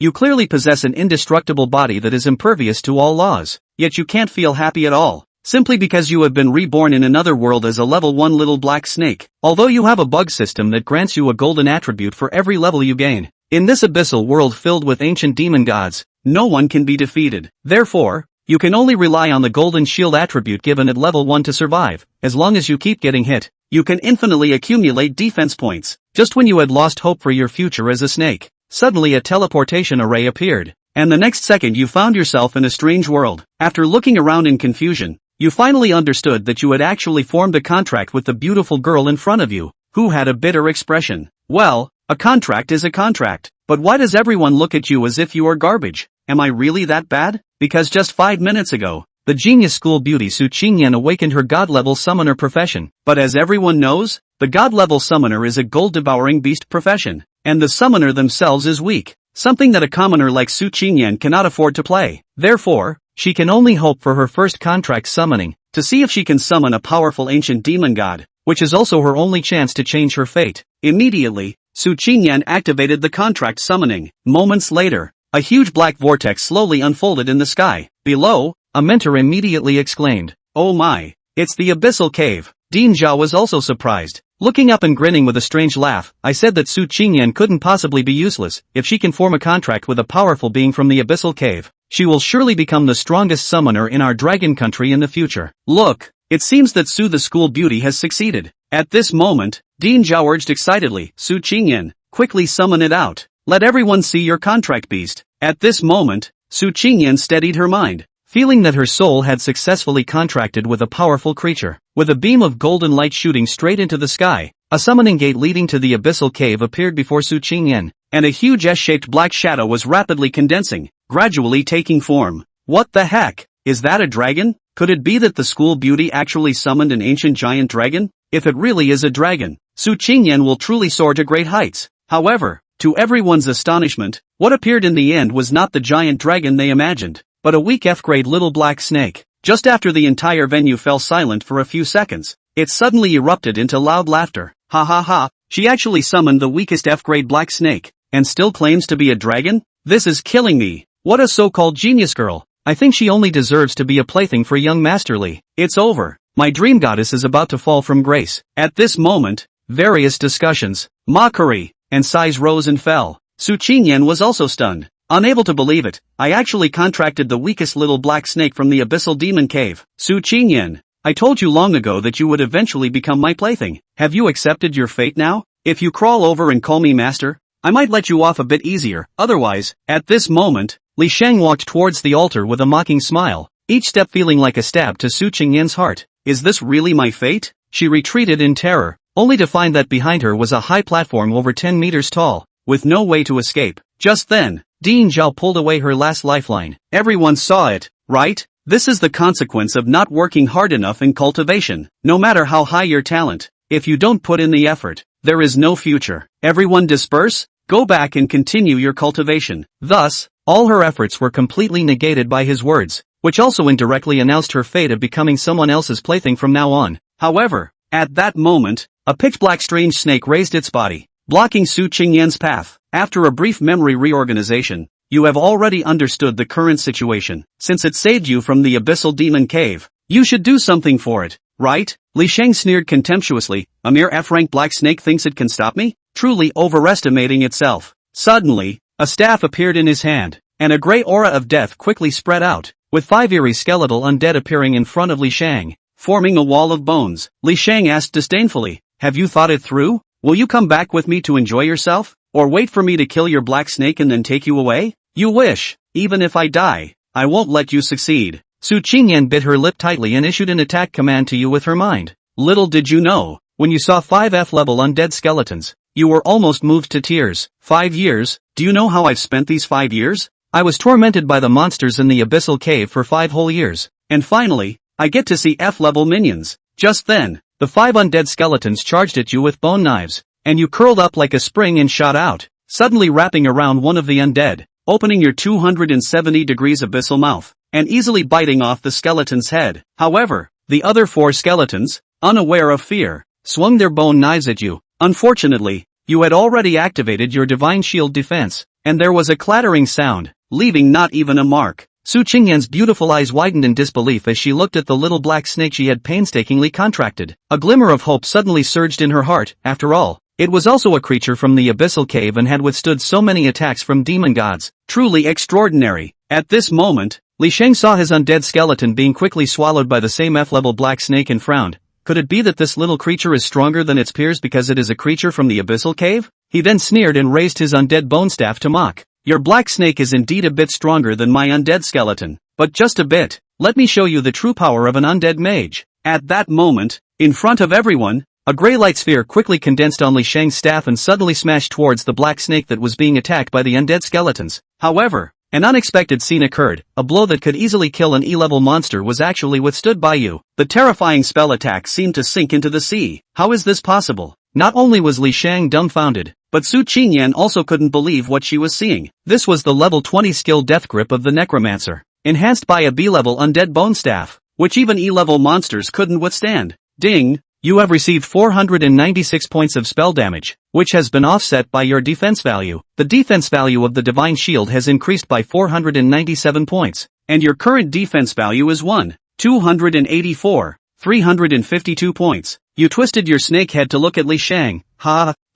You clearly possess an indestructible body that is impervious to all laws, yet you can't feel happy at all, simply because you have been reborn in another world as a level 1 little black snake, although you have a bug system that grants you a golden attribute for every level you gain. In this abyssal world filled with ancient demon gods, no one can be defeated. Therefore, you can only rely on the golden shield attribute given at level 1 to survive. As long as you keep getting hit, you can infinitely accumulate defense points. Just when you had lost hope for your future as a snake, suddenly a teleportation array appeared, and the next second you found yourself in a strange world. After looking around in confusion, you finally understood that you had actually formed a contract with the beautiful girl in front of you, who had a bitter expression. Well, a contract is a contract, but why does everyone look at you as if you are garbage? Am I really that bad? Because just 5 minutes ago, the genius school beauty Su Qingyan awakened her god-level summoner profession. But as everyone knows, the god-level summoner is a gold-devouring beast profession, and the summoner themselves is weak, something that a commoner like Su Qingyan cannot afford to play. Therefore, she can only hope for her first contract summoning, to see if she can summon a powerful ancient demon god, which is also her only chance to change her fate. Immediately, Su Qingyan activated the contract summoning. Moments later, a huge black vortex slowly unfolded in the sky. Below, a mentor immediately exclaimed, "Oh my, it's the abyssal cave." Dean Zhao was also surprised, looking up and grinning with a strange laugh. I said that Su Qingyan couldn't possibly be useless. If she can form a contract with a powerful being from the abyssal cave, she will surely become the strongest summoner in our dragon country in the future. Look, it seems that Su the school beauty has succeeded. At this moment, Dean Zhao urged excitedly, "Su Qingyan, quickly summon it out. Let everyone see your contract beast." At this moment, Su Qingyan steadied her mind, feeling that her soul had successfully contracted with a powerful creature. With a beam of golden light shooting straight into the sky, a summoning gate leading to the abyssal cave appeared before Su Qingyan, and a huge S-shaped black shadow was rapidly condensing, gradually taking form. What the heck? Is that a dragon? Could it be that the school beauty actually summoned an ancient giant dragon? If it really is a dragon, Su Qingyan will truly soar to great heights. However, to everyone's astonishment, what appeared in the end was not the giant dragon they imagined, but a weak F-grade little black snake. Just after the entire venue fell silent for a few seconds, it suddenly erupted into loud laughter. Ha ha ha, she actually summoned the weakest F-grade black snake, and still claims to be a dragon? This is killing me. What a so-called genius girl. I think she only deserves to be a plaything for young Master Li. It's over. My dream goddess is about to fall from grace. At this moment, various discussions, mockery, and sighs rose and fell. Su Qingyan was also stunned. Unable to believe it, I actually contracted the weakest little black snake from the abyssal demon cave. Su Qingyan, I told you long ago that you would eventually become my plaything. Have you accepted your fate now? If you crawl over and call me master, I might let you off a bit easier. Otherwise, at this moment, Li Sheng walked towards the altar with a mocking smile, each step feeling like a stab to Su Qingyan's heart. Is this really my fate? She retreated in terror, only to find that behind her was a high platform over 10 meters tall, with no way to escape. Just then, Dean Zhao pulled away her last lifeline. Everyone saw it, right? This is the consequence of not working hard enough in cultivation. No matter how high your talent, if you don't put in the effort, there is no future. Everyone disperse, go back and continue your cultivation. Thus, all her efforts were completely negated by his words, which also indirectly announced her fate of becoming someone else's plaything from now on. However, at that moment, a pitch-black strange snake raised its body, blocking Su Qingyan's path. After a brief memory reorganization, you have already understood the current situation. Since it saved you from the abyssal demon cave, you should do something for it, right? Li Sheng sneered contemptuously. A mere F-rank black snake thinks it can stop me? Truly overestimating itself. Suddenly, a staff appeared in his hand, and a gray aura of death quickly spread out, with 5 eerie skeletal undead appearing in front of Li Sheng, forming a wall of bones. Li Sheng asked disdainfully, "Have you thought it through? Will you come back with me to enjoy yourself? Or wait for me to kill your black snake and then take you away? You wish. Even if I die, I won't let you succeed." Su Qingyan bit her lip tightly and issued an attack command to you with her mind. Little did you know, when you saw 5 F-level undead skeletons, you were almost moved to tears. 5 years? Do you know how I've spent these 5 years? I was tormented by the monsters in the abyssal cave for 5 whole years. And finally, I get to see F-level minions. Just then, the 5 undead skeletons charged at you with bone knives, and you curled up like a spring and shot out, suddenly wrapping around one of the undead, opening your 270 degrees abyssal mouth, and easily biting off the skeleton's head. However, the other 4 skeletons, unaware of fear, swung their bone knives at you. Unfortunately, you had already activated your divine shield defense, and there was a clattering sound, leaving not even a mark. Su Qingyan's beautiful eyes widened in disbelief as she looked at the little black snake she had painstakingly contracted. A glimmer of hope suddenly surged in her heart. After all, it was also a creature from the abyssal cave and had withstood so many attacks from demon gods. Truly extraordinary. At this moment, Li Sheng saw his undead skeleton being quickly swallowed by the same F-level black snake and frowned. Could it be that this little creature is stronger than its peers because it is a creature from the abyssal cave? He then sneered and raised his undead bone staff to mock. Your black snake is indeed a bit stronger than my undead skeleton, but just a bit. Let me show you the true power of an undead mage. At that moment, in front of everyone, a gray light sphere quickly condensed on Li Sheng's staff and suddenly smashed towards the black snake that was being attacked by the undead skeletons. However, an unexpected scene occurred. A blow that could easily kill an E-level monster was actually withstood by you. The terrifying spell attack seemed to sink into the sea. How is this possible? Not only was Li Sheng dumbfounded, but Su Qingyan also couldn't believe what she was seeing. This was the level 20 skill death grip of the necromancer, enhanced by a B-level undead bone staff, which even E-level monsters couldn't withstand. Ding! You have received 496 points of spell damage, which has been offset by your defense value. The defense value of the divine shield has increased by 497 points, and your current defense value is 352 points. You twisted your snake head to look at Li Sheng.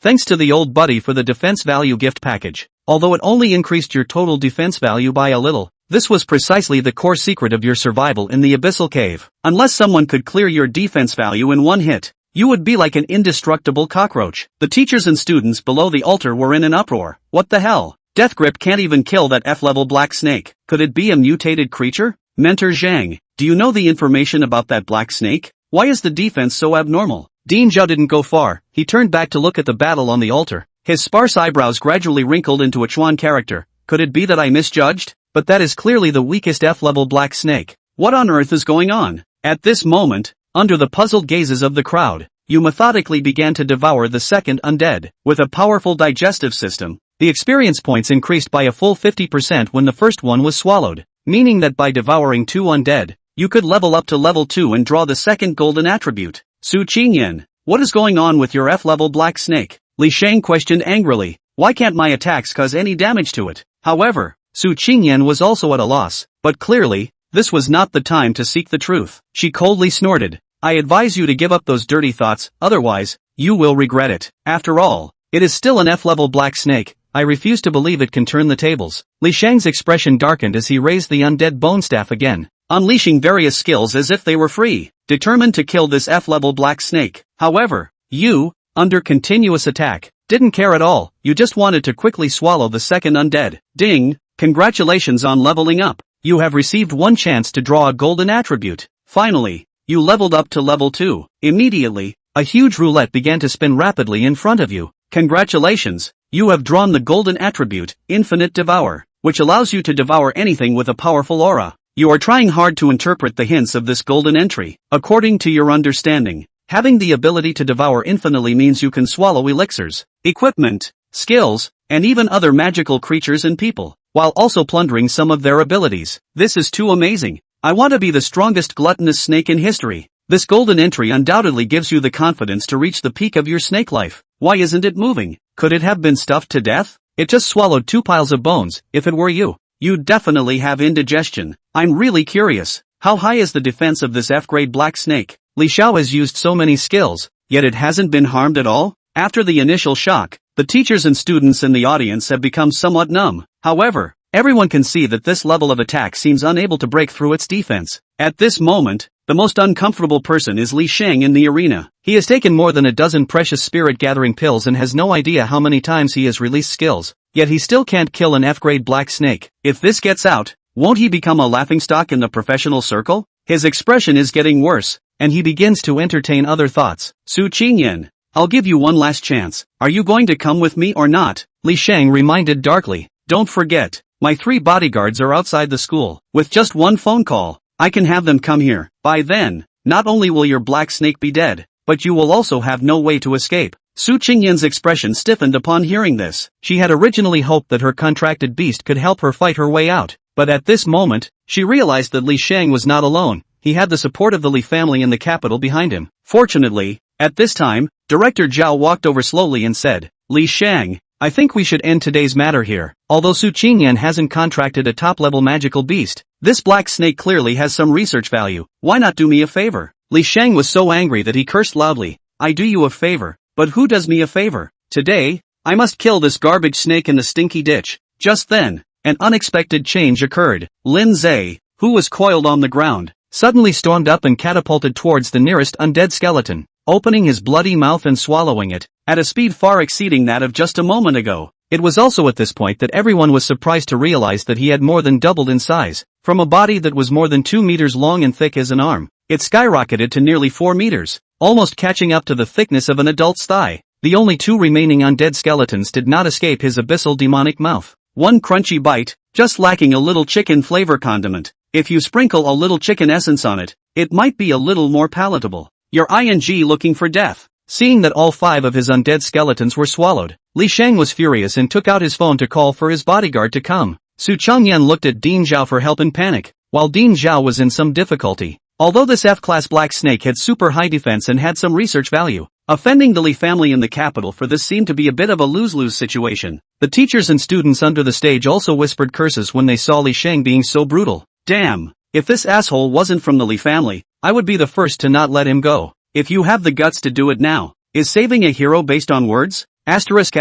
Thanks to the old buddy for the defense value gift package. Although it only increased your total defense value by a little, this was precisely the core secret of your survival in the abyssal cave. Unless someone could clear your defense value in one hit, you would be like an indestructible cockroach. The teachers and students below the altar were in an uproar. What the hell? Death Grip can't even kill that F-level black snake. Could it be a mutated creature? Mentor Zhang, do you know the information about that black snake? Why is the defense so abnormal? Dean Zhao didn't go far. He turned back to look at the battle on the altar. His sparse eyebrows gradually wrinkled into a Chuan character. Could it be that I misjudged? But that is clearly the weakest F-level black snake. What on earth is going on? At this moment, under the puzzled gazes of the crowd, you methodically began to devour the second undead. With a powerful digestive system, the experience points increased by a full 50% when the first one was swallowed, meaning that by devouring two undead, you could level up to level 2 and draw the second golden attribute. Su Qingyan, what is going on with your F-level black snake? Li Sheng questioned angrily. Why can't my attacks cause any damage to it? However, Su Qingyan was also at a loss, but clearly, this was not the time to seek the truth. She coldly snorted. I advise you to give up those dirty thoughts, otherwise, you will regret it. After all, it is still an F-level black snake. I refuse to believe it can turn the tables. Li Sheng's expression darkened as he raised the undead bone staff again, unleashing various skills as if they were free, determined to kill this F-level black snake. However, you, under continuous attack, didn't care at all. You just wanted to quickly swallow the second undead. Ding! Congratulations on leveling up. You have received one chance to draw a golden attribute. Finally, you leveled up to level 2. Immediately, a huge roulette began to spin rapidly in front of you. Congratulations, you have drawn the golden attribute, Infinite Devour, which allows you to devour anything with a powerful aura. You are trying hard to interpret the hints of this golden entry. According to your understanding, having the ability to devour infinitely means you can swallow elixirs, equipment, skills, and even other magical creatures and people, while also plundering some of their abilities. This is too amazing. I want to be the strongest gluttonous snake in history. This golden entry undoubtedly gives you the confidence to reach the peak of your snake life. Why isn't it moving? Could it have been stuffed to death? It just swallowed 2 piles of bones. If it were you, you'd definitely have indigestion. I'm really curious. How high is the defense of this F-grade black snake? Li Xiao has used so many skills, yet it hasn't been harmed at all? After the initial shock, the teachers and students in the audience have become somewhat numb. However, everyone can see that this level of attack seems unable to break through its defense. At this moment, the most uncomfortable person is Li Sheng in the arena. He has taken more than a dozen precious spirit-gathering pills and has no idea how many times he has released skills, yet he still can't kill an F-grade black snake. If this gets out, won't he become a laughingstock in the professional circle? His expression is getting worse, and he begins to entertain other thoughts. Su Qingyan, I'll give you one last chance. Are you going to come with me or not? Li Sheng reminded darkly. Don't forget, my 3 bodyguards are outside the school. With just one phone call, I can have them come here. By then, not only will your black snake be dead, but you will also have no way to escape. Su Qingyan's expression stiffened upon hearing this. She had originally hoped that her contracted beast could help her fight her way out, but at this moment, she realized that Li Sheng was not alone. He had the support of the Li family in the capital behind him. Fortunately, at this time, Director Zhao walked over slowly and said, Li Sheng, I think we should end today's matter here. Although Su Qingyan hasn't contracted a top-level magical beast, this black snake clearly has some research value. Why not do me a favor? Li Shang was so angry that he cursed loudly. I do you a favor, but who does me a favor? Today, I must kill this garbage snake in the stinky ditch. Just then, an unexpected change occurred. Lin Zhe, who was coiled on the ground, suddenly stormed up and catapulted towards the nearest undead skeleton, opening his bloody mouth and swallowing it, at a speed far exceeding that of just a moment ago. It was also at this point that everyone was surprised to realize that he had more than doubled in size. From a body that was more than 2 meters long and thick as an arm, it skyrocketed to nearly 4 meters, almost catching up to the thickness of an adult's thigh. The only 2 remaining undead skeletons did not escape his abyssal demonic mouth. One crunchy bite, just lacking a little chicken flavor condiment. If you sprinkle a little chicken essence on it, it might be a little more palatable. You're looking for death. Seeing that all 5 of his undead skeletons were swallowed, Li Shang was furious and took out his phone to call for his bodyguard to come. Su Changyan looked at Ding Zhao for help in panic, while Ding Zhao was in some difficulty. Although this F-class black snake had super high defense and had some research value, offending the Li family in the capital for this seemed to be a bit of a lose-lose situation. The teachers and students under the stage also whispered curses when they saw Li Shang being so brutal. Damn, if this asshole wasn't from the Li family, I would be the first to not let him go. If you have the guts to do it now. Is saving a hero based on words? Asterisk.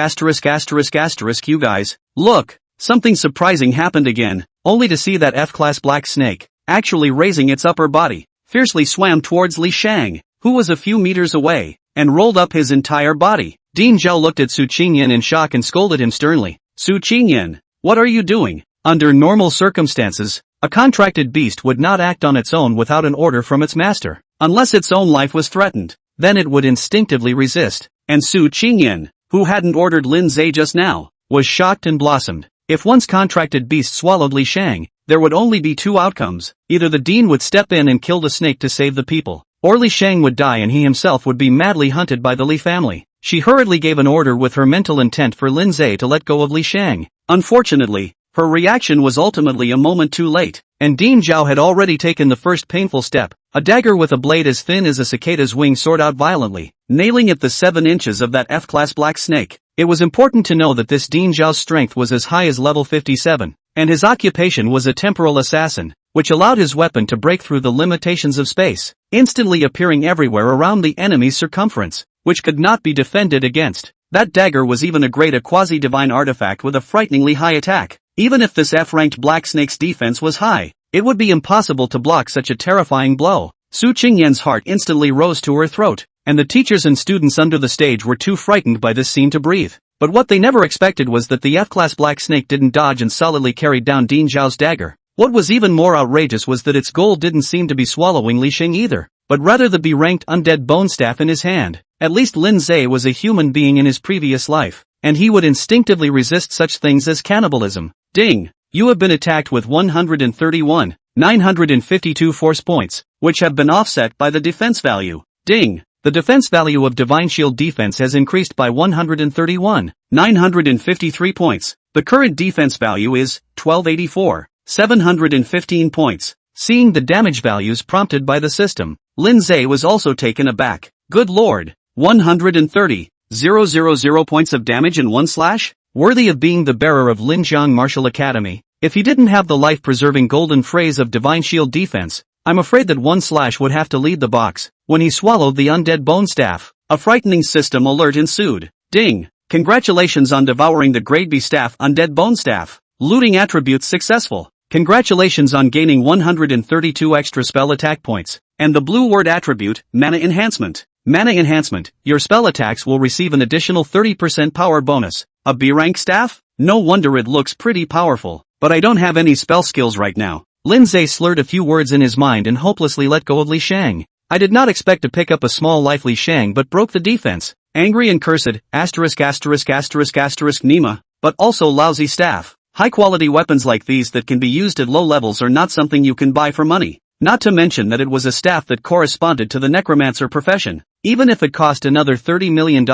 You guys, look, something surprising happened again, only to see that F-class black snake, actually raising its upper body, fiercely swam towards Li Shang, who was a few meters away, and rolled up his entire body. Ding Zhao looked at Su Qingyan in shock and scolded him sternly. Su Qingyan, what are you doing? Under normal circumstances, a contracted beast would not act on its own without an order from its master, unless its own life was threatened. Then it would instinctively resist. And Su Qingyan, who hadn't ordered Lin Zhe just now, was shocked and blossomed. If one's contracted beast swallowed Li Shang, there would only be 2 outcomes. Either the dean would step in and kill the snake to save the people, or Li Shang would die and he himself would be madly hunted by the Li family. She hurriedly gave an order with her mental intent for Lin Zhe to let go of Li Shang. Unfortunately, her reaction was ultimately a moment too late, and Ding Zhao had already taken the first painful step. A dagger with a blade as thin as a cicada's wing soared out violently, nailing at the 7 inches of that F-class black snake. It was important to know that this Ding Zhao's strength was as high as level 57, and his occupation was a temporal assassin, which allowed his weapon to break through the limitations of space, instantly appearing everywhere around the enemy's circumference, which could not be defended against. That dagger was even a quasi-divine artifact with a frighteningly high attack. Even if this F-ranked black snake's defense was high, it would be impossible to block such a terrifying blow. Su Qingyan's heart instantly rose to her throat, and the teachers and students under the stage were too frightened by this scene to breathe. But what they never expected was that the F-class black snake didn't dodge and solidly carried down Ding Zhao's dagger. What was even more outrageous was that its goal didn't seem to be swallowing Li Shang either, but rather the be-ranked undead bone staff in his hand. At least Lin Zhe was a human being in his previous life, and he would instinctively resist such things as cannibalism. Ding! You have been attacked with 131,952 force points, which have been offset by the defense value. Ding! The defense value of Divine Shield defense has increased by 131,953 points. The current defense value is 1284,715 points. Seeing the damage values prompted by the system, Lin Zhe was also taken aback. Good lord! 130,000 points of damage in 1 slash? Worthy of being the bearer of Linjiang Martial Academy. If he didn't have the life-preserving golden phrase of Divine Shield defense, I'm afraid that 1 slash would have to lead the box. When he swallowed the undead bone staff, a frightening system alert ensued. Ding! Congratulations on devouring the grade B staff undead bone staff. Looting attributes successful. Congratulations on gaining 132 extra spell attack points. And the blue word attribute, Mana Enhancement. Mana Enhancement, your spell attacks will receive an additional 30% power bonus. A B-rank staff? No wonder it looks pretty powerful. But I don't have any spell skills right now. Lin Zhe slurred a few words in his mind and hopelessly let go of Li Shang. I did not expect to pick up a small life Li Shang but broke the defense. Angry and cursed, Nima, but also lousy staff. High-quality weapons like these that can be used at low levels are not something you can buy for money. Not to mention that it was a staff that corresponded to the necromancer profession. Even if it cost another $30 million,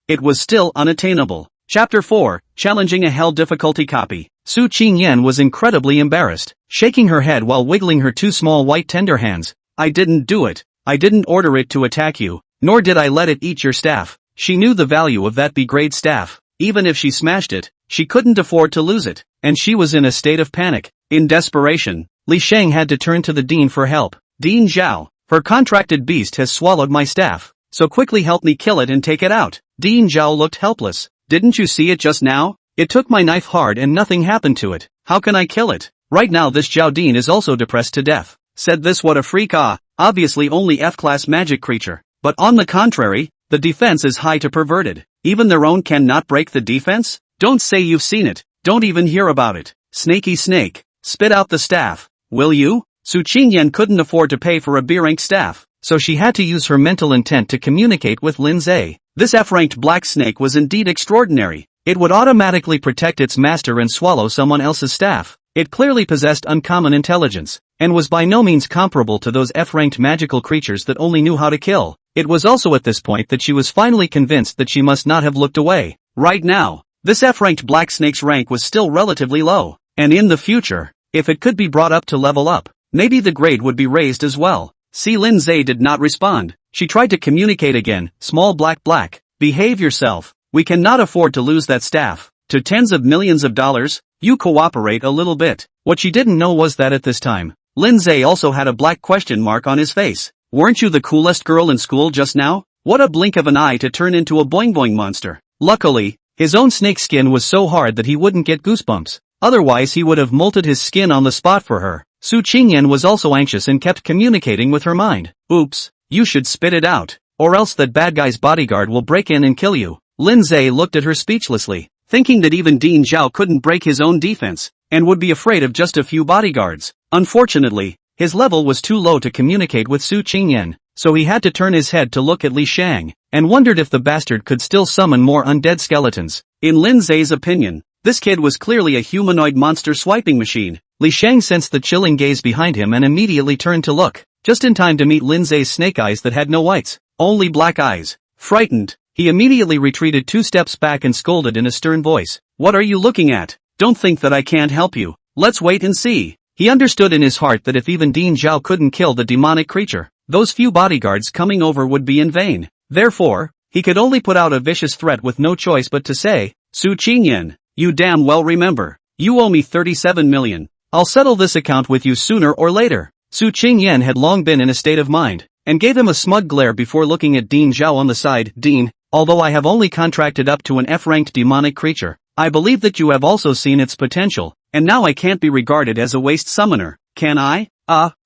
it was still unattainable. Chapter 4, Challenging a Hell Difficulty Copy. Su Qingyan was incredibly embarrassed, shaking her head while wiggling her 2 small white tender hands. I didn't do it. I didn't order it to attack you, nor did I let it eat your staff. She knew the value of that B-grade staff. Even if she smashed it, she couldn't afford to lose it, and she was in a state of panic. In desperation, Li Shang had to turn to the dean for help. Dean Zhao, her contracted beast has swallowed my staff, so quickly help me kill it and take it out. Dean Zhao looked helpless. Didn't you see it just now? It took my knife hard and nothing happened to it. How can I kill it? Right now this Zhao Dean is also depressed to death. Said this what a freak obviously only F-class magic creature. But on the contrary, the defense is high to perverted. Even their own cannot break the defense? Don't say you've seen it. Don't even hear about it. Snaky snake. Spit out the staff. Will you? Su Qingyan couldn't afford to pay for a B-rank staff, so she had to use her mental intent to communicate with Lin Zhe. This F-ranked black snake was indeed extraordinary. It would automatically protect its master and swallow someone else's staff. It clearly possessed uncommon intelligence, and was by no means comparable to those F-ranked magical creatures that only knew how to kill. It was also at this point that she was finally convinced that she must not have looked away. Right now, this F-ranked black snake's rank was still relatively low, and in the future, if it could be brought up to level up, maybe the grade would be raised as well. See, Lin Zhe did not respond. She tried to communicate again. Small black, behave yourself. We cannot afford to lose that staff. To tens of millions of dollars, you cooperate a little bit. What she didn't know was that at this time, Lin Zhe also had a black question mark on his face. Weren't you the coolest girl in school just now? What a blink of an eye to turn into a boing boing monster. Luckily, his own snake skin was so hard that he wouldn't get goosebumps. Otherwise he would have molted his skin on the spot for her. Su Qingyan was also anxious and kept communicating with her mind. Oops, you should spit it out, or else that bad guy's bodyguard will break in and kill you. Lin Zhe looked at her speechlessly, thinking that even Dean Zhao couldn't break his own defense, and would be afraid of just a few bodyguards. Unfortunately, his level was too low to communicate with Su Qingyan, so he had to turn his head to look at Li Shang, and wondered if the bastard could still summon more undead skeletons. In Lin Zhe's opinion, this kid was clearly a humanoid monster swiping machine. Li Shang sensed the chilling gaze behind him and immediately turned to look, just in time to meet Lin Zhe's snake eyes that had no whites, only black eyes. Frightened, he immediately retreated 2 steps back and scolded in a stern voice. What are you looking at? Don't think that I can't help you. Let's wait and see. He understood in his heart that if even Dean Zhao couldn't kill the demonic creature, those few bodyguards coming over would be in vain. Therefore, he could only put out a vicious threat with no choice but to say, Su Qingyan, you damn well remember, you owe me 37 million. I'll settle this account with you sooner or later. Su Qingyan had long been in a state of mind, and gave him a smug glare before looking at Dean Zhao on the side. Dean, although I have only contracted up to an F-ranked demonic creature, I believe that you have also seen its potential, and now I can't be regarded as a waste summoner, can I?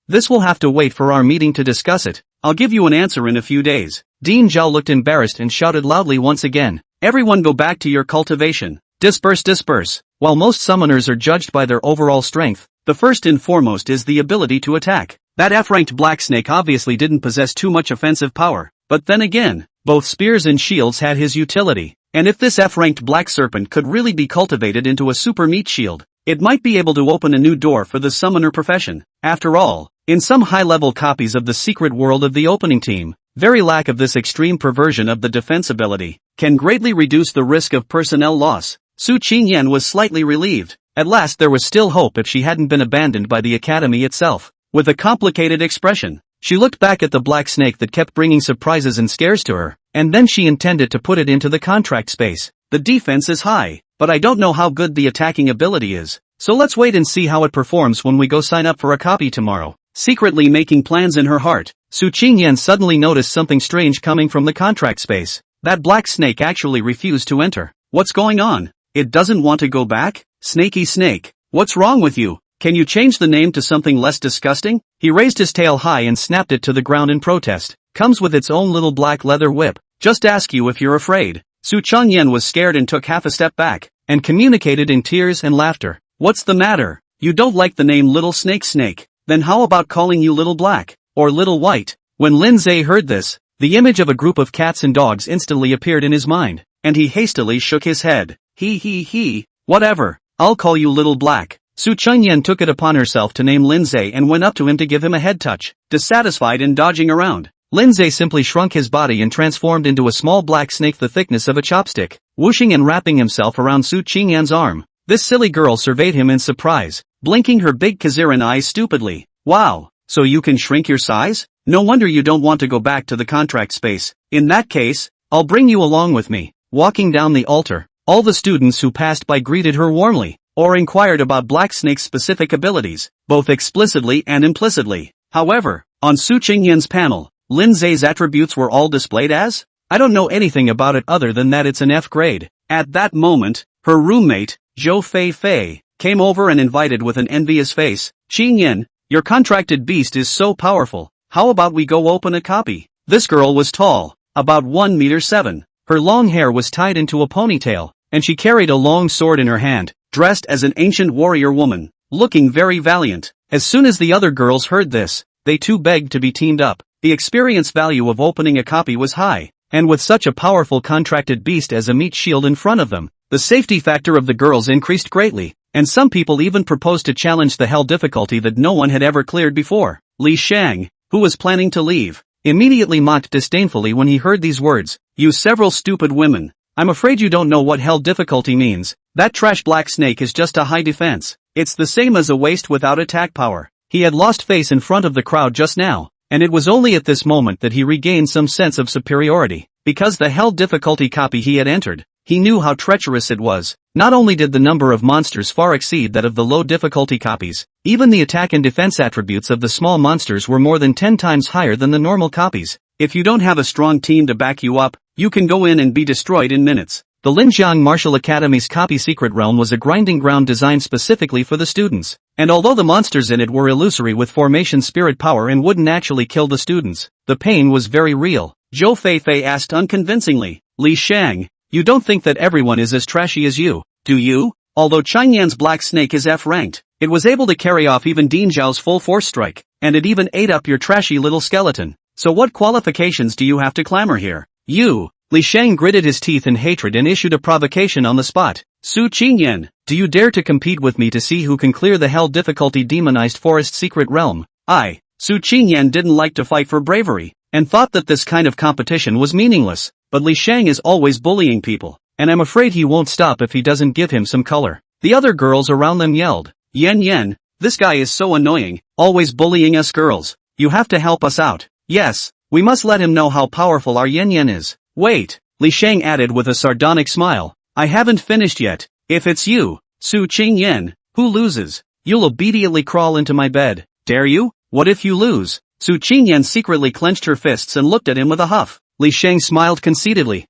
This will have to wait for our meeting to discuss it. I'll give you an answer in a few days. Dean Zhao looked embarrassed and shouted loudly once again. Everyone go back to your cultivation. Disperse, disperse. While most summoners are judged by their overall strength, the first and foremost is the ability to attack. That F-ranked black snake obviously didn't possess too much offensive power, but then again, both spears and shields had his utility, and if this F-ranked black serpent could really be cultivated into a super meat shield, it might be able to open a new door for the summoner profession. After all, in some high-level copies of the secret world of the opening team, very lack of this extreme perversion of the defense ability can greatly reduce the risk of personnel loss. Su Qingyan was slightly relieved. At last there was still hope if she hadn't been abandoned by the academy itself. With a complicated expression, she looked back at the black snake that kept bringing surprises and scares to her, and then she intended to put it into the contract space. The defense is high, but I don't know how good the attacking ability is, so let's wait and see how it performs when we go sign up for a copy tomorrow. Secretly making plans in her heart, Su Qingyan suddenly noticed something strange coming from the contract space. That black snake actually refused to enter. What's going on? It doesn't want to go back? Snaky snake, what's wrong with you? Can you change the name to something less disgusting? He raised his tail high and snapped it to the ground in protest. Comes with its own little black leather whip. Just ask you if you're afraid. Su Changyan was scared and took half a step back, and communicated in tears and laughter. What's the matter? You don't like the name Little Snake Snake? Then how about calling you Little Black, or Little White? When Lin Zhe heard this, the image of a group of cats and dogs instantly appeared in his mind, and he hastily shook his head. Whatever, I'll call you Little Black. Su Changyan took it upon herself to name Lin Zhe and went up to him to give him a head touch. Dissatisfied and dodging around, Lin Zhe simply shrunk his body and transformed into a small black snake the thickness of a chopstick, whooshing and wrapping himself around Su Qingyan's arm. This silly girl surveyed him in surprise, blinking her big Kaziran eyes stupidly. Wow, so you can shrink your size? No wonder you don't want to go back to the contract space. In that case, I'll bring you along with me. Walking down the altar, All the students who passed by greeted her warmly, or inquired about Black Snake's specific abilities, both explicitly and implicitly. However, on Su Qingyan's panel, Lin Zhe's attributes were all displayed as, I don't know anything about it other than that it's an F grade. At that moment, her roommate, Zhou Fei Fei, came over and invited with an envious face, Qingyan, your contracted beast is so powerful, how about we go open a copy? This girl was tall, about 1 meter. Her long hair was tied into a ponytail, and she carried a long sword in her hand, dressed as an ancient warrior woman, looking very valiant. As soon as the other girls heard this, they too begged to be teamed up. The experience value of opening a copy was high, and with such a powerful contracted beast as a meat shield in front of them, the safety factor of the girls increased greatly, and some people even proposed to challenge the hell difficulty that no one had ever cleared before. Li Shang, who was planning to leave, immediately mocked disdainfully when he heard these words, you several stupid women. I'm afraid you don't know what hell difficulty means. That trash Black Snake is just a high defense. It's the same as a waste without attack power. He had lost face in front of the crowd just now, and it was only at this moment that he regained some sense of superiority. Because the hell difficulty copy he had entered, he knew how treacherous it was. Not only did the number of monsters far exceed that of the low difficulty copies, even the attack and defense attributes of the small monsters were more than 10 times higher than the normal copies. If you don't have a strong team to back you up, you can go in and be destroyed in minutes. The Linjiang Martial Academy's copy Secret Realm was a grinding ground designed specifically for the students, and although the monsters in it were illusory with formation spirit power and wouldn't actually kill the students, the pain was very real. Zhou Feifei asked unconvincingly, Li Shang, you don't think that everyone is as trashy as you, do you? Although Qingyan's Black Snake is F-ranked, it was able to carry off even Ding Zhao's full force strike, and it even ate up your trashy little skeleton. So what qualifications do you have to clamor here? You! Li Shang gritted his teeth in hatred and issued a provocation on the spot. Su Qingyan, do you dare to compete with me to see who can clear the hell difficulty demonized forest secret realm? Su Qingyan didn't like to fight for bravery, and thought that this kind of competition was meaningless, but Li Shang is always bullying people, and I'm afraid he won't stop if he doesn't give him some color. The other girls around them yelled, Yen Yen, this guy is so annoying, always bullying us girls. You have to help us out. Yes, we must let him know how powerful our Yen Yen is. Wait, Li Shang added with a sardonic smile, I haven't finished yet. If it's you, Su Qingyan, who loses, you'll obediently crawl into my bed. Dare you? What if you lose? Su Qingyan secretly clenched her fists and looked at him with a huff. Li Shang smiled conceitedly.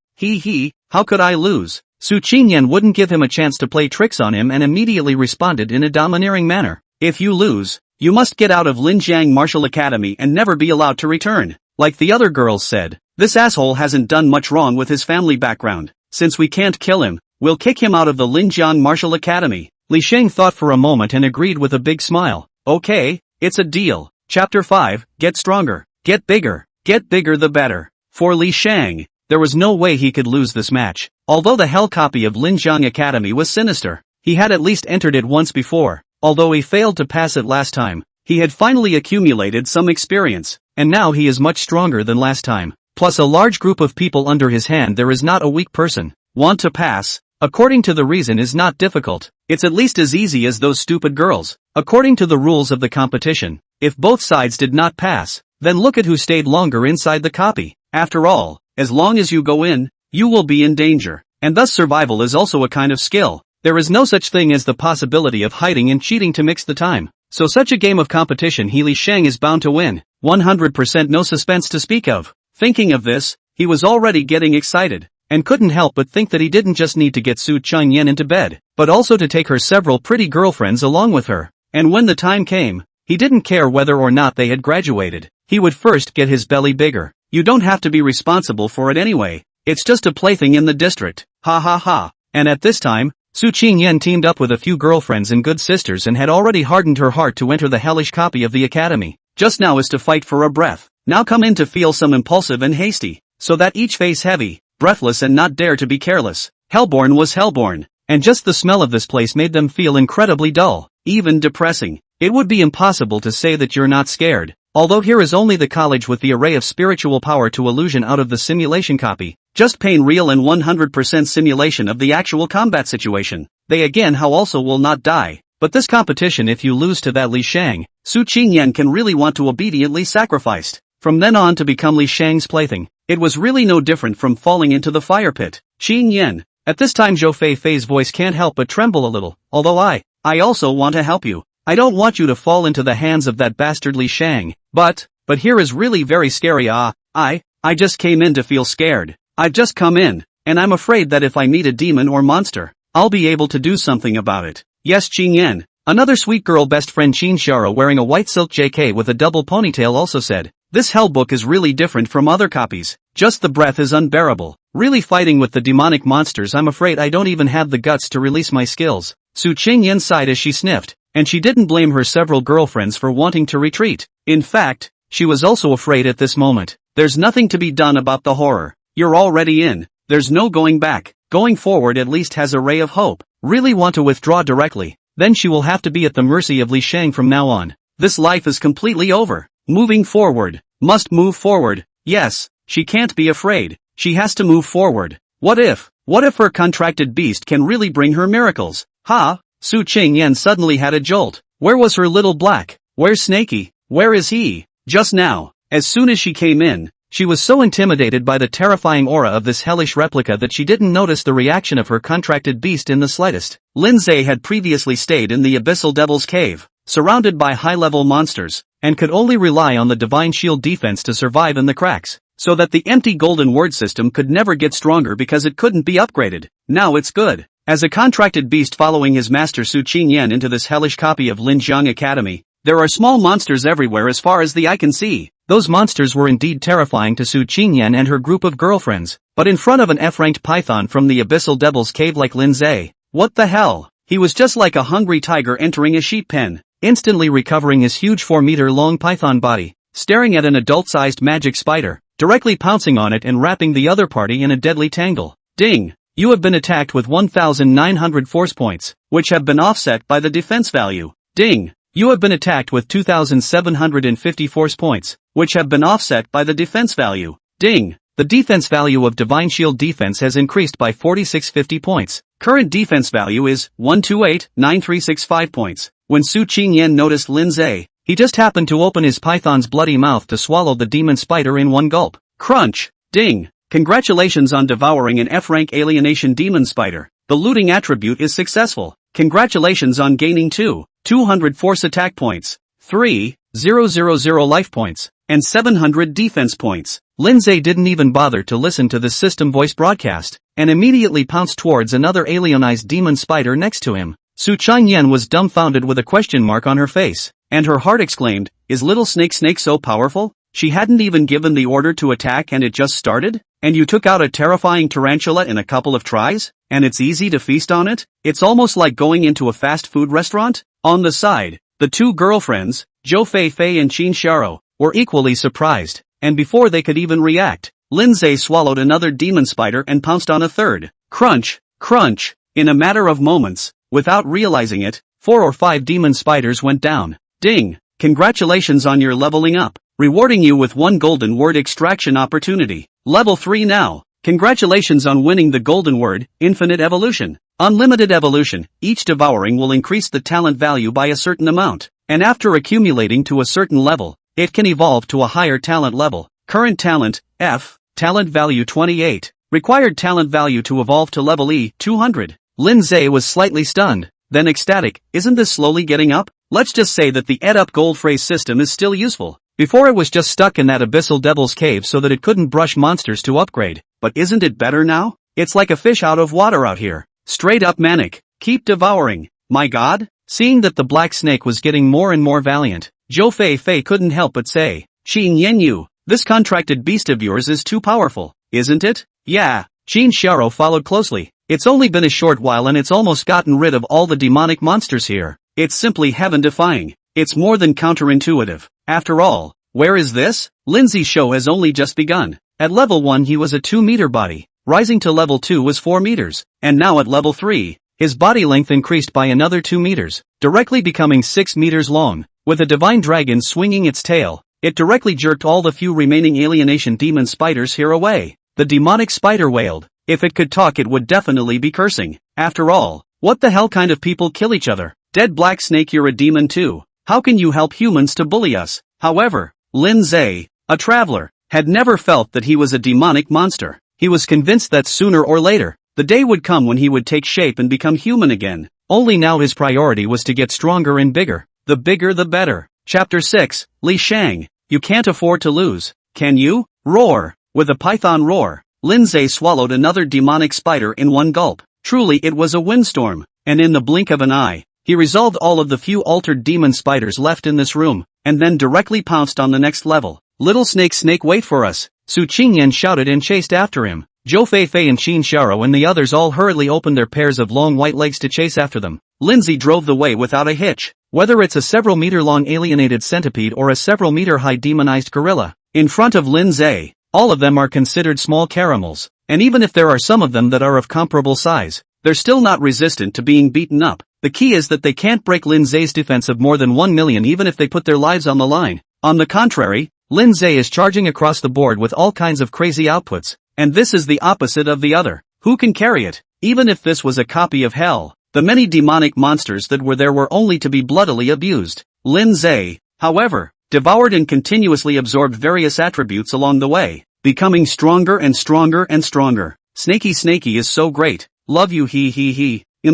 How could I lose? Su Qingyan wouldn't give him a chance to play tricks on him and immediately responded in a domineering manner. If you lose, you must get out of Linjiang Martial Academy and never be allowed to return. Like the other girls said, this asshole hasn't done much wrong with his family background. Since we can't kill him, we'll kick him out of the Linjiang Martial Academy. Li Shang thought for a moment and agreed with a big smile. Okay, it's a deal. Chapter 5, Get Stronger, Get Bigger the better. For Li Shang, there was no way he could lose this match. Although the hell copy of Linjiang Academy was sinister, he had at least entered it once before. Although he failed to pass it last time, he had finally accumulated some experience, and now he is much stronger than last time. Plus a large group of people under his hand, there is not a weak person. Want to pass? According to the reason is not difficult. It's at least as easy as those stupid girls. According to the rules of the competition, if both sides did not pass, then look at who stayed longer inside the copy. After all, as long as you go in, you will be in danger. And thus survival is also a kind of skill. There is no such thing as the possibility of hiding and cheating to mix the time. So such a game of competition Li Shang is bound to win. 100% no suspense to speak of. Thinking of this, he was already getting excited, and couldn't help but think that he didn't just need to get Su Qingyan into bed, but also to take her several pretty girlfriends along with her. And when the time came, he didn't care whether or not they had graduated. He would first get his belly bigger. You don't have to be responsible for it anyway. It's just a plaything in the district. Ha ha ha. And at this time, Su Qingyan teamed up with a few girlfriends and good sisters and had already hardened her heart to enter the hellish copy of the academy. Just now is to fight for a breath. Now come in to feel some impulsive and hasty, so that each face heavy, breathless and not dare to be careless. Hellborn was Hellborn, and just the smell of this place made them feel incredibly dull, even depressing. It would be impossible to say that you're not scared. Although here is only the college with the array of spiritual power to illusion out of the simulation copy, just pain real and 100% simulation of the actual combat situation. They again how also will not die. But this competition, if you lose to that Li Shang, Su Qingyan can really want to obediently sacrificed. From then on to become Li Shang's plaything. It was really no different from falling into the fire pit. Qingyan, At this time Zhou Fei's voice can't help but tremble a little, although I also want to help you. I don't want you to fall into the hands of that bastardly Shang, but here is really very scary. I just came in to feel scared. I've just come in, and I'm afraid that if I meet a demon or monster, I'll be able to do something about it. Yes, Qing Yan. Another sweet girl best friend Qin Xiao wearing a white silk JK with a double ponytail also said, this hell book is really different from other copies. Just the breath is unbearable. Really fighting with the demonic monsters, I'm afraid I don't even have the guts to release my skills. Su Qingyan sighed as she sniffed, and she didn't blame her several girlfriends for wanting to retreat. In fact, she was also afraid at this moment. There's nothing to be done about the horror. You're already in. There's no going back. Going forward at least has a ray of hope. Really want to withdraw directly, then she will have to be at the mercy of Li Shang from now on. This life is completely over. Moving forward. Must move forward. Yes, she can't be afraid. She has to move forward. What if her contracted beast can really bring her miracles? Su Qingyan suddenly had a jolt. Where was her little black? Where's Snaky? Where is he? Just now, as soon as she came in, she was so intimidated by the terrifying aura of this hellish replica that she didn't notice the reaction of her contracted beast in the slightest. Lindsay had previously stayed in the Abyssal Devil's Cave, surrounded by high-level monsters, and could only rely on the Divine Shield defense to survive in the cracks, so that the empty golden word system could never get stronger because it couldn't be upgraded. Now it's good. As a contracted beast following his master Su Qingyan into this hellish copy of Linjiang Academy, there are small monsters everywhere as far as the eye can see. Those monsters were indeed terrifying to Su Qingyan and her group of girlfriends, but in front of an F-ranked python from the Abyssal Devil's Cave like Lindsay, what the hell? He was just like a hungry tiger entering a sheep pen, instantly recovering his huge 4-meter-long python body, staring at an adult-sized magic spider, directly pouncing on it and wrapping the other party in a deadly tangle. Ding! You have been attacked with 1,900 force points, which have been offset by the defense value. Ding! You have been attacked with 2,750 force points, which have been offset by the defense value. Ding! The defense value of Divine Shield defense has increased by 4650 points. Current defense value is 128,9365 points. When Su Qingyan noticed Lindsay, he just happened to open his python's bloody mouth to swallow the demon spider in one gulp. Crunch! Ding! Congratulations on devouring an F-rank alienation demon spider. The looting attribute is successful. Congratulations on gaining 200 force attack points, 3,000 life points, and 700 defense points. Lindsay didn't even bother to listen to the system voice broadcast, and immediately pounced towards another alienized demon spider next to him. Su Qingyan was dumbfounded with a question mark on her face, and her heart exclaimed, is Little Snake so powerful? She hadn't even given the order to attack and it just started? And you took out a terrifying tarantula in a couple of tries? And it's easy to feast on it? It's almost like going into a fast food restaurant? On the side, the two girlfriends, Zhou Fei and Qin Xiao, were equally surprised, and before they could even react, Lindsay swallowed another demon spider and pounced on a third. Crunch, crunch, in a matter of moments, without realizing it, 4 or 5 demon spiders went down. Ding! Congratulations on your leveling up, rewarding you with 1 golden word extraction opportunity. Level 3 now. Congratulations on winning the golden word, infinite evolution. Unlimited evolution, each devouring will increase the talent value by a certain amount, and after accumulating to a certain level, it can evolve to a higher talent level. Current talent, F, talent value 28, required talent value to evolve to level E, 200. Lindsay was slightly stunned, then ecstatic. Isn't this slowly getting up? Let's just say that the ed-up gold phrase system is still useful. Before it was just stuck in that Abyssal Devil's Cave so that it couldn't brush monsters to upgrade, but isn't it better now? It's like a fish out of water out here. Straight up manic. Keep devouring. My god? Seeing that the black snake was getting more and more valiant, Zhou Fei couldn't help but say, Qin Yanyu, this contracted beast of yours is too powerful, isn't it? Yeah. Qin Xiao followed closely. It's only been a short while and it's almost gotten rid of all the demonic monsters here. It's simply heaven-defying. It's more than counterintuitive. After all, where is this? Lindsay's show has only just begun. At level 1 he was a 2-meter body, rising to level 2 was 4 meters, and now at level 3, his body length increased by another 2 meters, directly becoming 6 meters long. With a divine dragon swinging its tail, it directly jerked all the few remaining alienation demon spiders here away. The demonic spider wailed. If it could talk it would definitely be cursing. After all, what the hell kind of people kill each other? Dead black snake, you're a demon too. How can you help humans to bully us? However, Lindsay, a traveler, had never felt that he was a demonic monster. He was convinced that sooner or later, The day would come when he would take shape and become human again. Only now his priority was to get stronger and bigger. The bigger the better. Chapter 6, Li Shang. You can't afford to lose. Can you? Roar. With a python roar, Lindsay swallowed another demonic spider in one gulp. Truly it was a windstorm, and in the blink of an eye, he resolved all of the few altered demon spiders left in this room, and then directly pounced on the next level. Little snake wait for us, Su Qingyan shouted and chased after him. Zhou Feifei and Qin Xiao and the others all hurriedly opened their pairs of long white legs to chase after them. Lindsay drove the way without a hitch. Whether it's a several-meter-long alienated centipede or a several-meter-high demonized gorilla, in front of Lindsay, all of them are considered small caramels, and even if there are some of them that are of comparable size, they're still not resistant to being beaten up. The key is that they can't break Lindsay's defense of more than 1 million even if they put their lives on the line. On the contrary, Lindsay is charging across the board with all kinds of crazy outputs, and this is the opposite of the other. Who can carry it? Even if this was a copy of hell, the many demonic monsters that were there were only to be bloodily abused. Lindsay, however, devoured and continuously absorbed various attributes along the way, becoming stronger and stronger and stronger. Snaky is so great. Love you he. You're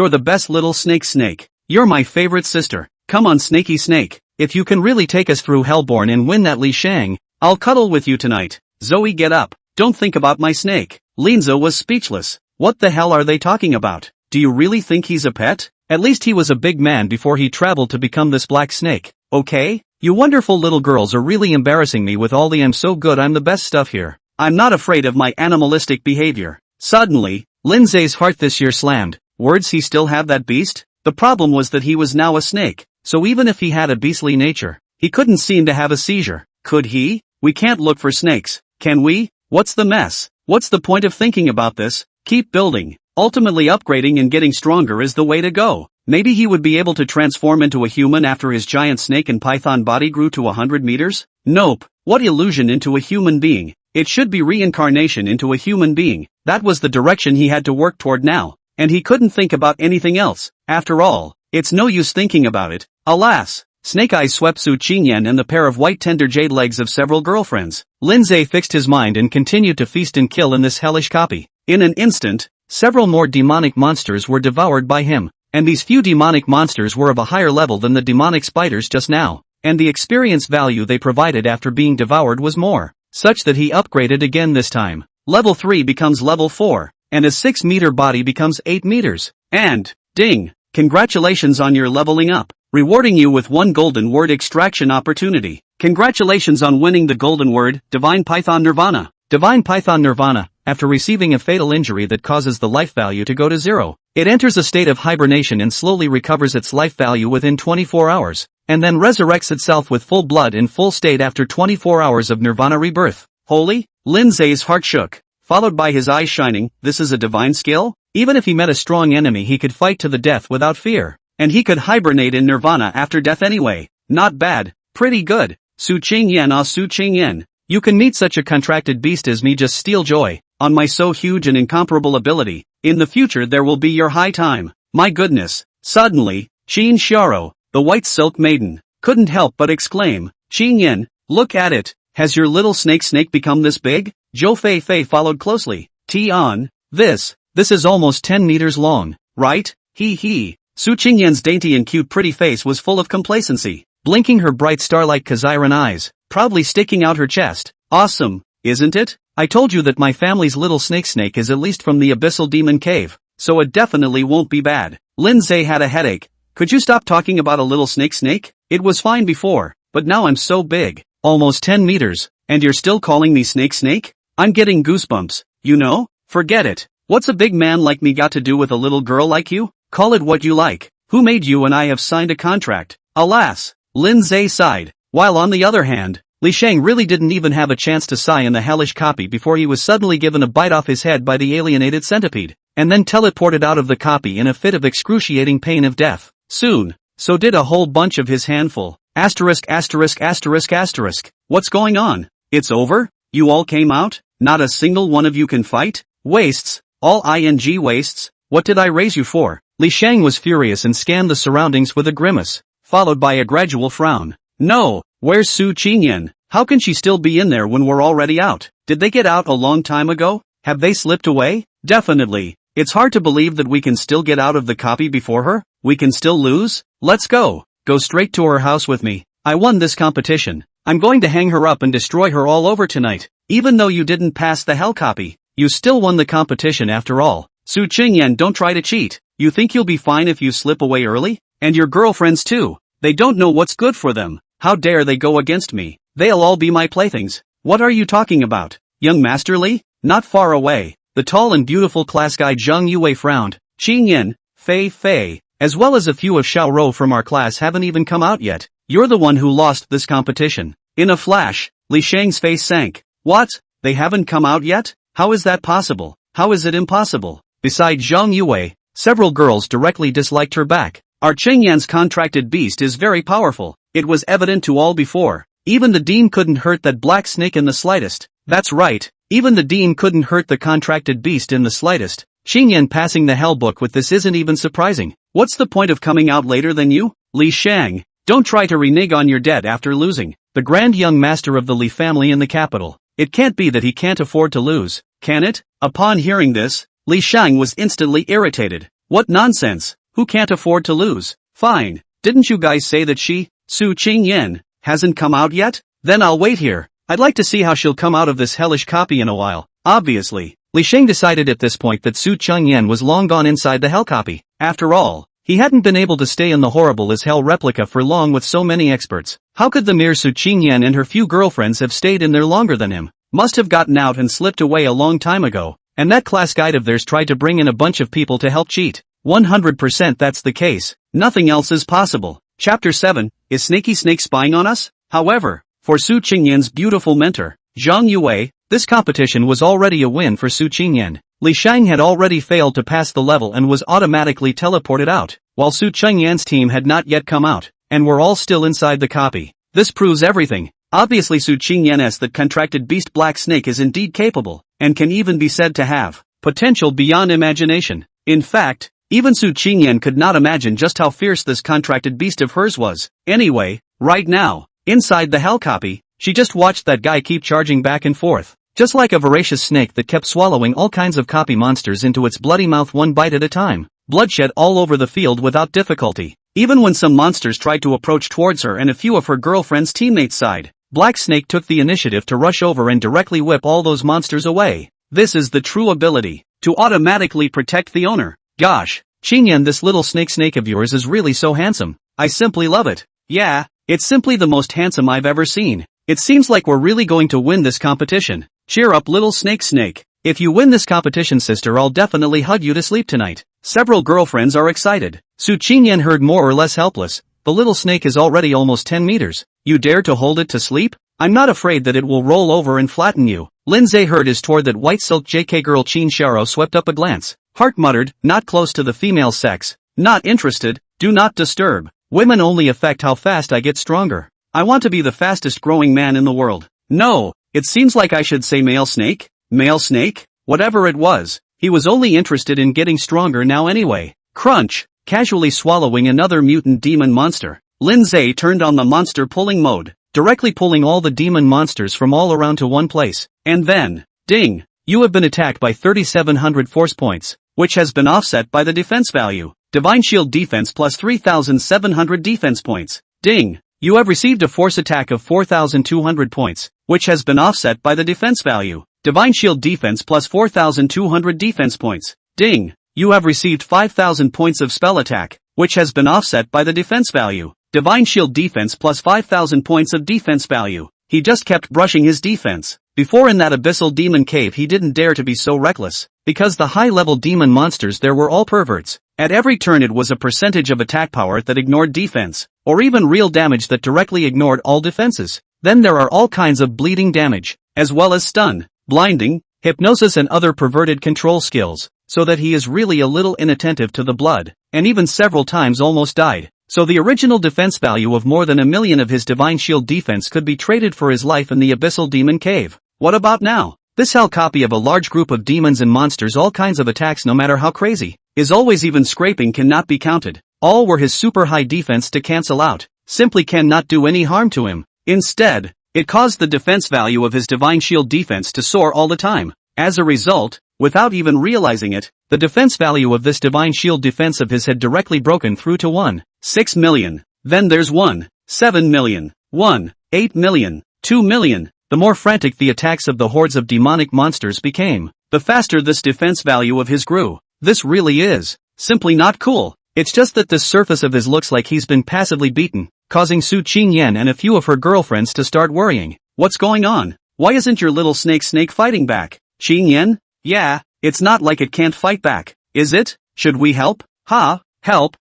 the best little snake. You're my favorite sister. Come on snake. If you can really take us through Hellborn and win that Li Shang, I'll cuddle with you tonight. Zoe, get up. Don't think about my snake. Linzo was speechless. What the hell are they talking about? Do you really think he's a pet? At least he was a big man before he traveled to become this black snake, okay? You wonderful little girls are really embarrassing me with all the I'm so good I'm the best stuff here. I'm not afraid of my animalistic behavior. Suddenly, Lindsay's heart this year slammed. Words, he still have that beast? The problem was that he was now a snake, so even if he had a beastly nature, he couldn't seem to have a seizure. Could he? We can't look for snakes, can we? What's the mess? What's the point of thinking about this? Keep building. Ultimately upgrading and getting stronger is the way to go. Maybe he would be able to transform into a human after his giant snake and python body grew to 100 meters? Nope. What illusion into a human being? It should be reincarnation into a human being. That was the direction he had to work toward now, and he couldn't think about anything else. After all, it's no use thinking about it. Alas! Snake Eyes swept Su Qingyan and the pair of white tender jade legs of several girlfriends. Lindsay fixed his mind and continued to feast and kill in this hellish copy. In an instant, several more demonic monsters were devoured by him, and these few demonic monsters were of a higher level than the demonic spiders just now, and the experience value they provided after being devoured was more, such that he upgraded again this time. Level 3 becomes level 4, and a 6-meter body becomes 8 meters. And, ding! Congratulations on your leveling up. Rewarding you with 1 golden word extraction opportunity. Congratulations on winning the golden word, Divine Python Nirvana. Divine Python Nirvana, after receiving a fatal injury that causes the life value to go to 0. It enters a state of hibernation and slowly recovers its life value within 24 hours, and then resurrects itself with full blood in full state after 24 hours of Nirvana rebirth. Holy? Lindsay's heart shook, followed by his eyes shining. This is a divine skill? Even if he met a strong enemy he could fight to the death without fear. And he could hibernate in Nirvana after death anyway. Not bad. Pretty good. Su Qingyan, Su Qingyan. You can meet such a contracted beast as me, just steal joy on my so huge and incomparable ability. In the future there will be your high time. My goodness. Suddenly, Qin Xiao, the white silk maiden, couldn't help but exclaim, Qingyan, look at it. Has your little snake become this big? Zhou Feifei followed closely. Tian, this is almost 10 meters long, right? He. Su Qingyan's dainty and cute pretty face was full of complacency, blinking her bright starlight Kaziran eyes, proudly sticking out her chest. Awesome, isn't it? I told you that my family's little snake is at least from the abyssal demon cave, so it definitely won't be bad. Lindsay had a headache. Could you stop talking about a little snake? It was fine before, but now I'm so big. Almost 10 meters, and you're still calling me snake? I'm getting goosebumps, you know? Forget it. What's a big man like me got to do with a little girl like you? Call it what you like. Who made you? And I have signed a contract. Alas! Lindsay sighed. While on the other hand, Li Shang really didn't even have a chance to sigh in the hellish copy before he was suddenly given a bite off his head by the alienated centipede, and then teleported out of the copy in a fit of excruciating pain of death. Soon, so did a whole bunch of his handful. Asterisk. What's going on? It's over? You all came out? Not a single one of you can fight? Wastes. All ing wastes. What did I raise you for? Li Shang was furious and scanned the surroundings with a grimace, followed by a gradual frown. No, where's Su Qingyan? How can she still be in there when we're already out? Did they get out a long time ago? Have they slipped away? Definitely. It's hard to believe that we can still get out of the copy before her. We can still lose? Let's go. Go straight to her house with me. I won this competition. I'm going to hang her up and destroy her all over tonight. Even though you didn't pass the hell copy, you still won the competition after all. Su Qingyan, don't try to cheat. You think you'll be fine if you slip away early? And your girlfriends too. They don't know what's good for them. How dare they go against me? They'll all be my playthings. What are you talking about? Young Master Li? Not far away. The tall and beautiful class guy Zhang Yue frowned. Qingyan, Fei, as well as a few of Xiao Rou from our class haven't even come out yet. You're the one who lost this competition. In a flash, Li Shang's face sank. What? They haven't come out yet? How is that possible? How is it impossible? Besides Zhang Yue, several girls directly disliked her back. Our Qingyan's contracted beast is very powerful. It was evident to all before. Even the dean couldn't hurt that black snake in the slightest. That's right, even the dean couldn't hurt the contracted beast in the slightest. Qingyan passing the hell book with this isn't even surprising. What's the point of coming out later than you? Li Shang, don't try to renege on your debt after losing. The grand young master of the Li family in the capital. It can't be that he can't afford to lose, can it? Upon hearing this, Li Shang was instantly irritated. What nonsense! Who can't afford to lose? Fine, didn't you guys say that she, Su Qingyan, hasn't come out yet? Then I'll wait here. I'd like to see how she'll come out of this hellish copy in a while. Obviously, Li Shang decided at this point that Su Qingyan was long gone inside the hell copy. After all, he hadn't been able to stay in the horrible as hell replica for long with so many experts. How could the mere Su Qingyan and her few girlfriends have stayed in there longer than him? Must have gotten out and slipped away a long time ago. And that class guide of theirs tried to bring in a bunch of people to help cheat. 100% that's the case. Nothing else is possible. Chapter 7, is Snaky Snake spying on us? However, for Su Qingyan's beautiful mentor, Zhang Yue, this competition was already a win for Su Qingyan. Li Shang had already failed to pass the level and was automatically teleported out, while Su Qingyan's team had not yet come out, and were all still inside the copy. This proves everything. Obviously Su Qingyan's that contracted beast Black Snake is indeed capable, and can even be said to have potential beyond imagination. In fact, even Su Qingyan could not imagine just how fierce this contracted beast of hers was. Anyway, right now, inside the hell copy, she just watched that guy keep charging back and forth, just like a voracious snake that kept swallowing all kinds of copy monsters into its bloody mouth one bite at a time. Bloodshed all over the field without difficulty. Even when some monsters tried to approach towards her and a few of her girlfriend's teammates' side, Black Snake took the initiative to rush over and directly whip all those monsters away. This is the true ability, to automatically protect the owner. Gosh, Qingyan, this little snake of yours is really so handsome. I simply love it. Yeah, it's simply the most handsome I've ever seen. It seems like we're really going to win this competition. Cheer up, little snake. If you win this competition, sister, I'll definitely hug you to sleep tonight. Several girlfriends are excited. Su Qingyan heard more or less helpless. The little snake is already almost 10 meters. You dare to hold it to sleep? I'm not afraid that it will roll over and flatten you. Lindsay heard his toward that white silk JK girl Qin Xiao swept up a glance. Heart muttered, not close to the female sex. Not interested, do not disturb. Women only affect how fast I get stronger. I want to be the fastest growing man in the world. No, it seems like I should say male snake? Male snake? Whatever it was, he was only interested in getting stronger now anyway. Crunch, casually swallowing another mutant demon monster. Lindsay turned on the monster pulling mode, directly pulling all the demon monsters from all around to one place. And then, ding, you have been attacked by 3,700 force points, which has been offset by the defense value. Divine Shield defense plus 3,700 defense points. Ding, you have received a force attack of 4,200 points, which has been offset by the defense value. Divine Shield defense plus 4,200 defense points. Ding, you have received 5,000 points of spell attack, which has been offset by the defense value. Divine Shield defense plus 5,000 points of defense value. He just kept brushing his defense. Before in that abyssal demon cave he didn't dare to be so reckless, because the high-level demon monsters there were all perverts. At every turn it was a percentage of attack power that ignored defense, or even real damage that directly ignored all defenses. Then there are all kinds of bleeding damage, as well as stun, blinding, hypnosis and other perverted control skills, so that he is really a little inattentive to the blood, and even several times almost died. So the original defense value of more than 1,000,000 of his Divine Shield defense could be traded for his life in the abyssal demon cave. What about now? This hell copy of a large group of demons and monsters, all kinds of attacks no matter how crazy, is always even scraping cannot be counted. All were his super high defense to cancel out, simply cannot do any harm to him. Instead, it caused the defense value of his Divine Shield defense to soar all the time. As a result, without even realizing it, the defense value of this divine shield defense of his had directly broken through to 1.6 million. Then there's 1.7 million, 1.8 million, 2 million. The more frantic the attacks of the hordes of demonic monsters became, the faster this defense value of his grew. This really is simply not cool. It's just that this surface of his looks like he's been passively beaten, causing Su Qingyan and a few of her girlfriends to start worrying. What's going on? Why isn't your little snake fighting back? Qingyan? Yeah, it's not like it can't fight back, is it? Should we help? Ha, help?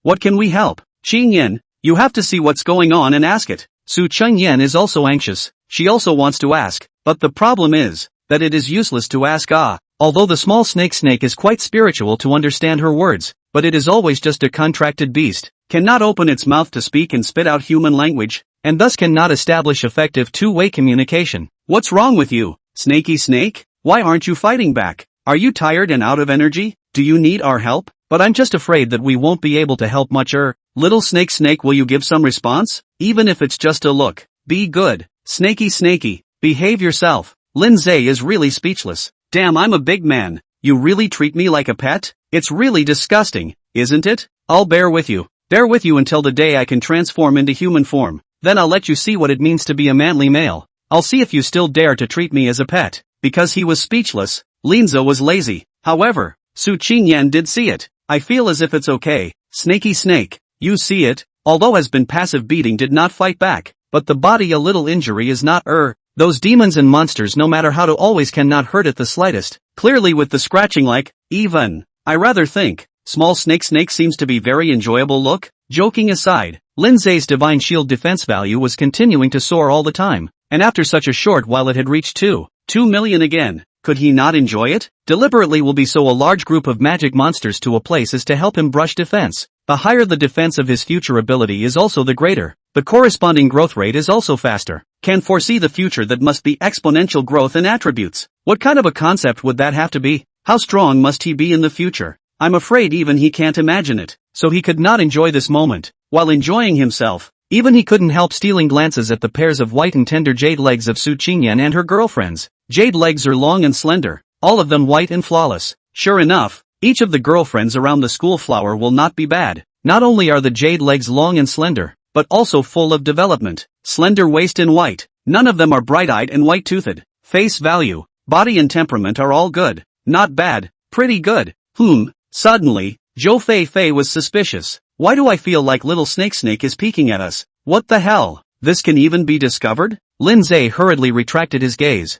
What can we help? Qingyan, you have to see what's going on and ask it. Su Qingyan is also anxious. She also wants to ask, but the problem is that it is useless to ask. Although the small snake is quite spiritual to understand her words, but it is always just a contracted beast, cannot open its mouth to speak and spit out human language, and thus cannot establish effective two-way communication. What's wrong with you, snaky snake? Why aren't you fighting back? Are you tired and out of energy? Do you need our help? But I'm just afraid that we won't be able to help much. Little snake, will you give some response? Even if it's just a look. Be good. Snaky, behave yourself. Lindsay is really speechless. Damn, I'm a big man. You really treat me like a pet? It's really disgusting, isn't it? I'll bear with you until the day I can transform into human form. Then I'll let you see what it means to be a manly male. I'll see if you still dare to treat me as a pet. Because he was speechless, Linza was lazy. However, Su Qingyan did see it. I feel as if it's okay. Snaky snake, you see it, although has been passive beating did not fight back. But the body a little injury is not those demons and monsters no matter how to always cannot hurt it the slightest. Clearly with the scratching like, even, I rather think, small snake seems to be very enjoyable look. Joking aside, Lindsay's divine shield defense value was continuing to soar all the time, and after such a short while it had reached 2 million again. Could he not enjoy it? Deliberately will be so a large group of magic monsters to a place as to help him brush defense. The higher the defense of his future ability is also the greater. The corresponding growth rate is also faster. Can foresee the future that must be exponential growth in attributes. What kind of a concept would that have to be? How strong must he be in the future? I'm afraid even he can't imagine it. So he could not enjoy this moment. While enjoying himself, even he couldn't help stealing glances at the pairs of white and tender jade legs of Su Qingyan and her girlfriends. Jade legs are long and slender, all of them white and flawless. Sure enough, each of the girlfriends around the school flower will not be bad. Not only are the jade legs long and slender, but also full of development. Slender waist and white. None of them are bright-eyed and white-toothed. Face value, body and temperament are all good. Not bad, pretty good. Suddenly, Zhou Fei was suspicious. Why do I feel like little snake is peeking at us? What the hell? This can even be discovered? Lindsay hurriedly retracted his gaze.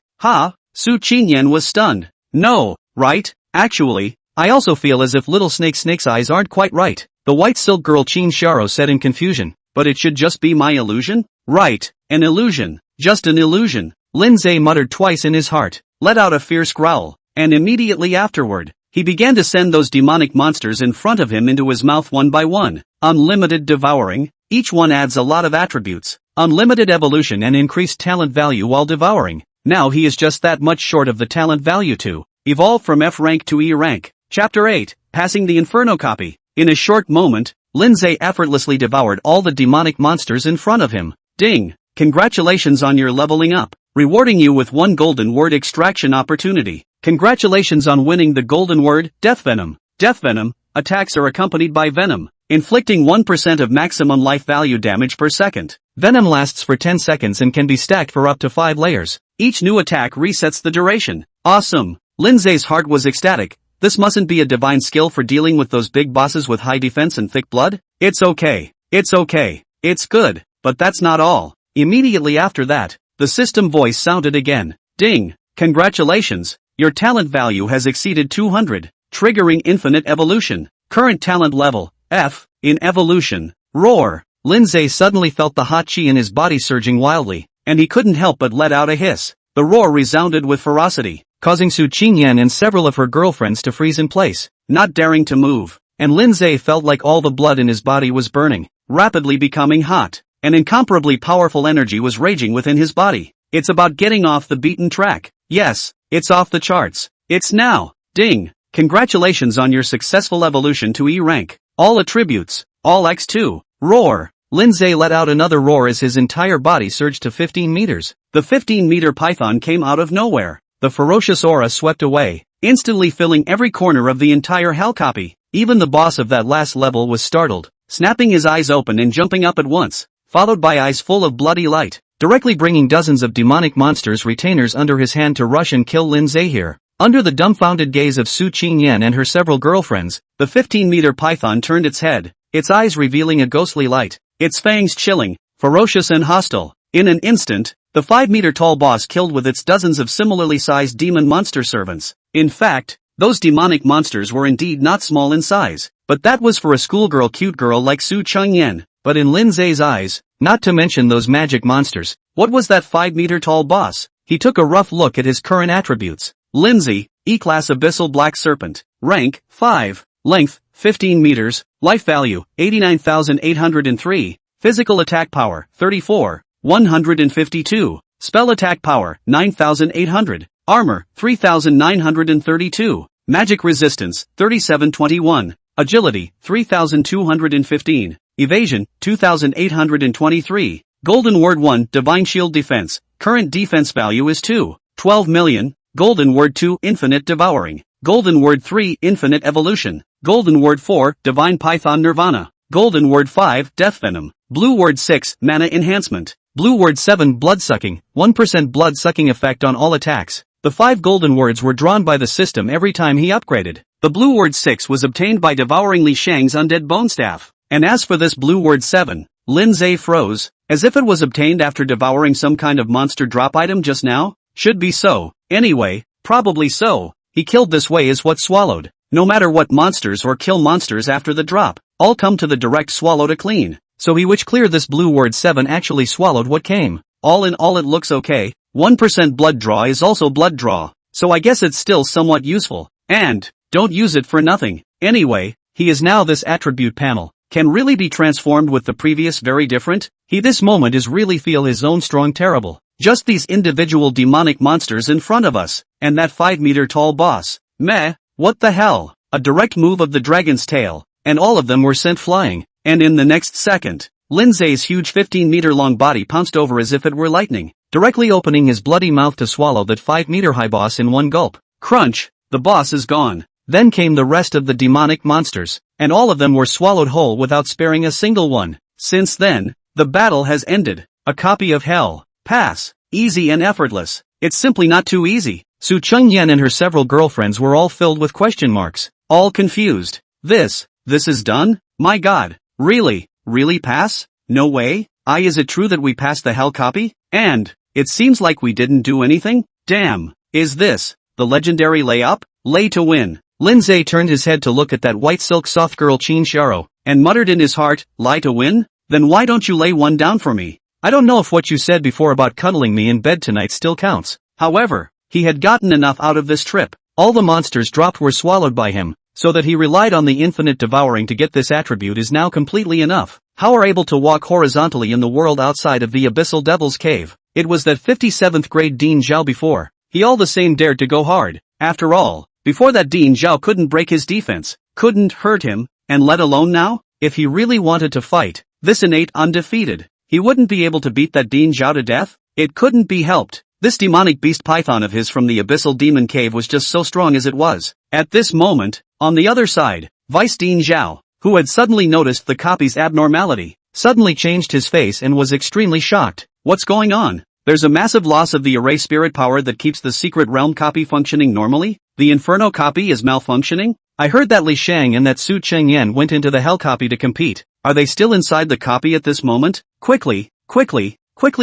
Su Qingyan was stunned. No, right? Actually, I also feel as if little snake's eyes aren't quite right. The white silk girl Qin Xiao said in confusion. But it should just be my illusion? Right, an illusion. Just an illusion. Lindsay muttered twice in his heart, let out a fierce growl, and immediately afterward, he began to send those demonic monsters in front of him into his mouth one by one. Unlimited devouring, each one adds a lot of attributes. Unlimited evolution and increased talent value while devouring. Now he is just that much short of the talent value to evolve from F rank to E rank. Chapter 8, Passing the Inferno Copy. In a short moment, Lindsay effortlessly devoured all the demonic monsters in front of him. Ding! Congratulations on your leveling up. Rewarding you with 1 golden word extraction opportunity. Congratulations on winning the golden word, Death Venom. Death Venom, attacks are accompanied by venom, inflicting 1% of maximum life value damage per second. Venom lasts for 10 seconds and can be stacked for up to 5 layers. Each new attack resets the duration. Awesome! Lindsay's heart was ecstatic. This mustn't be a divine skill for dealing with those big bosses with high defense and thick blood? It's okay. It's good. But that's not all. Immediately after that, the system voice sounded again. Ding! Congratulations! Your talent value has exceeded 200, triggering infinite evolution. Current talent level, F, in evolution. Roar! Lindsay suddenly felt the hot chi in his body surging wildly, and he couldn't help but let out a hiss. The roar resounded with ferocity, causing Su Qingyan and several of her girlfriends to freeze in place, not daring to move. And Lindsay felt like all the blood in his body was burning, rapidly becoming hot. An incomparably powerful energy was raging within his body. It's about getting off the beaten track. Yes, it's off the charts. It's now. Ding! Congratulations on your successful evolution to E rank. All attributes, all X2. Roar! Lindsay let out another roar as his entire body surged to 15 meters. The 15-meter python came out of nowhere. the ferocious aura swept away, instantly filling every corner of the entire hell copy. Even the boss of that last level was startled, snapping his eyes open and jumping up at once, followed by eyes full of bloody light, directly bringing dozens of demonic monsters retainers under his hand to rush and kill Lin Zhe here. Under the dumbfounded gaze of Su Qingyan and her several girlfriends, the 15-meter python turned its head, its eyes revealing a ghostly light, its fangs chilling, ferocious and hostile. In an instant, the 5-meter-tall boss killed with its dozens of similarly sized demon monster servants. In fact, those demonic monsters were indeed not small in size, but that was for a schoolgirl cute girl like Su Qingyan. But in Lin Zhe's eyes, not to mention those magic monsters, what was that 5-meter-tall boss? He took a rough look at his current attributes. Lindsay, E-Class Abyssal Black Serpent, rank, 5, length, 15 meters, life value, 89,803, physical attack power, 34, 152, spell attack power, 9,800, armor, 3,932, magic resistance, 3721, agility, 3,215, evasion, 2,823, golden word 1, divine shield defense, current defense value is 2, 12 million, golden word 2, infinite devouring, golden word 3, infinite evolution, golden word 4, divine python nirvana, golden word 5, death venom, blue word 6, mana enhancement, blue word 7, blood sucking, 1% blood sucking effect on all attacks. The 5 golden words were drawn by the system every time he upgraded. The blue word 6 was obtained by devouring Li Shang's undead bone staff. And as for this blue word 7, Lin Zhe froze, as if it was obtained after devouring some kind of monster drop item just now. Should be so. Anyway, probably so. He killed this way is what swallowed. No matter what monsters or kill monsters after the drop, all come to the direct swallow to clean. So he which clear this blue word 7 actually swallowed what came. All in all it looks okay. 1% blood draw is also blood draw. So I guess it's still somewhat useful. And, don't use it for nothing. Anyway, he is now this attribute panel. Can really be transformed with the previous very different. He this moment is really feel his own strong terrible. Just these individual demonic monsters in front of us, and that 5-meter tall boss. Meh, what the hell? A direct move of the dragon's tail, and all of them were sent flying, and in the next second, Lin Zhe's huge 15-meter long body pounced over as if it were lightning, directly opening his bloody mouth to swallow that 5-meter high boss in one gulp. Crunch, the boss is gone. Then came the rest of the demonic monsters, and all of them were swallowed whole without sparing a single one. Since then, the battle has ended. A copy of hell. Pass. Easy and effortless. It's simply not too easy. Su Qingyan and her several girlfriends were all filled with question marks. All confused. This is done? My god. Really? Really pass? No way? Is it true that we passed the hell copy? And, it seems like we didn't do anything? Damn. Is this the legendary lay-up? Lay to win. Lin Zhe turned his head to look at that white silk soft girl Qin Xiaro, and muttered in his heart, lie to win? Then why don't you lay one down for me? I don't know if what you said before about cuddling me in bed tonight still counts. However, he had gotten enough out of this trip. All the monsters dropped were swallowed by him, so that he relied on the infinite devouring to get this attribute is now completely enough. How are able to walk horizontally in the world outside of the abyssal devil's cave? It was that 57th grade Dean Zhao before. He all the same dared to go hard. After all, before that Dean Zhao couldn't break his defense, couldn't hurt him, and let alone now? If he really wanted to fight, this innate undefeated, he wouldn't be able to beat that Dean Zhao to death? It couldn't be helped. This demonic beast python of his from the abyssal demon cave was just so strong as it was. At this moment, on the other side, Vice Dean Zhao, who had suddenly noticed the copy's abnormality, suddenly changed his face and was extremely shocked. What's going on? There's a massive loss of the array spirit power that keeps the secret realm copy functioning normally? The Inferno copy is malfunctioning? I heard that Li Shang and that Su Qingyan went into the hell copy to compete. Are they still inside the copy at this moment? Quickly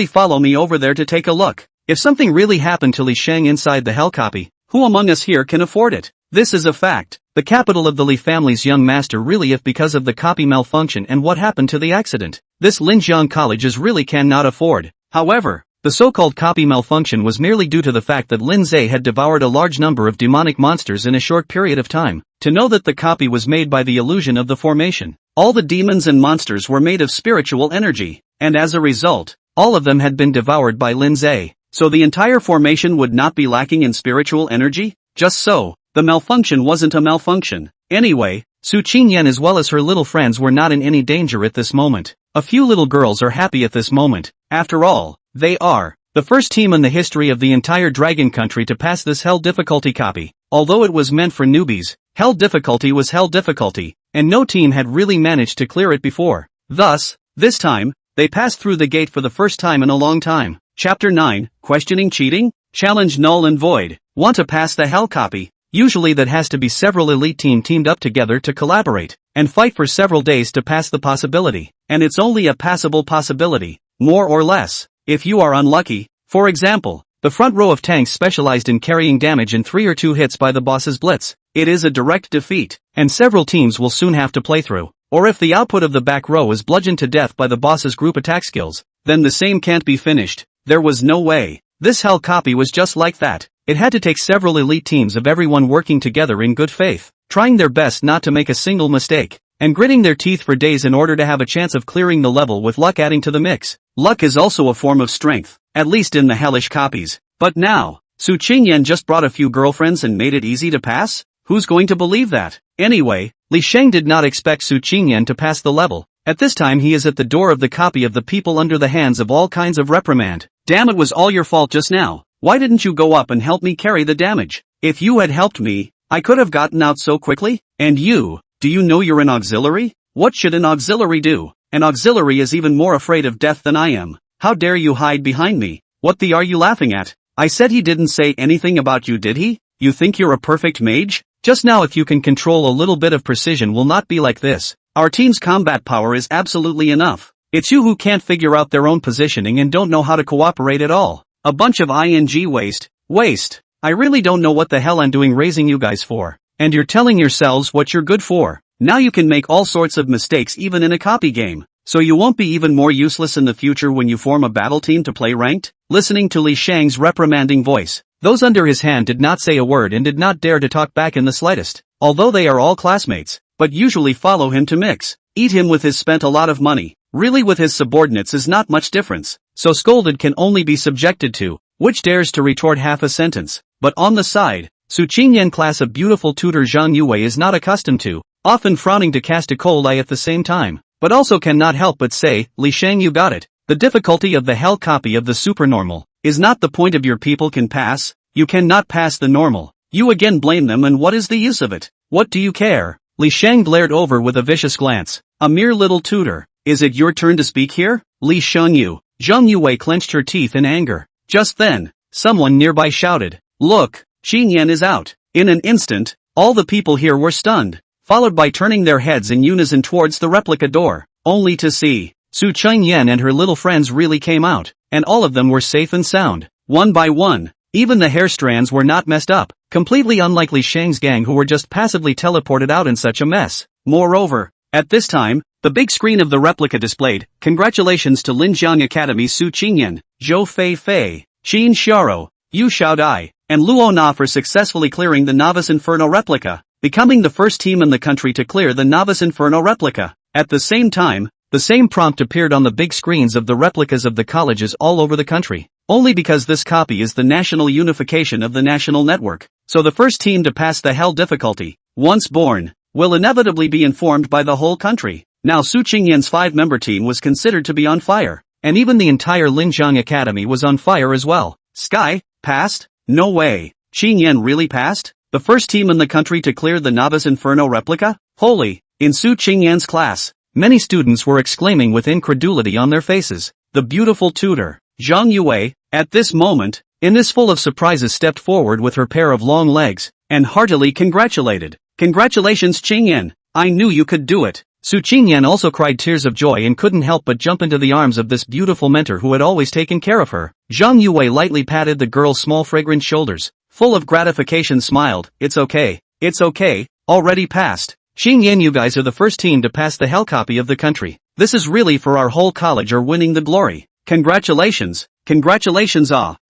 follow me over there to take a look. If something really happened to Li Shang inside the hell copy, who among us here can afford it? This is a fact. The capital of the Li family's young master really if because of the copy malfunction and what happened to the accident. This Linjiang College is really cannot afford. However, the so-called copy malfunction was merely due to the fact that Lin Zhe had devoured a large number of demonic monsters in a short period of time. To know that the copy was made by the illusion of the formation. All the demons and monsters were made of spiritual energy, and as a result, all of them had been devoured by Lin Zhe. So the entire formation would not be lacking in spiritual energy? Just so, the malfunction wasn't a malfunction. Anyway, Su Qingyan as well as her little friends were not in any danger at this moment. A few little girls are happy at this moment. After all, they are. The the first team in the history of the entire Dragon Country to pass this Hell difficulty copy. Although it was meant for newbies, Hell difficulty was Hell difficulty, and no team had really managed to clear it before. Thus, this time, they passed through the gate for the first time in a long time. Chapter 9, Questioning Cheating? Challenge Null and Void. Want to pass the Hell copy? Usually that has to be several elite teamed up together to collaborate, and fight for several days to pass the possibility. And it's only a passable possibility, more or less. If you are unlucky, for example, the front row of tanks specialized in carrying damage in 3 or 2 hits by the boss's blitz, it is a direct defeat, and several teams will soon have to play through. Or if the output of the back row is bludgeoned to death by the boss's group attack skills, then the same can't be finished. There was no way. This Hell copy was just like that. It had to take several elite teams of everyone working together in good faith, trying their best not to make a single mistake, and gritting their teeth for days in order to have a chance of clearing the level with luck adding to the mix. Luck is also a form of strength, at least in the hellish copies. But now, Su Qingyan just brought a few girlfriends and made it easy to pass? Who's going to believe that? Anyway, Li Sheng did not expect Su Qingyan to pass the level. At this time he is at the door of the copy of the people under the hands of all kinds of reprimand. Damn, it was all your fault just now. Why didn't you go up and help me carry the damage? If you had helped me, I could have gotten out so quickly. And you, do you know you're an auxiliary? What should an auxiliary do? An auxiliary is even more afraid of death than I am. How dare you hide behind me? What the are you laughing at? I said he didn't say anything about you, did he? You think you're a perfect mage? Just now if you can control a little bit of precision will not be like this. Our team's combat power is absolutely enough. It's you who can't figure out their own positioning and don't know how to cooperate at all. A bunch of ing waste. Waste. I really don't know what the hell I'm doing raising you guys for. And you're telling yourselves what you're good for. Now you can make all sorts of mistakes even in a copy game. So you won't be even more useless in the future when you form a battle team to play ranked? Listening to Li Shang's reprimanding voice, those under his hand did not say a word and did not dare to talk back in the slightest. Although they are all classmates, but usually follow him to mix. Eat him with his spent a lot of money. Really with his subordinates is not much difference. So scolded can only be subjected to, which dares to retort half a sentence. But on the side, Su Qingyan class of beautiful tutor Zhang Yue is not accustomed to, often frowning to cast a cold eye at the same time, but also cannot help but say, Li Shang, you got it. The difficulty of the Hell copy of the supernormal is not the point of your people can pass. You cannot pass the normal. You again blame them, and what is the use of it? What do you care? Li Shang glared over with a vicious glance. A mere little tutor. Is it your turn to speak here? Li Shangyu. Zhang Yue clenched her teeth in anger. Just then, someone nearby shouted, "Look, Qingyan is out." In an instant, all the people here were stunned, followed by turning their heads in unison towards the replica door, only to see Su Qingyan and her little friends really came out, and all of them were safe and sound. One by one, even the hair strands were not messed up, completely unlike Li Shang's gang who were just passively teleported out in such a mess. Moreover, at this time, the big screen of the replica displayed, "Congratulations to Linjiang Academy Su Qingyan, Zhou Fei Fei, Qin Xiaoro, Yu Xiaodai, and Luo Na for successfully clearing the Novice Inferno replica, becoming the first team in the country to clear the Novice Inferno replica." At the same time, the same prompt appeared on the big screens of the replicas of the colleges all over the country. Only because this copy is the national unification of the national network, so the first team to pass the Hell difficulty, once born, will inevitably be informed by the whole country. Now Su Qingyan's 5-member team was considered to be on fire, and even the entire Linjiang Academy was on fire as well. Sky, passed? No way. Qingyan really passed? The first team in the country to clear the Novice Inferno replica? Holy! In Su Qingyan's class, many students were exclaiming with incredulity on their faces. The beautiful tutor, Zhang Yue, at this moment, in this full of surprises stepped forward with her pair of long legs, and heartily congratulated. "Congratulations Qingyan, I knew you could do it." Su Qingyan also cried tears of joy and couldn't help but jump into the arms of this beautiful mentor who had always taken care of her. Zhang Yue lightly patted the girl's small fragrant shoulders, full of gratification smiled. It's okay, already passed. Qingyan, you guys are the first team to pass the Hell copy of the country. This is really for our whole college are winning the glory. Congratulations,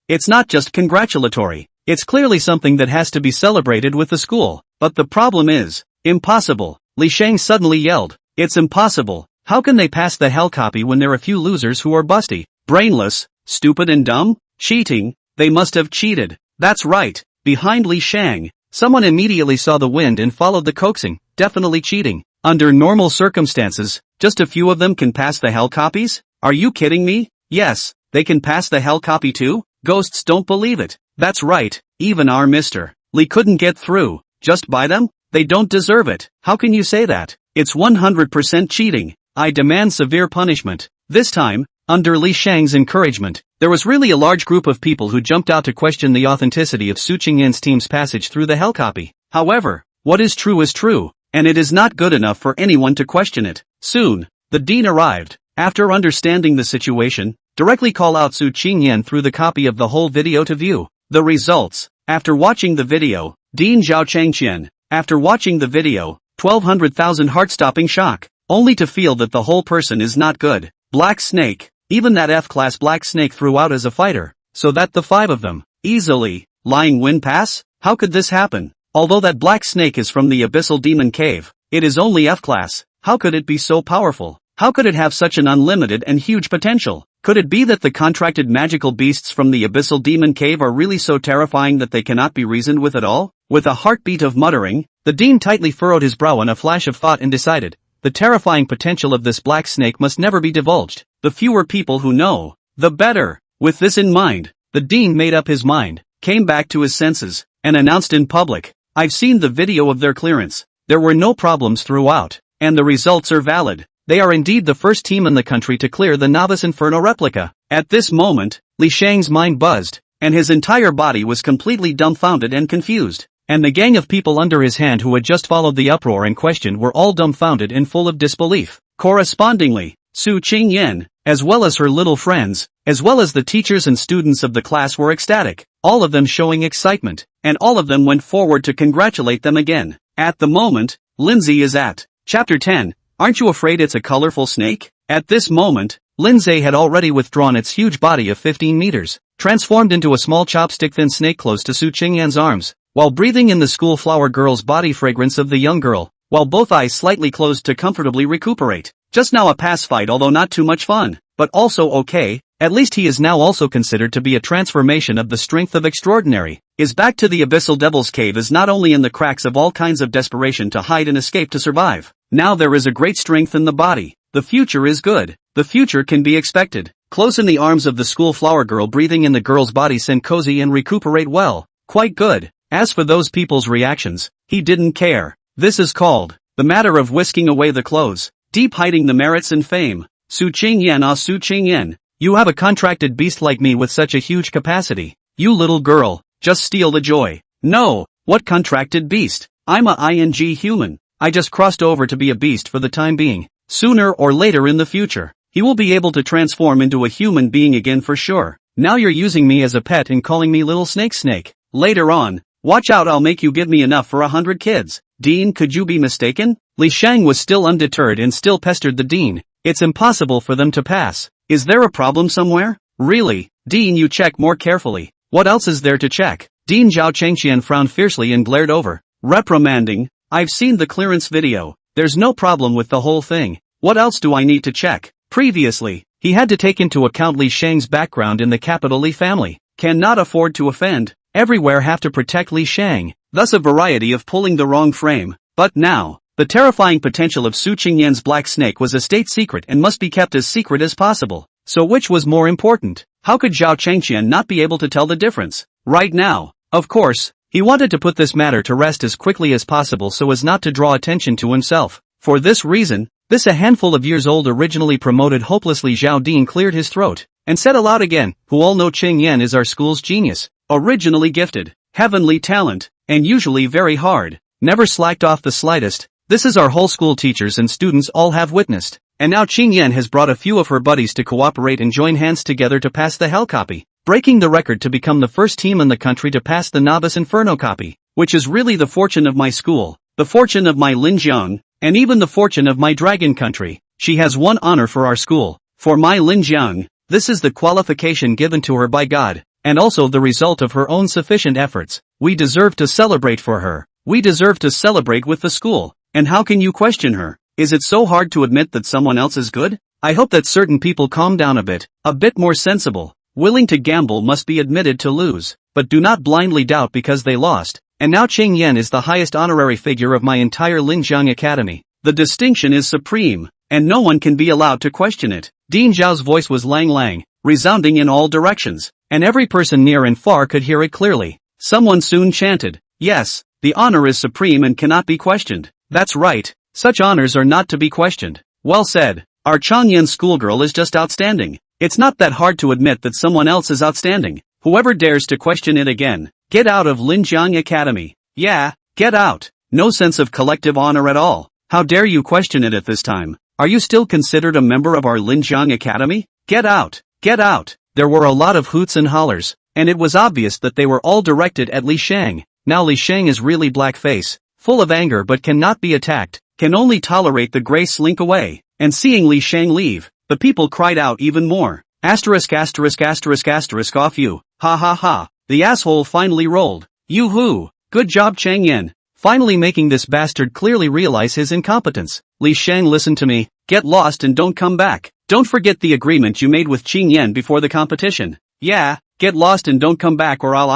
it's not just congratulatory, it's clearly something that has to be celebrated with the school. But the problem is, impossible. Li Shang suddenly yelled. It's impossible. How can they pass the Hell copy when there are a few losers who are busty, brainless, stupid and dumb? Cheating. They must have cheated. That's right. Behind Li Shang, someone immediately saw the wind and followed the coaxing. Definitely cheating. Under normal circumstances, just a few of them can pass the Hell copies? Are you kidding me? Yes, They can pass the hell copy too? Ghosts don't believe it. That's right, even our Mr. Lee couldn't get through. Just buy them? They don't deserve it. How can you say that? It's 100% cheating. I demand severe punishment. This time, under Li Shang's encouragement, there was really a large group of people who jumped out to question the authenticity of Su Qingyan's team's passage through the hell copy. However, what is true, and it is not good enough for anyone to question it. Soon, the dean arrived. After understanding the situation, directly call out Su Qingyan through the copy of the whole video to view the results. After watching the video, Dean Zhao Changqian. After watching the video, 1,200,000 heart-stopping shock, only to feel that the whole person is not good. Black Snake, even that F-class Black Snake threw out as a fighter, so that the 5 of them, easily, lying win pass? How could this happen? Although that Black Snake is from the Abyssal Demon Cave, it is only F-class. How could it be so powerful? How could it have such an unlimited and huge potential? Could it be that the contracted magical beasts from the Abyssal Demon Cave are really so terrifying that they cannot be reasoned with at all? With a heartbeat of muttering, the dean tightly furrowed his brow in a flash of thought and decided, the terrifying potential of this Black Snake must never be divulged. The fewer people who know, the better. With this in mind, the dean made up his mind, came back to his senses, and announced in public, I've seen the video of their clearance. There were no problems throughout, and the results are valid. They are indeed the first team in the country to clear the Novice Inferno replica. At this moment, Li Shang's mind buzzed, and his entire body was completely dumbfounded and confused. And the gang of people under his hand who had just followed the uproar in question were all dumbfounded and full of disbelief. Correspondingly, Su Qingyan, as well as her little friends, as well as the teachers and students of the class were ecstatic, all of them showing excitement, and all of them went forward to congratulate them again. At the moment, Lindsay is at Chapter 10. Aren't you afraid it's a colorful snake? At this moment, Lindsay had already withdrawn its huge body of 15 meters, transformed into a small chopstick-thin snake close to Su Qingyan's arms, while breathing in the school flower girl's body fragrance of the young girl, while both eyes slightly closed to comfortably recuperate. Just now a pass fight, although not too much fun, but also okay. At least he is now also considered to be a transformation of the strength of extraordinary. His back to the Abyssal Devil's Cave is not only in the cracks of all kinds of desperation to hide and escape to survive. Now there is a great strength in the body. The future is good. The future can be expected. Close in the arms of the school flower girl, breathing in the girl's body, sent cozy and recuperate well. Quite good. As for those people's reactions, he didn't care. This is called the matter of whisking away the clothes, deep hiding the merits and fame. Su Qingyan, ah Su Qingyan, you have a contracted beast like me with such a huge capacity. You little girl, just steal the joy. No, what contracted beast? I'm a ing human. I just crossed over to be a beast for the time being. Sooner or later in the future, he will be able to transform into a human being again for sure. Now you're using me as a pet and calling me little snake. Later on, watch out, I'll make you give me enough for 100 kids. Dean, could you be mistaken? Li Shang was still undeterred and still pestered the dean. It's impossible for them to pass. Is there a problem somewhere? Really, Dean, you check more carefully. What else is there to check? Dean Zhao Changqian frowned fiercely and glared over, reprimanding, I've seen the clearance video. There's no problem with the whole thing. What else do I need to check? Previously, he had to take into account Li Shang's background in the capital Li family. Cannot afford to offend. Everywhere have to protect Li Shang. Thus a variety of pulling the wrong frame. But now, the terrifying potential of Su Qingyan's black snake was a state secret and must be kept as secret as possible. So which was more important? How could Zhao Changqian not be able to tell the difference? Right now, of course, he wanted to put this matter to rest as quickly as possible so as not to draw attention to himself. For this reason, a handful of years old originally promoted hopelessly Zhao Dean cleared his throat, and said aloud again, who all know Qingyan is our school's genius, originally gifted, heavenly talent, and usually very hard, never slacked off the slightest. This is our whole school, teachers and students all have witnessed. And now Qingyan has brought a few of her buddies to cooperate and join hands together to pass the hell copy, breaking the record to become the first team in the country to pass the Novice Inferno copy, which is really the fortune of my school, the fortune of my Linjiang, and even the fortune of my dragon country. She has won honor for our school, for my Linjiang. This is the qualification given to her by God, and also the result of her own sufficient efforts. We deserve to celebrate for her. We deserve to celebrate with the school. And how can you question her? Is it so hard to admit that someone else is good? I hope that certain people calm down a bit more sensible. Willing to gamble must be admitted to lose, but do not blindly doubt because they lost. And now Qingyan is the highest honorary figure of my entire Linjiang Academy. The distinction is supreme, and no one can be allowed to question it. Dean Zhao's voice was lang, resounding in all directions, and every person near and far could hear it clearly. Someone soon chanted, "Yes, the honor is supreme and cannot be questioned." That's right, such honors are not to be questioned. Well said. Our Changyan schoolgirl is just outstanding. It's not that hard to admit that someone else is outstanding. Whoever dares to question it again, get out of Linjiang Academy. Yeah, get out. No sense of collective honor at all. How dare you question it at this time? Are you still considered a member of our Linjiang Academy? Get out. Get out. There were a lot of hoots and hollers, and it was obvious that they were all directed at Li Shang. Now Li Shang is really black-face, full of anger but cannot be attacked, can only tolerate the gray slink away, and seeing Li Shang leave, the people cried out even more. Asterisk asterisk asterisk asterisk off you. Ha ha ha. The asshole finally rolled. Yoo-hoo. Good job Chang Yen. Finally making this bastard clearly realize his incompetence. Li Shang, listen to me. Get lost and don't come back. Don't forget the agreement you made with Qing Yen before the competition. Yeah, get lost and don't come back or I'll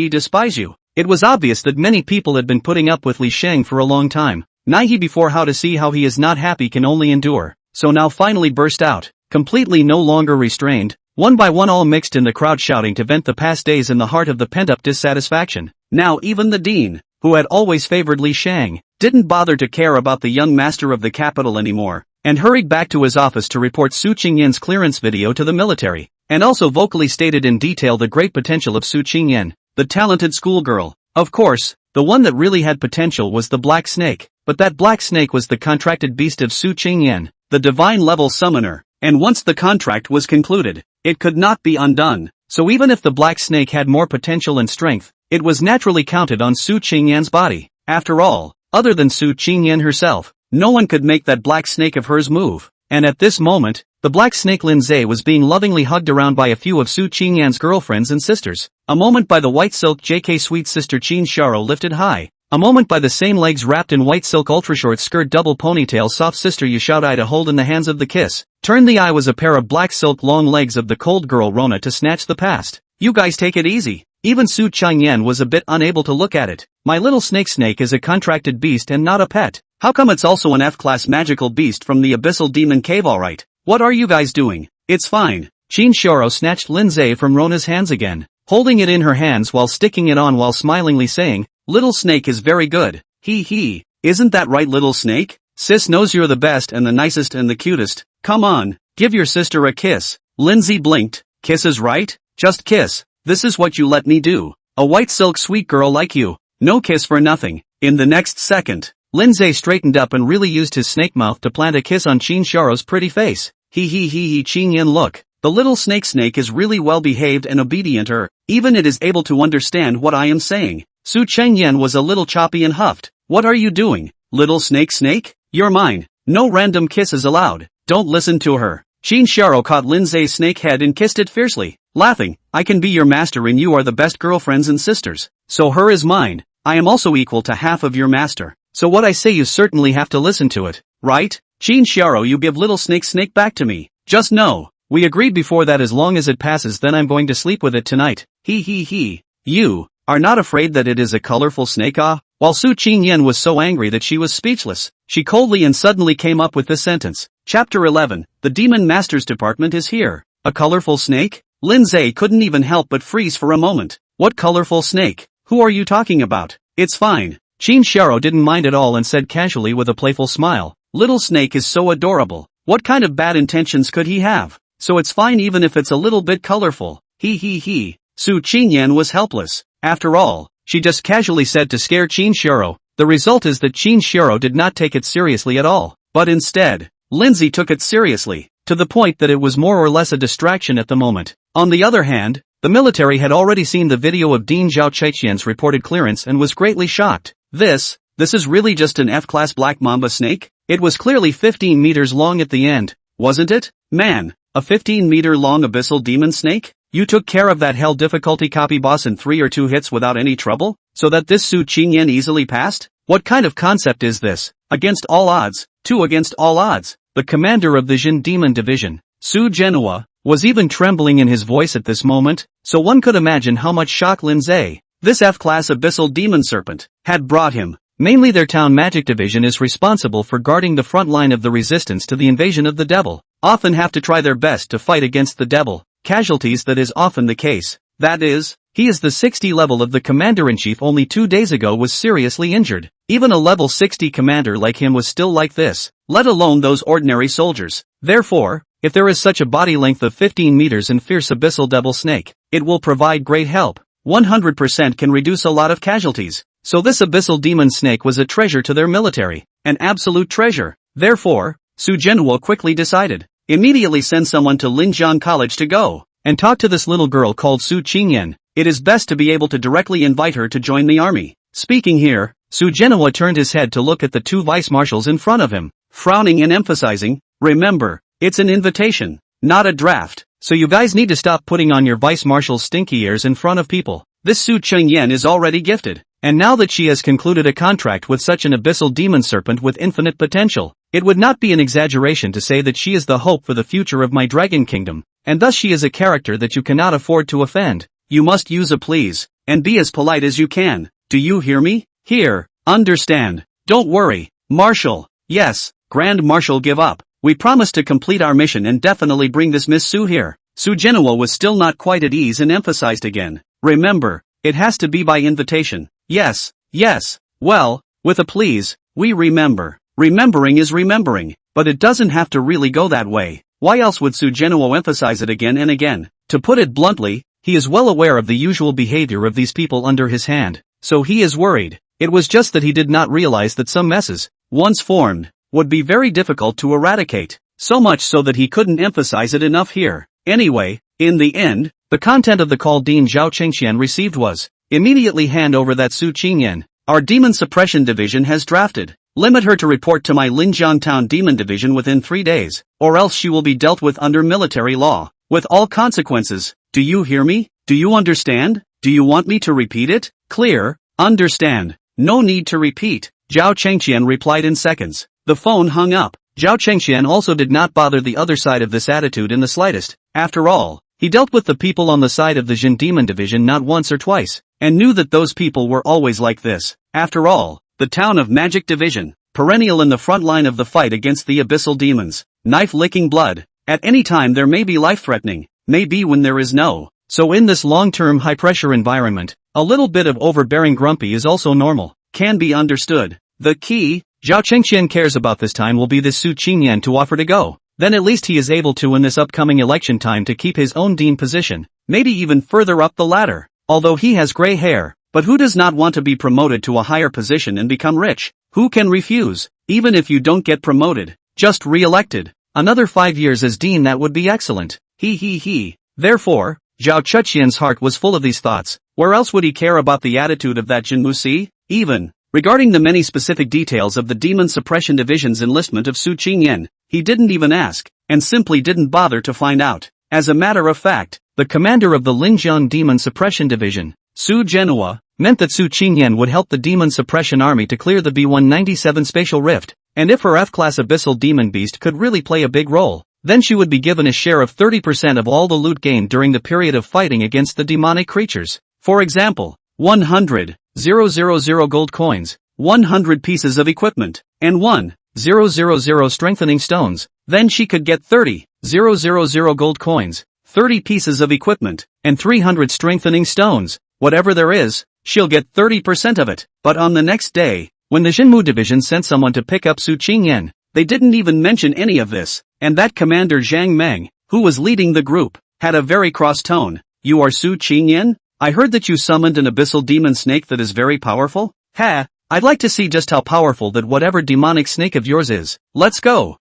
despise you. It was obvious that many people had been putting up with Li Shang for a long time. Naihi before how to see how he is not happy can only endure. So now finally burst out, completely no longer restrained, one by one all mixed in the crowd shouting to vent the past days in the heart of the pent-up dissatisfaction. Now even the dean, who had always favored Li Shang, didn't bother to care about the young master of the capital anymore, and hurried back to his office to report Su Qingyan's clearance video to the military, and also vocally stated in detail the great potential of Su Qingyan, the talented schoolgirl. Of course, the one that really had potential was the Black Snake, but that Black Snake was the contracted beast of Su Qingyan, the divine-level summoner, and once the contract was concluded, it could not be undone, so even if the Black Snake had more potential and strength, it was naturally counted on Su Qingyan's body. After all, other than Su Qingyan herself, no one could make that Black Snake of hers move, and at this moment, the Black Snake Linzai was being lovingly hugged around by a few of Su Qingyan's girlfriends and sisters, a moment by the white silk JK sweet sister Qin Sharo lifted high, a moment by the same legs wrapped in white silk ultra-short skirt double ponytail soft sister Yashoudai to hold in the hands of the kiss. Turn the eye was a pair of black silk long legs of the cold girl Rona to snatch the past. You guys take it easy. Even Su Changyan was a bit unable to look at it. My little snake is a contracted beast and not a pet. How come it's also an F-class magical beast from the abyssal demon cave alright? What are you guys doing? It's fine. Qin Sharo snatched Linzai from Rona's hands again, holding it in her hands while sticking it on while smilingly saying, "Little snake is very good. Hee hee. Isn't that right little snake? Sis knows you're the best and the nicest and the cutest. Come on, give your sister a kiss." Lindsay blinked. Kisses right? Just kiss. This is what you let me do. A white silk sweet girl like you. No kiss for nothing. In the next second, Linzai straightened up and really used his snake mouth to plant a kiss on Qin Sharo's pretty face. Hee Qin Yin look. The little snake is really well behaved and obedient even it is able to understand what I am saying. Su Chengyan was a little choppy and huffed. What are you doing? Little snake? You're mine. No random kisses allowed. Don't listen to her. Qin Sharo caught Linzai's snake head and kissed it fiercely, laughing. I can be your master and you are the best girlfriends and sisters. So her is mine. I am also equal to half of your master. So what I say you certainly have to listen to it, right? Qin Sharo, you give little snake back to me. Just know, we agreed before that as long as it passes then I'm going to sleep with it tonight. Hee. You are not afraid that it is a colorful snake ah? While Su Qingyan was so angry that she was speechless, she coldly and suddenly came up with this sentence. Chapter 11, the Demon Master's Department is here. A colorful snake? Linzai couldn't even help but freeze for a moment. What colorful snake? Who are you talking about? It's fine. Qin Sharo didn't mind at all and said casually with a playful smile. Little snake is so adorable. What kind of bad intentions could he have? So it's fine even if it's a little bit colorful. Hee. Su Qingyan was helpless. After all, she just casually said to scare Qin Sharo. The result is that Qin Sharo did not take it seriously at all. But instead, Lindsay took it seriously, to the point that it was more or less a distraction at the moment. On the other hand, the military had already seen the video of Dean Zhao Chaiqian's reported clearance and was greatly shocked. This is really just an F-class black mamba snake? It was clearly 15 meters long at the end, wasn't it? Man, a 15-meter-long abyssal demon snake? You took care of that hell difficulty copy boss in 3 or 2 hits without any trouble? So that this Su Qingyan easily passed? What kind of concept is this? Against all odds, 2 against all odds. The commander of the Jin Demon Division, Su Genua, was even trembling in his voice at this moment, so one could imagine how much shock Linzai, this F-class abyssal demon serpent, had brought him. Mainly their town magic division is responsible for guarding the front line of the resistance to the invasion of the devil. Often have to try their best to fight against the devil, casualties. That is often the case. That is, he is the 60 level of the commander-in-chief only 2 days ago was seriously injured. Even a level 60 commander like him was still like this, let alone those ordinary soldiers. Therefore, if there is such a body length of 15 meters and fierce abyssal devil snake, it will provide great help. 100% can reduce a lot of casualties. So this abyssal demon snake was a treasure to their military, an absolute treasure. Therefore, Su Jianhua quickly decided, immediately send someone to Linjiang College to go and talk to this little girl called Su Qingyan. It is best to be able to directly invite her to join the army. Speaking here, Su Jianhua turned his head to look at the 2 vice marshals in front of him, frowning and emphasizing, remember, it's an invitation, not a draft, so you guys need to stop putting on your vice marshal's stinky ears in front of people. This Su Qingyan is already gifted, and now that she has concluded a contract with such an abyssal demon serpent with infinite potential, it would not be an exaggeration to say that she is the hope for the future of my dragon kingdom, and thus she is a character that you cannot afford to offend. You must use a please, and be as polite as you can. Do you hear me? Here, understand. Don't worry, Marshal. Yes, Grand Marshal, give up. We promise to complete our mission and definitely bring this Miss Su here. Su Jianhua was still not quite at ease and emphasized again. Remember, it has to be by invitation. Yes, yes. Well, with a please, we remember. Remembering is remembering, but it doesn't have to really go that way. Why else would Su Jianhua emphasize it again and again? To put it bluntly, he is well aware of the usual behavior of these people under his hand, so he is worried. It was just that he did not realize that some messes, once formed, would be very difficult to eradicate, so much so that he couldn't emphasize it enough here. Anyway, in the end, the content of the call Dean Zhao Chengxian received was, immediately hand over that Su Qingyan. Our Demon Suppression Division has drafted. Limit her to report to my Linjiang Town Demon Division within 3 days, or else she will be dealt with under military law, with all consequences. Do you hear me? Do you understand? Do you want me to repeat it? Clear, understand. No need to repeat. Zhao Chengxian replied in seconds. The phone hung up. Zhao Chengxian also did not bother the other side of this attitude in the slightest. After all, he dealt with the people on the side of the Jin Demon Division not once or twice, and knew that those people were always like this. After all, the Town of Magic Division, perennial in the front line of the fight against the abyssal demons, knife-licking blood. At any time there may be life-threatening, may be when there is no. So in this long-term high-pressure environment, a little bit of overbearing grumpy is also normal, can be understood. The key, Zhao Chengxian cares about this time will be this Su Qingyan to offer to go. Then at least he is able to in this upcoming election time to keep his own dean position, maybe even further up the ladder. Although he has gray hair, but who does not want to be promoted to a higher position and become rich? Who can refuse? Even if you don't get promoted, just re-elected. Another 5 years as dean, that would be excellent. He. Therefore, Zhao Chengxian's heart was full of these thoughts. Where else would he care about the attitude of that Jin Musi? Even regarding the many specific details of the Demon Suppression Division's enlistment of Su Qingyan, he didn't even ask, and simply didn't bother to find out. As a matter of fact, the commander of the Linjiang Demon Suppression Division, Su Jianhua, meant that Su Qingyan would help the Demon Suppression Army to clear the B-197 Spatial Rift, and if her F-class Abyssal Demon Beast could really play a big role, then she would be given a share of 30% of all the loot gained during the period of fighting against the demonic creatures. For example, 100,000 gold coins, 100 pieces of equipment, and 1,000 strengthening stones. Then she could get 30,000 gold coins, 30 pieces of equipment, and 300 strengthening stones. Whatever there is, she'll get 30% of it. But on the next day, when the Xinmu division sent someone to pick up Su Qingyan, they didn't even mention any of this, and that commander Zhang Meng, who was leading the group, had a very cross tone. You are Su Qingyan? I heard that you summoned an abyssal demon snake that is very powerful? Ha! I'd like to see just how powerful that whatever demonic snake of yours is. Let's go!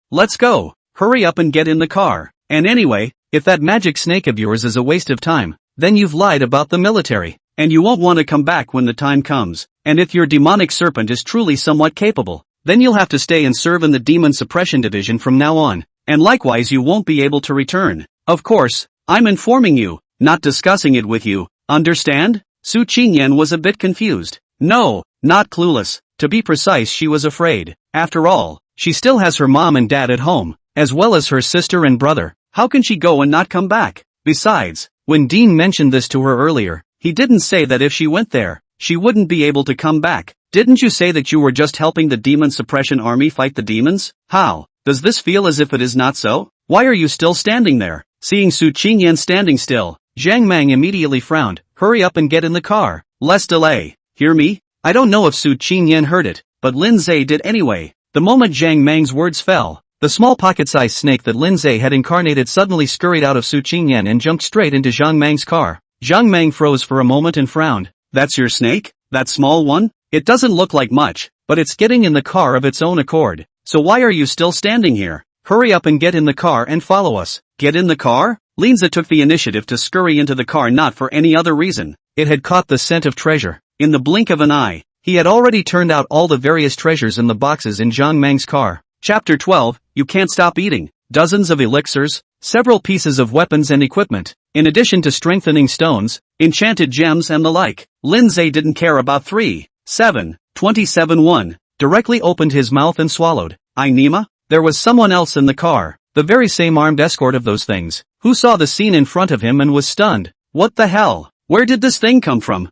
Hurry up and get in the car. And anyway, if that magic snake of yours is a waste of time, then you've lied about the military, and you won't want to come back when the time comes. And if your demonic serpent is truly somewhat capable, then you'll have to stay and serve in the Demon Suppression Division from now on, and likewise you won't be able to return. Of course, I'm informing you, not discussing it with you, understand? Su Qingyan was a bit confused. No, not clueless. To be precise, she was afraid. After all, she still has her mom and dad at home, as well as her sister and brother. How can she go and not come back? Besides, when Dean mentioned this to her earlier, he didn't say that if she went there, she wouldn't be able to come back. Didn't you say that you were just helping the Demon Suppression Army fight the demons? How? Does this feel as if it is not so? Why are you still standing there? Seeing Su Qingyan standing still, Zhang Mang immediately frowned. Hurry up and get in the car. Less delay. Hear me? I don't know if Su Qingyan heard it, but Lin Zhe did anyway. The moment Zhang Mang's words fell, the small pocket-sized snake that Lin Zhe had incarnated suddenly scurried out of Su Qingyan and jumped straight into Zhang Mang's car. Zhang Mang froze for a moment and frowned. That's your snake? That small one? It doesn't look like much, but it's getting in the car of its own accord. So why are you still standing here? Hurry up and get in the car and follow us. Get in the car? Lin Zhe took the initiative to scurry into the car not for any other reason. It had caught the scent of treasure. In the blink of an eye, he had already turned out all the various treasures in the boxes in Zhang Mang's car. Chapter 12, You Can't Stop Eating. Dozens of elixirs, several pieces of weapons and equipment, in addition to strengthening stones, enchanted gems and the like. Lin Zhe didn't care about 3-7-27-1, directly opened his mouth and swallowed. Nima? There was someone else in the car, the very same armed escort of those things, who saw the scene in front of him and was stunned. What the hell? Where did this thing come from?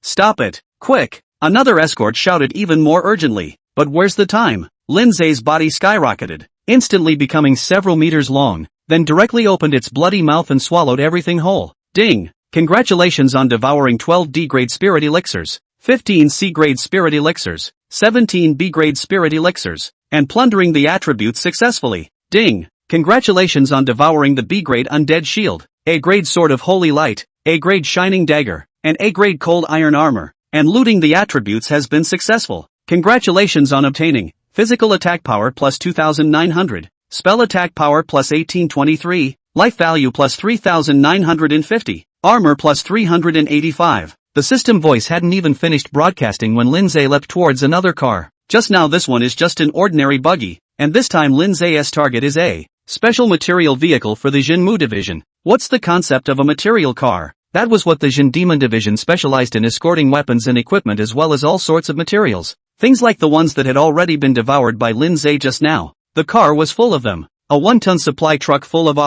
Stop it, quick! Another escort shouted even more urgently. But where's the time? Lin Zhe's body skyrocketed, instantly becoming several meters long, then directly opened its bloody mouth and swallowed everything whole. Ding! Congratulations on devouring 12 D-grade spirit elixirs, 15 C-grade spirit elixirs, 17 B-grade spirit elixirs, and plundering the attributes successfully. Ding! Congratulations on devouring the B-grade undead shield, A-grade sword of holy light, A-grade shining dagger, and A-grade cold iron armor, and looting the attributes has been successful. Congratulations on obtaining physical attack power plus 2900, spell attack power plus 1823, life value plus 3950, armor plus 385. The system voice hadn't even finished broadcasting when Lin Zhe leapt towards another car. Just now this one is just an ordinary buggy, and this time Lin Zhe's target is a special material vehicle for the Jinmu division. What's the concept of a material car? That was what the Jin Demon division specialized in, escorting weapons and equipment as well as all sorts of materials. Things like the ones that had already been devoured by Lin Zhe just now. The car was full of them. A 1-ton supply truck full of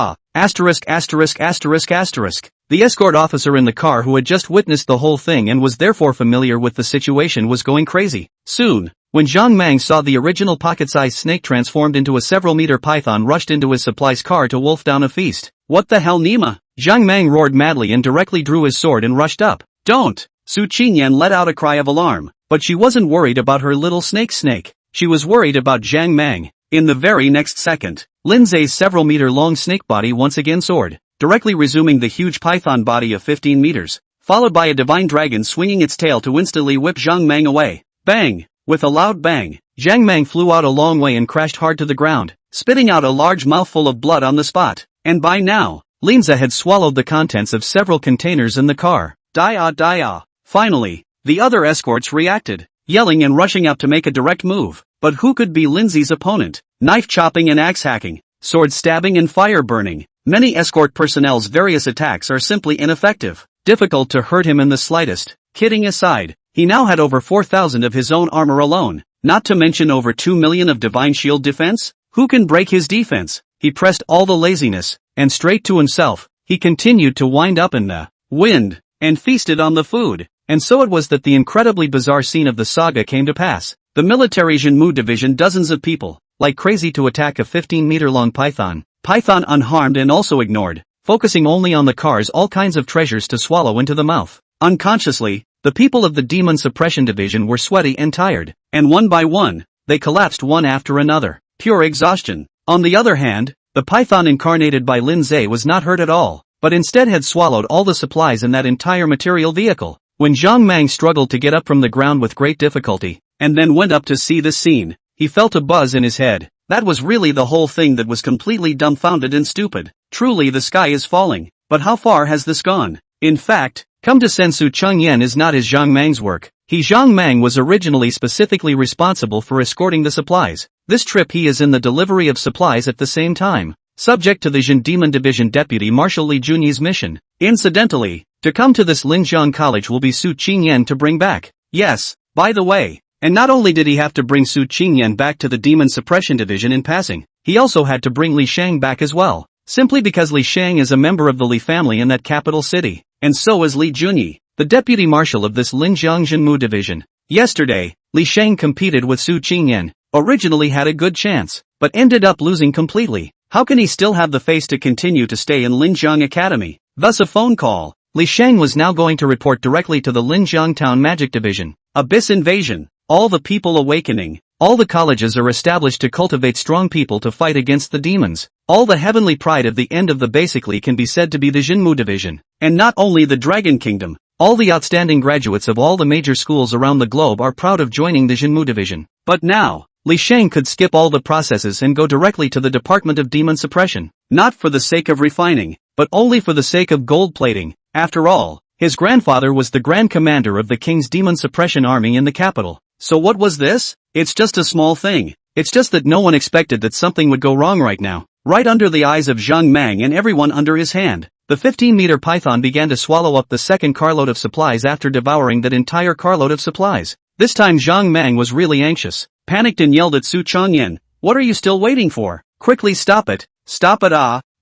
The escort officer in the car, who had just witnessed the whole thing and was therefore familiar with the situation, was going crazy. Soon, when Zhang Mang saw the original pocket-sized snake transformed into a several-meter python, rushed into his supplies car to wolf down a feast. What the hell, Nima? Zhang Mang roared madly and directly drew his sword and rushed up. Don't! Su Qingyan let out a cry of alarm, but she wasn't worried about her little snake. She was worried about Zhang Mang. In the very next second, Lin Zhe's several-meter-long snake body once again soared, directly resuming the huge python body of 15 meters, followed by a divine dragon swinging its tail to instantly whip Zhang Mang away. Bang! With a loud bang, Zhang Mang flew out a long way and crashed hard to the ground, spitting out a large mouthful of blood on the spot. And by now, Lin Zhe had swallowed the contents of several containers in the car. Dia. Finally, the other escorts reacted, yelling and rushing out to make a direct move. But who could be Lin Zhe's opponent? Knife chopping and axe hacking, sword stabbing and fire burning. Many escort personnel's various attacks are simply ineffective, difficult to hurt him in the slightest. Kidding aside, he now had over 4,000 of his own armor alone, not to mention over 2 million of divine shield defense. Who can break his defense? He pressed all the laziness, and straight to himself, he continued to wind up in the wind, and feasted on the food. And so it was that the incredibly bizarre scene of the saga came to pass. The military Jinmu division, dozens of people, like crazy to attack a 15-meter-long python. Python unharmed and also ignored, focusing only on the car's all kinds of treasures to swallow into the mouth. Unconsciously, the people of the Demon Suppression Division were sweaty and tired, and one by one, they collapsed one after another. Pure exhaustion. On the other hand, the python incarnated by Lin Zhe was not hurt at all, but instead had swallowed all the supplies in that entire material vehicle. When Zhang Mang struggled to get up from the ground with great difficulty, and then went up to see the scene, he felt a buzz in his head. That was really the whole thing that was completely dumbfounded and stupid. Truly, the sky is falling. But how far has this gone? In fact, come to Sensu Chengyan is not his Zhang Mang's work. Zhang Mang was originally specifically responsible for escorting the supplies. This trip he is in the delivery of supplies at the same time, subject to the Jin Demon Division Deputy Marshal Li Junyi's mission. Incidentally, to come to this Linjiang College will be Su Qingyan to bring back. Yes, by the way. And not only did he have to bring Su Qingyan back to the Demon Suppression Division in passing, he also had to bring Li Shang back as well, simply because Li Shang is a member of the Li family in that capital city, and so is Li Junyi, the deputy marshal of this Linjiang Jinmu Division. Yesterday, Li Shang competed with Su Qingyan, originally had a good chance, but ended up losing completely. How can he still have the face to continue to stay in Linjiang Academy? Thus a phone call. Li Shang was now going to report directly to the Linjiang Town Magic Division. Abyss invasion. All the people awakening. All the colleges are established to cultivate strong people to fight against the demons. All the heavenly pride of the end of the basically can be said to be the Jinmu Division. And not only the Dragon Kingdom. All the outstanding graduates of all the major schools around the globe are proud of joining the Jinmu Division. But now, Li Shang could skip all the processes and go directly to the Department of Demon Suppression. Not for the sake of refining, but only for the sake of gold plating. After all, his grandfather was the Grand Commander of the King's Demon Suppression Army in the capital. So what was this? It's just a small thing. It's just that no one expected that something would go wrong right now. Right under the eyes of Zhang Mang and everyone under his hand, the 15-meter python began to swallow up the second carload of supplies after devouring that entire carload of supplies. This time Zhang Mang was really anxious, panicked and yelled at Su Changyan, "What are you still waiting for? Quickly stop it! Stop it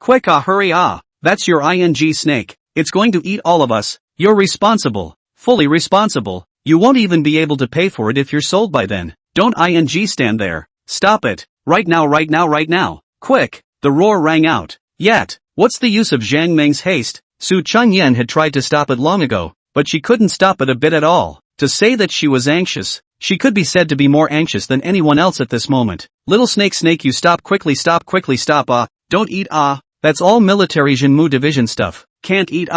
Quick hurry That's your ing snake. It's going to eat all of us. You're responsible. Fully responsible. You won't even be able to pay for it if you're sold by then. Don't ing stand there. Stop it. Right now. Quick!" The roar rang out. Yet, what's the use of Zhang Meng's haste? Su Changyan had tried to stop it long ago, but she couldn't stop it a bit at all. To say that she was anxious, she could be said to be more anxious than anyone else at this moment. Little snake you stop quickly stop don't eat That's all military Jinmu division stuff. Can't eat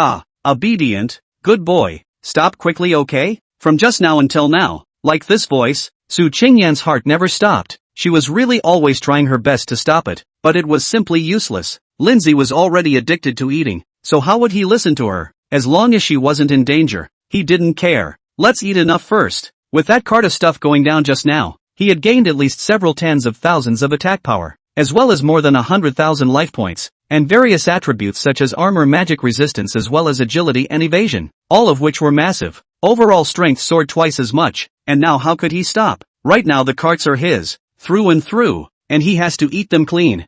Obedient. Good boy. Stop quickly, okay? From just now until now. Like this voice, Su Qingyan's heart never stopped. She was really always trying her best to stop it, but it was simply useless. Lindsay was already addicted to eating, so how would he listen to her? As long as she wasn't in danger, he didn't care. Let's eat enough first. With that cart of stuff going down just now, he had gained at least several tens of thousands of attack power, as well as more than 100,000 life points, and various attributes such as armor, magic resistance as well as agility and evasion, all of which were massive. Overall strength soared twice as much, and now how could he stop? Right now the carts are his, through and through, and he has to eat them clean.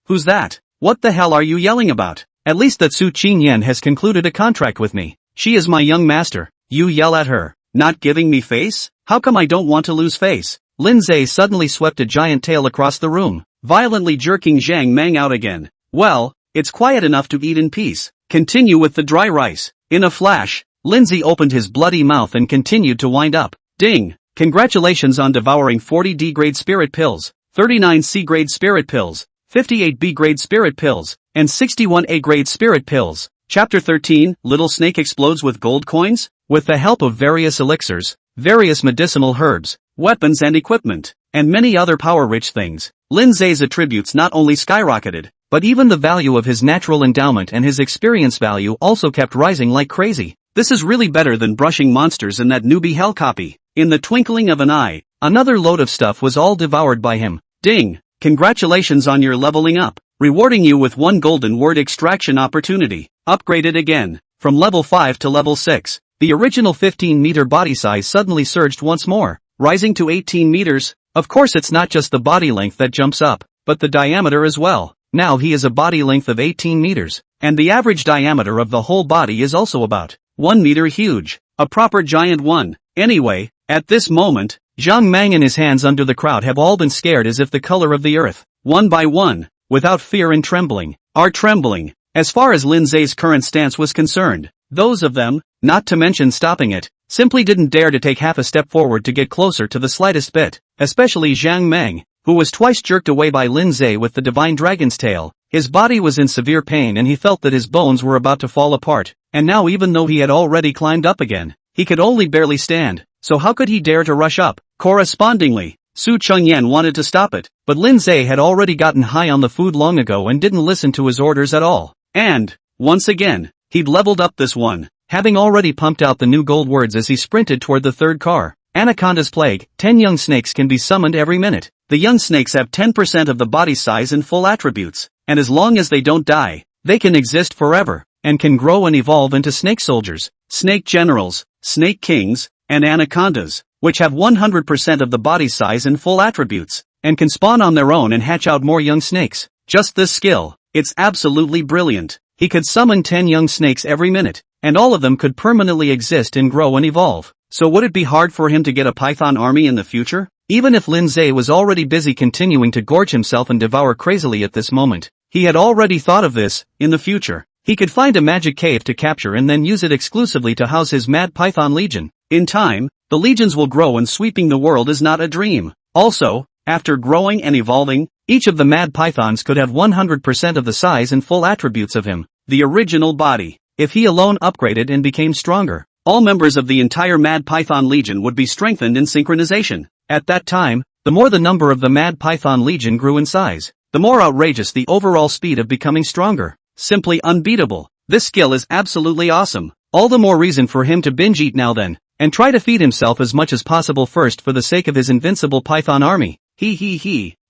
Who's that? What the hell are you yelling about? At least that Su Qingyan has concluded a contract with me. She is my young master. You yell at her. Not giving me face? How come I don't want to lose face? Lindsay suddenly swept a giant tail across the room, violently jerking Zhang Mang out again. Well, it's quiet enough to eat in peace. Continue with the dry rice. In a flash, Lindsay opened his bloody mouth and continued to wind up. Ding! Congratulations on devouring 40 D-grade spirit pills, 39 C-grade spirit pills, 58 B-grade spirit pills, and 61 A-grade spirit pills. Chapter 13, Little Snake explodes with gold coins? With the help of various elixirs, various medicinal herbs, weapons and equipment, and many other power-rich things, Lindsay's attributes not only skyrocketed, but even the value of his natural endowment and his experience value also kept rising like crazy. This is really better than brushing monsters in that newbie hell copy. In the twinkling of an eye, another load of stuff was all devoured by him. Ding! Congratulations on your leveling up. Rewarding you with 1 golden word extraction opportunity. Upgraded again. From level 5 to level 6. The original 15-meter body size suddenly surged once more, rising to 18 meters. Of course it's not just the body length that jumps up, but the diameter as well. Now he is a body length of 18 meters, and the average diameter of the whole body is also about 1 meter huge. A proper giant one. Anyway, at this moment, Zhang Mang and his hands under the crowd have all been scared as if the color of the earth, one by one, without fear and trembling, are trembling. As far as Lindsay's current stance was concerned, those of them, not to mention stopping it, simply didn't dare to take half a step forward to get closer to the slightest bit, especially Zhang Mang, who was twice jerked away by Lindsay with the divine dragon's tail. His body was in severe pain and he felt that his bones were about to fall apart, and now even though he had already climbed up again, he could only barely stand, so how could he dare to rush up? Correspondingly, Su Chengyan wanted to stop it, but Lindsay had already gotten high on the food long ago and didn't listen to his orders at all. And, once again, he'd leveled up this one, having already pumped out the new gold words as he sprinted toward the third car. Anaconda's plague, 10 young snakes can be summoned every minute. The young snakes have 10% of the body size and full attributes, and as long as they don't die, they can exist forever, and can grow and evolve into snake soldiers, snake generals, snake kings, and anacondas, which have 100% of the body size and full attributes, and can spawn on their own and hatch out more young snakes. Just this skill, it's absolutely brilliant. He could summon 10 young snakes every minute, and all of them could permanently exist and grow and evolve. So would it be hard for him to get a python army in the future? Even if Lindsay was already busy continuing to gorge himself and devour crazily at this moment, he had already thought of this. In the future, he could find a magic cave to capture and then use it exclusively to house his mad python legion. In time, the legions will grow and sweeping the world is not a dream. Also, after growing and evolving, each of the mad pythons could have 100% of the size and full attributes of him, the original body. If he alone upgraded and became stronger, all members of the entire mad python legion would be strengthened in synchronization. At that time, the more the number of the mad python legion grew in size, the more outrageous the overall speed of becoming stronger. Simply unbeatable. This skill is absolutely awesome. All the more reason for him to binge eat now then, and try to feed himself as much as possible first for the sake of his invincible python army.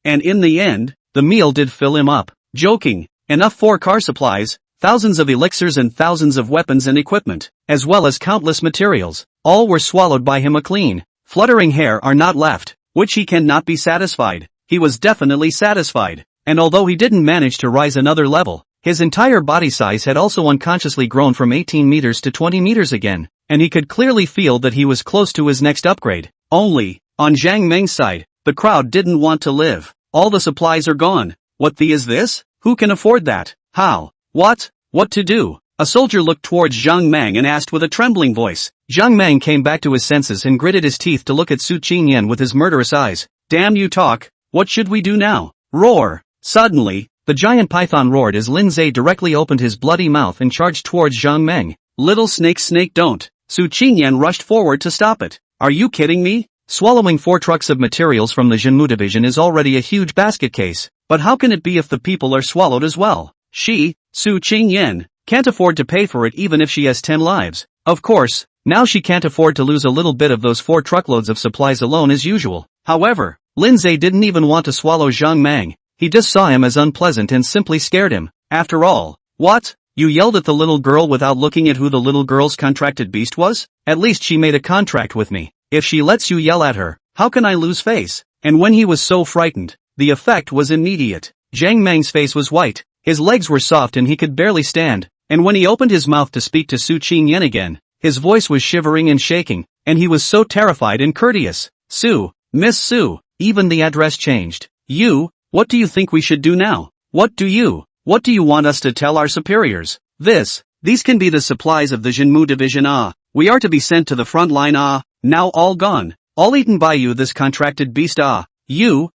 And in the end, the meal did fill him up. Joking. Enough for car supplies, thousands of elixirs and thousands of weapons and equipment, as well as countless materials. All were swallowed by him clean. Fluttering hair are not left, which he cannot be satisfied. He was definitely satisfied. And although he didn't manage to rise another level, his entire body size had also unconsciously grown from 18 meters to 20 meters again, and he could clearly feel that he was close to his next upgrade. Only, on Zhang Meng's side, the crowd didn't want to live. All the supplies are gone. What the is this? Who can afford that? How? What? What to do? A soldier looked towards Zhang Mang and asked with a trembling voice. Zhang Mang came back to his senses and gritted his teeth to look at Su Qingyan with his murderous eyes. Damn you talk, what should we do now? Roar! Suddenly, the giant python roared as Lindsay directly opened his bloody mouth and charged towards Zhang Meng. Little snake don't. Su Qingyan rushed forward to stop it. Are you kidding me? Swallowing 4 trucks of materials from the Jinmu division is already a huge basket case, but how can it be if the people are swallowed as well? She, Su Qingyan, can't afford to pay for it even if she has 10 lives. Of course, now she can't afford to lose a little bit of those 4 truckloads of supplies alone as usual. However, Lindsay didn't even want to swallow Zhang Mang. He just saw him as unpleasant and simply scared him. After all, what? You yelled at the little girl without looking at who the little girl's contracted beast was? At least she made a contract with me. If she lets you yell at her, how can I lose face? And when he was so frightened, the effect was immediate. Zhang Meng's face was white, his legs were soft and he could barely stand, and when he opened his mouth to speak to Su Qingyan again, his voice was shivering and shaking, and he was so terrified and courteous. Su, Miss Su, even the address changed. You, what do you think we should do now? What do you want us to tell our superiors? These can be the supplies of the Jinmu division we are to be sent to the front line now all gone, all eaten by you this contracted beast you,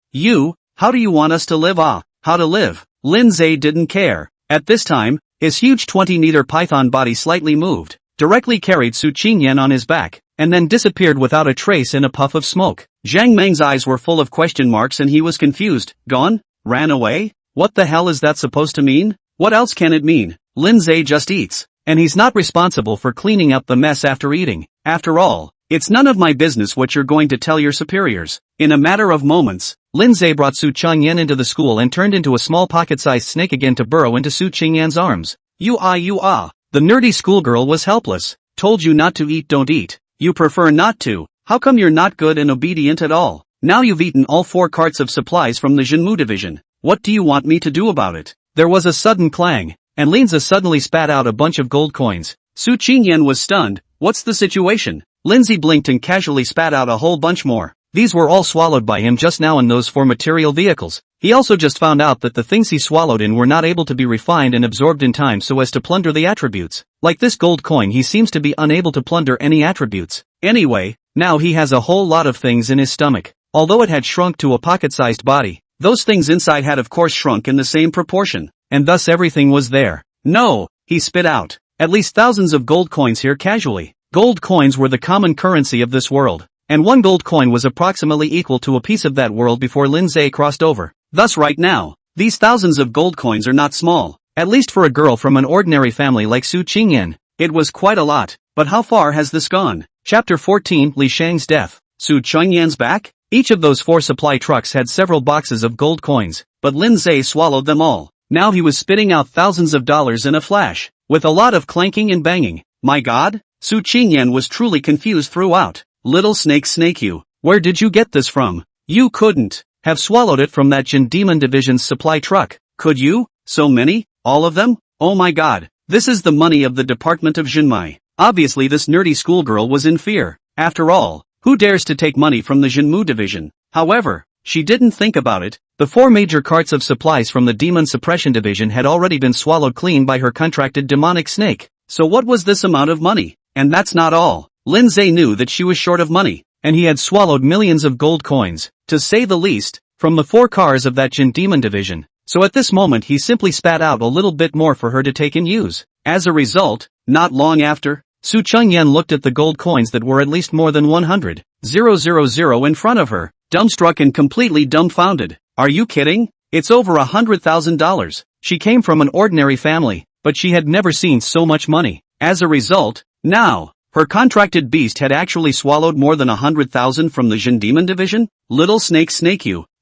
how do you want us to live how to live? Lindsay didn't care. At this time, his huge 20-meter python body slightly moved, directly carried Su Qingyan on his back, and then disappeared without a trace in a puff of smoke. Zhang Meng's eyes were full of question marks and he was confused. Gone? Ran away? What the hell is that supposed to mean? What else can it mean? Lindsay just eats, and he's not responsible for cleaning up the mess after eating. After all, it's none of my business what you're going to tell your superiors. In a matter of moments, Lindsay brought Su Qingyan into the school and turned into a small pocket-sized snake again to burrow into Su Qingyan's arms. You ah. The nerdy schoolgirl was helpless. Told you not to eat, don't eat. You prefer not to. How come you're not good and obedient at all? Now you've eaten all 4 carts of supplies from the Jinmu division. What do you want me to do about it? There was a sudden clang, and Lindsay suddenly spat out a bunch of gold coins. Su Qingyan was stunned. What's the situation? Lindsay blinked and casually spat out a whole bunch more. These were all swallowed by him just now in those 4 material vehicles. He also just found out that the things he swallowed in were not able to be refined and absorbed in time so as to plunder the attributes. Like this gold coin, he seems to be unable to plunder any attributes. Anyway, now he has a whole lot of things in his stomach. Although it had shrunk to a pocket-sized body, those things inside had of course shrunk in the same proportion, and thus everything was there. No, he spit out. At least thousands of gold coins here casually. Gold coins were the common currency of this world, and 1 gold coin was approximately equal to a piece of that world before Lindsay crossed over. Thus right now, these thousands of gold coins are not small, at least for a girl from an ordinary family like Su Qingyan. It was quite a lot, but how far has this gone? Chapter 14, Li Shang's death. Su Qingyan's back? Each of those 4 supply trucks had several boxes of gold coins, but Lindsay swallowed them all. Now he was spitting out thousands of dollars in a flash, with a lot of clanking and banging. My god? Su Qingyan was truly confused throughout. Little snake you, where did you get this from? You couldn't have swallowed it from that Jin Demon Division's supply truck, could you? So many? All of them? Oh my god, this is the money of the Department of Jinmai. Obviously this nerdy schoolgirl was in fear. After all, who dares to take money from the Jinmu Division? However, she didn't think about it. The 4 major carts of supplies from the Demon Suppression Division had already been swallowed clean by her contracted demonic snake. So what was this amount of money? And that's not all. Lindsay knew that she was short of money, and he had swallowed millions of gold coins, to say the least, from the 4 cars of that Jin Demon Division. So at this moment he simply spat out a little bit more for her to take and use. As a result, not long after, Su Chengyan looked at the gold coins that were at least more than 100,000 in front of her, dumbstruck and completely dumbfounded. Are you kidding? It's over $100,000. She came from an ordinary family, but she had never seen so much money. As a result, now, her contracted beast had actually swallowed more than 100,000 from the Jin Demon Division? Little snake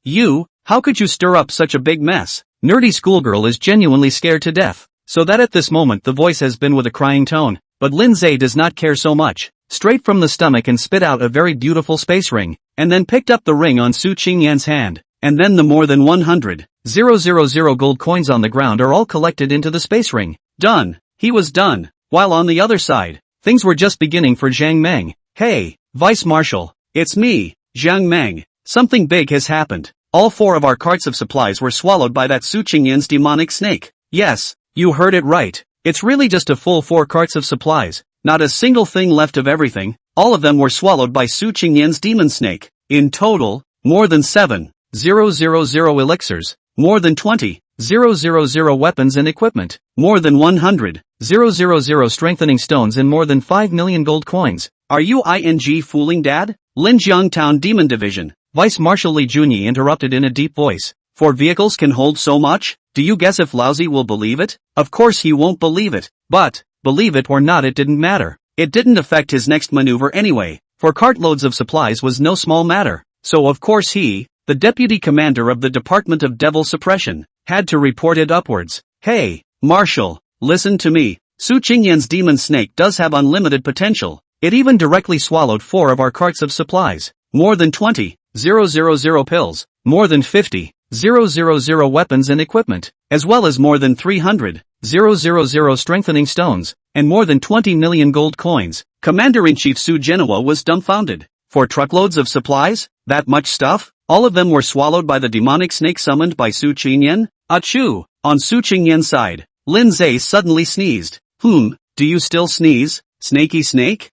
you, how could you stir up such a big mess? Nerdy schoolgirl is genuinely scared to death. So that at this moment the voice has been with a crying tone, but Lindsay does not care so much. Straight from the stomach and spit out a very beautiful space ring, and then picked up the ring on Su Qingyan's hand, and then the more than 100,000 gold coins on the ground are all collected into the space ring. Done. He was done. While on the other side, things were just beginning for Zhang Meng. Hey, Vice Marshal, it's me, Zhang Meng. Something big has happened. All 4 of our carts of supplies were swallowed by that Su Qingyan's demonic snake. Yes, you heard it right. It's really just a full 4 carts of supplies. Not a single thing left of everything. All of them were swallowed by Su Qingyan's demon snake. In total, more than 7,000 elixirs, more than 20,000 weapons and equipment, more than 100,000 strengthening stones and more than 5 million gold coins. Are you fooling Dad? Linjiang Town Demon Division. Vice Marshal Li Junyi interrupted in a deep voice. 4 vehicles can hold so much? Do you guess if Lousy will believe it? Of course he won't believe it. But, believe it or not, it didn't matter. It didn't affect his next maneuver anyway, for cartloads of supplies was no small matter. So of course he, the deputy commander of the Department of Devil Suppression, had to report it upwards. Hey, Marshal, listen to me. Su Qingyan's demon snake does have unlimited potential. It even directly swallowed 4 of our carts of supplies. More than 20,000 pills, more than 50,000 weapons and equipment, as well as more than 300,000 strengthening stones, and more than 20 million gold coins. Commander-in-Chief Su Genoa was dumbfounded. 4 truckloads of supplies? That much stuff? All of them were swallowed by the demonic snake summoned by Su Qingyan? Achoo! On Su Qingyan's side, Lindsay suddenly sneezed. Do you still sneeze? Snaky snake?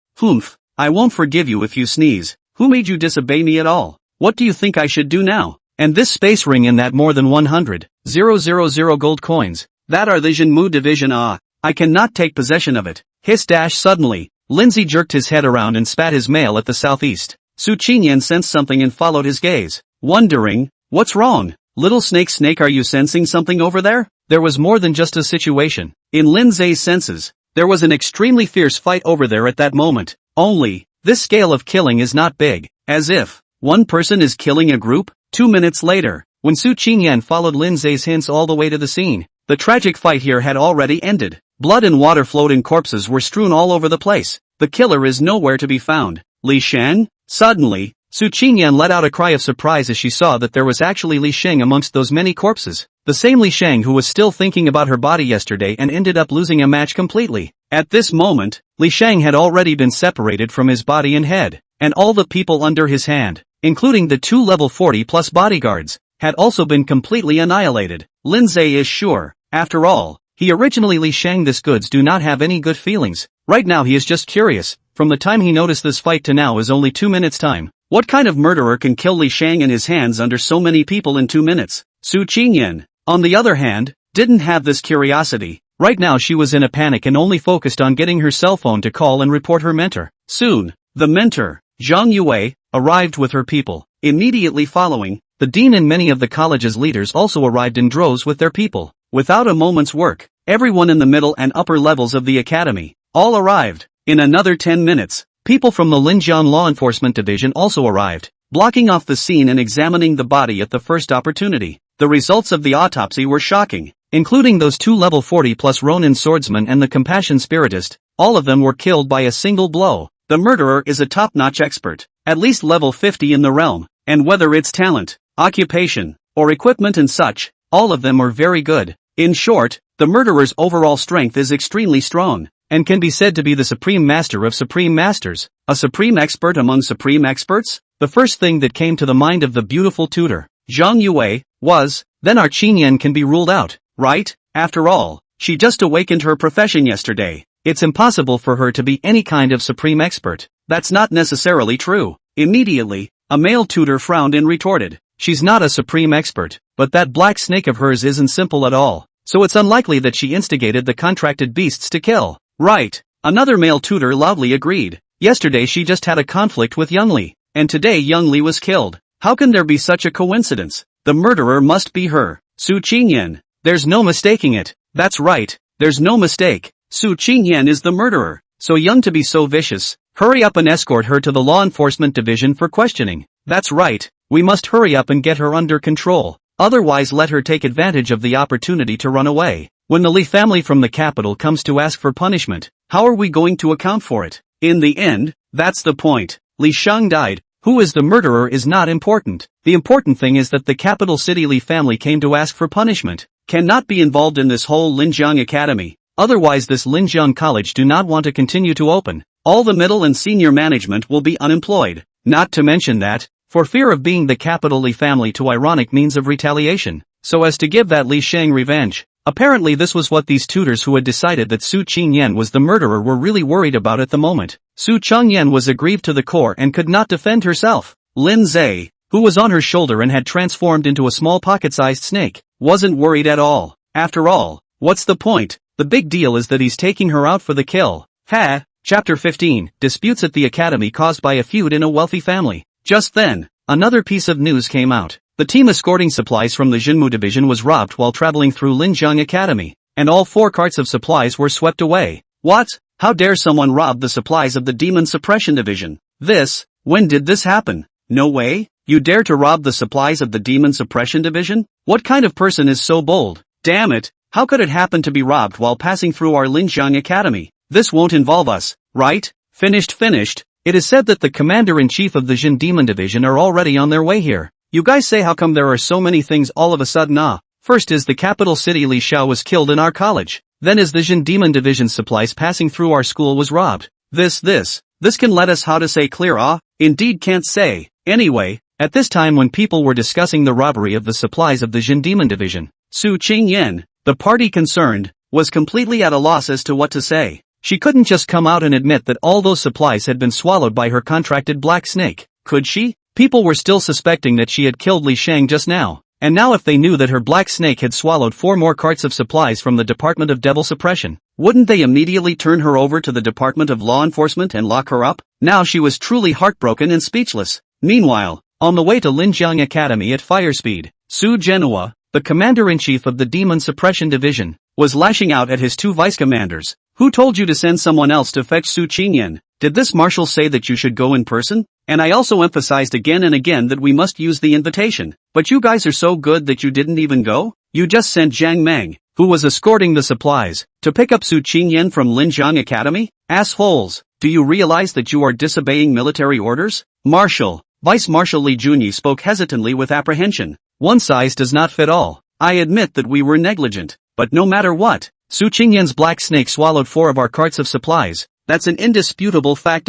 I won't forgive you if you sneeze. Who made you disobey me at all? What do you think I should do now? And this space ring and that more than 100,000 gold coins, that are the Jinmu division. I cannot take possession of it. Hiss dash suddenly, Lindsay jerked his head around and spat his mail at the southeast. Su Qingyan sensed something and followed his gaze, wondering, what's wrong? Little snake, are you sensing something over there? There was more than just a situation. In Lindsay's senses, there was an extremely fierce fight over there at that moment. Only, this scale of killing is not big, as if one person is killing a group. 2 minutes later, when Su Qingyan followed Lindsay's hints all the way to the scene, the tragic fight here had already ended. Blood and water-floating corpses were strewn all over the place. The killer is nowhere to be found. Li Sheng? Suddenly, Su Qingyan let out a cry of surprise as she saw that there was actually Li Sheng amongst those many corpses. The same Li Sheng who was still thinking about her body yesterday and ended up losing a match completely. At this moment, Li Sheng had already been separated from his body and head, and all the people under his hand, including the 2 level 40+ bodyguards, had also been completely annihilated. Lindsay is sure, after all, he originally Li Sheng this goods do not have any good feelings. Right now he is just curious. From the time he noticed this fight to now is only 2 minutes time. What kind of murderer can kill Li Sheng in his hands under so many people in 2 minutes? Su Qingyan, on the other hand, didn't have this curiosity. Right now she was in a panic and only focused on getting her cell phone to call and report her mentor. Soon, the mentor, Zhang Yue, arrived with her people. Immediately following, the dean and many of the college's leaders also arrived in droves with their people. Without a moment's work, everyone in the middle and upper levels of the academy all arrived. In another 10 minutes, people from the Linjiang Law Enforcement Division also arrived, blocking off the scene and examining the body at the first opportunity. The results of the autopsy were shocking, including those 2 level 40+ Ronin swordsmen and the compassion spiritist. All of them were killed by a single blow. The murderer is a top-notch expert, at least level 50 in the realm, and whether it's talent, occupation, or equipment and such, all of them were very good. In short, the murderer's overall strength is extremely strong, and can be said to be the supreme master of supreme masters, a supreme expert among supreme experts. the first thing that came to the mind of the beautiful tutor, Zhang Yue, was, then our Qingyan can be ruled out, right? After all, she just awakened her profession yesterday. It's impossible for her to be any kind of supreme expert. That's not necessarily true. Immediately, a male tutor frowned and retorted, she's not a supreme expert, but that black snake of hers isn't simple at all, so it's unlikely that she instigated the contracted beasts to kill. Right. Another male tutor loudly agreed. Yesterday she just had a conflict with Youngli, and today Youngli was killed. How can there be such a coincidence? The murderer must be her, Su Qingyan. There's no mistaking it. That's right, there's no mistake. Su Qingyan is the murderer. So young to be so vicious. Hurry up and escort her to the law enforcement division for questioning. That's right, we must hurry up and get her under control. Otherwise let her take advantage of the opportunity to run away. When the Li family from the capital comes to ask for punishment, how are we going to account for it? In the end, that's the point. Li Shang died. Who is the murderer is not important. The important thing is that the capital city Li family came to ask for punishment. Cannot be involved in this whole Linjiang Academy. Otherwise this Linjiang College do not want to continue to open. All the middle and senior management will be unemployed. Not to mention that, for fear of being the capital Li family to ironic means of retaliation, so as to give that Li Shang revenge. Apparently this was what these tutors who had decided that Su Qingyan was the murderer were really worried about at the moment. Su Qingyan was aggrieved to the core and could not defend herself. Lin Zhe, who was on her shoulder and had transformed into a small pocket-sized snake, wasn't worried at all. After all, what's the point? The big deal is that he's taking her out for the kill. Ha! Chapter 15, Disputes at the Academy caused by a feud in a wealthy family. Just then, another piece of news came out. The team escorting supplies from the Jinmu division was robbed while traveling through Linjiang Academy, and all 4 carts of supplies were swept away. What? How dare someone rob the supplies of the Demon Suppression division? When did this happen? No way? You dare to rob the supplies of the Demon Suppression division? What kind of person is so bold? Damn it, how could it happen to be robbed while passing through our Linjiang Academy? This won't involve us, right? Finished. It is said that the commander-in-chief of the Jin Demon division are already on their way here. You guys say how come there are so many things all of a sudden? First is the capital city Li Xiao was killed in our college. Then is the Jin Demon division supplies passing through our school was robbed. This can let us how to say clear Indeed can't say. Anyway, at this time when people were discussing the robbery of the supplies of the Jin Demon division, Su Qingyan, the party concerned, was completely at a loss as to what to say. She couldn't just come out and admit that all those supplies had been swallowed by her contracted black snake, could she? People were still suspecting that she had killed Li Shang just now, and now if they knew that her black snake had swallowed 4 more carts of supplies from the Department of Devil Suppression, wouldn't they immediately turn her over to the Department of Law Enforcement and lock her up? Now she was truly heartbroken and speechless. Meanwhile, on the way to Linjiang Academy at fire speed, Su Genua, the commander-in-chief of the Demon Suppression Division, was lashing out at his 2 vice-commanders. Who told you to send someone else to fetch Su Qingyan? Did this marshal say that you should go in person? And I also emphasized again and again that we must use the invitation. But you guys are so good that you didn't even go? You just sent Jiang Meng, who was escorting the supplies, to pick up Su Qingyan from Linjiang Academy? Assholes! Do you realize that you are disobeying military orders? Marshal, Vice Marshal Li Junyi spoke hesitantly with apprehension. One size does not fit all. I admit that we were negligent. But no matter what, Su Qingyan's black snake swallowed 4 of our carts of supplies. That's an indisputable fact.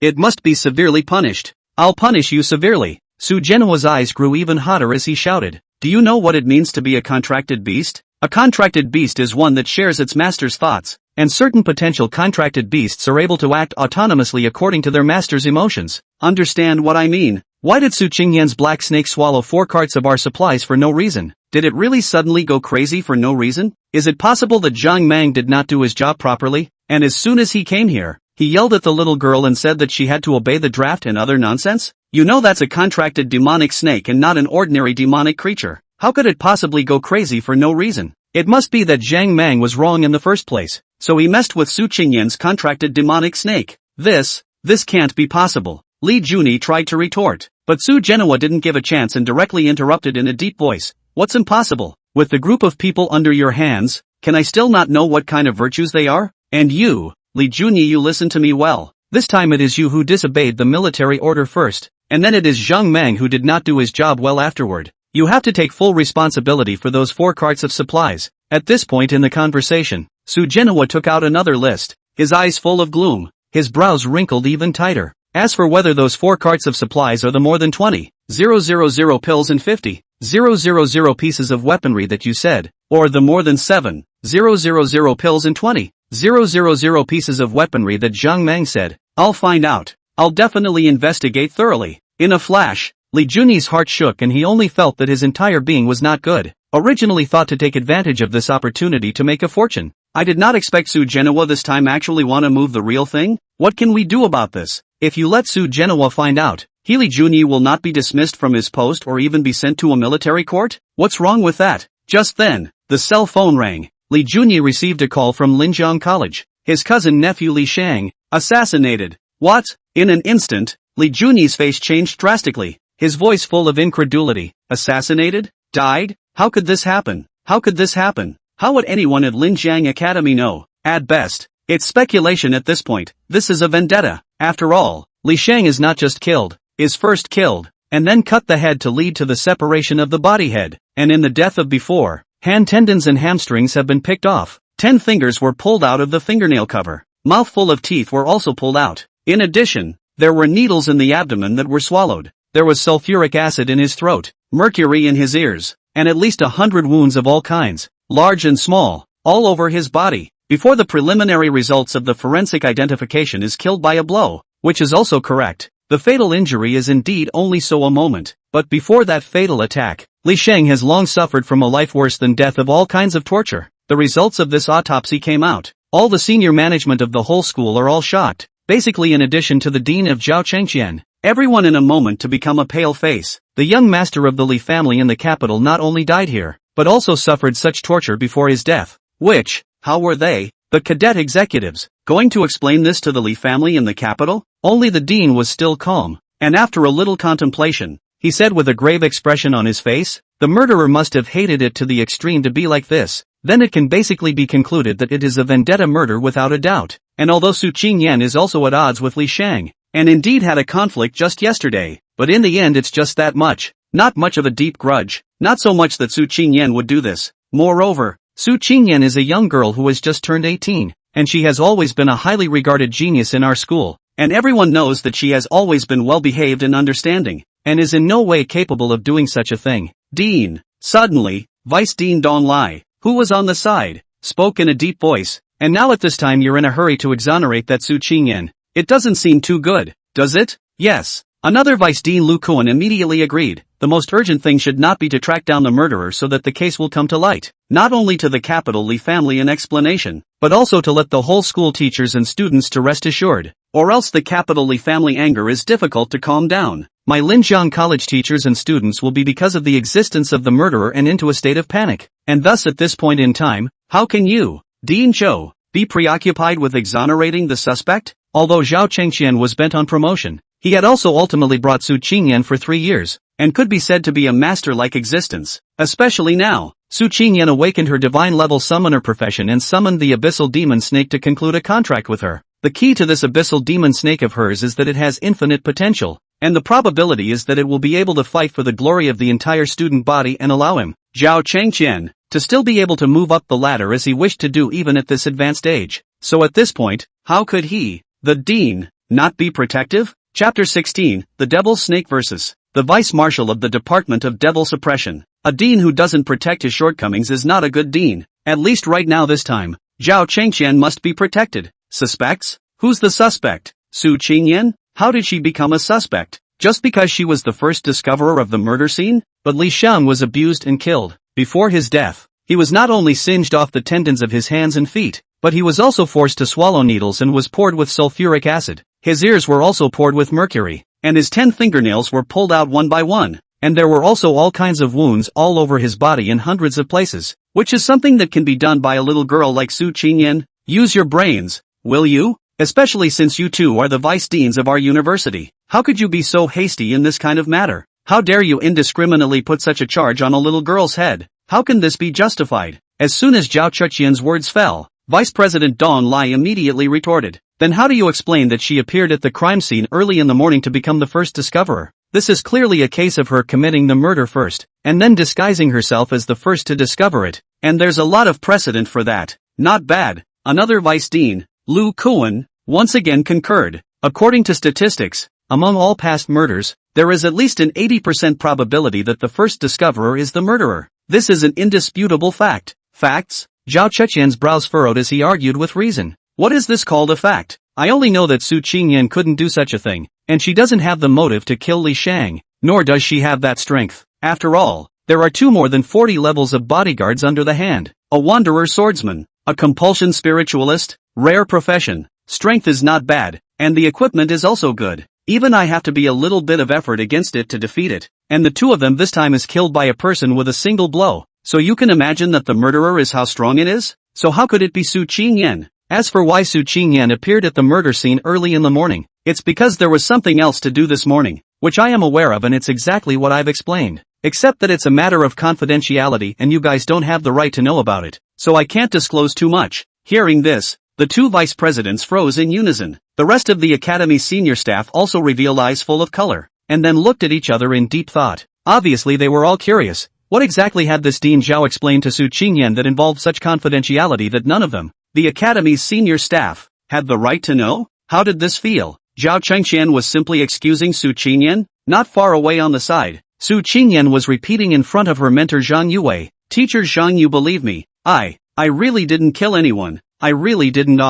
It must be severely punished. I'll punish you severely. Su Genua's eyes grew even hotter as he shouted. Do you know what it means to be a contracted beast? A contracted beast is one that shares its master's thoughts, and certain potential contracted beasts are able to act autonomously according to their master's emotions. Understand what I mean? Why did Su Qingyan's black snake swallow 4 carts of our supplies for no reason? Did it really suddenly go crazy for no reason? Is it possible that Jiang Meng did not do his job properly, and as soon as he came here, he yelled at the little girl and said that she had to obey the draft and other nonsense? You know that's a contracted demonic snake and not an ordinary demonic creature. How could it possibly go crazy for no reason? It must be that Jiang Meng was wrong in the first place, so he messed with Su Qingyan's contracted demonic snake. This can't be possible. Li Junyi tried to retort, but Su Genua didn't give a chance and directly interrupted in a deep voice. What's impossible? With the group of people under your hands, can I still not know what kind of virtues they are? And you, Li Junyi, you listen to me well. This time it is you who disobeyed the military order first, and then it is Jiang Meng who did not do his job well afterward. You have to take full responsibility for those 4 carts of supplies. At this point in the conversation, Su Genua took out another list, his eyes full of gloom, his brows wrinkled even tighter. As for whether those 4 carts of supplies are the more than 20,000 pills and 50,000 pieces of weaponry that you said, or the more than 7,000 pills and 20,000 pieces of weaponry that Zhang Mang said, I'll find out. I'll definitely investigate thoroughly. In a flash, Li Junyi's heart shook and he only felt that his entire being was not good. Originally thought to take advantage of this opportunity to make a fortune. I did not expect Su Genoa this time actually want to move the real thing. What can we do about this? If you let Su Genoa find out, Li Junyi will not be dismissed from his post or even be sent to a military court? What's wrong with that? Just then, the cell phone rang. Li Junyi received a call from Linjiang College. His cousin nephew Li Shang, assassinated. What? In an instant, Li Junyi's face changed drastically, his voice full of incredulity. Assassinated? Died? How could this happen? How could this happen? How would anyone at Linjiang Academy know? At best, it's speculation at this point. This is a vendetta. After all, Li Shang is not just killed, is first killed, and then cut the head to lead to the separation of the body head, and in the death of before, hand tendons and hamstrings have been picked off. 10 fingers were pulled out of the fingernail cover. Mouthful of teeth were also pulled out. In addition, there were needles in the abdomen that were swallowed. There was sulfuric acid in his throat, mercury in his ears, and at least 100 wounds of all kinds, large and small, all over his body. Before the preliminary results of the forensic identification is killed by a blow, which is also correct. The fatal injury is indeed only so a moment, but before that fatal attack, Li Shang has long suffered from a life worse than death of all kinds of torture. The results of this autopsy came out. All the senior management of the whole school are all shocked, basically in addition to the dean of Zhao Chengqian. Everyone in a moment to become a pale face. The young master of the Li family in the capital not only died here, but also suffered such torture before his death. Which, how were they, the cadet executives, going to explain this to the Li family in the capital? Only the dean was still calm, and after a little contemplation, he said with a grave expression on his face, the murderer must have hated it to the extreme to be like this. Then it can basically be concluded that it is a vendetta murder without a doubt. And although Su Qingyan is also at odds with Li Shang, and indeed had a conflict just yesterday, but in the end it's just that much, not much of a deep grudge, not so much that Su Qingyan would do this. Moreover, Su Qingyan is a young girl who has just turned 18, and she has always been a highly regarded genius in our school, and everyone knows that she has always been well behaved and understanding, and is in no way capable of doing such a thing. Dean. Suddenly, Vice Dean Don Lai, who was on the side, spoke in a deep voice, and now at this time you're in a hurry to exonerate that Su Qingyan. It doesn't seem too good, does it? Yes. Another Vice Dean Lu Kuan immediately agreed. The most urgent thing should not be to track down the murderer so that the case will come to light, not only to the capital Li family an explanation, but also to let the whole school teachers and students to rest assured, or else the capital Li family anger is difficult to calm down. My Linjiang College teachers and students will be because of the existence of the murderer and into a state of panic, and thus at this point in time, how can you, Dean Zhou, be preoccupied with exonerating the suspect? Although Zhao Chengqian was bent on promotion, he had also ultimately brought Su Qingyan for 3 years, and could be said to be a master-like existence. Especially now, Su Qingyan awakened her divine-level summoner profession and summoned the abyssal demon snake to conclude a contract with her. The key to this abyssal demon snake of hers is that it has infinite potential, and the probability is that it will be able to fight for the glory of the entire student body and allow him, Zhao Chengqian, to still be able to move up the ladder as he wished to do even at this advanced age. So at this point, how could he, the dean, not be protective? Chapter 16, The Devil's Snake vs. the Vice Marshal of the Department of Devil Suppression. A dean who doesn't protect his shortcomings is not a good dean, at least right now this time. Zhao Chengqian must be protected. Suspects? Who's the suspect? Su Qingyan? How did she become a suspect? Just because she was the first discoverer of the murder scene? But Li Shang was abused and killed. Before his death, he was not only singed off the tendons of his hands and feet, but he was also forced to swallow needles and was poured with sulfuric acid. His ears were also poured with mercury, and his 10 fingernails were pulled out one by one, and there were also all kinds of wounds all over his body in hundreds of places, which is something that can be done by a little girl like Su Qingyan. Use your brains, will you? Especially since you two are the vice deans of our university. How could you be so hasty in this kind of matter? How dare you indiscriminately put such a charge on a little girl's head? How can this be justified? As soon as Zhao Chengqian's words fell, Vice President Don Lai immediately retorted. Then how do you explain that she appeared at the crime scene early in the morning to become the first discoverer? This is clearly a case of her committing the murder first, and then disguising herself as the first to discover it, and there's a lot of precedent for that. Not bad. Another vice dean, Lu Kuan, once again concurred. According to statistics, among all past murders, there is at least an 80% probability that the first discoverer is the murderer. This is an indisputable fact. Facts? Zhao Cheqian's brows furrowed as he argued with reason. What is this called a fact? I only know that Su Qingyan couldn't do such a thing, and she doesn't have the motive to kill Li Shang, nor does she have that strength. After all, there are more than 40 levels of bodyguards under the hand. A wanderer swordsman, a compulsion spiritualist, rare profession. Strength is not bad, and the equipment is also good. Even I have to be a little bit of effort against it to defeat it, and the two of them this time is killed by a person with a single blow. So you can imagine that the murderer is how strong it is? So how could it be Su Qingyan? As for why Su Qingyan appeared at the murder scene early in the morning, it's because there was something else to do this morning, which I am aware of, and it's exactly what I've explained. Except that it's a matter of confidentiality and you guys don't have the right to know about it, so I can't disclose too much. Hearing this, the two vice presidents froze in unison. The rest of the academy's senior staff also revealed eyes full of color, and then looked at each other in deep thought. Obviously they were all curious. What exactly had this Dean Zhao explained to Su Qingyan that involved such confidentiality that none of them, the academy's senior staff, had the right to know? How did this feel? Zhao Chengqian was simply excusing Su Qingyan? Not far away on the side, Su Qingyan was repeating in front of her mentor Zhang Yue, "Teacher Zhang, you believe me, I really didn't kill anyone, I really didn't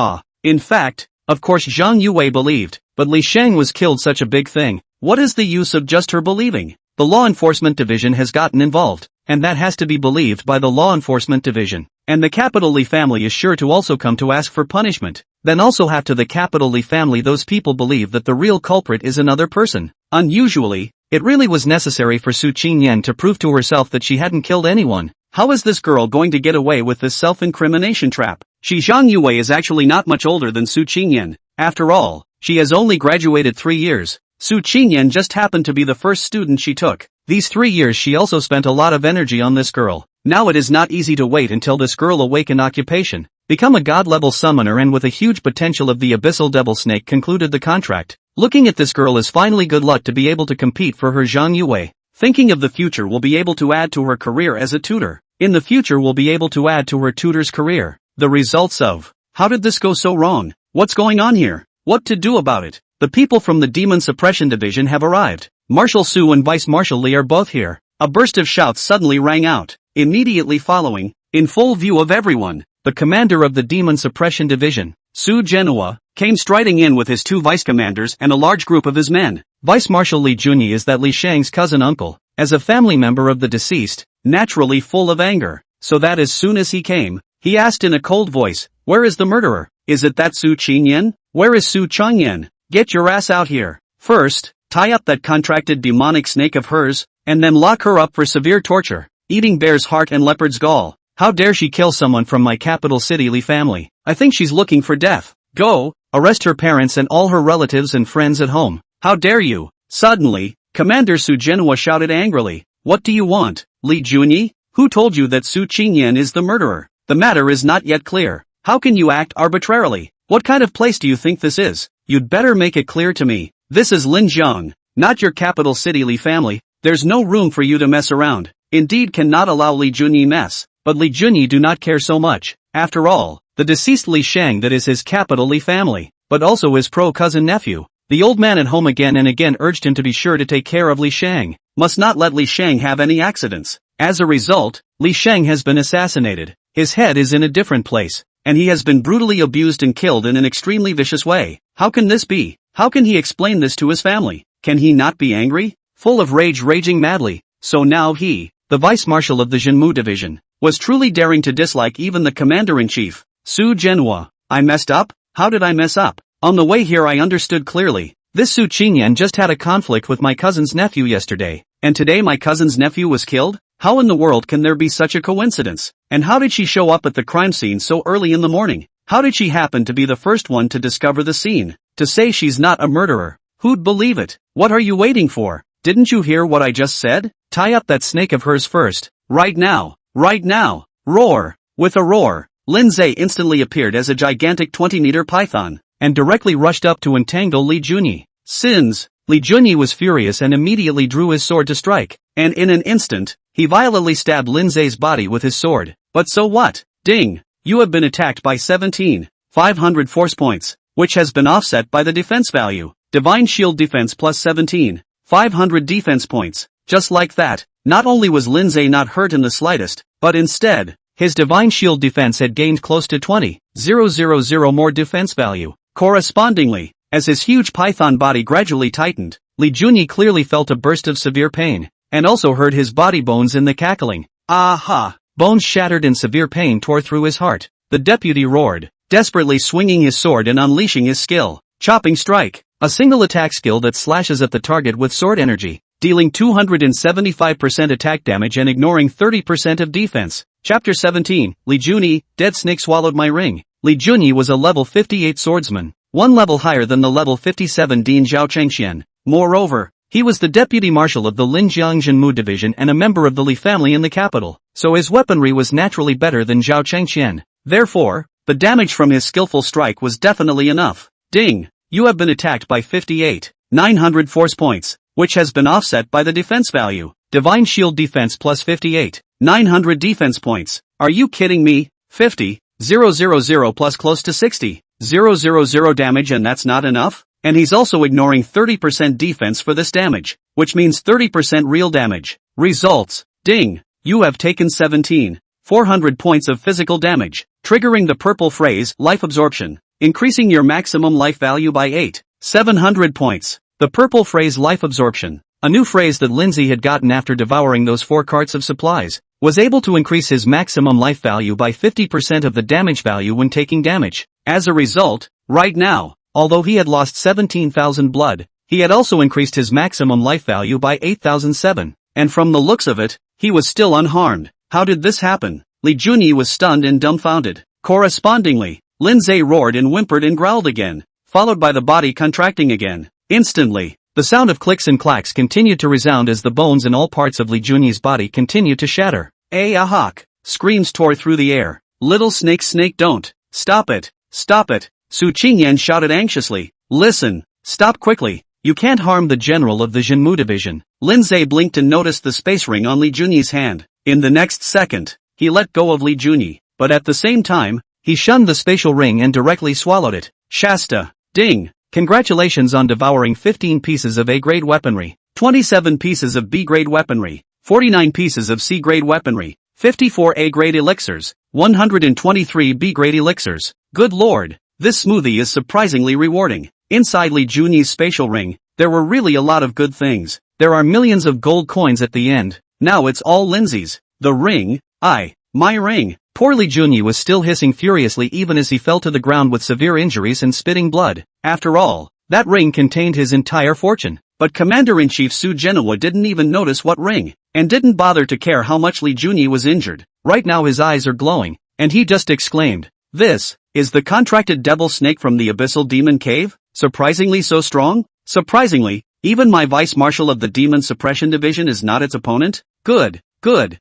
In fact, of course Zhang Yue believed, but Li Shang was killed, such a big thing. What is the use of just her believing? The law enforcement division has gotten involved, and that has to be believed by the law enforcement division. And the capital Li family is sure to also come to ask for punishment. Then also have to the capital Li family, those people believe that the real culprit is another person. Unusually, it really was necessary for Su Qingyan to prove to herself that she hadn't killed anyone. How is this girl going to get away with this self-incrimination trap? Zhang Yue is actually not much older than Su Qingyan. After all, she has only graduated 3 years. Su Qingyan just happened to be the first student she took. These 3 years she also spent a lot of energy on this girl. Now it is not easy to wait until this girl awaken occupation, become a god-level summoner, and with a huge potential of the abyssal devil snake concluded the contract. Looking at this girl is finally good luck to be able to compete for her Zhang Yue. Thinking of the future will be able to add to her career as a tutor. In the future will be able to add to her tutor's career. The results of, how did this go so wrong? What's going on here? What to do about it? The people from the Demon Suppression Division have arrived. Marshal Su and Vice Marshal Li are both here. A burst of shouts suddenly rang out. Immediately following, in full view of everyone, the commander of the Demon Suppression Division, Su Genhua, came striding in with his 2 vice commanders and a large group of his men. Vice Marshal Li Junyi is that Li Shang's cousin uncle, as a family member of the deceased, naturally full of anger, so that as soon as he came, he asked in a cold voice, "Where is the murderer? Is it that Su Qingyan? Where is Su Qingyan? Get your ass out here. First, tie up that contracted demonic snake of hers, and then lock her up for severe torture, eating bear's heart and leopard's gall. How dare she kill someone from my capital city Li family? I think she's looking for death. Go, arrest her parents and all her relatives and friends at home. How dare you?" Suddenly, Commander Su Genhua shouted angrily, "What do you want, Li Junyi? Who told you that Su Qingyan is the murderer? The matter is not yet clear. How can you act arbitrarily? What kind of place do you think this is? You'd better make it clear to me. This is Linjiang, not your capital city Li family. There's no room for you to mess around. Indeed cannot allow Li Junyi mess, but Li Junyi do not care so much. After all, the deceased Li Shang that is his capital Li family, but also his pro-cousin nephew. The old man at home again and again urged him to be sure to take care of Li Shang, must not let Li Shang have any accidents. As a result, Li Shang has been assassinated. His head is in a different place, and he has been brutally abused and killed in an extremely vicious way. How can this be? How can he explain this to his family? Can he not be angry? Full of rage, raging madly. So now he, the vice marshal of the Zhenmu division, was truly daring to dislike even the commander-in-chief, Su Genhua. I messed up? How did I mess up? On the way here I understood clearly. This Su Qingyan just had a conflict with my cousin's nephew yesterday, and today my cousin's nephew was killed? How in the world can there be such a coincidence? And how did she show up at the crime scene so early in the morning? How did she happen to be the first one to discover the scene? To say she's not a murderer? Who'd believe it? What are you waiting for? Didn't you hear what I just said? Tie up that snake of hers first. Right now. Right now. Roar. With a roar, Linzai instantly appeared as a gigantic 20-meter python, and directly rushed up to entangle Li Junyi. Sins! Li Junyi was furious and immediately drew his sword to strike, and in an instant, he violently stabbed Linzai's body with his sword. But so what? Ding! You have been attacked by 17,500 force points. which has been offset by the defense value. Divine shield defense plus 17. 500 defense points. Just like that, not only was Lindsay not hurt in the slightest, but instead, his divine shield defense had gained close to 20,000 more defense value. Correspondingly, as his huge python body gradually tightened, Lee Junyi clearly felt a burst of severe pain, and also heard his body bones in the cackling. Aha! Bones shattered and severe pain tore through his heart. The deputy roared, desperately swinging his sword and unleashing his skill. Chopping Strike, a single attack skill that slashes at the target with sword energy, dealing 275% attack damage and ignoring 30% of defense. Chapter 17, Lee Junyi, Dead Snake Swallowed My Ring. Lee Junyi was a level 58 swordsman, one level higher than the level 57 Dean Zhao Chengxian. Moreover, he was the deputy marshal of the Linjiang Jinmu division and a member of the Li family in the capital, so his weaponry was naturally better than Zhao Chengxian. Therefore, the damage from his skillful strike was definitely enough. Ding! You have been attacked by 58,900 force points, which has been offset by the defense value. Divine shield defense plus 58,900 defense points. Are you kidding me? 50,000 plus close to 60,000 damage, and that's not enough? And he's also ignoring 30% defense for this damage, which means 30% real damage. Results. Ding! You have taken 17,400 points of physical damage, triggering the purple phrase, life absorption, increasing your maximum life value by 8,700 points. The purple phrase life absorption, a new phrase that Lindsay had gotten after devouring those 4 carts of supplies, was able to increase his maximum life value by 50% of the damage value when taking damage. As a result, right now, although he had lost 17,000 blood, he had also increased his maximum life value by 8,007, and from the looks of it, he was still unharmed. How did this happen? Lee Junyi was stunned and dumbfounded. Correspondingly, Lindsay roared and whimpered and growled again, followed by the body contracting again. Instantly, the sound of clicks and clacks continued to resound as the bones in all parts of Lee Junyi's body continued to shatter. Ahawk! Screams tore through the air. Little snake, don't! Stop it! Stop it! Su Qingyan shouted anxiously. Listen! Stop quickly! You can't harm the general of the Jinmu division. Lindsay blinked and noticed the space ring on Lee Junyi's hand. In the next second, he let go of Lee Junyi, but at the same time, he shunned the spatial ring and directly swallowed it. Shasta! Ding! Congratulations on devouring 15 pieces of A-grade weaponry, 27 pieces of B-grade weaponry, 49 pieces of C-grade weaponry, 54 A-grade elixirs, 123 B-grade elixirs. Good lord, this smoothie is surprisingly rewarding. Inside Lee Junyi's spatial ring, there were really a lot of good things. There are millions of gold coins at the end. Now it's all Lindsay's. The ring, my ring. Poor Lee Junyi was still hissing furiously even as he fell to the ground with severe injuries and spitting blood. After all, that ring contained his entire fortune. But Commander-in-Chief Su Genoa didn't even notice what ring, and didn't bother to care how much Lee Junyi was injured. Right now his eyes are glowing, and he just exclaimed, "This is the contracted devil snake from the Abyssal Demon Cave? Surprisingly so strong? Surprisingly, even my vice marshal of the Demon Suppression Division is not its opponent? Good, great.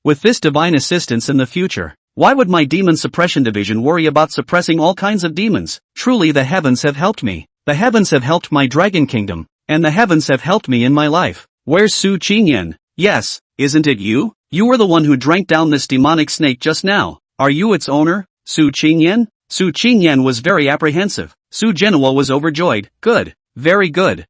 With this divine assistance in the future, why would my Demon Suppression Division worry about suppressing all kinds of demons? Truly the heavens have helped me. The heavens have helped my Dragon Kingdom, and the heavens have helped me in my life." Where's Su Qingyan? Yes, isn't it you? You were the one who drank down this demonic snake just now. Are you its owner, Su Qingyan? Su Qingyan was very apprehensive. Su Genoa was overjoyed. Good, very good,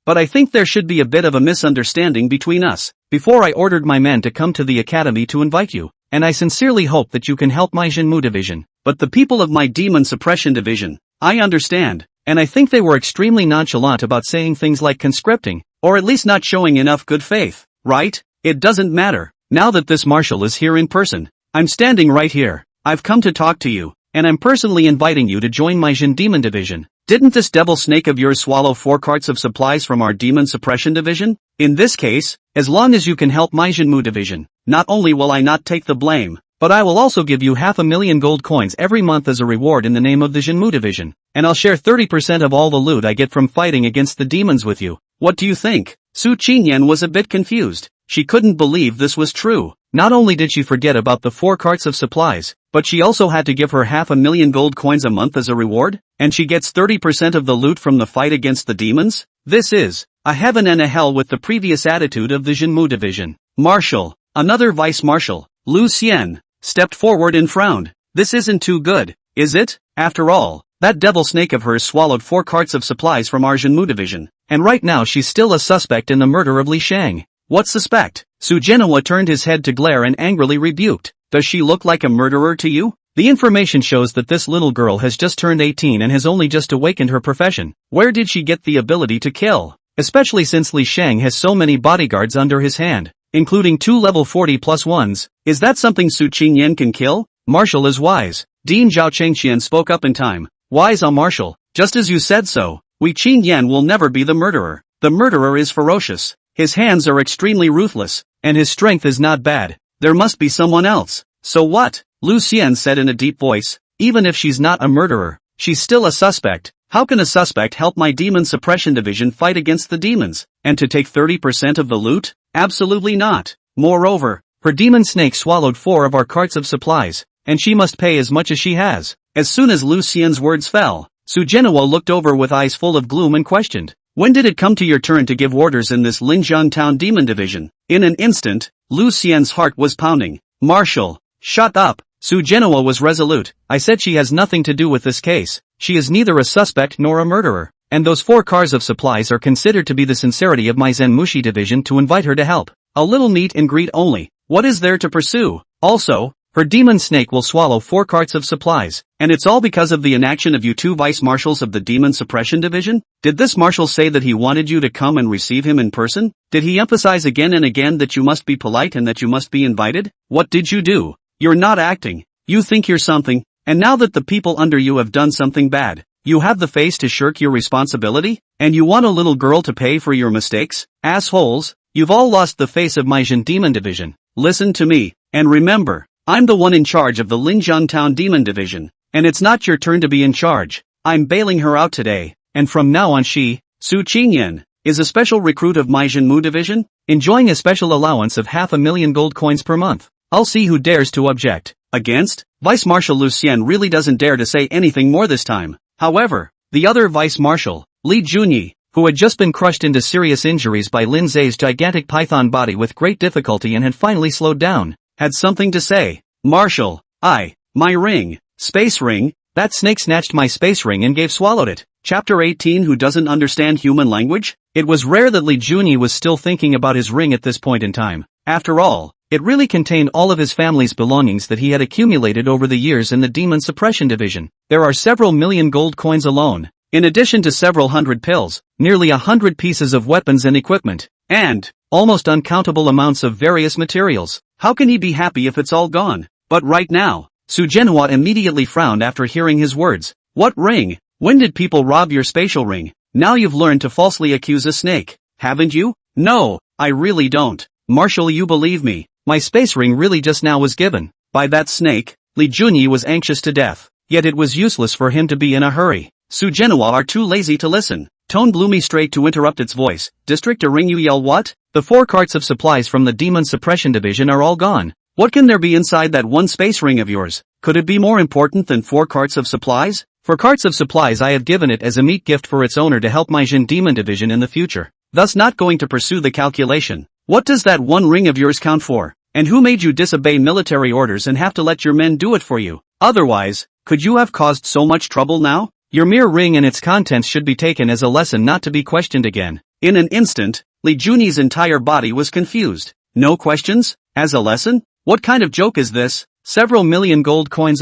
but I think there should be a bit of a misunderstanding between us. Before I ordered my men to come to the academy to invite you, and I sincerely hope that you can help my Jinmu division. But the people of my Demon Suppression Division, I understand, and I think they were extremely nonchalant about saying things like conscripting, or at least not showing enough good faith, right? It doesn't matter. Now that this marshal is here in person, I'm standing right here. I've come to talk to you, and I'm personally inviting you to join my Jin Demon Division. Didn't this devil snake of yours swallow 4 carts of supplies from our Demon Suppression Division? In this case, as long as you can help my Jinmu Division, not only will I not take the blame, but I will also give you 500,000 gold coins every month as a reward in the name of the Jinmu Division, and I'll share 30% of all the loot I get from fighting against the demons with you. What do you think? Su Qingyan was a bit confused. She couldn't believe this was true. Not only did she forget about the 4 carts of supplies, but she also had to give her 500,000 gold coins a month as a reward, and she gets 30% of the loot from the fight against the demons? This is a heaven and a hell with the previous attitude of the Jinmu Division. Marshal, another vice marshal, Lu Xian, stepped forward and frowned. This isn't too good, is it? After all, that devil snake of hers swallowed 4 carts of supplies from our Jinmu division, and right now she's still a suspect in the murder of Li Shang. What suspect? Su Jinhua turned his head to glare and angrily rebuked. Does she look like a murderer to you? The information shows that this little girl has just turned 18 and has only just awakened her profession. Where did she get the ability to kill? Especially since Li Shang has so many bodyguards under his hand, including 2 level 40 plus ones. Is that something Su Qingyan can kill? Marshal is wise. Dean Zhao Chengqian spoke up in time. Wise Marshal, just as you said so. Wei Qingyan will never be the murderer. The murderer is ferocious. His hands are extremely ruthless, and his strength is not bad. There must be someone else. So what? Lu Xian said in a deep voice. Even if she's not a murderer, she's still a suspect. How can a suspect help my demon suppression division fight against the demons? And to take 30% of the loot? Absolutely not. Moreover, her demon snake swallowed 4 of our carts of supplies, and she must pay as much as she has. As soon as Lu Xian's words fell, Su Jinhua looked over with eyes full of gloom and questioned. When did it come to your turn to give orders in this Linjiang Town demon division? In an instant, Lu Xian's heart was pounding. Marshal, shut up. Su Jinhua was resolute. I said she has nothing to do with this case. She is neither a suspect nor a murderer. And those 4 cars of supplies are considered to be the sincerity of my Zenmushi division to invite her to help. A little meet and greet only. What is there to pursue? Also, her demon snake will swallow 4 carts of supplies, and it's all because of the inaction of you 2 vice marshals of the demon suppression division? Did this marshal say that he wanted you to come and receive him in person? Did he emphasize again and again that you must be polite and that you must be invited? What did you do? You're not acting. You think you're something, and now that the people under you have done something bad, you have the face to shirk your responsibility? And you want a little girl to pay for your mistakes? Assholes, you've all lost the face of my Jin demon division. Listen to me, and remember, I'm the one in charge of the Linjiang Town demon division, and it's not your turn to be in charge. I'm bailing her out today, and from now on she, Su Qingyan, is a special recruit of my Jinmu division, enjoying a special allowance of 500,000 gold coins per month. I'll see who dares to object. Against? Vice Marshal Lu Xian really doesn't dare to say anything more this time. However, the other Vice Marshal, Li Junyi, who had just been crushed into serious injuries by Lin Zhe's gigantic python body with great difficulty and had finally slowed down, had something to say. Marshal, my ring, space ring, that snake snatched my space ring and swallowed it. Chapter 18. Who doesn't understand human language? It was rare that Li Junyi was still thinking about his ring at this point in time. After all, it really contained all of his family's belongings that he had accumulated over the years in the Demon Suppression Division. There are several million gold coins alone, in addition to several hundred pills, nearly 100 pieces of weapons and equipment, and almost uncountable amounts of various materials. How can he be happy if it's all gone? But right now, Su Jinhua immediately frowned after hearing his words. What ring? When did people rob your spatial ring? Now you've learned to falsely accuse a snake, haven't you? No, I really don't. Marshal, you believe me. My space ring really just now was given by that snake. Li Junyi was anxious to death, yet it was useless for him to be in a hurry. Su Jinhua are too lazy to listen. Tone blew me straight to interrupt its voice. District a ring, you yell what? The 4 carts of supplies from the Demon Suppression Division are all gone. What can there be inside that one space ring of yours? Could it be more important than 4 carts of supplies? For carts of supplies I have given it as a meat gift for its owner to help my Jin Demon Division in the future. Thus not going to pursue the calculation. What does that one ring of yours count for? And who made you disobey military orders and have to let your men do it for you? Otherwise, could you have caused so much trouble now? Your mere ring and its contents should be taken as a lesson not to be questioned again. In an instant, Li Junyi's entire body was confused. No questions? As a lesson? What kind of joke is this? Several million gold coins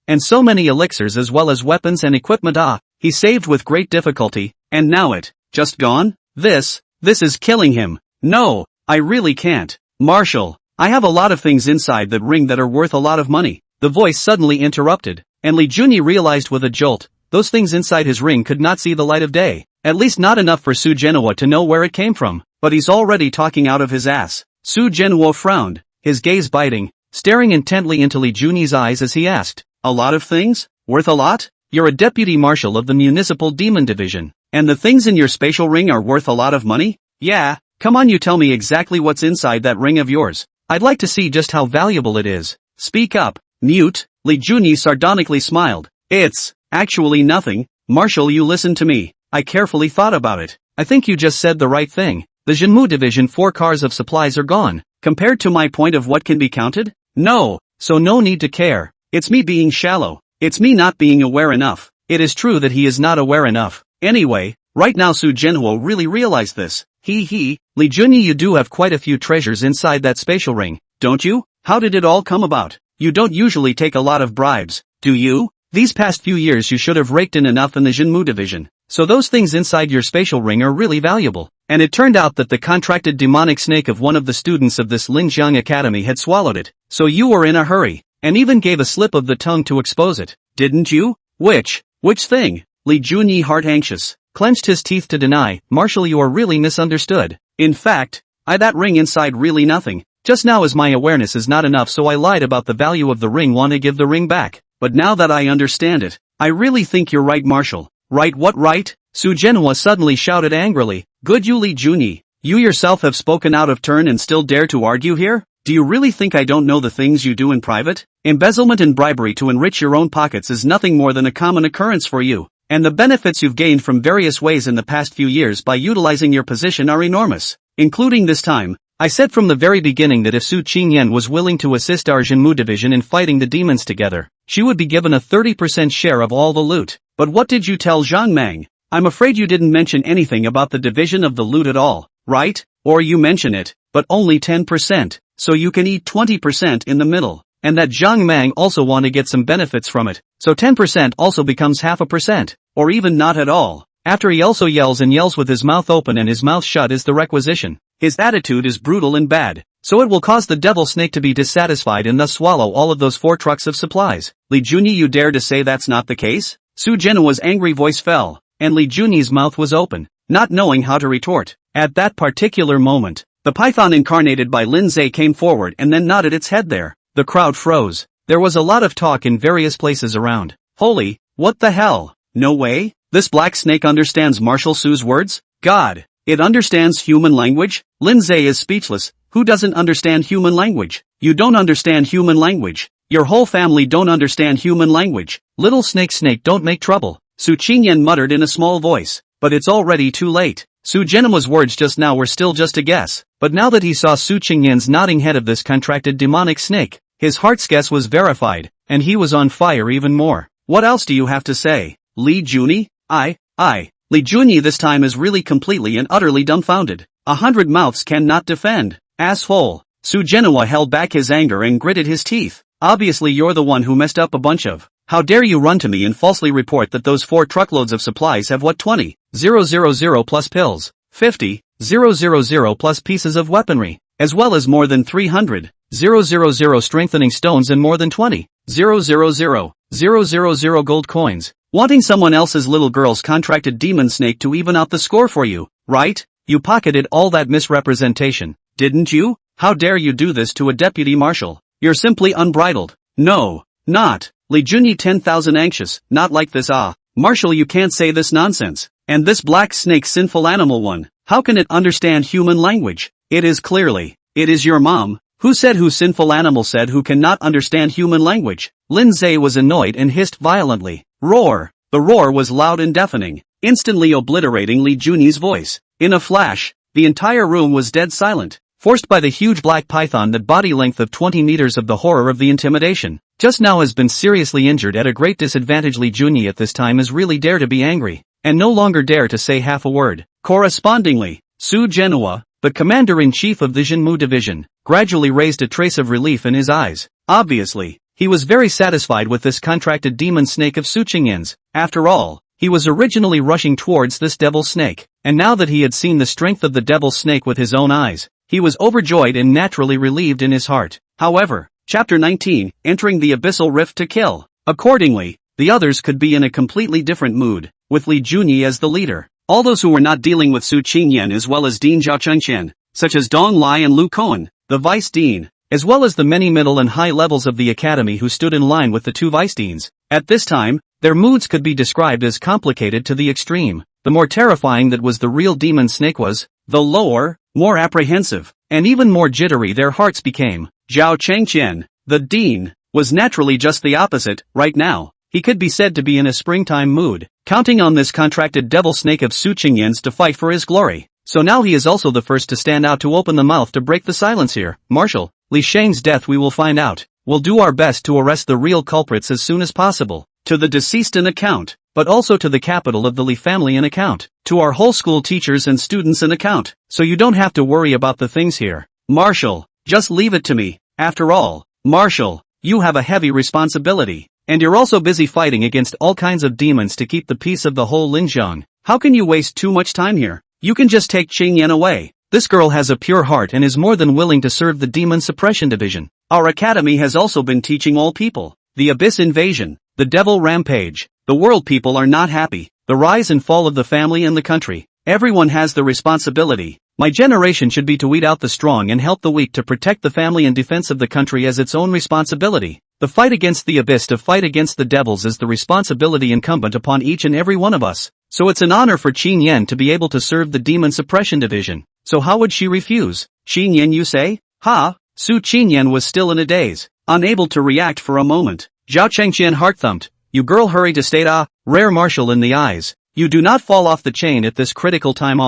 and so many elixirs as well as weapons and equipment he saved with great difficulty, and now it, just gone? This is killing him. No, I really can't. Marshal, I have a lot of things inside that ring that are worth a lot of money. The voice suddenly interrupted, and Li Junyi realized with a jolt, those things inside his ring could not see the light of day. At least not enough for Su Jinhua to know where it came from, but he's already talking out of his ass. Su Jinhua frowned, his gaze biting, staring intently into Li Junyi's eyes as he asked, a lot of things? Worth a lot? You're a deputy marshal of the Municipal Demon Division, and the things in your spatial ring are worth a lot of money? Yeah, come on, you tell me exactly what's inside that ring of yours. I'd like to see just how valuable it is. Speak up. Mute. Li Junyi sardonically smiled. It's actually nothing. Marshal, you listen to me. I carefully thought about it. I think you just said the right thing. The Jinmu Division 4 cars of supplies are gone. Compared to my point of what can be counted? No, so no need to care. It's me being shallow. It's me not being aware enough. It is true that he is not aware enough. Anyway, right now Su Jinhua really realized this. Li Junyi, you do have quite a few treasures inside that spatial ring, don't you? How did it all come about? You don't usually take a lot of bribes, do you? These past few years you should have raked in enough in the Jinmu division. So those things inside your spatial ring are really valuable. And it turned out that the contracted demonic snake of one of the students of this Linjiang Academy had swallowed it. So you were in a hurry, and even gave a slip of the tongue to expose it, didn't you? Which thing? Li Junyi, heart anxious, clenched his teeth to deny. Marshal, you are really misunderstood. In fact, that ring inside really nothing. Just now as my awareness is not enough, so I lied about the value of the ring, want to give the ring back. But now that I understand it, I really think you're right, Marshal. Right? What right? Su Jinhua suddenly shouted angrily. Good you, Li Junyi. You yourself have spoken out of turn and still dare to argue here? Do you really think I don't know the things you do in private? Embezzlement and bribery to enrich your own pockets is nothing more than a common occurrence for you. And the benefits you've gained from various ways in the past few years by utilizing your position are enormous. Including this time. I said from the very beginning that if Su Qingyan was willing to assist our Jinmu division in fighting the demons together, she would be given a 30% share of all the loot. But what did you tell Zhang Mang? I'm afraid you didn't mention anything about the division of the loot at all, right? Or you mention it, but only 10%, so you can eat 20% in the middle. And that Zhang Mang also want to get some benefits from it, so 10% also becomes 0.5%, or even not at all. After he also yells and yells with his mouth open and his mouth shut is the requisition. His attitude is brutal and bad, so it will cause the devil snake to be dissatisfied and thus swallow all of those 4 trucks of supplies. Li Junyi, you dare to say that's not the case? Su Jinhua's angry voice fell, and Li Junyi's mouth was open, not knowing how to retort. At that particular moment, the python incarnated by Lin Zhe came forward and then nodded its head there. The crowd froze. There was a lot of talk in various places around. Holy, what the hell? No way? This black snake understands Marshal Su's words? God, it understands human language? Lin Zhe is speechless. Who doesn't understand human language? You don't understand human language. Your whole family don't understand human language. Little snake, don't make trouble. Su Qingyan muttered in a small voice. But it's already too late. Su Jinhua's words just now were still just a guess. But now that he saw Su Qingyan's nodding head of this contracted demonic snake, his heart's guess was verified, and he was on fire even more. What else do you have to say? Li Junyi? Li Junyi this time is really completely and utterly dumbfounded. 100 mouths cannot defend. Asshole. Su Jinhua held back his anger and gritted his teeth. Obviously you're the one who messed up a bunch of. How dare you run to me and falsely report that those 4 truckloads of supplies have what 20,000 plus pills, 50,000 plus pieces of weaponry, as well as more than 300,000 strengthening stones and more than 20,000 gold coins. Wanting someone else's little girl's contracted demon snake to even out the score for you, right? You pocketed all that misrepresentation, didn't you? How dare you do this to a deputy marshal? You're simply unbridled. No, not. Li Junyi 10,000 anxious, not like this. Marshal, you can't say this nonsense. And this black snake sinful animal one, how can it understand human language? It is your mom. Who said who sinful animal said who cannot understand human language? Lin Zhe was annoyed and hissed violently. Roar. The roar was loud and deafening, instantly obliterating Li Junyi's voice. In a flash, the entire room was dead silent, forced by the huge black python that body length of 20 meters of the horror of the intimidation. Just now has been seriously injured at a great disadvantage. Li Junyi at this time is really dare to be angry, and no longer dare to say half a word. Correspondingly, Su Jinhua, the commander-in-chief of the Jinmu division, gradually raised a trace of relief in his eyes. Obviously, he was very satisfied with this contracted demon snake of Su Qingyan's. After all, he was originally rushing towards this devil snake, and now that he had seen the strength of the devil snake with his own eyes, he was overjoyed and naturally relieved in his heart. However, Chapter 19, entering the abyssal rift to kill. Accordingly, the others could be in a completely different mood, with Li Junyi as the leader. All those who were not dealing with Su Qingyan as well as Dean Zhao Chengqian, such as Dong Lai and Lu Koan, the vice dean, as well as the many middle and high levels of the academy who stood in line with the 2 vice deans. At this time, their moods could be described as complicated to the extreme. The more terrifying that was the real demon snake was, the lower, more apprehensive, and even more jittery their hearts became. Zhao Chengqian, the dean, was naturally just the opposite. Right now, he could be said to be in a springtime mood, counting on this contracted devil snake of Su Qingyan's to fight for his glory. So now he is also the first to stand out to open the mouth to break the silence here. Marshal, Li Shang's death we will find out. We'll do our best to arrest the real culprits as soon as possible. To the deceased an account, but also to the capital of the Li family an account. To our whole school teachers and students an account. So you don't have to worry about the things here. Marshal, just leave it to me. After all, Marshal, you have a heavy responsibility. And you're also busy fighting against all kinds of demons to keep the peace of the whole Linjiang. How can you waste too much time here? You can just take Qingyan away. This girl has a pure heart and is more than willing to serve the Demon Suppression Division. Our academy has also been teaching all people. The Abyss Invasion, the Devil Rampage. The world people are not happy. The rise and fall of the family and the country. Everyone has the responsibility. My generation should be to weed out the strong and help the weak, to protect the family and defense of the country as its own responsibility. The fight against the abyss, to fight against the devils, is the responsibility incumbent upon each and every one of us. So it's an honor for Qingyan to be able to serve the Demon Suppression Division. So how would she refuse? Qingyan, you say? Ha! Su Qingyan was still in a daze, unable to react for a moment. Zhao Chengqian heart-thumped. You girl, hurry to state rare marshal in the eyes. You do not fall off the chain at this critical time.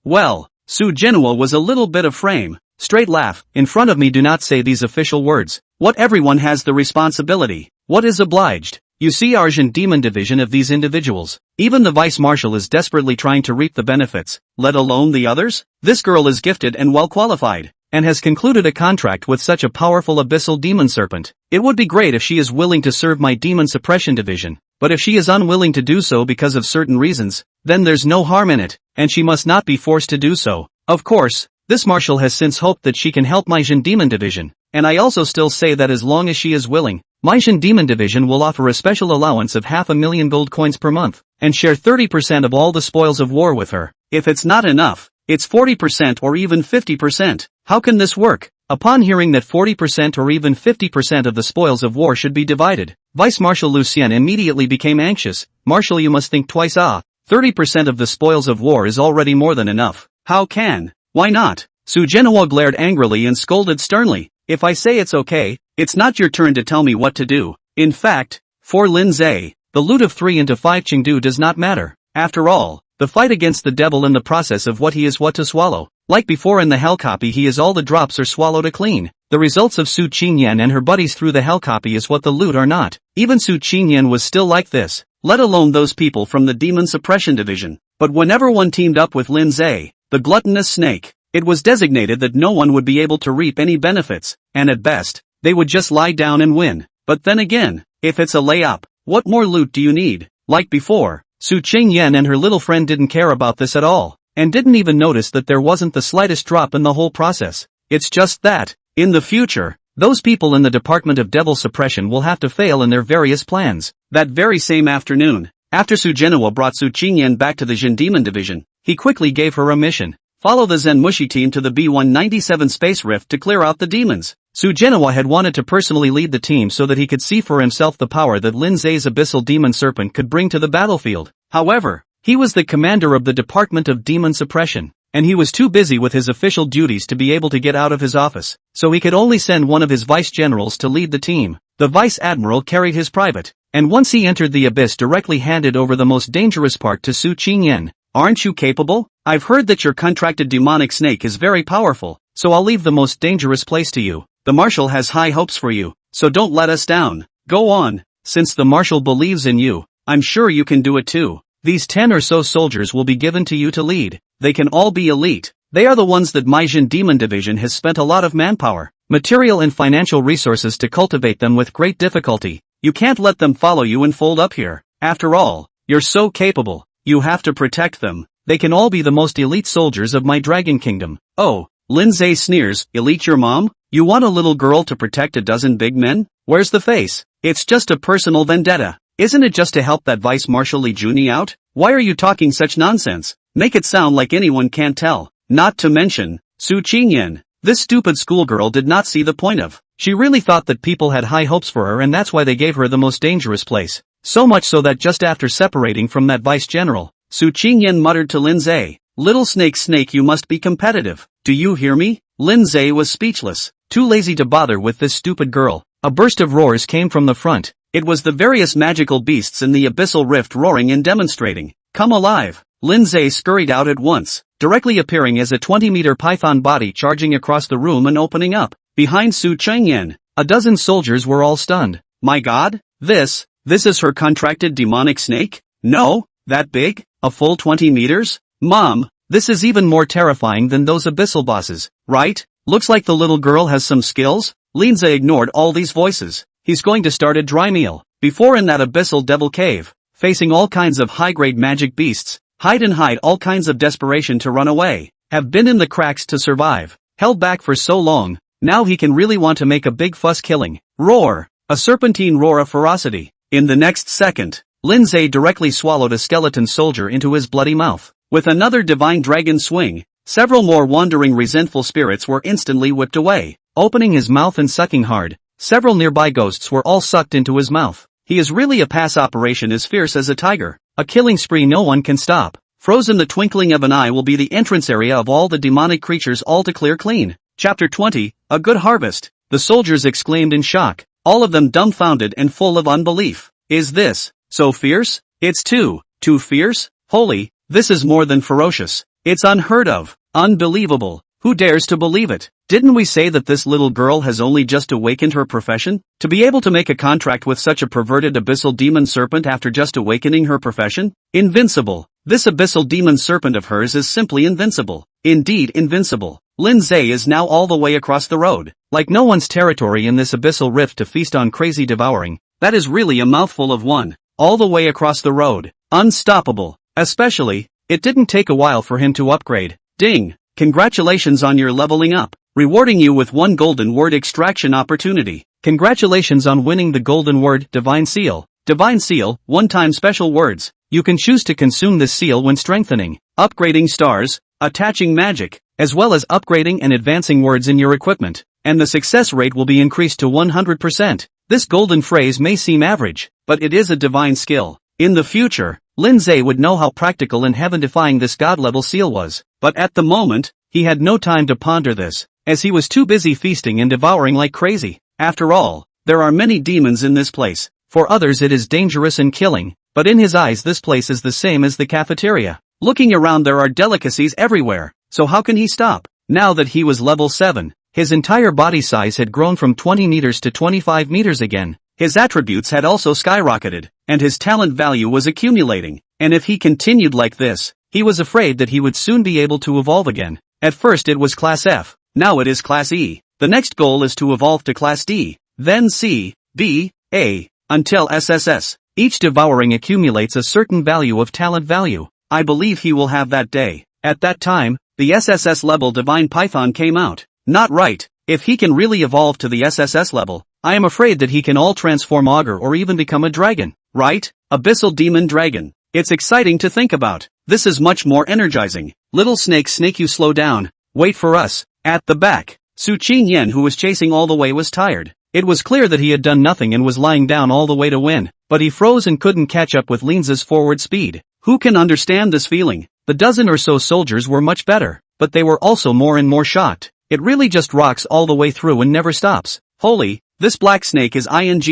Well, Su Jinhua was a little bit of frame. Straight laugh. In front of me do not say these official words. What everyone has the responsibility. What is obliged? You see, Argent Demon Division of these individuals. Even the Vice Marshal is desperately trying to reap the benefits, let alone the others. This girl is gifted and well qualified, and has concluded a contract with such a powerful abyssal demon serpent. It would be great if she is willing to serve my Demon Suppression Division, but if she is unwilling to do so because of certain reasons, then there's no harm in it, and she must not be forced to do so. Of course, this marshal has since hoped that she can help my Jin Demon Division, and I also still say that as long as she is willing, my Jin Demon Division will offer a special allowance of 500,000 gold coins per month, and share 30% of all the spoils of war with her. If it's not enough, it's 40% or even 50%. How can this work? Upon hearing that 40% or even 50% of the spoils of war should be divided, Vice Marshal Lucien immediately became anxious. Marshal, you must think twice. 30% of the spoils of war is already more than enough. How can? Why not? Su Jinhua glared angrily and scolded sternly. If I say it's okay, it's not your turn to tell me what to do. In fact, for Lin Zhe, the loot of 3 into 5 Chengdu does not matter. After all, the fight against the devil in the process of what he is what to swallow. Like before in the hell copy, he is all the drops are swallowed clean. The results of Su Qingyan and her buddies through the hell copy is what the loot are not. Even Su Qingyan was still like this, let alone those people from the Demon Suppression Division. But whenever one teamed up with Lin Zhe, the gluttonous snake, it was designated that no one would be able to reap any benefits, and at best, they would just lie down and win. But then again, if it's a layup, what more loot do you need? Like before, Su Qingyan and her little friend didn't care about this at all, and didn't even notice that there wasn't the slightest drop in the whole process. It's just that, in the future, those people in the Department of Devil Suppression will have to fail in their various plans. That very same afternoon, after Su Jinhua brought Su Qingyan back to the Jin Demon Division, he quickly gave her a mission. Follow the Zen Mushi team to the B-197 space rift to clear out the demons. Su Jinhua had wanted to personally lead the team so that he could see for himself the power that Lin Zhe's abyssal demon serpent could bring to the battlefield. However, he was the commander of the Department of Demon Suppression, and he was too busy with his official duties to be able to get out of his office, so he could only send one of his vice generals to lead the team. The vice admiral carried his private, and once he entered the abyss, directly handed over the most dangerous part to Su Qingyan. Aren't you capable? I've heard that your contracted demonic snake is very powerful, so I'll leave the most dangerous place to you. The marshal has high hopes for you, so don't let us down. Go on. Since the marshal believes in you, I'm sure you can do it too. These 10 or so soldiers will be given to you to lead. They can all be elite. They are the ones that Maijin Demon Division has spent a lot of manpower, material and financial resources to cultivate them with great difficulty. You can't let them follow you and fold up here. After all, you're so capable. You have to protect them. They can all be the most elite soldiers of my Dragon Kingdom. Oh, Lin Zhe sneers. Elite your mom? You want a little girl to protect a dozen big men? Where's the face? It's just a personal vendetta. Isn't it just to help that Vice Marshal Li Juni out? Why are you talking such nonsense? Make it sound like anyone can't tell. Not to mention, Su Qingyan. This stupid schoolgirl did not see the point of. She really thought that people had high hopes for her, and that's why they gave her the most dangerous place. So much so that just after separating from that vice general, Su Qingyan muttered to Lin Zhe, "Little snake, you must be competitive. Do you hear me?" Lin Zhe was speechless, too lazy to bother with this stupid girl. A burst of roars came from the front. It was the various magical beasts in the abyssal rift roaring and demonstrating. Come alive! Lin Zhe scurried out at once, directly appearing as a 20-meter python body charging across the room and opening up. Behind Su Qingyan, a dozen soldiers were all stunned. My god? This This is her contracted demonic snake? No? That big? A full 20 meters? Mom, this is even more terrifying than those abyssal bosses, right? Looks like the little girl has some skills? Linza ignored all these voices. He's going to start a dry meal. Before in that abyssal devil cave, facing all kinds of high-grade magic beasts, hide all kinds of desperation to run away, have been in the cracks to survive, held back for so long, now he can really want to make a big fuss killing. Roar! A serpentine roar of ferocity. In the next second, Lindsay directly swallowed a skeleton soldier into his bloody mouth. With another divine dragon swing, several more wandering resentful spirits were instantly whipped away. Opening his mouth and sucking hard, several nearby ghosts were all sucked into his mouth. He is really a pass operation as fierce as a tiger, a killing spree no one can stop. Frozen the twinkling of an eye will be the entrance area of all the demonic creatures, all to clear clean. Chapter 20, A Good Harvest. The soldiers exclaimed in shock, all of them dumbfounded and full of unbelief. Is this so fierce? It's too fierce? Holy, this is more than ferocious. It's unheard of, unbelievable. Who dares to believe it? Didn't we say that this little girl has only just awakened her profession? To be able to make a contract with such a perverted abyssal demon serpent after just awakening her profession? Invincible. This abyssal demon serpent of hers is simply invincible. Indeed invincible. Lindsay is now all the way across the road. Like no one's territory in this abyssal rift to feast on crazy devouring. That is really a mouthful of one. All the way across the road. Unstoppable. Especially, it didn't take a while for him to upgrade. Ding! Congratulations on your leveling up. Rewarding you with 1 golden word extraction opportunity. Congratulations on winning the golden word Divine Seal. Divine Seal, one-time special words. You can choose to consume this seal when strengthening, upgrading stars, attaching magic, as well as upgrading and advancing words in your equipment. And the success rate will be increased to 100%. This golden phrase may seem average, but it is a divine skill. In the future, Lindsay would know how practical and heaven-defying this god-level seal was. But at the moment, he had no time to ponder this, as he was too busy feasting and devouring like crazy. After all, there are many demons in this place. For others it is dangerous and killing, but in his eyes this place is the same as the cafeteria. Looking around, there are delicacies everywhere, so how can he stop? Now that he was level 7, his entire body size had grown from 20 meters to 25 meters again. His attributes had also skyrocketed, and his talent value was accumulating. And if he continued like this, he was afraid that he would soon be able to evolve again. At first it was Class F, now it is Class E. The next goal is to evolve to Class D, then C, B, A, until SSS. Each devouring accumulates a certain value of talent value. I believe he will have that day. At that time, the SSS level Divine Python came out. Not right. If he can really evolve to the SSS level, I am afraid that he can all transform augur or even become a dragon. Right? Abyssal Demon Dragon. It's exciting to think about. This is much more energizing. Little snake, you slow down. Wait for us. At the back, Su Qingyan, who was chasing all the way, was tired. It was clear that he had done nothing and was lying down all the way to win, but he froze and couldn't catch up with Linza's forward speed. Who can understand this feeling? The dozen or so soldiers were much better, but they were also more and more shocked. It really just rocks all the way through and never stops. Holy, this black snake is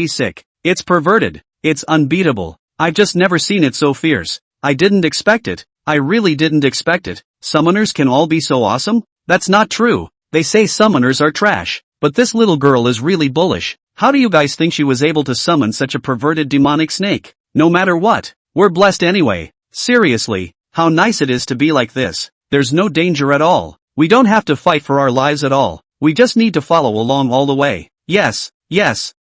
sick. It's perverted. It's unbeatable. I've just never seen it so fierce. I didn't expect it. I really didn't expect it. Summoners can all be so awesome? That's not true. They say summoners are trash. But this little girl is really bullish. How do you guys think she was able to summon such a perverted demonic snake? No matter what, we're blessed anyway. Seriously, how nice it is to be like this. There's no danger at all. We don't have to fight for our lives at all. We just need to follow along all the way. Yes,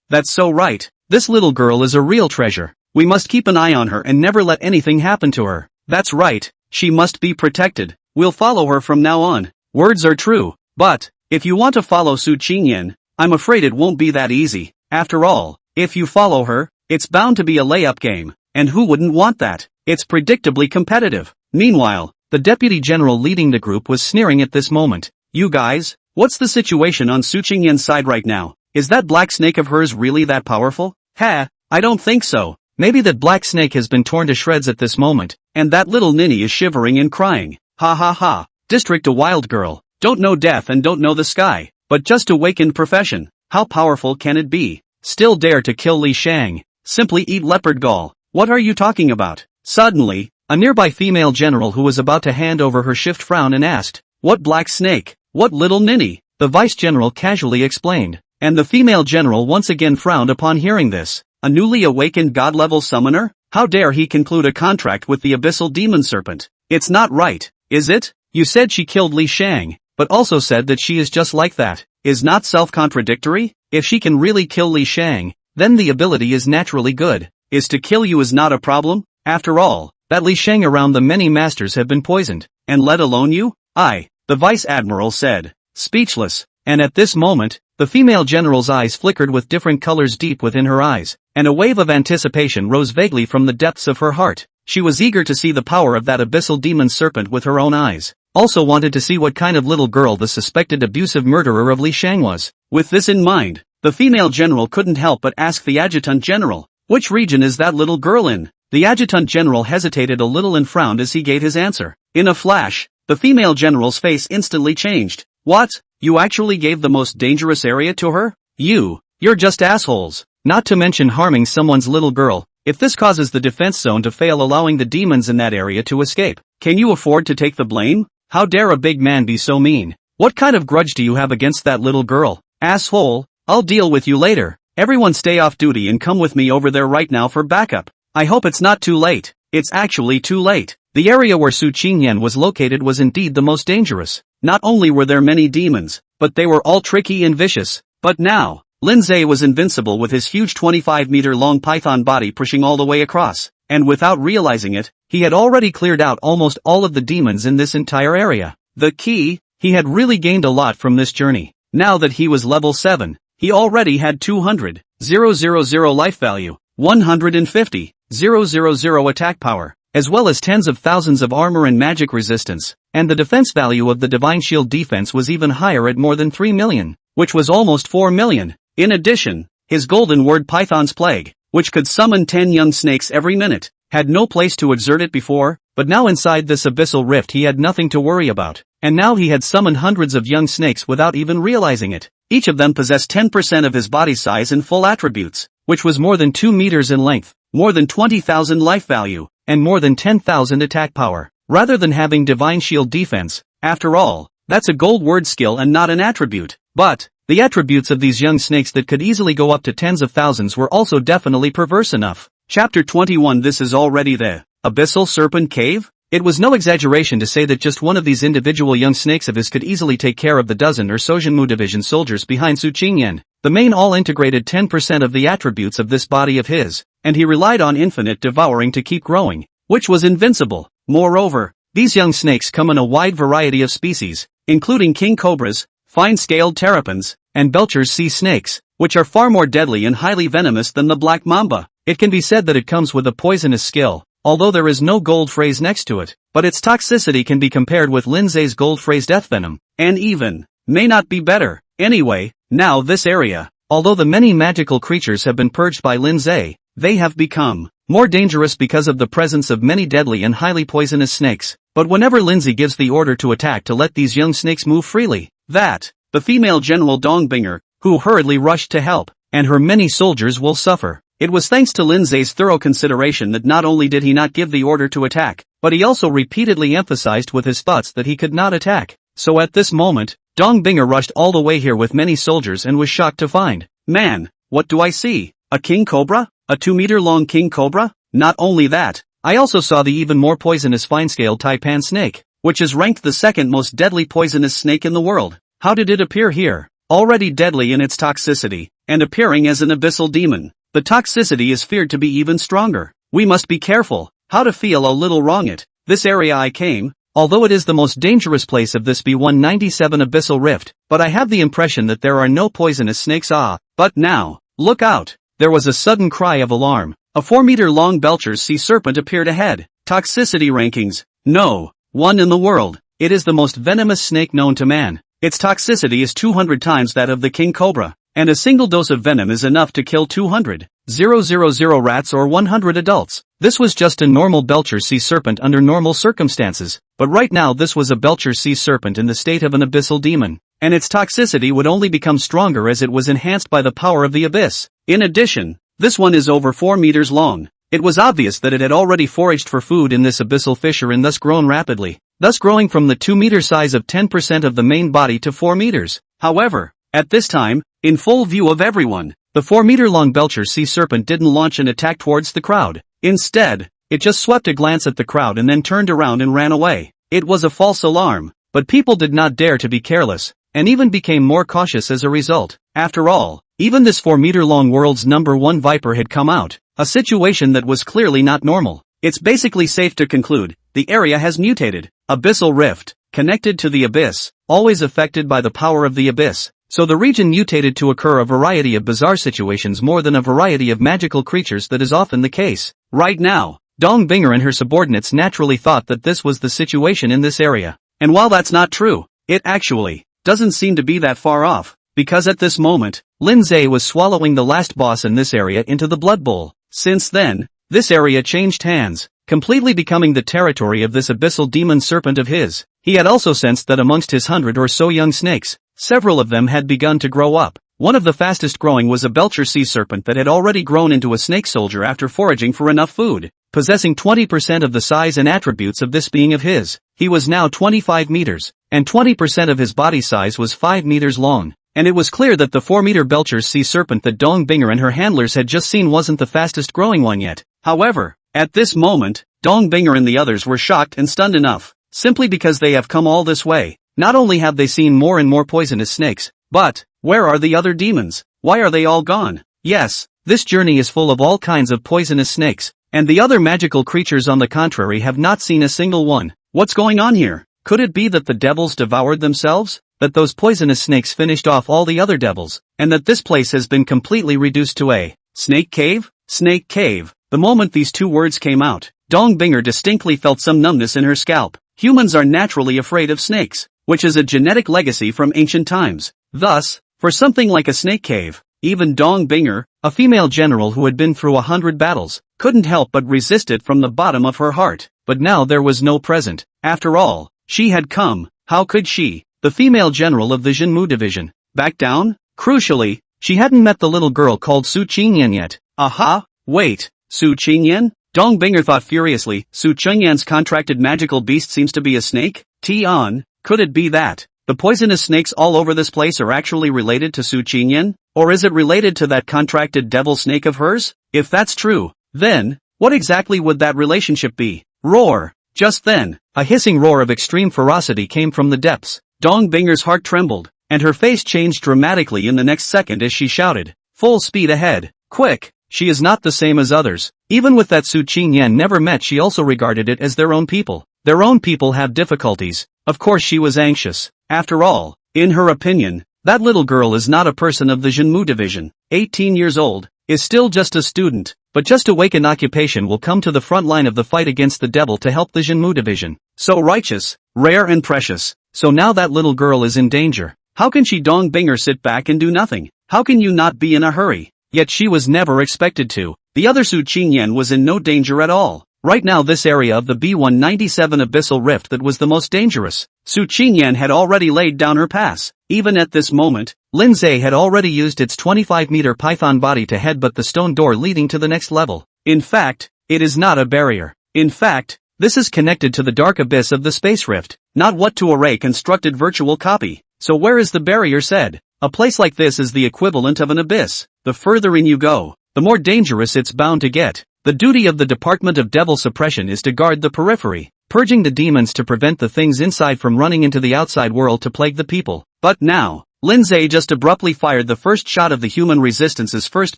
that's so right. This little girl is a real treasure. We must keep an eye on her and never let anything happen to her. That's right, she must be protected. We'll follow her from now on. Words are true, but if you want to follow Su Qingyan, I'm afraid it won't be that easy. After all, if you follow her, it's bound to be a layup game, and who wouldn't want that? It's predictably competitive. Meanwhile, the deputy general leading the group was sneering at this moment. You guys, what's the situation on Su Qingyan's side right now? Is that black snake of hers really that powerful? I don't think so. Maybe that black snake has been torn to shreds at this moment, and that little ninny is shivering and crying. Ha ha ha. District a wild girl. Don't know death and don't know the sky, but just awakened profession. How powerful can it be? Still dare to kill Li Shang. Simply eat leopard gall. What are you talking about? Suddenly, a nearby female general who was about to hand over her shift frowned and asked, What black snake? What little ninny? The vice general casually explained, and the female general once again frowned upon hearing this. A newly awakened god-level summoner? How dare he conclude a contract with the abyssal demon serpent? It's not right, is it? You said she killed Li Shang, but also said that she is just like that. Is not self-contradictory? If she can really kill Li Shang, then the ability is naturally good. Is to kill you is not a problem? After all, that Li Shang around the many masters have been poisoned, and let alone you? The Vice Admiral said, speechless, and at this moment, the female general's eyes flickered with different colors deep within her eyes, and a wave of anticipation rose vaguely from the depths of her heart. She was eager to see the power of that abyssal demon serpent with her own eyes, also wanted to see what kind of little girl the suspected abusive murderer of Li Shang was. With this in mind, the female general couldn't help but ask the adjutant general, which region is that little girl in? The adjutant general hesitated a little and frowned as he gave his answer. In a flash, the female general's face instantly changed. What? You actually gave the most dangerous area to her? You're just assholes. Not to mention harming someone's little girl. If this causes the defense zone to fail, allowing the demons in that area to escape, can you afford to take the blame? How dare a big man be so mean? What kind of grudge do you have against that little girl? Asshole, I'll deal with you later. Everyone stay off duty and come with me over there right now for backup. I hope it's not too late. It's actually too late. The area where Su Qingyan was located was indeed the most dangerous. Not only were there many demons, but they were all tricky and vicious. But now, Lindsay was invincible with his huge 25-meter-long python body pushing all the way across, and without realizing it, he had already cleared out almost all of the demons in this entire area. The key, he had really gained a lot from this journey. Now that he was level 7, he already had 200,000 life value, 150,000 attack power, as well as tens of thousands of armor and magic resistance, and the defense value of the divine shield defense was even higher at more than 3 million, which was almost 4 million. In addition, his golden word Python's Plague, which could summon 10 young snakes every minute, had no place to exert it before, but now inside this abyssal rift he had nothing to worry about, and now he had summoned hundreds of young snakes without even realizing it. Each of them possessed 10% of his body size and full attributes, which was more than 2 meters in length, more than 20,000 life value, and more than 10,000 attack power. Rather than having divine shield defense, after all, that's a gold word skill and not an attribute. But the attributes of these young snakes that could easily go up to tens of thousands were also definitely perverse enough. Chapter 21. This is already the Abyssal Serpent Cave? It was no exaggeration to say that just one of these individual young snakes of his could easily take care of the dozen or Sojinmu division soldiers behind Su Qingyan. The main all-integrated 10% of the attributes of this body of his, and he relied on infinite devouring to keep growing, which was invincible. Moreover, these young snakes come in a wide variety of species, including king cobras, fine-scaled terrapins, and Belcher's sea snakes, which are far more deadly and highly venomous than the black mamba. It can be said that it comes with a poisonous skill, although there is no gold phrase next to it, but its toxicity can be compared with Lindsay's gold phrase death venom, and even may not be better. Anyway, now this area, although the many magical creatures have been purged by Lindsay, they have become more dangerous because of the presence of many deadly and highly poisonous snakes. But whenever Lindsay gives the order to attack to let these young snakes move freely, the female general Dongbinger, who hurriedly rushed to help, and her many soldiers will suffer. It was thanks to Lindsay's thorough consideration that not only did he not give the order to attack, but he also repeatedly emphasized with his thoughts that he could not attack. So at this moment, Dongbinger rushed all the way here with many soldiers and was shocked to find, man, what do I see? A king cobra? A 2-meter-long king cobra? Not only that, I also saw the even more poisonous fine-scaled taipan snake, which is ranked the second most deadly poisonous snake in the world. How did it appear here? Already deadly in its toxicity, and appearing as an abyssal demon, the toxicity is feared to be even stronger. We must be careful. How to feel a little wrong it. This area I came, although it is the most dangerous place of this B197 abyssal rift, but I have the impression that there are no poisonous snakes. But now, look out. There was a sudden cry of alarm. A 4-meter-long Belcher's sea serpent appeared ahead. Toxicity rankings. No one in the world. It is the most venomous snake known to man. Its toxicity is 200 times that of the king cobra, and a single dose of venom is enough to kill 200,000 rats or 100 adults. This was just a normal Belcher's sea serpent under normal circumstances, but right now this was a Belcher's sea serpent in the state of an abyssal demon, and its toxicity would only become stronger as it was enhanced by the power of the abyss. In addition, this one is over 4 meters long. It was obvious that it had already foraged for food in this abyssal fissure and thus grown rapidly, thus growing from the 2-meter size of 10% of the main body to 4 meters. However, at this time, in full view of everyone, the 4-meter-long Belcher sea serpent didn't launch an attack towards the crowd. Instead, it just swept a glance at the crowd and then turned around and ran away. It was a false alarm, but people did not dare to be careless, and even became more cautious as a result. After all, even this 4-meter-long world's #1 Viper had come out, a situation that was clearly not normal. It's basically safe to conclude, the area has mutated. Abyssal rift, connected to the abyss, always affected by the power of the abyss. So the region mutated to occur a variety of bizarre situations more than a variety of magical creatures that is often the case. Right now, Dong Binger and her subordinates naturally thought that this was the situation in this area. And while that's not true, it actually doesn't seem to be that far off, because at this moment, Lindsay was swallowing the last boss in this area into the blood bowl. Since then, this area changed hands, completely becoming the territory of this abyssal demon serpent of his. He had also sensed that amongst his 100 or so young snakes, several of them had begun to grow up. One of the fastest growing was a Belcher sea serpent that had already grown into a snake soldier after foraging for enough food, possessing 20% of the size and attributes of this being of his. He was now 25 meters, and 20% of his body size was 5 meters long. And it was clear that the 4-meter Belcher sea serpent that Dong Binger and her handlers had just seen wasn't the fastest growing one yet. However, at this moment, Dong Binger and the others were shocked and stunned enough, simply because they have come all this way. Not only have they seen more and more poisonous snakes, but, where are the other demons? Why are they all gone? Yes, this journey is full of all kinds of poisonous snakes, and the other magical creatures on the contrary have not seen a single one. What's going on here? Could it be that the devils devoured themselves? That those poisonous snakes finished off all the other devils, and that this place has been completely reduced to a snake cave? Snake cave. The moment these two words came out, Dong Binger distinctly felt some numbness in her scalp. Humans are naturally afraid of snakes, which is a genetic legacy from ancient times. Thus, for something like a snake cave, even Dong Binger, a female general who had been through 100 battles, couldn't help but resist it from the bottom of her heart. But now there was no present. After all, she had come. How could she, the female general of the Jinmu division, back down? Crucially, she hadn't met the little girl called Su Qingyan yet. Aha, wait, Su Qingyan? Dong Binger thought furiously. Su Qingyan's contracted magical beast seems to be a snake? Tian, could it be that the poisonous snakes all over this place are actually related to Su Qingyan? Or is it related to that contracted devil snake of hers? If that's true, then, what exactly would that relationship be? Roar! Just then, a hissing roar of extreme ferocity came from the depths. Dong Binger's heart trembled, and her face changed dramatically in the next second as she shouted, "Full speed ahead! Quick! She is not the same as others." Even with that Su Qingyan never met, she also regarded it as their own people. Their own people have difficulties. Of course she was anxious. After all, in her opinion, that little girl is not a person of the Jinmu division. 18 years old, is still just a student, but just awakened occupation will come to the front line of the fight against the devil to help the Jinmu division. So righteous, rare and precious. So now that little girl is in danger. How can she, Dong Binger, sit back and do nothing? How can you not be in a hurry? Yet she was never expected to. The other Su Qingyan was in no danger at all. Right now this area of the B-197 abyssal rift that was the most dangerous. Su Qingyan had already laid down her pass. Even at this moment, Lindsay had already used its 25-meter python body to headbutt the stone door leading to the next level. In fact, it is not a barrier. In fact, this is connected to the dark abyss of the space rift, not what to array constructed virtual copy. So where is the barrier said? A place like this is the equivalent of an abyss. The further in you go, the more dangerous it's bound to get. The duty of the Department of Devil Suppression is to guard the periphery, purging the demons to prevent the things inside from running into the outside world to plague the people. But now, Lindsay just abruptly fired the first shot of the human resistance's first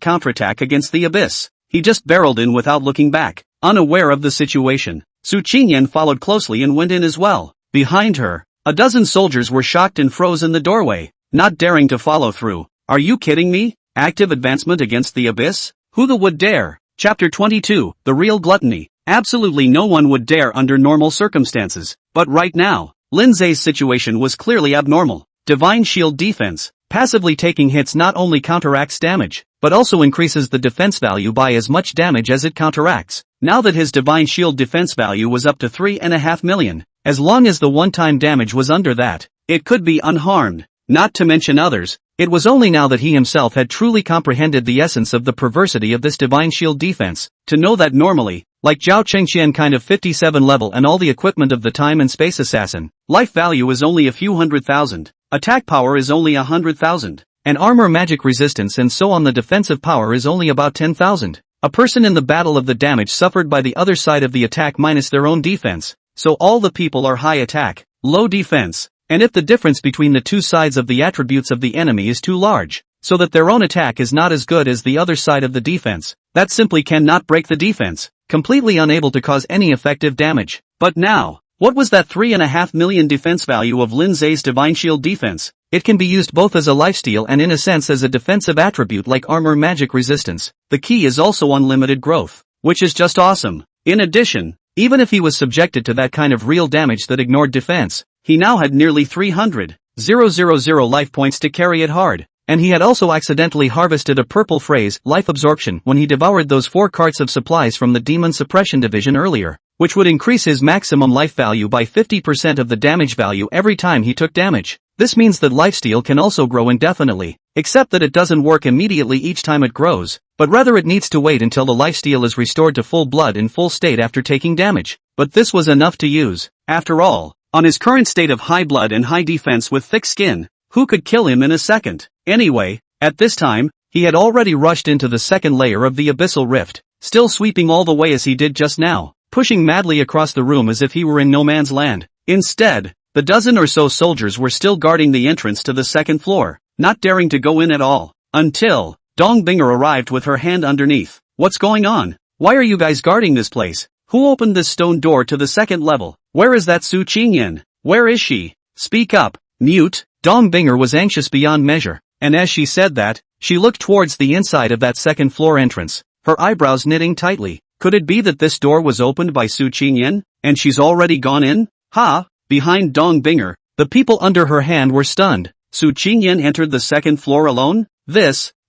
counterattack against the abyss. He just barreled in without looking back, unaware of the situation. Su Qingyan followed closely and went in as well. Behind her, a dozen soldiers were shocked and froze in the doorway, not daring to follow through. Are you kidding me? Active advancement against the abyss? Who the would dare? Chapter 22, The Real Gluttony. Absolutely no one would dare under normal circumstances. But right now, Lindsay's situation was clearly abnormal. Divine Shield Defense. Passively taking hits not only counteracts damage, but also increases the defense value by as much damage as it counteracts. Now that his Divine Shield defense value was up to 3.5 million, as long as the one-time damage was under that, it could be unharmed. Not to mention others, it was only now that he himself had truly comprehended the essence of the perversity of this Divine Shield defense, to know that normally, like Zhao Chengqian kind of 57 level and all the equipment of the time and space assassin, life value is only a few 100,000, attack power is only 100,000, and armor magic resistance, and so on. The defensive power is only about 10,000. A person in the battle of the damage suffered by the other side of the attack minus their own defense. So all the people are high attack, low defense. And if the difference between the two sides of the attributes of the enemy is too large, so that their own attack is not as good as the other side of the defense, that simply cannot break the defense, completely unable to cause any effective damage. But now, what was that 3.5 million defense value of Lin Zhe's Divine Shield defense? It can be used both as a lifesteal and in a sense as a defensive attribute like armor magic resistance. The key is also unlimited growth, which is just awesome. In addition, even if he was subjected to that kind of real damage that ignored defense, he now had nearly 300,000 life points to carry it hard. And he had also accidentally harvested a purple phrase, life absorption, when he devoured those 4 carts of supplies from the demon suppression division earlier, which would increase his maximum life value by 50% of the damage value every time he took damage. This means that lifesteal can also grow indefinitely, except that it doesn't work immediately each time it grows, but rather it needs to wait until the lifesteal is restored to full blood in full state after taking damage. But this was enough to use. After all, on his current state of high blood and high defense with thick skin, who could kill him in a second? Anyway, at this time, he had already rushed into the second layer of the abyssal rift, still sweeping all the way as he did just now, pushing madly across the room as if he were in no man's land. Instead, the dozen or so soldiers were still guarding the entrance to the second floor, not daring to go in at all, until Dong Binger arrived with her hand underneath. What's going on? Why are you guys guarding this place? Who opened this stone door to the second level? Where is that Su Qingyan? Where is she? Speak up. Mute. Dong Binger was anxious beyond measure, and as she said that, she looked towards the inside of that second floor entrance, her eyebrows knitting tightly. Could it be that this door was opened by Su Qingyan, and she's already gone in? Ha! Behind Dong Binger, the people under her hand were stunned. Su Qingyan entered the second floor alone?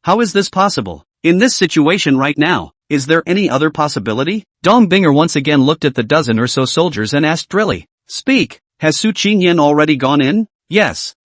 How is this possible? In this situation right now, is there any other possibility? Dong Binger once again looked at the dozen or so soldiers and asked Drilly. Speak, has Su Qingyan already gone in? Yes.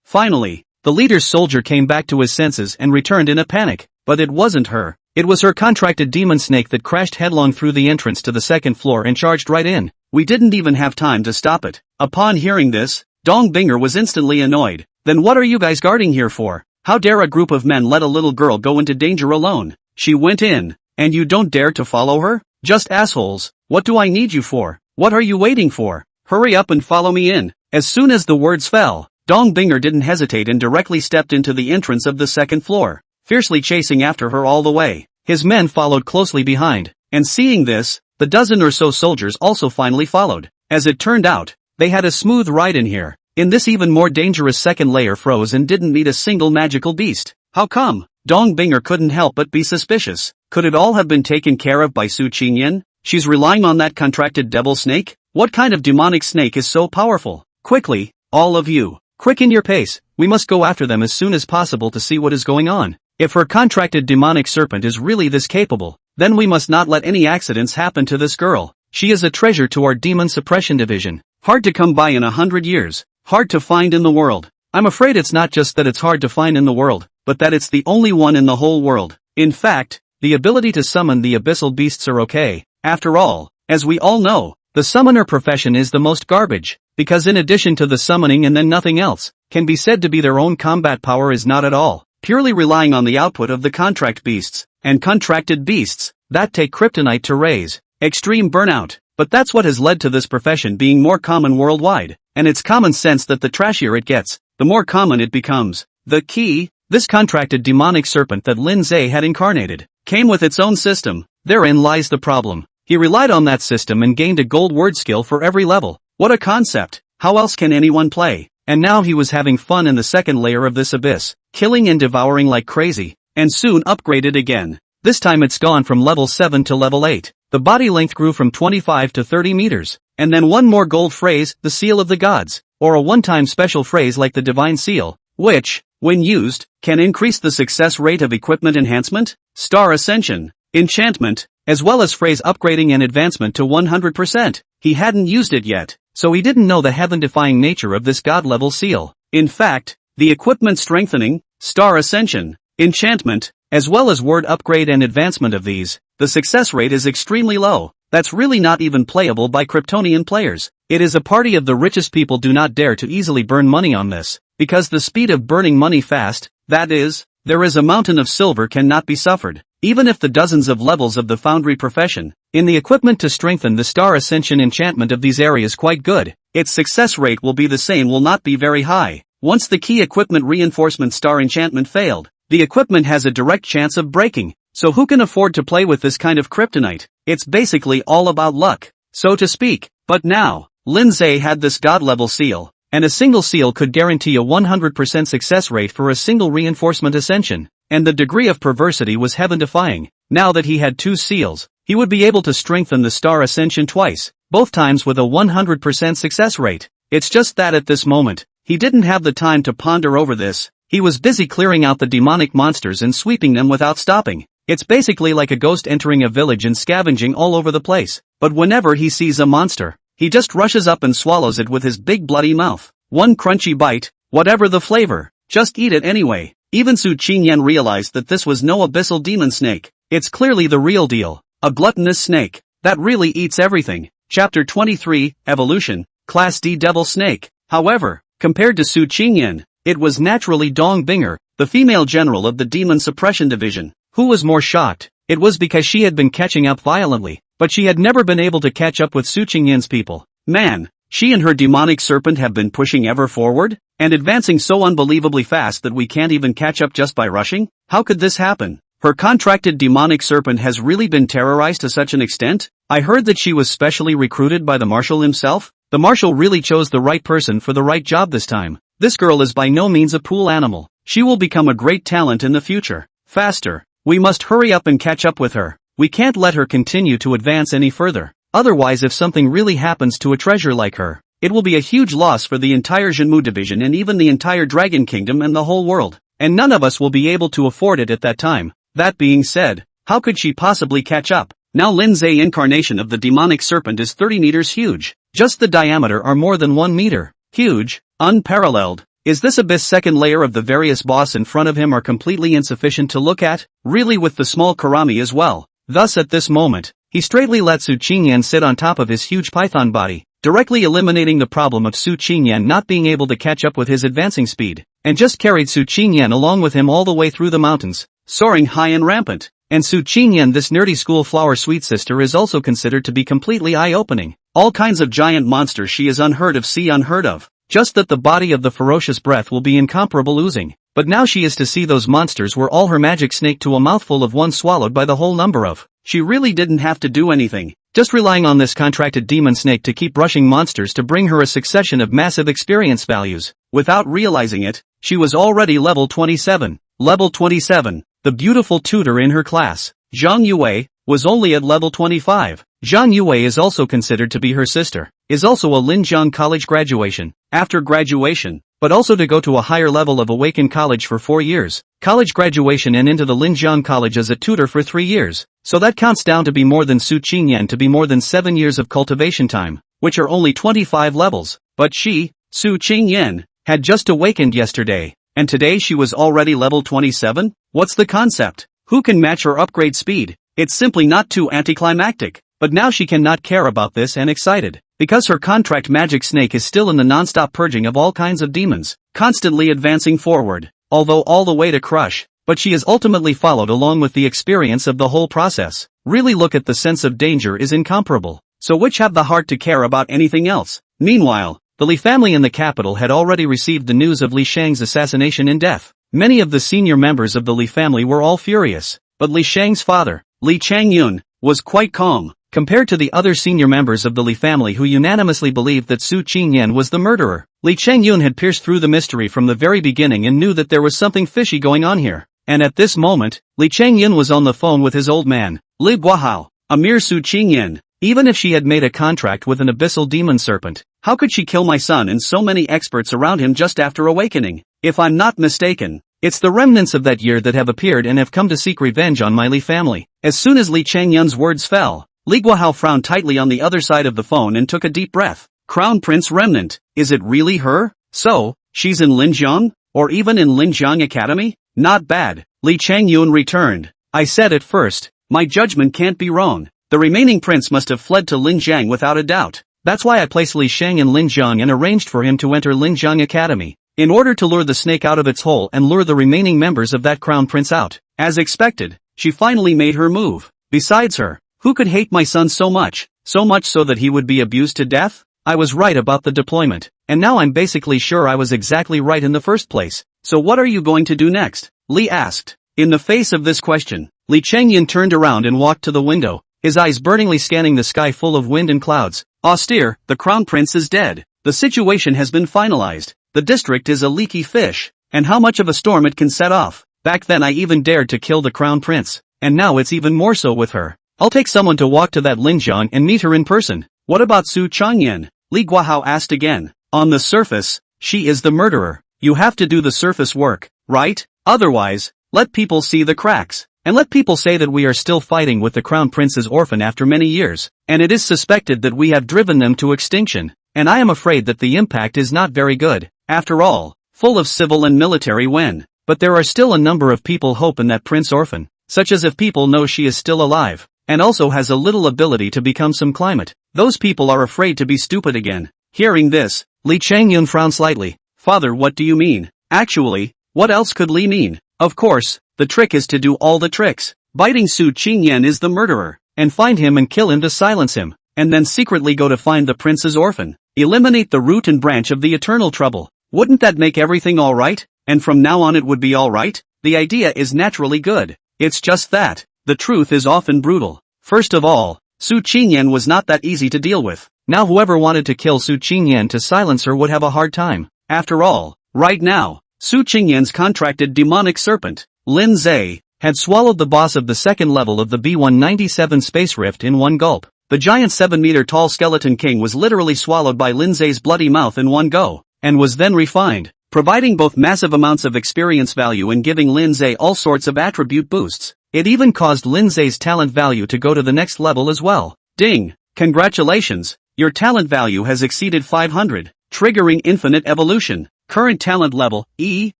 Finally, the leader's soldier came back to his senses and returned in a panic, but it wasn't her. It was her contracted demon snake that crashed headlong through the entrance to the second floor and charged right in. We didn't even have time to stop it. Upon hearing this, Dong Binger was instantly annoyed. Then what are you guys guarding here for? How dare a group of men let a little girl go into danger alone? She went in, and you don't dare to follow her? Just assholes. What do I need you for? What are you waiting for? Hurry up and follow me in. As soon as the words fell, Dong Binger didn't hesitate and directly stepped into the entrance of the second floor, fiercely chasing after her all the way. His men followed closely behind, and seeing this, the dozen or so soldiers also finally followed. As it turned out, they had a smooth ride in here. In this even more dangerous second layer froze and didn't meet a single magical beast. How come? Dong Binger couldn't help but be suspicious. Could it all have been taken care of by Su Qingyan? She's relying on that contracted devil snake? What kind of demonic snake is so powerful? Quickly, all of you, quicken your pace. We must go after them as soon as possible to see what is going on. If her contracted demonic serpent is really this capable, then we must not let any accidents happen to this girl. She is a treasure to our demon suppression division. Hard to come by in 100 years. Hard to find in the world. I'm afraid it's not just that it's hard to find in the world, but that it's the only one in the whole world. In fact, the ability to summon the abyssal beasts are okay. After all, as we all know, the summoner profession is the most garbage, because in addition to the summoning and then nothing else, can be said to be their own combat power is not at all, purely relying on the output of the contract beasts, and contracted beasts, that take kryptonite to raise. Extreme burnout. But that's what has led to this profession being more common worldwide, and it's common sense that the trashier it gets, the more common it becomes. The key, this contracted demonic serpent that Lin Zhe had incarnated, came with its own system. Therein lies the problem. He relied on that system and gained a gold word skill for every level. What a concept! How else can anyone play? And now he was having fun in the second layer of this abyss, killing and devouring like crazy, and soon upgraded again. This time it's gone from level 7 to level 8. The body length grew from 25 to 30 meters. And then one more gold phrase, the seal of the gods, or a one-time special phrase like the divine seal, which, when used, can increase the success rate of equipment enhancement, star ascension, enchantment, as well as phrase upgrading and advancement to 100%. He hadn't used it yet, so he didn't know the heaven-defying nature of this god-level seal. In fact, the equipment strengthening, star ascension, enchantment, as well as word upgrade and advancement of these, the success rate is extremely low. That's really not even playable by Kryptonian players. It is a party of the richest people do not dare to easily burn money on this, because the speed of burning money fast, That is, there is a mountain of silver cannot be suffered, even if the dozens of levels of the foundry profession. In the equipment to strengthen the star ascension enchantment of these areas quite good, its success rate will be the same, will not be very high. Once the key equipment reinforcement star enchantment failed, the equipment has a direct chance of breaking. So who can afford to play with this kind of kryptonite? It's basically all about luck, so to speak. But now, Lindsay had this god-level seal, and a single seal could guarantee a 100% success rate for a single reinforcement ascension, and the degree of perversity was heaven-defying. Now that he had 2 seals, he would be able to strengthen the star ascension twice, both times with a 100% success rate. It's just that at this moment, he didn't have the time to ponder over this. He was busy clearing out the demonic monsters and sweeping them without stopping. It's basically like a ghost entering a village and scavenging all over the place. But whenever he sees a monster, he just rushes up and swallows it with his big bloody mouth. One crunchy bite, whatever the flavor, just eat it anyway. Even Su Qingyan realized that this was no abyssal demon snake. It's clearly the real deal. A gluttonous snake that really eats everything. Chapter 23, Evolution, Class D Devil Snake. However, compared to Su Qingyan, it was naturally Dong Binger, the female general of the Demon Suppression Division, who was more shocked. It was because she had been catching up violently, but she had never been able to catch up with Su Qingyan's people. Man, she and her demonic serpent have been pushing ever forward, and advancing so unbelievably fast that we can't even catch up just by rushing? How could this happen? Her contracted demonic serpent has really been terrorized to such an extent? I heard that she was specially recruited by the marshal himself. The marshal really chose the right person for the right job this time. This girl is by no means a pool animal. She will become a great talent in the future. Faster. We must hurry up and catch up with her. We can't let her continue to advance any further. Otherwise, if something really happens to a treasure like her, it will be a huge loss for the entire Zhenmu division and even the entire Dragon Kingdom and the whole world. And none of us will be able to afford it at that time. That being said, how could she possibly catch up? Now Lindsay incarnation of the demonic serpent is 30 meters huge. Just the diameter are more than 1 meter. Huge, unparalleled. Is this abyss second layer of the various boss in front of him are completely insufficient to look at? Really, with the small Karami as well. Thus at this moment, he straightly let Su Qingyan sit on top of his huge python body, directly eliminating the problem of Su Qingyan not being able to catch up with his advancing speed, and just carried Su Qingyan along with him all the way through the mountains, soaring high and rampant. And Su Qingyan, this nerdy school flower sweet sister, is also considered to be completely eye-opening. All kinds of giant monsters she is unheard of. Just that the body of the ferocious breath will be incomparable oozing. But now she is to see those monsters were all her magic snake to a mouthful of one swallowed by the whole number of. She really didn't have to do anything, just relying on this contracted demon snake to keep rushing monsters to bring her a succession of massive experience values. Without realizing it, she was already level 27. Level 27. The beautiful tutor in her class, Zhang Yue, was only at level 25. Zhang Yue is also considered to be her sister, is also a Linjiang College graduation, after graduation, but also to go to a higher level of Awakened College for 4 years, college graduation and into the Linjiang College as a tutor for 3 years, so that counts down to be more than Su Qingyan to be more than 7 years of cultivation time, which are only 25 levels, but she, Su Qingyan, had just awakened yesterday, and today she was already level 27? What's the concept? Who can match her upgrade speed? It's simply not too anticlimactic. But now she cannot care about this and excited, because her contract magic snake is still in the non-stop purging of all kinds of demons, constantly advancing forward, although all the way to crush, but she is ultimately followed along with the experience of the whole process. Really look at the sense of danger is incomparable, so which have the heart to care about anything else? Meanwhile, the Li family in the capital had already received the news of Li Shang's assassination and death. Many of the senior members of the Li family were all furious, but Li Shang's father, Li Changyun, was quite calm, compared to the other senior members of the Li family who unanimously believed that Su Qingyan was the murderer. Li Changyun had pierced through the mystery from the very beginning and knew that there was something fishy going on here. And at this moment, Li Changyun was on the phone with his old man, Li Guahao, a mere Su Qingyan. Even if she had made a contract with an abyssal demon serpent, how could she kill my son and so many experts around him just after awakening? If I'm not mistaken, it's the remnants of that year that have appeared and have come to seek revenge on my Li family. As soon as Li Changyun's words fell, Li Guahao frowned tightly on the other side of the phone and took a deep breath. Crown Prince Remnant, is it really her? So, she's in Linjiang? Or even in Linjiang Academy? Not bad, Li Changyun returned. I said at first, my judgment can't be wrong. The remaining prince must have fled to Linjiang without a doubt. That's why I placed Li Shang in Linjiang and arranged for him to enter Linjiang Academy. in order to lure the snake out of its hole and lure the remaining members of that crown prince out. As expected, she finally made her move. Besides her, who could hate my son so much so that he would be abused to death? I was right about the deployment, and now I'm basically sure I was exactly right in the first place. So what are you going to do next? Li asked. In the face of this question, Li Chengyan turned around and walked to the window, his eyes burningly scanning the sky full of wind and clouds. Austere, the crown prince is dead. The situation has been finalized. The district is a leaky fish, and how much of a storm it can set off. Back then I even dared to kill the crown prince, and now it's even more so with her. I'll take someone to walk to that Linjiang and meet her in person. What about Su Changyan? Li Guahao asked again. On the surface, she is the murderer. You have to do the surface work, right? Otherwise, let people see the cracks. And let people say that we are still fighting with the crown prince's orphan after many years, and it is suspected that we have driven them to extinction, and I am afraid that the impact is not very good. After all, full of civil and military when. But there are still a number of people hope in that prince orphan, such as if people know she is still alive, and also has a little ability to become some climate. Those people are afraid to be stupid again. Hearing this, Li Changyun frowned slightly. Father, what do you mean? Actually, what else could Li mean? Of course, the trick is to do all the tricks. Biting Su Qingyan is the murderer, and find him and kill him to silence him, and then secretly go to find the prince's orphan. Eliminate the root and branch of the eternal trouble. Wouldn't that make everything alright? And from now on it would be alright? The idea is naturally good. It's just that the truth is often brutal. First of all, Su Qingyan was not that easy to deal with. Now whoever wanted to kill Su Qingyan to silence her would have a hard time. After all, right now, Su Qingyan's contracted demonic serpent, Lin Zhe, had swallowed the boss of the second level of the B-197 space rift in one gulp. The giant 7-meter-tall skeleton king was literally swallowed by Lin Zhe's bloody mouth in one go, and was then refined, providing both massive amounts of experience value and giving Lin Zhe all sorts of attribute boosts. It even caused Lin Zhe's talent value to go to the next level as well. Ding! Congratulations! Your talent value has exceeded 500, triggering infinite evolution. Current talent level, E,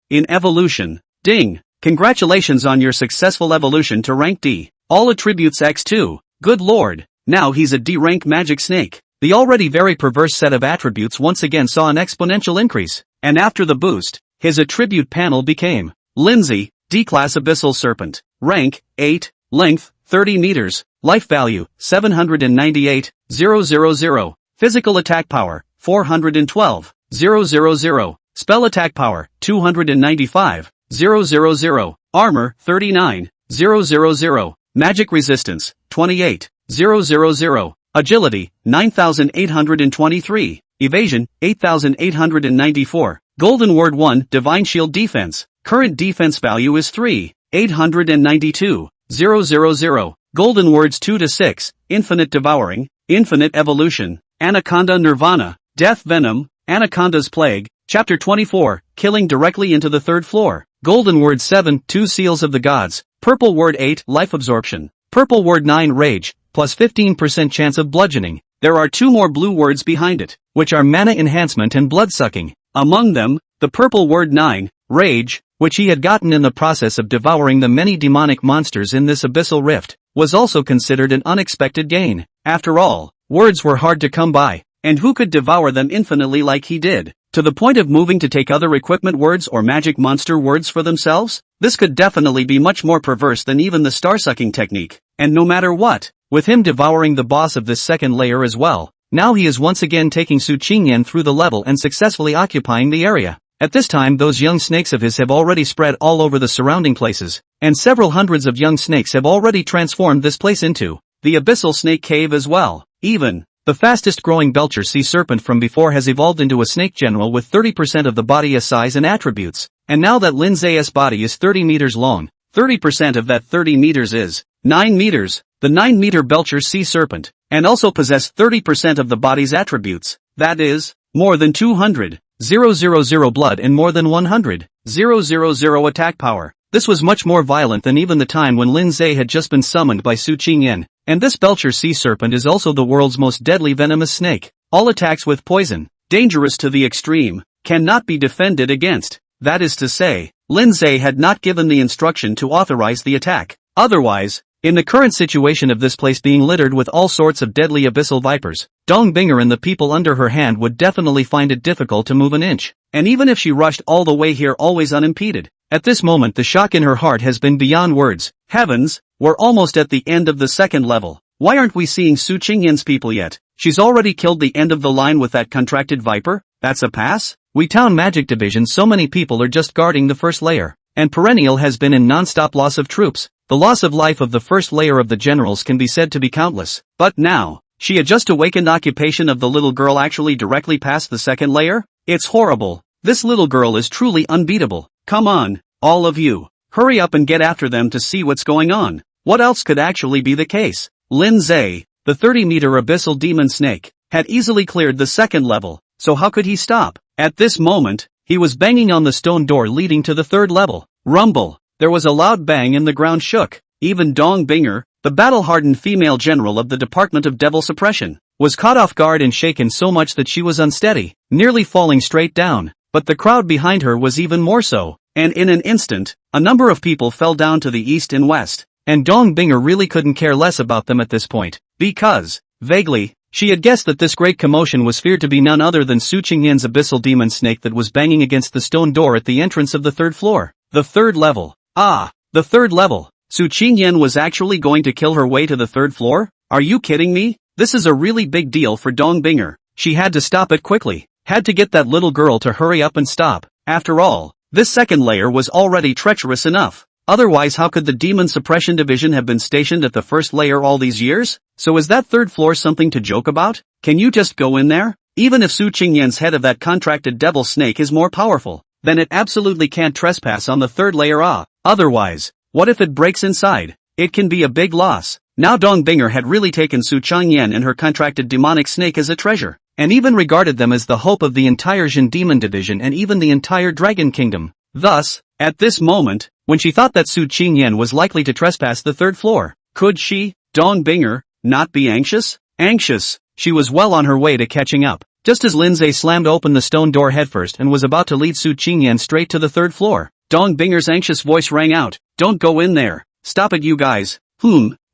in evolution. Ding! Congratulations on your successful evolution to rank D. All attributes X2. Good lord, now he's a D-rank magic snake. The already very perverse set of attributes once again saw an exponential increase, and after the boost, his attribute panel became Lindsay, D-class abyssal serpent, rank, 8, length, 30 meters, life value, 798,000, physical attack power, 412,000, spell attack power, 295,000, armor, 39,000, magic resistance, 28,000, agility, 9,823, evasion, 8,894, golden word 1, divine shield defense, current defense value is 3,892,000, golden words 2 to 6, infinite devouring, infinite evolution, anaconda nirvana, death venom, anaconda's plague, chapter 24, killing directly into the third floor, golden word 7, 2 seals of the gods, purple word 8, life absorption, purple word 9, rage, plus 15% chance of bludgeoning. There are 2 more blue words behind it, which are mana enhancement and blood sucking. Among them, the purple word 9, rage, which he had gotten in the process of devouring the many demonic monsters in this abyssal rift, was also considered an unexpected gain. After all, words were hard to come by, and who could devour them infinitely like he did, to the point of moving to take other equipment words or magic monster words for themselves? This could definitely be much more perverse than even the star-sucking technique, and no matter what, with him devouring the boss of this second layer as well, now he is once again taking Su Qingyan through the level and successfully occupying the area. At this time those young snakes of his have already spread all over the surrounding places, and several hundreds of young snakes have already transformed this place into the abyssal snake cave as well. Even the fastest growing Belcher sea serpent from before has evolved into a snake general with 30% of the body as size and attributes, and now that Lin Zhe's body is 30 meters long, 30% of that 30 meters is 9 meters, the 9-meter Belcher sea serpent, and also possess 30% of the body's attributes, that is, more than 200,000 blood and more than 100,000 attack power. This was much more violent than even the time when Lin Zhe had just been summoned by Su Qingyan, and this Belcher sea serpent is also the world's most deadly venomous snake. All attacks with poison, dangerous to the extreme, cannot be defended against. That is to say, Lin Zhe had not given the instruction to authorize the attack. Otherwise, in the current situation of this place being littered with all sorts of deadly abyssal vipers, Dongbinger and the people under her hand would definitely find it difficult to move an inch. And even if she rushed all the way here always unimpeded. At this moment the shock in her heart has been beyond words. Heavens, we're almost at the end of the second level. Why aren't we seeing Su Qingyan's people yet? She's already killed the end of the line with that contracted viper? That's a pass? We town magic division, so many people are just guarding the first layer. And perennial has been in non-stop loss of troops. The loss of life of the first layer of the generals can be said to be countless. But now, she had just awakened occupation of the little girl actually directly past the second layer? It's horrible. This little girl is truly unbeatable. Come on, all of you. Hurry up and get after them to see what's going on. What else could actually be the case? Lin Zhe, the 30-meter abyssal demon snake, had easily cleared the second level, so how could he stop? At this moment, he was banging on the stone door leading to the third level. Rumble. There was a loud bang and the ground shook. Even Dongbinger, the battle-hardened female general of the Department of Devil Suppression, was caught off guard and shaken so much that she was unsteady, nearly falling straight down. But the crowd behind her was even more so, and in an instant, a number of people fell down to the east and west. And Dongbinger really couldn't care less about them at this point, because, vaguely, she had guessed that this great commotion was feared to be none other than Su Qingyan's abyssal demon snake that was banging against the stone door at the entrance of the third floor. The third level. Ah, the third level. Su Qingyan was actually going to kill her way to the third floor? Are you kidding me? This is a really big deal for Dongbinger. She had to stop it quickly. Had to get that little girl to hurry up and stop. After all, this second layer was already treacherous enough. Otherwise how could the Demon Suppression Division have been stationed at the first layer all these years? So is that third floor something to joke about? Can you just go in there? Even if Su Qingyan's head of that contracted devil snake is more powerful, then it absolutely can't trespass on the third layer. Otherwise, what if it breaks inside? It can be a big loss. Now Dongbinger had really taken Su Qingyan and her contracted demonic snake as a treasure, and even regarded them as the hope of the entire Jin Demon Division and even the entire Dragon Kingdom. Thus, at this moment, when she thought that Su Qingyan was likely to trespass the third floor, could she, Dongbinger, not be anxious? Anxious. She was well on her way to catching up. Just as Lindsay slammed open the stone door headfirst and was about to lead Su Qingyan straight to the third floor, Dongbinger's anxious voice rang out, "Don't go in there. Stop it, you guys."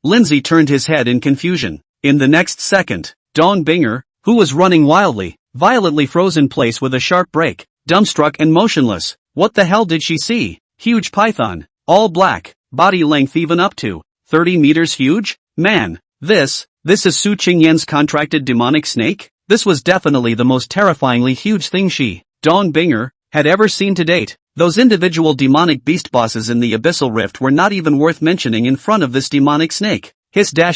Lindsay turned his head in confusion. In the next second, Dongbinger, who was running wildly, violently froze in place with a sharp break, dumbstruck and motionless. What the hell did she see? Huge python, all black, body length even up to 30 meters huge? Man, this is Su Qingyan's contracted demonic snake? This was definitely the most terrifyingly huge thing she, Dongbinger, had ever seen to date. Those individual demonic beast bosses in the Abyssal Rift were not even worth mentioning in front of this demonic snake.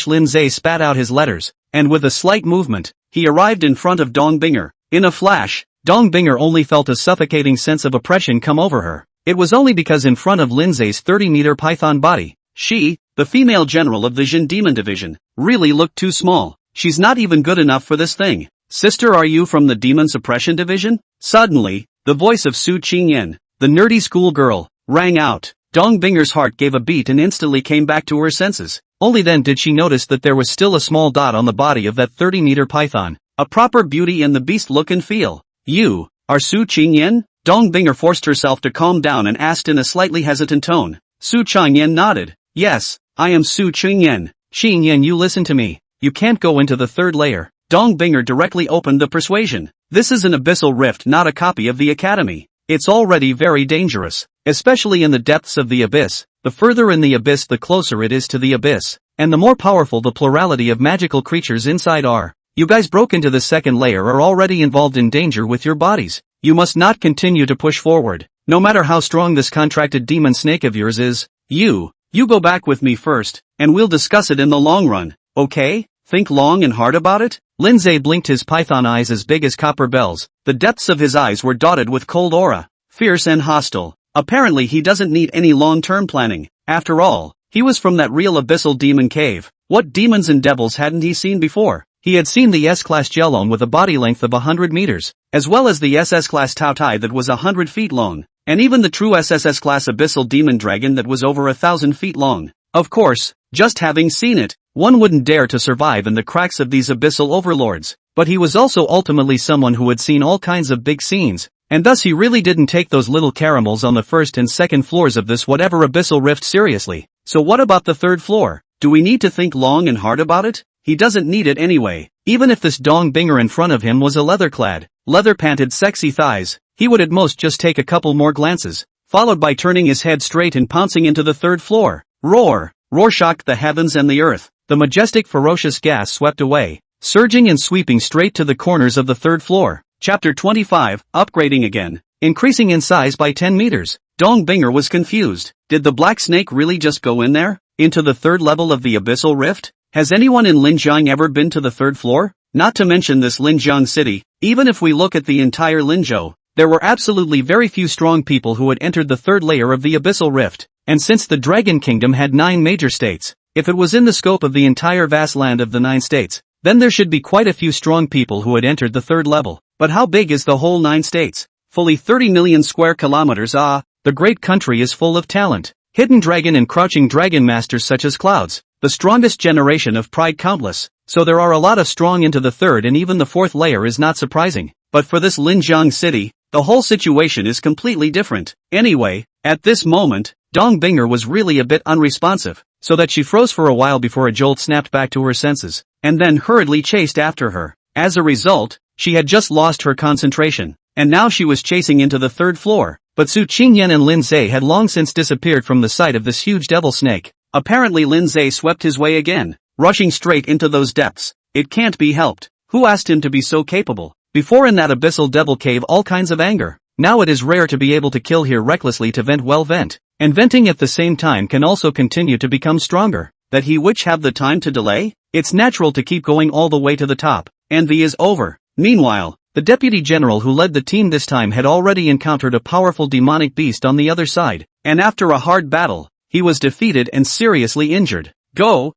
Lindsay spat out his letters, and with a slight movement, he arrived in front of Dongbinger. In a flash, Dongbinger only felt a suffocating sense of oppression come over her. It was only because in front of Lindsay's 30-meter python body, she, the female general of the Jin Demon Division, really looked too small. She's not even good enough for this thing. "Sister, are you from the Demon Suppression Division?" Suddenly, the voice of Su Qingyan, the nerdy schoolgirl, rang out. Dongbinger's heart gave a beat and instantly came back to her senses. Only then did she notice that there was still a small dot on the body of that 30-meter python, a proper beauty in the beast look and feel. "You are Su Qingyan?" Dongbinger forced herself to calm down and asked in a slightly hesitant tone. Su Qingyan nodded. "Yes, I am Su Qingyan." "Qingyan, you listen to me. You can't go into the third layer." Dongbinger directly opened the persuasion. "This is an abyssal rift, not a copy of the academy. It's already very dangerous, especially in the depths of the abyss. The further in the abyss, the closer it is to the abyss, and the more powerful the plurality of magical creatures inside are. You guys broke into the second layer, are already involved in danger with your bodies. You must not continue to push forward, no matter how strong this contracted demon snake of yours is. You go back with me first, and we'll discuss it in the long run, okay? Think long and hard about it." Lindsay blinked his python eyes as big as copper bells. The depths of his eyes were dotted with cold aura, fierce and hostile. Apparently he doesn't need any long-term planning. After all, he was from that real abyssal demon cave. What demons and devils hadn't he seen before? He had seen the S-class Jelon with a body length of 100 meters, as well as the SS-class Tao Tai that was 100 feet long, and even the true SSS-class abyssal demon dragon that was over 1,000 feet long. Of course, just having seen it, one wouldn't dare to survive in the cracks of these abyssal overlords. But he was also ultimately someone who had seen all kinds of big scenes, and thus he really didn't take those little caramels on the first and second floors of this whatever abyssal rift seriously. So what about the third floor? Do we need to think long and hard about it? He doesn't need it anyway. Even if this Dong Binger in front of him was a leather-clad, leather-panted sexy thighs, he would at most just take a couple more glances, followed by turning his head straight and pouncing into the third floor. Roar! Roar shocked the heavens and the earth. The majestic ferocious gas swept away, surging and sweeping straight to the corners of the third floor. Chapter 25, Upgrading Again. Increasing in size by 10 meters. Dong Binger was confused. Did the black snake really just go in there? Into the third level of the abyssal rift? Has anyone in Linjiang ever been to the third floor? Not to mention this Linjiang city. Even if we look at the entire Linzhou, there were absolutely very few strong people who had entered the third layer of the abyssal rift. And since the Dragon Kingdom had 9 major states, if it was in the scope of the entire vast land of the 9 states, then there should be quite a few strong people who had entered the third level. But how big is the whole 9 states? Fully 30 million square kilometers. The great country is full of talent. Hidden dragon and crouching dragon masters such as Clouds, the strongest generation of pride countless. So there are a lot of strong into the third and even the fourth layer is not surprising. But for this Linjiang city, the whole situation is completely different. Anyway, at this moment, Dong Binger was really a bit unresponsive, so that she froze for a while before a jolt snapped back to her senses, and then hurriedly chased after her. As a result, she had just lost her concentration, and now she was chasing into the third floor. But Su Qingyan and Lin Zhe had long since disappeared from the sight of this huge devil snake. Apparently Lin Zhe swept his way again, rushing straight into those depths. It can't be helped. Who asked him to be so capable? Before in that abyssal devil cave all kinds of anger. Now it is rare to be able to kill here recklessly to vent. And venting at the same time can also continue to become stronger. That he which have the time to delay? It's natural to keep going all the way to the top. Envy is over. Meanwhile, the deputy general who led the team this time had already encountered a powerful demonic beast on the other side, and after a hard battle, he was defeated and seriously injured. Go,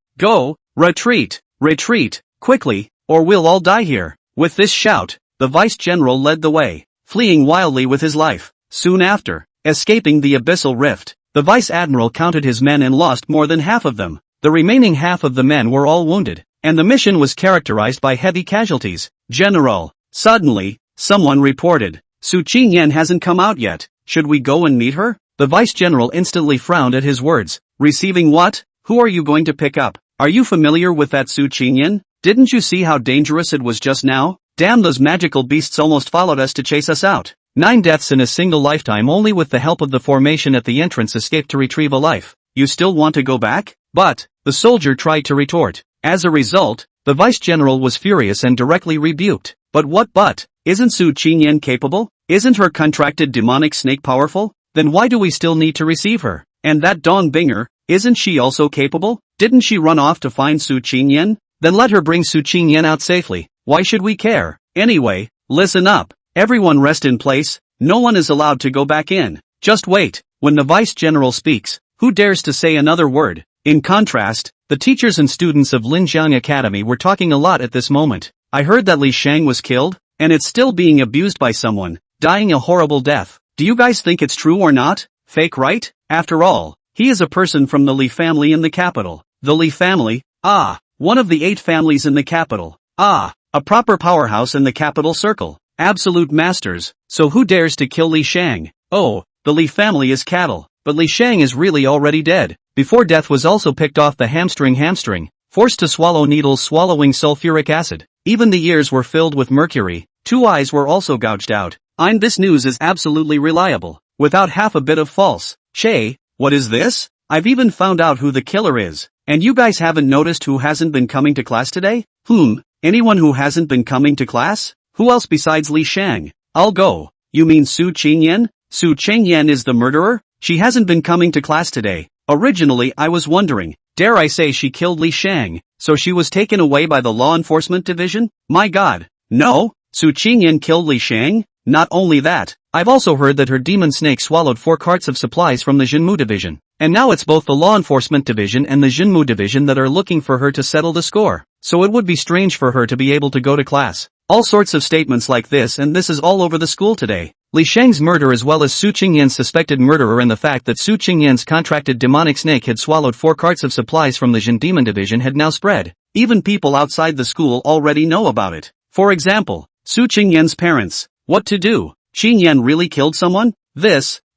retreat, quickly, or we'll all die here. With this shout, the vice general led the way, fleeing wildly with his life. Soon after, escaping the abyssal rift, the vice admiral counted his men and lost more than half of them. The remaining half of the men were all wounded, and the mission was characterized by heavy casualties. General. Suddenly, someone reported, Su Qingyan hasn't come out yet, should we go and meet her? The vice general instantly frowned at his words. Receiving what? Who are you going to pick up? Are you familiar with that Su Qingyan? Didn't you see how dangerous it was just now? Damn, those magical beasts almost followed us to chase us out. 9 deaths in a single lifetime, only with the help of the formation at the entrance escaped to retrieve a life. You still want to go back? But, the soldier tried to retort. As a result, the vice general was furious and directly rebuked. But, isn't Su Qingyan capable? Isn't her contracted demonic snake powerful? Then why do we still need to receive her? And that Dong Binger, isn't she also capable? Didn't she run off to find Su Qingyan? Then let her bring Su Qingyan out safely. Why should we care? Anyway, listen up. Everyone rest in place. No one is allowed to go back in. Just wait. When the vice general speaks, who dares to say another word? In contrast, the teachers and students of Linjiang Academy were talking a lot at this moment. I heard that Li Shang was killed, and it's still being abused by someone, dying a horrible death. Do you guys think it's true or not? Fake, right? After all, he is a person from the Li family in the capital. The Li family? One of the 8 families in the capital. A proper powerhouse in the capital circle. Absolute masters. So who dares to kill Li Shang? Oh, the Li family is cattle. But Li Shang is really already dead. Before death was also picked off the hamstring, forced to swallow needles swallowing sulfuric acid. Even the ears were filled with mercury. 2 eyes were also gouged out. This news is absolutely reliable, without half a bit of false. Che, what is this? I've even found out who the killer is. And you guys haven't noticed who hasn't been coming to class today? Anyone who hasn't been coming to class? Who else besides Li Shang? I'll go. You mean Su Qingyan? Su Qingyan is the murderer? She hasn't been coming to class today. Originally I was wondering, dare I say she killed Li Shang, so she was taken away by the law enforcement division? My god. No, Su Qingyan killed Li Shang? Not only that, I've also heard that her demon snake swallowed 4 carts of supplies from the Jinmu division. And now it's both the law enforcement division and the Jinmu division that are looking for her to settle the score. So it would be strange for her to be able to go to class. All sorts of statements like this, and this is all over the school today. Li Shang's murder as well as Su Qingyan's suspected murderer and the fact that Su Qingyan's contracted demonic snake had swallowed 4 carts of supplies from the Jin Demon division had now spread. Even people outside the school already know about it. For example, Su Qingyan's parents. What to do? Qingyan really killed someone?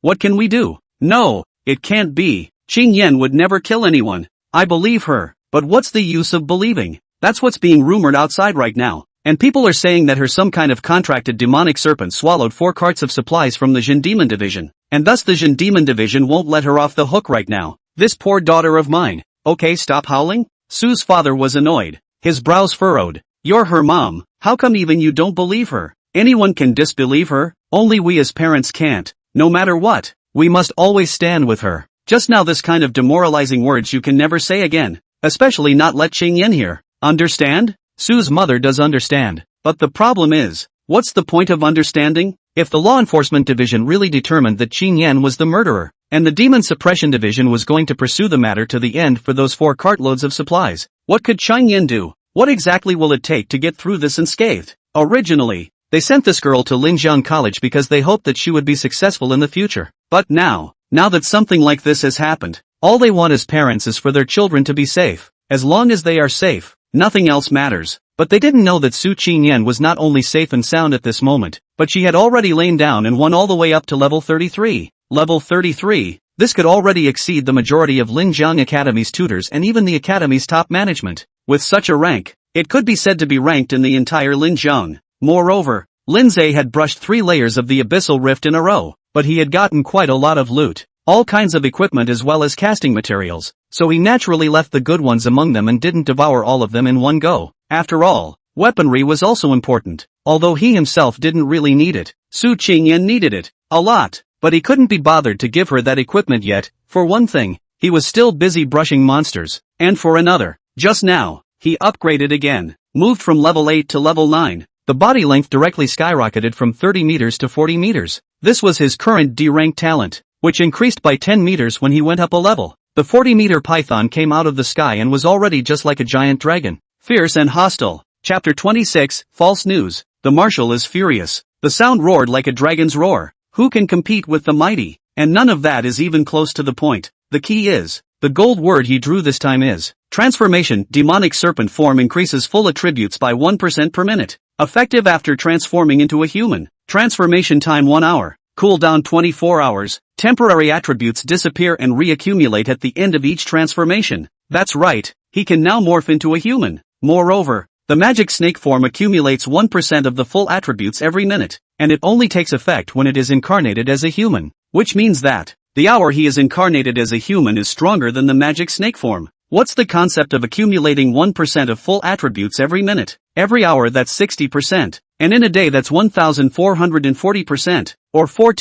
What can we do? No, it can't be. Qingyan would never kill anyone. I believe her. But what's the use of believing? That's what's being rumored outside right now. And people are saying that her some kind of contracted demonic serpent swallowed 4 carts of supplies from the Jin Demon Division. And thus the Jin Demon Division won't let her off the hook right now. This poor daughter of mine. Okay, stop howling? Sue's father was annoyed. His brows furrowed. You're her mom. How come even you don't believe her? Anyone can disbelieve her. Only we as parents can't. No matter what, we must always stand with her. Just now this kind of demoralizing words you can never say again. Especially not let Qingyan hear. Understand? Sue's mother does understand. But the problem is, what's the point of understanding? If the law enforcement division really determined that Qingyan was the murderer, and the demon suppression division was going to pursue the matter to the end for those 4 cartloads of supplies, what could Qingyan do? What exactly will it take to get through this unscathed? Originally, they sent this girl to Linjiang College because they hoped that she would be successful in the future. But now that something like this has happened, all they want as parents is for their children to be safe. As long as they are safe, nothing else matters. But they didn't know that Su Qingyan was not only safe and sound at this moment, but she had already lain down and won all the way up to level 33. Level 33, this could already exceed the majority of Linjiang Academy's tutors and even the Academy's top management. With such a rank, it could be said to be ranked in the entire Linjiang. Moreover, Linzai had brushed 3 layers of the Abyssal Rift in a row, but he had gotten quite a lot of loot, all kinds of equipment as well as casting materials, so he naturally left the good ones among them and didn't devour all of them in one go. After all, weaponry was also important, although he himself didn't really need it. Su Qingyan needed it, a lot, but he couldn't be bothered to give her that equipment yet. For one thing, he was still busy brushing monsters, and for another, just now, he upgraded again, moved from level 8 to level 9. The body length directly skyrocketed from 30 meters to 40 meters. This was his current D-rank talent, which increased by 10 meters when he went up a level. The 40-meter python came out of the sky and was already just like a giant dragon. Fierce and hostile. Chapter 26, False News. The marshal is furious. The sound roared like a dragon's roar. Who can compete with the mighty? And none of that is even close to the point. The key is, the gold word he drew this time is, transformation. Demonic serpent form increases full attributes by 1% per minute. Effective after transforming into a human. Transformation time 1 hour. Cooldown 24 hours. Temporary attributes disappear and reaccumulate at the end of each transformation. That's right, he can now morph into a human. Moreover, the magic snake form accumulates 1% of the full attributes every minute, and it only takes effect when it is incarnated as a human. Which means that, the hour he is incarnated as a human is stronger than the magic snake form. What's the concept of accumulating 1% of full attributes every minute? Every hour that's 60%, and in a day that's 1440%, or 4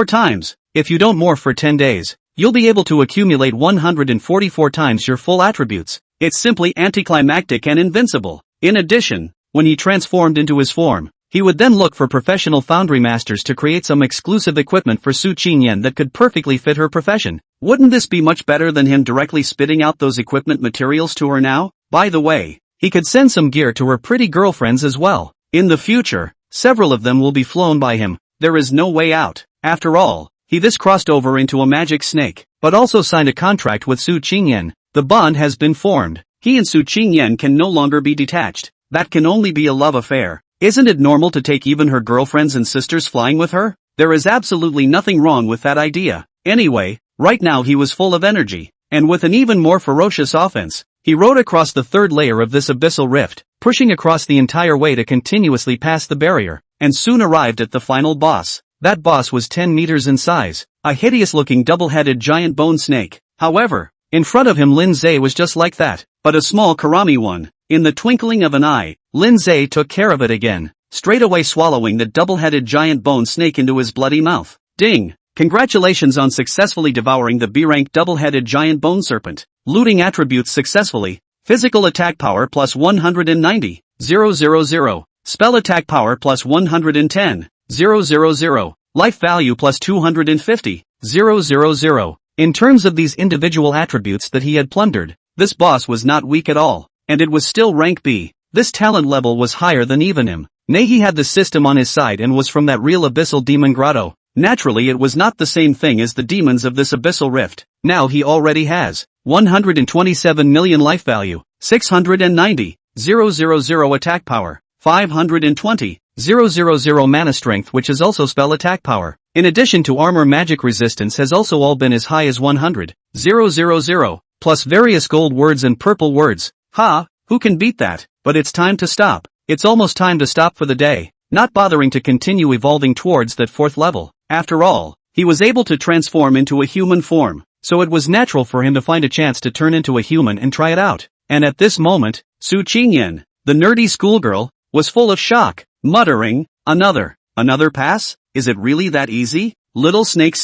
times. If you don't morph for 10 days, you'll be able to accumulate 144 times your full attributes. It's simply anticlimactic and invincible. In addition, when he transformed into his form, he would then look for professional foundry masters to create some exclusive equipment for Su Qingyan that could perfectly fit her profession. Wouldn't this be much better than him directly spitting out those equipment materials to her now? By the way, he could send some gear to her pretty girlfriends as well. In the future, several of them will be flown by him. There is no way out. After all, he this crossed over into a magic snake, but also signed a contract with Su Qingyan. The bond has been formed. He and Su Qingyan can no longer be detached. That can only be a love affair. Isn't it normal to take even her girlfriends and sisters flying with her? There is absolutely nothing wrong with that idea. Anyway, right now he was full of energy, and with an even more ferocious offense, he rode across the 3rd layer of this abyssal rift, pushing across the entire way to continuously pass the barrier, and soon arrived at the final boss. That boss was 10 meters in size, a hideous-looking double-headed giant bone snake. However, in front of him Lin Zai was just like that, but a small karami one. In the twinkling of an eye, Lin Zai took care of it again, straight away swallowing the double-headed giant bone snake into his bloody mouth. Ding! Congratulations on successfully devouring the B-rank double-headed giant bone serpent. Looting attributes successfully. Physical attack power plus 190, 000. Spell attack power plus 110, 000. Life value plus 250, 000. In terms of these individual attributes that he had plundered, this boss was not weak at all. And it was still rank B. This talent level was higher than even him. Nay, he had the system on his side and was from that real abyssal demon grotto. Naturally it was not the same thing as the demons of this abyssal rift. Now he already has 127 million life value, 690, 000 attack power, 520, 000 mana strength, which is also spell attack power. In addition to armor, magic resistance has also all been as high as 100, 000, plus various gold words and purple words. Ha, Who can beat that? But it's time to stop. It's almost time to stop for the day, not bothering to continue evolving towards that 4th level. After all, he was able to transform into a human form, so it was natural for him to find a chance to turn into a human and try it out. And at this moment, Su Qingyan, the nerdy schoolgirl, was full of shock, muttering, Another pass? Is it really that easy? Little snake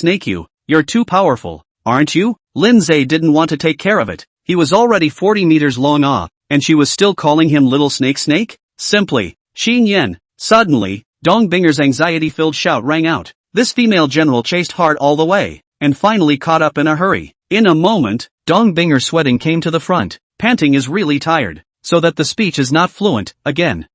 you're too powerful, aren't you? Lindsay didn't want to take care of it. He was already 40 meters long off, and she was still calling him little snake? Simply, Xinyan. Suddenly, Dong Binger's anxiety-filled shout rang out. This female general chased hard all the way, and finally caught up in a hurry. In a moment, Dong Binger sweating came to the front. Panting is really tired, so that the speech is not fluent. Again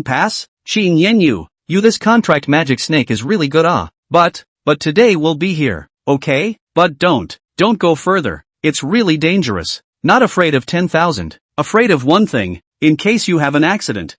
pass? Xinyan you this contract magic snake is really good but today we'll be here, okay? But don't go further, it's really dangerous. Not afraid of 10,000, afraid of one thing, in case you have an accident.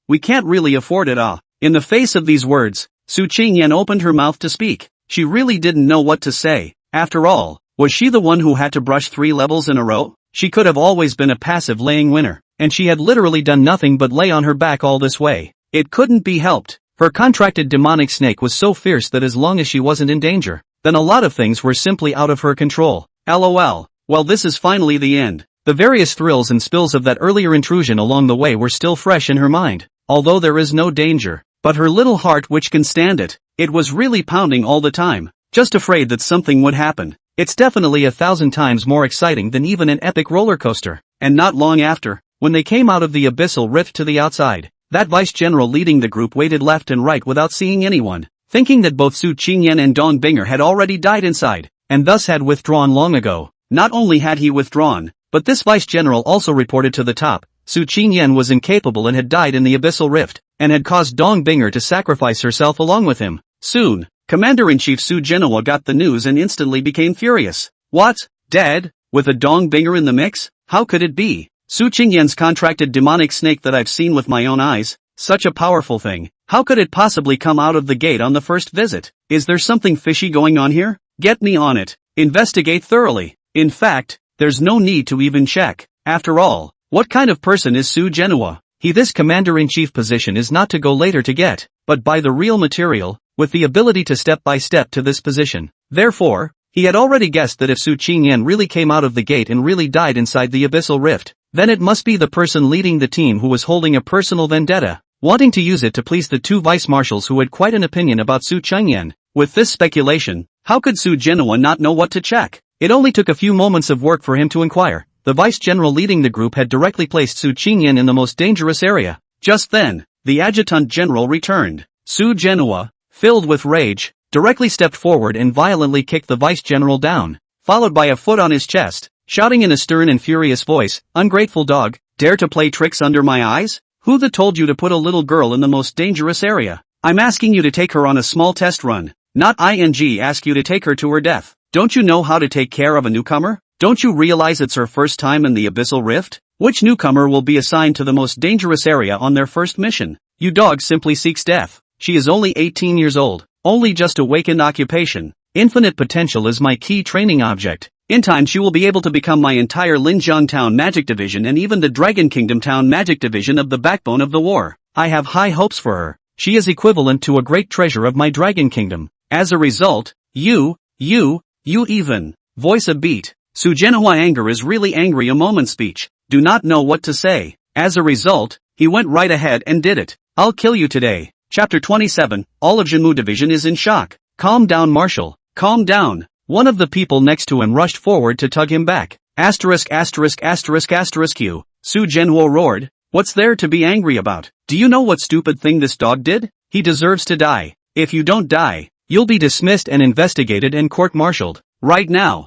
We can't really afford it In the face of these words, Su Qingyan opened her mouth to speak. She really didn't know what to say. After all, was she the one who had to brush 3 levels in a row? She could have always been a passive laying winner, and she had literally done nothing but lay on her back all this way. It couldn't be helped. Her contracted demonic snake was so fierce that as long as she wasn't in danger, then a lot of things were simply out of her control. LOL. Well, this is finally the end. The various thrills and spills of that earlier intrusion along the way were still fresh in her mind, although there is no danger. But her little heart, which can stand it, it was really pounding all the time, just afraid that something would happen. It's definitely 1,000 times more exciting than even an epic roller coaster. And not long after, when they came out of the abyssal rift to the outside, that vice general leading the group waited left and right without seeing anyone, thinking that both Su Qingyan and Dong Binger had already died inside, and thus had withdrawn long ago. Not only had he withdrawn, but this vice general also reported to the top. Su Qingyan was incapable and had died in the abyssal rift, and had caused Dong Binger to sacrifice herself along with him. Soon, Commander-in-Chief Su Genoa got the news and instantly became furious. What? Dead? With a Dong Binger in the mix? How could it be? Su Qingyan's contracted demonic snake that I've seen with my own eyes, such a powerful thing. How could it possibly come out of the gate on the first visit? Is there something fishy going on here? Get me on it. Investigate thoroughly. In fact, there's no need to even check. After all, what kind of person is Su Genoa? This commander-in-chief position is not to go later to get, but by the real material, with the ability to step by step to this position. Therefore, he had already guessed that if Su Qingyan really came out of the gate and really died inside the abyssal rift, then it must be the person leading the team who was holding a personal vendetta, wanting to use it to please the 2 vice-marshals who had quite an opinion about Su Qingyan. With this speculation, how could Su Genoa not know what to check? It only took a few moments of work for him to inquire. The vice-general leading the group had directly placed Su Qingyan in the most dangerous area. Just then, the adjutant-general returned. Su Genoa, filled with rage, directly stepped forward and violently kicked the vice-general down, followed by a foot on his chest, shouting in a stern and furious voice, "Ungrateful dog, dare to play tricks under my eyes? Who told you to put a little girl in the most dangerous area? I'm asking you to take her on a small test run, not ask you to take her to her death. Don't you know how to take care of a newcomer? Don't you realize it's her first time in the abyssal rift? Which newcomer will be assigned to the most dangerous area on their first mission? You dog simply seeks death. She is only 18 years old, only just awakened occupation. Infinite potential is my key training object. In time she will be able to become my entire Linjiang Town Magic Division and even the Dragon Kingdom Town Magic Division of the backbone of the war. I have high hopes for her. She is equivalent to a great treasure of my Dragon Kingdom. As a result, you even. Voice a beat. Su Genoa anger is really angry a moment speech. Do not know what to say. As a result, he went right ahead and did it. I'll kill you today. Chapter 27, all of Jinmu Division is in shock. Calm down, Marshal. Calm down. One of the people next to him rushed forward to tug him back. Q. Su Genoa roared. What's there to be angry about? Do you know what stupid thing this dog did? He deserves to die. If you don't die, you'll be dismissed and investigated and court-martialed. Right now.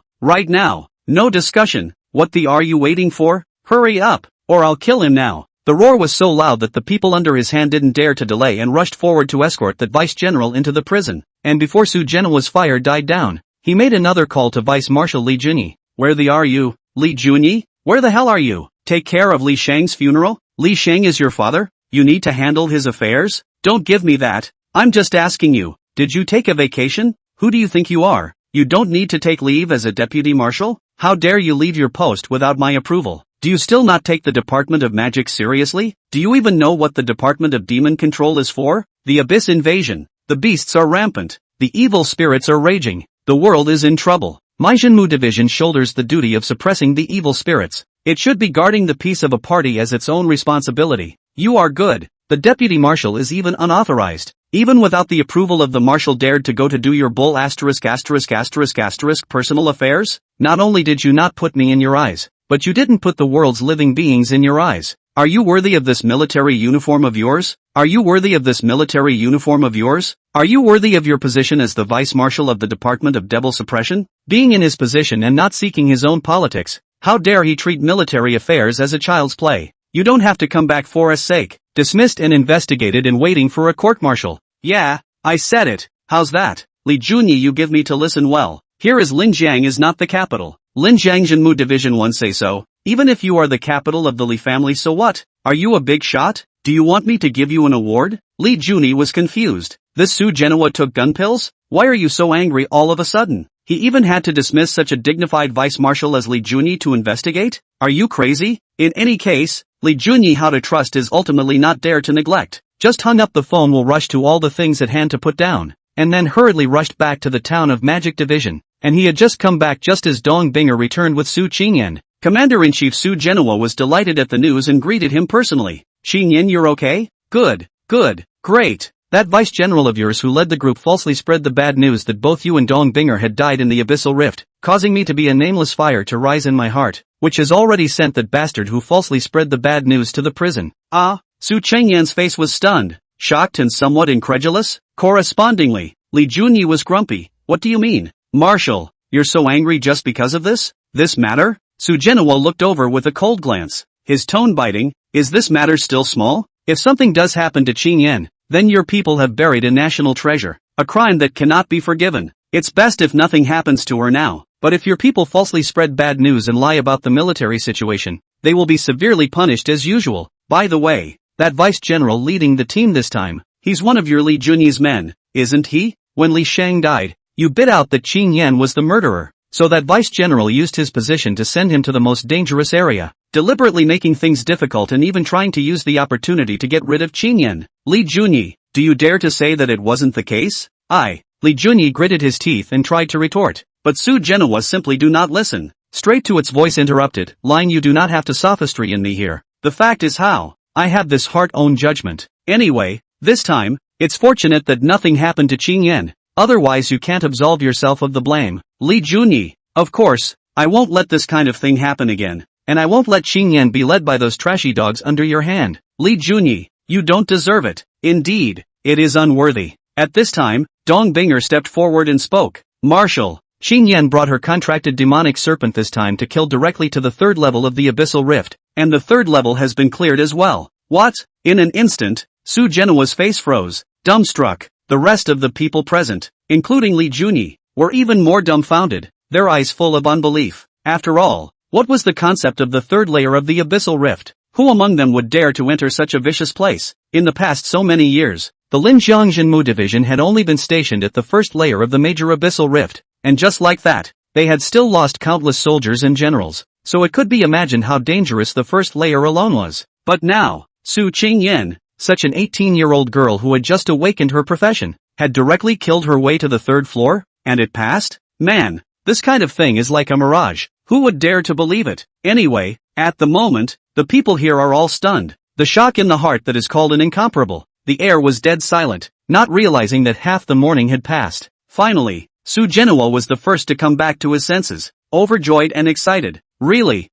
No discussion. What are you waiting for? Hurry up, or I'll kill him now. The roar was so loud that the people under his hand didn't dare to delay and rushed forward to escort that vice-general into the prison. And before Su Genoa's fire died down, he made another call to Vice-Marshal Li Junyi. Where are you, Li Junyi? Where the hell are you? Take care of Li Shang's funeral? Li Shang is your father? You need to handle his affairs? Don't give me that. I'm just asking you, did you take a vacation? Who do you think you are? You don't need to take leave as a deputy marshal? How dare you leave your post without my approval? Do you still not take the Department of Magic seriously? Do you even know what the Department of Demon Control is for? The Abyss Invasion. The beasts are rampant. The evil spirits are raging. The world is in trouble. My Jinmu division shoulders the duty of suppressing the evil spirits. It should be guarding the peace of a party as its own responsibility. You are good. The deputy marshal is even unauthorized. Even without the approval of the marshal dared to go to do your bull ***** personal affairs? Not only did you not put me in your eyes, but you didn't put the world's living beings in your eyes. Are you worthy of this military uniform of yours? Are you worthy of this military uniform of yours? Are you worthy of your position as the vice marshal of the Department of Devil Suppression? Being in his position and not seeking his own politics, how dare he treat military affairs as a child's play? You don't have to come back for us sake. Dismissed and investigated and waiting for a court-martial. Yeah, I said it. How's that? Li Junyi, you give me to listen well. Here is Linjiang is not the capital. Linjiang Jinmu Division 1 say so. Even if you are the capital of the Li family, so what? Are you a big shot? Do you want me to give you an award? Li Junyi was confused. This Su Genoa took gun pills? Why are you so angry all of a sudden? He even had to dismiss such a dignified vice marshal as Li Junyi to investigate? Are you crazy? In any case, Li Junyi how to trust is ultimately not dare to neglect. Just hung up the phone, will rush to all the things at hand to put down, and then hurriedly rushed back to the town of Magic Division. And he had just come back just as Dong Binger returned with Su Qingyan. Commander-in-Chief Su Genoa was delighted at the news and greeted him personally. Qingyan, you're okay? Good, great. That vice general of yours who led the group falsely spread the bad news that both you and Dong Binger had died in the abyssal rift, causing me to be a nameless fire to rise in my heart, which has already sent that bastard who falsely spread the bad news to the prison. Ah, Su Qingyan's face was stunned, shocked and somewhat incredulous. Correspondingly, Li Junyi was grumpy. What do you mean, Marshal? You're so angry just because of this? This matter? Su Genoa looked over with a cold glance, his tone biting. Is this matter still small? If something does happen to Qingyan, then your people have buried a national treasure, a crime that cannot be forgiven. It's best if nothing happens to her now, but if your people falsely spread bad news and lie about the military situation, they will be severely punished as usual. By the way, that vice general leading the team this time, he's one of your Li Junyi's men, isn't he? When Li Shang died, you bit out that Qingyan was the murderer, so that vice general used his position to send him to the most dangerous area, deliberately making things difficult and even trying to use the opportunity to get rid of Qingyan. Li Junyi, do you dare to say that it wasn't the case? Li Junyi gritted his teeth and tried to retort, but Su Genoa simply do not listen. Straight to its voice interrupted, line, you do not have to sophistry in me here. The fact is how I have this heart-own judgment. Anyway, this time, it's fortunate that nothing happened to Qingyan, otherwise you can't absolve yourself of the blame. Li Junyi, of course, I won't let this kind of thing happen again, and I won't let Qingyan be led by those trashy dogs under your hand. Li Junyi, you don't deserve it. Indeed, it is unworthy. At this time, Dong Binger stepped forward and spoke. Marshal, Qingyan brought her contracted demonic serpent this time to kill directly to the third level of the abyssal rift, and the third level has been cleared as well. What? In an instant, Su Genoa's face froze, dumbstruck. The rest of the people present, including Li Junyi, were even more dumbfounded, their eyes full of unbelief. After all, what was the concept of the third layer of the abyssal rift? Who among them would dare to enter such a vicious place? In the past so many years, the Linjiang Jinmu division had only been stationed at the first layer of the major abyssal rift, and just like that, they had still lost countless soldiers and generals, so it could be imagined how dangerous the first layer alone was. But now, Su Qingyan, such an 18-year-old girl who had just awakened her profession, had directly killed her way to the third floor, and it passed? Man, this kind of thing is like a mirage. Who would dare to believe it? Anyway, at the moment, the people here are all stunned. The shock in the heart that is called an incomparable. The air was dead silent, not realizing that half the morning had passed. Finally, Su Genoa was the first to come back to his senses, overjoyed and excited. Really?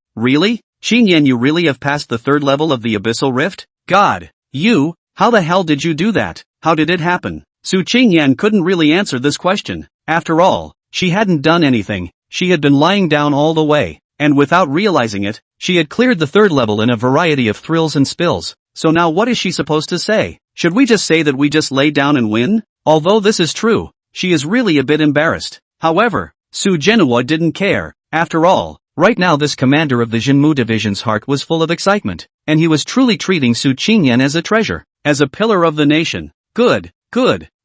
Qingyan, you really have passed the third level of the abyssal rift? God! You? How the hell did you do that? How did it happen? Su Qingyan couldn't really answer this question. After all, she hadn't done anything. She had been lying down all the way, and without realizing it, she had cleared the third level in a variety of thrills and spills. So now what is she supposed to say? Should we just say that we just lay down and win? Although this is true, she is really a bit embarrassed. However, Su Genoa didn't care. After all, right now this commander of the Jinmu division's heart was full of excitement, and he was truly treating Su Qingyan as a treasure, as a pillar of the nation. Good.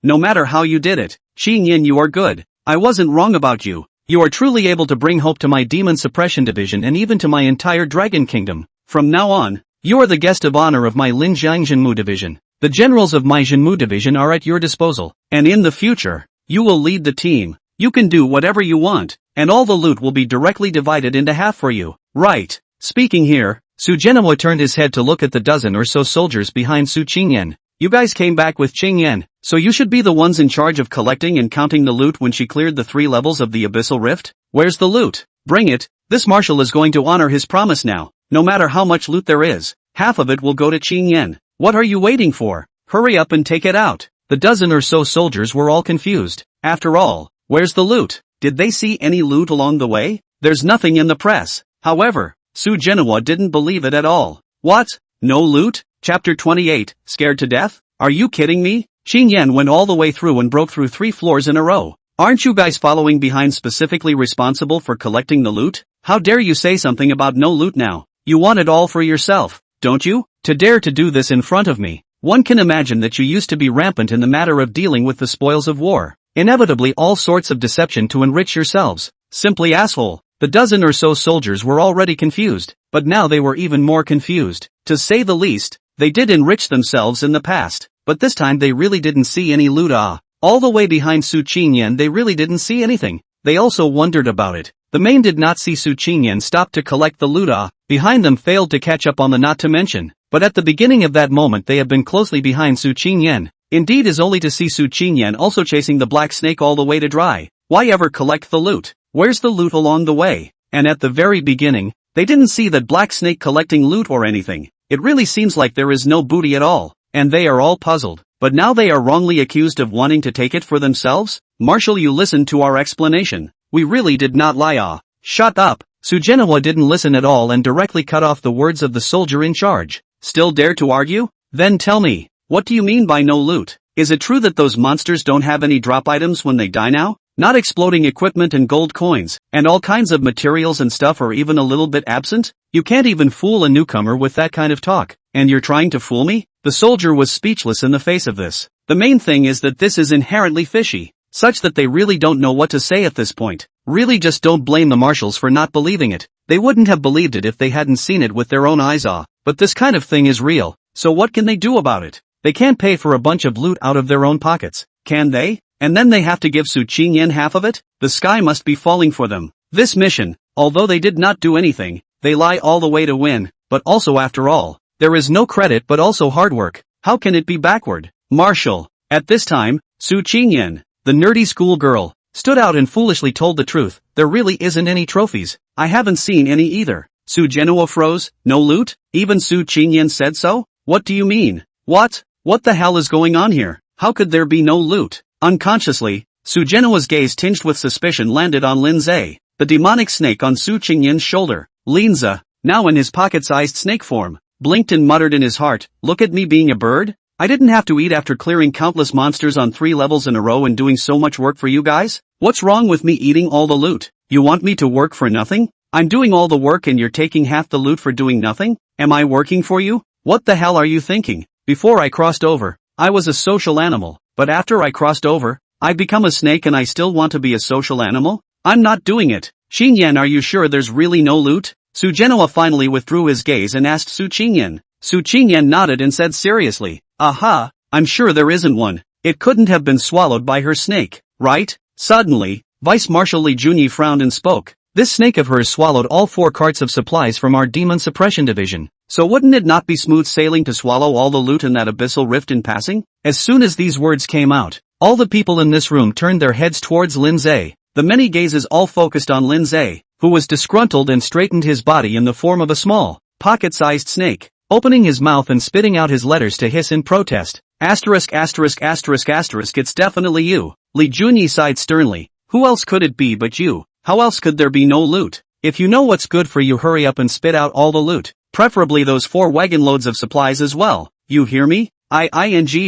No matter how you did it, Qingyan, you are good. I wasn't wrong about you. You are truly able to bring hope to my demon suppression division and even to my entire dragon kingdom. From now on, you are the guest of honor of my Linjiang Jinmu division. The generals of my Jinmu division are at your disposal, and in the future, you will lead the team. You can do whatever you want, and all the loot will be directly divided into half for you. Right. Speaking here, Su Genoa turned his head to look at the dozen or so soldiers behind Su Qingyan. You guys came back with Qingyan, so you should be the ones in charge of collecting and counting the loot when she cleared the 3 levels of the Abyssal Rift? Where's the loot? Bring it. This marshal is going to honor his promise now. No matter how much loot there is, half of it will go to Qingyan. What are you waiting for? Hurry up and take it out. The dozen or so soldiers were all confused. After all, where's the loot? Did they see any loot along the way? There's nothing in the press. However, Su Genoa didn't believe it at all. What? No loot? Chapter 28, Scared to Death? Are you kidding me? Qingyan went all the way through and broke through 3 floors in a row. Aren't you guys following behind specifically responsible for collecting the loot? How dare you say something about no loot now? You want it all for yourself, don't you? To dare to do this in front of me. One can imagine that you used to be rampant in the matter of dealing with the spoils of war. Inevitably all sorts of deception to enrich yourselves. Simply asshole. The dozen or so soldiers were already confused, but now they were even more confused. To say the least, they did enrich themselves in the past, but this time they really didn't see any loot. All the way behind Su Qingyan they really didn't see anything. They also wondered about it. The main did not see Su Qingyan stop to collect the loot. Behind them failed to catch up on the not to mention, but at the beginning of that moment they have been closely behind Su Qingyan. Indeed is only to see Su Qingyan also chasing the black snake all the way to dry. Why ever collect the loot? Where's the loot along the way? And at the very beginning, they didn't see that black snake collecting loot or anything. It really seems like there is no booty at all, and they are all puzzled. But now they are wrongly accused of wanting to take it for themselves? Marshal, you listened to our explanation. We really did not lie. Shut up. Su Genoa didn't listen at all and directly cut off the words of the soldier in charge. Still dare to argue? Then tell me, what do you mean by no loot? Is it true that those monsters don't have any drop items when they die now? Not exploding equipment and gold coins, and all kinds of materials and stuff are even a little bit absent? You can't even fool a newcomer with that kind of talk, and you're trying to fool me? The soldier was speechless in the face of this. The main thing is that this is inherently fishy, such that they really don't know what to say at this point. Really just don't blame the marshals for not believing it. They wouldn't have believed it if they hadn't seen it with their own eyes. But this kind of thing is real, so what can they do about it? They can't pay for a bunch of loot out of their own pockets, can they? And then they have to give Su Qingyan half of it? The sky must be falling for them. This mission, although they did not do anything, they lie all the way to win, but also after all, there is no credit but also hard work. How can it be backward? Marshal. At this time, Su Qingyan, the nerdy schoolgirl, stood out and foolishly told the truth. There really isn't any trophies. I haven't seen any either. Su Genoa froze. No loot? Even Su Qingyan said so? What do you mean? What? What the hell is going on here? How could there be no loot? Unconsciously, Su Genoa's gaze tinged with suspicion landed on Lin Zhe, the demonic snake on Su Qingyan's shoulder. Lin Zhe, now in his pocket-sized snake form, blinked and muttered in his heart, look at me being a bird? I didn't have to eat after clearing countless monsters on 3 levels in a row and doing so much work for you guys? What's wrong with me eating all the loot? You want me to work for nothing? I'm doing all the work and you're taking half the loot for doing nothing? Am I working for you? What the hell are you thinking? Before I crossed over, I was a social animal, but after I crossed over, I've become a snake and I still want to be a social animal? I'm not doing it. Qingyan, are you sure there's really no loot? Su Genoa finally withdrew his gaze and asked Su Qingyan. Su Qingyan nodded and said seriously, aha, I'm sure there isn't one. It couldn't have been swallowed by her snake, right? Suddenly, Vice Marshal Li Junyi frowned and spoke. This snake of hers swallowed all 4 carts of supplies from our demon suppression division. So wouldn't it not be smooth sailing to swallow all the loot in that abyssal rift in passing? As soon as these words came out, all the people in this room turned their heads towards Lin Zhe. The many gazes all focused on Lin Zhe, who was disgruntled and straightened his body in the form of a small, pocket-sized snake, opening his mouth and spitting out his letters to hiss in protest. Asterisk asterisk asterisk asterisk, it's definitely you. Li Junyi sighed sternly. Who else could it be but you? How else could there be no loot? If you know what's good for you, hurry up and spit out all the loot. Preferably those 4 wagon loads of supplies as well. You hear me? I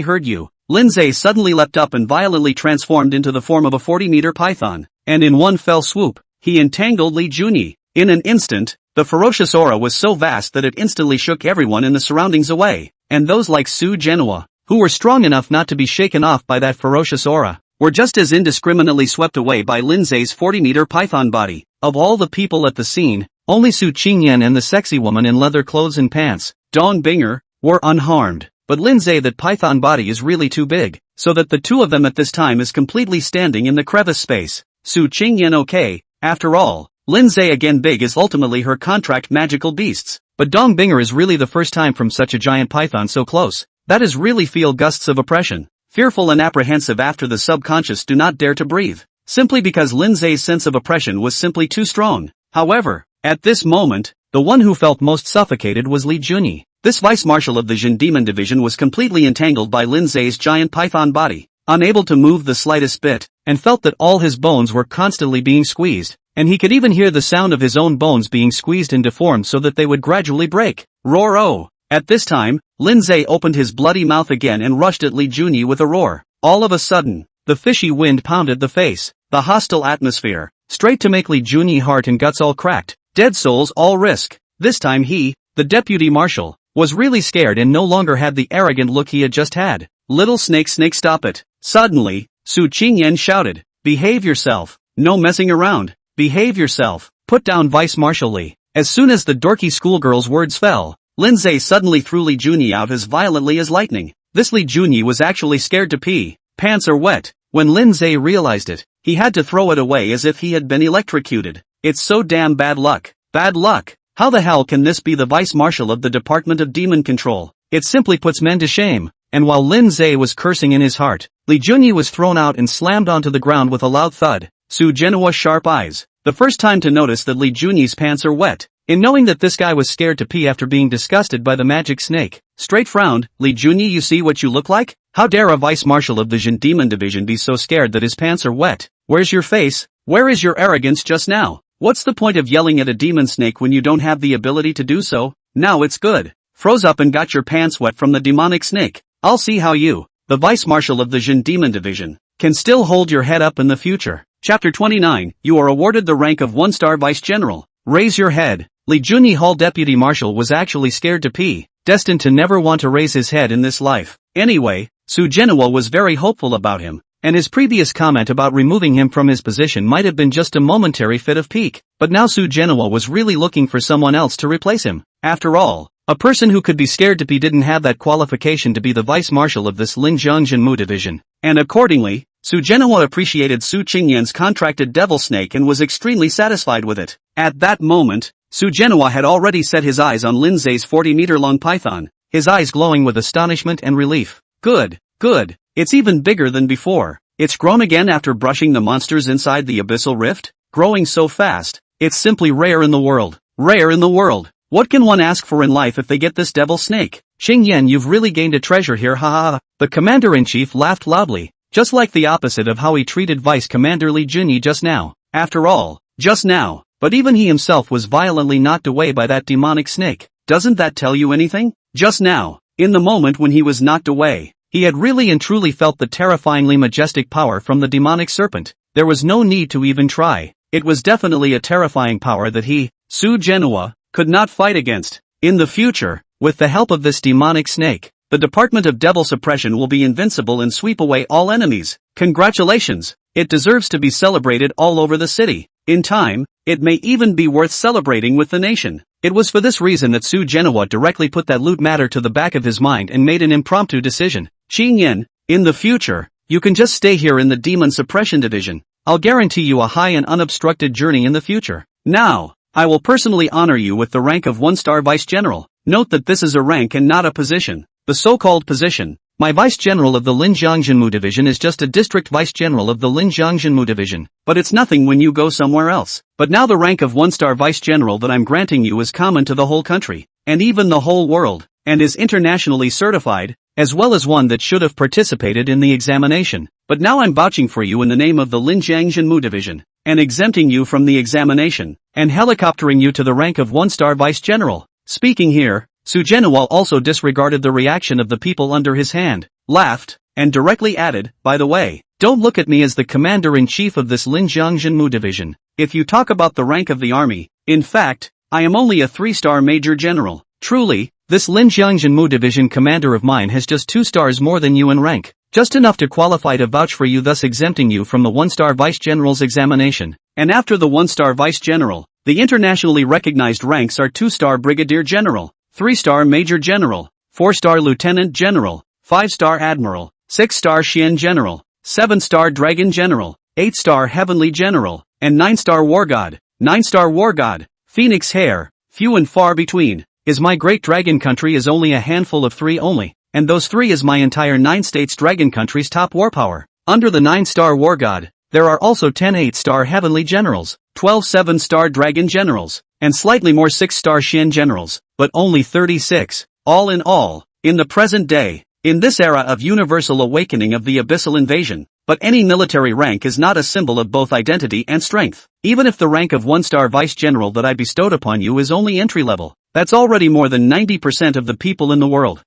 heard you. Lin Zhe suddenly leapt up and violently transformed into the form of a 40-meter python, and in one fell swoop, he entangled Li Junyi. In an instant, the ferocious aura was so vast that it instantly shook everyone in the surroundings away, and those like Su Genoa, who were strong enough not to be shaken off by that ferocious aura, were just as indiscriminately swept away by Lindsay's 40-meter python body. Of all the people at the scene, only Su Qingyan and the sexy woman in leather clothes and pants, Dong Binger, were unharmed. But Lindsay, that python body is really too big, so that the two of them at this time is completely standing in the crevice space. Su Qingyan okay, after all, Lindsay again big is ultimately her contract magical beasts. But Dong Binger is really the first time from such a giant python so close. That is really feel gusts of oppression. Fearful and apprehensive after the subconscious do not dare to breathe. Simply because Lindsay's sense of oppression was simply too strong. However, at this moment, the one who felt most suffocated was Li Junyi. This vice-marshal of the Jin Demon Division was completely entangled by Lindsay's giant python body, unable to move the slightest bit, and felt that all his bones were constantly being squeezed, and he could even hear the sound of his own bones being squeezed and deformed so that they would gradually break. Roar oh! At this time, Lindsay opened his bloody mouth again and rushed at Li Junyi with a roar. All of a sudden, the fishy wind pounded the face, the hostile atmosphere, straight to make Li Junyi heart and guts all cracked, dead souls all risk. This time he, the deputy marshal, was really scared and no longer had the arrogant look he had just had. Little snake stop it. Suddenly, Su Qingyan shouted, behave yourself, no messing around, behave yourself, put down Vice-Marshal Li. As soon as the dorky schoolgirl's words fell, Lindsay suddenly threw Li Junyi out as violently as lightning. This Li Junyi was actually scared to pee. Pants are wet. When Lindsay realized it, he had to throw it away as if he had been electrocuted. It's so damn bad luck. Bad luck. How the hell can this be the vice-marshal of the Department of Demon Control? It simply puts men to shame. And while Lindsay was cursing in his heart, Li Junyi was thrown out and slammed onto the ground with a loud thud. Su Genoa's sharp eyes, the first time to notice that Li Junyi's pants are wet, in knowing that this guy was scared to pee after being disgusted by the magic snake, straight frowned. Li Junyi, you see what you look like? How dare a vice-marshal of the Jin Demon Division be so scared that his pants are wet? Where's your face? Where is your arrogance just now? What's the point of yelling at a demon snake when you don't have the ability to do so? Now it's good. Froze up and got your pants wet from the demonic snake. I'll see how you, the vice-marshal of the Jin Demon Division, can still hold your head up in the future. Chapter 29, you are awarded the rank of 1-star Vice-General. Raise your head. Li Junyi Hall Deputy Marshal was actually scared to pee, destined to never want to raise his head in this life. Anyway, Su Genoa was very hopeful about him, and his previous comment about removing him from his position might have been just a momentary fit of pique, but now Su Genoa was really looking for someone else to replace him. After all, a person who could be scared to pee didn't have that qualification to be the vice-marshal of this Linjiang Jinmu division, and accordingly, Su Genoa appreciated Su Qingyan's contracted devil snake and was extremely satisfied with it. At that moment, Su Genoa had already set his eyes on Lindsay's 40-meter-long python, his eyes glowing with astonishment and relief. Good, good. It's even bigger than before. It's grown again after brushing the monsters inside the abyssal rift? Growing so fast. It's simply rare in the world. Rare in the world. What can one ask for in life if they get this devil snake? Qingyan, you've really gained a treasure here, ha. The commander-in-chief laughed loudly, just like the opposite of how he treated Vice Commander Li Junyi just now. After all, just now. But even he himself was violently knocked away by that demonic snake. Doesn't that tell you anything? Just now, in the moment when he was knocked away, he had really and truly felt the terrifyingly majestic power from the demonic serpent. There was no need to even try. It was definitely a terrifying power that he, Su Genoa, could not fight against. In the future, with the help of this demonic snake, the Department of Devil Suppression will be invincible and sweep away all enemies. Congratulations! It deserves to be celebrated all over the city. In time, it may even be worth celebrating with the nation. It was for this reason that Su Genoa directly put that loot matter to the back of his mind and made an impromptu decision. Qingyan, in the future, you can just stay here in the Demon Suppression Division. I'll guarantee you a high and unobstructed journey in the future. Now, I will personally honor you with the rank of 1-star Vice-General. Note that this is a rank and not a position. The so-called position, my Vice-General of the Linjiang Jinmu Division, is just a district Vice-General of the Linjiang Jinmu Division, but it's nothing when you go somewhere else. But now the rank of 1-star Vice-General that I'm granting you is common to the whole country, and even the whole world, and is internationally certified, as well as one that should have participated in the examination. But now I'm vouching for you in the name of the Linjiang Jinmu Division, and exempting you from the examination, and helicoptering you to the rank of 1-star Vice-General. Speaking here, Su Genoa also disregarded the reaction of the people under his hand, laughed, and directly added, by the way, don't look at me as the commander-in-chief of this Linjiang Jinmu Division. If you talk about the rank of the army, in fact, I am only a 3-star Major General. Truly, this Linjiang Jinmu Division commander of mine has just 2 stars more than you in rank. Just enough to qualify to vouch for you, thus exempting you from the 1-star Vice General's examination. And after the 1-star Vice General, the internationally recognized ranks are 2-star Brigadier General, 3-star Major General, 4-star Lieutenant General, 5-star Admiral, 6-star Xian General, 7-star Dragon General, 8-star Heavenly General, and 9-star War God. 9-star War God, Phoenix Hair, few and far between, is my great dragon country is only a handful of 3 only, and those 3 is my entire 9 states dragon country's top war power. Under the 9-star War God, there are also 10 8-star Heavenly Generals, 12 7-star Dragon Generals, and slightly more 6-star Xian Generals, but only 36, all in all, in the present day, in this era of universal awakening of the abyssal invasion. But any military rank is not a symbol of both identity and strength. Even if the rank of 1-star Vice General that I bestowed upon you is only entry level, that's already more than 90% of the people in the world.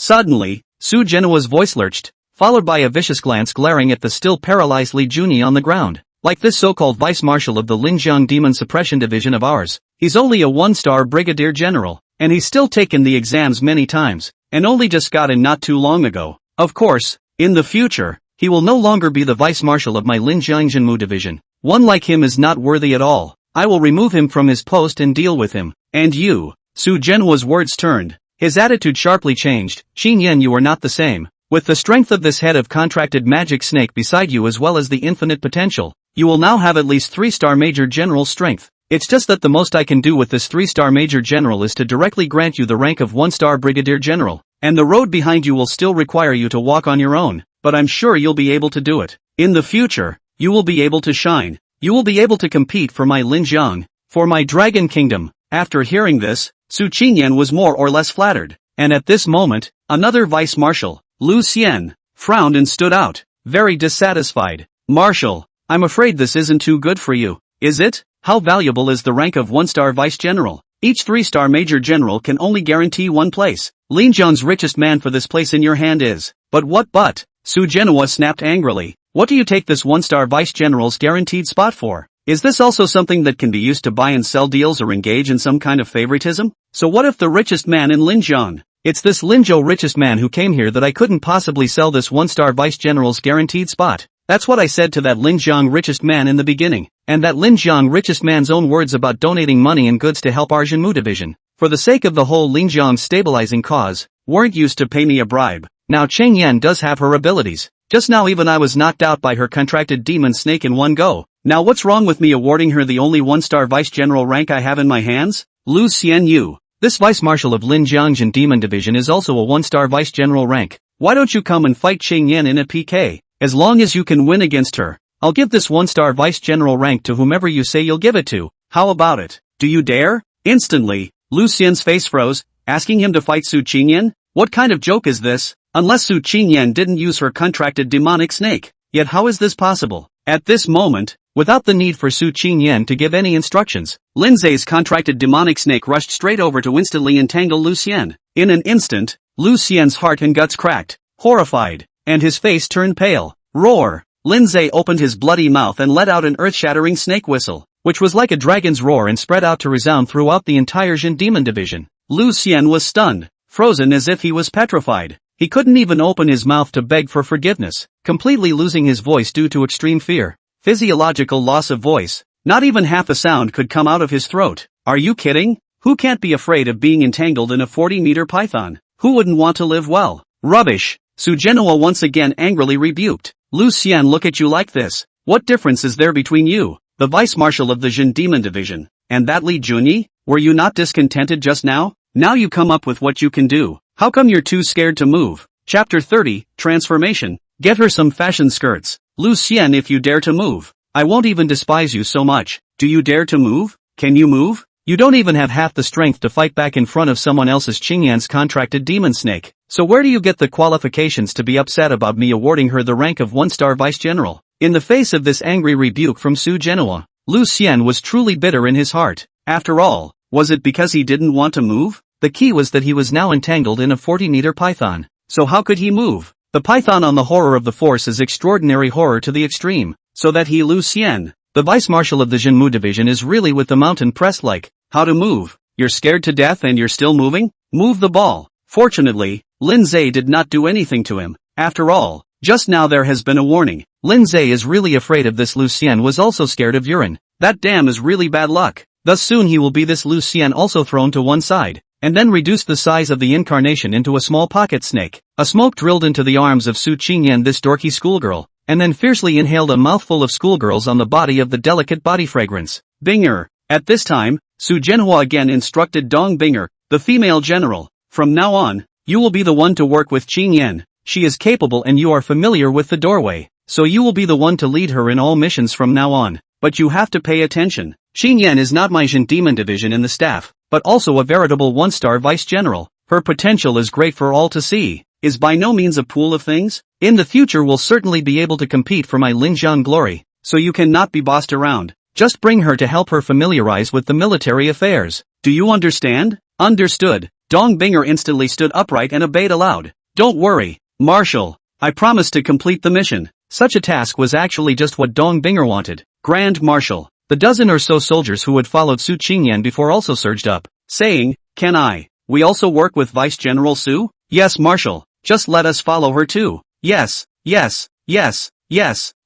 Suddenly, Su Genoa's voice lurched, followed by a vicious glance glaring at the still paralyzed Li Juni on the ground. Like this so-called Vice Marshal of the Linjiang Demon Suppression Division of ours, he's only a 1-star Brigadier General, and he's still taken the exams many times, and only just got in not too long ago. Of course, in the future, he will no longer be the Vice Marshal of my Linjiang Jinmu Division. One like him is not worthy at all. I will remove him from his post and deal with him. And you, Su Genoa's words turned. His attitude sharply changed. Qin Yan, you are not the same. With the strength of this head of contracted magic snake beside you as well as the infinite potential, you will now have at least 3-star Major General strength. It's just that the most I can do with this 3-star Major General is to directly grant you the rank of 1-star Brigadier General, and the road behind you will still require you to walk on your own, but I'm sure you'll be able to do it. In the future, you will be able to shine. You will be able to compete for my Linjiang, for my Dragon Kingdom. After hearing this, Su Qinyan was more or less flattered, and at this moment, another Vice Marshal, Lu Xian, frowned and stood out, very dissatisfied. Marshal, I'm afraid this isn't too good for you, is it? How valuable is the rank of 1-star Vice General? Each 3-star Major General can only guarantee one place. Linjiang's richest man for this place in your hand is. But what but? Su Genoa snapped angrily. What do you take this 1-star Vice General's guaranteed spot for? Is this also something that can be used to buy and sell deals or engage in some kind of favoritism? So what if the richest man in Linjiang? It's this Linzhou richest man who came here that I couldn't possibly sell this 1-star Vice General's guaranteed spot. That's what I said to that Linjiang richest man in the beginning, and that Linjiang richest man's own words about donating money and goods to help our Jinmu division, for the sake of the whole Linjiang stabilizing cause, weren't used to pay me a bribe. Now Cheng Yan does have her abilities. Just now even I was knocked out by her contracted demon snake in one go. Now what's wrong with me awarding her the only 1-star Vice General rank I have in my hands? Lu Xian Yu. This Vice Marshal of Linjiang Demon Division is also a 1-star Vice General rank. Why don't you come and fight Cheng Yan in a PK? As long as you can win against her, I'll give this 1-star Vice General rank to whomever you say you'll give it to. How about it? Do you dare? Instantly, Lu Xian's face froze, asking him to fight Su Qinyan? What kind of joke is this? Unless Su Qinyan didn't use her contracted demonic snake. Yet how is this possible? At this moment, without the need for Su Qinyan to give any instructions, Lin Zai's contracted demonic snake rushed straight over to instantly entangle Lu Xian. In an instant, Lu Xian's heart and guts cracked, horrified, and his face turned pale. Roar! Lin Zai opened his bloody mouth and let out an earth-shattering snake whistle, which was like a dragon's roar and spread out to resound throughout the entire Jin Demon Division. Lu Xian was stunned, frozen as if he was petrified. He couldn't even open his mouth to beg for forgiveness, completely losing his voice due to extreme fear. Physiological loss of voice. Not even half a sound could come out of his throat. Are you kidding? Who can't be afraid of being entangled in a 40-meter python? Who wouldn't want to live well? Rubbish! Su Genoa once again angrily rebuked. Lu Xian, look at you like this. What difference is there between you, the Vice Marshal of the Jin Demon Division, and that Li Junyi? Were you not discontented just now? Now you come up with what you can do. How come you're too scared to move? Chapter 30, Transformation. Get her some fashion skirts. Lu Xian, if you dare to move, I won't even despise you so much. Do you dare to move? Can you move? You don't even have half the strength to fight back in front of someone else's Qingyan's contracted demon snake. So where do you get the qualifications to be upset about me awarding her the rank of 1-star Vice General? In the face of this angry rebuke from Su Genoa, Lu Xian was truly bitter in his heart. After all, was it because he didn't want to move? The key was that he was now entangled in a 40-meter python. So how could he move? The python on the horror of the force is extraordinary horror to the extreme, so that he Lu Xian, the Vice Marshal of the Jinmu Division, is really with the mountain pressed like, how to move? You're scared to death and you're still moving? Move the ball. Fortunately, Lin Zai did not do anything to him, After all, just now there has been a warning. Lindsay is really afraid of this. Lucien was also scared of urine. That damn is really bad luck. Thus soon he will be this Lucien also thrown to one side, and then reduced the size of the incarnation into a small pocket snake. A smoke drilled into the arms of Su Qingyan, this dorky schoolgirl, and then fiercely inhaled a mouthful of schoolgirls on the body of the delicate body fragrance. Binger. At this time, Su Zhenhua again instructed Dong Binger, the female general, from now on, you will be the one to work with Qingyan. She is capable and you are familiar with the doorway, so you will be the one to lead her in all missions from now on. But you have to pay attention. Qingyan is not my Jin Demon division in the staff, but also a veritable one-star vice general. Her potential is great for all to see. Is by no means a pool of things. In the future will certainly be able to compete for my Linjiang glory, so you cannot be bossed around. Just bring her to help her familiarize with the military affairs. Do you understand? Understood. Dong Binger instantly stood upright and obeyed aloud. Don't worry, Marshal. I promise to complete the mission. Such a task was actually just what Dong Binger wanted. Grand Marshal. The dozen or so soldiers who had followed Su Qingyan before also surged up, saying, can we also work with Vice General Su? Yes, Marshal. Just let us follow her too. Yes.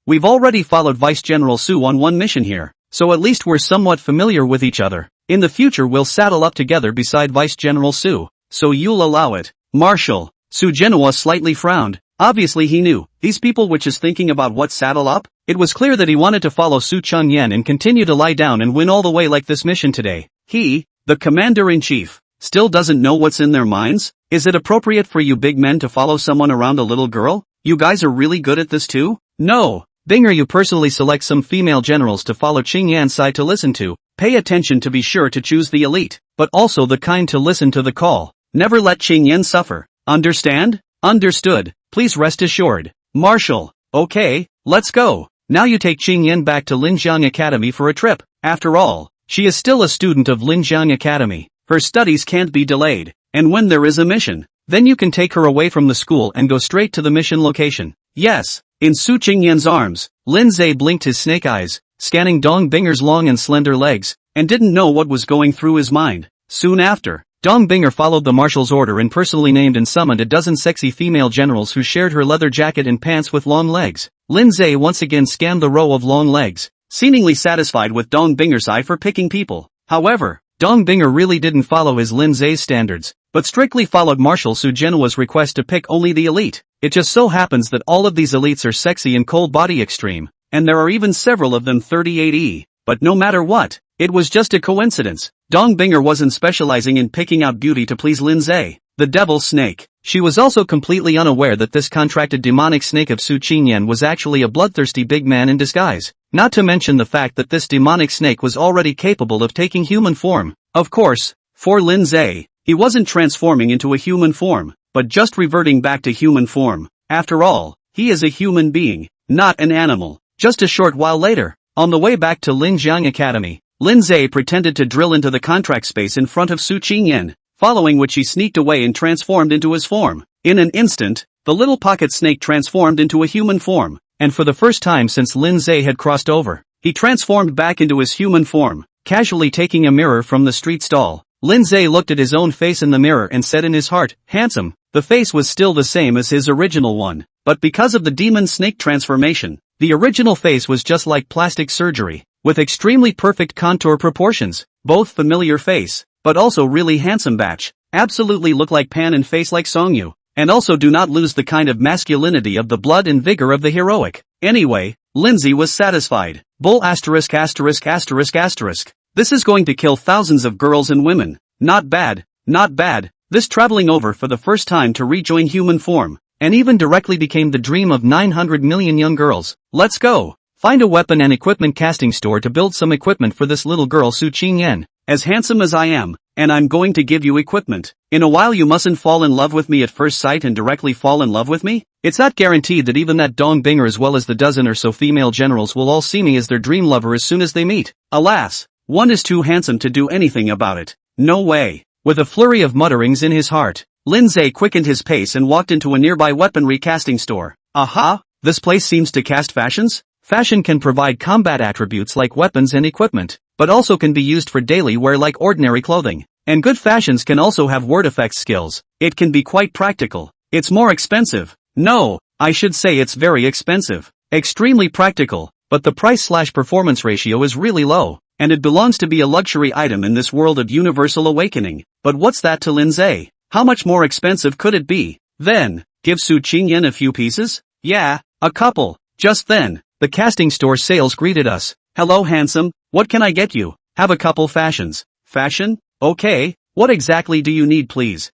We've already followed Vice General Su on one mission here, so at least we're somewhat familiar with each other. In the future we'll saddle up together beside Vice General Su, so you'll allow it. Marshal. Su Zhenhua slightly frowned. Obviously he knew, these people which is thinking about what saddle up? It was clear that he wanted to follow Su Chunyan and continue to lie down and win all the way like this mission today. He, the commander-in-chief, still doesn't know what's in their minds? Is it appropriate for you big men to follow someone around a little girl? You guys are really good at this too? No. Binger, you personally select some female generals to follow Qingyan's side to listen to. Pay attention to be sure to choose the elite, but also the kind to listen to the call. Never let Qingyan suffer. Understand? Understood. Please rest assured. Marshal. Okay, let's go. Now you take Qingyan back to Linjiang Academy for a trip. After all, she is still a student of Linjiang Academy. Her studies can't be delayed, and when there is a mission, then you can take her away from the school and go straight to the mission location. Yes. In Su Qingyan's arms, Lindsay blinked his snake eyes, scanning Dong Binger's long and slender legs, and didn't know what was going through his mind. Soon after, Dong Binger followed the marshal's order and personally named and summoned a dozen sexy female generals who shared her leather jacket and pants with long legs. Lindsay once again scanned the row of long legs, seemingly satisfied with Dong Binger's eye for picking people. However, Dong Binger really didn't follow his Lindsay's standards, but strictly followed Marshal Su Zhenhua's request to pick only the elite. It just so happens that all of these elites are sexy and cold body extreme, and there are even several of them 38E. But no matter what, it was just a coincidence. Dong Binger wasn't specializing in picking out beauty to please Lindsay, the devil snake. She was also completely unaware that this contracted demonic snake of Su Qingyan was actually a bloodthirsty big man in disguise. Not to mention the fact that this demonic snake was already capable of taking human form. Of course, for Lindsay, he wasn't transforming into a human form, but just reverting back to human form. After all, he is a human being, not an animal. Just a short while later, on the way back to Linjiang Academy, Lindsay pretended to drill into the contract space in front of Su Qingyan, following which he sneaked away and transformed into his form. In an instant, the little pocket snake transformed into a human form, and for the first time since Lindsay had crossed over, he transformed back into his human form, casually taking a mirror from the street stall. Lindsay looked at his own face in the mirror and said in his heart, handsome. The face was still the same as his original one, but because of the demon snake transformation, the original face was just like plastic surgery, with extremely perfect contour proportions. Both familiar face, but also really handsome batch. Absolutely look like Pan and face like Songyu, and also do not lose the kind of masculinity of the blood and vigor of the heroic. Anyway, Lindsay was satisfied. Bull asterisk asterisk asterisk asterisk. This is going to kill thousands of girls and women. Not bad, not bad. This traveling over for the first time to rejoin human form, and even directly became the dream of 900 million young girls. Let's go. Find a weapon and equipment casting store to build some equipment for this little girl Su Qingyan. As handsome as I am, and I'm going to give you equipment. In a while you mustn't fall in love with me at first sight and directly fall in love with me. It's not guaranteed that even that Dong Binger as well as the dozen or so female generals will all see me as their dream lover as soon as they meet. Alas, one is too handsome to do anything about it. No way. With a flurry of mutterings in his heart, Lindsay quickened his pace and walked into a nearby weaponry casting store. Aha! This place seems to cast fashions? Fashion can provide combat attributes like weapons and equipment, but also can be used for daily wear like ordinary clothing. And good fashions can also have word effects skills. It can be quite practical. It's more expensive. No, I should say it's very expensive. Extremely practical, but the price/performance ratio is really low, and it belongs to be a luxury item in this world of universal awakening. But what's that to Lindsay? How much more expensive could it be? Then, give Su Qingyan a few pieces? Yeah, a couple. Just then, the casting store sales greeted us. Hello handsome, what can I get you? Have a couple fashions. Fashion? Okay, what exactly do you need please?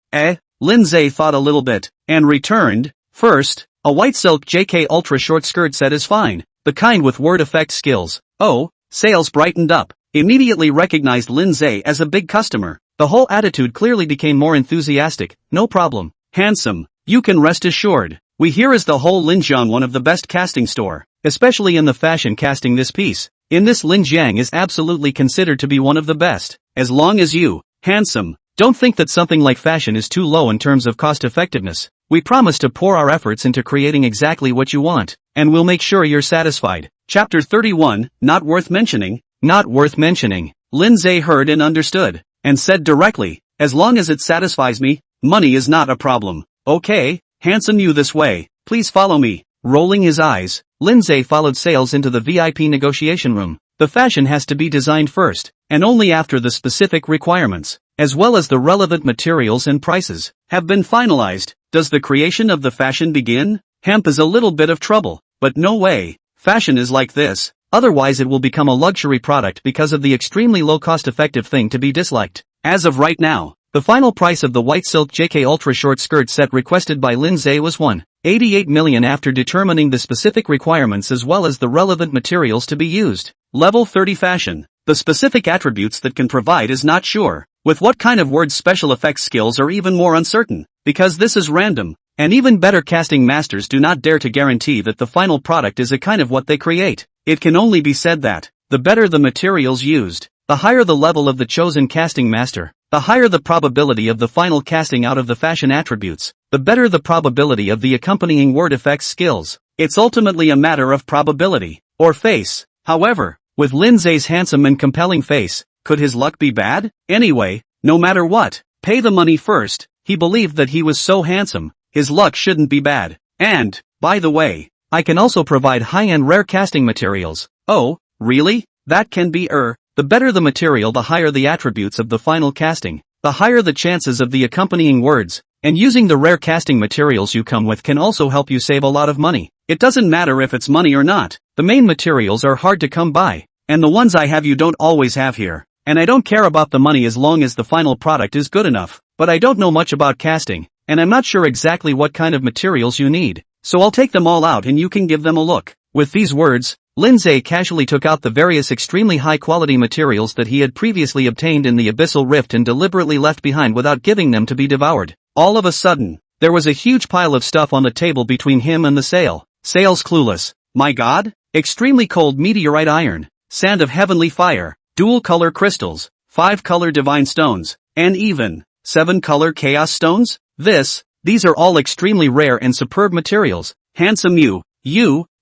Lindsay thought a little bit, and returned, first, a white silk JK ultra short skirt set is fine, the kind with word effect skills. Oh, sales brightened up, immediately recognized Lindsay as a big customer. The whole attitude clearly became more enthusiastic. No problem. Handsome, you can rest assured. We here is the whole Linjiang one of the best casting store, especially in the fashion casting this piece. In this Linjiang is absolutely considered to be one of the best. As long as you, handsome, don't think that something like fashion is too low in terms of cost effectiveness. We promise to pour our efforts into creating exactly what you want, and we'll make sure you're satisfied. Chapter 31, Not Worth Mentioning. Not worth mentioning. Lindsay heard and understood, and said directly, as long as it satisfies me, money is not a problem. Okay, handsome you this way, please follow me. Rolling his eyes, Lindsay followed Sales into the VIP negotiation room. The fashion has to be designed first, and only after the specific requirements, as well as the relevant materials and prices, have been finalized, does the creation of the fashion begin. Hemp is a little bit of trouble, but no way, fashion is like this, otherwise it will become a luxury product because of the extremely low cost-effective thing to be disliked. As of right now, the final price of the white silk JK ultra short skirt set requested by Lindsay was 1.88 million after determining the specific requirements as well as the relevant materials to be used. Level 30 fashion. The specific attributes that can provide is not sure. With what kind of words special effects skills are even more uncertain, because this is random, and even better casting masters do not dare to guarantee that the final product is a kind of what they create. It can only be said that, the better the materials used, the higher the level of the chosen casting master, the higher the probability of the final casting out of the fashion attributes, the better the probability of the accompanying word effects skills. It's ultimately a matter of probability, or face. However, with Lindsay's handsome and compelling face, could his luck be bad? Anyway, no matter what, pay the money first. He believed that he was so handsome, his luck shouldn't be bad. And, by the way, I can also provide high-end rare casting materials. Oh, really? That can be the better the material the higher the attributes of the final casting, the higher the chances of the accompanying words, and using the rare casting materials you come with can also help you save a lot of money. It doesn't matter if it's money or not, the main materials are hard to come by, and the ones I have you don't always have here. And I don't care about the money as long as the final product is good enough, but I don't know much about casting, and I'm not sure exactly what kind of materials you need, so I'll take them all out and you can give them a look. With these words, Lindsay casually took out the various extremely high-quality materials that he had previously obtained in the Abyssal Rift and deliberately left behind without giving them to be devoured. All of a sudden, there was a huge pile of stuff on the table between him and the Sales clueless. My god? Extremely cold meteorite iron, sand of heavenly fire, dual-color crystals, 5-color divine stones, and even 7-color chaos stones? These are all extremely rare and superb materials. Handsome you,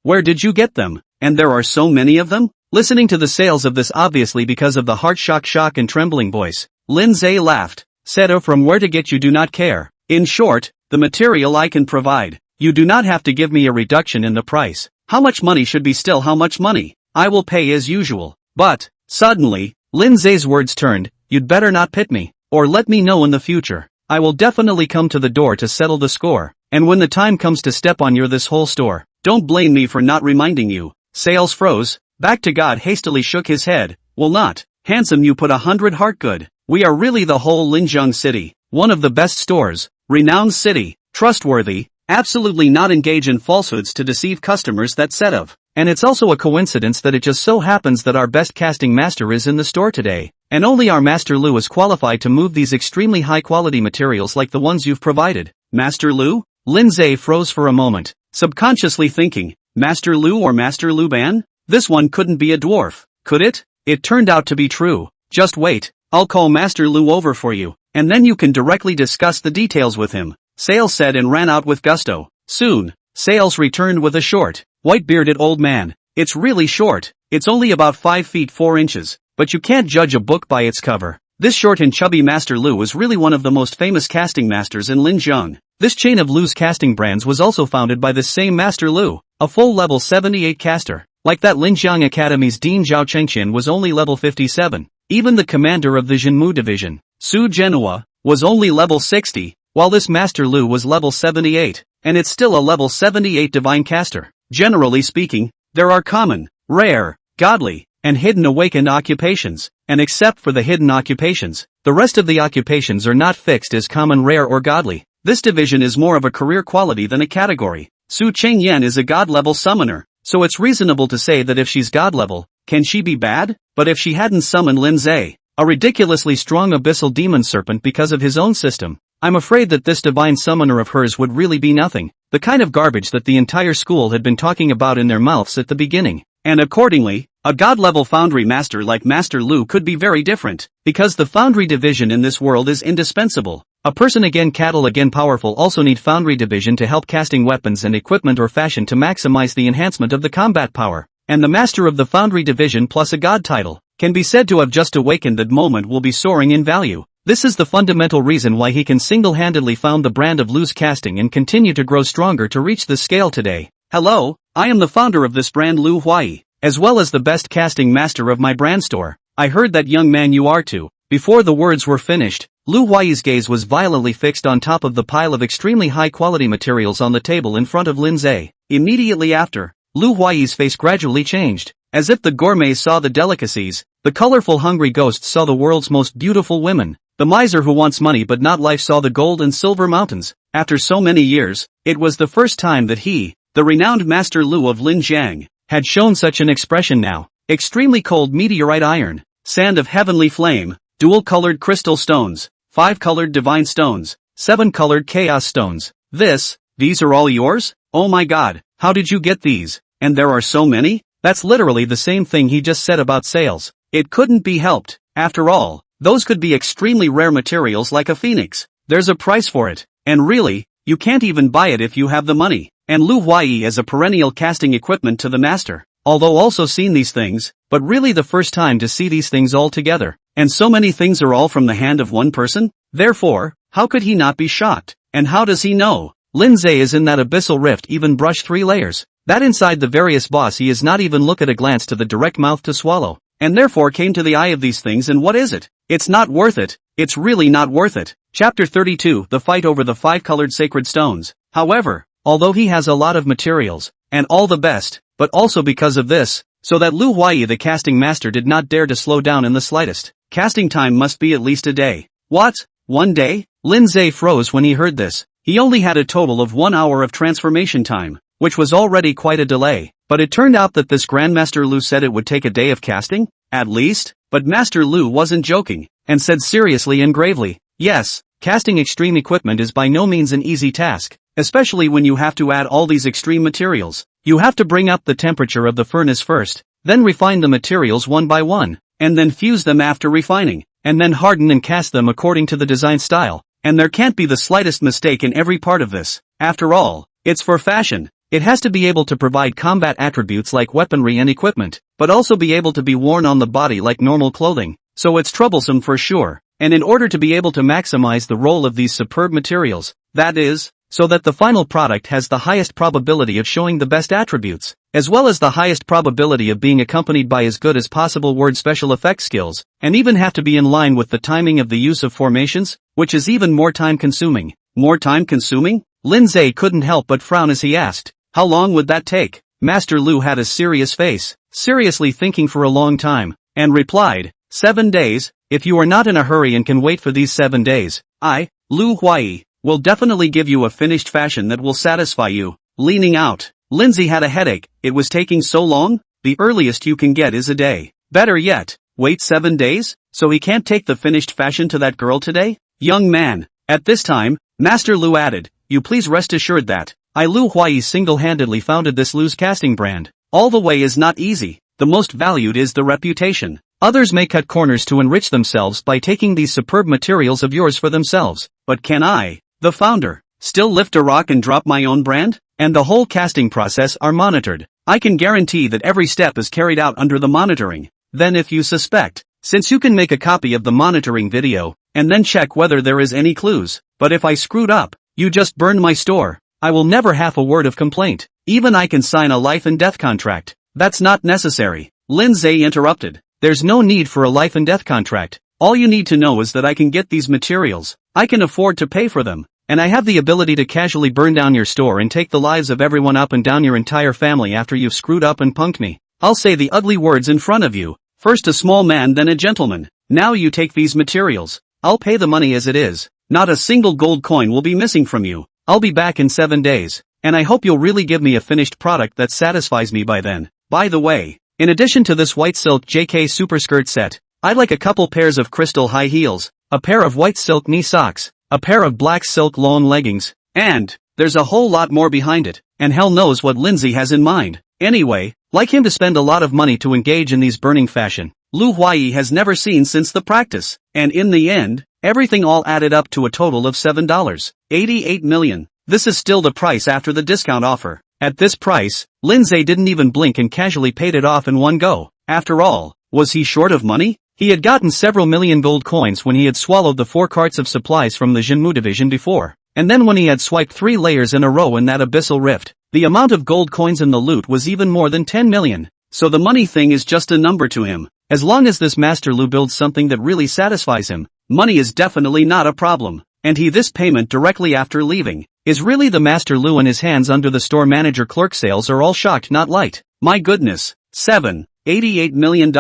where did you get them? And there are so many of them? Listening to the sales of this obviously because of the heart shock and trembling voice, Lindsay laughed, said from where to get you do not care. In short, the material I can provide. You do not have to give me a reduction in the price. How much money should be still how much money? I will pay as usual. But, suddenly, Lindsay's words turned, you'd better not pit me, or let me know in the future. I will definitely come to the door to settle the score, and when the time comes to step on this whole store, don't blame me for not reminding you. Sales froze, back to God hastily shook his head, will not. Handsome you put 100 heart good. We are really the whole Linjiang city, one of the best stores, renowned city, trustworthy, absolutely not engage in falsehoods to deceive customers that set of. And it's also a coincidence that it just so happens that our best casting master is in the store today, and only our Master Lu is qualified to move these extremely high-quality materials like the ones you've provided. Master Lu? Lindsay froze for a moment, subconsciously thinking, Master Lu or Master Lu Ban? This one couldn't be a dwarf, could it? It turned out to be true. Just wait, I'll call Master Lu over for you, and then you can directly discuss the details with him. Sales said and ran out with gusto. Soon, Sales returned with a short, white-bearded old man. It's really short, it's only about 5 feet 4 inches, but you can't judge a book by its cover. This short and chubby Master Lu is really one of the most famous casting masters in Linjiang. This chain of loose casting brands was also founded by this same Master Lu, a full level 78 caster. Like that Linjiang Academy's Dean Zhao Chengqian was only level 57. Even the commander of the Jinmu division, Su Genua, was only level 60, while this Master Lu was level 78, and it's still a level 78 divine caster. Generally speaking, there are common, rare, godly, and hidden awakened occupations, and except for the hidden occupations, the rest of the occupations are not fixed as common, rare, or godly. This division is more of a career quality than a category. Su Chengyan is a god-level summoner, so it's reasonable to say that if she's god-level, can she be bad? But if she hadn't summoned Lin Zhe, a ridiculously strong abyssal demon serpent because of his own system, I'm afraid that this divine summoner of hers would really be nothing, the kind of garbage that the entire school had been talking about in their mouths at the beginning. And accordingly, a god-level foundry master like Master Lu could be very different, because the foundry division in this world is indispensable. A person again cattle again powerful also need foundry division to help casting weapons and equipment or fashion to maximize the enhancement of the combat power. And the master of the foundry division plus a god title can be said to have just awakened that moment will be soaring in value. This is the fundamental reason why he can single-handedly found the brand of loose casting and continue to grow stronger to reach this scale today. Hello, I am the founder of this brand Lu Huai, as well as the best casting master of my brand store. I heard that young man you are too. Before the words were finished, Lu Huai's gaze was violently fixed on top of the pile of extremely high-quality materials on the table in front of Lin Zhe. Immediately after, Lu Huai's face gradually changed. As if the gourmets saw the delicacies, the colorful hungry ghosts saw the world's most beautiful women. The miser who wants money but not life saw the gold and silver mountains. After so many years, it was the first time that he, the renowned Master Lu of Linjiang, had shown such an expression now. Extremely cold meteorite iron, sand of heavenly flame, dual-colored crystal stones, 5-colored divine stones, 7-colored chaos stones. These are all yours? Oh my god, how did you get these? And there are so many? That's literally the same thing he just said about sales. It couldn't be helped. After all, those could be extremely rare materials like a phoenix. There's a price for it. And really, you can't even buy it if you have the money. And Lu Huai as a perennial casting equipment to the master. Although also seen these things, but really the first time to see these things all together. And so many things are all from the hand of one person? Therefore, how could he not be shocked? And how does he know? Lin Zhe is in that abyssal rift even brush 3 layers. That inside the various boss he is not even look at a glance to the direct mouth to swallow. And therefore came to the eye of these things and what is it? It's not worth it. It's really not worth it. Chapter 32, The Fight Over the 5-Colored Sacred Stones. However, although he has a lot of materials, and all the best, but also because of this, so that Lu Huai the casting master did not dare to slow down in the slightest. Casting time must be at least a day. What? 1 day? Lin Zhe froze when he heard this. He only had a total of 1 hour of transformation time, which was already quite a delay, but it turned out that this Grandmaster Lu said it would take a day of casting? At least? But Master Lu wasn't joking, and said seriously and gravely, yes, casting extreme equipment is by no means an easy task, especially when you have to add all these extreme materials. You have to bring up the temperature of the furnace first, then refine the materials one by one, and then fuse them after refining, and then harden and cast them according to the design style, and there can't be the slightest mistake in every part of this. After all, it's for fashion. It has to be able to provide combat attributes like weaponry and equipment, but also be able to be worn on the body like normal clothing, so it's troublesome for sure, and in order to be able to maximize the role of these superb materials, that is, so that the final product has the highest probability of showing the best attributes, as well as the highest probability of being accompanied by as good as possible word special effects skills, and even have to be in line with the timing of the use of formations, which is even more time consuming. More time consuming? Lin Zhe couldn't help but frown as he asked, how long would that take? Master Lu had a serious face, seriously thinking for a long time, and replied, 7 days, if you are not in a hurry and can wait for these 7 days, I, Lu Huai, will definitely give you a finished fashion that will satisfy you. Leaning out, Lindsay had a headache. It was taking so long? The earliest you can get is a day. Better yet, wait 7 days? So he can't take the finished fashion to that girl today? Young man. At this time, Master Lu added, you please rest assured that I Lu Huai single-handedly founded this loose casting brand. All the way is not easy. The most valued is the reputation. Others may cut corners to enrich themselves by taking these superb materials of yours for themselves. But can I, the founder, still lift a rock and drop my own brand? And the whole casting process are monitored. I can guarantee that every step is carried out under the monitoring. Then if you suspect, since you can make a copy of the monitoring video, and then check whether there is any clues. But if I screwed up, You just burned my store. I will never have a word of complaint. Even I can sign a life and death contract. That's not necessary. Lindsay interrupted. There's no need for a life and death contract. All you need to know is that I can get these materials. I can afford to pay for them. And I have the ability to casually burn down your store and take the lives of everyone up and down your entire family after you've screwed up and punked me. I'll say the ugly words in front of you. First a small man, then a gentleman. Now you take these materials. I'll pay the money as it is. Not a single gold coin will be missing from you. I'll be back in 7 days. And I hope you'll really give me a finished product that satisfies me by then. By the way, in addition to this white silk JK superskirt set, I'd like a couple pairs of crystal high heels, a pair of white silk knee socks, a pair of black silk lawn leggings, and there's a whole lot more behind it, and hell knows what Lindsay has in mind. Anyway, like him to spend a lot of money to engage in these burning fashion, Lu Huai has never seen since the practice, and in the end, everything all added up to a total of $7.88 million. This is still the price after the discount offer. At this price, Lindsay didn't even blink and casually paid it off in one go. After all, was he short of money? He had gotten several million gold coins when he had swallowed the 4 carts of supplies from the Jinmu division before. And then when he had swiped 3 layers in a row in that abyssal rift, the amount of gold coins in the loot was even more than 10 million. So the money thing is just a number to him. As long as this Master Lu builds something that really satisfies him, money is definitely not a problem. And this payment directly after leaving. Is really the Master Lu, and his hands under the store manager clerk sales are all shocked not light. My goodness, $7.88 million,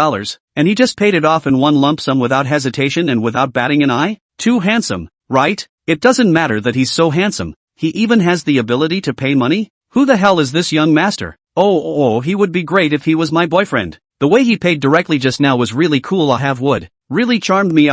and he just paid it off in one lump sum without hesitation and without batting an eye? Too handsome, right? It doesn't matter that he's so handsome, he even has the ability to pay money? Who the hell is this young master? Oh, he would be great if he was my boyfriend. The way he paid directly just now was really cool. I have would. Really charmed me.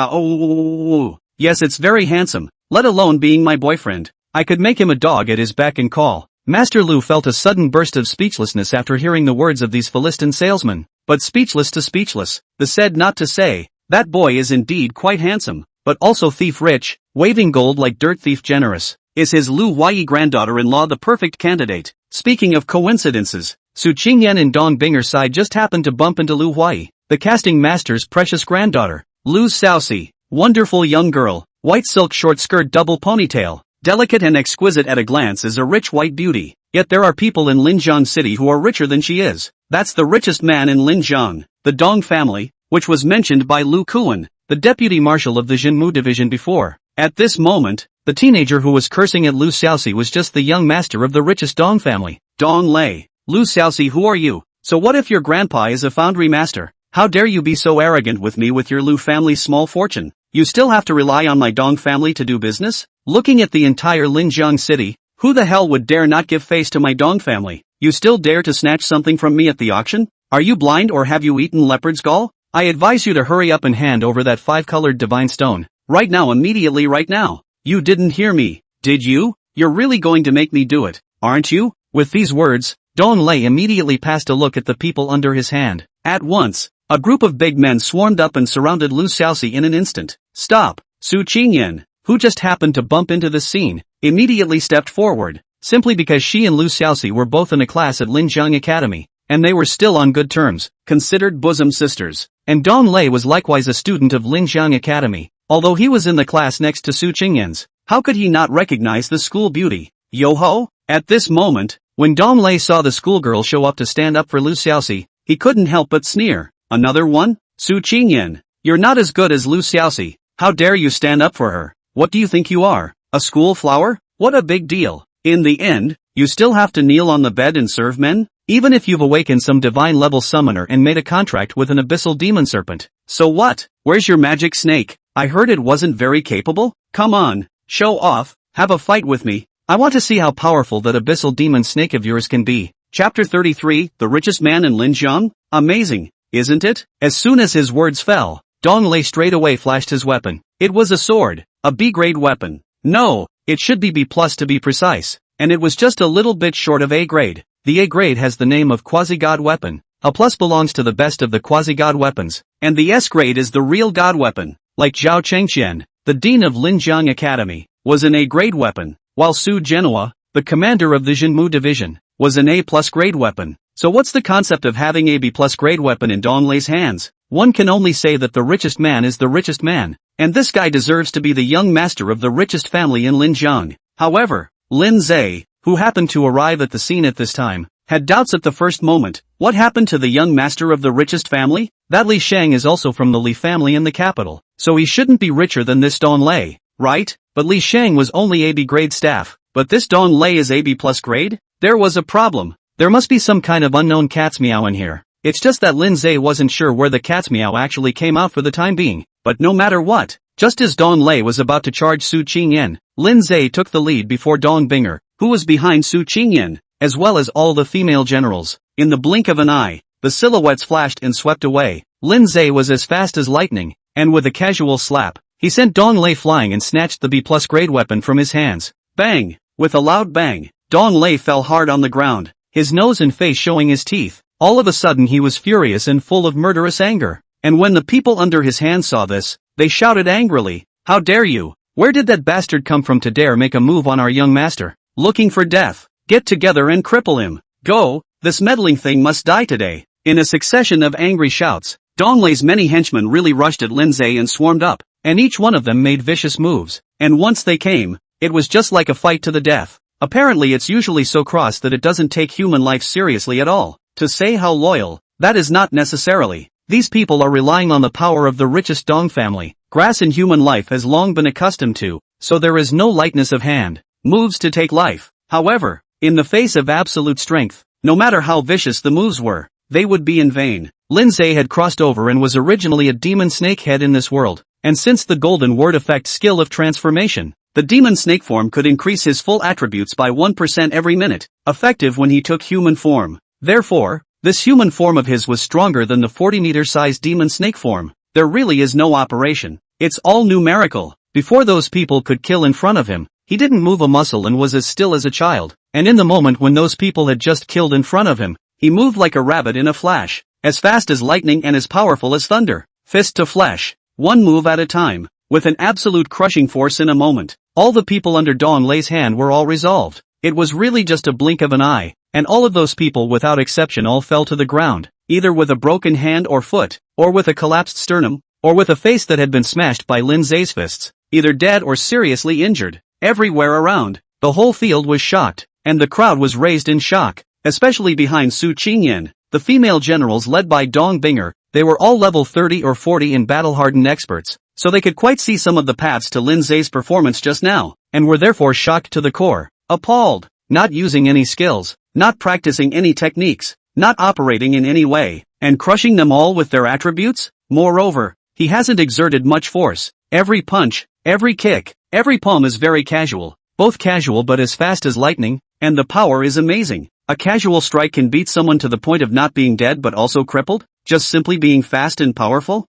Yes, it's very handsome, let alone being my boyfriend. I could make him a dog at his beck and call. Master Lu felt a sudden burst of speechlessness after hearing the words of these Philistine salesmen. But speechless to speechless, the said not to say, that boy is indeed quite handsome, but also thief rich, waving gold like dirt thief generous. Is his Lu Huai granddaughter-in-law the perfect candidate? Speaking of coincidences, Su Qingyan and Dong Binger's side just happened to bump into Lu Huai, the casting master's precious granddaughter. Lu Xiaoxi, wonderful young girl, white silk short skirt double ponytail. Delicate and exquisite at a glance is a rich white beauty, yet there are people in Linjiang City who are richer than she is. That's the richest man in Linjiang, the Dong family, which was mentioned by Lu Kuan, the deputy marshal of the Jinmu division before. At this moment, the teenager who was cursing at Lu Xiaoxi was just the young master of the richest Dong family. Dong Lei, Lu Xiaoxi, who are you? So what if your grandpa is a foundry master? How dare you be so arrogant with me with your Lu family's small fortune? You still have to rely on my Dong family to do business? Looking at the entire Linjiang city, who the hell would dare not give face to my Dong family? You still dare to snatch something from me at the auction? Are you blind or have you eaten leopard's gall? I advise you to hurry up and hand over that 5-colored divine stone. Right now, immediately right now. You didn't hear me, did you? You're really going to make me do it, aren't you? With these words, Dong Lei immediately passed a look at the people under his hand. At once, a group of big men swarmed up and surrounded Lu Xiaoxi in an instant. Stop! Su Qingyan, who just happened to bump into this scene, immediately stepped forward, simply because she and Lu Xiaoxi were both in a class at Linjiang Academy, and they were still on good terms, considered bosom sisters. And Dong Lei was likewise a student of Linjiang Academy, although he was in the class next to Su Qingyan's. How could he not recognize the school beauty? Yo-ho! At this moment, when Dong Lei saw the schoolgirl show up to stand up for Lu Xiaoxi, he couldn't help but sneer. Another one? Su Qingyan, you're not as good as Lu Xiaoxi. How dare you stand up for her? What do you think you are? A school flower? What a big deal. In the end, you still have to kneel on the bed and serve men? Even if you've awakened some divine level summoner and made a contract with an abyssal demon serpent. So what? Where's your magic snake? I heard it wasn't very capable? Come on, show off, have a fight with me. I want to see how powerful that abyssal demon snake of yours can be. Chapter 33, The Richest Man in Linjiang? Amazing, isn't it? As soon as his words fell, Dong Lei straight away flashed his weapon. It was a sword, a B-grade weapon. No, it should be B+ to be precise, and it was just a little bit short of A grade. The A grade has the name of quasi-god weapon, A+ belongs to the best of the quasi-god weapons, and the S grade is the real god weapon. Like Zhao Chengqian, the dean of Linjiang Academy, was an A grade weapon, while Su Genhua, the commander of the Jinmu division, was an A+ grade weapon. So what's the concept of having a B+ grade weapon in Dong Lei's hands? One can only say that the richest man is the richest man, and this guy deserves to be the young master of the richest family in Linjiang. However, Lin Zhe, who happened to arrive at the scene at this time, had doubts at the first moment. What happened to the young master of the richest family? That Li Shang is also from the Li family in the capital, so he shouldn't be richer than this Dong Lei, right? But Li Shang was only AB grade staff, but this Dong Lei is AB plus grade? There was a problem. There must be some kind of unknown cat's meow in here. It's just that Lin Zhe wasn't sure where the cat's meow actually came out for the time being, but no matter what, just as Dong Lei was about to charge Su Qingyan, Lin Zhe took the lead before Dong Binger, who was behind Su Qingyan, as well as all the female generals. In the blink of an eye, the silhouettes flashed and swept away. Lin Zhe was as fast as lightning, and with a casual slap, he sent Dong Lei flying and snatched the B+ grade weapon from his hands. Bang! With a loud bang, Dong Lei fell hard on the ground, his nose and face showing his teeth. All of a sudden he was furious and full of murderous anger. And when the people under his hand saw this, they shouted angrily, "How dare you? Where did that bastard come from to dare make a move on our young master? Looking for death? Get together and cripple him. Go, this meddling thing must die today." In a succession of angry shouts, Dong Lei's many henchmen really rushed at Lin Zhe and swarmed up, and each one of them made vicious moves, and once they came, it was just like a fight to the death. Apparently it's usually so cross that it doesn't take human life seriously at all. To say how loyal, that is not necessarily. These people are relying on the power of the richest Dong family. Grass in human life has long been accustomed to, so there is no lightness of hand, moves to take life. However, in the face of absolute strength, no matter how vicious the moves were, they would be in vain. Lin Zhe had crossed over and was originally a demon snake head in this world, and since the golden word effect skill of transformation, the demon snake form could increase his full attributes by 1% every minute, effective when he took human form. Therefore, this human form of his was stronger than the 40-meter-sized demon snake form. There really is no operation. It's all numerical. Before those people could kill in front of him, he didn't move a muscle and was as still as a child. And in the moment when those people had just killed in front of him, he moved like a rabbit in a flash, as fast as lightning and as powerful as thunder. Fist to flesh, one move at a time, with an absolute crushing force in a moment. All the people under Dong Lei's hand were all resolved. It was really just a blink of an eye, and all of those people without exception all fell to the ground, either with a broken hand or foot, or with a collapsed sternum, or with a face that had been smashed by Lin Zhe's fists, either dead or seriously injured. Everywhere around, the whole field was shocked, and the crowd was raised in shock, especially behind Su Qingyan. The female generals led by Dong Binger, they were all level 30 or 40 in battle-hardened experts, so they could quite see some of the paths to Lin Zhe's performance just now, and were therefore shocked to the core, appalled, not using any skills, not practicing any techniques, not operating in any way, and crushing them all with their attributes? Moreover, he hasn't exerted much force. Every punch, every kick, every palm is very casual, both casual but as fast as lightning, and the power is amazing. A casual strike can beat someone to the point of not being dead but also crippled, just simply being fast and powerful?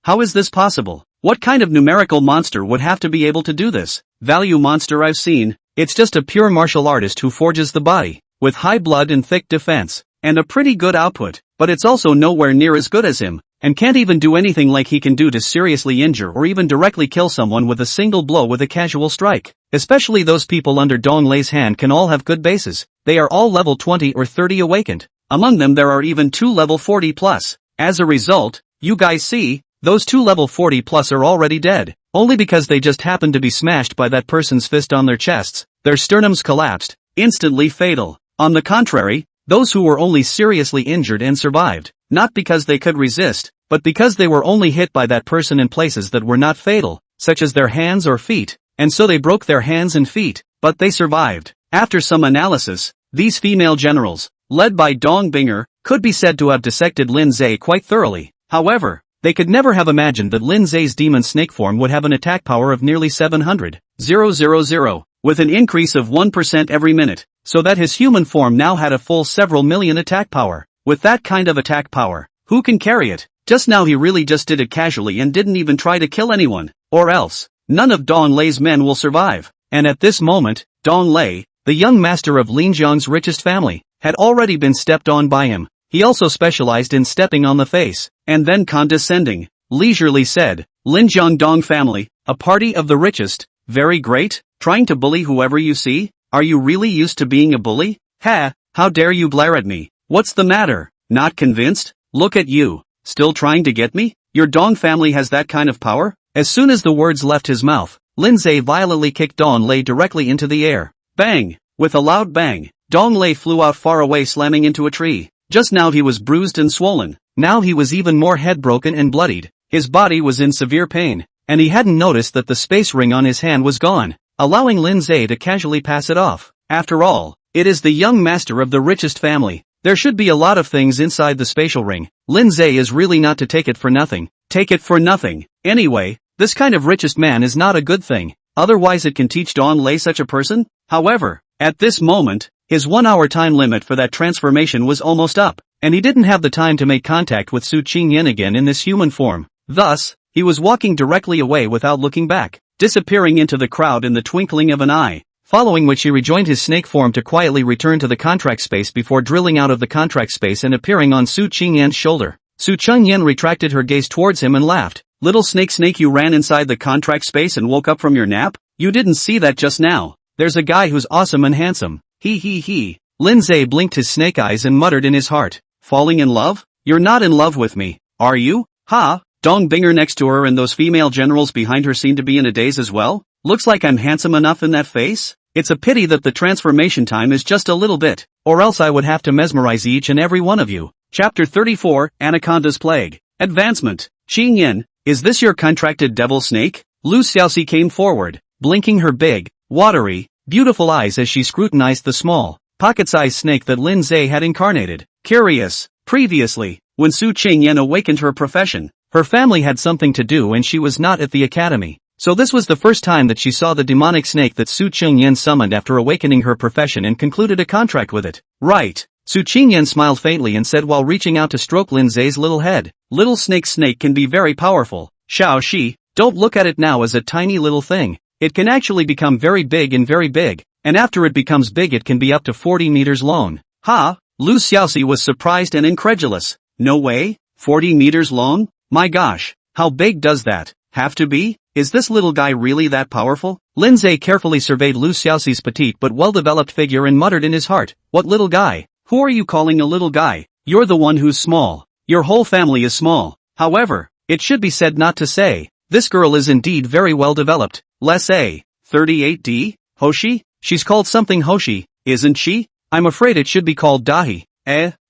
How is this possible? What kind of numerical monster would have to be able to do this? Value monster I've seen, it's just a pure martial artist who forges the body, with high blood and thick defense, and a pretty good output, but it's also nowhere near as good as him, and can't even do anything like he can do to seriously injure or even directly kill someone with a single blow with a casual strike. Especially those people under Dong Lei's hand can all have good bases. They are all level 20 or 30 awakened. Among them there are even 2 level 40 plus. As a result, you guys see, those 2 level 40 plus are already dead, only because they just happened to be smashed by that person's fist on their chests. Their sternums collapsed, instantly fatal. On the contrary, those who were only seriously injured and survived, not because they could resist, but because they were only hit by that person in places that were not fatal, such as their hands or feet, and so they broke their hands and feet, but they survived. After some analysis, these female generals, led by Dong Binger, could be said to have dissected Lin Zhe quite thoroughly. However, they could never have imagined that Lin Zhe's demon snake form would have an attack power of nearly 700,000, with an increase of 1% every minute, so that his human form now had a full several million attack power. With that kind of attack power, who can carry it? Just now he really just did it casually and didn't even try to kill anyone, or else, none of Dong Lei's men will survive. And at this moment, Dong Lei, the young master of Linjiang's richest family, had already been stepped on by him. He also specialized in stepping on the face, and then condescending, leisurely said, "Linjiang Dong family, a party of the richest, very great, trying to bully whoever you see? Are you really used to being a bully? Ha, how dare you blare at me? What's the matter? Not convinced? Look at you, still trying to get me? Your Dong family has that kind of power?" As soon as the words left his mouth, Lindsay violently kicked Dong Lei directly into the air. Bang! With a loud bang, Dong Lei flew out far away, slamming into a tree. Just now he was bruised and swollen. Now he was even more headbroken and bloodied. His body was in severe pain, and he hadn't noticed that the space ring on his hand was gone, allowing Lindsay to casually pass it off. After all, it is the young master of the richest family. There should be a lot of things inside the spatial ring. Lindsay is really not to take it for nothing. Take it for nothing. Anyway, this kind of richest man is not a good thing. Otherwise it can teach Dong Lei such a person. However, at this moment, his 1 hour time limit for that transformation was almost up, and he didn't have the time to make contact with Su Qingyan again in this human form. Thus, he was walking directly away without looking back, disappearing into the crowd in the twinkling of an eye, following which he rejoined his snake form to quietly return to the contract space before drilling out of the contract space and appearing on Su Qingyan's shoulder. Su Qingyan retracted her gaze towards him and laughed. Little snake, you ran inside the contract space and woke up from your nap? You didn't see that just now. There's a guy who's awesome and handsome. He. Lindsay blinked his snake eyes and muttered in his heart. Falling in love? You're not in love with me, are you? Ha! Dong Binger next to her and those female generals behind her seem to be in a daze as well. Looks like I'm handsome enough in that face? It's a pity that the transformation time is just a little bit, or else I would have to mesmerize each and every one of you. Chapter 34, Anaconda's Plague. Advancement. Qingyan, is this your contracted devil snake? Lu Xiaoxi came forward, blinking her big, watery, beautiful eyes as she scrutinized the small, pocket-sized snake that Lindsay had incarnated. Curious. Previously, when Su Qingyan awakened her profession, her family had something to do and she was not at the academy. So this was the first time that she saw the demonic snake that Su Qingyan summoned after awakening her profession and concluded a contract with it. Right. Su Qingyan smiled faintly and said while reaching out to stroke Lindsay's little head. Little snake can be very powerful. Xiao Shi, don't look at it now as a tiny little thing. It can actually become very big, and after it becomes big it can be up to 40 meters long. Ha! Lu Xiaoxi was surprised and incredulous. No way? 40 meters long? My gosh, how big does that have to be? Is this little guy really that powerful? Lindsay carefully surveyed Lu Xiaoxi's petite but well-developed figure and muttered in his heart, what little guy? Who are you calling a little guy? You're the one who's small. Your whole family is small. However, it should be said not to say, this girl is indeed very well developed. Let's say, 38D? Hoshi? She's called something Hoshi, isn't she? I'm afraid it should be called Dahi.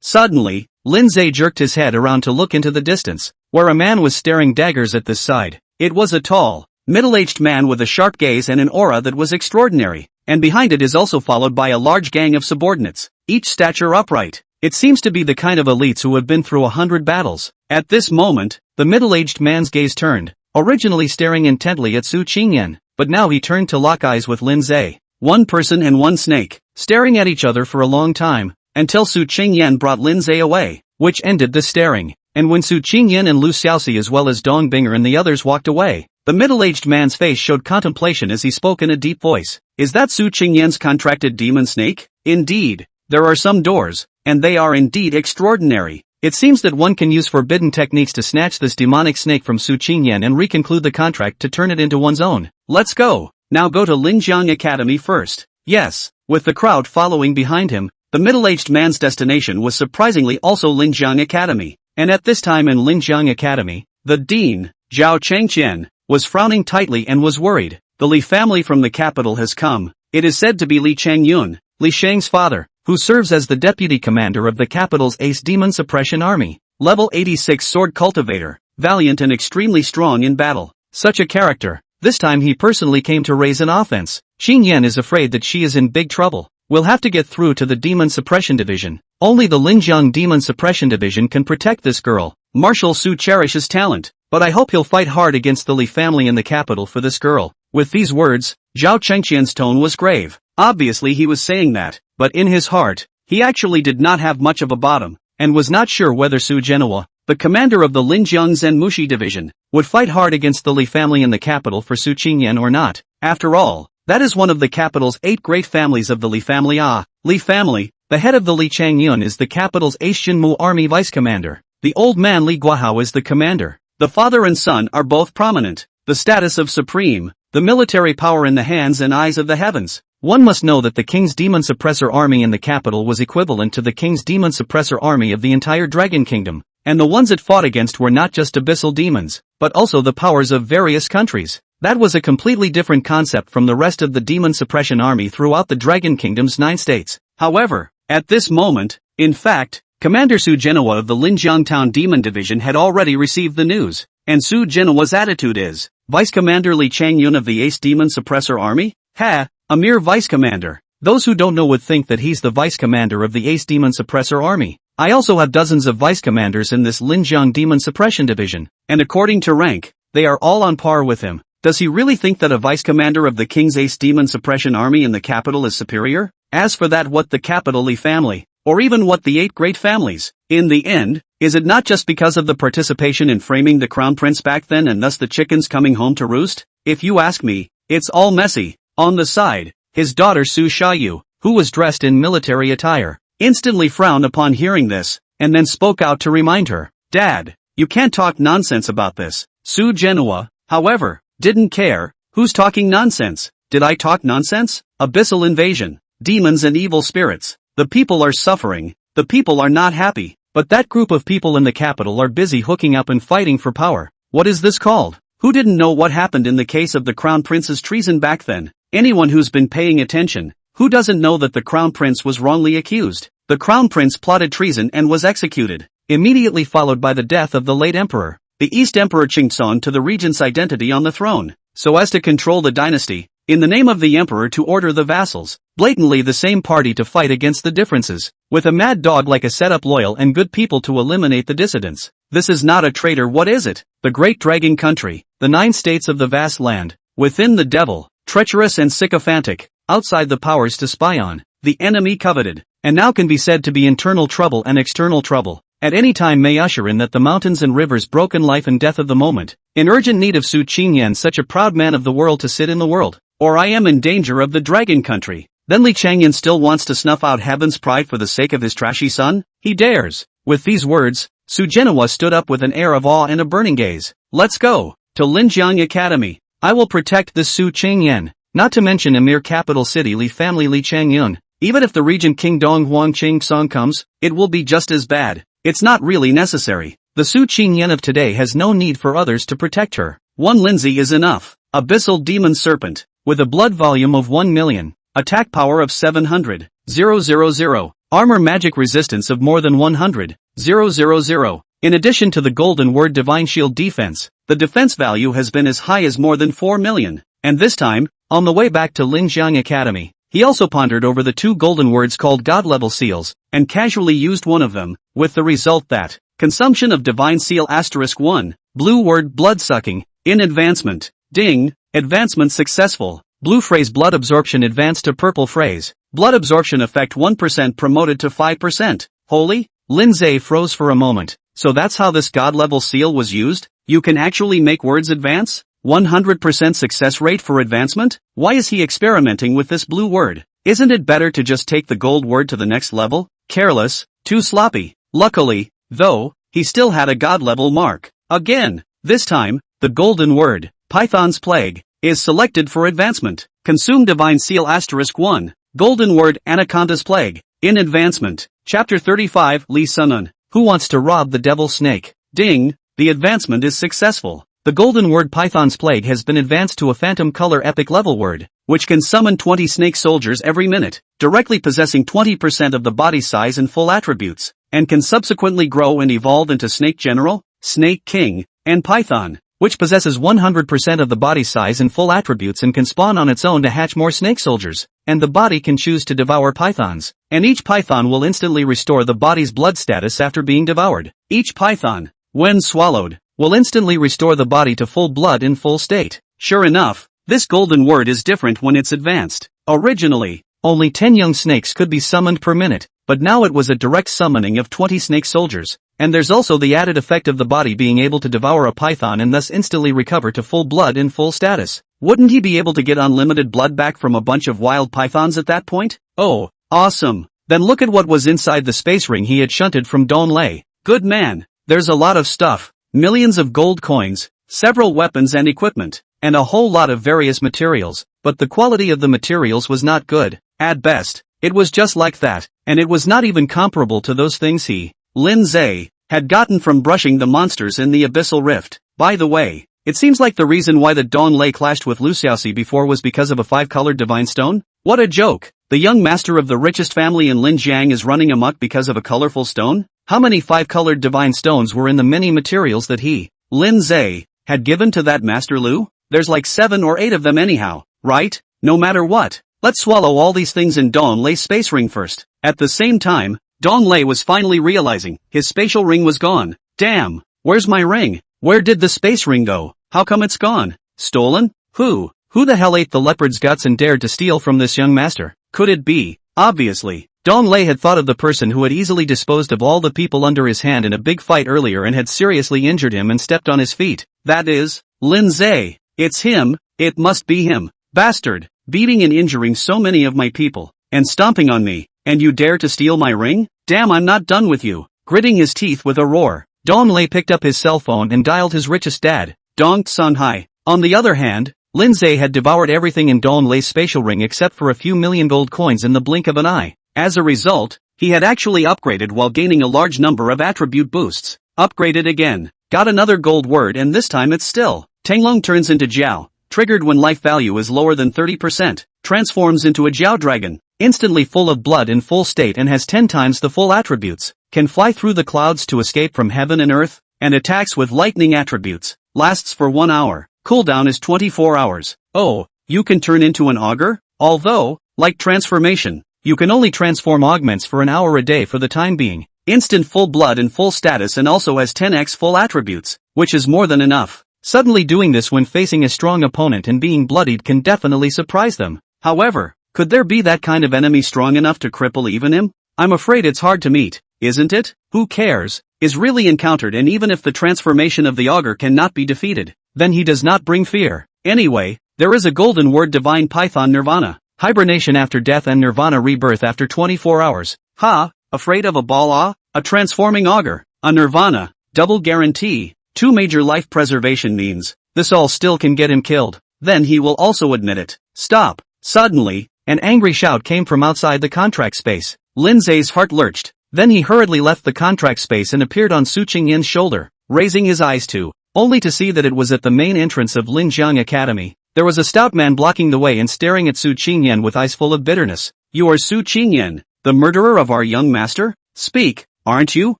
Suddenly, Lindsay jerked his head around to look into the distance, where a man was staring daggers at this side. It was a tall, middle-aged man with a sharp gaze and an aura that was extraordinary, and behind it is also followed by a large gang of subordinates, each stature upright. It seems to be the kind of elites who have been through 100 battles. At this moment, the middle-aged man's gaze turned, originally staring intently at Su Qingyan, but now he turned to lock eyes with Lindsay. One person and one snake, staring at each other for a long time, until Su Qingyan brought Lindsay away, which ended the staring. And when Su Qingyan and Lu Xiaoxi as well as Dong Binger and the others walked away, the middle-aged man's face showed contemplation as he spoke in a deep voice. Is that Su Qingyan's contracted demon snake? Indeed. There are some doors, and they are indeed extraordinary. It seems that one can use forbidden techniques to snatch this demonic snake from Su Qingyan and reconclude the contract to turn it into one's own. Let's go. Now go to Linjiang Academy first. Yes. With the crowd following behind him, the middle-aged man's destination was surprisingly also Linjiang Academy. And at this time in Linjiang Academy, the dean, Zhao Chengqian, was frowning tightly and was worried. The Li family from the capital has come. It is said to be Li Changyun, Li Shang's father, who serves as the deputy commander of the capital's ace demon suppression army. Level 86 sword cultivator, valiant and extremely strong in battle. Such a character. This time he personally came to raise an offense. Qingyan is afraid that she is in big trouble. We'll have to get through to the Demon Suppression Division. Only the Linjiang Demon Suppression Division can protect this girl. Marshal Su cherishes talent, but I hope he'll fight hard against the Li family in the capital for this girl. With these words, Zhao Chengqian's tone was grave. Obviously he was saying that, but in his heart, he actually did not have much of a bottom, and was not sure whether Su Genoa, the commander of the Linjiang Zenmushi Division, would fight hard against the Li family in the capital for Su Qingyan or not. After all, that is one of the capital's 8 great families of the Li family. Li family, the head of the Li Changyun is the capital's Ace Jinmu army vice-commander. The old man Li Guahao is the commander. The father and son are both prominent. The status of supreme, the military power in the hands and eyes of the heavens. One must know that the king's demon suppressor army in the capital was equivalent to the king's demon suppressor army of the entire Dragon Kingdom. And the ones it fought against were not just abyssal demons, but also the powers of various countries. That was a completely different concept from the rest of the demon suppression army throughout the Dragon Kingdom's 9 states. However, at this moment, in fact, Commander Su Genoa of the Linjiang Town Demon Division had already received the news, and Su Genoa's attitude is, Vice Commander Li Changyun of the Ace Demon Suppressor Army? Ha, a mere Vice Commander. Those who don't know would think that he's the Vice Commander of the Ace Demon Suppressor Army. I also have dozens of Vice Commanders in this Linjiang Demon Suppression Division, and according to rank, they are all on par with him. Does he really think that a Vice Commander of the King's Ace Demon Suppression Army in the capital is superior? As for that, what the capital Li family, or even what the 8 great families, in the end, is it not just because of the participation in framing the Crown Prince back then and thus the chickens coming home to roost? If you ask me, it's all messy. On the side, his daughter Su Xiaoyu, who was dressed in military attire, instantly frowned upon hearing this, and then spoke out to remind her, Dad, you can't talk nonsense about this. Su Genoa, however, didn't care. Who's talking nonsense? Did I talk nonsense? Abyssal invasion. Demons and evil spirits. The people are suffering. The people are not happy. But that group of people in the capital are busy hooking up and fighting for power. What is this called? Who didn't know what happened in the case of the Crown Prince's treason back then? Anyone who's been paying attention. Who doesn't know that the Crown Prince was wrongly accused? The Crown Prince plotted treason and was executed, immediately followed by the death of the late emperor, the East Emperor Qingzong, to the regent's identity on the throne, so as to control the dynasty, in the name of the emperor to order the vassals, blatantly the same party to fight against the differences, with a mad dog like a setup loyal and good people to eliminate the dissidents. This is not a traitor, what is it? The great dragon country, the 9 states of the vast land, within the devil, treacherous and sycophantic, outside the powers to spy on, the enemy coveted, and now can be said to be internal trouble and external trouble. At any time may usher in that the mountains and rivers broken life and death of the moment, in urgent need of Su Qingyan, such a proud man of the world, to sit in the world, or I am in danger of the dragon country. Then Li Changyan still wants to snuff out heaven's pride for the sake of his trashy son? He dares. With these words, Su Genoa stood up with an air of awe and a burning gaze. Let's go to Linjiang Academy. I will protect this Su Qingyan, not to mention a mere capital city Li family Li Changyun. Even if the regent King Dong Huang Qing Song comes, it will be just as bad. It's not really necessary. The Su Qingyan of today has no need for others to protect her. One Lindsay is enough. Abyssal Demon Serpent, with a blood volume of 1 million, attack power of 700,000, armor magic resistance of more than 100,000. In addition to the golden word divine shield defense, the defense value has been as high as more than 4 million. And this time, on the way back to Linjiang Academy, he also pondered over the 2 golden words called God-level seals, and casually used one of them, with the result that, consumption of divine seal *1, blue word blood-sucking, in advancement, ding, advancement successful, blue phrase blood absorption advanced to purple phrase, blood absorption effect 1% promoted to 5%, holy, Lindsay froze for a moment, so that's how this God-level seal was used? You can actually make words advance? 100% success rate for advancement? Why is he experimenting with this blue word? Isn't it better to just take the gold word to the next level? Careless, too sloppy. Luckily, though, he still had a god level mark. Again, this time, the golden word, Python's Plague, is selected for advancement. Consume divine seal *1, golden word Anaconda's Plague, in advancement. Chapter 35 Li Sunun, who wants to rob the devil snake? Ding, the advancement is successful. The golden word Python's Plague has been advanced to a phantom color epic level word, which can summon 20 snake soldiers every minute, directly possessing 20% of the body size and full attributes, and can subsequently grow and evolve into Snake General, Snake King, and Python, which possesses 100% of the body size and full attributes and can spawn on its own to hatch more snake soldiers, and the body can choose to devour pythons, and each python will instantly restore the body's blood status after being devoured. Each python, when swallowed, will instantly restore the body to full blood in full state. Sure enough, this golden word is different when it's advanced. Originally, only 10 young snakes could be summoned per minute, but now it was a direct summoning of 20 snake soldiers, and there's also the added effect of the body being able to devour a python and thus instantly recover to full blood in full status. Wouldn't he be able to get unlimited blood back from a bunch of wild pythons at that point? Oh, awesome. Then look at what was inside the space ring he had shunted from Don Lei. Good man, there's a lot of stuff. Millions of gold coins, several weapons and equipment, and a whole lot of various materials, but the quality of the materials was not good. At best, it was just like that, and it was not even comparable to those things he, Lin Zhe, had gotten from brushing the monsters in the Abyssal Rift. By the way, It seems like the reason why the Dong Lei clashed with Lu Xiaoxi before was because of a 5-colored divine stone? What a joke! The young master of the richest family in Linjiang is running amok because of a colorful stone? How many 5-colored divine stones were in the many materials that he, Lin Zhe, had given to that Master Lu? There's like 7 or 8 of them anyhow, right? No matter what. Let's swallow all these things in Dong Lei's space ring first. At the same time, Dong Lei was finally realizing his spatial ring was gone. Damn! Where's my ring? Where did the space ring go? How come it's gone? Stolen? Who? Who the hell ate the leopard's guts and dared to steal from this young master? Could it be? Obviously. Dong Lei had thought of the person who had easily disposed of all the people under his hand in a big fight earlier and had seriously injured him and stepped on his feet. That is, Lin Zhe. It's him. It must be him. Bastard. Beating and injuring so many of my people. And stomping on me. And you dare to steal my ring? Damn, I'm not done with you. Gritting his teeth with a roar, Dong Lei picked up his cell phone and dialed his richest dad, Dong Sunhai. On the other hand, Lin Zhe had devoured everything in Dong Lei's spatial ring except for a few million gold coins in the blink of an eye. As a result, he had actually upgraded while gaining a large number of attribute boosts. Upgraded again. Got another gold word and this time it's still. Tanglong turns into Jiao, triggered when life value is lower than 30%, transforms into a Jiao dragon, instantly full of blood in full state and has 10 times the full attributes, can fly through the clouds to escape from heaven and earth, and attacks with lightning attributes, lasts for 1 hour, cooldown is 24 hours. Oh, you can turn into an augur? Although, like transformation, you can only transform augments for an hour a day for the time being. Instant full blood and full status and also has 10x full attributes, which is more than enough. Suddenly doing this when facing a strong opponent and being bloodied can definitely surprise them. However, could there be that kind of enemy strong enough to cripple even him? I'm afraid it's hard to meet, isn't it? Who cares? Is really encountered, and even if the transformation of the augur cannot be defeated, then he does not bring fear. Anyway, there is a golden word divine python nirvana. Hibernation after death and nirvana rebirth after 24 hours. Ha, afraid of a bala? A transforming augur, a nirvana, double guarantee, 2 major life preservation means, this all still can get him killed. Then he will also admit it. Stop. Suddenly, an angry shout came from outside the contract space. Lin Zhe's heart lurched. Then he hurriedly left the contract space and appeared on Su Qingyan's shoulder, raising his eyes to, only to see that it was at the main entrance of Linjiang Academy. There was a stout man blocking the way and staring at Su Qingyan with eyes full of bitterness. You are Su Qingyan, the murderer of our young master? Speak, aren't you?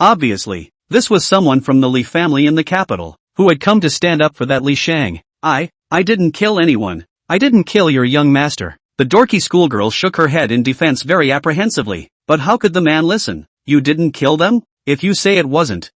Obviously, this was someone from the Li family in the capital, who had come to stand up for that Li Shang. I didn't kill anyone. I didn't kill your young master. The dorky schoolgirl shook her head in defense very apprehensively. But how could the man listen? You didn't kill them? If you say it wasn't,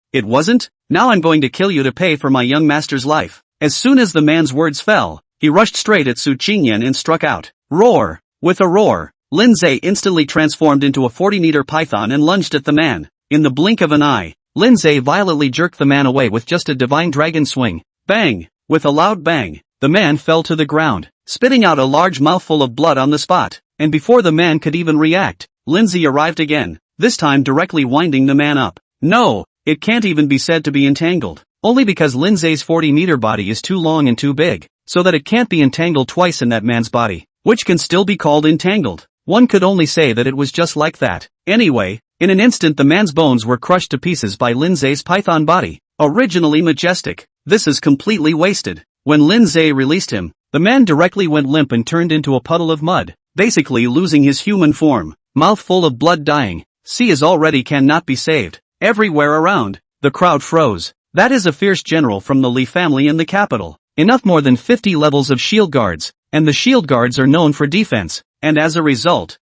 now I'm going to kill you to pay for my young master's life. As soon as the man's words fell, he rushed straight at Su Qingyan and struck out. Roar! With a roar, Lin Zhe instantly transformed into a 40-meter python and lunged at the man. In the blink of an eye, Lin Zhe violently jerked the man away with just a divine dragon swing. Bang! With a loud bang, the man fell to the ground, spitting out a large mouthful of blood on the spot. And before the man could even react, Lin Zhe arrived again, this time directly winding the man up. No, it can't even be said to be entangled, only because Lin Zhe's 40-meter body is too long and too big, so that it can't be entangled twice in that man's body, which can still be called entangled. One could only say that it was just like that. Anyway, in an instant the man's bones were crushed to pieces by Lin Zhe's python body. Originally majestic, this is completely wasted. When Lin Zhe released him, the man directly went limp and turned into a puddle of mud, basically losing his human form. Mouth full of blood dying. See is already cannot be saved. Everywhere around, the crowd froze. That is a fierce general from the Li family in the capital. Enough more than 50 levels of shield guards, and the shield guards are known for defense. And as a result,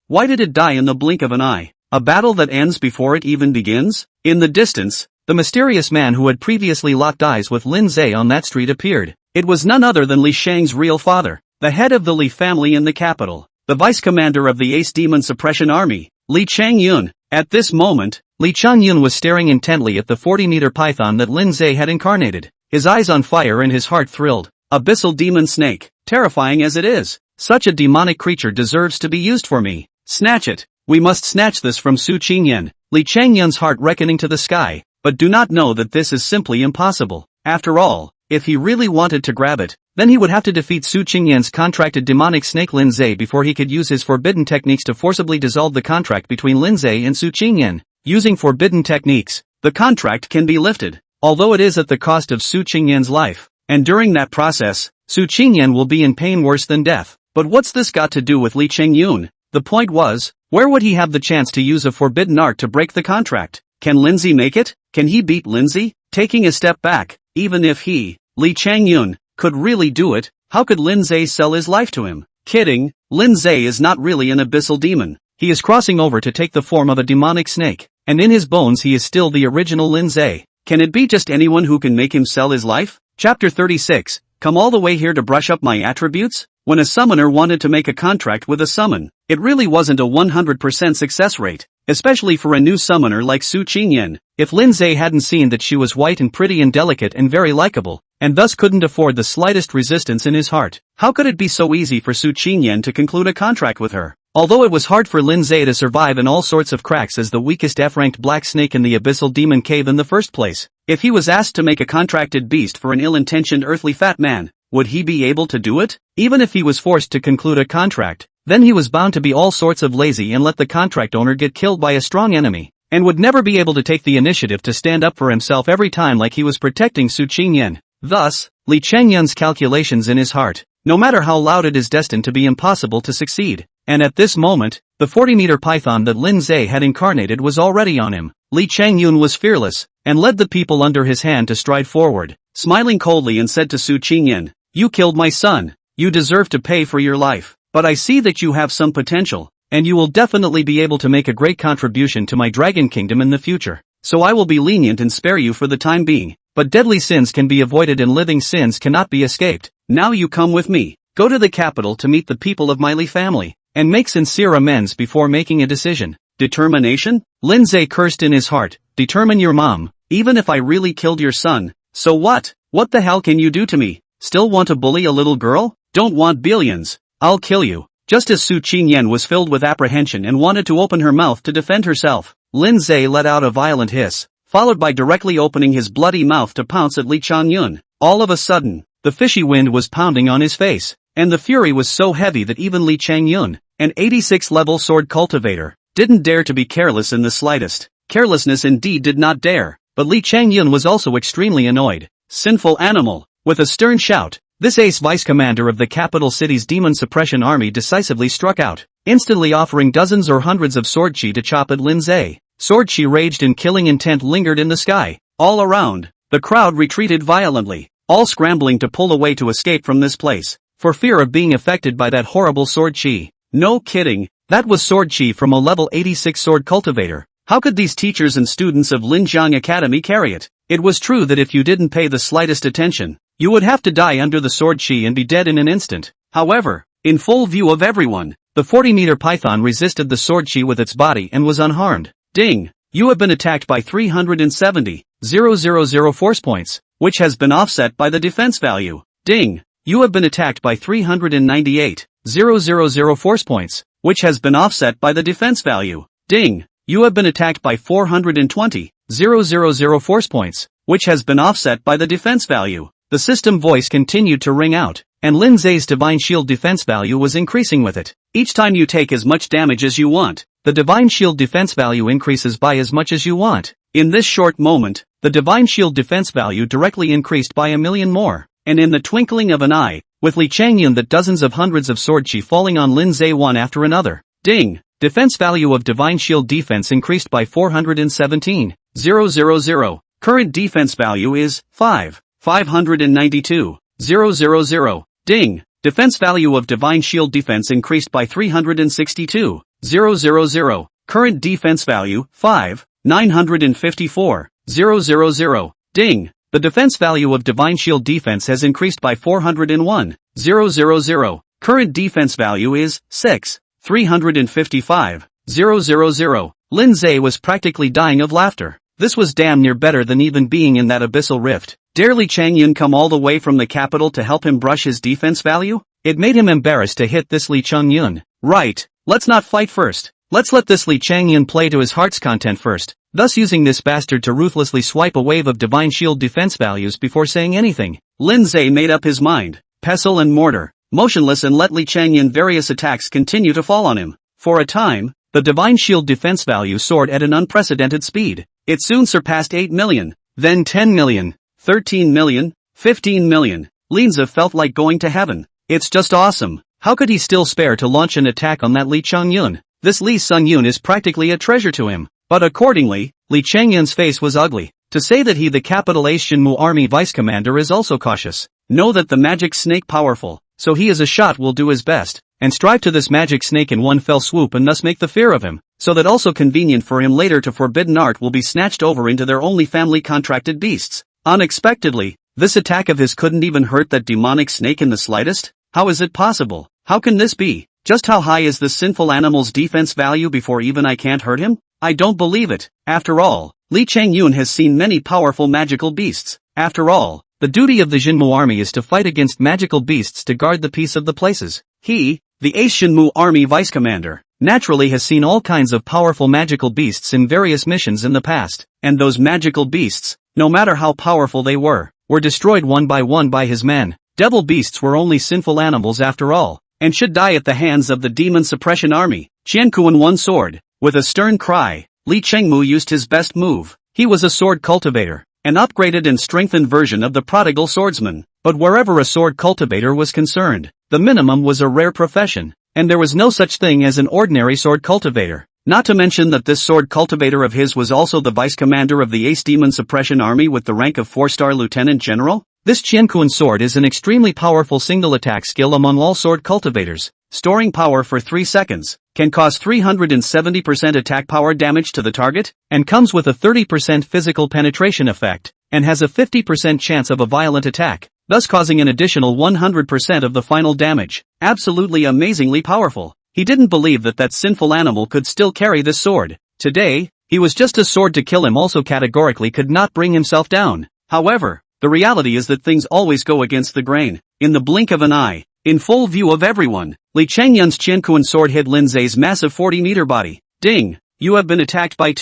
why did it die in the blink of an eye? A battle that ends before it even begins? In the distance, the mysterious man who had previously locked eyes with Lin Zhe on that street appeared. It was none other than Li Shang's real father, the head of the Li family in the capital. The vice-commander of the Ace Demon Suppression Army, Li Changyun. At this moment, Li Changyun was staring intently at the 40-meter python that Lin Zhe had incarnated, his eyes on fire and his heart thrilled. Abyssal demon snake, terrifying as it is. Such a demonic creature deserves to be used for me. Snatch it. We must snatch this from Su Qingyan. Li Changyun's heart reckoning to the sky, but do not know that this is simply impossible. After all, if he really wanted to grab it, then he would have to defeat Su Qingyan's contracted demonic snake Lin Zhe before he could use his forbidden techniques to forcibly dissolve the contract between Lin Zhe and Su Qingyan. Using forbidden techniques, the contract can be lifted, although it is at the cost of Su Qingyan's life. and during that process, Su Qingyan will be in pain worse than death. But what's this got to do with Li Chengyun? The point was, where would he have the chance to use a forbidden art to break the contract? Can Lindsay make it? Can he beat Lindsay? Taking a step back, even if he, Li Chengyun, could really do it, how could Lindsay sell his life to him? Kidding, Lindsay is not really an abyssal demon. He is crossing over to take the form of a demonic snake, and in his bones he is still the original Lindsay. Can it be just anyone who can make him sell his life? Chapter 36, come all the way here to brush up my attributes? When a summoner wanted to make a contract with a summon, it really wasn't a 100% success rate, especially for a new summoner like Su Qingyan. If Lindsay hadn't seen that she was white and pretty and delicate and very likable, and thus couldn't afford the slightest resistance in his heart, how could it be so easy for Su Qingyan to conclude a contract with her? Although it was hard for Lindsay to survive in all sorts of cracks as the weakest F-ranked black snake in the abyssal demon cave in the first place, if he was asked to make a contracted beast for an ill-intentioned earthly fat man, would he be able to do it? Even if he was forced to conclude a contract, then he was bound to be all sorts of lazy and let the contract owner get killed by a strong enemy, and would never be able to take the initiative to stand up for himself every time like he was protecting Su Qingyan. Thus, Li Chengyun's calculations in his heart, no matter how loud, it is destined to be impossible to succeed. And at this moment, the 40-meter python that Lindsay had incarnated was already on him. Li Chengyun was fearless, and led the people under his hand to stride forward, smiling coldly, and said to Su Qingyan, "You killed my son. You deserve to pay for your life. But I see that you have some potential, and you will definitely be able to make a great contribution to my dragon kingdom in the future. So I will be lenient and spare you for the time being. But deadly sins can be avoided and living sins cannot be escaped. Now you come with me. Go to the capital to meet the people of my Li family, and make sincere amends before making a decision." Determination? Lindsay cursed in his heart. Determine your mom, even if I really killed your son. So what? What the hell can you do to me? Still want to bully a little girl? Don't want billions. I'll kill you. Just as Su Qingyan was filled with apprehension and wanted to open her mouth to defend herself, Lindsay let out a violent hiss, followed by directly opening his bloody mouth to pounce at Li Chengyun. All of a sudden, the fishy wind was pounding on his face, and the fury was so heavy that even Li Chengyun, an 86-level sword cultivator, didn't dare to be careless in the slightest. Carelessness indeed did not dare, but Li Chengyun was also extremely annoyed. Sinful animal! With a stern shout, this ace vice-commander of the capital city's demon suppression army decisively struck out, instantly offering dozens or hundreds of sword chi to chop at Lindsay. Sword chi raged and killing intent lingered in the sky. All around, the crowd retreated violently, all scrambling to pull away to escape from this place, for fear of being affected by that horrible sword chi. No kidding, that was sword chi from a level 86 sword cultivator. How could these teachers and students of Linjiang Academy carry it? It was true that if you didn't pay the slightest attention, you would have to die under the sword chi and be dead in an instant. However, in full view of everyone, the 40-meter python resisted the sword chi with its body and was unharmed. Ding! You have been attacked by 370,000 force points, which has been offset by the defense value. Ding! You have been attacked by 398,000 force points, which has been offset by the defense value. Ding! You have been attacked by 420,000 force points, which has been offset by the defense value. The system voice continued to ring out, and Lindsay's divine shield defense value was increasing with it. Each time you take as much damage as you want, the divine shield defense value increases by as much as you want. In this short moment, the divine shield defense value directly increased by 1,000,000 more, and in the twinkling of an eye, with Li Chengyun that dozens of hundreds of sword chi falling on Lindsay one after another. Ding! Defense value of divine shield defense increased by 417,000. Current defense value is 592,000. Ding! Defense value of divine shield defense increased by 362,000. Current defense value 5,954,000. Ding! The defense value of divine shield defense has increased by 401,000. Current defense value is 6,355,000. Lindsay was practically dying of laughter. This was damn near better than even being in that abyssal rift. Dare Li Chengyun come all the way from the capital to help him brush his defense value? It made him embarrassed to hit this Li Chengyun. Right, let's not fight first. Let's let this Li Chengyun play to his heart's content first, thus using this bastard to ruthlessly swipe a wave of divine shield defense values before saying anything. Lindsay made up his mind. Pestle and mortar, motionless, and let Li Chengyun various attacks continue to fall on him. For a time, the divine shield defense value soared at an unprecedented speed. It soon surpassed 8 million, then 10 million, 13 million, 15 million. Linza felt like going to heaven. It's just awesome. How could he still spare to launch an attack on that Lee Chang-yun? This Lee Sung-yun is practically a treasure to him. But accordingly, Lee Chang-yun's face was ugly. To say that he the capital Ace Shinmu army vice commander is also cautious. Know that the magic snake powerful, so he as a shot will do his best, and strive to this magic snake in one fell swoop and thus make the fear of him, so that also convenient for him later to forbidden art will be snatched over into their only family contracted beasts. Unexpectedly, this attack of his couldn't even hurt that demonic snake in the slightest? How is it possible? How can this be? Just how high is this sinful animal's defense value before even I can't hurt him? I don't believe it. After all, Lee Chang-yun has seen many powerful magical beasts. After all, the duty of the Jinmu army is to fight against magical beasts to guard the peace of the places. He, the Ace Shinmu army vice commander, naturally has seen all kinds of powerful magical beasts in various missions in the past, and those magical beasts, no matter how powerful they were destroyed one by his men. Devil beasts were only sinful animals after all, and should die at the hands of the demon suppression army. Qiankuan one sword. With a stern cry, Li Chengmu used his best move. He was a sword cultivator, an upgraded and strengthened version of the prodigal swordsman. But wherever a sword cultivator was concerned, the minimum was a rare profession, and there was no such thing as an ordinary sword cultivator. Not to mention that this sword cultivator of his was also the vice commander of the Ace Demon Suppression Army with the rank of 4-star lieutenant general. This Qiankuan sword is an extremely powerful single attack skill among all sword cultivators, storing power for 3 seconds, can cause 370% attack power damage to the target, and comes with a 30% physical penetration effect, and has a 50% chance of a violent attack, thus causing an additional 100% of the final damage. Absolutely amazingly powerful. He didn't believe that that sinful animal could still carry this sword. Today, he was just a sword to kill him also categorically could not bring himself down. However, the reality is that things always go against the grain. In the blink of an eye, in full view of everyone, Li Changyun's Qiankuan sword hit Lin Zhe's massive 40-meter body. Ding! You have been attacked by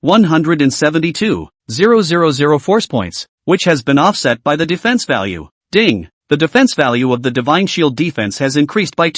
172,000 force points, which has been offset by the defense value. Ding! The defense value of the Divine Shield defense has increased by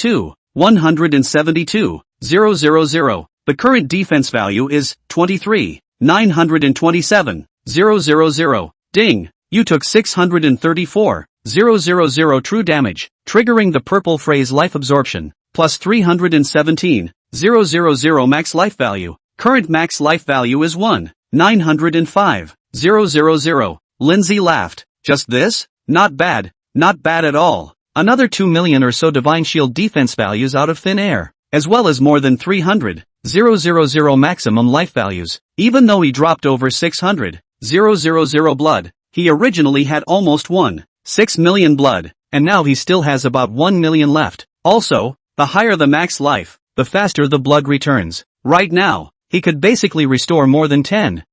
172,000. The current defense value is 23,927,000. Ding! You took 634,000 true damage, triggering the purple phrase life absorption, plus 317,000 max life value. Current max life value is 1,905,000. Lindsay laughed. Just this? Not bad. Not bad at all. Another 2 million or so Divine Shield defense values out of thin air, as well as more than 300,000 maximum life values. Even though he dropped over 600,000 blood, he originally had almost 1.6 million blood, and now he still has about 1 million left. Also, the higher the max life, the faster the blood returns. Right now, he could basically restore more than 10,000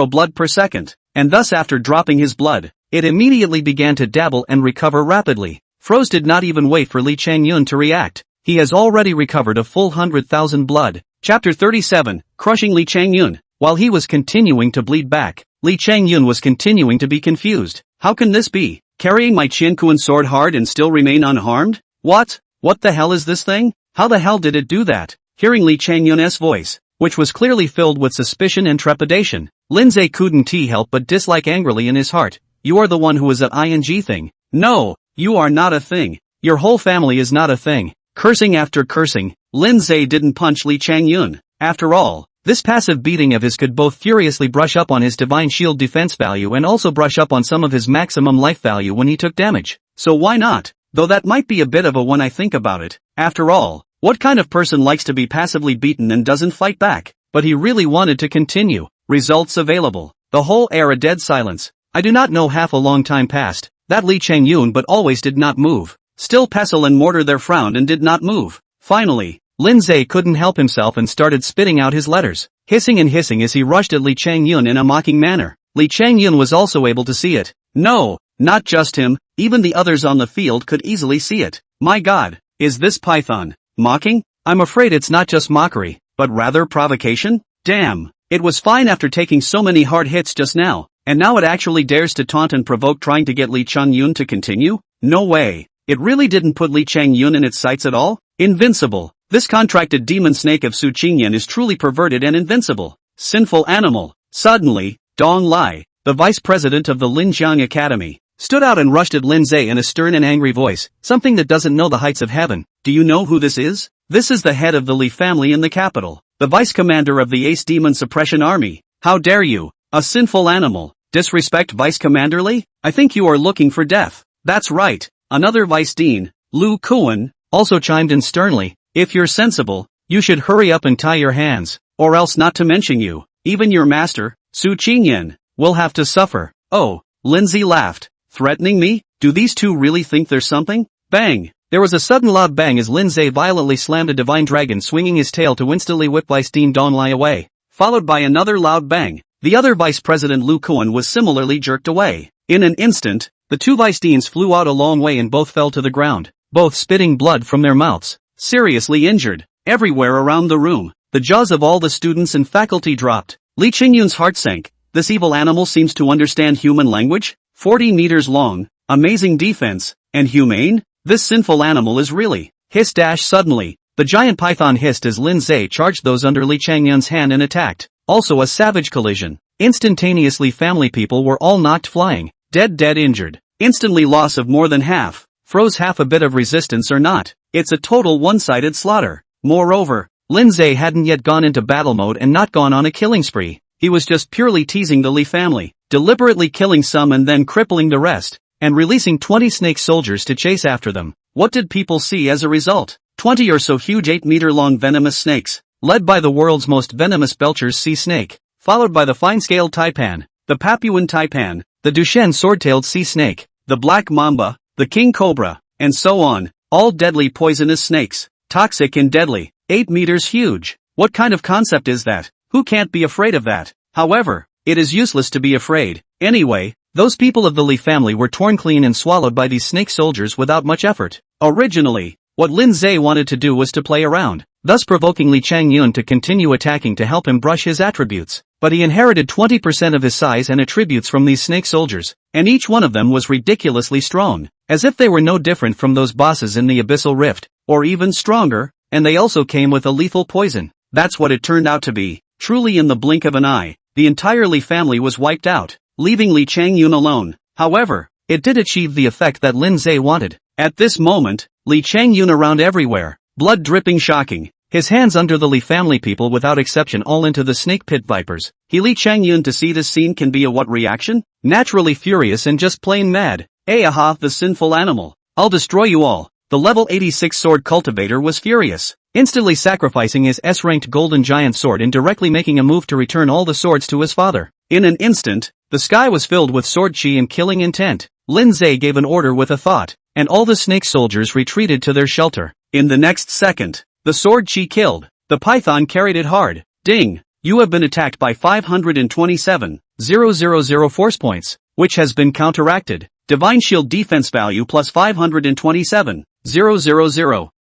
blood per second, and thus after dropping his blood, it immediately began to dabble and recover rapidly. Froze did not even wait for Li Changyun to react. He has already recovered a full 100,000 blood. Chapter 37, Crushing Li Changyun. While he was continuing to bleed back, Li Changyun was continuing to be confused. How can this be? Carrying my Qiankuan sword hard and still remain unharmed? What? What the hell is this thing? How the hell did it do that? Hearing Li Changyun's voice, which was clearly filled with suspicion and trepidation, Lin Zhe couldn't help but dislike angrily in his heart. You are the one who is that ing thing. No, you are not a thing. Your whole family is not a thing. Cursing after cursing, Lin Zhe didn't punch Li Changyun. After all, this passive beating of his could both furiously brush up on his Divine Shield defense value and also brush up on some of his maximum life value when he took damage. So why not? Though that might be a bit of a when I think about it. After all, what kind of person likes to be passively beaten and doesn't fight back? But he really wanted to continue. Results available. The whole air a dead silence. I do not know half a long time passed, that Li Changyun but always did not move. Still pestle and mortar there frowned and did not move. Finally, Lin Zhe couldn't help himself and started spitting out his letters, hissing and hissing as he rushed at Li Changyun in a mocking manner. Li Changyun was also able to see it. No, not just him, even the others on the field could easily see it. My God, is this python mocking? I'm afraid it's not just mockery, but rather provocation? Damn, it was fine after taking so many hard hits just now. And now it actually dares to taunt and provoke trying to get Li Changyun to continue? No way. It really didn't put Li Changyun in its sights at all? Invincible. This contracted demon snake of Su Qingyan is truly perverted and invincible. Sinful animal. Suddenly, Dong Lai, the vice president of the Linjiang Academy, stood out and rushed at Lindsay in a stern and angry voice, something that doesn't know the heights of heaven. Do you know who this is? This is the head of the Lee family in the capital, the vice commander of the Ace Demon Suppression Army. How dare you, a sinful animal, disrespect Vice Commander Lee? I think you are looking for death. That's right, another Vice Dean, Lu Kuan, also chimed in sternly. If you're sensible, you should hurry up and tie your hands, or else not to mention you, even your master, Su Qingyan, will have to suffer. Oh, Lindsay laughed. Threatening me? Do these two really think they're something? Bang! There was a sudden loud bang as Lindsay violently slammed a divine dragon swinging his tail to instantly whip Vice Dean Donlai away, followed by another loud bang. The other Vice President Lu Kuan was similarly jerked away. In an instant, the two Vice Deans flew out a long way and both fell to the ground, both spitting blood from their mouths, seriously injured. Everywhere around the room, the jaws of all the students and faculty dropped. Lee Qingyun's heart sank. This evil animal seems to understand human language? 40 meters long, amazing defense, and humane? This sinful animal is really. Hissed suddenly. The giant python hissed as Lindsay charged those under Lee Changyun's hand and attacked. Also a savage collision. Instantaneously family people were all knocked flying. Dead injured. Instantly loss of more than half. Froze half a bit of resistance or not. It's a total one-sided slaughter. Moreover, Lindsay hadn't yet gone into battle mode and not gone on a killing spree. He was just purely teasing the Lee family, deliberately killing some and then crippling the rest, and releasing 20 snake soldiers to chase after them. What did people see as a result? 20 or so huge 8-meter-long venomous snakes, led by the world's most venomous Belcher's sea snake, followed by the fine-scaled taipan, the Papuan taipan, the Duchenne sword-tailed sea snake, the black mamba, the king cobra, and so on, all deadly poisonous snakes, toxic and deadly, 8 meters huge. What kind of concept is that? Who can't be afraid of that? However, it is useless to be afraid. Anyway, those people of the Lee family were torn clean and swallowed by these snake soldiers without much effort. Originally, what Lindsay wanted to do was to play around, thus provoking Lee Changyun to continue attacking to help him brush his attributes. But he inherited 20% of his size and attributes from these snake soldiers, and each one of them was ridiculously strong, as if they were no different from those bosses in the Abyssal Rift, or even stronger, and they also came with a lethal poison. That's what it turned out to be. Truly in the blink of an eye, the entire Lee family was wiped out, leaving Lee Changyun alone. However, it did achieve the effect that Lindsay wanted. At this moment, Lee Changyun around everywhere, blood dripping shocking, his hands under the Lee family people without exception all into the snake pit vipers. Lee Changyun to see this scene can be a what reaction? Naturally furious and just plain mad. Aha, the sinful animal. I'll destroy you all. The level 86 sword cultivator was furious, instantly sacrificing his S-ranked golden giant sword and directly making a move to return all the swords to his father. In an instant, the sky was filled with sword chi and killing intent. Lindsay gave an order with a thought, and all the snake soldiers retreated to their shelter. In the next second, the sword chi killed. The python carried it hard. Ding! You have been attacked by 527,000 force points, which has been counteracted. Divine shield defense value plus 527,000.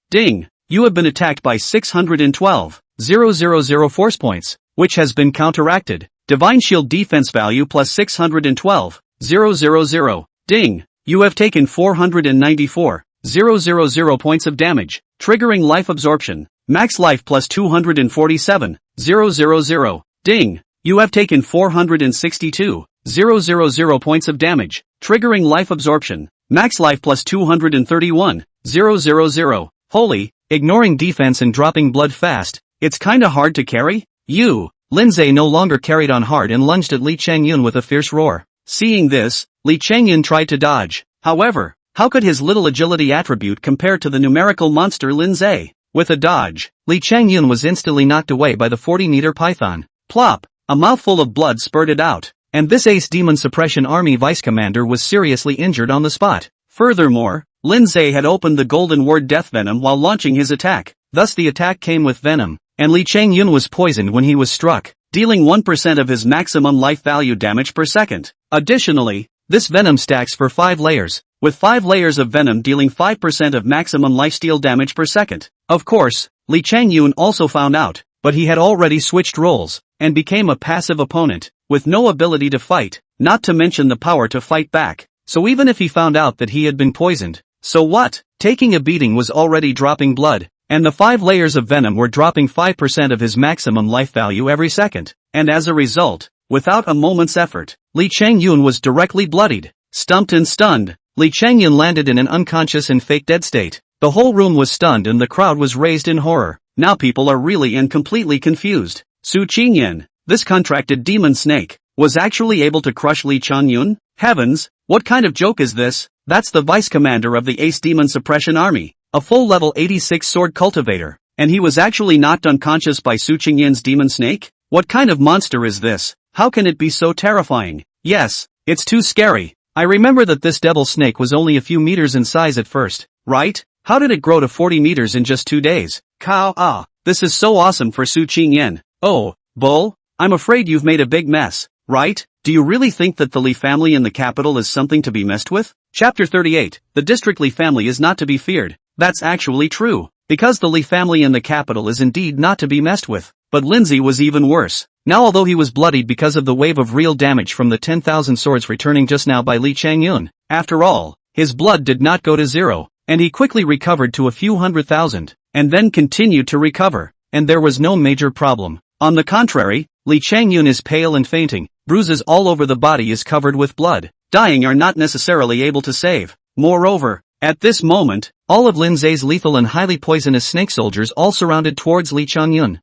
Ding! You have been attacked by 612,000 force points, which has been counteracted. Divine shield defense value plus 612,000. Ding! You have taken 494,000 points of damage, triggering life absorption. Max life plus 247,000. Ding! You have taken 462,000 points of damage, triggering life absorption. Max life plus 231,000. Holy, ignoring defense and dropping blood fast, it's kinda hard to carry? You! Lindsay no longer carried on hard and lunged at Lee Changyun with a fierce roar. Seeing this, Lee Changyun tried to dodge. However, how could his little agility attribute compare to the numerical monster Lindsay? With a dodge, Lee Changyun was instantly knocked away by the 40-meter python. Plop! A mouthful of blood spurted out, and this Ace Demon Suppression Army vice commander was seriously injured on the spot. Furthermore, Lindsay had opened the golden word death venom while launching his attack, thus the attack came with venom, and Lee Changyun was poisoned when he was struck, dealing 1% of his maximum life value damage per second. Additionally, this venom stacks for 5 layers, with 5 layers of venom dealing 5% of maximum lifesteal damage per second. Of course, Lee Changyun also found out, but he had already switched roles, and became a passive opponent, with no ability to fight, not to mention the power to fight back. So even if he found out that he had been poisoned, so what? Taking a beating was already dropping blood, and the 5 layers of venom were dropping 5% of his maximum life value every second, and as a result, without a moment's effort, Lee Changyun was directly bloodied. Stumped and stunned, Li Changyun landed in an unconscious and fake dead state. The whole room was stunned and the crowd was raised in horror. Now people are really and completely confused. Su Qingyan, this contracted demon snake, was actually able to crush Li Changyun? Heavens, what kind of joke is this? That's the vice commander of the Ace Demon Suppression Army, a full level 86 sword cultivator, and he was actually knocked unconscious by Su Qingyan's demon snake? What kind of monster is this? How can it be so terrifying? Yes, it's too scary. I remember that this devil snake was only a few meters in size at first, right? How did it grow to 40 meters in just 2 days? This is so awesome for Su Qingyan. Oh, Bull, I'm afraid you've made a big mess, right? Do you really think that the Li family in the capital is something to be messed with? Chapter 38, the district Li family is not to be feared. That's actually true, because the Li family in the capital is indeed not to be messed with. But Lindsay was even worse. Now although he was bloodied because of the wave of real damage from the 10,000 swords returning just now by Li Changyun, after all, his blood did not go to zero, and he quickly recovered to a few 100,000, and then continued to recover, and there was no major problem. On the contrary, Li Changyun is pale and fainting, bruises all over the body is covered with blood. Dying are not necessarily able to save. Moreover, at this moment, all of Lindsay's lethal and highly poisonous snake soldiers all surrounded towards Li Changyun.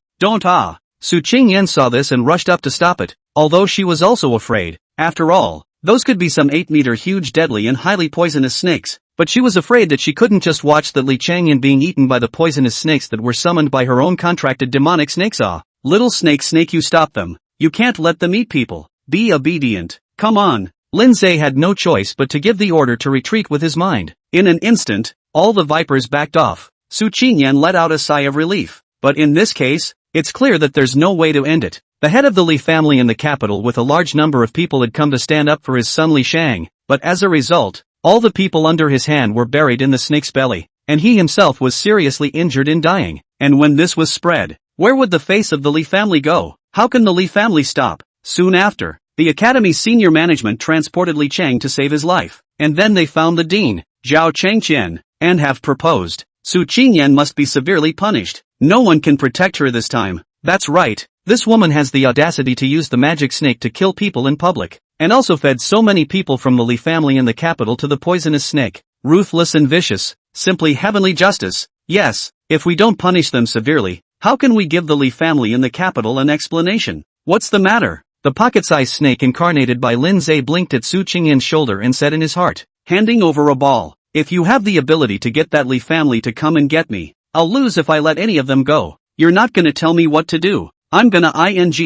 Su Qingyan saw this and rushed up to stop it, although she was also afraid. After all, those could be some 8-meter huge deadly and highly poisonous snakes, but she was afraid that she couldn't just watch the Li Changyun being eaten by the poisonous snakes that were summoned by her own contracted demonic snakes. Little snake, you stop them. You can't let them eat people. Be obedient. Come on. Lindsay had no choice but to give the order to retreat with his mind. In an instant, all the vipers backed off. Su Qingyan let out a sigh of relief. But in this case, it's clear that there's no way to end it. The head of the Li family in the capital with a large number of people had come to stand up for his son Li Shang, but as a result, all the people under his hand were buried in the snake's belly, and he himself was seriously injured and dying. And when this was spread, where would the face of the Li family go? How can the Li family stop? Soon after, the academy's senior management transported Li Chang to save his life, and then they found the dean, Zhao Chengqian, and have proposed. Su Qingyan must be severely punished. No one can protect her this time. That's right, this woman has the audacity to use the magic snake to kill people in public, and also fed so many people from the Li family in the capital to the poisonous snake. Ruthless and vicious, simply heavenly justice. Yes, if we don't punish them severely, how can we give the Li family in the capital an explanation? What's the matter? The pocket-sized snake incarnated by Lindsay blinked at Su Qingyan's shoulder and said in his heart, handing over a ball. If you have the ability to get that Li family to come and get me, I'll lose if I let any of them go. You're not gonna tell me what to do. I'm gonna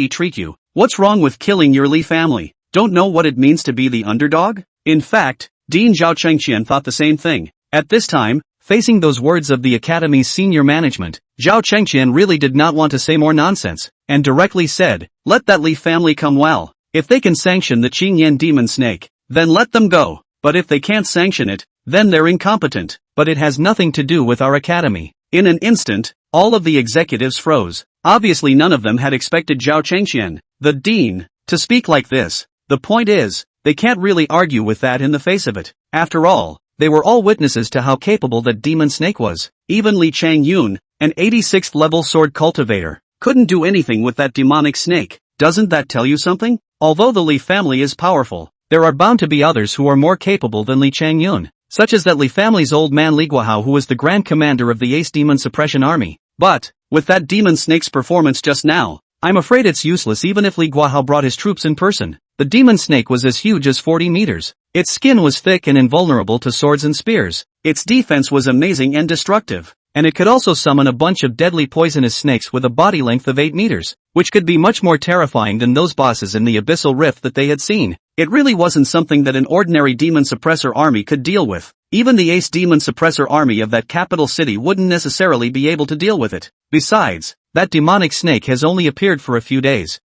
treat you. What's wrong with killing your Li family? Don't know what it means to be the underdog? In fact, Dean Zhao Chengqian thought the same thing. At this time, facing those words of the academy's senior management, Zhao Chengqian really did not want to say more nonsense, and directly said, let that Li family come. Well, if they can sanction the Qingyan demon snake, then let them go. But if they can't sanction it, then they're incompetent. But it has nothing to do with our academy. In an instant, all of the executives froze. Obviously none of them had expected Zhao Chengqian, the dean, to speak like this. The point is, they can't really argue with that in the face of it. After all, they were all witnesses to how capable that demon snake was. Even Li Changyun, an 86th level sword cultivator, couldn't do anything with that demonic snake. Doesn't that tell you something? Although the Li family is powerful, there are bound to be others who are more capable than Li Changyun, such as that Li family's old man Li Guahao, who was the grand commander of the Ace Demon Suppression Army. But, with that demon snake's performance just now, I'm afraid it's useless even if Li Guahao brought his troops in person. The demon snake was as huge as 40 meters. Its skin was thick and invulnerable to swords and spears. Its defense was amazing and destructive. And it could also summon a bunch of deadly poisonous snakes with a body length of 8 meters, which could be much more terrifying than those bosses in the abyssal rift that they had seen. It really wasn't something that an ordinary demon suppressor army could deal with. Even the Ace Demon Suppressor army of that capital city wouldn't necessarily be able to deal with it. Besides, that demonic snake has only appeared for a few days.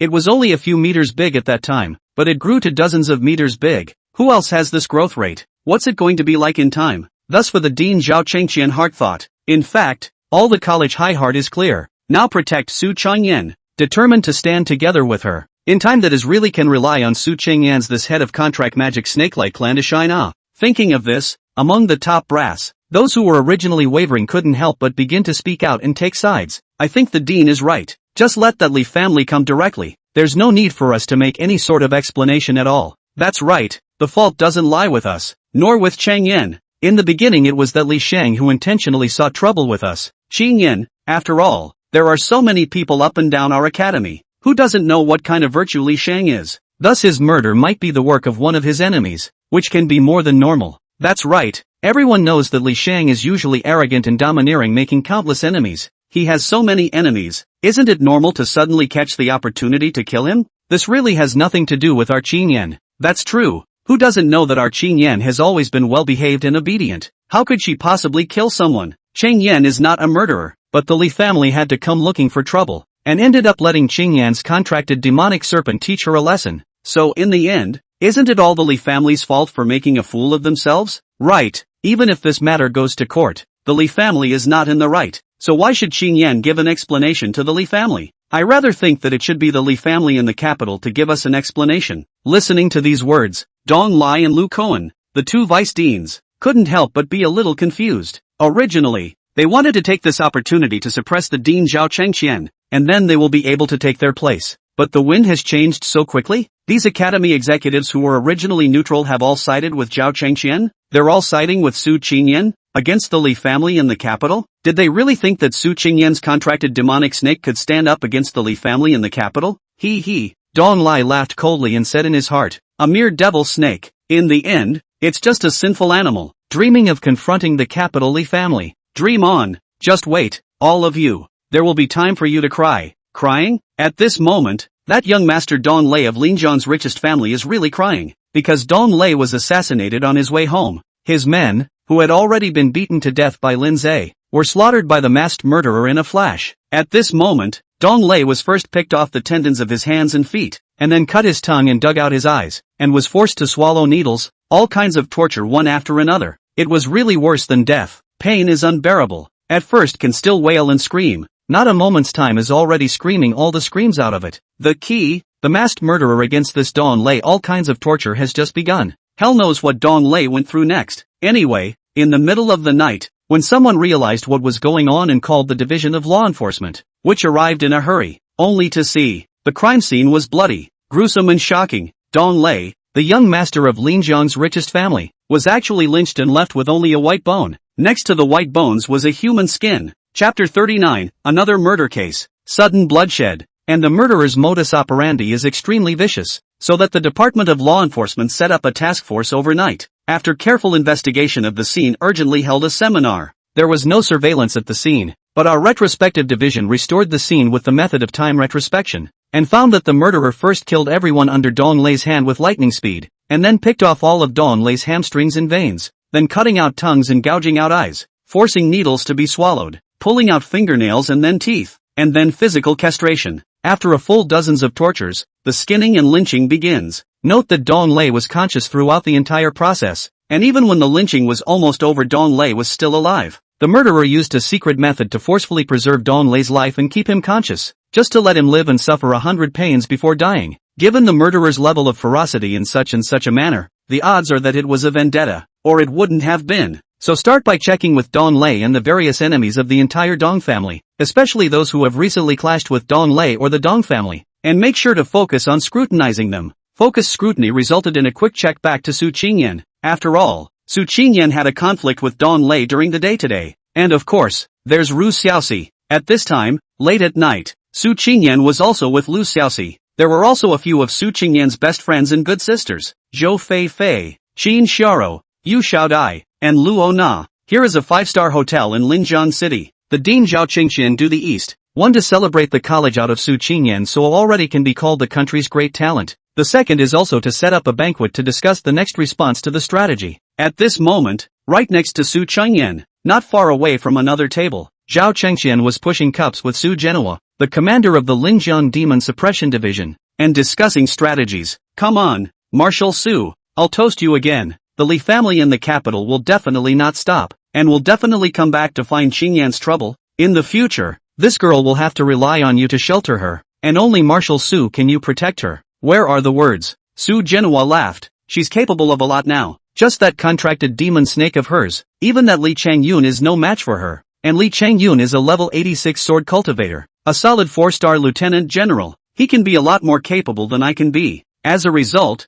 It was only a few meters big at that time, but it grew to dozens of meters big. Who else has this growth rate? What's it going to be like in time? Thus for the Dean Zhao Chengqian heart thought. In fact, all the college high heart is clear. Now protect Su Qingyan, determined to stand together with her. In time that is really can rely on Su Qingyan's this head of contract magic snake-like clan to shine. Thinking of this, among the top brass, those who were originally wavering couldn't help but begin to speak out and take sides. I think the dean is right. Just let that Li family come directly. There's no need for us to make any sort of explanation at all. That's right, the fault doesn't lie with us, nor with Chang Yen. In the beginning it was that Li Shang who intentionally sought trouble with us. Chang Yen, after all, there are so many people up and down our academy. Who doesn't know what kind of virtue Li Shang is? Thus his murder might be the work of one of his enemies, which can be more than normal. That's right, everyone knows that Li Shang is usually arrogant and domineering, making countless enemies. He has so many enemies, isn't it normal to suddenly catch the opportunity to kill him? This really has nothing to do with our Chang Yen. That's true. Who doesn't know that our Chang Yen has always been well-behaved and obedient? How could she possibly kill someone? Chang Yen is not a murderer, but the Li family had to come looking for trouble, and ended up letting Chang Yan's contracted demonic serpent teach her a lesson. So in the end, isn't it all the Li family's fault for making a fool of themselves? Right, even if this matter goes to court, the Li family is not in the right, so why should Chang Yen give an explanation to the Li family? I rather think that it should be the Li family in the capital to give us an explanation. Listening to these words, Dong Lai and Lu Cohen, the two vice deans, couldn't help but be a little confused. Originally, they wanted to take this opportunity to suppress the Dean Zhao Chengqian, and then they will be able to take their place. But the wind has changed so quickly? These academy executives who were originally neutral have all sided with Zhao Chengqian? They're all siding with Su Qingyan? Against the Li family in the capital? Did they really think that Su Qingyan's contracted demonic snake could stand up against the Li family in the capital? He. Dong Lai laughed coldly and said in his heart, a mere devil snake. In the end, it's just a sinful animal, dreaming of confronting the capital Li family. Dream on. Just wait, all of you. There will be time for you to cry. Crying? At this moment, that young master Dong Lai of Linjiang's richest family is really crying, because Dong Lai was assassinated on his way home. His men, who had already been beaten to death by Lin Zhe, were slaughtered by the masked murderer in a flash. At this moment, Dong Lai was first picked off the tendons of his hands and feet, and then cut his tongue and dug out his eyes, and was forced to swallow needles, all kinds of torture one after another. It was really worse than death. Pain is unbearable. At first can still wail and scream. Not a moment's time is already screaming all the screams out of it. The masked murderer against this Dong Lai, all kinds of torture has just begun. Hell knows what Dong Lai went through next. Anyway, in the middle of the night, when someone realized what was going on and called the Division of Law Enforcement, which arrived in a hurry, only to see, the crime scene was bloody, gruesome and shocking. Dong Lai, the young master of Linjiang's richest family, was actually lynched and left with only a white bone. Next to the white bones was a human skin. Chapter 39, another murder case, sudden bloodshed, and the murderer's modus operandi is extremely vicious, so that the Department of Law Enforcement set up a task force overnight. After careful investigation of the scene, urgently held a seminar. There was no surveillance at the scene, but our retrospective division restored the scene with the method of time retrospection, and found that the murderer first killed everyone under Dong Lai's hand with lightning speed, and then picked off all of Dong Lai's hamstrings and veins, then cutting out tongues and gouging out eyes, forcing needles to be swallowed, pulling out fingernails and then teeth, and then physical castration. After a full dozens of tortures, the skinning and lynching begins. Note that Dong Lai was conscious throughout the entire process, and even when the lynching was almost over, Dong Lai was still alive. The murderer used a secret method to forcefully preserve Dong Lai's life and keep him conscious, just to let him live and suffer 100 pains before dying. Given the murderer's level of ferocity in such a manner, the odds are that it was a vendetta, or it wouldn't have been. So start by checking with Dong Lai and the various enemies of the entire Dong family, especially those who have recently clashed with Dong Lai or the Dong family, and make sure to focus on scrutinizing them. Focused scrutiny resulted in a quick check back to Su Qingyan. After all, Su Qingyan had a conflict with Dong Lai during the day today. And of course, there's Ru Xiaoxi. At this time, late at night, Su Qingyan was also with Lu Xiaoxi. There were also a few of Su Qingyan's best friends and good sisters, Zhou Fei Fei, Qin Xiaoro, Yu Xiaodai, and Lu Ona. Here is a 5-star hotel in Linjiang City. The Dean Zhao Qingxian do the East. One to celebrate the college out of Su Qingyan, so already can be called the country's great talent. The second is also to set up a banquet to discuss the next response to the strategy. At this moment, right next to Su Qingyan, not far away from another table, Zhao Chengxian was pushing cups with Su Genhua, the commander of the Linjiang Demon Suppression Division, and discussing strategies. Come on, Marshal Su, I'll toast you again. The Li family in the capital will definitely not stop, and will definitely come back to find Qingyan's trouble. In the future, this girl will have to rely on you to shelter her, and only Marshal Su can you protect her. Where are the words? Su Genhua laughed. She's capable of a lot now. Just that contracted demon snake of hers. Even that Li Changyun is no match for her. And Li Changyun is a level 86 sword cultivator. A solid 4-star lieutenant general. He can be a lot more capable than I can be. As a result,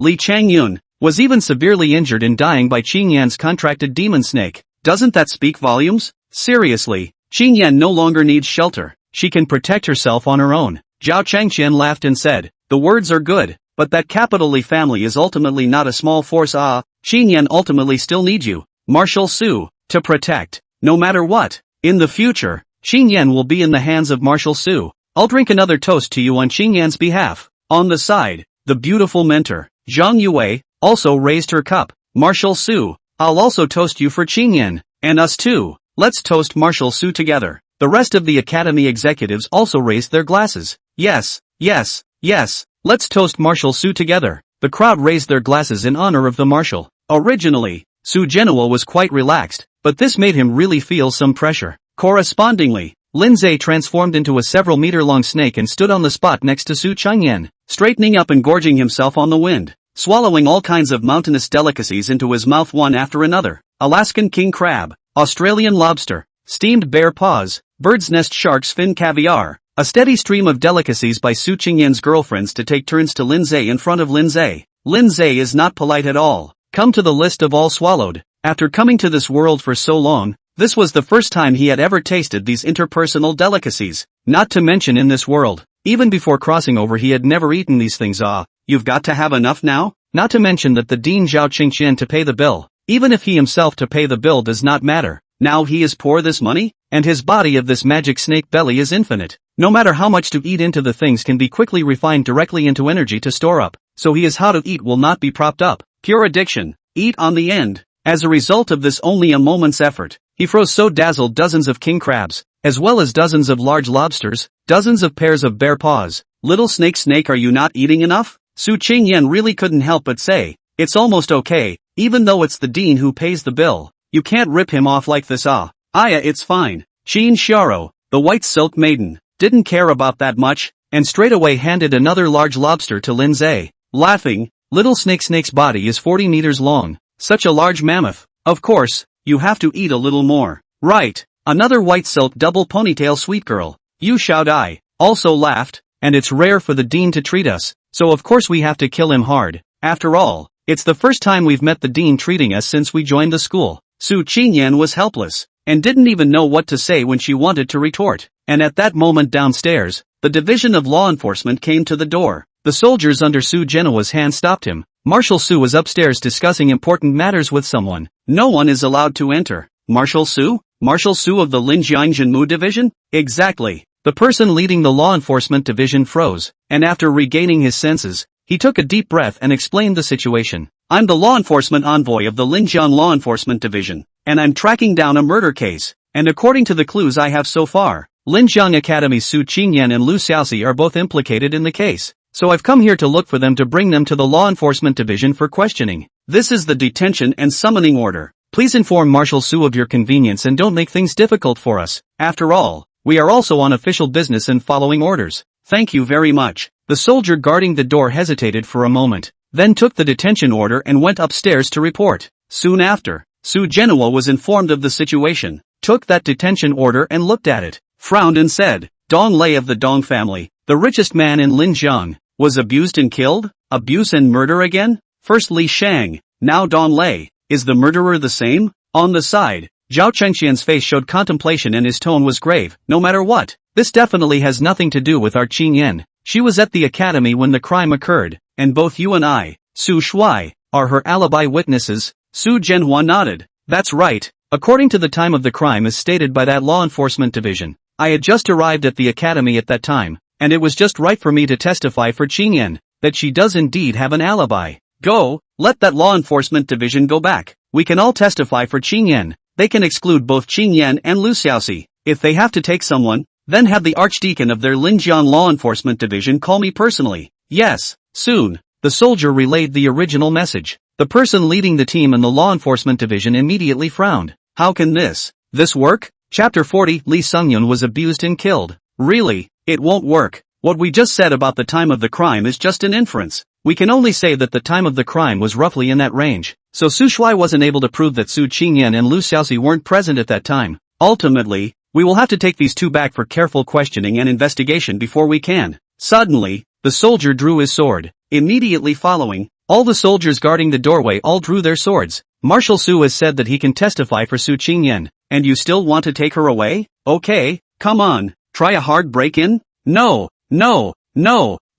Li Changyun, was even severely injured and dying by Qingyan's contracted demon snake. Doesn't that speak volumes? Seriously, Qingyan no longer needs shelter. She can protect herself on her own. Zhao Changqian laughed and said, the words are good, but that capital Li family is ultimately not a small force. Qingyan ultimately still needs you, Marshal Su, to protect. No matter what, in the future, Qingyan will be in the hands of Marshal Su. I'll drink another toast to you on Qingyan's behalf. On the side, the beautiful mentor, Zhang Yue, also raised her cup. Marshal Su, I'll also toast you for Qingyan, and us too. Let's toast Marshal Su together. The rest of the academy executives also raised their glasses. Yes, yes, yes, let's toast Marshal Su together. The crowd raised their glasses in honor of the marshal. Originally, Su Genoa was quite relaxed, but this made him really feel some pressure. Correspondingly, Lindsay transformed into a several-meter-long snake and stood on the spot next to Su Changyan, straightening up and gorging himself on the wind, swallowing all kinds of mountainous delicacies into his mouth one after another. Alaskan king crab, Australian lobster, steamed bear paws, bird's nest shark's fin caviar, a steady stream of delicacies by Su Qingyan's girlfriends to take turns to Lindsay in front of Lindsay. Lindsay is not polite at all. Come to the list of all swallowed. After coming to this world for so long, this was the first time he had ever tasted these interpersonal delicacies. Not to mention in this world, even before crossing over he had never eaten these things. You've got to have enough now? Not to mention that the Dean Zhao Qingqian to pay the bill. Even if he himself to pay the bill does not matter. Now he is poor this money? And his body of this magic snake belly is infinite. No matter how much to eat into the things can be quickly refined directly into energy to store up. So he is how to eat will not be propped up. Pure addiction. Eat on the end. As a result of this only a moment's effort, he froze so dazzled dozens of king crabs, as well as dozens of large lobsters, dozens of pairs of bear paws. Little snake, are you not eating enough? Su Qingyan really couldn't help but say, it's almost okay, even though it's the dean who pays the bill. You can't rip him off like this. It's fine. Qin Xiaro, the white silk maiden, didn't care about that much, and straight away handed another large lobster to Lindsay, laughing. Little snake's body is 40 meters long, such a large mammoth. Of course, you have to eat a little more. Right, another white silk double ponytail sweet girl, Yu Xiaodai, also laughed, and it's rare for the dean to treat us, so of course we have to kill him hard. After all, it's the first time we've met the dean treating us since we joined the school. Su Qingyan was helpless, and didn't even know what to say when she wanted to retort. And at that moment downstairs, the division of law enforcement came to the door. The soldiers under Su Genoa's hand stopped him. Marshal Su was upstairs discussing important matters with someone. No one is allowed to enter. Marshal Su? Marshal Su of the Linjiang division? Exactly. The person leading the law enforcement division froze, and after regaining his senses, he took a deep breath and explained the situation. I'm the law enforcement envoy of the Linjiang Law Enforcement Division, and I'm tracking down a murder case. And according to the clues I have so far, Linjiang Academy's Su Qingyan and Lu Xiaoxi are both implicated in the case. So I've come here to look for them to bring them to the Law Enforcement Division for questioning. This is the detention and summoning order. Please inform Marshal Su of your convenience and don't make things difficult for us. After all, we are also on official business and following orders. Thank you very much. The soldier guarding the door hesitated for a moment, then took the detention order and went upstairs to report. Soon after, Su Genoa was informed of the situation, took that detention order and looked at it, frowned and said, Dong Lei of the Dong family, the richest man in Linjiang, was abused and killed? Abuse and murder again? First Li Shang, now Dong Lei. Is the murderer the same? On the side, Zhao Chengxian's face showed contemplation and his tone was grave. No matter what, this definitely has nothing to do with our Qingyan. She was at the academy when the crime occurred, and both you and I, Su Shuai, are her alibi witnesses. Su Zhenhua nodded. That's right, according to the time of the crime as stated by that law enforcement division. I had just arrived at the academy at that time, and it was just right for me to testify for Qingyan, that she does indeed have an alibi. Go, let that law enforcement division go back. We can all testify for Qingyan. They can exclude both Qingyan and Lu Xiaoxi. If they have to take someone, then have the archdeacon of their Linjiang law enforcement division call me personally. Yes, soon. The soldier relayed the original message. The person leading the team in the law enforcement division immediately frowned. How can this work? Chapter 40 Li Sungyun was abused and killed. Really, it won't work. What we just said about the time of the crime is just an inference. We can only say that the time of the crime was roughly in that range. So Su Shuai wasn't able to prove that Su Qingyan and Lu Xiaoxi weren't present at that time. Ultimately, we will have to take these two back for careful questioning and investigation before we can. Suddenly, the soldier drew his sword. Immediately following, All the soldiers guarding the doorway all drew their swords. Marshal Su has said that he can testify for Su Qingyan, and you still want to take her away? Okay, come on, try a hard break-in? No,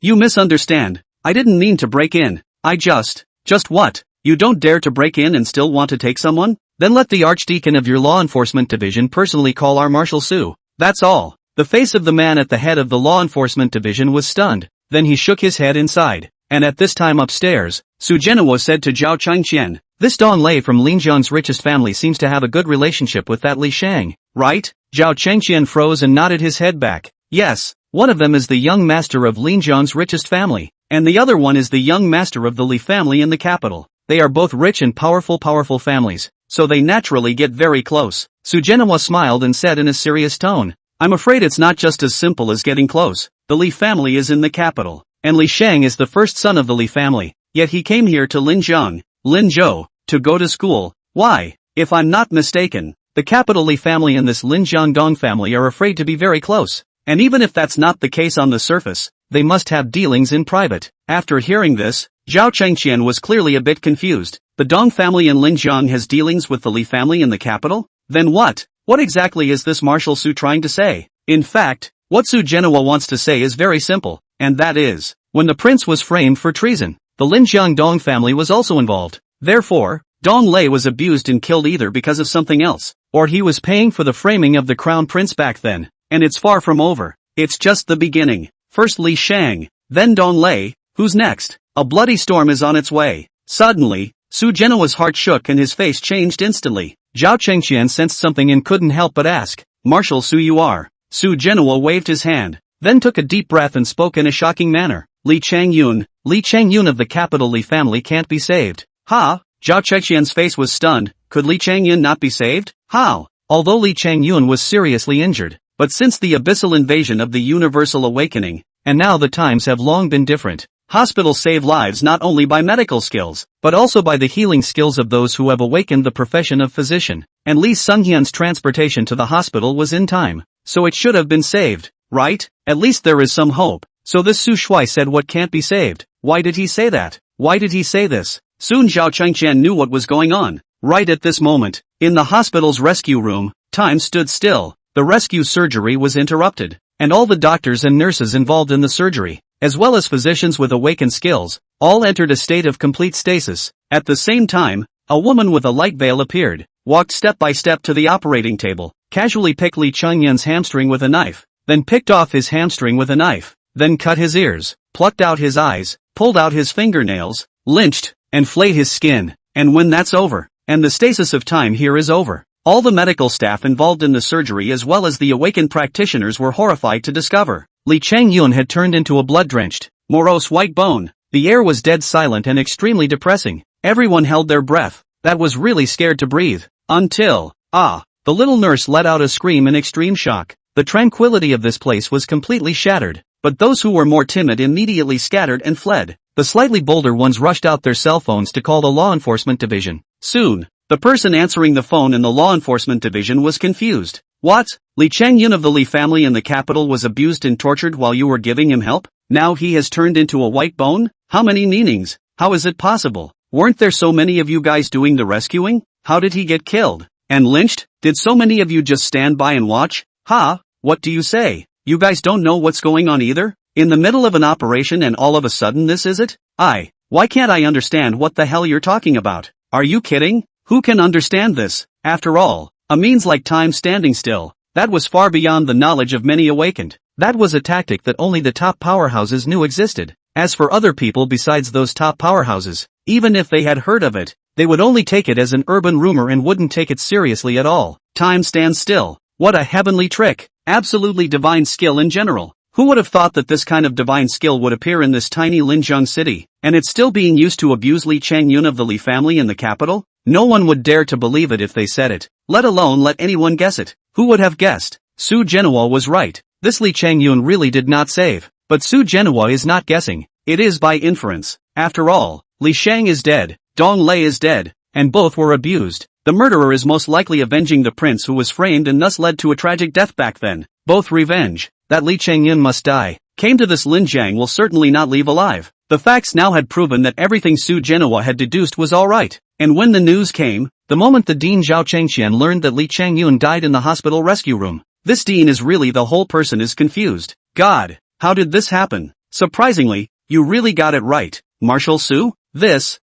you misunderstand. I didn't mean to break in. I just what? You don't dare to break in and still want to take someone? Then let the archdeacon of your law enforcement division personally call our Marshal Su. That's all. The face of the man at the head of the law enforcement division was stunned, then he shook his head inside. And at this time upstairs, Su Genoa said to Zhao Changqian, this Dong Lei from Linjiang's richest family seems to have a good relationship with that Li Shang, right? Zhao Changqian froze and nodded his head back. Yes, one of them is the young master of Linjiang's richest family, and the other one is the young master of the Li family in the capital. They are both rich and powerful families, so they naturally get very close. Su Genoa smiled and said in a serious tone, I'm afraid it's not just as simple as getting close. The Li family is in the capital, and Li Shang is the first son of the Li family, yet he came here to Linjiang, Linzhou, to go to school. Why? If I'm not mistaken, the capital Li family and this Linjiang Dong family are afraid to be very close, and even if that's not the case on the surface, they must have dealings in private. After hearing this, Zhao Changqian was clearly a bit confused. The Dong family in Linjiang has dealings with the Li family in the capital? Then what? What exactly is this Marshal Su trying to say? In fact, what Su Genoa wants to say is very simple, and that is, when the prince was framed for treason, the Linjiang Dong family was also involved. Therefore, Dong Lei was abused and killed either because of something else, or he was paying for the framing of the crown prince back then, and it's far from over. It's just the beginning. First Li Shang, then Dong Lei, who's next? A bloody storm is on its way. Suddenly, Su Genoa's heart shook and his face changed instantly. Zhao Changqian sensed something and couldn't help but ask, Marshal Su you are? Su Genoa waved his hand, then took a deep breath and spoke in a shocking manner. Li Changyun of the capital Li family can't be saved. Ha? Zhao Changqian's face was stunned. Could Li Changyun not be saved? How? Although Li Changyun was seriously injured, but since the abyssal invasion of the universal awakening, and now the times have long been different. Hospitals save lives not only by medical skills, but also by the healing skills of those who have awakened the profession of physician, and Li Sunghian's transportation to the hospital was in time, so it should have been saved, right? At least there is some hope. So this Su Shui said what can't be saved. Why did he say that? Why did he say this? Soon Zhao Changqian knew what was going on. Right at this moment, in the hospital's rescue room, time stood still. The rescue surgery was interrupted, and all the doctors and nurses involved in the surgery, as well as physicians with awakened skills, all entered a state of complete stasis. At the same time, a woman with a light veil appeared, walked step by step to the operating table, casually picked Li Changyan's hamstring with a knife, then picked off his hamstring with a knife, then cut his ears, plucked out his eyes, pulled out his fingernails, lynched, and flayed his skin. And when that's over, and the stasis of time here is over, all the medical staff involved in the surgery as well as the awakened practitioners were horrified to discover Li Changyun had turned into a blood-drenched, morose white bone. The air was dead silent and extremely depressing. Everyone held their breath, that was really scared to breathe, until, the little nurse let out a scream in extreme shock. The tranquility of this place was completely shattered, but those who were more timid immediately scattered and fled. The slightly bolder ones rushed out their cell phones to call the law enforcement division. Soon, the person answering the phone in the law enforcement division was confused. What? Li Changyun of the Li family in the capital was abused and tortured while you were giving him help? Now he has turned into a white bone? How many meanings? How is it possible? Weren't there so many of you guys doing the rescuing? How did he get killed? And lynched? Did so many of you just stand by and watch? Ha? What do you say? You guys don't know what's going on either? In the middle of an operation and all of a sudden this is it? Why can't I understand what the hell you're talking about? Are you kidding? Who can understand this? After all, a means like time standing still, that was far beyond the knowledge of many awakened. That was a tactic that only the top powerhouses knew existed. As for other people besides those top powerhouses, even if they had heard of it, they would only take it as an urban rumor and wouldn't take it seriously at all. Time stands still. What a heavenly trick. Absolutely divine skill in general. Who would have thought that this kind of divine skill would appear in this tiny Linjiang city, and it's still being used to abuse Li Changyun of the Li family in the capital? No one would dare to believe it if they said it, let alone let anyone guess it. Who would have guessed? Su Genoa was right. This Li Changyun really did not save. But Su Genoa is not guessing. It is by inference. After all, Li Shang is dead, Dong Lei is dead, and both were abused. The murderer is most likely avenging the prince who was framed and thus led to a tragic death back then. Both revenge. That Li Changyun must die. Came to this Linjiang will certainly not leave alive. The facts now had proven that everything Su Genoa had deduced was alright. And when the news came, the moment the Dean Zhao Chengqian learned that Li Changyun died in the hospital rescue room, this Dean is really the whole person is confused. God, how did this happen? Surprisingly, you really got it right, Marshal Su? This,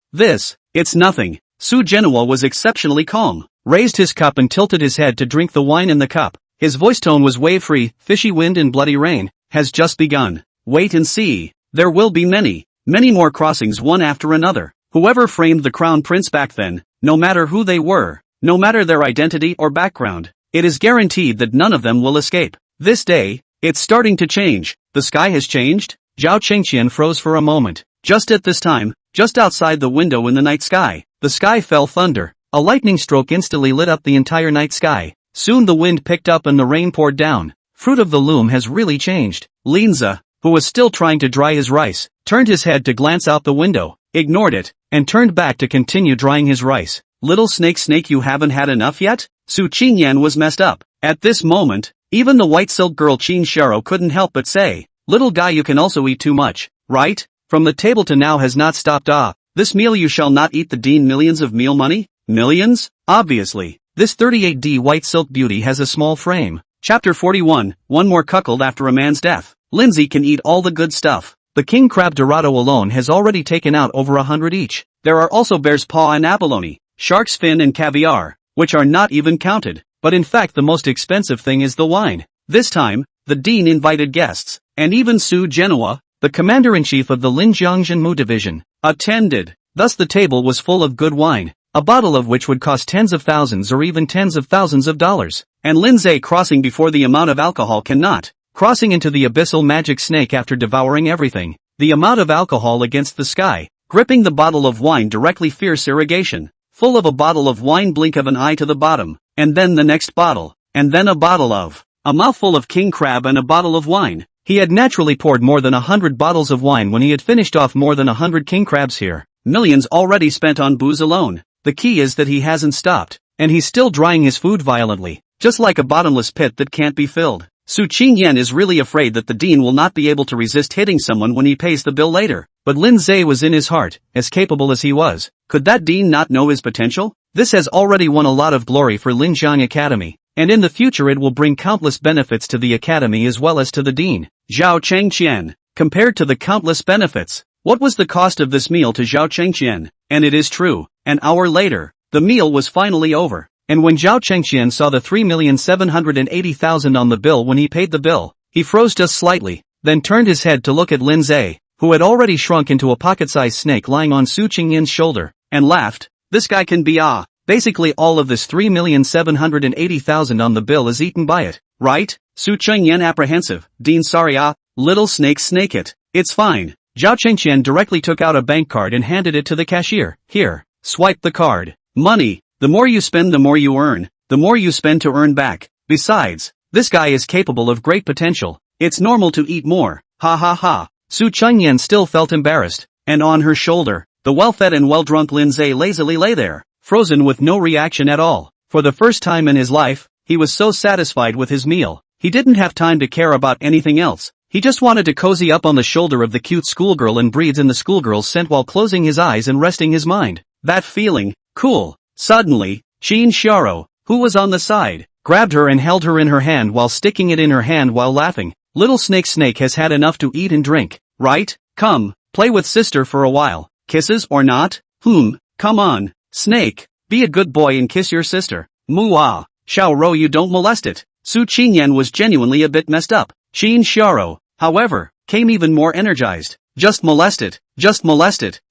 it's nothing. Su Genoa was exceptionally calm, raised his cup and tilted his head to drink the wine in the cup. His voice tone was wave-free. Fishy wind and bloody rain has just begun. Wait and see. There will be many more crossings one after another. Whoever framed the crown prince back then, no matter who they were, no matter their identity or background, it is guaranteed that none of them will escape. This day, it's starting to change. The sky has changed? Zhao Chengqian froze for a moment. Just at this time, just outside the window in the night sky, the sky fell thunder. A lightning stroke instantly lit up the entire night sky. Soon the wind picked up and the rain poured down. Fruit of the loom has really changed. Linza, who was still trying to dry his rice, turned his head to glance out the window, ignored it, and turned back to continue drying his rice. Little snake, you haven't had enough yet? Su Qingyan was messed up. At this moment, even the white silk girl Qin Xiao couldn't help but say, little guy, you can also eat too much, right? From the table to now has not stopped. This meal you shall not eat. The Dean millions of meal money? Millions? Obviously. This 38D white silk beauty has a small frame. Chapter 41, one more cuckold after a man's death. Lindsay can eat all the good stuff. The king crab dorado alone has already taken out over 100 each. There are also bear's paw and abalone, shark's fin and caviar, which are not even counted. But in fact the most expensive thing is the wine. This time, the dean invited guests, and even Su Genoa, the commander-in-chief of the Linjiang division, attended. Thus the table was full of good wine, a bottle of which would cost tens of thousands or even tens of thousands of dollars. And Lindsay crossing before the amount of alcohol cannot. Crossing into the abyssal magic snake after devouring everything. The amount of alcohol against the sky. Gripping the bottle of wine directly fierce irrigation. Full of a bottle of wine, blink of an eye to the bottom. And then the next bottle. And then a bottle of. A mouthful of king crab and a bottle of wine. He had naturally poured more than 100 bottles of wine when he had finished off more than 100 king crabs here. Millions already spent on booze alone. The key is that he hasn't stopped. And he's still drying his food violently. Just like a bottomless pit that can't be filled. Su Qingyan is really afraid that the dean will not be able to resist hitting someone when he pays the bill later. But Lindsay was in his heart, as capable as he was. Could that dean not know his potential? This has already won a lot of glory for Linjiang Academy. And in the future it will bring countless benefits to the academy as well as to the dean. Zhao Chengqian. Compared to the countless benefits, what was the cost of this meal to Zhao Chengqian? And it is true, an hour later, the meal was finally over. And when Zhao Chengqian saw the 3,780,000 on the bill when he paid the bill, he froze just slightly, then turned his head to look at Lindsay, who had already shrunk into a pocket-sized snake lying on Su Qingyan's shoulder, and laughed. This guy can be basically all of this 3,780,000 on the bill is eaten by it, right? Su Qingyan apprehensive. Dean, sorry, little snake it. It's fine. Zhao Chengqian directly took out a bank card and handed it to the cashier. Here, swipe the card. Money. The more you spend, the more you earn. The more you spend to earn back. Besides, this guy is capable of great potential. It's normal to eat more. Ha ha ha. Su Qingyan still felt embarrassed. And on her shoulder, the well-fed and well-drunk Lindsay lazily lay there, frozen with no reaction at all. For the first time in his life, he was so satisfied with his meal. He didn't have time to care about anything else. He just wanted to cozy up on the shoulder of the cute schoolgirl and breathe in the schoolgirl's scent while closing his eyes and resting his mind. That feeling, cool. Suddenly, Qin Xiao, who was on the side, grabbed her and held her in her hand while sticking it in her hand while laughing. Little snake has had enough to eat and drink, right? Come, play with sister for a while. Kisses or not? Come on, snake, be a good boy and kiss your sister. Muah, Xiao Rou, you don't molest it. Su Qingyan was genuinely a bit messed up. Qin Xiao, however, came even more energized. Just molest it,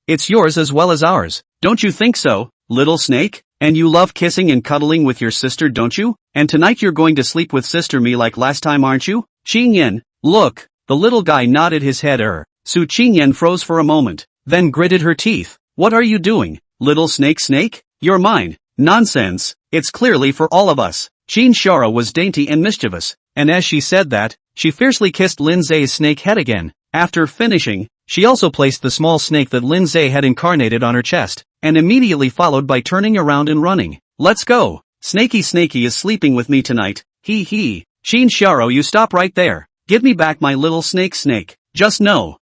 it's yours as well as ours. Don't you think so? Little snake? And you love kissing and cuddling with your sister, don't you? And tonight you're going to sleep with sister me like last time, aren't you? Qingyan, look. The little guy nodded his head. Su Qingyan froze for a moment, then gritted her teeth. What are you doing? Little snake? You're mine. Nonsense. It's clearly for all of us. Qin Xiao was dainty and mischievous, and as she said that, she fiercely kissed Lindsay's snake head again. After finishing, she also placed the small snake that Lindsay had incarnated on her chest, and immediately followed by turning around and running. Let's go. Snakey is sleeping with me tonight. Hee hee. Qin Xiao, you stop right there. Give me back my little snake. Just know.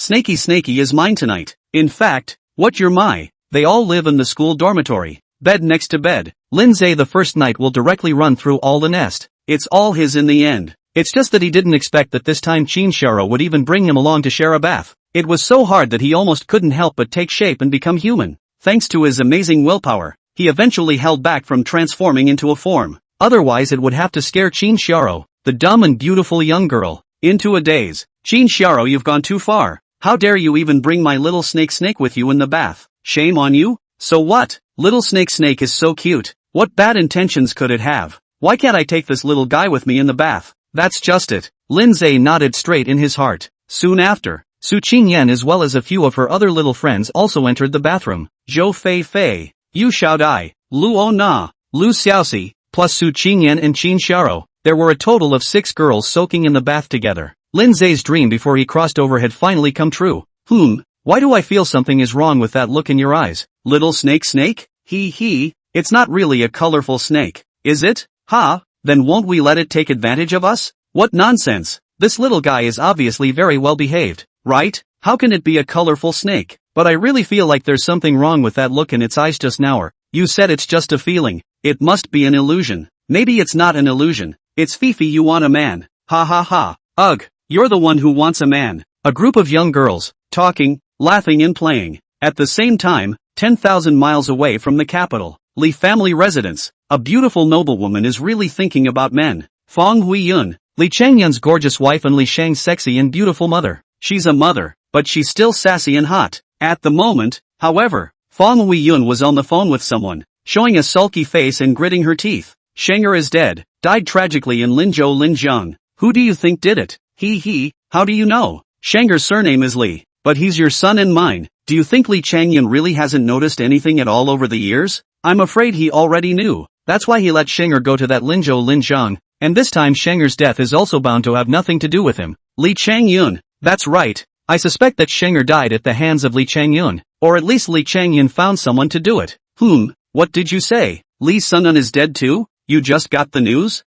Snaky Snaky is mine tonight. In fact, what you're my. They all live in the school dormitory. Bed next to bed. Lindsay the first night will directly run through all the nest. It's all his in the end. It's just that he didn't expect that this time Chinsharo would even bring him along to share a bath. It was so hard that he almost couldn't help but take shape and become human. Thanks to his amazing willpower, he eventually held back from transforming into a form. Otherwise it would have to scare Chinsharo, the dumb and beautiful young girl, into a daze. Chinsharo, you've gone too far. How dare you even bring my little snake with you in the bath? Shame on you? So what? Little snake is so cute. What bad intentions could it have? Why can't I take this little guy with me in the bath? That's just it. Lindsay nodded straight in his heart. Soon after, Su Qingyan as well as a few of her other little friends also entered the bathroom. Zhou Fei, Yu Xiaodai, Luo Na, Lu Xiaoxi, plus Su Qingyan and Qin Xiaro. There were a total of 6 girls soaking in the bath together. Lindsay's dream before he crossed over had finally come true. Why do I feel something is wrong with that look in your eyes? Little snake? Hee, it's not really a colorful snake, is it? Ha? Then won't we let it take advantage of us? What nonsense. This little guy is obviously very well behaved, right? How can it be a colorful snake? But I really feel like there's something wrong with that look in its eyes just now. Or, you said it's just a feeling. It must be an illusion. Maybe it's not an illusion. It's Fifi, you want a man. Ha. Ugh, you're the one who wants a man. A group of young girls, talking, laughing and playing. At the same time, 10,000 miles away from the capital, Li family residence, a beautiful noblewoman is really thinking about men. Fong Huiyun, Li Changyun's gorgeous wife and Li Shang's sexy and beautiful mother. She's a mother, but she's still sassy and hot. At the moment, however, Fong Huiyun was on the phone with someone, showing a sulky face and gritting her teeth. Shenger is dead, died tragically in Linzhou, Linjiang. Who do you think did it? He, how do you know? Shenger's surname is Li, but he's your son and mine. Do you think Li Changyun really hasn't noticed anything at all over the years? I'm afraid he already knew. That's why he let Shenger go to that Linzhou, Linjiang, and this time Shenger's death is also bound to have nothing to do with him. Li Changyun, that's right. I suspect that Shenger died at the hands of Li Changyun, or at least Li Changyun found someone to do it. What did you say? Li Sunun is dead too? You just got the news?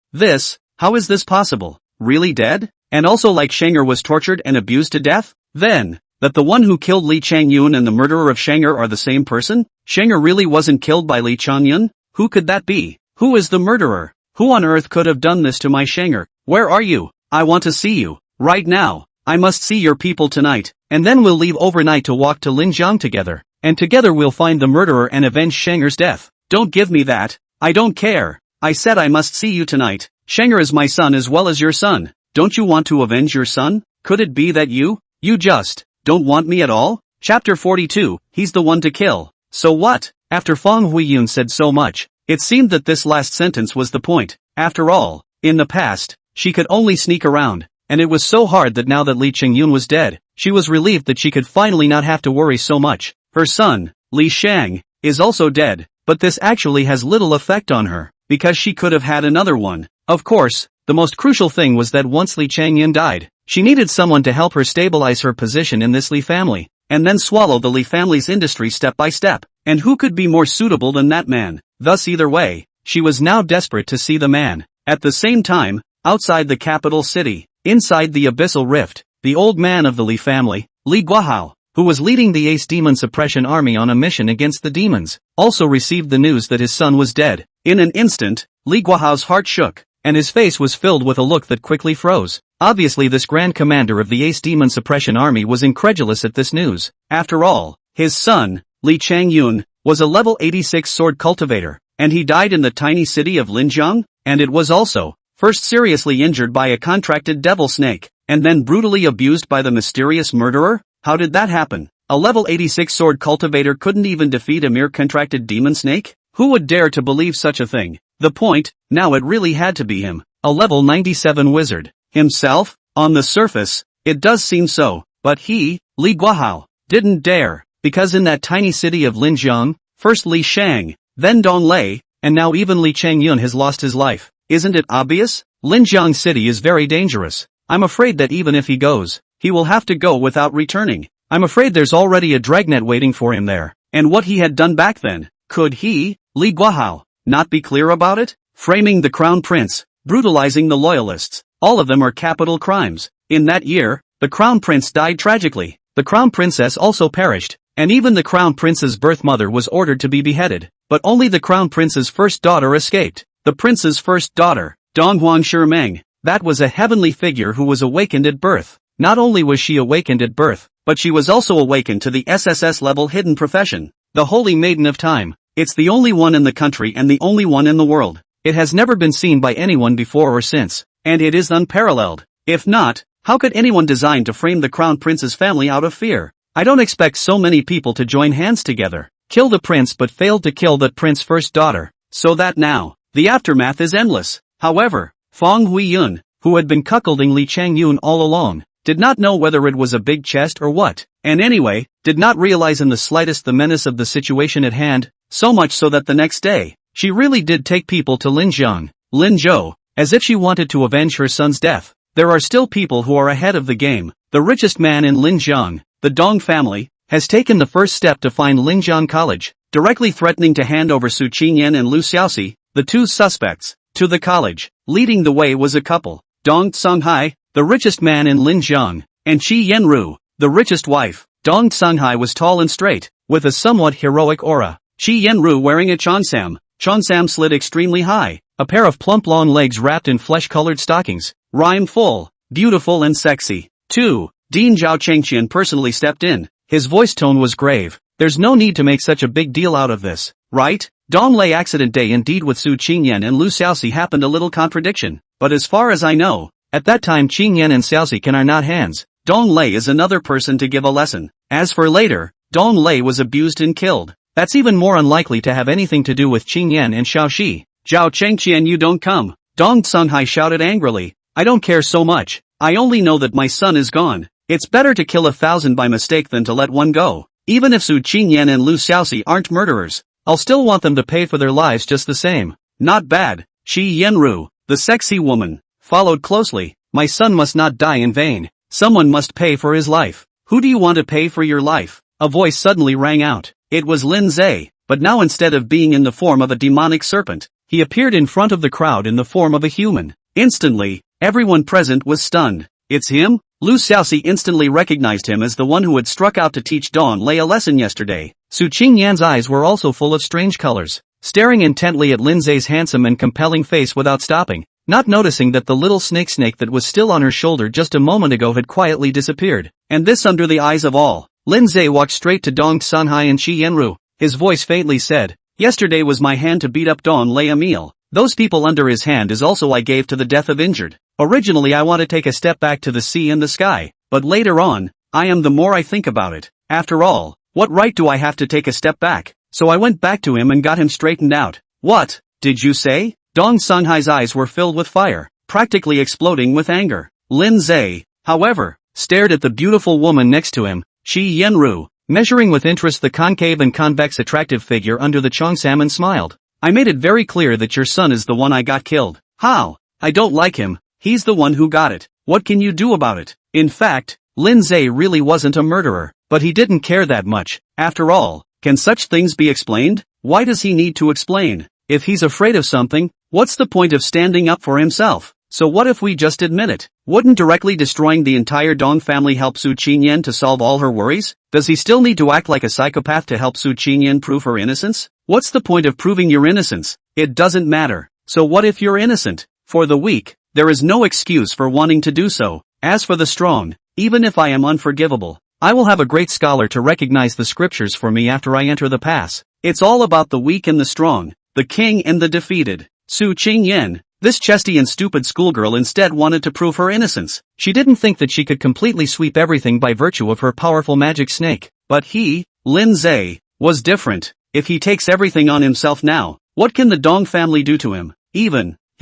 How is this possible? Really dead? And also like Shenger was tortured and abused to death? Then, that the one who killed Li Changyun and the murderer of Shenger are the same person? Shenger really wasn't killed by Li Changyun? Who could that be? Who is the murderer? Who on earth could have done this to my Shenger? Where are you? I want to see you. Right now. I must see your people tonight, and then we'll leave overnight to walk to Linjiang together, and together we'll find the murderer and avenge Shenger's death. Don't give me that. I don't care. I said I must see you tonight. Shenger is my son as well as your son. Don't you want to avenge your son? Could it be that you just don't want me at all? Chapter 42, he's the one to kill. So what? After Fong Huiyun said so much, it seemed that this last sentence was the point. After all, in the past, she could only sneak around. And it was so hard that now that Li Changyun was dead, she was relieved that she could finally not have to worry so much. Her son, Li Shang, is also dead, but this actually has little effect on her, because she could have had another one. Of course, the most crucial thing was that once Li Changyun died, she needed someone to help her stabilize her position in this Li family, and then swallow the Li family's industry step by step. And who could be more suitable than that man? Thus either way, she was now desperate to see the man. At the same time, outside the capital city, inside the abyssal rift, the old man of the Li family, Li Guahao, who was leading the Ace Demon Suppression Army on a mission against the demons, also received the news that his son was dead. In an instant, Li Guahao's heart shook, and his face was filled with a look that quickly froze. Obviously this grand commander of the Ace Demon Suppression Army was incredulous at this news. After all, his son, Li Changyun, was a level 86 sword cultivator, and he died in the tiny city of Linjiang, and it was also first seriously injured by a contracted devil snake, and then brutally abused by the mysterious murderer? How did that happen? A level 86 sword cultivator couldn't even defeat a mere contracted demon snake? Who would dare to believe such a thing? The point, now it really had to be him, a level 97 wizard. Himself? On the surface, it does seem so, but he, Li Guahao, didn't dare, because in that tiny city of Linjiang, first Li Shang, then Dong Lei, and now even Li Changyun has lost his life. Isn't it obvious? Linjiang City is very dangerous. I'm afraid that even if he goes, he will have to go without returning. I'm afraid there's already a dragnet waiting for him there. And what he had done back then, could he, Li Guahao, not be clear about it? Framing the crown prince, brutalizing the loyalists, all of them are capital crimes. In that year, the crown prince died tragically. the crown princess also perished, and even the crown prince's birth mother was ordered to be beheaded, but only the crown prince's first daughter escaped. The prince's first daughter, Donghuang Shimeng, that was a heavenly figure who was awakened at birth. Not only was she awakened at birth, but she was also awakened to the SSS level hidden profession, the Holy Maiden of Time. It's the only one in the country and the only one in the world. It has never been seen by anyone before or since, and it is unparalleled. If not, how could anyone design to frame the crown prince's family out of fear? I don't expect so many people to join hands together, kill the prince but failed to kill that prince's first daughter, so that now, the aftermath is endless. However, Fong Huiyun, who had been cuckolding Li Changyun all along, did not know whether it was a big chest or what, and anyway, did not realize in the slightest the menace of the situation at hand, so much so that the next day, she really did take people to Linzhou, as if she wanted to avenge her son's death. There are still people who are ahead of the game. The richest man in Linzhou, the Dong family, has taken the first step to find Linzhou College, directly threatening to hand over Su Qingyan and Lu Xiaoxi, the two suspects, to the college. Leading the way was a couple, Dong Songhai, the richest man in Linzhou, and Qi Yenru, the richest wife. Dong Songhai was tall and straight, with a somewhat heroic aura. Qi Yenru wearing a cheongsam slid extremely high, a pair of plump long legs wrapped in flesh-colored stockings. Rhyme full, beautiful and sexy. 2. Dean Zhao Chengqian personally stepped in. His voice tone was grave. There's no need to make such a big deal out of this, right? Dong Lei accident day indeed with Su Qingyan and Lu Xiaoxi happened a little contradiction, but as far as I know, at that time Qingyan and Xiaoxi are not hands. Dong Lei is another person to give a lesson. As for later, Dong Lei was abused and killed. That's even more unlikely to have anything to do with Qingyan and Xiaoxi. Zhao Chengqian, you don't come. Dong Songhai shouted angrily. I don't care so much. I only know that my son is gone. It's better to kill 1,000 by mistake than to let one go. Even if Su Qingyan and Lu Xiaoxi aren't murderers, I'll still want them to pay for their lives just the same. Not bad. Qi Yenru, the sexy woman, followed closely. My son must not die in vain. Someone must pay for his life. Who do you want to pay for your life? A voice suddenly rang out. It was Lin Zhe, but now instead of being in the form of a demonic serpent, he appeared in front of the crowd in the form of a human. Instantly, everyone present was stunned. It's him? Lu Xiaoxi instantly recognized him as the one who had struck out to teach Dong Lei a lesson yesterday. Su Qingyan's eyes were also full of strange colors, staring intently at Lin Zhe's handsome and compelling face without stopping, not noticing that the little snake that was still on her shoulder just a moment ago had quietly disappeared. And this under the eyes of all. Lin Zhe walked straight to Dong Songhai and Qi Yenru. His voice faintly said, yesterday was my hand to beat up Dong Lei Emil. Those people under his hand is also I gave to the death of injured. Originally I want to take a step back to the sea and the sky, but later on, I am the more I think about it. After all, what right do I have to take a step back? So I went back to him and got him straightened out. What did you say? Dong Songhai's eyes were filled with fire, practically exploding with anger. Lin Zhe, however, stared at the beautiful woman next to him, Qi Yenru, measuring with interest the concave and convex attractive figure under the cheongsam and smiled. I made it very clear that your son is the one I got killed. How? I don't like him. He's the one who got it. What can you do about it? In fact, Lin Zhe really wasn't a murderer, but he didn't care that much. After all, can such things be explained? Why does he need to explain? If he's afraid of something, what's the point of standing up for himself? So what if we just admit it? Wouldn't directly destroying the entire Dong family help Su Qingyan to solve all her worries? Does he still need to act like a psychopath to help Su Qingyan prove her innocence? What's the point of proving your innocence? It doesn't matter. So what if you're innocent? For the weak, there is no excuse for wanting to do so. As for the strong, even if I am unforgivable, I will have a great scholar to recognize the scriptures for me after I enter the pass. It's all about the weak and the strong, the king and the defeated. Su Qingyan, this chesty and stupid schoolgirl, instead wanted to prove her innocence. She didn't think that she could completely sweep everything by virtue of her powerful magic snake. But he, Lin Zhe, was different. If he takes everything on himself now, what can the Dong family do to him? He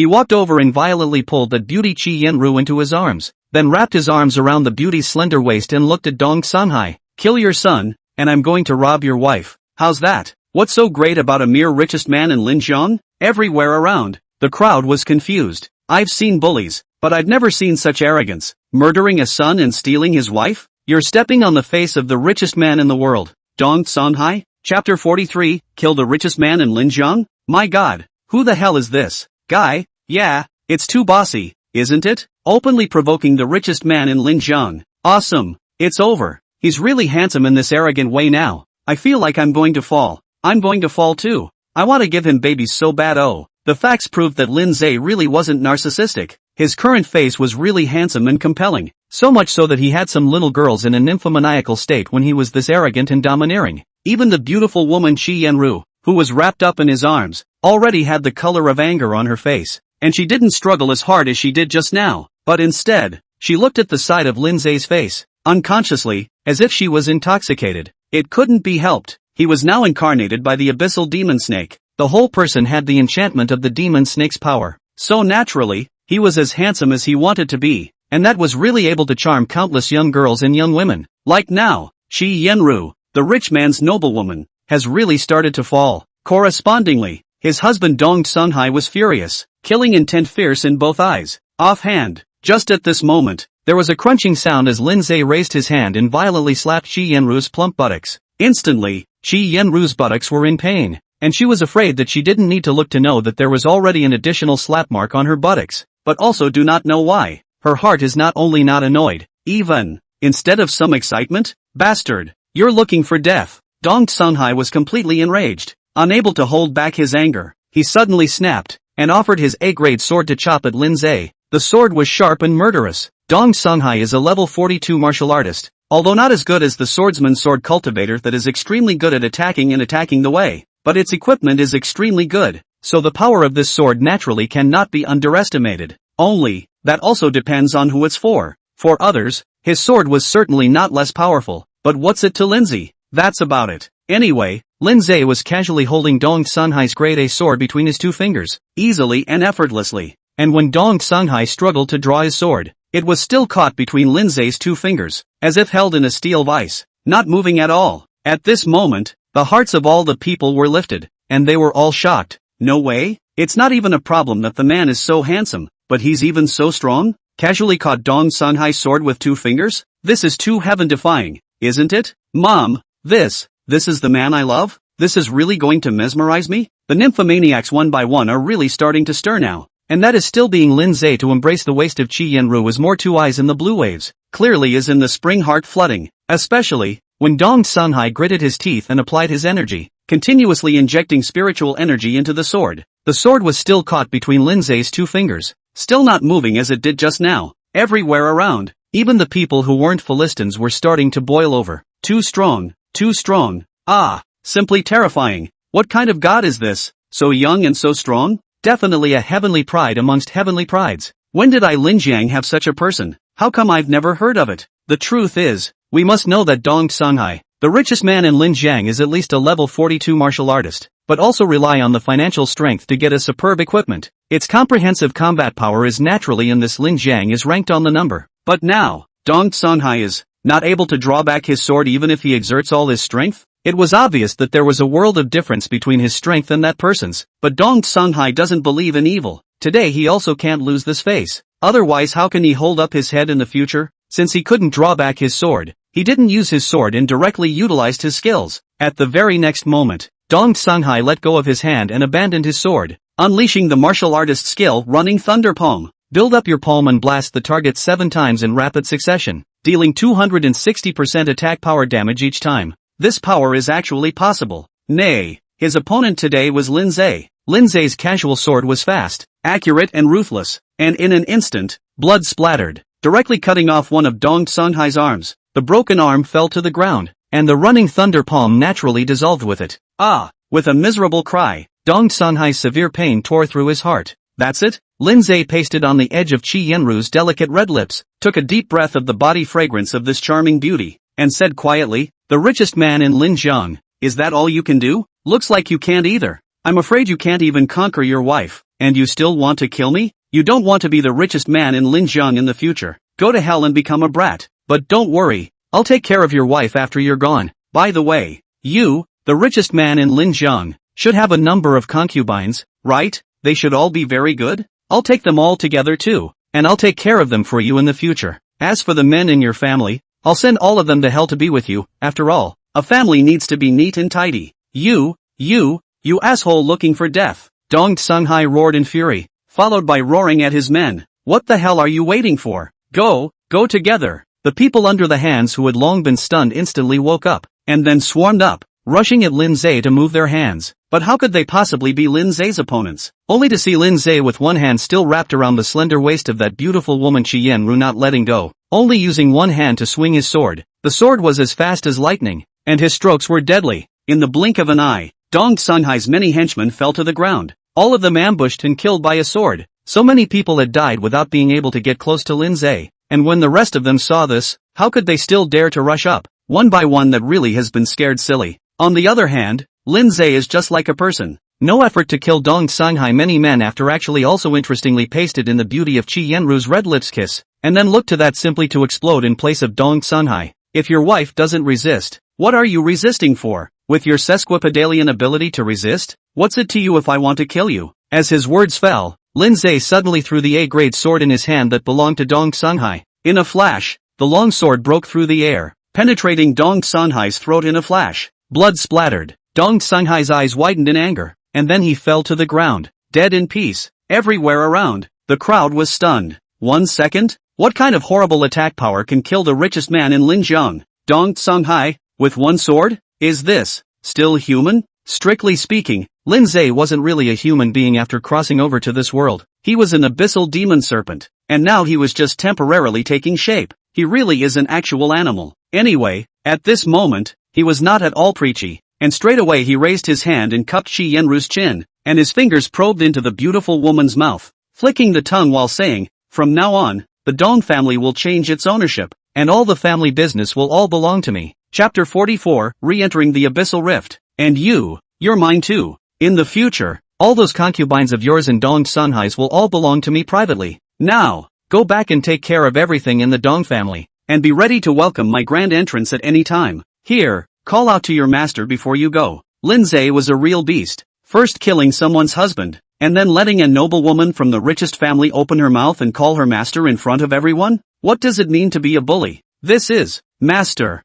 walked over and violently pulled that beauty Qi Yenru into his arms, then wrapped his arms around the beauty's slender waist and looked at Dong Songhai. Kill your son, and I'm going to rob your wife. How's that? What's so great about a mere richest man in Linzhou? Everywhere around, the crowd was confused. I've seen bullies, but I've never seen such arrogance. Murdering a son and stealing his wife? You're stepping on the face of the richest man in the world. Dong Songhai? Chapter 43, Kill the richest man in Linzhou? My god, who the hell is this guy? Yeah, it's too bossy, isn't it? Openly provoking the richest man in Linzhou. Awesome. It's over. He's really handsome in this arrogant way now. I feel like I'm going to fall. I'm going to fall too. I want to give him babies so bad. Oh. The facts proved that Lin Zhe really wasn't narcissistic. His current face was really handsome and compelling, so much so that he had some little girls in a nymphomaniacal state when he was this arrogant and domineering. Even the beautiful woman Shi Yenru, who was wrapped up in his arms, already had the color of anger on her face, and she didn't struggle as hard as she did just now, but instead, she looked at the side of Lin Zhe's face, unconsciously, as if she was intoxicated. It couldn't be helped. He was now incarnated by the abyssal demon snake. The whole person had the enchantment of the demon snake's power. So naturally, he was as handsome as he wanted to be, and that was really able to charm countless young girls and young women. Like now, Shi Yenru, the rich man's noblewoman, has really started to fall. Correspondingly, his husband Dong Sunhai was furious, killing intent fierce in both eyes. Offhand, just at this moment, there was a crunching sound as Lin Zhe raised his hand and violently slapped Shi Yenru's plump buttocks. Instantly, Shi Yenru's buttocks were in pain, and she was afraid that she didn't need to look to know that there was already an additional slap mark on her buttocks, but also do not know why. Her heart is not only not annoyed, even, instead of some excitement, bastard, you're looking for death. Dong Sunhai was completely enraged. Unable to hold back his anger, he suddenly snapped, and offered his A-grade sword to chop at Lin Zhe. The sword was sharp and murderous. Dong Sunhai is a level 42 martial artist, although not as good as the swordsman sword cultivator that is extremely good at attacking and attacking the way. But its equipment is extremely good, so the power of this sword naturally cannot be underestimated. Only, that also depends on who it's for. For others, his sword was certainly not less powerful, but what's it to Lin Zhe? That's about it. Anyway, Lin Zhe was casually holding Dong Sunhai's grade A sword between his two fingers, easily and effortlessly, and when Dong Sunhai struggled to draw his sword, it was still caught between Lin Zhe's two fingers, as if held in a steel vice, not moving at all. At this moment, the hearts of all the people were lifted, and they were all shocked. No way? It's not even a problem that the man is so handsome, but he's even so strong? Casually caught Dong Sunhai's sword with two fingers? This is too heaven-defying, isn't it? Mom, this is the man I love? This is really going to mesmerize me? The nymphomaniacs one by one are really starting to stir now, and that is still being Lin Zhe to embrace the waist of Chi Yenru as more two eyes in the blue waves, clearly is in the spring heart flooding, especially when Dong Sunhai gritted his teeth and applied his energy, continuously injecting spiritual energy into the sword. The sword was still caught between Lin Zhe's two fingers, still not moving as it did just now. Everywhere around, even the people who weren't Philistines were starting to boil over. Too strong, simply terrifying. What kind of god is this? So young and so strong? Definitely a heavenly pride amongst heavenly prides. When did I Linjiang have such a person? How come I've never heard of it? The truth is, we must know that Dong Sunhai, the richest man in Linjiang, is at least a level 42 martial artist, but also rely on the financial strength to get a superb equipment. Its comprehensive combat power is naturally in this Linjiang is ranked on the number. But now, Dong Sunhai is not able to draw back his sword even if he exerts all his strength? It was obvious that there was a world of difference between his strength and that person's, but Dong Sunhai doesn't believe in evil. Today he also can't lose this face. Otherwise how can he hold up his head in the future? Since he couldn't draw back his sword, he didn't use his sword and directly utilized his skills. At the very next moment, Dong Sunhai let go of his hand and abandoned his sword, unleashing the martial artist skill Running Thunder Palm. Build up your palm and blast the target 7 times in rapid succession, dealing 260% attack power damage each time. This power is actually possible. Nay, his opponent today was Lin Zhe. Lin Zhe's casual sword was fast, accurate and ruthless, and in an instant, blood splattered, directly cutting off one of Dong Sunhai's arms. The broken arm fell to the ground, and the running thunder palm naturally dissolved with it. With a miserable cry, Dong Sunhai's severe pain tore through his heart. That's it? Lin Zhe pasted on the edge of Chi Yenru's delicate red lips, took a deep breath of the body fragrance of this charming beauty, and said quietly, "The richest man in Linjiang, is that all you can do? Looks like you can't either. I'm afraid you can't even conquer your wife, and you still want to kill me? You don't want to be the richest man in Linjiang in the future. Go to hell and become a brat. But don't worry, I'll take care of your wife after you're gone. By the way, you, the richest man in Linjiang, should have a number of concubines, right? They should all be very good? I'll take them all together too, and I'll take care of them for you in the future. As for the men in your family, I'll send all of them to hell to be with you. After all, a family needs to be neat and tidy. You asshole looking for death." Dong Sunhai roared in fury, followed by roaring at his men. "What the hell are you waiting for? Go together." The people under the hands who had long been stunned instantly woke up, and then swarmed up, rushing at Lin Zhe to move their hands. But how could they possibly be Lin Zhe's opponents? Only to see Lin Zhe with one hand still wrapped around the slender waist of that beautiful woman Qi Yanru, not letting go, only using one hand to swing his sword. The sword was as fast as lightning, and his strokes were deadly. In the blink of an eye, Dong Songhai's many henchmen fell to the ground, all of them ambushed and killed by a sword. So many people had died without being able to get close to Lin Zhe, and when the rest of them saw this, how could they still dare to rush up? One by one, that really has been scared silly. On the other hand, Lin Zhe is just like a person. No effort to kill Dong Songhai. Many men after actually also interestingly pasted in the beauty of Qi Yanru's red lips kiss, and then looked to that simply to explode in place of Dong Songhai. If your wife doesn't resist, what are you resisting for? With your sesquipedalian ability to resist? What's it to you if I want to kill you? As his words fell, Lin Zhe suddenly threw the A-grade sword in his hand that belonged to Dong Songhai. In a flash, the long sword broke through the air, penetrating Dong Songhai's throat in a flash. Blood splattered. Dong Songhai's eyes widened in anger, and then he fell to the ground, dead in peace. Everywhere around, the crowd was stunned. 1 second? What kind of horrible attack power can kill the richest man in Linjiang? Dong Songhai, with one sword? Is this still human? Strictly speaking, Lin Zhe wasn't really a human being after crossing over to this world. He was an abyssal demon serpent, and now he was just temporarily taking shape. He really is an actual animal. Anyway, at this moment, he was not at all preachy, and straight away he raised his hand and cupped Qi Yanru's chin, and his fingers probed into the beautiful woman's mouth, flicking the tongue while saying, "From now on, the Dong family will change its ownership, and all the family business will all belong to me." Chapter 44, Re-entering the Abyssal Rift. And you're mine too. In the future, all those concubines of yours and Dong Songhai's will all belong to me privately. Now, go back and take care of everything in the Dong family, and be ready to welcome my grand entrance at any time. Here, call out to your master before you go. Lin Zhe was a real beast, first killing someone's husband, and then letting a noble woman from the richest family open her mouth and call her master in front of everyone? What does it mean to be a bully? This is master.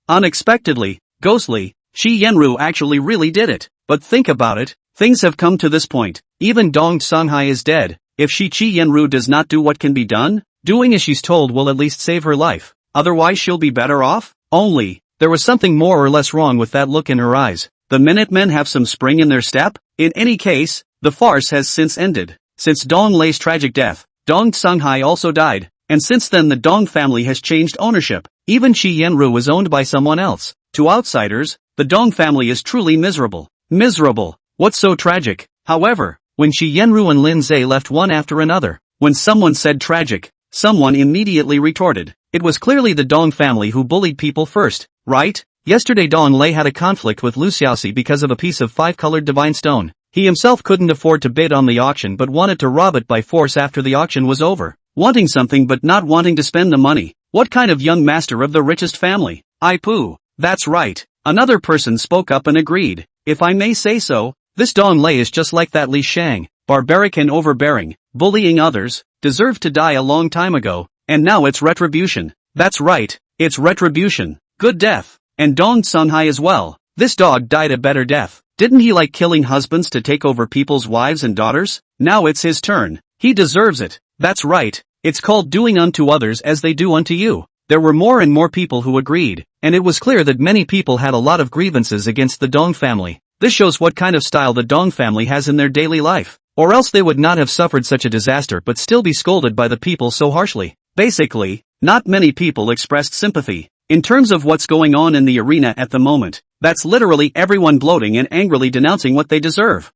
Unexpectedly, ghostly, Qi Yanru actually really did it. But think about it, things have come to this point. Even Dong Songhai is dead. If Qi Yanru does not do what can be done, doing as she's told will at least save her life. Otherwise she'll be better off. Only, there was something more or less wrong with that look in her eyes. The Minutemen have some spring in their step? In any case, the farce has since ended. Since Dong Lei's tragic death, Dong Songhai also died. And since then the Dong family has changed ownership. Even Qi Yanru is owned by someone else. To outsiders, the Dong family is truly miserable. Miserable. What's so tragic? However, when Qi Yanru and Lin Zhe left one after another, when someone said tragic, someone immediately retorted. It was clearly the Dong family who bullied people first, right? Yesterday Dong Lei had a conflict with Lu Xiaoxi because of a piece of 5-colored divine stone. He himself couldn't afford to bid on the auction but wanted to rob it by force after the auction was over. Wanting something but not wanting to spend the money. What kind of young master of the richest family? I poo. That's right. Another person spoke up and agreed. If I may say so, this Dong Lei is just like that Li Shang, barbaric and overbearing, bullying others, deserved to die a long time ago, and now it's retribution. That's right, it's retribution. Good death. And Dong Songhai as well. This dog died a better death. Didn't he like killing husbands to take over people's wives and daughters? Now it's his turn. He deserves it. That's right. It's called doing unto others as they do unto you. There were more and more people who agreed, and it was clear that many people had a lot of grievances against the Dong family. This shows what kind of style the Dong family has in their daily life, or else they would not have suffered such a disaster but still be scolded by the people so harshly. Basically, not many people expressed sympathy. In terms of what's going on in the arena at the moment, that's literally everyone bloating and angrily denouncing what they deserve.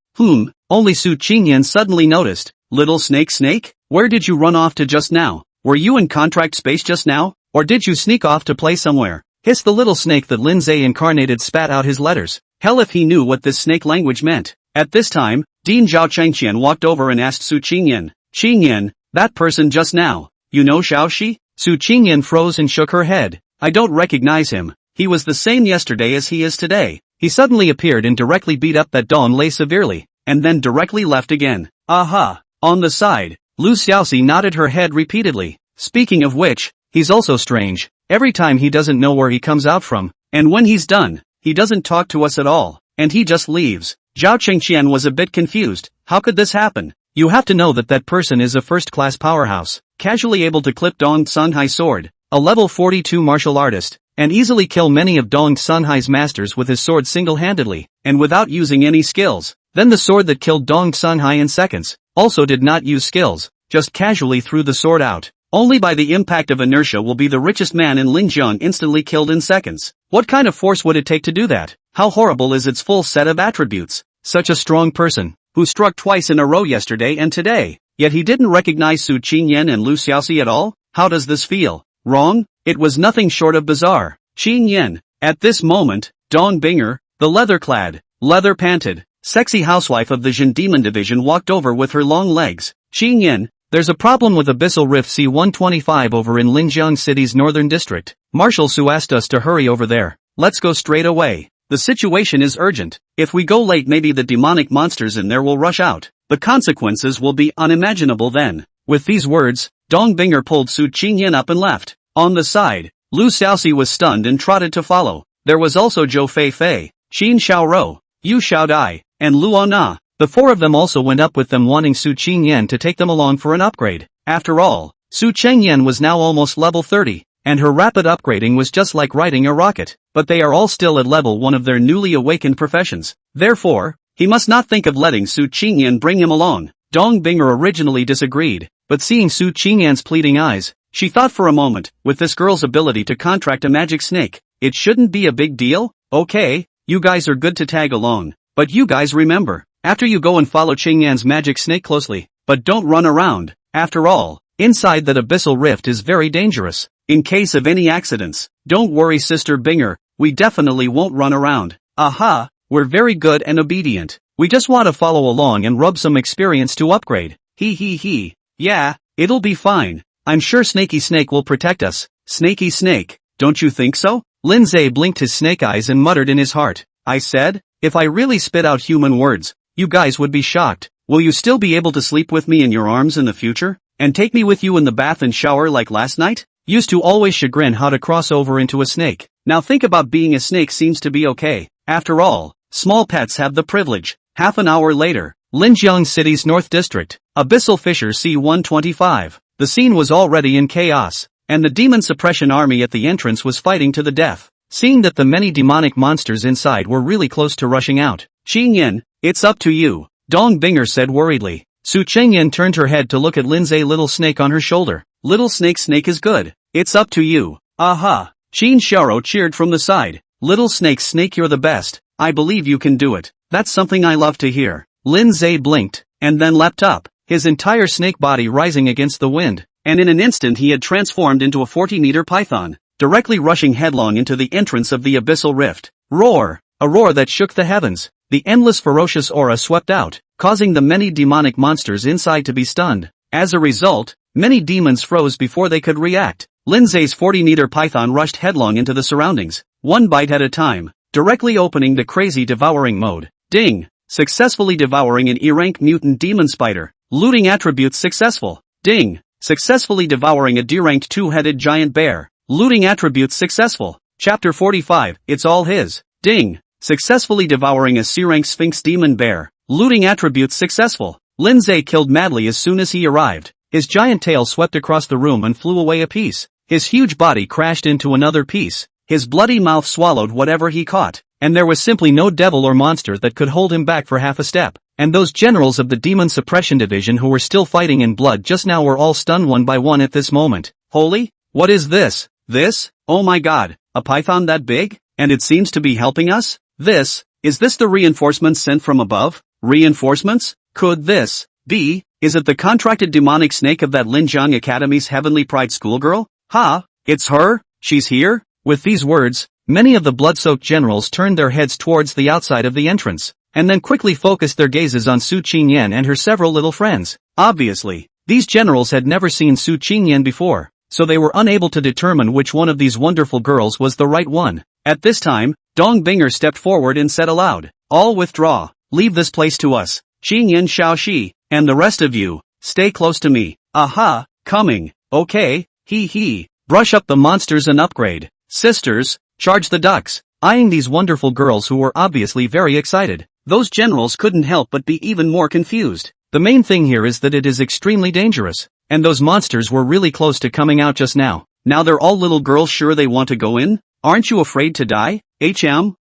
Only Su Qingyan suddenly noticed. Little snake, where did you run off to just now? Were you in contract space just now? Or did you sneak off to play somewhere? Hissed the little snake that Lin Zhe incarnated, spat out his letters. Hell if he knew what this snake language meant. At this time, Dean Zhao Chengqian walked over and asked Su Qingyan. Qingyan, that person just now, you know Xiaoxi? Su Qingyan froze and shook her head. I don't recognize him. He was the same yesterday as he is today. He suddenly appeared and directly beat up that Dong Lei severely, and then directly left again. Aha! On the side, Lu Xiaoxi nodded her head repeatedly. Speaking of which, he's also strange. Every time he doesn't know where he comes out from, and when he's done, he doesn't talk to us at all, and he just leaves. Zhao Chengqian was a bit confused. How could this happen? You have to know that that person is a first-class powerhouse, casually able to clip Dong Songhai's sword. a level 42 martial artist, and easily kill many of Dong Sunhai's masters with his sword single-handedly, and without using any skills. Then the sword that killed Dong Sunhai in seconds, also did not use skills, just casually threw the sword out. Only by the impact of inertia will be the richest man in Linjiang instantly killed in seconds. What kind of force would it take to do that? How horrible is its full set of attributes? Such a strong person, who struck twice in a row yesterday and today, yet he didn't recognize Su Qingyan and Lu Xiaoxi at all? How does this feel? Wrong? It was nothing short of bizarre. Qingyan. At this moment, Dong Binger, the leather-clad, leather-panted, sexy housewife of the Jin Demon Division walked over with her long legs. Qingyan, there's a problem with Abyssal Rift C-125 over in Linjiang City's northern district. Marshal Su asked us to hurry over there. Let's go straight away. The situation is urgent. If we go late, maybe the demonic monsters in there will rush out. The consequences will be unimaginable then. With these words, Dong Binger pulled Su Qingyan up and left. On the side, Lu Xiaoxi was stunned and trotted to follow. There was also Zhou Fei, Xin Xiaorou, Yu Xiaodai, and Luo Na. The four of them also went up with them, wanting Su Qingyan to take them along for an upgrade. After all, Su Qingyan was now almost level 30, and her rapid upgrading was just like riding a rocket. But they are all still at level 1 of their newly awakened professions. Therefore, he must not think of letting Su Qingyan bring him along. Dong Binger originally disagreed, but seeing Su Qingyan's pleading eyes, she thought for a moment, with this girl's ability to contract a magic snake, it shouldn't be a big deal. Okay, you guys are good to tag along. But you guys remember, after you go and follow Qingyan's magic snake closely, but don't run around. After all, inside that abyssal rift is very dangerous. In case of any accidents, don't worry Sister Binger, we definitely won't run around. Aha, we're very good and obedient. We just want to follow along and rub some experience to upgrade. He. Yeah, it'll be fine. I'm sure Snaky Snake will protect us. Snaky Snake, don't you think so? Lindsay blinked his snake eyes and muttered in his heart. I said, if I really spit out human words, you guys would be shocked. Will you still be able to sleep with me in your arms in the future? And take me with you in the bath and shower like last night? Used to always chagrin how to cross over into a snake. Now think about being a snake seems to be okay. After all, small pets have the privilege. Half an hour later, Linjiang City's North District, Abyssal Fissure C-125. The scene was already in chaos, and the demon suppression army at the entrance was fighting to the death. Seeing that the many demonic monsters inside were really close to rushing out. Qingyan, it's up to you, Dong Binger said worriedly. Su Qingyan turned her head to look at Lindsay Little Snake on her shoulder. Little Snake is good. It's up to you. Aha. Xin Xiaorou cheered from the side. Little Snake you're the best. I believe you can do it. That's something I love to hear. Lindsay blinked, and then leapt up, his entire snake body rising against the wind, and in an instant he had transformed into a 40-meter python, directly rushing headlong into the entrance of the abyssal rift. Roar! A roar that shook the heavens. The endless ferocious aura swept out, causing the many demonic monsters inside to be stunned. As a result, many demons froze before they could react. Lindsay's 40-meter python rushed headlong into the surroundings, one bite at a time, directly opening the crazy devouring mode. Ding! Successfully devouring an E-rank mutant demon spider. Looting attributes successful. Ding! Successfully devouring a D-ranked 2-headed giant bear. Looting attributes successful. Chapter 45, it's all his. Ding! Successfully devouring a C-rank Sphinx demon bear. Looting attributes successful. Lindsay killed madly as soon as he arrived. His giant tail swept across the room and flew away a piece. His huge body crashed into another piece. His bloody mouth swallowed whatever he caught, and there was simply no devil or monster that could hold him back for half a step. And those generals of the Demon Suppression Division who were still fighting in blood just now were all stunned one by one at this moment. Holy? What is this? This? Oh my god, a python that big? And it seems to be helping us? Is this the reinforcements sent from above? Reinforcements? Could this be? Is it the contracted demonic snake of that Linjiang Academy's Heavenly Pride schoolgirl? Ha! It's her? She's here? With these words, many of the blood-soaked generals turned their heads towards the outside of the entrance, and then quickly focused their gazes on Su Qingyan and her several little friends. Obviously, these generals had never seen Su Qingyan before, so they were unable to determine which one of these wonderful girls was the right one. At this time, Dong Binger stepped forward and said aloud, "All withdraw. Leave this place to us. Qingyan Xiaoxi, and the rest of you, stay close to me." Aha, coming. Okay, he. Brush up the monsters and upgrade. Sisters, charge the ducks. Eyeing these wonderful girls who were obviously very excited, those generals couldn't help but be even more confused. The main thing here is that it is extremely dangerous, and those monsters were really close to coming out just now. Now they're all little girls sure they want to go in? Aren't you afraid to die?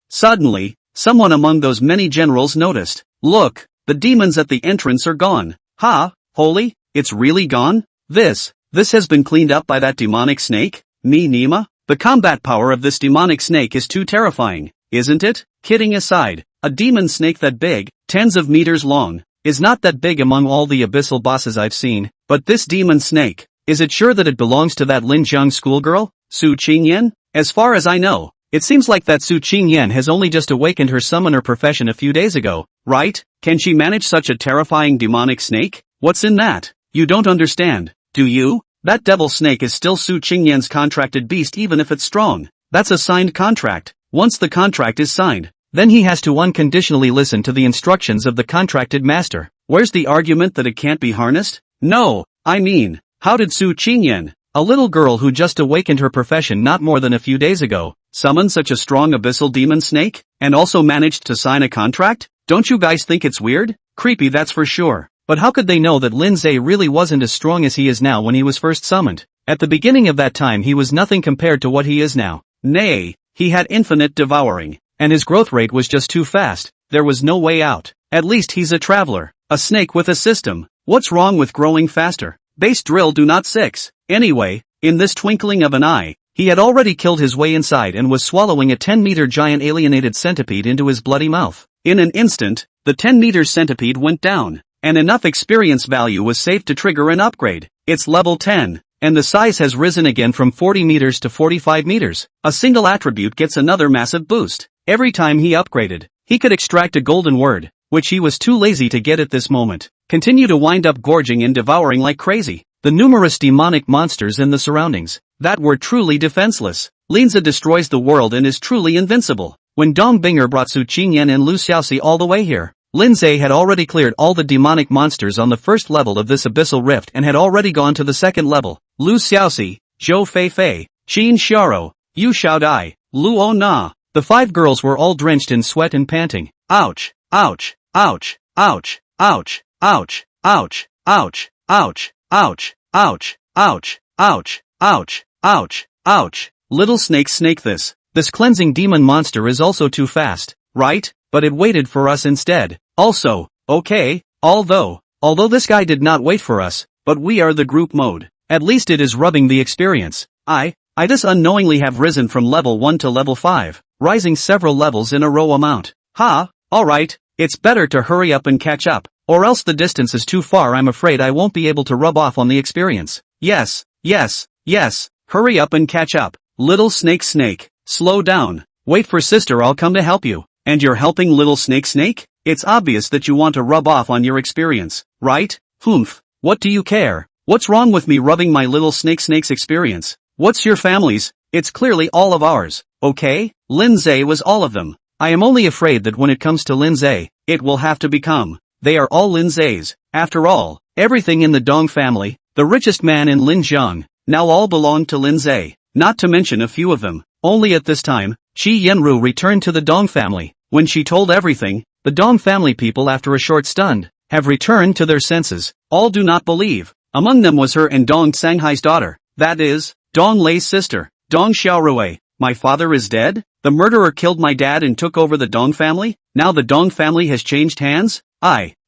Suddenly, someone among those many generals noticed. Look, the demons at the entrance are gone. Ha, holy, it's really gone? This has been cleaned up by that demonic snake? Nima? The combat power of this demonic snake is too terrifying, isn't it? Kidding aside, a demon snake that big, tens of meters long, is not that big among all the abyssal bosses I've seen, but this demon snake, is it sure that it belongs to that Lin Jiang schoolgirl, Su Qingyan? As far as I know, it seems like that Su Qingyan has only just awakened her summoner profession a few days ago, right? Can she manage such a terrifying demonic snake? What's in that? You don't understand, do you? That devil snake is still Su Qingyan's contracted beast even if it's strong. That's a signed contract. Once the contract is signed, then he has to unconditionally listen to the instructions of the contracted master. Where's the argument that it can't be harnessed? No, I mean, how did Su Qingyan, a little girl who just awakened her profession not more than a few days ago, summon such a strong abyssal demon snake, and also managed to sign a contract? Don't you guys think it's weird? Creepy, that's for sure. But how could they know that Lin Zhe really wasn't as strong as he is now when he was first summoned? At the beginning of that time he was nothing compared to what he is now. Nay, he had infinite devouring, and his growth rate was just too fast. There was no way out. At least he's a traveler, a snake with a system. What's wrong with growing faster? Base drill do not 6. Anyway, in this twinkling of an eye, he had already killed his way inside and was swallowing a 10-meter giant alienated centipede into his bloody mouth. In an instant, the 10-meter centipede went down, and enough experience value was saved to trigger an upgrade. It's level 10, and the size has risen again from 40 meters to 45 meters. A single attribute gets another massive boost. Every time he upgraded, he could extract a golden word, which he was too lazy to get at this moment. Continue to wind up gorging and devouring like crazy. The numerous demonic monsters in the surroundings, that were truly defenseless. Linza destroys the world and is truly invincible. When Dong Binger brought Su Qingyan and Lu Xiaoxi all the way here, Lin Zhe had already cleared all the demonic monsters on the first level of this abyssal rift and had already gone to the second level. Lu Xiaoxi, Zhou Feifei, Qin Xiaoro, Yu Xiaodai, Luo Na. The 5 girls were all drenched in sweat and panting. Ouch, ouch, ouch, ouch, ouch, ouch, ouch, ouch, ouch, ouch, ouch, ouch, ouch, ouch, ouch, ouch. Little snake this. This cleansing demon monster is also too fast, right? But it waited for us instead. Also, okay, although this guy did not wait for us, but we are the group mode. At least it is rubbing the experience. I just unknowingly have risen from level 1 to level 5, rising several levels in a row amount. Alright, it's better to hurry up and catch up, or else the distance is too far. I'm afraid I won't be able to rub off on the experience. Yes, hurry up and catch up. Little snake, slow down. Wait for sister, I'll come to help you. And you're helping little snake? It's obvious that you want to rub off on your experience, right? Humph, what do you care? What's wrong with me rubbing my little snake's experience? What's your family's? It's clearly all of ours, okay? Lin Zhe was all of them. I am only afraid that when it comes to Lin Zhe, it will have to become. They are all Lin Zhe's. After all, everything in the Dong family, the richest man in Linjiang, now all belong to Lin Zhe. Not to mention a few of them. Only at this time, Qi Yanru returned to the Dong family. When she told everything, the Dong family people after a short stun, have returned to their senses. All do not believe. Among them was her and Dong Sanghai's daughter, that is, Dong Lei's sister, Dong Xiaorui. My father is dead? The murderer killed my dad and took over the Dong family? Now the Dong family has changed hands?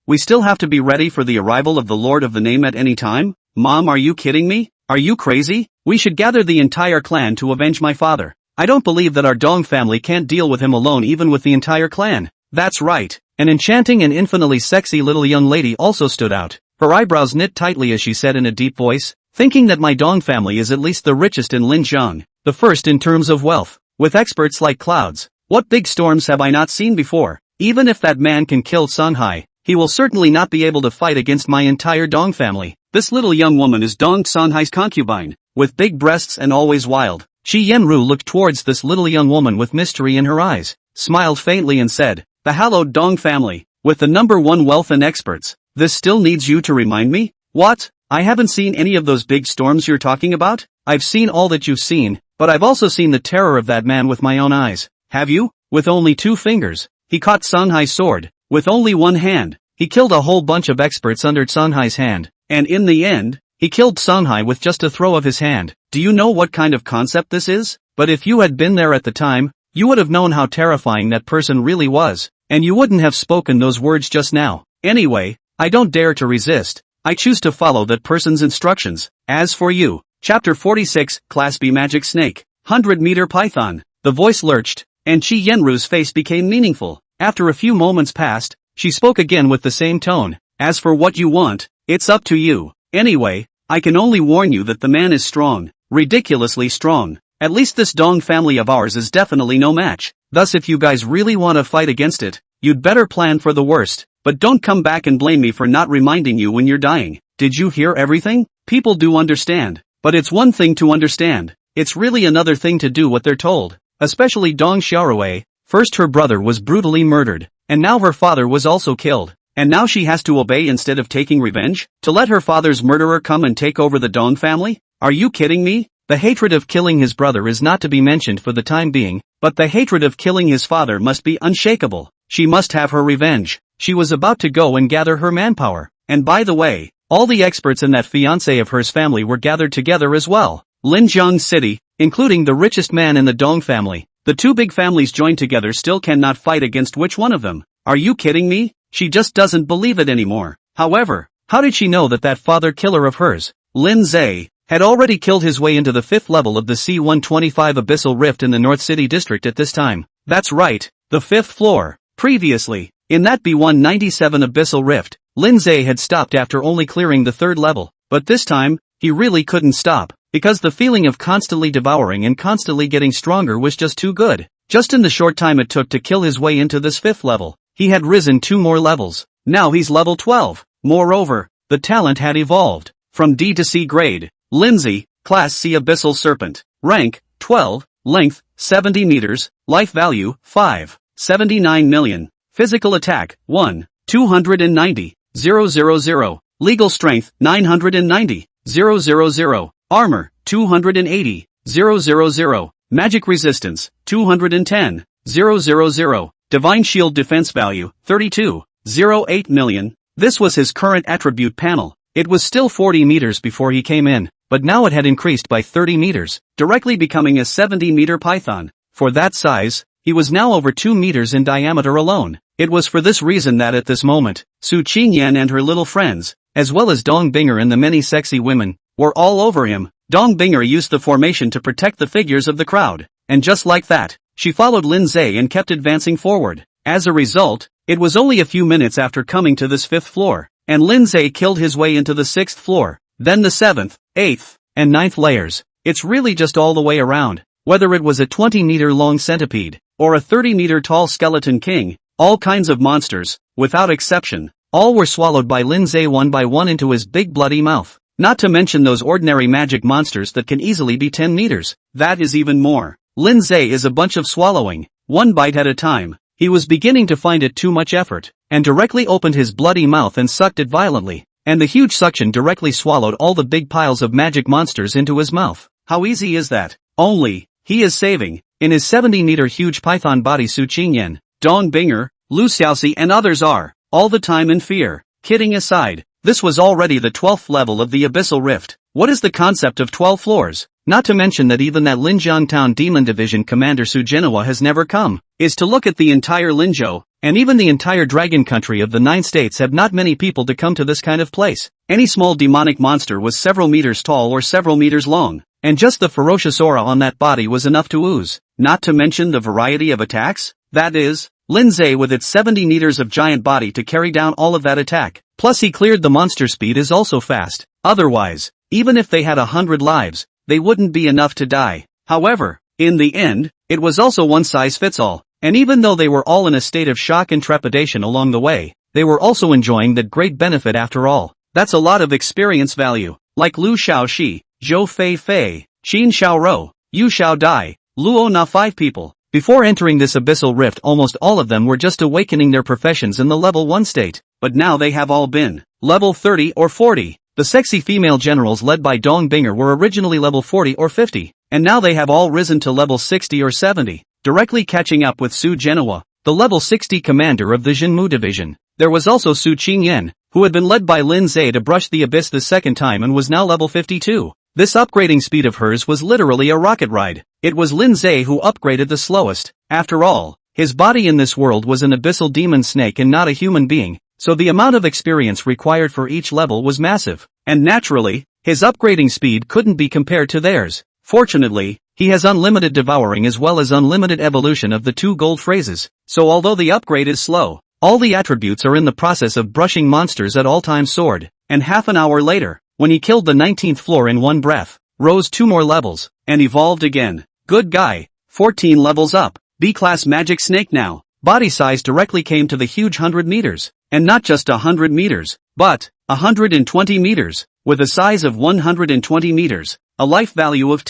We still have to be ready for the arrival of the Lord of the Name at any time? Mom, are you kidding me? Are you crazy? We should gather the entire clan to avenge my father. I don't believe that our Dong family can't deal with him alone, even with the entire clan. That's right. An enchanting and infinitely sexy little young lady also stood out. Her eyebrows knit tightly as she said in a deep voice, thinking that my Dong family is at least the richest in Linjiang, the first in terms of wealth, with experts like clouds. What big storms have I not seen before? Even if that man can kill Sanhai, he will certainly not be able to fight against my entire Dong family. This little young woman is Dong Sanhai's concubine, with big breasts and always wild. Qi Yanru looked towards this little young woman with mystery in her eyes, smiled faintly and said, the hallowed Dong family, with the #1 wealth and experts. This still needs you to remind me? What? I haven't seen any of those big storms you're talking about? I've seen all that you've seen, but I've also seen the terror of that man with my own eyes. Have you? With only 2 fingers, he caught Sanhai's sword. With only 1 hand, he killed a whole bunch of experts under Sanhai's hand. And in the end, He killed Songhai with just a throw of his hand. Do you know what kind of concept this is? But if you had been there at the time, you would have known how terrifying that person really was, and you wouldn't have spoken those words just now. Anyway, I don't dare to resist. I choose to follow that person's instructions. As for you, Chapter 46, Class B Magic Snake, 100-meter Python. The voice lurched, and Chi Yenru's face became meaningful. After a few moments passed, she spoke again with the same tone. As for what you want, it's up to you. Anyway, I can only warn you that the man is strong, ridiculously strong. At least this Dong family of ours is definitely no match. Thus if you guys really want to fight against it, you'd better plan for the worst. But don't come back and blame me for not reminding you when you're dying. Did you hear everything? People do understand. But it's one thing to understand. It's really another thing to do what they're told. Especially Dong Xiaorui. First her brother was brutally murdered, and now her father was also killed. And now she has to obey instead of taking revenge? To let her father's murderer come and take over the Dong family? Are you kidding me? The hatred of killing his brother is not to be mentioned for the time being, but the hatred of killing his father must be unshakable. She must have her revenge. She was about to go and gather her manpower. And by the way, all the experts in that fiancé of hers family were gathered together as well. Linjiang City, including the richest man in the Dong family. The two big families joined together still cannot fight against which one of them? Are you kidding me? She just doesn't believe it anymore. However, how did she know that that father killer of hers, Lin Zhe, had already killed his way into the 5th level of the C-125 Abyssal Rift in the North City District at this time? That's right, the 5th floor. Previously, in that B-197 Abyssal Rift, Lin Zhe had stopped after only clearing the 3rd level, but this time, he really couldn't stop, because the feeling of constantly devouring and constantly getting stronger was just too good. Just in the short time it took to kill his way into this 5th level, he had risen 2 more levels. Now he's level 12. Moreover, the talent had evolved from D to C grade. Lindsay, Class C Abyssal Serpent, Rank, 12, Length, 70 meters, Life Value, 5.79 million, Physical Attack, 1, 290, 000, Legal Strength, 990, 000, Armor, 280, 000, Magic Resistance, 210, 000, Divine Shield Defense Value, 32.08 million. This was his current attribute panel. It was still 40 meters before he came in, but now it had increased by 30 meters, directly becoming a 70-meter python. For that size, he was now over 2 meters in diameter alone. It was for this reason that at this moment, Su Qingyan and her little friends, as well as Dong Binger and the many sexy women, were all over him. Dong Binger used the formation to protect the figures of the crowd, and just like that, she followed Lin Zhe and kept advancing forward. As a result, it was only a few minutes after coming to this 5th floor, and Lin Zhe killed his way into the 6th floor, then the 7th, 8th, and 9th layers. It's really just all the way around. Whether it was a 20-meter-long centipede, or a 30-meter-tall skeleton king, all kinds of monsters, without exception, all were swallowed by Lin Zhe one by one into his big bloody mouth. Not to mention those ordinary magic monsters that can easily be 10 meters. That is even more. Lin Zhe is a bunch of swallowing, one bite at a time. He was beginning to find it too much effort, and directly opened his bloody mouth and sucked it violently, and the huge suction directly swallowed all the big piles of magic monsters into his mouth. How easy is that? Only, he is saving, in his 70-meter huge python body Su Qingyan, Dong Binger, Lu Xiaoxi and others are, all the time in fear. Kidding aside, this was already the 12th level of the Abyssal Rift. What is the concept of 12 floors? Not to mention that even that Linjiang Town Demon Division Commander Su Jinhua has never come. Is to look at the entire Linzhou, and even the entire dragon country of the 9 states have not many people to come to this kind of place. Any small demonic monster was several meters tall or several meters long, and just the ferocious aura on that body was enough to ooze. Not to mention the variety of attacks. That is, Lin Zhe with its 70 meters of giant body to carry down all of that attack. Plus he cleared the monster speed is also fast. Otherwise, even if they had 100 lives, they wouldn't be enough to die. However, in the end, it was also one size fits all. And even though they were all in a state of shock and trepidation along the way, they were also enjoying that great benefit after all. That's a lot of experience value. Like Lu Xiaoxi, Zhou Fei Fei, Qin Xiaoro, Yu Xiao Dai, Luo Na 5 people. Before entering this abyssal rift almost all of them were just awakening their professions in the level 1 state. But now they have all been level 30 or 40. The sexy female generals led by Dong Binger were originally level 40 or 50, and now they have all risen to level 60 or 70, directly catching up with Su Jinhua, the level 60 commander of the Jinmu division. There was also Su Qingyan, who had been led by Lin Zhe to brush the abyss the second time and was now level 52. This upgrading speed of hers was literally a rocket ride. It was Lin Zhe who upgraded the slowest. After all, his body in this world was an abyssal demon snake and not a human being, so the amount of experience required for each level was massive. And naturally, his upgrading speed couldn't be compared to theirs. Fortunately, he has unlimited devouring as well as unlimited evolution of the 2 gold phrases, so although the upgrade is slow, all the attributes are in the process of brushing monsters at all times soared, and half an hour later, when he killed the 19th floor in one breath, rose 2 more levels, and evolved again. Good guy. 14 levels up. B-class magic snake now. Body size directly came to the huge 100 meters. And not just 100 meters, but 120 meters, with a size of 120 meters, a life value of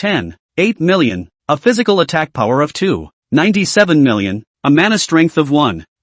8 million, a physical attack power of 97 million, a mana strength of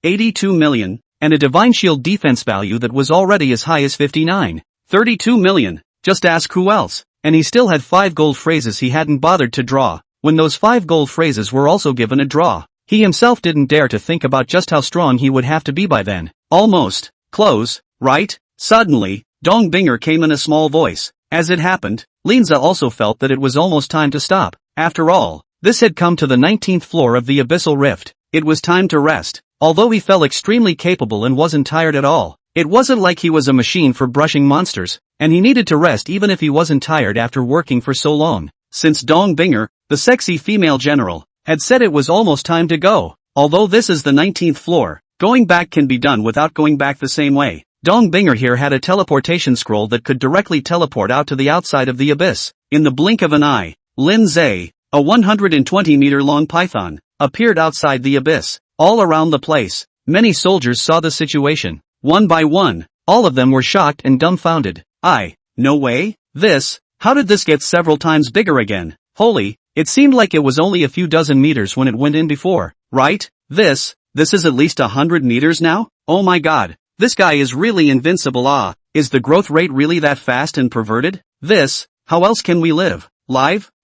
82 million, and a divine shield defense value that was already as high as 32 million. Just ask who else. And he still had 5 gold phrases he hadn't bothered to draw, when those 5 gold phrases were also given a draw. He himself didn't dare to think about just how strong he would have to be by then. Almost. Close, right? Suddenly, Dong Binger came in a small voice. As it happened, Linza also felt that it was almost time to stop. After all, this had come to the 19th floor of the abyssal rift. It was time to rest. Although he felt extremely capable and wasn't tired at all, it wasn't like he was a machine for brushing monsters, and he needed to rest even if he wasn't tired after working for so long. Since Dong Binger, the sexy female general, had said it was almost time to go. Although this is the 19th floor, going back can be done without going back the same way. Dong Binger here had a teleportation scroll that could directly teleport out to the outside of the abyss. In the blink of an eye, Lin Zhe, a 120-meter-long python, appeared outside the abyss. All around the place, many soldiers saw the situation. One by one, all of them were shocked and dumbfounded. No way? How did this get several times bigger again? Holy, it seemed like it was only a few dozen meters when it went in before, right? This is at least 100 meters now? Oh my god, this guy is really invincible. Is the growth rate really that fast and perverted? How else can we live?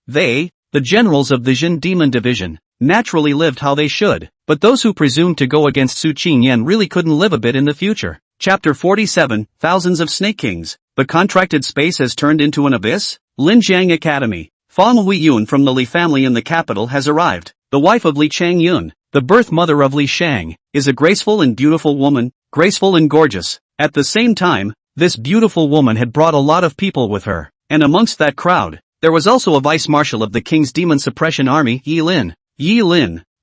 They, the generals of the Jin Demon Division, naturally lived how they should, but those who presumed to go against Su Qingyan really couldn't live a bit in the future. Chapter 47, Thousands of Snake Kings. The contracted space has turned into an abyss? Linjiang Academy. Fang Huiyun from the Li family in the capital has arrived. The wife of Li Changyun, the birth mother of Li Shang, is a graceful and beautiful woman, graceful and gorgeous. At the same time, this beautiful woman had brought a lot of people with her, and amongst that crowd, there was also a vice-marshal of the King's Demon Suppression Army, Yi Lin,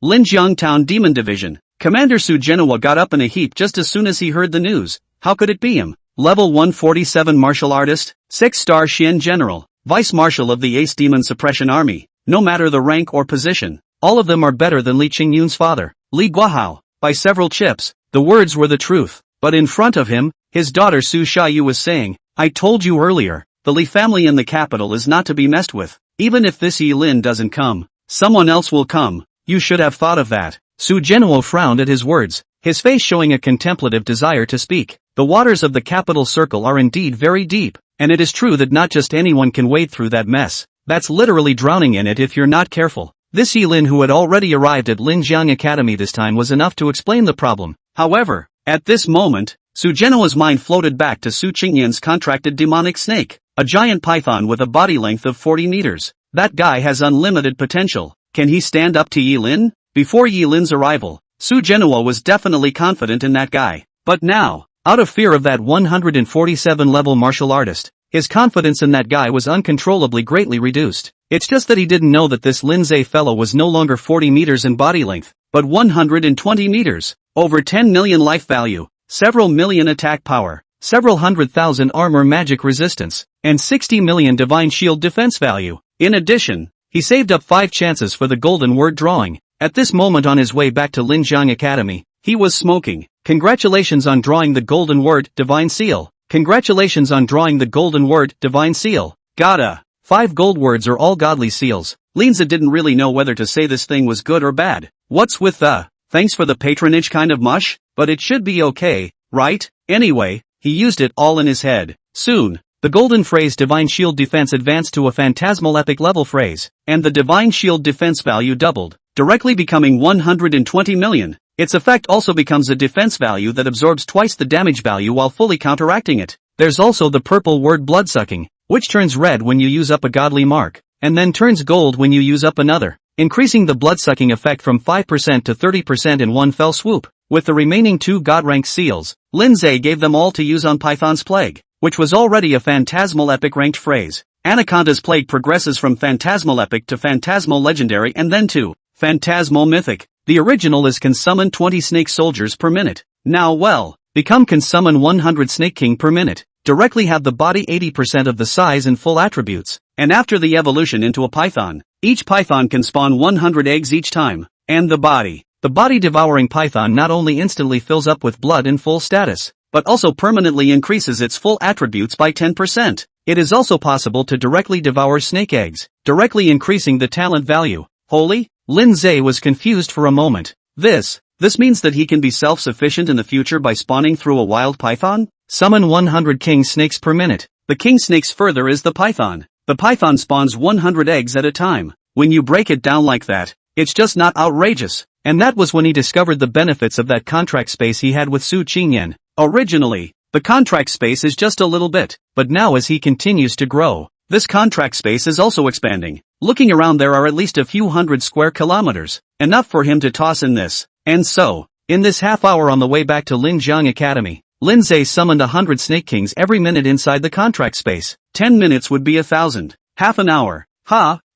Linjiang Town Demon Division. Commander Su Genoa got up in a heap just as soon as he heard the news. How could it be him? Level 147 martial artist, 6-star Xian General, Vice-Marshal of the Ace Demon Suppression Army. No matter the rank or position, all of them are better than Li Qingyun's father, Li Guahao, by several chips. The words were the truth, but in front of him, his daughter Su Xiaoyu was saying, I told you earlier, the Li family in the capital is not to be messed with. Even if this Yi Lin doesn't come, someone else will come. You should have thought of that. Su Genoa frowned at his words, his face showing a contemplative desire to speak. The waters of the capital circle are indeed very deep, and it is true that not just anyone can wade through that mess. That's literally drowning in it if you're not careful. This Yi Lin who had already arrived at Linjiang Academy this time was enough to explain the problem. However, at this moment, Su Genoa's mind floated back to Su Qingyan's contracted demonic snake, a giant python with a body length of 40 meters. That guy has unlimited potential. Can he stand up to Yi Lin? Before Yi Lin's arrival, Su Genoa was definitely confident in that guy. But now, out of fear of that 147-level martial artist, his confidence in that guy was uncontrollably greatly reduced. It's just that he didn't know that this Lin Zhe fellow was no longer 40 meters in body length, but 120 meters, over 10 million life value, several million attack power, several 100,000 armor magic resistance, and 60 million divine shield defense value. In addition, he saved up 5 chances for the golden word drawing. At this moment on his way back to Linjiang Academy, he was smoking. Congratulations on drawing the golden word, divine seal. Congratulations on drawing the golden word, divine seal. Gotta. 5 gold words are all godly seals. Linza didn't really know whether to say this thing was good or bad. What's with the, thanks for the patronage kind of mush? But it should be okay, right? Anyway, he used it all in his head. Soon, the golden phrase divine shield defense advanced to a phantasmal epic level phrase, and the divine shield defense value doubled, directly becoming 120 million. its effect also becomes a defense value that absorbs twice the damage value while fully counteracting it. There's also the purple word bloodsucking, which turns red when you use up a godly mark, and then turns gold when you use up another, increasing the bloodsucking effect from 5% to 30% in one fell swoop. With the remaining 2 god-rank seals, Lindsay gave them all to use on Python's Plague, which was already a Phantasmal Epic ranked phrase. Anaconda's Plague progresses from Phantasmal Epic to Phantasmal Legendary and then to Phantasmal Mythic. The original is can summon 20 snake soldiers per minute. Now become can summon 100 Snake King per minute. Directly have the body 80% of the size and full attributes. And after the evolution into a python, each python can spawn 100 eggs each time. And the body devouring python not only instantly fills up with blood in full status, but also permanently increases its full attributes by 10%. It is also possible to directly devour snake eggs, directly increasing the talent value. Holy? Lindsay was confused for a moment. This means that he can be self-sufficient in the future by spawning through a wild python? Summon 100 king snakes per minute. The king snakes further is the python. The python spawns 100 eggs at a time. When you break it down like that, it's just not outrageous. And that was when he discovered the benefits of that contract space he had with Su Qingyan. Originally, the contract space is just a little bit, but now as he continues to grow, this contract space is also expanding. Looking around, there are at least a few hundred square kilometers, enough for him to toss in this. And so, in this half hour on the way back to Linjiang Academy, Lindsay summoned 100 Snake Kings every minute inside the contract space. 10 minutes would be 1,000. Half an hour.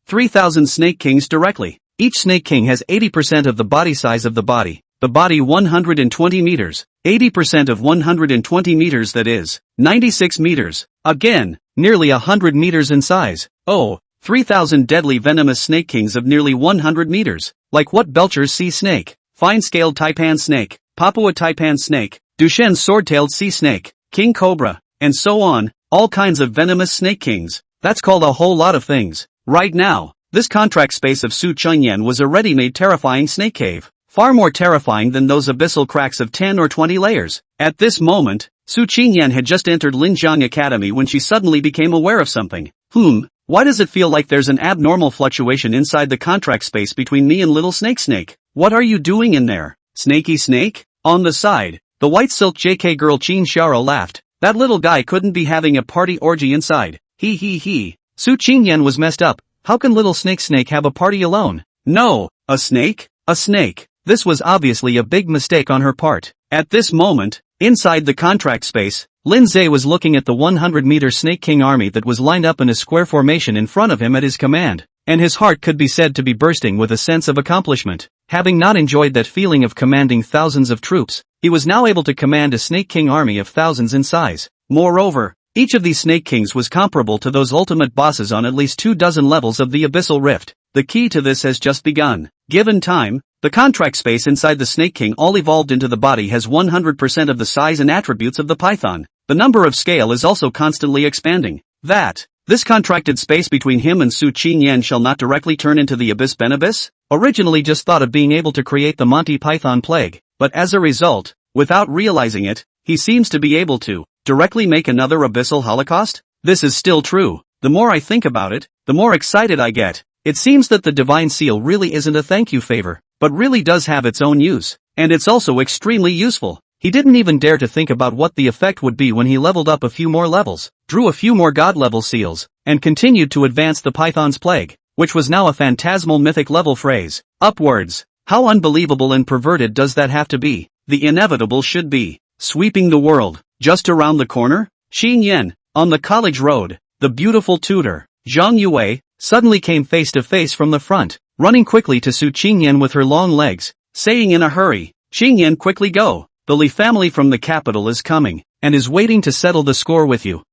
3,000 Snake Kings directly. Each Snake King has 80% of the body size of the body. The body 120 meters. 80% of 120 meters, that is 96 meters. Again, nearly 100 meters in size. 3,000 deadly venomous Snake Kings of nearly 100 meters. Like what Belcher's sea snake, fine-scaled taipan snake, Papua taipan snake, Duchenne's sword-tailed sea snake, king cobra, and so on, all kinds of venomous Snake Kings. That's called a whole lot of things. Right now, this contract space of Su Chunyan was a ready-made terrifying snake cave. Far more terrifying than those abyssal cracks of 10 or 20 layers. At this moment, Su Qingyan had just entered Linjiang Academy when she suddenly became aware of something. Why does it feel like there's an abnormal fluctuation inside the contract space between me and little Snake? What are you doing in there, Snakey Snake? On the side, the white silk JK girl Qin Xiao laughed. That little guy couldn't be having a party orgy inside. He. Su Qingyan was messed up. How can little Snake have a party alone? No, a snake? A snake. This was obviously a big mistake on her part. At this moment, inside the contract space, Lindsay was looking at the 100-meter Snake King army that was lined up in a square formation in front of him at his command, and his heart could be said to be bursting with a sense of accomplishment. Having not enjoyed that feeling of commanding thousands of troops, he was now able to command a Snake King army of thousands in size. Moreover, each of these Snake Kings was comparable to those ultimate bosses on at least 24 levels of the Abyssal Rift. The key to this has just begun. Given time, the contract space inside the Snake King all evolved into the body has 100% of the size and attributes of the python. The number of scale is also constantly expanding. This contracted space between him and Su Qingyan shall not directly turn into the Abyss Benabyss? Originally just thought of being able to create the Monty Python Plague, but as a result, without realizing it, he seems to be able to directly make another Abyssal Holocaust? This is still true. The more I think about it, the more excited I get. It seems that the Divine Seal really isn't a thank you favor, but really does have its own use, and it's also extremely useful. He didn't even dare to think about what the effect would be when he leveled up a few more levels, drew a few more god-level seals, and continued to advance the Python's Plague, which was now a phantasmal mythic level phrase. Upwards. How unbelievable and perverted does that have to be? The inevitable should be sweeping the world. Just around the corner? Xingyan, on the college road, the beautiful tutor, Zhang Yue, suddenly came face to face from the front, running quickly to Su Qingyan with her long legs, saying in a hurry, Qingyan, quickly go. The Li family from the capital is coming, and is waiting to settle the score with you.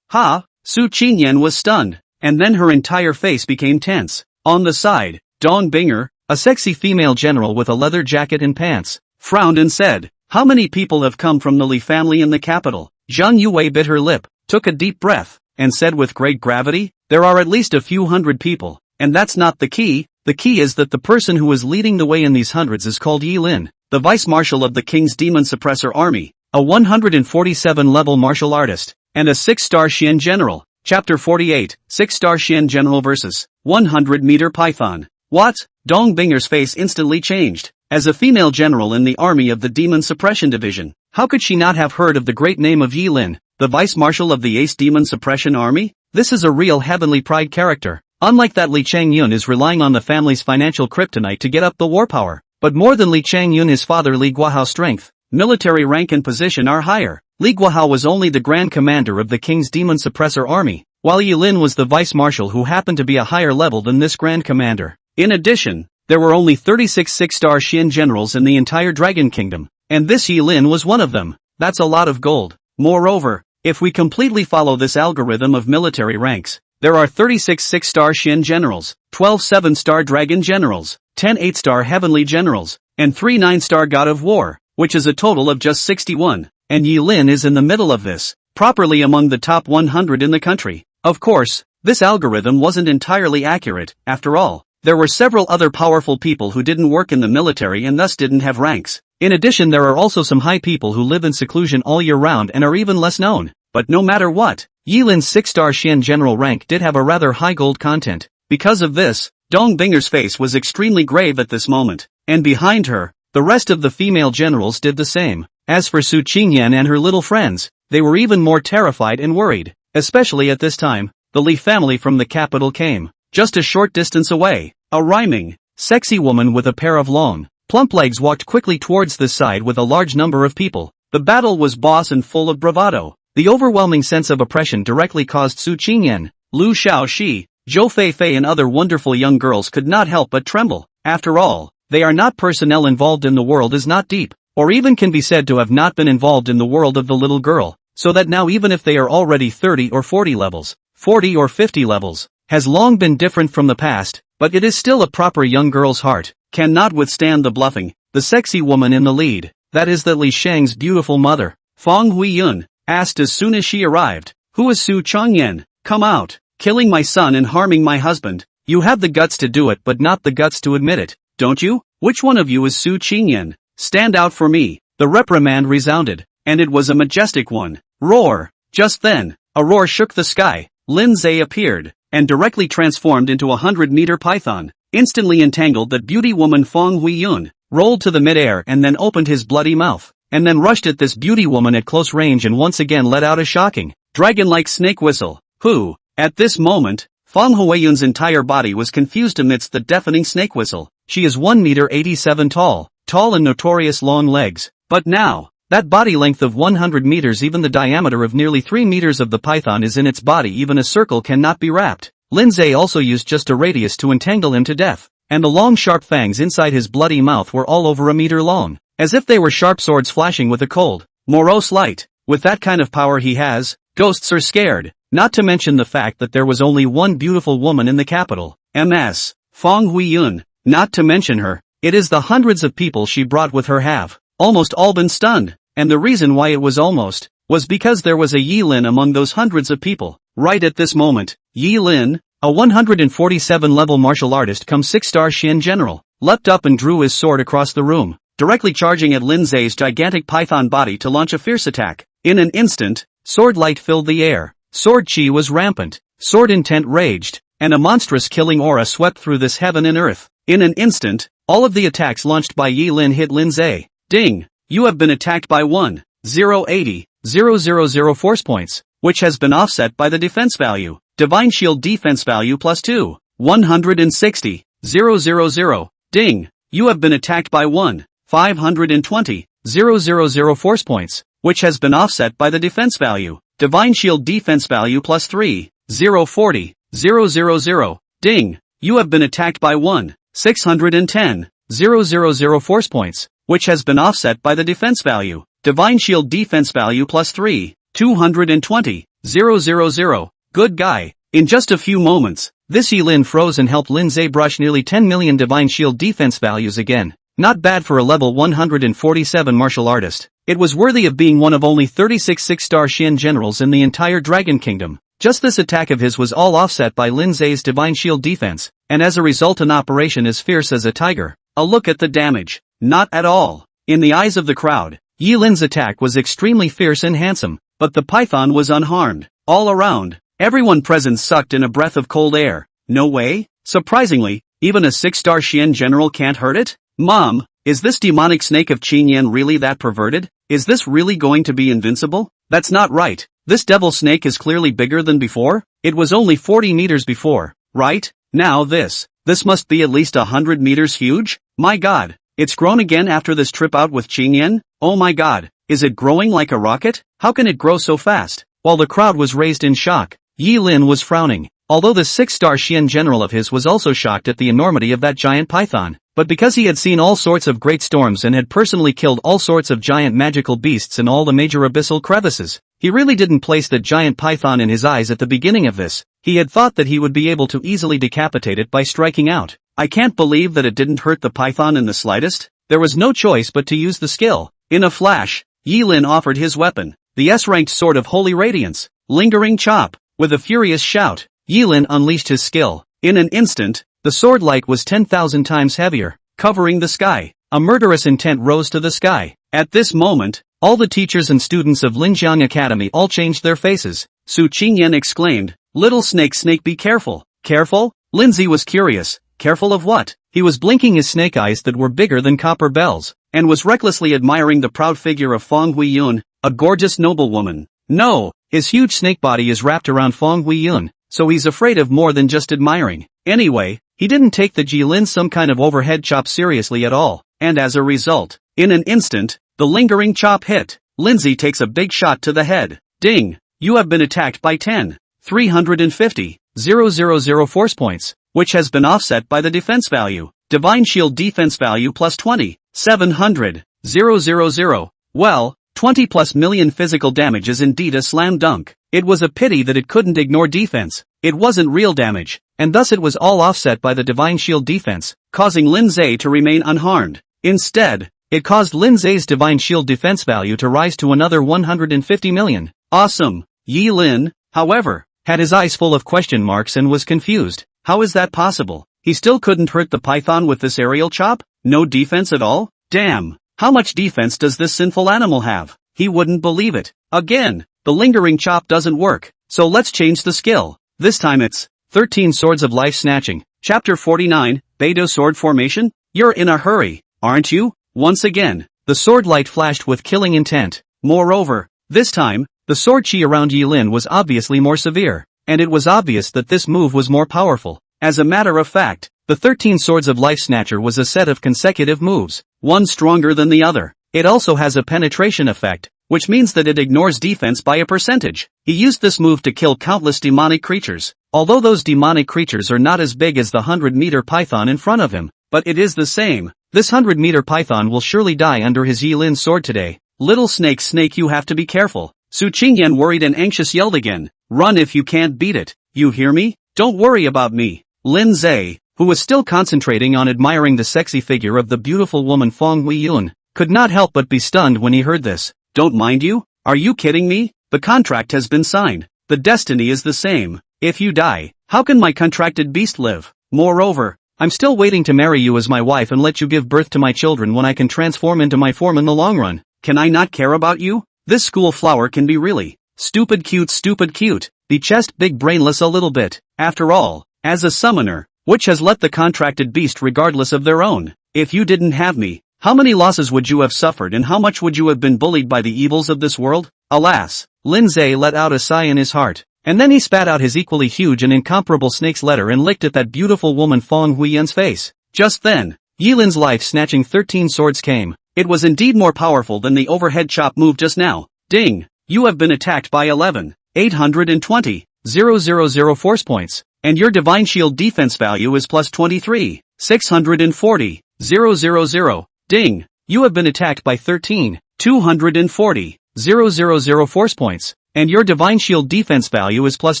Su Qingyan was stunned, and then her entire face became tense. On the side, Dong Binger, a sexy female general with a leather jacket and pants, frowned and said, how many people have come from the Li family in the capital? Zhang Yue bit her lip, took a deep breath, and said with great gravity, there are at least a few hundred people, and that's not the key. The key is that the person who is leading the way in these hundreds is called Yi Lin, the vice-marshal of the king's demon suppressor army, a 147-level martial artist, and a 6-star Xian general. Chapter 48, 6-star Xian general versus 100-meter python. What? Dong Binger's face instantly changed. As a female general in the army of the Demon Suppression Division, how could she not have heard of the great name of Yi Lin, the vice marshal of the Ace Demon Suppression Army? This is a real heavenly pride character. Unlike that, Li Changyun is relying on the family's financial kryptonite to get up the war power. But more than Li Changyun, his father Li Guahao's strength, military rank and position are higher. Li Guahao was only the grand commander of the king's demon suppressor army, while Yi Lin was the vice marshal who happened to be a higher level than this grand commander. In addition, there were only 36 six-star Xian generals in the entire Dragon Kingdom, and this Yi Lin was one of them. That's a lot of gold. Moreover, if we completely follow this algorithm of military ranks, there are 36 six-star Xian generals, 12 seven-star Dragon generals, 10 8-star Heavenly generals, and 3 9-star God of War, which is a total of just 61, and Yi Lin is in the middle of this, properly among the top 100 in the country. Of course, this algorithm wasn't entirely accurate. After all, there were several other powerful people who didn't work in the military and thus didn't have ranks. In addition, there are also some high people who live in seclusion all year round and are even less known. But no matter what, Yi Lin's 6-star Xian general rank did have a rather high gold content. Because of this, Dong Binger's face was extremely grave at this moment, and behind her, the rest of the female generals did the same. As for Su Qingyan and her little friends, they were even more terrified and worried. Especially at this time, the Li family from the capital came. Just a short distance away, a rhyming, sexy woman with a pair of long, plump legs walked quickly towards this side with a large number of people. The battle was boss and full of bravado. The overwhelming sense of oppression directly caused Su Qingyan, Lu Xiaoxi, Zhou Feifei and other wonderful young girls could not help but tremble. After all, they are not personnel involved in the world is not deep, or even can be said to have not been involved in the world of the little girl, so that now even if they are already 30 or 40 levels, 40 or 50 levels, has long been different from the past, but it is still a proper young girl's heart, cannot withstand the bluffing. The sexy woman in the lead, that is that Li Shang's beautiful mother, Fang Huiyun, asked as soon as she arrived, "Who is Su Changyan? Come out, killing my son and harming my husband. You have the guts to do it but not the guts to admit it, don't you? Which one of you is Su Qingyan? Stand out for me." The reprimand resounded, and it was a majestic one. Roar! Just then, a roar shook the sky. Lin Zhe appeared, and directly transformed into a 100-meter python, instantly entangled that beauty woman Fang Huiyun, rolled to the mid-air and then opened his bloody mouth, and then rushed at this beauty woman at close range and once again let out a shocking, dragon-like snake whistle. Who? At this moment, Fang Huiyun's entire body was confused amidst the deafening snake whistle. She is 1 meter 87 tall and notorious long legs, but now, that body length of 100 meters, even the diameter of nearly 3 meters of the python is in its body, even a circle cannot be wrapped. Lin Zhe also used just a radius to entangle him to death, and the long sharp fangs inside his bloody mouth were all over a meter long, as if they were sharp swords flashing with a cold, morose light. With that kind of power he has, ghosts are scared, not to mention the fact that there was only one beautiful woman in the capital, Ms. Fang Huiyun, not to mention her. It is the hundreds of people she brought with her have almost all been stunned, and the reason why it was almost, was because there was a Yi Lin among those hundreds of people. Right at this moment, Yi Lin, a 147 level martial artist come 6-star Xian general, leapt up and drew his sword across the room, directly charging at Lin Zhe's gigantic python body to launch a fierce attack. In an instant, sword light filled the air, sword chi was rampant, sword intent raged, and a monstrous killing aura swept through this heaven and earth. In an instant, all of the attacks launched by Yi Lin hit Lin Zhe. Ding! You have been attacked by 1,080,000 force points, which has been offset by the defense value. Divine Shield defense value plus 2, 160,000. Ding! You have been attacked by 1,520,000 force points, which has been offset by the defense value. Divine Shield defense value plus 3, 040,000. Ding! You have been attacked by 1,610,000 force points, which has been offset by the defense value. Divine Shield defense value plus 3, 220,000. Good guy. In just a few moments, this Yi Lin froze and helped Lin Zhe brush nearly 10 million Divine Shield defense values again. Not bad for a level 147 martial artist. It was worthy of being one of only 36 6-star Xian generals in the entire Dragon Kingdom. Just this attack of his was all offset by Lin Zhe's Divine Shield defense, and as a result an operation as fierce as a tiger. A look at the damage. Not at all. In the eyes of the crowd, Yi Lin's attack was extremely fierce and handsome, but the python was unharmed. All around, everyone present sucked in a breath of cold air. No way? Surprisingly, even a 6-star Xian general can't hurt it? Mom, Is this demonic snake of Qingyan really that perverted? Is this really going to be invincible? That's not right. This devil snake is clearly bigger than before. It was only 40 meters before, right? Now this must be at least 100 meters huge? My god. It's grown again after this trip out with Qingyan? Oh my god. Is it growing like a rocket? How can it grow so fast? While the crowd was raised in shock, Yi Lin was frowning. Although the 6-star Xian general of his was also shocked at the enormity of that giant python. But because he had seen all sorts of great storms and had personally killed all sorts of giant magical beasts in all the major abyssal crevices, he really didn't place that giant python in his eyes at the beginning of this. He had thought that he would be able to easily decapitate it by striking out. I can't believe that it didn't hurt the python in the slightest. There was no choice but to use the skill. In a flash, Yi Lin offered his weapon, the S-ranked sword of holy radiance, lingering chop. With a furious shout, Yi Lin unleashed his skill. In an instant, the sword light was 10,000 times heavier, covering the sky. A murderous intent rose to the sky. At this moment, all the teachers and students of Linjiang Academy all changed their faces. Su Qingyan exclaimed, "Little snake, be careful." Careful? Lindsay was curious. Careful of what? He was blinking his snake eyes that were bigger than copper bells, and was recklessly admiring the proud figure of Feng Huiyun, a gorgeous noblewoman. No, his huge snake body is wrapped around Feng Huiyun, so he's afraid of more than just admiring. Anyway, he didn't take the Jilin some kind of overhead chop seriously at all, and as a result, in an instant, the lingering chop hit. Lindsay takes a big shot to the head. Ding! You have been attacked by 10,350,000 force points, which has been offset by the defense value. Divine Shield defense value plus 20,700,000. Well, 20 plus million physical damage is indeed a slam dunk. It was a pity that it couldn't ignore defense. It wasn't real damage, and thus it was all offset by the Divine Shield defense, causing Lin Zhe to remain unharmed. Instead, it caused Lin Zhe's Divine Shield defense value to rise to another 150 million. Awesome! Yi Lin, however, had his eyes full of question marks and was confused. How is that possible? He still couldn't hurt the python with this aerial chop? No defense at all? Damn! How much defense does this sinful animal have? He wouldn't believe it. Again, the lingering chop doesn't work, so let's change the skill. This time it's 13 Swords of Life Snatching. Chapter 49, Beidou Sword Formation? You're in a hurry, aren't you? Once again, the sword light flashed with killing intent. Moreover, this time, the sword chi around Yi Lin was obviously more severe, and it was obvious that this move was more powerful. As a matter of fact, the 13 Swords of Life Snatcher was a set of consecutive moves, one stronger than the other. It also has a penetration effect, which means that it ignores defense by a percentage. He used this move to kill countless demonic creatures, although those demonic creatures are not as big as the 100-meter python in front of him, but it is the same. This 100-meter python will surely die under his Yi Lin sword today. Little snake, you have to be careful. Su Qingyan, worried and anxious, yelled again. Run if you can't beat it. You hear me? Don't worry about me. Lin Zhe, who was still concentrating on admiring the sexy figure of the beautiful woman Feng Huiyun, could not help but be stunned when he heard this. Don't mind you? Are you kidding me? The contract has been signed. The destiny is the same. If you die, how can my contracted beast live? Moreover, I'm still waiting to marry you as my wife and let you give birth to my children when I can transform into my form in the long run. Can I not care about you? This school flower can be really stupid cute. Be chest big brainless a little bit. After all, as a summoner, which has let the contracted beast regardless of their own. If you didn't have me, how many losses would you have suffered and how much would you have been bullied by the evils of this world? Alas, Lin Zhe let out a sigh in his heart, and then he spat out his equally huge and incomparable snake's letter and licked at that beautiful woman Feng Huiyun's face. Just then, Yi Lin's life-snatching 13 swords came. It was indeed more powerful than the overhead chop move just now. Ding! You have been attacked by 11,820,000 force points, and your Divine Shield defense value is plus 23,640,000. Ding! You have been attacked by 13,240,000 force points, and your Divine Shield defense value is plus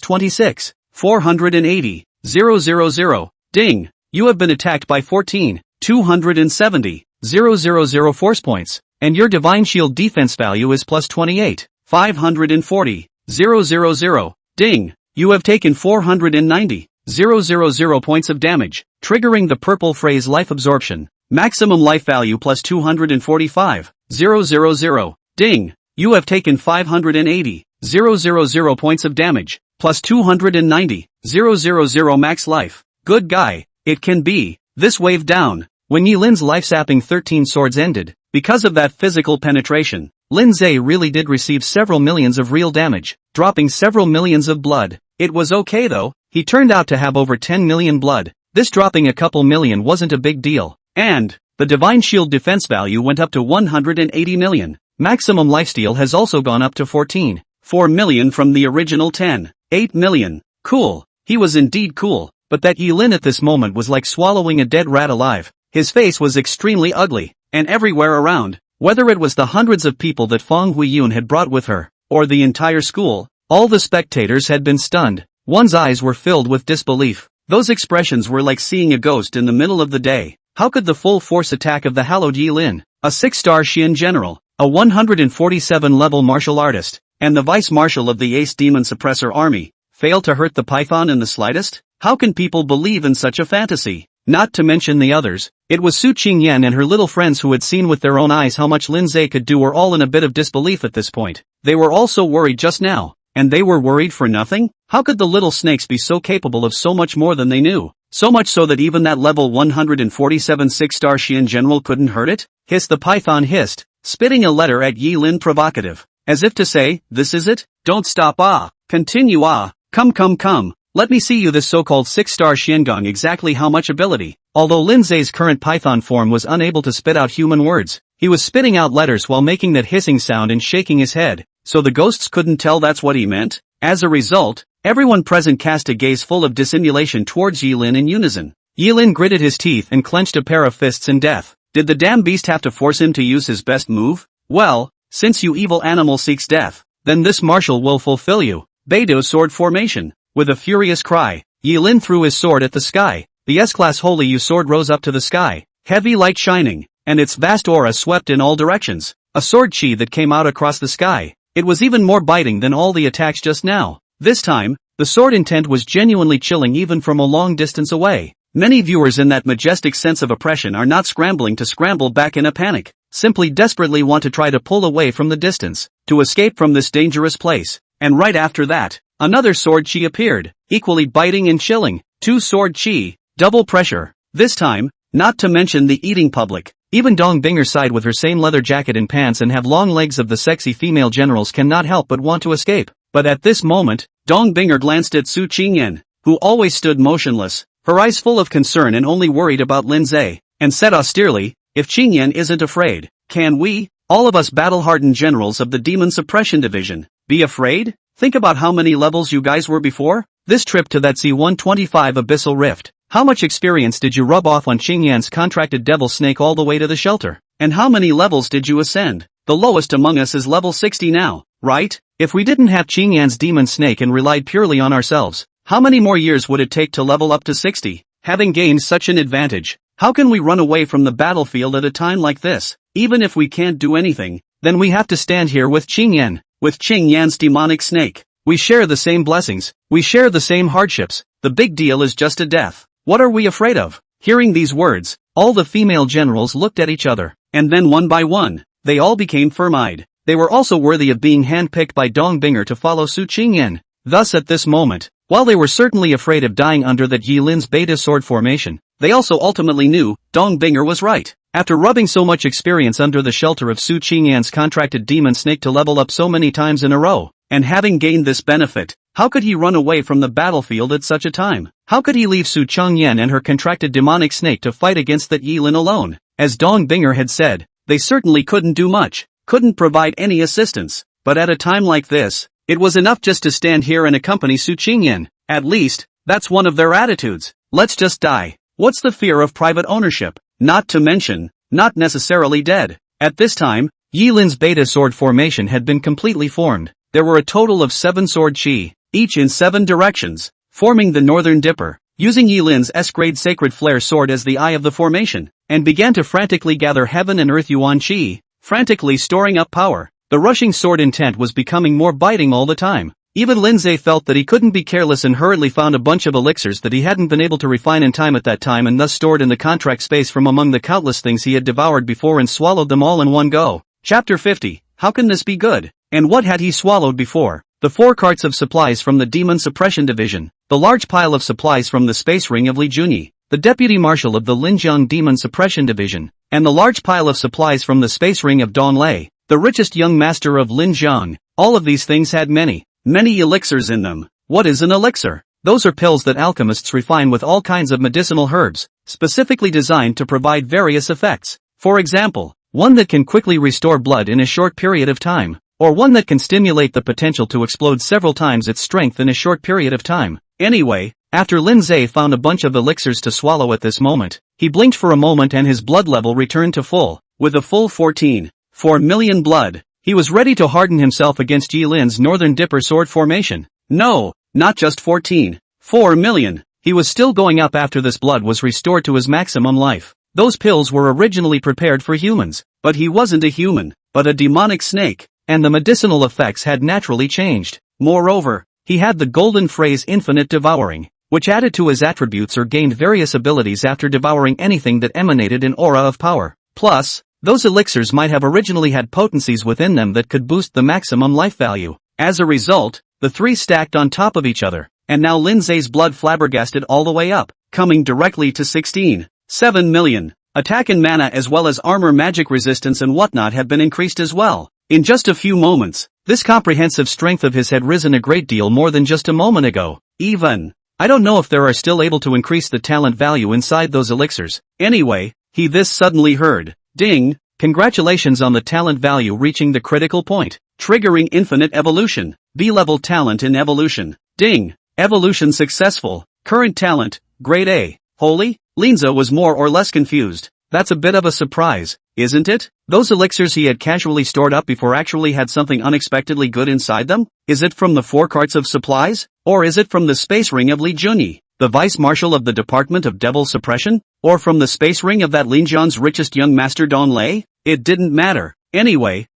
26,480,000. Ding! You have been attacked by 14,270,000 force points, and your Divine Shield defense value is plus 28,540,000. Ding! You have taken 490,000 points of damage, triggering the purple phrase Life Absorption. Maximum life value plus 245,000. Ding! You have taken 580,000 points of damage, plus 290,000 max life. Good guy, it can be. This wave down. When Yi Lin's life-sapping 13 swords ended, because of that physical penetration, Lin Zhe really did receive several millions of real damage, dropping several millions of blood. It was okay though, he turned out to have over 10 million blood. This dropping a couple million wasn't a big deal. And the Divine Shield defense value went up to 180 million. Maximum lifesteal has also gone up to 14.4 million from the original 10.8 million. Cool. He was indeed cool, but that Yi Lin at this moment was like swallowing a dead rat alive. His face was extremely ugly, and everywhere around, whether it was the hundreds of people that Fang Huiyun had brought with her, or the entire school, all the spectators had been stunned. One's eyes were filled with disbelief. Those expressions were like seeing a ghost in the middle of the day. How could the full force attack of the hallowed Yi Lin, a 6-star Xian general, a 147-level martial artist, and the vice-marshal of the Ace Demon Suppressor Army, fail to hurt the python in the slightest? How can people believe in such a fantasy? Not to mention the others. It was Su Qingyan and her little friends who had seen with their own eyes how much Lin Zhe could do were all in a bit of disbelief at this point. They were all so worried just now. And they were worried for nothing? How could the little snakes be so capable of so much more than they knew? So much so that even that level 147 6-star Xian general couldn't hurt it? Hiss, the python hissed, spitting a letter at Yi Lin provocative. As if to say, this is it? Don't stop, continue, come. Let me see you this so-called 6-star Xiangong exactly how much ability. Although Lin Zhe's current python form was unable to spit out human words, he was spitting out letters while making that hissing sound and shaking his head, so the ghosts couldn't tell that's what he meant. As a result, everyone present cast a gaze full of dissimulation towards Yi Lin in unison. Yi Lin gritted his teeth and clenched a pair of fists in death. Did the damn beast have to force him to use his best move? Well, since you evil animal seeks death, then this marshal will fulfill you. Beidou sword formation. With a furious cry, Yi Lin threw his sword at the sky. The S-class Holy Yu sword rose up to the sky, heavy light shining, and its vast aura swept in all directions. A sword chi that came out across the sky. It was even more biting than all the attacks just now. This time, the sword intent was genuinely chilling even from a long distance away. Many viewers in that majestic sense of oppression are not scrambling to scramble back in a panic, simply desperately want to try to pull away from the distance, to escape from this dangerous place. And right after that, another sword chi appeared, equally biting and chilling. 2 sword chi, double pressure. This time, not to mention the eating public. Even Dong Binger sighed with her same leather jacket and pants and have long legs of the sexy female generals cannot help but want to escape. But at this moment, Dong Binger glanced at Su Qingyan, who always stood motionless, her eyes full of concern and only worried about Lin Zhe, and said austerely, if Qingyan isn't afraid, can we, all of us battle-hardened generals of the Demon Suppression Division, be afraid? Think about how many levels you guys were before? This trip to that C-125 Abyssal Rift. How much experience did you rub off on Qingyan's contracted devil snake all the way to the shelter? And how many levels did you ascend? The lowest among us is level 60 now, right? If we didn't have Qingyan's demon snake and relied purely on ourselves, how many more years would it take to level up to 60? Having gained such an advantage, how can we run away from the battlefield at a time like this? Even if we can't do anything, then we have to stand here with Qingyan, with Qingyan's demonic snake. We share the same blessings, we share the same hardships, the big deal is just a death. What are we afraid of? Hearing these words, all the female generals looked at each other, and then one by one, they all became firm-eyed. They were also worthy of being handpicked by Dong Binger to follow Su Qingyan. Thus at this moment, while they were certainly afraid of dying under that Yi Lin's beta sword formation, they also ultimately knew Dong Binger was right. After rubbing so much experience under the shelter of Su Qingyan's contracted demon snake to level up so many times in a row, and having gained this benefit, how could he run away from the battlefield at such a time? How could he leave Su Qingyan and her contracted demonic snake to fight against that Yi Lin alone? As Dong Binger had said, they certainly couldn't do much, couldn't provide any assistance. But at a time like this, it was enough just to stand here and accompany Su Qingyan. At least, that's one of their attitudes. Let's just die. What's the fear of private ownership? Not to mention, not necessarily dead. At this time, Yi Lin's beta sword formation had been completely formed. There were a total of 7 sword chi, each in 7 directions, forming the Northern Dipper, using Yi Lin's S-grade sacred flare sword as the eye of the formation, and began to frantically gather heaven and earth yuan chi, frantically storing up power. The rushing sword intent was becoming more biting all the time. Even Lin Zhe felt that he couldn't be careless and hurriedly found a bunch of elixirs that he hadn't been able to refine in time at that time and thus stored in the contract space from among the countless things he had devoured before and swallowed them all in one go. Chapter 50. How can this be good? And what had he swallowed before? The 4 carts of supplies from the Demon Suppression Division, the large pile of supplies from the space ring of Li Junyi, the deputy marshal of the Linjiang Demon Suppression Division, and the large pile of supplies from the space ring of Donlei, the richest young master of Linjiang. All of these things had many elixirs in them. What is an elixir? Those are pills that alchemists refine with all kinds of medicinal herbs, specifically designed to provide various effects. For example, one that can quickly restore blood in a short period of time, or one that can stimulate the potential to explode several times its strength in a short period of time. Anyway, after Lin Zhe found a bunch of elixirs to swallow at this moment, he blinked for a moment and his blood level returned to full. With a full 4 million blood, he was ready to harden himself against Yi Lin's Northern Dipper sword formation. No, not just 4 million. He was still going up after this blood was restored to his maximum life. Those pills were originally prepared for humans, but he wasn't a human, but a demonic snake, and the medicinal effects had naturally changed. Moreover, he had the golden phrase infinite devouring, which added to his attributes or gained various abilities after devouring anything that emanated an aura of power. Plus, those elixirs might have originally had potencies within them that could boost the maximum life value. As a result, the three stacked on top of each other, and now Lin Zhe's blood flabbergasted all the way up, coming directly to 7 million. Attack and mana as well as armor, magic resistance and whatnot have been increased as well. In just a few moments, this comprehensive strength of his had risen a great deal more than just a moment ago. Even, I don't know if there are still able to increase the talent value inside those elixirs. Anyway, this suddenly heard. Ding! Congratulations on the talent value reaching the critical point, triggering infinite evolution. B-level talent in evolution. Ding! Evolution successful. Current talent, grade A. Holy? Linza was more or less confused. That's a bit of a surprise, isn't it? Those elixirs he had casually stored up before actually had something unexpectedly good inside them? Is it from the 4 carts of supplies? Or is it from the space ring of Li Junyi, the vice marshal of the Department of Devil Suppression? Or from the space ring of that Linjiang's richest young master Don Lei? It didn't matter. Anyway,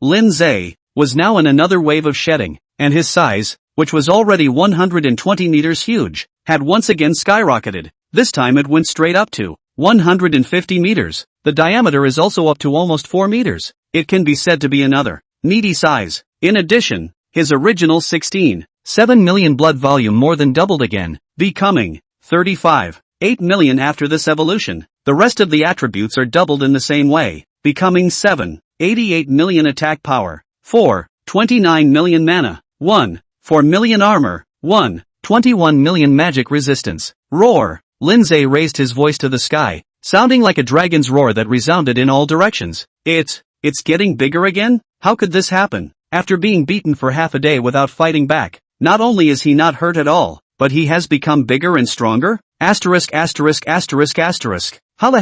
Lin Zhe, was now in another wave of shedding, and his size, which was already 120 meters huge, had once again skyrocketed. This time it went straight up to 150 meters. The diameter is also up to almost 4 meters. It can be said to be another meaty size. In addition, his original 7 million blood volume more than doubled again, becoming 8 million after this evolution. The rest of the attributes are doubled in the same way, becoming 88 million attack power, 29 million mana, 4 million armor, 21 million magic resistance. Roar! Lin Zhe raised his voice to the sky, sounding like a dragon's roar that resounded in all directions. It's getting bigger again? How could this happen? After being beaten for half a day without fighting back, not only is he not hurt at all, but he has become bigger and stronger? How the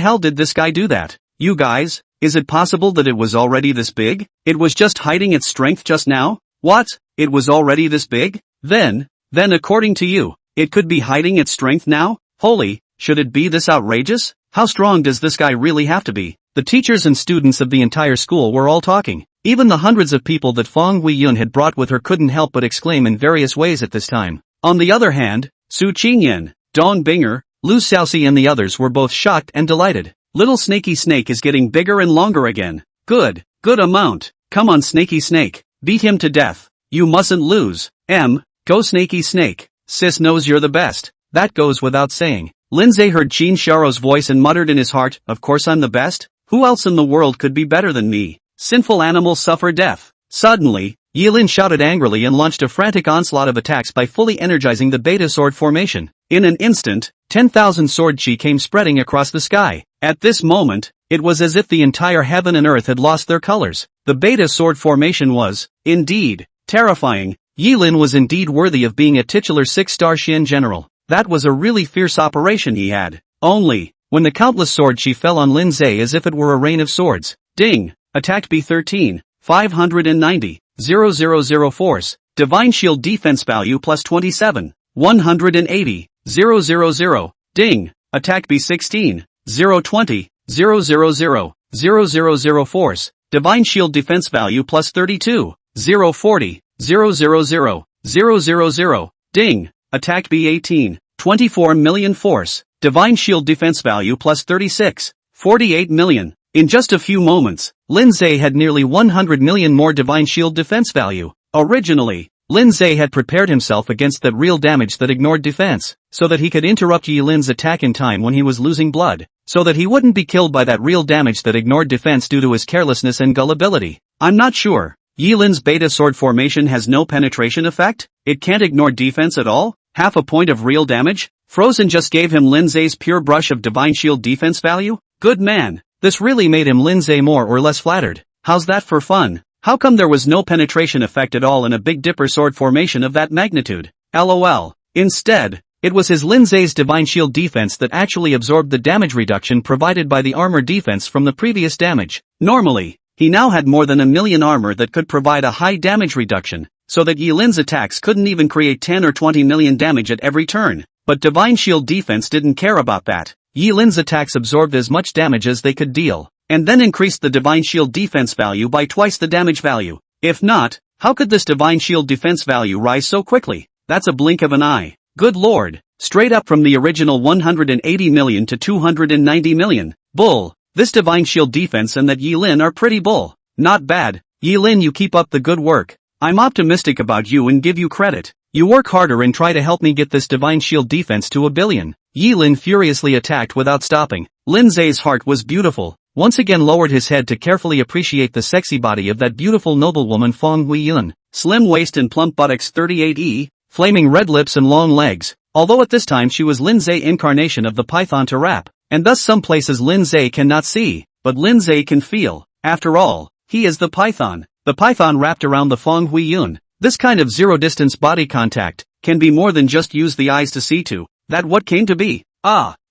hell did this guy do that? You guys, is it possible that it was already this big? It was just hiding its strength just now? What? It was already this big? Then according to you, it could be hiding its strength now? Holy, should it be this outrageous? How strong does this guy really have to be? The teachers and students of the entire school were all talking. Even the hundreds of people that Feng Huiyun had brought with her couldn't help but exclaim in various ways at this time. On the other hand, Su Qingyan, Dong Binger, Lu Xiaoxi and the others were both shocked and delighted. Little Snaky Snake is getting bigger and longer again. Good amount. Come on Snaky Snake, beat him to death. You mustn't lose. Go Snaky Snake. Sis knows you're the best. That goes without saying. Lin Zhe heard Qin Xiaorou's voice and muttered in his heart, of course I'm the best? Who else in the world could be better than me? Sinful animals suffer death. Suddenly, Yilin shouted angrily and launched a frantic onslaught of attacks by fully energizing the beta sword formation. In an instant, 10,000 sword chi came spreading across the sky. At this moment, it was as if the entire heaven and earth had lost their colors. The beta sword formation was, indeed, terrifying. Yilin was indeed worthy of being a titular 6-star Xian general. That was a really fierce operation he had. Only, when the countless sword chi fell on Lin Zhe as if it were a rain of swords. Ding! Attack B13, 590, 000 force, Divine Shield defense value plus 27, 180, 000, ding! Attack B16, 020, 000 force, Divine Shield defense value plus 32, 040, 000, ding! Attack B18, 24 million force, Divine Shield defense value plus 36, 48 million. In just a few moments, Lin Zhe had nearly 100 million more Divine Shield defense value. Originally, Lindsay had prepared himself against that real damage that ignored defense, so that he could interrupt Yilin's attack in time when he was losing blood, so that he wouldn't be killed by that real damage that ignored defense due to his carelessness and gullibility. I'm not sure. Yilin's beta sword formation has no penetration effect? It can't ignore defense at all? Half a point of real damage? Frozen just gave him Lindsay's pure brush of divine shield defense value? Good man. This really made him Lindsay more or less flattered. How's that for fun? How come there was no penetration effect at all in a Big Dipper sword formation of that magnitude? LOL. Instead, it was his Lindsay's divine shield defense that actually absorbed the damage reduction provided by the armor defense from the previous damage. Normally, he now had more than 1,000,000 armor that could provide a high damage reduction, so that Yilin's attacks couldn't even create 10 or 20 million damage at every turn. But divine shield defense didn't care about that. Yilin's attacks absorbed as much damage as they could deal, and then increased the divine shield defense value by twice the damage value. If not, how could this divine shield defense value rise so quickly? That's a blink of an eye. Good lord. Straight up from the original 180 million to 290 million. Bull. This divine shield defense and that Yilin are pretty bull. Not bad. Yilin, you keep up the good work. I'm optimistic about you and give you credit. You work harder and try to help me get this divine shield defense to 1,000,000,000. Yilin furiously attacked without stopping. Lindsay's heart was beautiful. Once again lowered his head to carefully appreciate the sexy body of that beautiful noblewoman Fong Huiyun. Slim waist and plump buttocks 38E, flaming red lips and long legs. Although at this time she was Lindsay incarnation of the python to rap, and thus some places Lindsay cannot see, but Lindsay can feel. After all, he is the python. The python wrapped around the Fong Huiyun. This kind of zero-distance body contact can be more than just use the eyes to see to. That what came to be.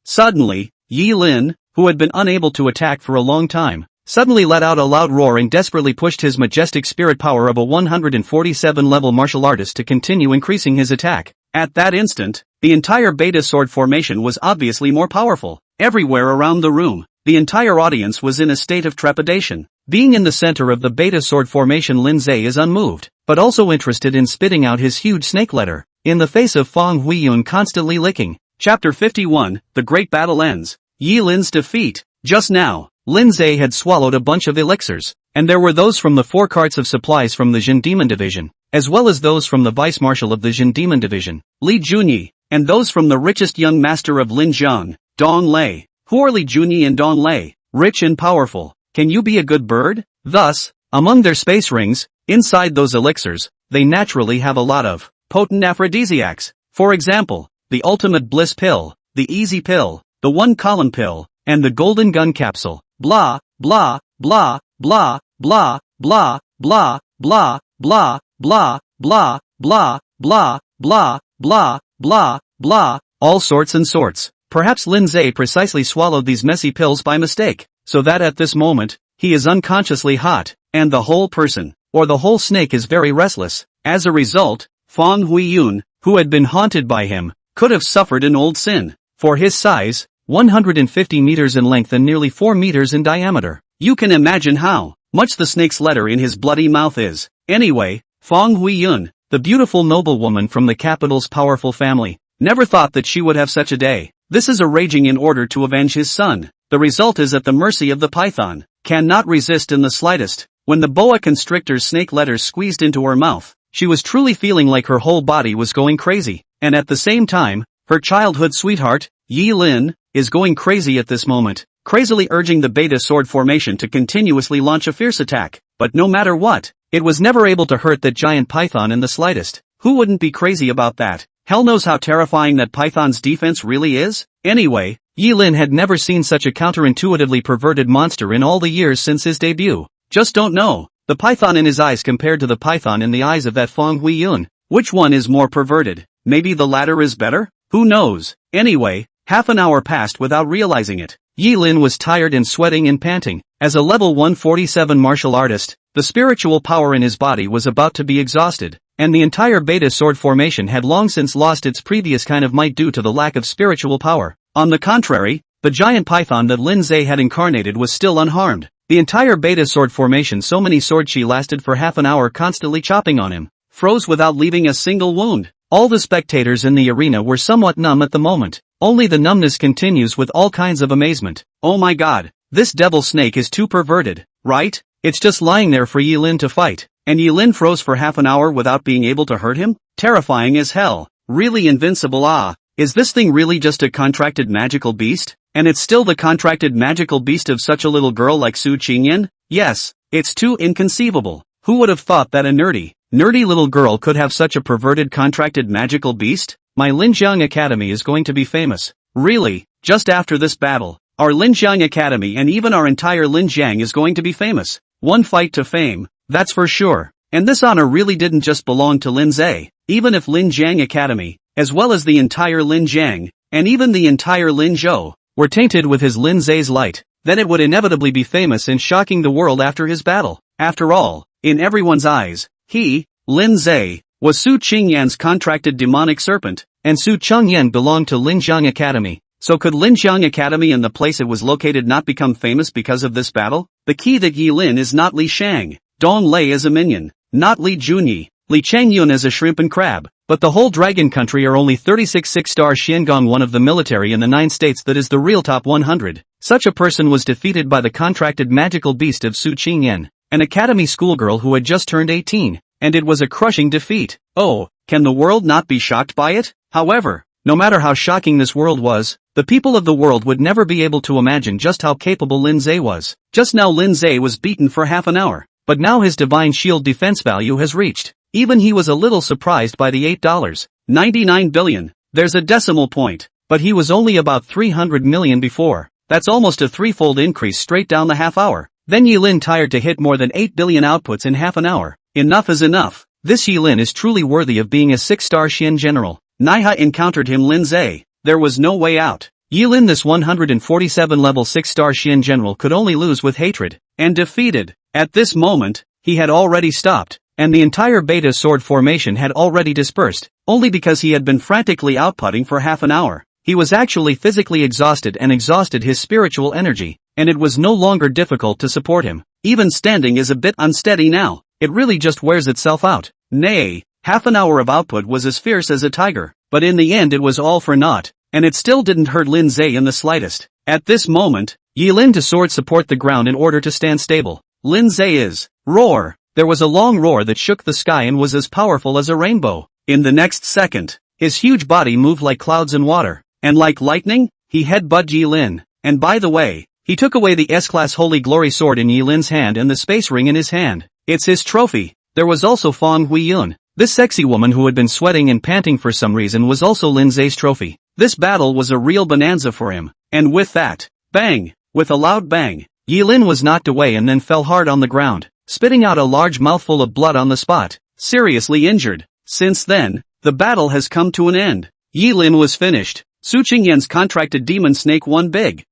Suddenly, Yilin, who had been unable to attack for a long time, suddenly let out a loud roar and desperately pushed his majestic spirit power of a 147-level martial artist to continue increasing his attack. At that instant, the entire beta sword formation was obviously more powerful. Everywhere around the room, the entire audience was in a state of trepidation. Being in the center of the beta sword formation, Lindsay is unmoved, but also interested in spitting out his huge snake letter in the face of Fong Huiyun constantly licking. Chapter 51, The Great Battle Ends. Yilin's defeat. Just now, Lindsay had swallowed a bunch of elixirs, and there were those from the 4 carts of supplies from the Jin Demon Division, as well as those from the Vice Marshal of the Jin Demon Division, Li Junyi, and those from the richest young master of Linjiang, Dong Lei. Who are Li Junyi and Dong Lei? Rich and powerful. Can you be a good bird? Thus, among their space rings, inside those elixirs, they naturally have a lot of potent aphrodisiacs. For example, the ultimate bliss pill, the easy pill, the 1-column pill, and the golden gun capsule. Blah, blah, blah, blah, blah, blah, blah, blah, blah, blah, blah, blah, blah, blah, blah, blah, blah, all sorts and sorts. Perhaps Lindsay precisely swallowed these messy pills by mistake, so that at this moment, he is unconsciously hot, and the whole person, or the whole snake is very restless. As a result, Fong Huiyun, who had been haunted by him, could have suffered an old sin. For his size, 150 meters in length and nearly 4 meters in diameter. You can imagine how much the snake's letter in his bloody mouth is. Anyway, Fong Huiyun, the beautiful noblewoman from the capital's powerful family, never thought that she would have such a day. This is a raging in order to avenge his son. The result is at the mercy of the python. Cannot resist in the slightest. When the boa constrictor's snake letters squeezed into her mouth, she was truly feeling like her whole body was going crazy. And at the same time, her childhood sweetheart, Yilin, is going crazy at this moment, crazily urging the beta sword formation to continuously launch a fierce attack. But no matter what, it was never able to hurt that giant python in the slightest. Who wouldn't be crazy about that? Hell knows how terrifying that python's defense really is. Anyway, Yilin had never seen such a counterintuitively perverted monster in all the years since his debut. Just don't know. The python in his eyes compared to the python in the eyes of that Fong Huiyun. Which one is more perverted? Maybe the latter is better? Who knows? Anyway, half an hour passed without realizing it. Yilin was tired and sweating and panting. As a level 147 martial artist, the spiritual power in his body was about to be exhausted, and the entire beta sword formation had long since lost its previous kind of might due to the lack of spiritual power. On the contrary, the giant python that Lindsay had incarnated was still unharmed. The entire beta sword formation, so many sword chi lasted for half an hour constantly chopping on him, froze without leaving a single wound. All the spectators in the arena were somewhat numb at the moment. Only the numbness continues with all kinds of amazement. Oh my god, this devil snake is too perverted, right? It's just lying there for Yilin to fight. And Yilin froze for half an hour without being able to hurt him? Terrifying as hell. Really invincible. Is this thing really just a contracted magical beast? And it's still the contracted magical beast of such a little girl like Su Qingyan? Yes, it's too inconceivable. Who would have thought that a nerdy little girl could have such a perverted contracted magical beast? My Linjiang Academy is going to be famous. Really, just after this battle, our Linjiang Academy and even our entire Linjiang is going to be famous. One fight to fame, that's for sure. And this honor really didn't just belong to Lin Zhe. Even if Linjiang Academy, as well as the entire Linjiang, and even the entire Lin Zhou, were tainted with his Lin Zhe's light, then it would inevitably be famous and shocking the world after his battle. After all, in everyone's eyes, he, Lin Zhe, was Su Qingyan's contracted demonic serpent, and Su Qingyan belonged to Linjiang Academy. So could Linjiang Academy and the place it was located not become famous because of this battle? The key that Yilin is not Li Shang, Dong Lei as a minion, not Li Junyi, Li Changyun as a shrimp and crab, but the whole dragon country are only 36 6-star Xiangong, one of the military in the 9 states that is the real top 100. Such a person was defeated by the contracted magical beast of Su Qingyan, an academy schoolgirl who had just turned 18, and it was a crushing defeat. Oh, can the world not be shocked by it? However, no matter how shocking this world was, the people of the world would never be able to imagine just how capable Lin Zhe was. Just now Lin Zhe was beaten for half an hour, but now his divine shield defense value has reached. Even he was a little surprised by the $8.99 billion. There's a decimal point, but he was only about 300 million before. That's almost a threefold increase straight down the half hour. Then Yilin tired to hit more than 8 billion outputs in half an hour. Enough is enough. This Yilin is truly worthy of being a 6-star Xian general. Naiha encountered him Lin Zhe. There was no way out. Yilin, this 147 level 6-star Xian general, could only lose with hatred, and defeated. At this moment, he had already stopped, and the entire beta sword formation had already dispersed, only because he had been frantically outputting for half an hour. He was actually physically exhausted and exhausted his spiritual energy, and it was no longer difficult to support him. Even standing is a bit unsteady now. It really just wears itself out. Nay, half an hour of output was as fierce as a tiger, but in the end it was all for naught, and it still didn't hurt Lin Zhe in the slightest. At this moment, Yilin to sword support the ground in order to stand stable. Lin Zhe is roar. There was a long roar that shook the sky and was as powerful as a rainbow. In the next second, his huge body moved like clouds in water, and like lightning, he headbutted Yilin. And by the way, he took away the S-class Holy Glory sword in Yilin's hand and the space ring in his hand. It's his trophy. There was also Fang Huiyun. This sexy woman who had been sweating and panting for some reason was also Lin Zhe's trophy. This battle was a real bonanza for him. And with that, bang! With a loud bang, Yilin was knocked away and then fell hard on the ground, spitting out a large mouthful of blood on the spot, seriously injured. Since then, the battle has come to an end. Yilin was finished. Su Qingyan's contracted demon snake won big.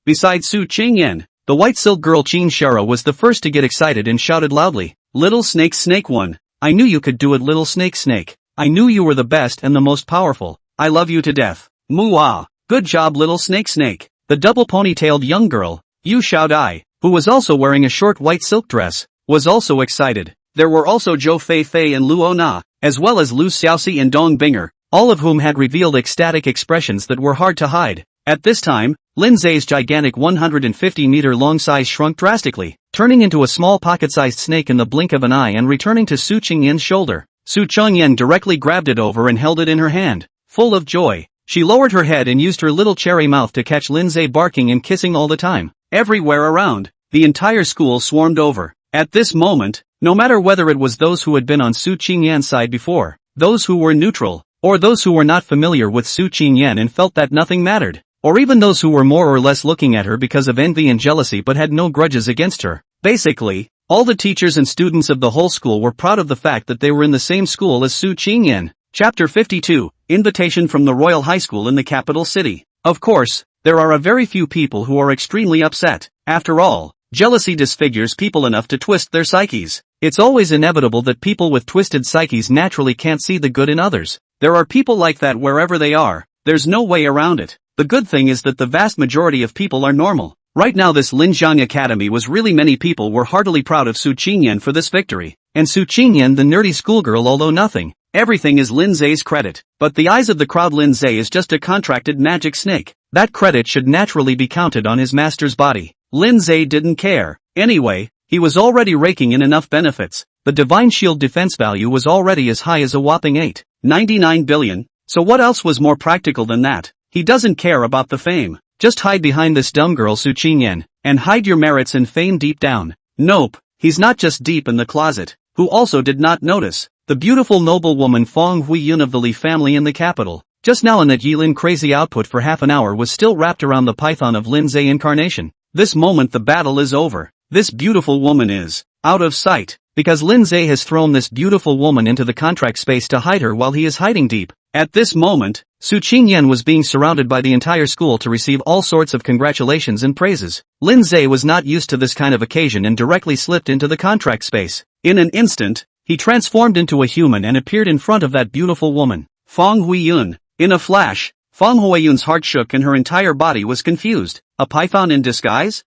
Besides Su Qingyan, the white silk girl Qin Shara was the first to get excited and shouted loudly, "Little snake snake won. I knew you could do it, little snake snake. I knew you were the best and the most powerful. I love you to death. Muah. Good job, little snake snake." The double ponytailed young girl, Yu Xiaodai, who was also wearing a short white silk dress, was also excited. There were also Zhou Fei and Luo Na, as well as Lu Xiaoxi and Dong Binger, all of whom had revealed ecstatic expressions that were hard to hide. At this time, Lin Zhe's gigantic 150-meter-long size shrunk drastically, turning into a small pocket-sized snake in the blink of an eye and returning to Su Qingyan's shoulder. Su Qingyan directly grabbed it over and held it in her hand. Full of joy, she lowered her head and used her little cherry mouth to catch Lin Zhe barking and kissing all the time. Everywhere around, the entire school swarmed over. At this moment, no matter whether it was those who had been on Su Qingyan's side before, those who were neutral, or those who were not familiar with Su Qingyan and felt that nothing mattered, or even those who were more or less looking at her because of envy and jealousy but had no grudges against her. Basically, all the teachers and students of the whole school were proud of the fact that they were in the same school as Su Qingyan. Chapter 52, Invitation from the Royal High School in the capital city. Of course, there are a very few people who are extremely upset. After all, jealousy disfigures people enough to twist their psyches. It's always inevitable that people with twisted psyches naturally can't see the good in others. There are people like that wherever they are. There's no way around it. The good thing is that the vast majority of people are normal. Right now this Linjiang Academy was really many people were heartily proud of Su Qingyan for this victory. And Su Qingyan, the nerdy schoolgirl, although everything is Lin Zhe's credit. But the eyes of the crowd, Lin Zhe is just a contracted magic snake. That credit should naturally be counted on his master's body. Lin Zhe didn't care. Anyway, He was already raking in enough benefits. The divine shield defense value was already as high as a whopping 8.99 billion, so what else was more practical than that? He doesn't care about the fame. Just hide behind this dumb girl Su Qingyan, and hide your merits and fame deep down. Nope, he's not just deep in the closet. Who also did not notice? The beautiful noblewoman Fong Huiyun of the Li family in the capital. Just now in that Yilin crazy output for half an hour was still wrapped around the python of Lin Zhe incarnation. This moment the battle is over. This beautiful woman is out of sight, because Lin Zhe has thrown this beautiful woman into the contract space to hide her while he is hiding deep. At this moment, Su Qingyan was being surrounded by the entire school to receive all sorts of congratulations and praises. Lin Zhe was not used to this kind of occasion and directly slipped into the contract space. In an instant, he transformed into a human and appeared in front of that beautiful woman, Fong Huiyun. In a flash, Fong Huiyun's heart shook and her entire body was confused. A python in disguise?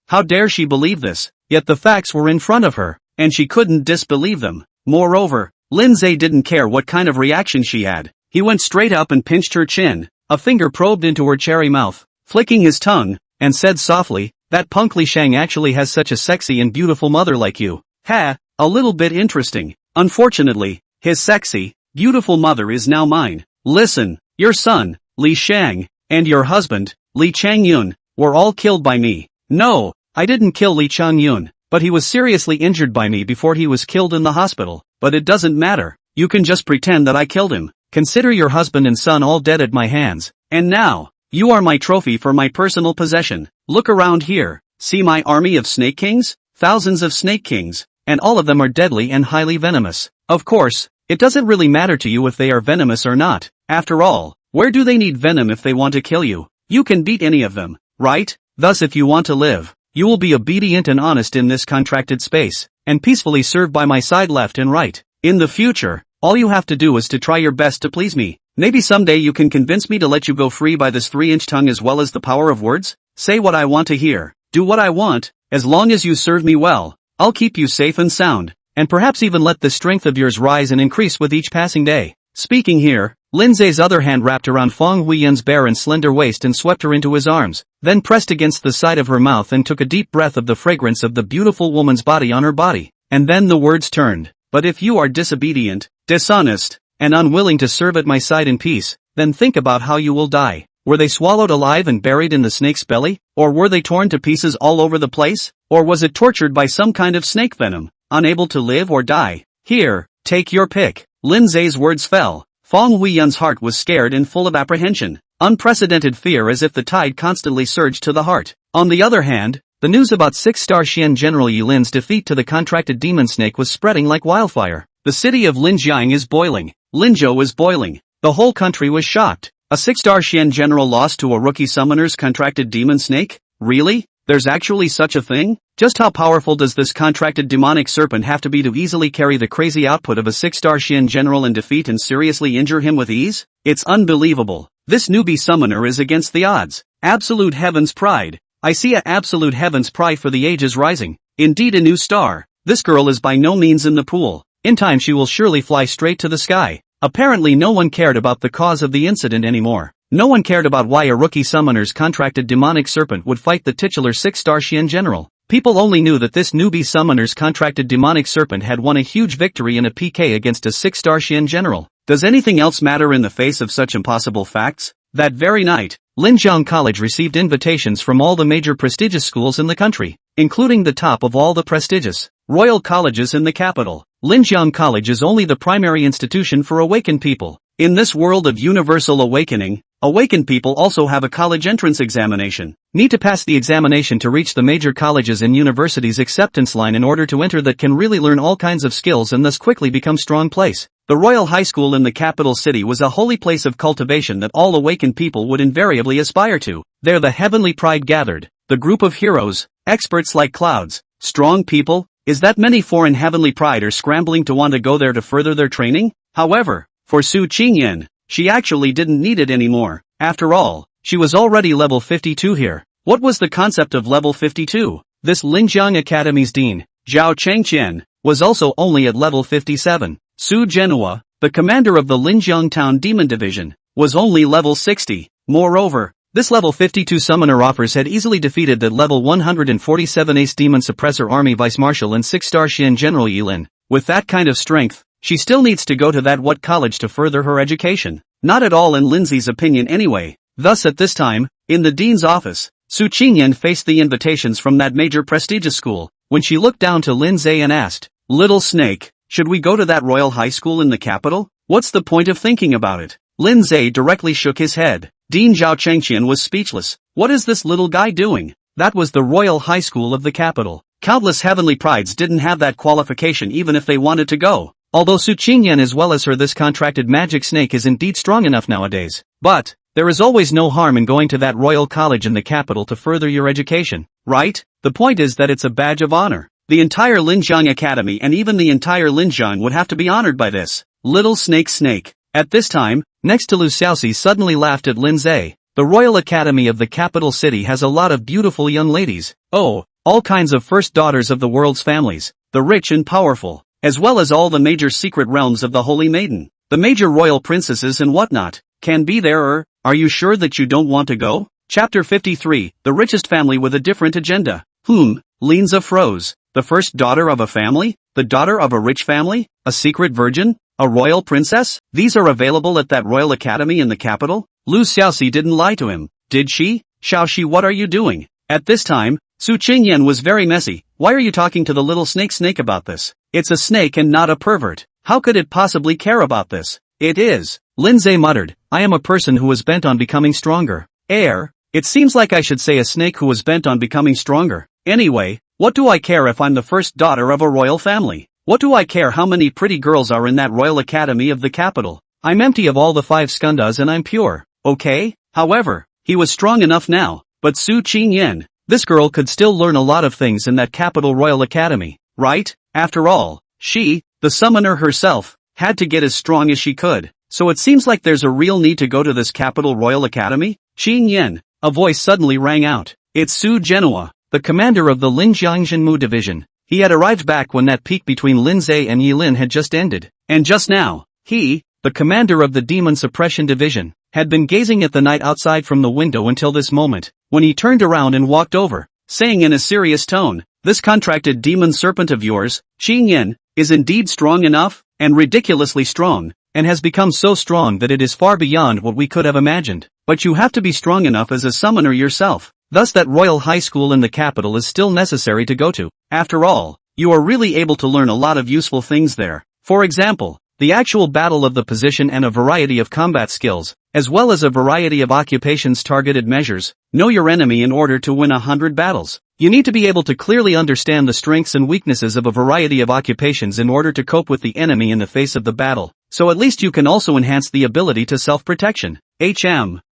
How dare she believe this? Yet the facts were in front of her, and she couldn't disbelieve them. Moreover, Lin Zhe didn't care what kind of reaction she had. He went straight up and pinched her chin. A finger probed into her cherry mouth, flicking his tongue, and said softly, "That punk Li Shang actually has such a sexy and beautiful mother like you. Ha, a little bit interesting. Unfortunately, his sexy, beautiful mother is now mine. Listen, your son, Li Shang, and your husband, Li Changyun, were all killed by me. No, I didn't kill Li Changyun, but he was seriously injured by me before he was killed in the hospital. But it doesn't matter. You can just pretend that I killed him. Consider your husband and son all dead at my hands. And now, you are my trophy for my personal possession. Look around here. See my army of snake kings? Thousands of snake kings, and all of them are deadly and highly venomous. Of course, it doesn't really matter to you if they are venomous or not. After all, where do they need venom if they want to kill you? You can beat any of them, right? Thus if you want to live, you will be obedient and honest in this contracted space, and peacefully serve by my side left and right. In the future, all you have to do is to try your best to please me. Maybe someday you can convince me to let you go free by this 3-inch tongue as well as the power of words. Say what I want to hear. Do what I want. As long as you serve me well, I'll keep you safe and sound, and perhaps even let the strength of yours rise and increase with each passing day." Speaking here, Lin Zhe's other hand wrapped around Fong Huiyun's bare and slender waist and swept her into his arms, then pressed against the side of her mouth and took a deep breath of the fragrance of the beautiful woman's body on her body. And then the words turned. "But if you are disobedient, dishonest, and unwilling to serve at my side in peace, then think about how you will die. Were they swallowed alive and buried in the snake's belly? Or were they torn to pieces all over the place? Or was it tortured by some kind of snake venom, unable to live or die? Here, take your pick." Lin Zhe's words fell. Fong Huiyun's heart was scared and full of apprehension. Unprecedented fear as if the tide constantly surged to the heart. On the other hand, the news about 6-star Xian General Yilin's defeat to the contracted demon snake was spreading like wildfire. The city of Linjiang is boiling. Linzhou is boiling. The whole country was shocked. A 6-star Xian General lost to a rookie summoner's contracted demon snake? Really? There's actually such a thing? Just how powerful does this contracted demonic serpent have to be to easily carry the crazy output of a 6-star Xian General and defeat and seriously injure him with ease? It's unbelievable. This newbie summoner is against the odds. Absolute heaven's pride. I see a absolute heaven's pride for the ages rising. Indeed a new star. This girl is by no means in the pool. In time she will surely fly straight to the sky. Apparently no one cared about the cause of the incident anymore. No one cared about why a rookie summoner's contracted demonic serpent would fight the titular 6-star Xian General. People only knew that this newbie summoner's contracted demonic serpent had won a huge victory in a PK against a 6-star Xian General. Does anything else matter in the face of such impossible facts? That very night, Linjiang College received invitations from all the major prestigious schools in the country, including the top of all the prestigious royal colleges in the capital. Linjiang College is only the primary institution for awakened people. In this world of universal awakening, awakened people also have a college entrance examination. Need to pass the examination to reach the major colleges and universities acceptance line in order to enter that can really learn all kinds of skills and thus quickly become strong place. The Royal High School in the capital city was a holy place of cultivation that all awakened people would invariably aspire to. There the heavenly pride gathered, the group of heroes, experts like clouds, strong people. Is that many foreign heavenly pride are scrambling to want to go there to further their training? However, for Su Qingyan, she actually didn't need it anymore. After all, she was already level 52 here. What was the concept of level 52? This Linjiang Academy's dean, Zhao Chengqian, was also only at level 57. Su Genhua, the commander of the Linjiang Town Demon Division, was only level 60. Moreover, This level 52 summoner offers had easily defeated that level 147 ace demon suppressor army vice marshal and 6-star Xian General Yilin. With that kind of strength, she still needs to go to that what college to further her education. Not at all in Lindsay's opinion anyway. Thus at this time, in the dean's office, Su Qingyan faced the invitations from that major prestigious school. When she looked down to Lindsay and asked, "Little snake, should we go to that royal high school in the capital? What's the point of thinking about it?" Lindsay directly shook his head. Dean Zhao Chengqian was speechless. What is this little guy doing? That was the royal high school of the capital. Countless heavenly prides didn't have that qualification even if they wanted to go. Although Su Qingyan as well as her this contracted magic snake is indeed strong enough nowadays. But, there is always no harm in going to that royal college in the capital to further your education, right? The point is that it's a badge of honor. The entire Linjiang Academy and even the entire Linjiang would have to be honored by this. Little snake. At this time, next to Lu Xiaoxi suddenly laughed at Lindsay. The Royal Academy of the capital city has a lot of beautiful young ladies. Oh, all kinds of first daughters of the world's families, the rich and powerful, as well as all the major secret realms of the Holy Maiden, the major royal princesses and whatnot, can be there. Are you sure that you don't want to go? Chapter 53, the richest family with a different agenda. Linza froze. The first daughter of a family? The daughter of a rich family? A secret virgin? A royal princess? These are available at that royal academy in the capital? Lu Xiaoxi didn't lie to him, did she? Xiaoxi, what are you doing? At this time, Su Qingyan was very messy. Why are you talking to the little snake about this? It's a snake and not a pervert. How could it possibly care about this? It is. Lindsay muttered, I am a person who is bent on becoming stronger. It seems like I should say a snake who was bent on becoming stronger. Anyway, what do I care if I'm the first daughter of a royal family? What do I care how many pretty girls are in that royal academy of the capital? I'm empty of all the 5 skandhas and I'm pure, okay? However, he was strong enough now, but Su Qingyan, this girl could still learn a lot of things in that capital royal academy, right? After all, she, the summoner herself, had to get as strong as she could. So it seems like there's a real need to go to this capital royal academy? Qingyan, a voice suddenly rang out. It's Su Genoa, the commander of the Linjiang Jinmu division. He had arrived back when that peak between Lindsay and Yilin had just ended. And just now, he, the commander of the demon suppression division, had been gazing at the night outside from the window until this moment, when he turned around and walked over, saying in a serious tone, this contracted demon serpent of yours, Qingyan, is indeed strong enough, and ridiculously strong, and has become so strong that it is far beyond what we could have imagined. But you have to be strong enough as a summoner yourself. Thus that royal high school in the capital is still necessary to go to. After all, you are really able to learn a lot of useful things there. For example, the actual battle of the position and a variety of combat skills, as well as a variety of occupations targeted measures. Know your enemy in order to win 100 battles. You need to be able to clearly understand the strengths and weaknesses of a variety of occupations in order to cope with the enemy in the face of the battle. So at least you can also enhance the ability to self-protection.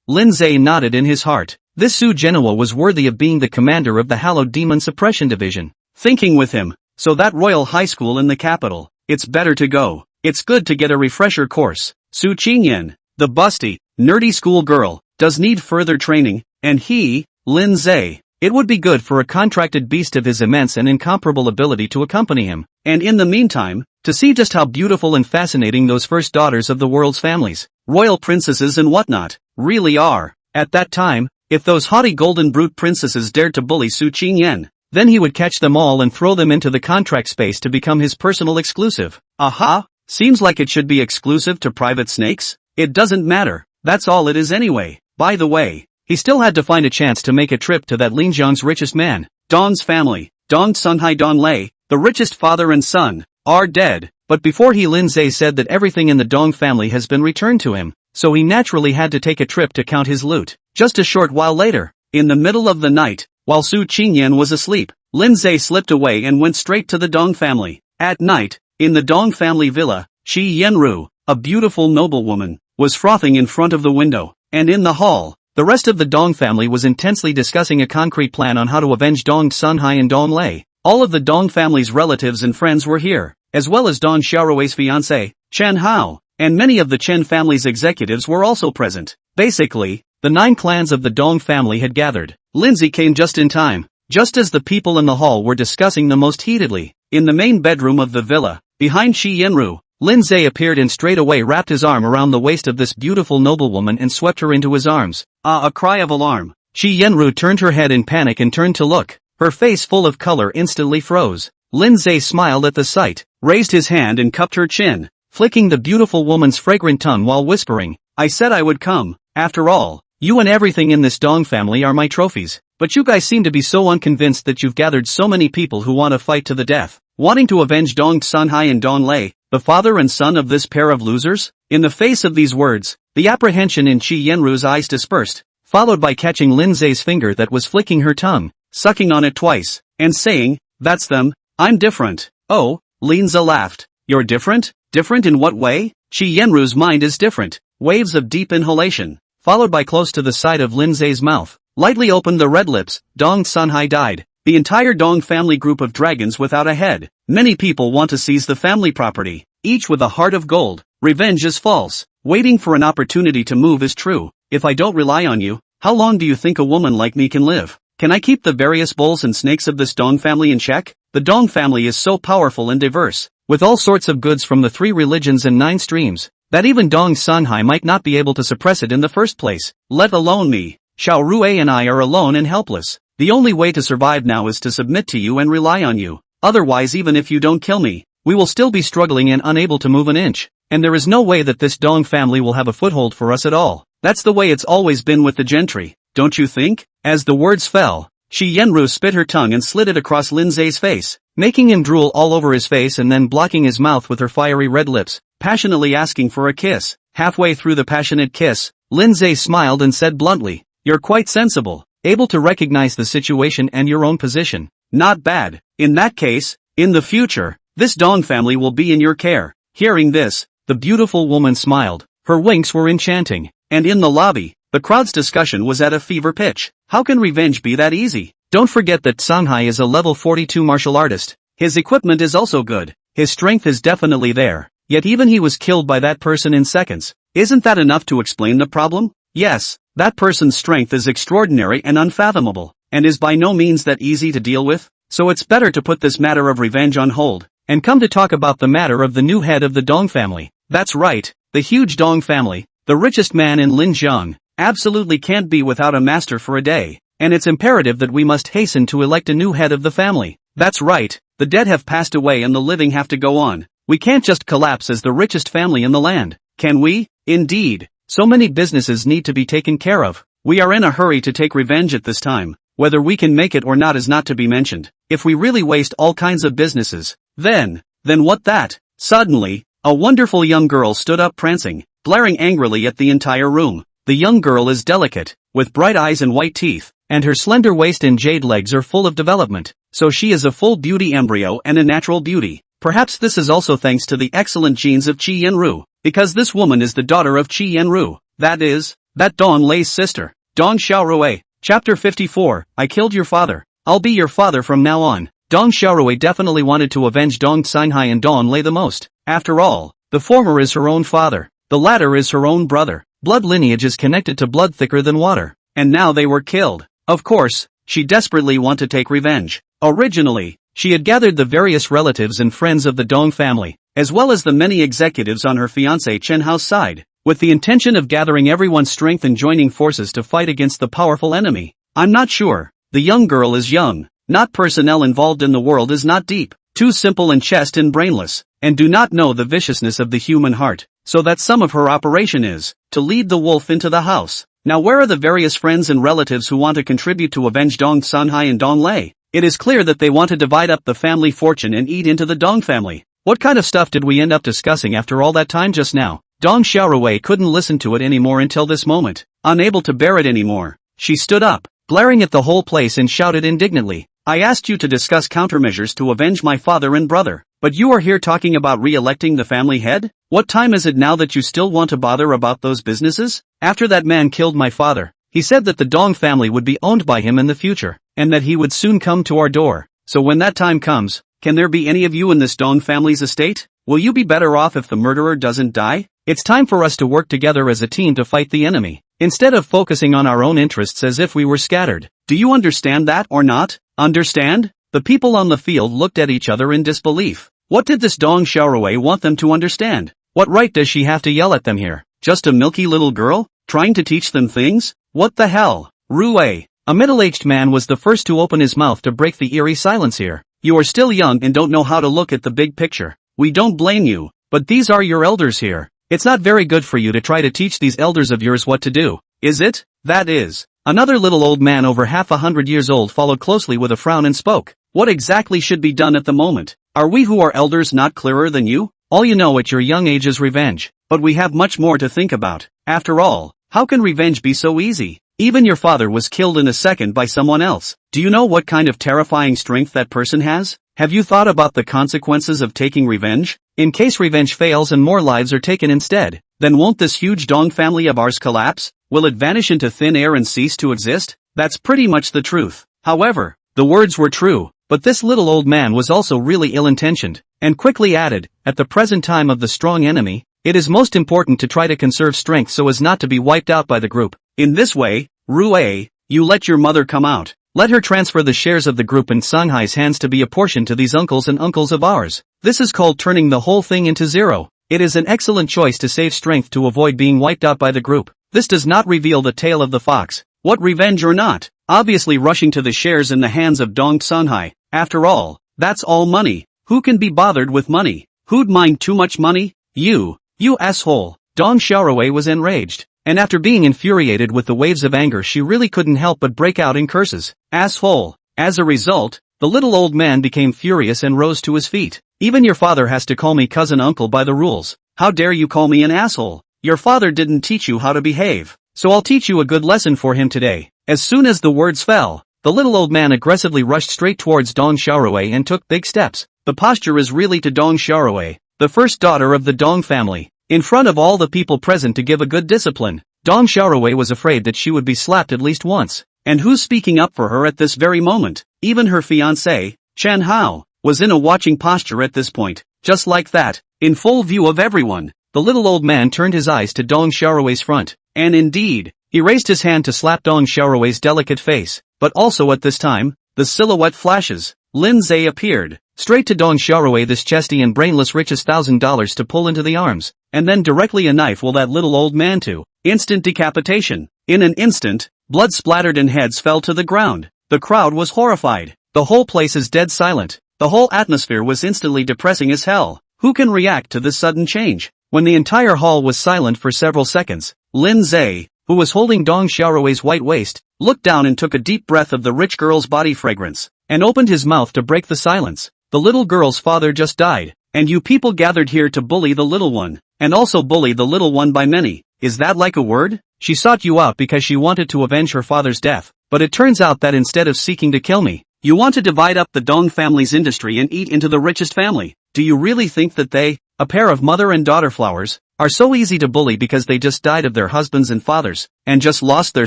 Lindsay nodded in his heart. This Su Genoa was worthy of being the commander of the hallowed demon suppression division. Thinking with him, so that royal high school in the capital, it's better to go. It's good to get a refresher course. Su Qingyan, the busty, nerdy school girl, does need further training, and he, Lindsay, it would be good for a contracted beast of his immense and incomparable ability to accompany him, and in the meantime, to see just how beautiful and fascinating those first daughters of the world's families, royal princesses and whatnot, really are. At that time, if those haughty golden brute princesses dared to bully Su Qingyan, then he would catch them all and throw them into the contract space to become his personal exclusive. Aha! Seems like it should be exclusive to private snakes? It doesn't matter, that's all it is anyway. By the way, he still had to find a chance to make a trip to that Linjiang's richest man. Dong's family, Dong Sunhai Dong Lei, the richest father and son, are dead. But before Lindsay said that everything in the Dong family has been returned to him, so he naturally had to take a trip to count his loot. Just a short while later, in the middle of the night, while Su Qingyan was asleep, Lindsay slipped away and went straight to the Dong family. At night, in the Dong family villa, Shi Yenru, a beautiful noblewoman, was frothing in front of the window, and in the hall, the rest of the Dong family was intensely discussing a concrete plan on how to avenge Dong Sunhai and Dong Lei. All of the Dong family's relatives and friends were here, as well as Dong Xiaorui's fiancé, Chen Hao, and many of the Chen family's executives were also present. Basically, the 9 clans of the Dong family had gathered. Lindsay came just in time, just as the people in the hall were discussing the most heatedly. In the main bedroom of the villa, behind Shi Yenru, Lin Zhe appeared and straightaway wrapped his arm around the waist of this beautiful noblewoman and swept her into his arms. A cry of alarm. Qi Yenru turned her head in panic and turned to look. Her face full of color instantly froze. Lin Zhe smiled at the sight, raised his hand and cupped her chin, flicking the beautiful woman's fragrant tongue while whispering, I said I would come. After all, you and everything in this Dong family are my trophies. But you guys seem to be so unconvinced that you've gathered so many people who want to fight to the death, wanting to avenge Dong Sanhai and Dong Lei, the father and son of this pair of losers? In the face of these words, the apprehension in Qi Yenru's eyes dispersed, followed by catching Lin Zhe's finger that was flicking her tongue, sucking on it twice, and saying, that's them, I'm different. Oh, Lin Zhe laughed. You're different? Different in what way? Qi Yenru's mind is different. Waves of deep inhalation, followed by close to the side of Lin Zhe's mouth, lightly opened the red lips. Dong Sanhai died. The entire Dong family group of dragons without a head. Many people want to seize the family property, each with a heart of gold. Revenge is false. Waiting for an opportunity to move is true. If I don't rely on you, how long do you think a woman like me can live? Can I keep the various bulls and snakes of this Dong family in check? The Dong family is so powerful and diverse, with all sorts of goods from the 3 religions and 9 streams, that even Dong Sanhai might not be able to suppress it in the first place, let alone me. Xiao Rui and I are alone and helpless. The only way to survive now is to submit to you and rely on you. Otherwise, even if you don't kill me, we will still be struggling and unable to move an inch. And there is no way that this Dong family will have a foothold for us at all. That's the way it's always been with the gentry, don't you think? As the words fell, Qi Yenru spit her tongue and slid it across Lin Zhe's face, making him drool all over his face and then blocking his mouth with her fiery red lips, passionately asking for a kiss. Halfway through the passionate kiss, Lin Zhe smiled and said bluntly, you're quite sensible, able to recognize the situation and your own position. Not bad. In that case, in the future, this Dong family will be in your care. Hearing this, the beautiful woman smiled. Her winks were enchanting. And in the lobby, the crowd's discussion was at a fever pitch. How can revenge be that easy? Don't forget that Sanhai is a level 42 martial artist. His equipment is also good. His strength is definitely there. Yet even he was killed by that person in seconds. Isn't that enough to explain the problem? Yes, that person's strength is extraordinary and unfathomable, and is by no means that easy to deal with. So it's better to put this matter of revenge on hold, and come to talk about the matter of the new head of the Dong family. That's right, the huge Dong family, the richest man in Linjiang, absolutely can't be without a master for a day, and it's imperative that we must hasten to elect a new head of the family. That's right, the dead have passed away and the living have to go on. We can't just collapse as the richest family in the land, can we? Indeed, so many businesses need to be taken care of. We are in a hurry to take revenge at this time. Whether we can make it or not is not to be mentioned. If we really waste all kinds of businesses, then what that? Suddenly, a wonderful young girl stood up prancing, glaring angrily at the entire room. The young girl is delicate, with bright eyes and white teeth, and her slender waist and jade legs are full of development, so she is a full beauty embryo and a natural beauty. Perhaps this is also thanks to the excellent genes of Qi Yenru, because this woman is the daughter of Qi Yenru, that Dong Lei's sister, Dong Xiaorui. Chapter 54, I killed your father. I'll be your father from now on. Dong Xiaorui definitely wanted to avenge Dong Sanhai and Dong Lei the most. After all, the former is her own father, the latter is her own brother. Blood lineage is connected to blood thicker than water. And now they were killed. Of course, she desperately wanted to take revenge. Originally, she had gathered the various relatives and friends of the Dong family, as well as the many executives on her fiancé Chen Hao's side, with the intention of gathering everyone's strength and joining forces to fight against the powerful enemy. I'm not sure. The young girl is young. Not personnel involved in the world is not deep, too simple and chest and brainless, and do not know the viciousness of the human heart, so that some of her operation is to lead the wolf into the house. Now where are the various friends and relatives who want to contribute to avenge Dong Sanhai and Dong Lei? It is clear that they want to divide up the family fortune and eat into the Dong family. What kind of stuff did we end up discussing after all that time just now? Dong Xiaorui couldn't listen to it anymore until this moment. Unable to bear it anymore, she stood up, glaring at the whole place and shouted indignantly, I asked you to discuss countermeasures to avenge my father and brother, but you are here talking about re-electing the family head? What time is it now that you still want to bother about those businesses? After that man killed my father, he said that the Dong family would be owned by him in the future, and that he would soon come to our door. So when that time comes, can there be any of you in this Dong family's estate? Will you be better off if the murderer doesn't die? It's time for us to work together as a team to fight the enemy, instead of focusing on our own interests as if we were scattered. Do you understand that or not? Understand? The people on the field looked at each other in disbelief. What did this Dong Xiaorui want them to understand? What right does she have to yell at them here? Just a milky little girl? Trying to teach them things? What the hell? Rui, a middle-aged man, was the first to open his mouth to break the eerie silence here. You are still young and don't know how to look at the big picture. We don't blame you, but these are your elders here. It's not very good for you to try to teach these elders of yours what to do, is it? That is. Another little old man over half 100 years old followed closely with a frown and spoke. What exactly should be done at the moment? Are we who are elders not clearer than you? All you know at your young age is revenge, but we have much more to think about. After all, how can revenge be so easy? Even your father was killed in a second by someone else. Do you know what kind of terrifying strength that person has? Have you thought about the consequences of taking revenge? In case revenge fails and more lives are taken instead, then won't this huge Dong family of ours collapse? Will it vanish into thin air and cease to exist? That's pretty much the truth. However, the words were true, but this little old man was also really ill-intentioned, and quickly added, at the present time of the strong enemy, it is most important to try to conserve strength so as not to be wiped out by the group. In this way, Rui, you let your mother come out. Let her transfer the shares of the group in Songhai's hands to be apportioned to these uncles and uncles of ours. This is called turning the whole thing into zero. It is an excellent choice to save strength to avoid being wiped out by the group. This does not reveal the tail of the fox. What revenge or not? Obviously rushing to the shares in the hands of Dong Songhai. After all, that's all money. Who can be bothered with money? Who'd mind too much money? You asshole. Dong Xiaorui was enraged, and after being infuriated with the waves of anger, she really couldn't help but break out in curses. Asshole. As a result, the little old man became furious and rose to his feet. Even your father has to call me cousin uncle by the rules. How dare you call me an asshole? Your father didn't teach you how to behave, so I'll teach you a good lesson for him today. As soon as the words fell, the little old man aggressively rushed straight towards Dong Xiaorui and took big steps. The posture is really to Dong Xiaorui, the first daughter of the Dong family, in front of all the people present to give a good discipline. Dong Xiaorui was afraid that she would be slapped at least once. And who's speaking up for her at this very moment? Even her fiancé, Chan Hao, was in a watching posture at this point. Just like that, in full view of everyone, the little old man turned his eyes to Dong Xiaorui's front, and indeed, he raised his hand to slap Dong Xiaorui's delicate face. But also at this time, the silhouette flashes. Lin Zhe appeared, straight to Dong Xiaorui, this chesty and brainless rich as $1,000 to pull into the arms, and then directly a knife will that little old man to. Instant decapitation. In an instant, blood splattered and heads fell to the ground. The crowd was horrified. The whole place is dead silent. The whole atmosphere was instantly depressing as hell. Who can react to this sudden change? When the entire hall was silent for several seconds, Lin Zhe, who was holding Dong Xiaorui's white waist, looked down and took a deep breath of the rich girl's body fragrance, and opened his mouth to break the silence. The little girl's father just died, and you people gathered here to bully the little one, and also bully the little one by many. Is that like a word? She sought you out because she wanted to avenge her father's death, but it turns out that instead of seeking to kill me, you want to divide up the Dong family's industry and eat into the richest family. Do you really think that they, a pair of mother and daughter flowers, are so easy to bully because they just died of their husbands and fathers, and just lost their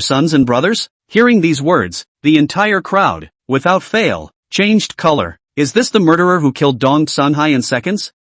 sons and brothers? Hearing these words, the entire crowd, without fail, changed color. Is this the murderer who killed Dong Songhai in seconds?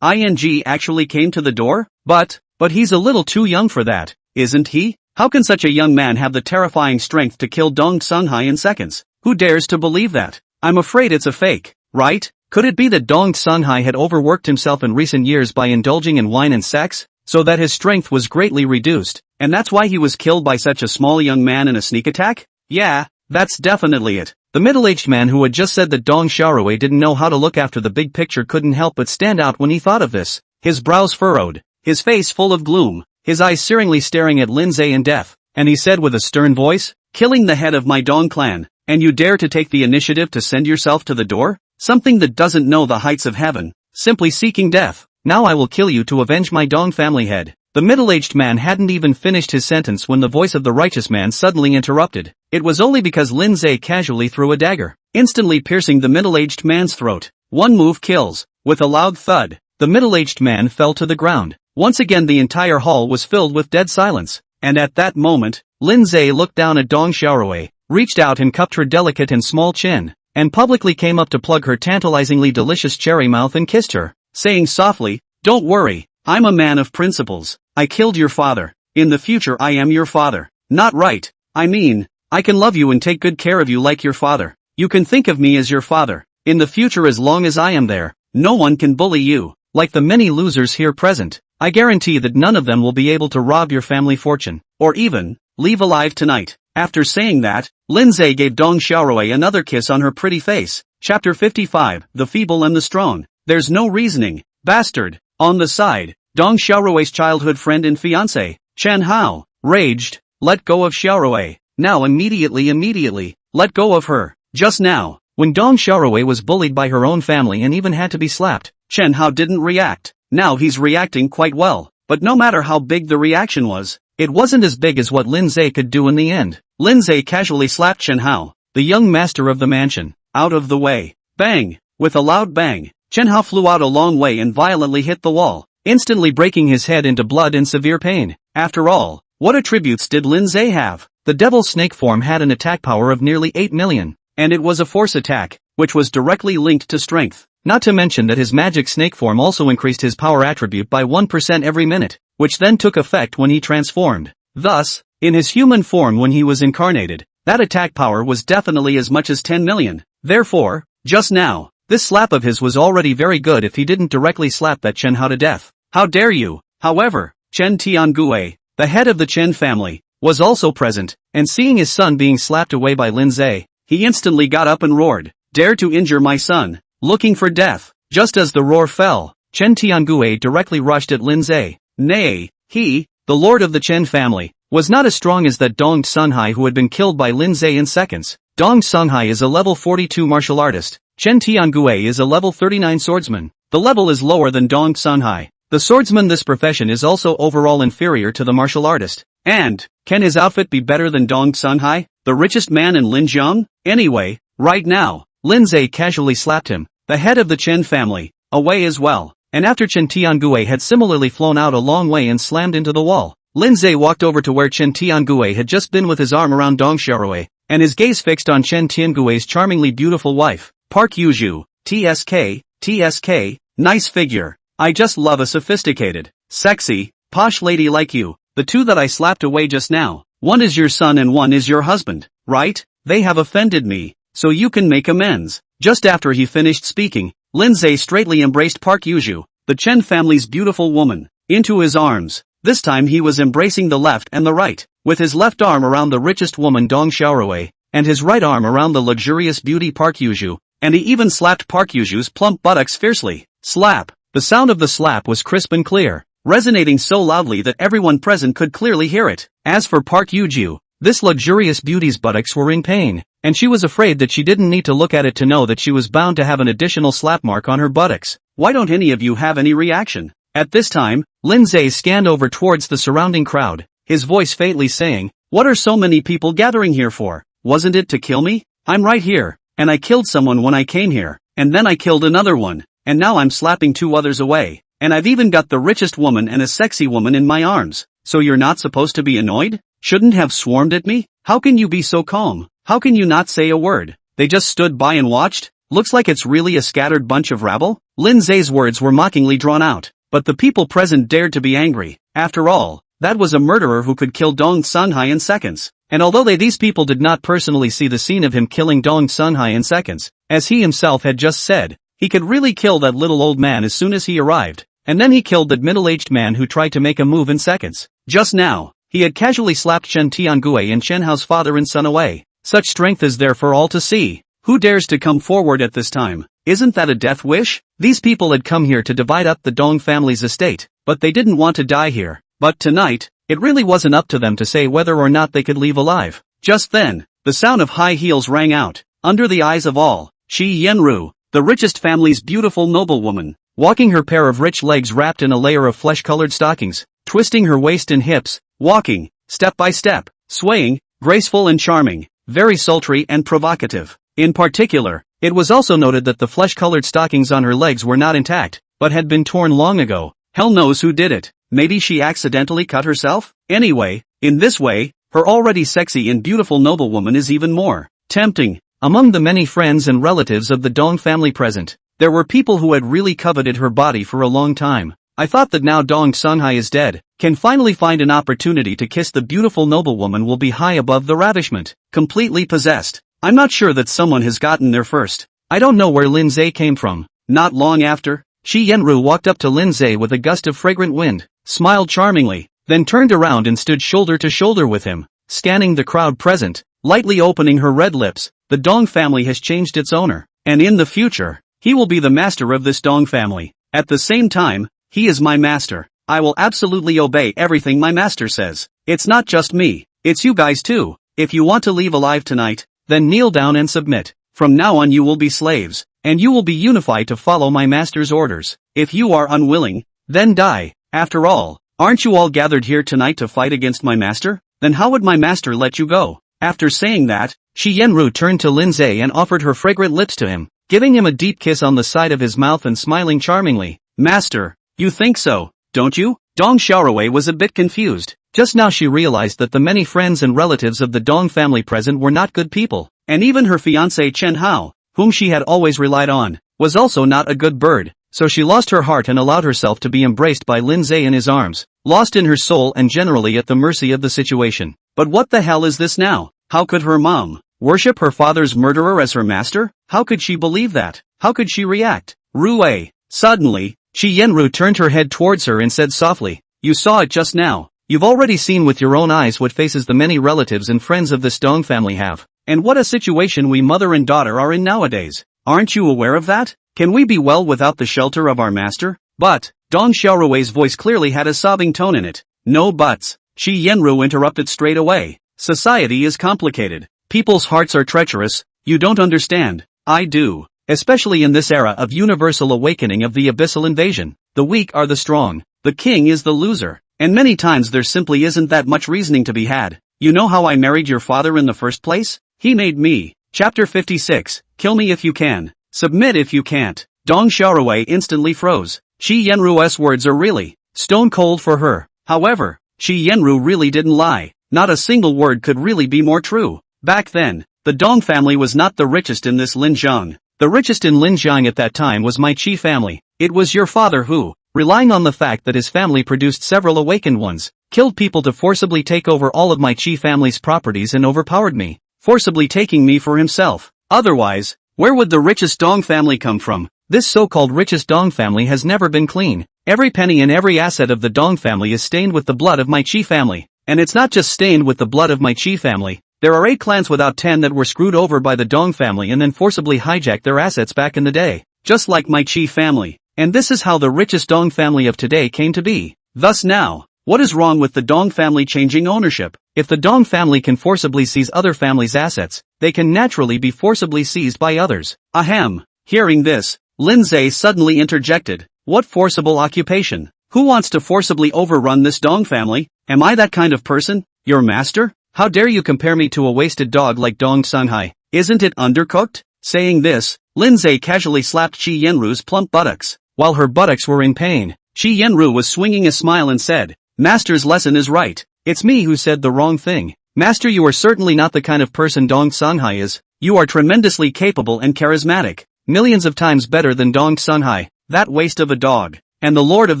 Actually came to the door? But he's a little too young for that, isn't he? How can such a young man have the terrifying strength to kill Dong Songhai in seconds? Who dares to believe that? I'm afraid it's a fake, right? Could it be that Dong Songhai had overworked himself in recent years by indulging in wine and sex, so that his strength was greatly reduced, and that's why he was killed by such a small young man in a sneak attack? Yeah, that's definitely it. The middle-aged man who had just said that Dong Xiaorui didn't know how to look after the big picture couldn't help but stand out when he thought of this. His brows furrowed, his face full of gloom, his eyes searingly staring at Lin Zhe in death, and he said with a stern voice, "Killing the head of my Dong clan, and you dare to take the initiative to send yourself to the door? Something that doesn't know the heights of heaven, simply seeking death. Now I will kill you to avenge my Dong family head." The middle-aged man hadn't even finished his sentence when the voice of the righteous man suddenly interrupted. It was only because Lin Zhe casually threw a dagger, instantly piercing the middle-aged man's throat. One move kills. With a loud thud, the middle-aged man fell to the ground. Once again the entire hall was filled with dead silence, and at that moment, Lin Zhe looked down at Dong Xiaorui, reached out and cupped her delicate and small chin, and publicly came up to plug her tantalizingly delicious cherry mouth and kissed her, saying softly, "Don't worry, I'm a man of principles. I killed your father. In the future I am your father." Not right. I mean, I can love you and take good care of you like your father. You can think of me as your father. In the future as long as I am there. no one can bully you. Like the many losers here present, I guarantee that none of them will be able to rob your family fortune, or even, leave alive tonight. After saying that, Lindsay gave Dong Xiaorui another kiss on her pretty face. Chapter 55, The Feeble and the Strong. There's no reasoning, bastard. On the side, Dong Xiaorui's childhood friend and fiancé, Chen Hao, raged, let go of Xiaorui. Now immediately, let go of her. Just now, when Dong Xiaorui was bullied by her own family and even had to be slapped, Chen Hao didn't react. Now he's reacting quite well. But no matter how big the reaction was, it wasn't as big as what Lindsay could do in the end. Lindsay casually slapped Chen Hao, the young master of the mansion, out of the way. Bang! With a loud bang, Chen Hao flew out a long way and violently hit the wall, instantly breaking his head into blood and severe pain. After all, what attributes did Lindsay have? The devil's snake form had an attack power of nearly 8 million, and it was a force attack, which was directly linked to strength. Not to mention that his magic snake form also increased his power attribute by 1% every minute, which then took effect when he transformed. Thus, in his human form when he was incarnated, that attack power was definitely as much as 10 million. Therefore, just now, this slap of his was already very good if he didn't directly slap that Chen Hao to death. How dare you! However, Chen Tiangue, the head of the Chen family, was also present, and seeing his son being slapped away by Lindsay, he instantly got up and roared, "Dare to injure my son, looking for death." Just as the roar fell, Chen Tiangue directly rushed at Lindsay. Nay, he, the lord of the Chen family, was not as strong as that Dong Sunhai who had been killed by Lindsay in seconds. Dong Sunhai is a level 42 martial artist. Chen Tiangue is a level 39 swordsman. The level is lower than Dong Sunhai. The swordsman this profession is also overall inferior to the martial artist. And, can his outfit be better than Dong Sunhai, the richest man in Linjiang? Anyway, right now, Lindsay casually slapped him, the head of the Chen family, away as well. And after Chen Tiangue had similarly flown out a long way and slammed into the wall, Lindsay walked over to where Chen Tiangue had just been with his arm around Dong Xiaorui, and his gaze fixed on Chen Tiangue's charmingly beautiful wife. Park Yuju, TSK, nice figure. I just love a sophisticated, sexy, posh lady like you. The two that I slapped away just now, one is your son and one is your husband, right? They have offended me, so you can make amends. Just after he finished speaking, Lindsay straightly embraced Park Yuju, the Chen family's beautiful woman, into his arms. This time he was embracing the left and the right, with his left arm around the richest woman Dong Xiaorui, and his right arm around the luxurious beauty Park Yuju, and he even slapped Park Yuju's plump buttocks fiercely. Slap! The sound of the slap was crisp and clear, resonating so loudly that everyone present could clearly hear it. As for Park Yuju, this luxurious beauty's buttocks were in pain, and she was afraid that she didn't need to look at it to know that she was bound to have an additional slap mark on her buttocks. Why don't any of you have any reaction? At this time, Lindsay scanned over towards the surrounding crowd, his voice faintly saying, "What are so many people gathering here for? Wasn't it to kill me? I'm right here, and I killed someone when I came here, and then I killed another one, and now I'm slapping two others away, and I've even got the richest woman and a sexy woman in my arms, so you're not supposed to be annoyed? Shouldn't have swarmed at me? How can you be so calm? How can you not say a word? They just stood by and watched? Looks like it's really a scattered bunch of rabble?" Lindsay's words were mockingly drawn out, but the people present dared to be angry. After all, that was a murderer who could kill Dong Sunhai in seconds. And although these people did not personally see the scene of him killing Dong Sunhai in seconds, as he himself had just said, he could really kill that little old man as soon as he arrived, and then he killed that middle-aged man who tried to make a move in seconds. Just now, he had casually slapped Chen Tiangue and Chen Hao's father and son away. Such strength is there for all to see. Who dares to come forward at this time? Isn't that a death wish? These people had come here to divide up the Dong family's estate, but they didn't want to die here. But tonight, it really wasn't up to them to say whether or not they could leave alive. Just then, the sound of high heels rang out, under the eyes of all. Shi Yenru, the richest family's beautiful noblewoman, walking her pair of rich legs wrapped in a layer of flesh-colored stockings, twisting her waist and hips, walking, step by step, swaying, graceful and charming, very sultry and provocative. In particular, it was also noted that the flesh-colored stockings on her legs were not intact, but had been torn long ago. Hell knows who did it. Maybe she accidentally cut herself? Anyway, in this way, her already sexy and beautiful noblewoman is even more tempting. Among the many friends and relatives of the Dong family present, there were people who had really coveted her body for a long time. I thought that now Dong Sunhai is dead, can finally find an opportunity to kiss the beautiful noblewoman will be high above the ravishment, completely possessed. I'm not sure that someone has gotten there first. I don't know where Lindsay came from, Not long after, Shi Yenru walked up to Lindsay with a gust of fragrant wind, smiled charmingly, then turned around and stood shoulder to shoulder with him, scanning the crowd present, lightly opening her red lips. The Dong family has changed its owner, and in the future, he will be the master of this Dong family. At the same time, he is my master. I will absolutely obey everything my master says. It's not just me, it's you guys too. If you want to leave alive tonight, then kneel down and submit. From now on you will be slaves, and you will be unified to follow my master's orders. If you are unwilling, then die. After all, aren't you all gathered here tonight to fight against my master? Then how would my master let you go? After saying that, Shi Yenru turned to Lindsay and offered her fragrant lips to him, giving him a deep kiss on the side of his mouth and smiling charmingly. Master, you think so, don't you? Dong Xiaowei was a bit confused. Just now she realized that the many friends and relatives of the Dong family present were not good people, and even her fiancé Chen Hao, whom she had always relied on, was also not a good bird. So she lost her heart and allowed herself to be embraced by Lindsay in his arms, lost in her soul and generally at the mercy of the situation. But what the hell is this now? How could her mom worship her father's murderer as her master? How could she believe that? How could she react? Ruei. Suddenly, Shi Yenru turned her head towards her and said softly, you saw it just now. You've already seen with your own eyes what faces the many relatives and friends of this Dong family have. And what a situation we mother and daughter are in nowadays. Aren't you aware of that? Can we be well without the shelter of our master? But, Dong Xiaorui's voice clearly had a sobbing tone in it. No buts. Shi Yenru interrupted straight away. Society is complicated. People's hearts are treacherous. You don't understand. I do. Especially in this era of universal awakening of the abyssal invasion. The weak are the strong. The king is the loser. And many times there simply isn't that much reasoning to be had. You know how I married your father in the first place? He made me. Chapter 56. Kill me if you can. Submit if you can't. Dong Xiaorui instantly froze. Shi Yenru's words are really stone cold for her. However, Shi Yenru really didn't lie. Not a single word could really be more true. Back then, the Dong family was not the richest in this Linjiang. The richest in Linjiang at that time was my Qi family. It was your father who, relying on the fact that his family produced several awakened ones, killed people to forcibly take over all of my Qi family's properties and overpowered me, forcibly taking me for himself. Otherwise, where would the richest Dong family come from? This so-called richest Dong family has never been clean. Every penny and every asset of the Dong family is stained with the blood of my Qi family. And it's not just stained with the blood of my Qi family. There are 8 clans without 10 that were screwed over by the Dong family and then forcibly hijacked their assets back in the day. Just like my Qi family. And this is how the richest Dong family of today came to be. Thus now, what is wrong with the Dong family changing ownership? If the Dong family can forcibly seize other families' assets, they can naturally be forcibly seized by others. Ahem. Hearing this, Lindsay suddenly interjected. What forcible occupation? Who wants to forcibly overrun this Dong family? Am I that kind of person? Your master? How dare you compare me to a wasted dog like Dong Songhai? Isn't it undercooked? Saying this, Lindsay casually slapped Shi Yenru's plump buttocks. While her buttocks were in pain, Shi Yenru was swinging a smile and said, Master's lesson is right. It's me who said the wrong thing. Master, you are certainly not the kind of person Dong Songhai is. You are tremendously capable and charismatic. Millions of times better than Dong Songhai, that waste of a dog. And the lord of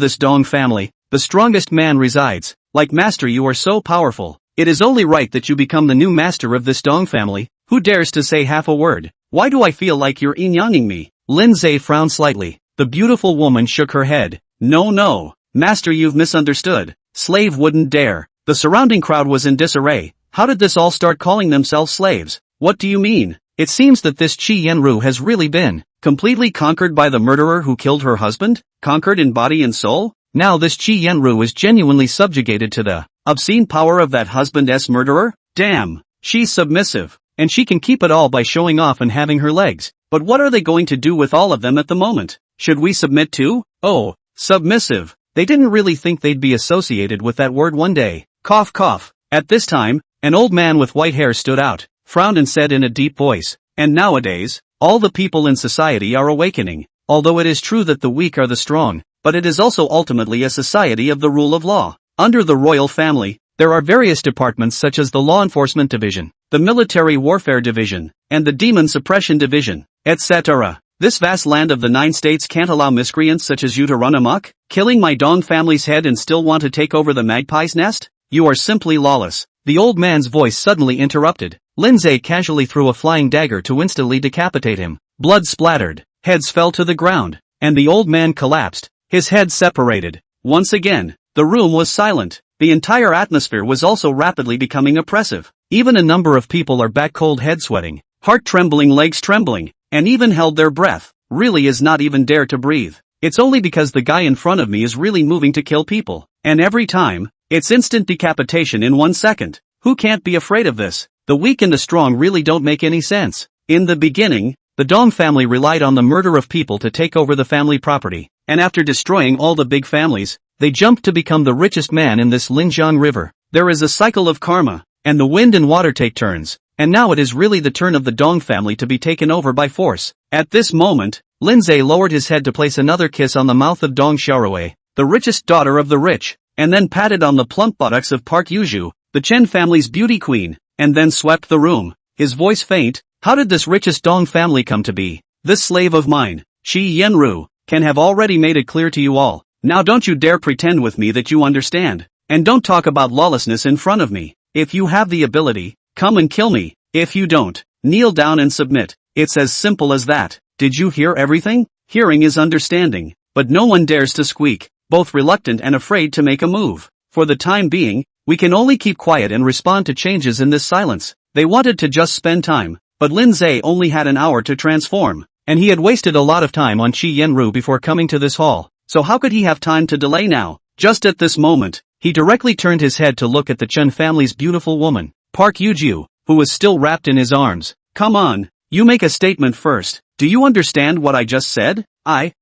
this Dong family, the strongest man resides. Like master, you are so powerful. It is only right that you become the new master of this Dong family. Who dares to say half a word? Why do I feel like you're yin-yanging me? Lindsay frowned slightly. The beautiful woman shook her head. No, master, you've misunderstood. Slave wouldn't dare. The surrounding crowd was in disarray. How did this all start calling themselves slaves? What do you mean? It seems that this Qi Yenru has really been completely conquered by the murderer who killed her husband? Conquered in body and soul? Now this Qi Yenru is genuinely subjugated to the obscene power of that husband's murderer? Damn, she's submissive. And she can keep it all by showing off and having her legs. But what are they going to do with all of them at the moment? Should we submit too? Oh, submissive. They didn't really think they'd be associated with that word one day. Cough cough. At this time, an old man with white hair stood out, frowned and said in a deep voice, and nowadays, all the people in society are awakening. Although it is true that the weak are the strong, but it is also ultimately a society of the rule of law. Under the royal family, there are various departments such as the Law Enforcement Division, the Military Warfare Division, and the Demon Suppression Division, etc. This vast land of the 9 states can't allow miscreants such as you to run amok, killing my Dong family's head and still want to take over the magpie's nest? You are simply lawless. The old man's voice suddenly interrupted. Lindsay casually threw a flying dagger to instantly decapitate him. Blood splattered. heads fell to the ground, and the old man collapsed, his head separated. Once again, the room was silent. The entire atmosphere was also rapidly becoming oppressive. Even a number of people are back cold head sweating, heart trembling, legs trembling, and even held their breath, really is not even dare to breathe. It's only because the guy in front of me is really moving to kill people, and every time, it's instant decapitation in 1 second. Who can't be afraid of this? The weak and the strong really don't make any sense. In the beginning, the Dong family relied on the murder of people to take over the family property, and after destroying all the big families, they jumped to become the richest man in this Linjiang River. There is a cycle of karma, and the wind and water take turns, and now it is really the turn of the Dong family to be taken over by force. At this moment, Lindsay lowered his head to place another kiss on the mouth of Dong Xiaorui, the richest daughter of the rich, and then patted on the plump buttocks of Park Yuju, the Chen family's beauty queen, and then swept the room, his voice faint. How did this richest Dong family come to be? This slave of mine, Shi Yenru, can have already made it clear to you all. Now don't you dare pretend with me that you understand, and don't talk about lawlessness in front of me. If you have the ability, come and kill me. If you don't, kneel down and submit. It's as simple as that. Did you hear everything? Hearing is understanding, but no one dares to squeak, both reluctant and afraid to make a move. For the time being, we can only keep quiet and respond to changes in this silence. They wanted to just spend time, but Lindsay only had an hour to transform, and he had wasted a lot of time on Shi Yenru before coming to this hall, so how could he have time to delay now? Just at this moment, he directly turned his head to look at the Chen family's beautiful woman, Park Yuju, who was still wrapped in his arms. Come on, you make a statement first. Do you understand what I just said? I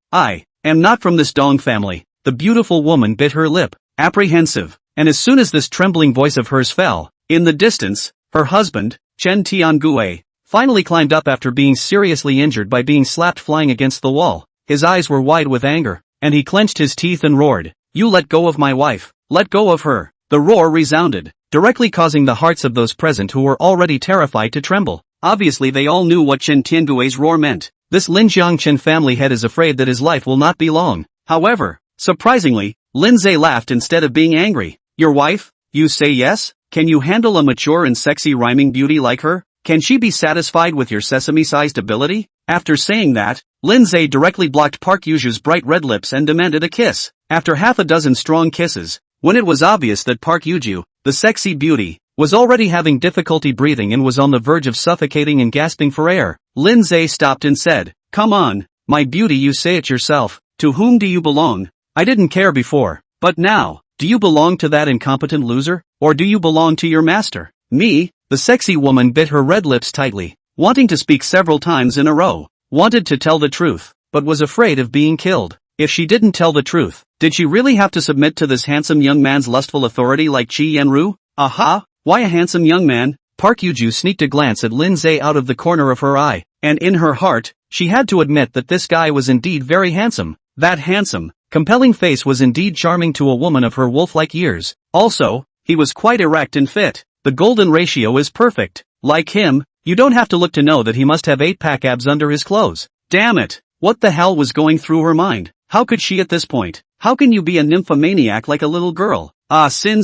am not from this Dong family. The beautiful woman bit her lip, apprehensive, and as soon as this trembling voice of hers fell, in the distance, her husband, Chen Tiangue, finally climbed up after being seriously injured by being slapped flying against the wall. His eyes were wide with anger, and he clenched his teeth and roared, "You let go of my wife, let go of her." The roar resounded, directly causing the hearts of those present who were already terrified to tremble. Obviously they all knew what Chen Tiangue's roar meant. This Linjiang Chen family head is afraid that his life will not be long. However, surprisingly, Lindsay laughed instead of being angry. Your wife? You say yes? Can you handle a mature and sexy rhyming beauty like her? Can she be satisfied with your sesame-sized ability? After saying that, Lindsay directly blocked Park Yuju's bright red lips and demanded a kiss. After half a dozen strong kisses, when it was obvious that Park Yuju, the sexy beauty, was already having difficulty breathing and was on the verge of suffocating and gasping for air, Lindsay stopped and said, "Come on, my beauty, you say it yourself. To whom do you belong? I didn't care before, but now, do you belong to that incompetent loser, or do you belong to your master?" Me? The sexy woman bit her red lips tightly, wanting to speak several times in a row, wanted to tell the truth, but was afraid of being killed. If she didn't tell the truth, did she really have to submit to this handsome young man's lustful authority like Chi Yenru? Aha! Why a handsome young man? Park Yuju sneaked a glance at Lindsay out of the corner of her eye, and in her heart, she had to admit that this guy was indeed very handsome. That handsome, compelling face was indeed charming to a woman of her wolf-like years. Also, he was quite erect and fit. The golden ratio is perfect. Like him, you don't have to look to know that he must have 8-pack abs under his clothes. Damn it! What the hell was going through her mind? How could she at this point? How can you be a nymphomaniac like a little girl? Ah, sin.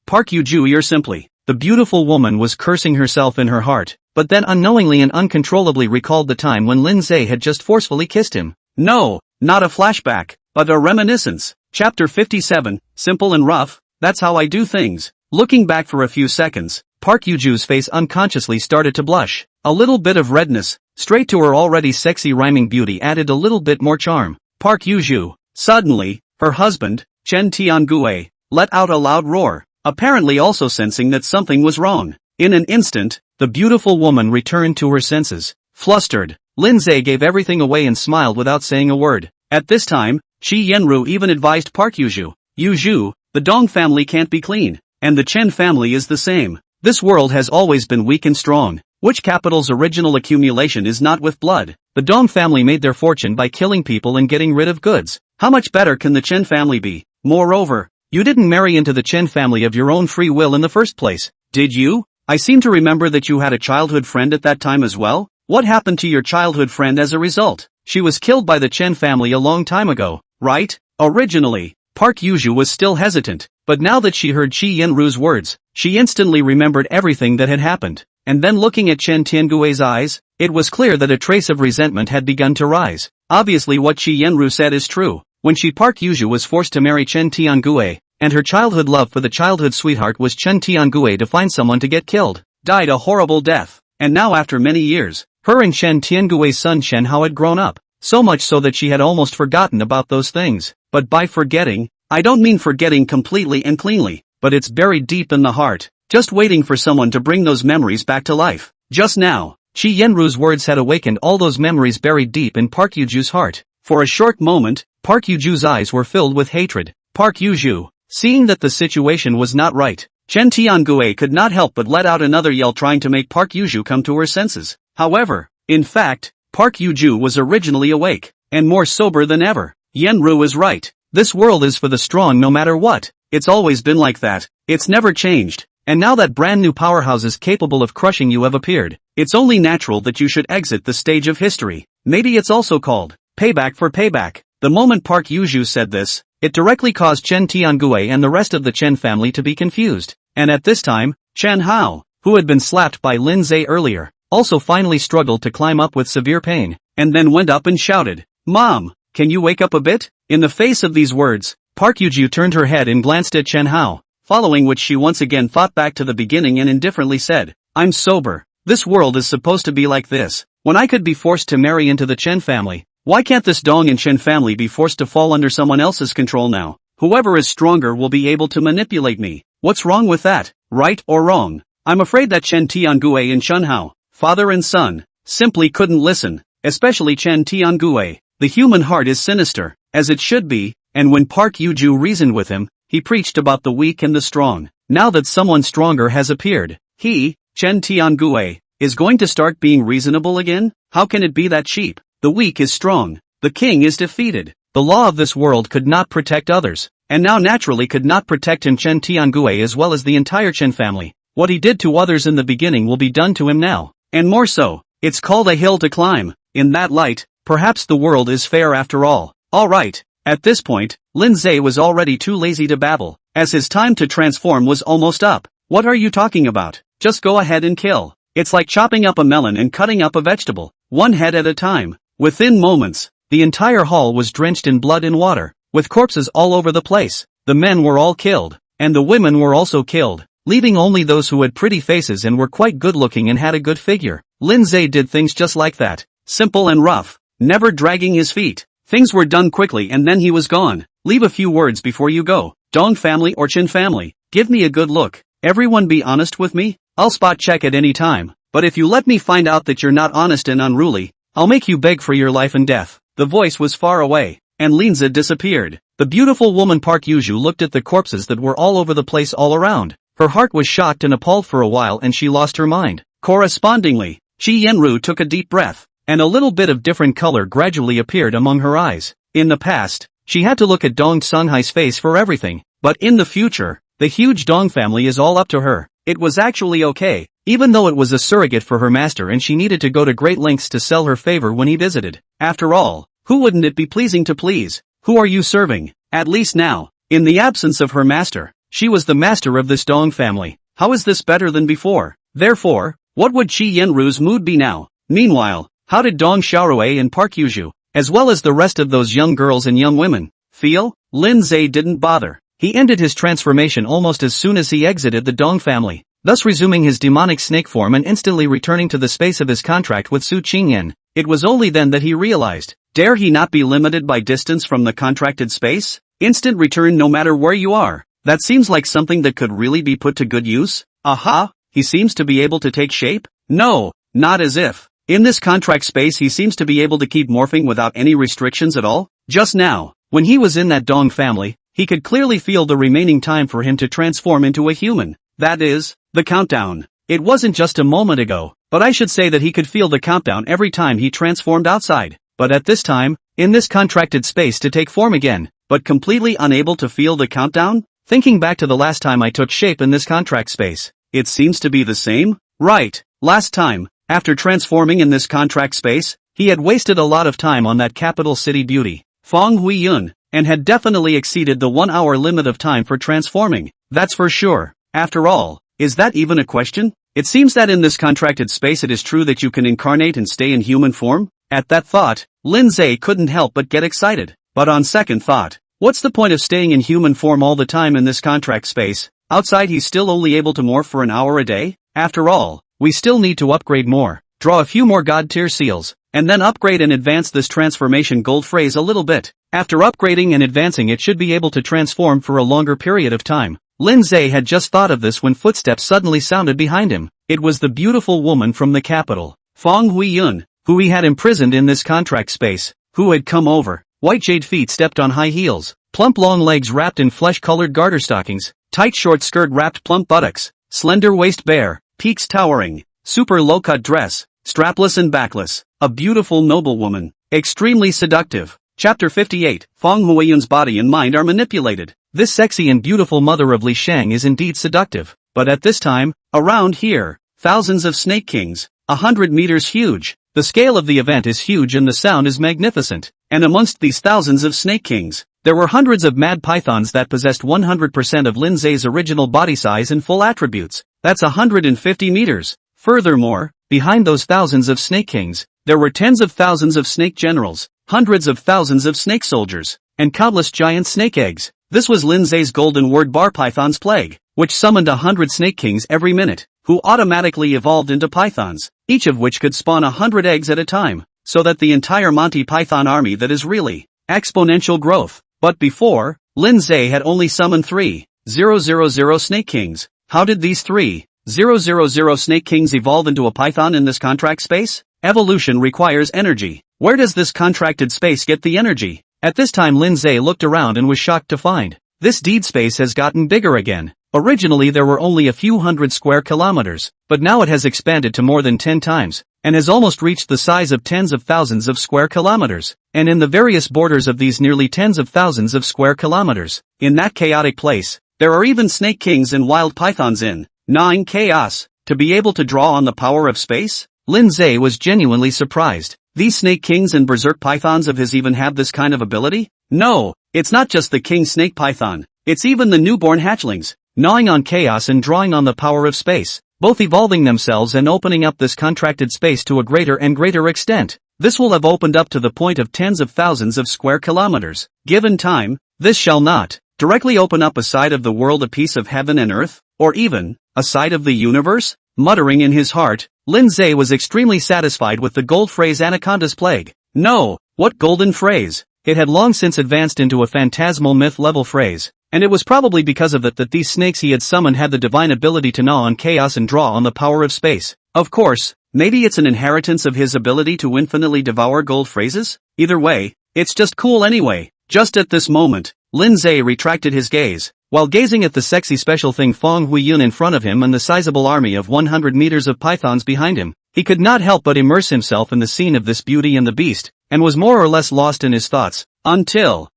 Park Yuju, you're simply. The beautiful woman was cursing herself in her heart, but then unknowingly and uncontrollably recalled the time when Lindsay had just forcefully kissed him. No, not a flashback, but a reminiscence. Chapter 57, simple and rough, that's how I do things. Looking back for a few seconds, Park Yuju's face unconsciously started to blush. A little bit of redness, straight to her already sexy rhyming beauty, added a little bit more charm. Park Yuju. Suddenly, her husband, Chen Tiangue, let out a loud roar, apparently also sensing that something was wrong. In an instant, the beautiful woman returned to her senses. Flustered, Lindsay gave everything away and smiled without saying a word. At this time, Shi Yenru even advised Park Yuju, "Yuju, the Dong family can't be clean. And the Chen family is the same. This world has always been weak and strong. Which capital's original accumulation is not with blood? The Dong family made their fortune by killing people and getting rid of goods. How much better can the Chen family be? Moreover, you didn't marry into the Chen family of your own free will in the first place, did you? I seem to remember that you had a childhood friend at that time as well. What happened to your childhood friend as a result? She was killed by the Chen family a long time ago, right? Originally, Park Yuju was still hesitant, but now that she heard Chi Yenru's words, she instantly remembered everything that had happened. And then looking at Chen Tiangui's eyes, it was clear that a trace of resentment had begun to rise. Obviously what Chi Yenru said is true. When Park Yuju was forced to marry Chen Tiangui, and her childhood love for the childhood sweetheart was Chen Tiangui to find someone to get killed, died a horrible death. And now after many years, her and Chen Tiangui's son Chen Hao had grown up, so much so that she had almost forgotten about those things. But by forgetting, I don't mean forgetting completely and cleanly, but it's buried deep in the heart, just waiting for someone to bring those memories back to life. Just now, Chi Yenru's words had awakened all those memories buried deep in Park Yuju's heart. For a short moment, Park Yuju's eyes were filled with hatred. Park Yuju, seeing that the situation was not right, Chen Tiangui could not help but let out another yell trying to make Park Yuju come to her senses. However, in fact, Park Yuju was originally awake, and more sober than ever. Yenru is right. This world is for the strong no matter what. It's always been like that. It's never changed. And now that brand new powerhouses capable of crushing you have appeared, it's only natural that you should exit the stage of history. Maybe it's also called payback for payback. The moment Park Yuju said this, it directly caused Chen Tiangui and the rest of the Chen family to be confused. And at this time, Chen Hao, who had been slapped by Lin Zhe earlier, also finally struggled to climb up with severe pain, and then went up and shouted, "Mom, can you wake up a bit?" In the face of these words, Park Yuju turned her head and glanced at Chen Hao, following which she once again thought back to the beginning and indifferently said, "I'm sober. This world is supposed to be like this. When I could be forced to marry into the Chen family, why can't this Dong and Chen family be forced to fall under someone else's control now? Whoever is stronger will be able to manipulate me. What's wrong with that, right or wrong?" I'm afraid that Chen Tiangui and Chen Hao, father and son, simply couldn't listen, especially Chen Tiangui. The human heart is sinister, as it should be, and when Park Yuju reasoned with him, he preached about the weak and the strong. Now that someone stronger has appeared, he, Chen Tiangui, is going to start being reasonable again? How can it be that cheap? The weak is strong. The king is defeated. The law of this world could not protect others, and now naturally could not protect him Chen Tiangui as well as the entire Chen family. What he did to others in the beginning will be done to him now, and more so. It's called a hill to climb. In that light, perhaps the world is fair after all. Alright. At this point, Lin Zhe was already too lazy to babble, as his time to transform was almost up. What are you talking about? Just go ahead and kill. It's like chopping up a melon and cutting up a vegetable, one head at a time. Within moments, the entire hall was drenched in blood and water, with corpses all over the place. The men were all killed, and the women were also killed, leaving only those who had pretty faces and were quite good looking and had a good figure. Lin Zhe did things just like that, simple and rough, never dragging his feet. Things were done quickly and then he was gone. Leave a few words before you go. Dong family or Chen family, give me a good look. Everyone be honest with me. I'll spot check at any time, but if you let me find out that you're not honest and unruly, I'll make you beg for your life and death. The voice was far away, and Lin Zhe disappeared. The beautiful woman Park Yuju looked at the corpses that were all over the place all around. Her heart was shocked and appalled for a while and she lost her mind. Correspondingly, Chi Yenru took a deep breath, and a little bit of different color gradually appeared among her eyes. In the past, she had to look at Dong Songhai's face for everything, but in the future, the huge Dong family is all up to her. It was actually okay, even though it was a surrogate for her master and she needed to go to great lengths to sell her favor when he visited. After all, who wouldn't it be pleasing to please? Who are you serving? At least now, in the absence of her master, she was the master of this Dong family. How is this better than before? Therefore, what would Chi Yenru's mood be now? Meanwhile, how did Dong Xiaorui and Park Yuju, as well as the rest of those young girls and young women, feel? Lin Zhe didn't bother. He ended his transformation almost as soon as he exited the Dong family, thus resuming his demonic snake form and instantly returning to the space of his contract with Su Qingyan. It was only then that he realized, dare he not be limited by distance from the contracted space? Instant return no matter where you are. That seems like something that could really be put to good use. Aha, he seems to be able to take shape? No, not as if. In this contract space he seems to be able to keep morphing without any restrictions at all. Just now, when he was in that Dong family, he could clearly feel the remaining time for him to transform into a human. That is, the countdown. It wasn't just a moment ago, but I should say that he could feel the countdown every time he transformed outside. But at this time, in this contracted space to take form again, but completely unable to feel the countdown? Thinking back to the last time I took shape in this contract space, it seems to be the same? Right, last time, after transforming in this contract space, he had wasted a lot of time on that capital city beauty, Feng Huiyun, and had definitely exceeded the 1 hour limit of time for transforming. That's for sure. After all, is that even a question? It seems that in this contracted space it is true that you can incarnate and stay in human form. At that thought, Lindsay couldn't help but get excited. But on second thought, what's the point of staying in human form all the time in this contract space? Outside he's still only able to morph for an hour a day? After all, we still need to upgrade more, draw a few more god tier seals, and then upgrade and advance this transformation gold phrase a little bit. After upgrading and advancing it should be able to transform for a longer period of time. Lindsay had just thought of this when footsteps suddenly sounded behind him. It was the beautiful woman from the capital, Fong Huiyun, who he had imprisoned in this contract space, who had come over. White jade feet stepped on high heels, plump long legs wrapped in flesh-colored garter stockings, tight short skirt wrapped plump buttocks, slender waist bare, peaks towering, super low-cut dress, strapless and backless, a beautiful noble woman, extremely seductive. Chapter 58, Fong Huiyun's body and mind are manipulated. This sexy and beautiful mother of Li Shang is indeed seductive, but at this time, around here, thousands of snake kings, 100 meters huge. The scale of the event is huge and the sound is magnificent, and amongst these thousands of snake kings, there were hundreds of mad pythons that possessed 100% of Lindsay's original body size and full attributes. That's 150 meters. Furthermore, behind those thousands of snake kings, there were tens of thousands of snake generals, hundreds of thousands of snake soldiers, and countless giant snake eggs. This was Lindsay's golden word bar python's plague, which summoned 100 snake kings every minute, who automatically evolved into pythons, each of which could spawn 100 eggs at a time, so that the entire Monty Python army that is really exponential growth. But before, Lindsay had only summoned 3,000 snake kings. How did these 3,000 snake kings evolve into a python in this contract space? Evolution requires energy. Where does this contracted space get the energy? At this time Lindsay looked around and was shocked to find this deed space has gotten bigger again. Originally there were only a few hundred square kilometers, but now it has expanded to more than 10 times, and has almost reached the size of tens of thousands of square kilometers. And in the various borders of these nearly tens of thousands of square kilometers, in that chaotic place, there are even snake kings and wild pythons in gnawing chaos. To be able to draw on the power of space? Lindsay was genuinely surprised. These snake kings and berserk pythons of his even have this kind of ability? No, it's not just the king snake python, it's even the newborn hatchlings, gnawing on chaos and drawing on the power of space, both evolving themselves and opening up this contracted space to a greater and greater extent. This will have opened up to the point of tens of thousands of square kilometers. Given time, this shall not directly open up a side of the world, a piece of heaven and earth, or even a side of the universe? Muttering in his heart, Lindsay was extremely satisfied with the gold phrase Anaconda's plague. No, what golden phrase? It had long since advanced into a phantasmal myth-level phrase, and it was probably because of it that these snakes he had summoned had the divine ability to gnaw on chaos and draw on the power of space. Of course, maybe it's an inheritance of his ability to infinitely devour gold phrases? Either way, it's just cool anyway. Just at this moment, Lindsay retracted his gaze, while gazing at the sexy special thing Fong Huiyun in front of him and the sizable army of 100 meters of pythons behind him. He could not help but immerse himself in the scene of this beauty and the beast, and was more or less lost in his thoughts, until,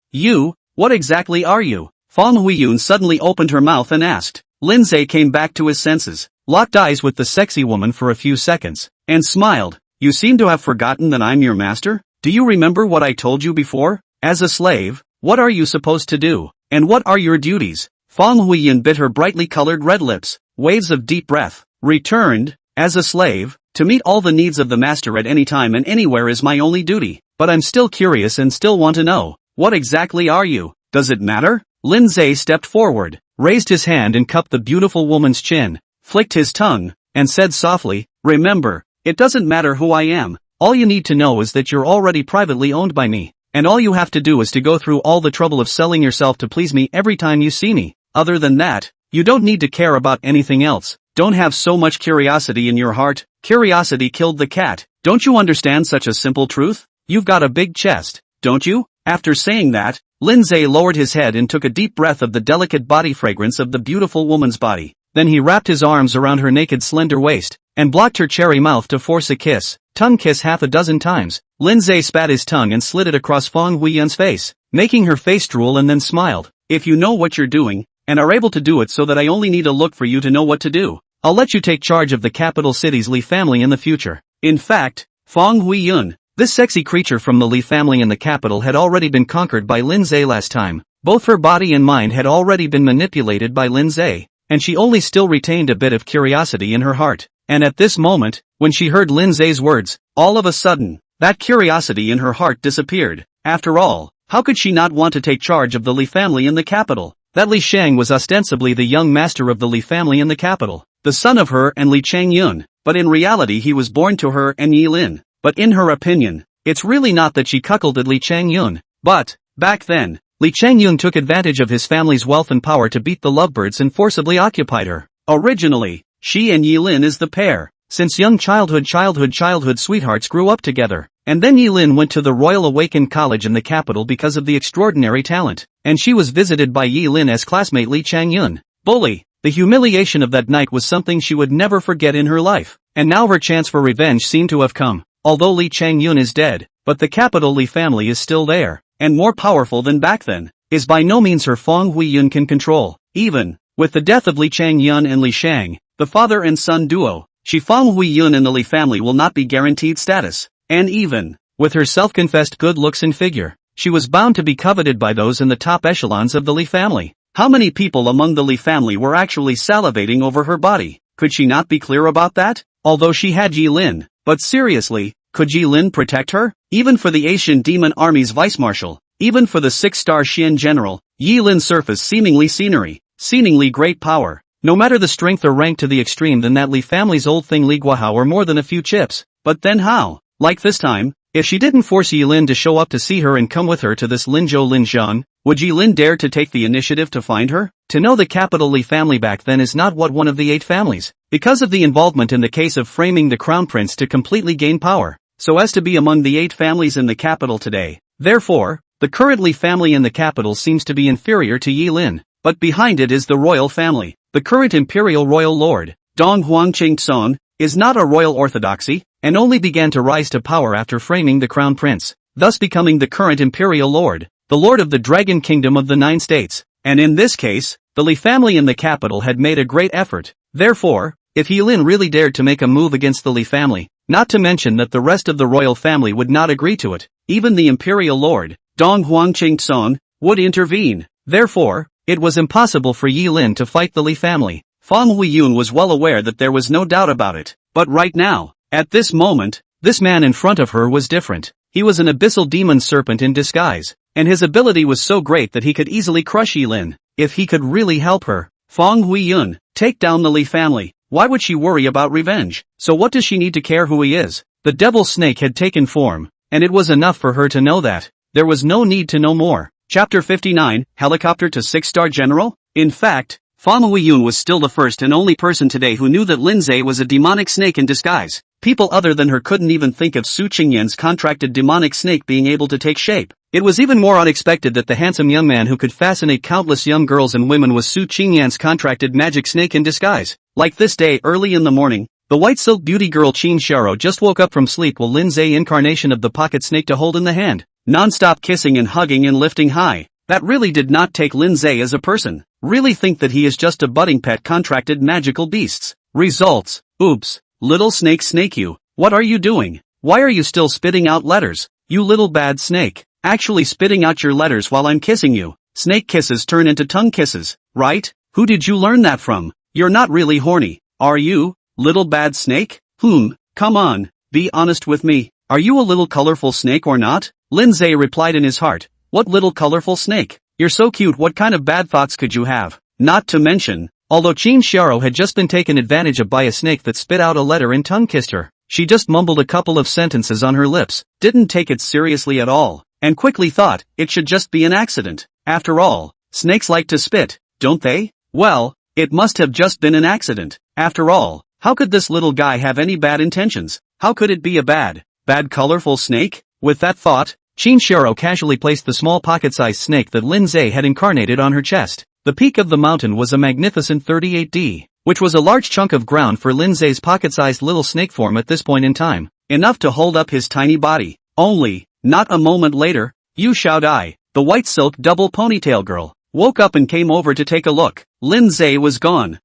what exactly are you? Fong Huiyun suddenly opened her mouth and asked. Lindsay came back to his senses, locked eyes with the sexy woman for a few seconds, and smiled. You seem to have forgotten that I'm your master? Do you remember what I told you before? As a slave, what are you supposed to do? And what are your duties? Fong Huiyun bit her brightly colored red lips, waves of deep breath, returned, as a slave, to meet all the needs of the master at any time and anywhere is my only duty. But I'm still curious and still want to know, what exactly are you? Does it matter? Lindsay stepped forward, raised his hand and cupped the beautiful woman's chin, flicked his tongue, and said softly, remember, it doesn't matter who I am, all you need to know is that you're already privately owned by me, and all you have to do is to go through all the trouble of selling yourself to please me every time you see me. Other than that, you don't need to care about anything else. Don't have so much curiosity in your heart. Curiosity killed the cat. Don't you understand such a simple truth? You've got a big chest, don't you? After saying that, Lindsay lowered his head and took a deep breath of the delicate body fragrance of the beautiful woman's body. Then he wrapped his arms around her naked slender waist, and blocked her cherry mouth to force a kiss. Tongue kiss half a dozen times. Lindsay spat his tongue and slid it across Fong Huiyun's face, making her face drool, and then smiled. If you know what you're doing, and are able to do it so that I only need a look for you to know what to do, I'll let you take charge of the capital city's Li family in the future. In fact, Fong Huiyun, This sexy creature from the Li family in the capital had already been conquered by Lin Zhe last time. Both her body and mind had already been manipulated by Lin Zhe, and she only still retained a bit of curiosity in her heart. And at this moment, when she heard Lin Zhe's words, all of a sudden, that curiosity in her heart disappeared. After all, how could she not want to take charge of the Li family in the capital? That Li Shang was ostensibly the young master of the Li family in the capital, the son of her and Li Changyun, but in reality he was born to her and Yi Lin. But in her opinion, it's really not that she cuckolded Li Changyun, but, back then, Li Changyun took advantage of his family's wealth and power to beat the lovebirds and forcibly occupied her. Originally, she and Yi Lin is the pair, since young childhood sweethearts grew up together. And then Yi Lin went to the Royal Awakened College in the capital because of the extraordinary talent, and she was visited by Yi Lin's classmate Li Changyun. Bully! The humiliation of that night was something she would never forget in her life, and now her chance for revenge seemed to have come. Although Li Changyun is dead, but the capital Li family is still there, and more powerful than back then, is by no means her Feng Huiyun can control. Even with the death of Li Changyun and Li Shang, the father and son duo, Feng Huiyun and the Li family will not be guaranteed status. And even with her self-confessed good looks and figure, she was bound to be coveted by those in the top echelons of the Li family. How many people among the Li family were actually salivating over her body? Could she not be clear about that? Although she had Yi Lin, but seriously, could Yi Lin protect her? Even for the Asian Demon Army's vice-marshal, even for the 6-star Xian general, Yi Lin surfaced seemingly great power. No matter the strength or rank to the extreme, then that Li family's old thing Li Guahao were more than a few chips. But then how? Like this time, if she didn't force Yi Lin to show up to see her and come with her to this Linzhou Linzhan, would Yi Lin dare to take the initiative to find her? To know the capital Li family back then is not what one of the 8 families, because of the involvement in the case of framing the crown prince to completely gain power, so as to be among the 8 families in the capital today. Therefore, the current Li family in the capital seems to be inferior to Yi Lin, but behind it is the royal family. The current imperial royal lord, Dong Huangqingson, is not a royal orthodoxy, and only began to rise to power after framing the crown prince, thus becoming the current imperial lord, the lord of the dragon kingdom of the 9 states. And in this case, the Li family in the capital had made a great effort. Therefore, if Yi Lin really dared to make a move against the Li family, not to mention that the rest of the royal family would not agree to it, even the imperial lord, Dong Huangqingson, would intervene. Therefore, it was impossible for Yi Lin to fight the Li family. Feng Huiyun was well aware that there was no doubt about it. But right now, at this moment, this man in front of her was different. He was an abyssal demon serpent in disguise, and his ability was so great that he could easily crush Yi Lin, if he could really help her. Feng Huiyun, take down the Li family. Why would she worry about revenge? So what does she need to care who he is? The devil snake had taken form, and it was enough for her to know that. There was no need to know more. Chapter 59, Helicopter to 6-star General? In fact, Feng Huiyun was still the first and only person today who knew that Lin Zhe was a demonic snake in disguise. People other than her couldn't even think of Su Qingyan's contracted demonic snake being able to take shape. It was even more unexpected that the handsome young man who could fascinate countless young girls and women was Su Qingyan's contracted magic snake in disguise. Like this day early in the morning, the white silk beauty girl Qin Xiao just woke up from sleep while Lin Zhe incarnation of the pocket snake to hold in the hand. Non-stop kissing and hugging and lifting high. That really did not take Lin Zhe as a person. Really think that he is just a budding pet contracted magical beasts. Results. Oops. Little snake you. What are you doing? Why are you still spitting out letters? You little bad snake. Actually spitting out your letters while I'm kissing you. Snake kisses turn into tongue kisses, right? Who did you learn that from? You're not really horny, are you, little bad snake? Come on, be honest with me. Are you a little colorful snake or not? Lin Zhe replied in his heart. What little colorful snake? You're so cute, what kind of bad thoughts could you have? Not to mention, although Qin Xiao had just been taken advantage of by a snake that spit out a letter and tongue-kissed her, she just mumbled a couple of sentences on her lips, didn't take it seriously at all, and quickly thought, it should just be an accident. After all, snakes like to spit, don't they? Well, it must have just been an accident. After all, how could this little guy have any bad intentions? How could it be a bad colorful snake? With that thought, Qin Xiao casually placed the small pocket-sized snake that Lin Zhe had incarnated on her chest. The peak of the mountain was a magnificent 38D, which was a large chunk of ground for Lin Zhe's pocket-sized little snake form at this point in time, enough to hold up his tiny body. Only, not a moment later, Yu Xiaodai, the white silk double ponytail girl, woke up and came over to take a look. Lin Zhe was gone.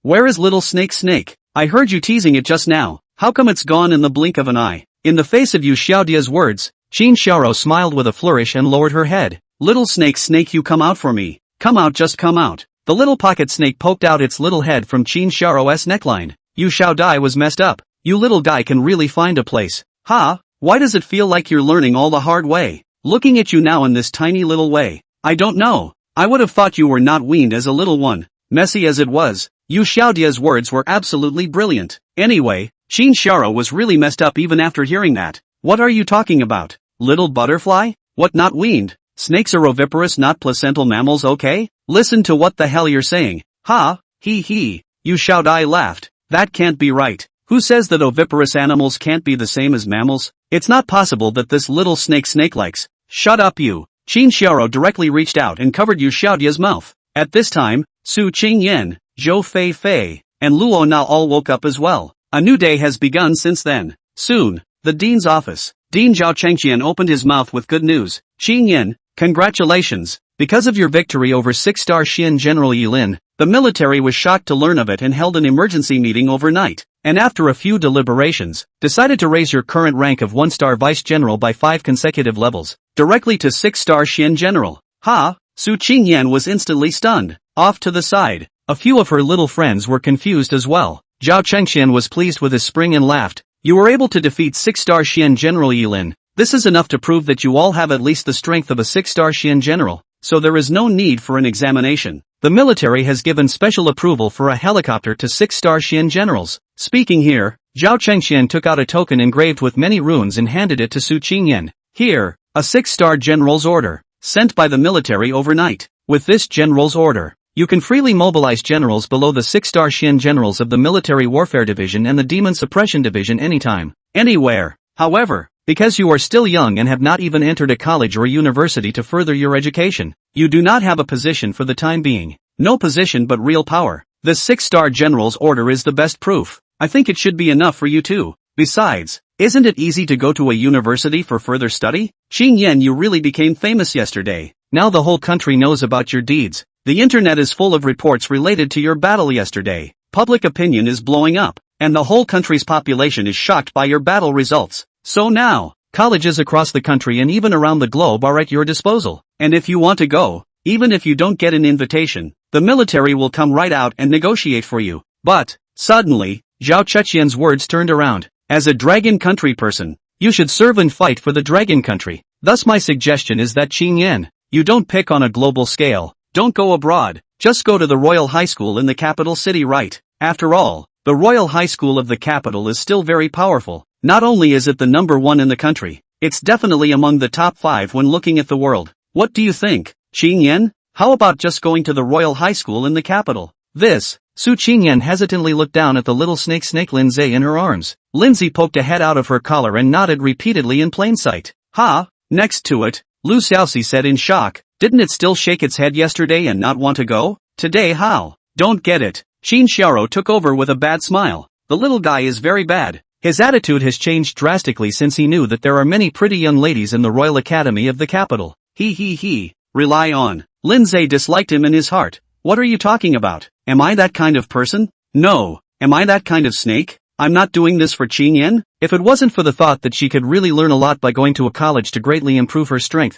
Where is little snake? I heard you teasing it just now. How come it's gone in the blink of an eye? In the face of Yu Xiaodia's words, Qin Xiaoro smiled with a flourish and lowered her head. Little snake, you come out for me. Come out, just come out. The little pocket snake poked out its little head from Qin Xiaoro's neckline. Yu Xiaodai was messed up. You little guy can really find a place. Ha, why does it feel like you're learning all the hard way? Looking at you now in this tiny little way. I don't know. I would have thought you were not weaned as a little one. Messy as it was, Yu Xiaodia's words were absolutely brilliant. Anyway, Qin Xiaoro was really messed up even after hearing that. What are you talking about? Little butterfly? What, not weaned? Snakes are oviparous, not placental mammals, okay? Listen to what the hell you're saying. Ha, he. Yu Xiaodai laughed. That can't be right. Who says that oviparous animals can't be the same as mammals? It's not possible that this little snake likes. Shut up you. Qin Xiaoro directly reached out and covered Yu Xiaodia's mouth. At this time, Su Qingyan, Zhou Fei, and Luo Na all woke up as well. A new day has begun since then. Soon, the dean's office. Dean Zhao Chengqian opened his mouth with good news. Qingyan, congratulations. Because of your victory over 6-star Xian General Yilin, the military was shocked to learn of it and held an emergency meeting overnight, and after a few deliberations, decided to raise your current rank of 1-star Vice General by 5 consecutive levels, directly to 6-star Xian General. Ha! Su Qingyan was instantly stunned. Off to the side, a few of her little friends were confused as well. Zhao Chengqian was pleased with his spring and laughed. You were able to defeat 6-star Xian General Yilin. This is enough to prove that you all have at least the strength of a 6-star Xian General, so there is no need for an examination. The military has given special approval for a helicopter to 6-star Xian Generals. Speaking here, Zhao Chengqian took out a token engraved with many runes and handed it to Su Qingyan. Here, a 6-star General's order, sent by the military overnight. With this General's order, you can freely mobilize generals below the 6-star Xian Generals of the Military Warfare Division and the Demon Suppression Division anytime, anywhere. However, because you are still young and have not even entered a college or a university to further your education, you do not have a position for the time being. No position but real power. The 6-star General's order is the best proof. I think it should be enough for you too. Besides, isn't it easy to go to a university for further study? Qingyan, you really became famous yesterday. Now the whole country knows about your deeds. The internet is full of reports related to your battle yesterday. Public opinion is blowing up, and the whole country's population is shocked by your battle results. So now, colleges across the country and even around the globe are at your disposal. And if you want to go, even if you don't get an invitation, the military will come right out and negotiate for you. But, suddenly, Zhao Cheqian's words turned around. As a dragon country person, you should serve and fight for the dragon country. Thus my suggestion is that Qingyan, you don't pick on a global scale. Don't go abroad, just go to the Royal High School in the capital city, right? After all, the Royal High School of the capital is still very powerful. Not only is it the number 1 in the country, it's definitely among the top 5 when looking at the world. What do you think, Qingyan? How about just going to the Royal High School in the capital? This, Su Qingyan hesitantly looked down at the little snake Lindsay in her arms. Lindsay poked a head out of her collar and nodded repeatedly in plain sight. Ha, next to it, Lu Xiaoxi said in shock. Didn't it still shake its head yesterday and not want to go? Today how? Don't get it. Qin Xiaoro took over with a bad smile. The little guy is very bad. His attitude has changed drastically since he knew that there are many pretty young ladies in the Royal Academy of the capital. He. Rely on. Lindsay disliked him in his heart. What are you talking about? Am I that kind of person? No. Am I that kind of snake? I'm not doing this for Qingyan. If it wasn't for the thought that she could really learn a lot by going to a college to greatly improve her strength,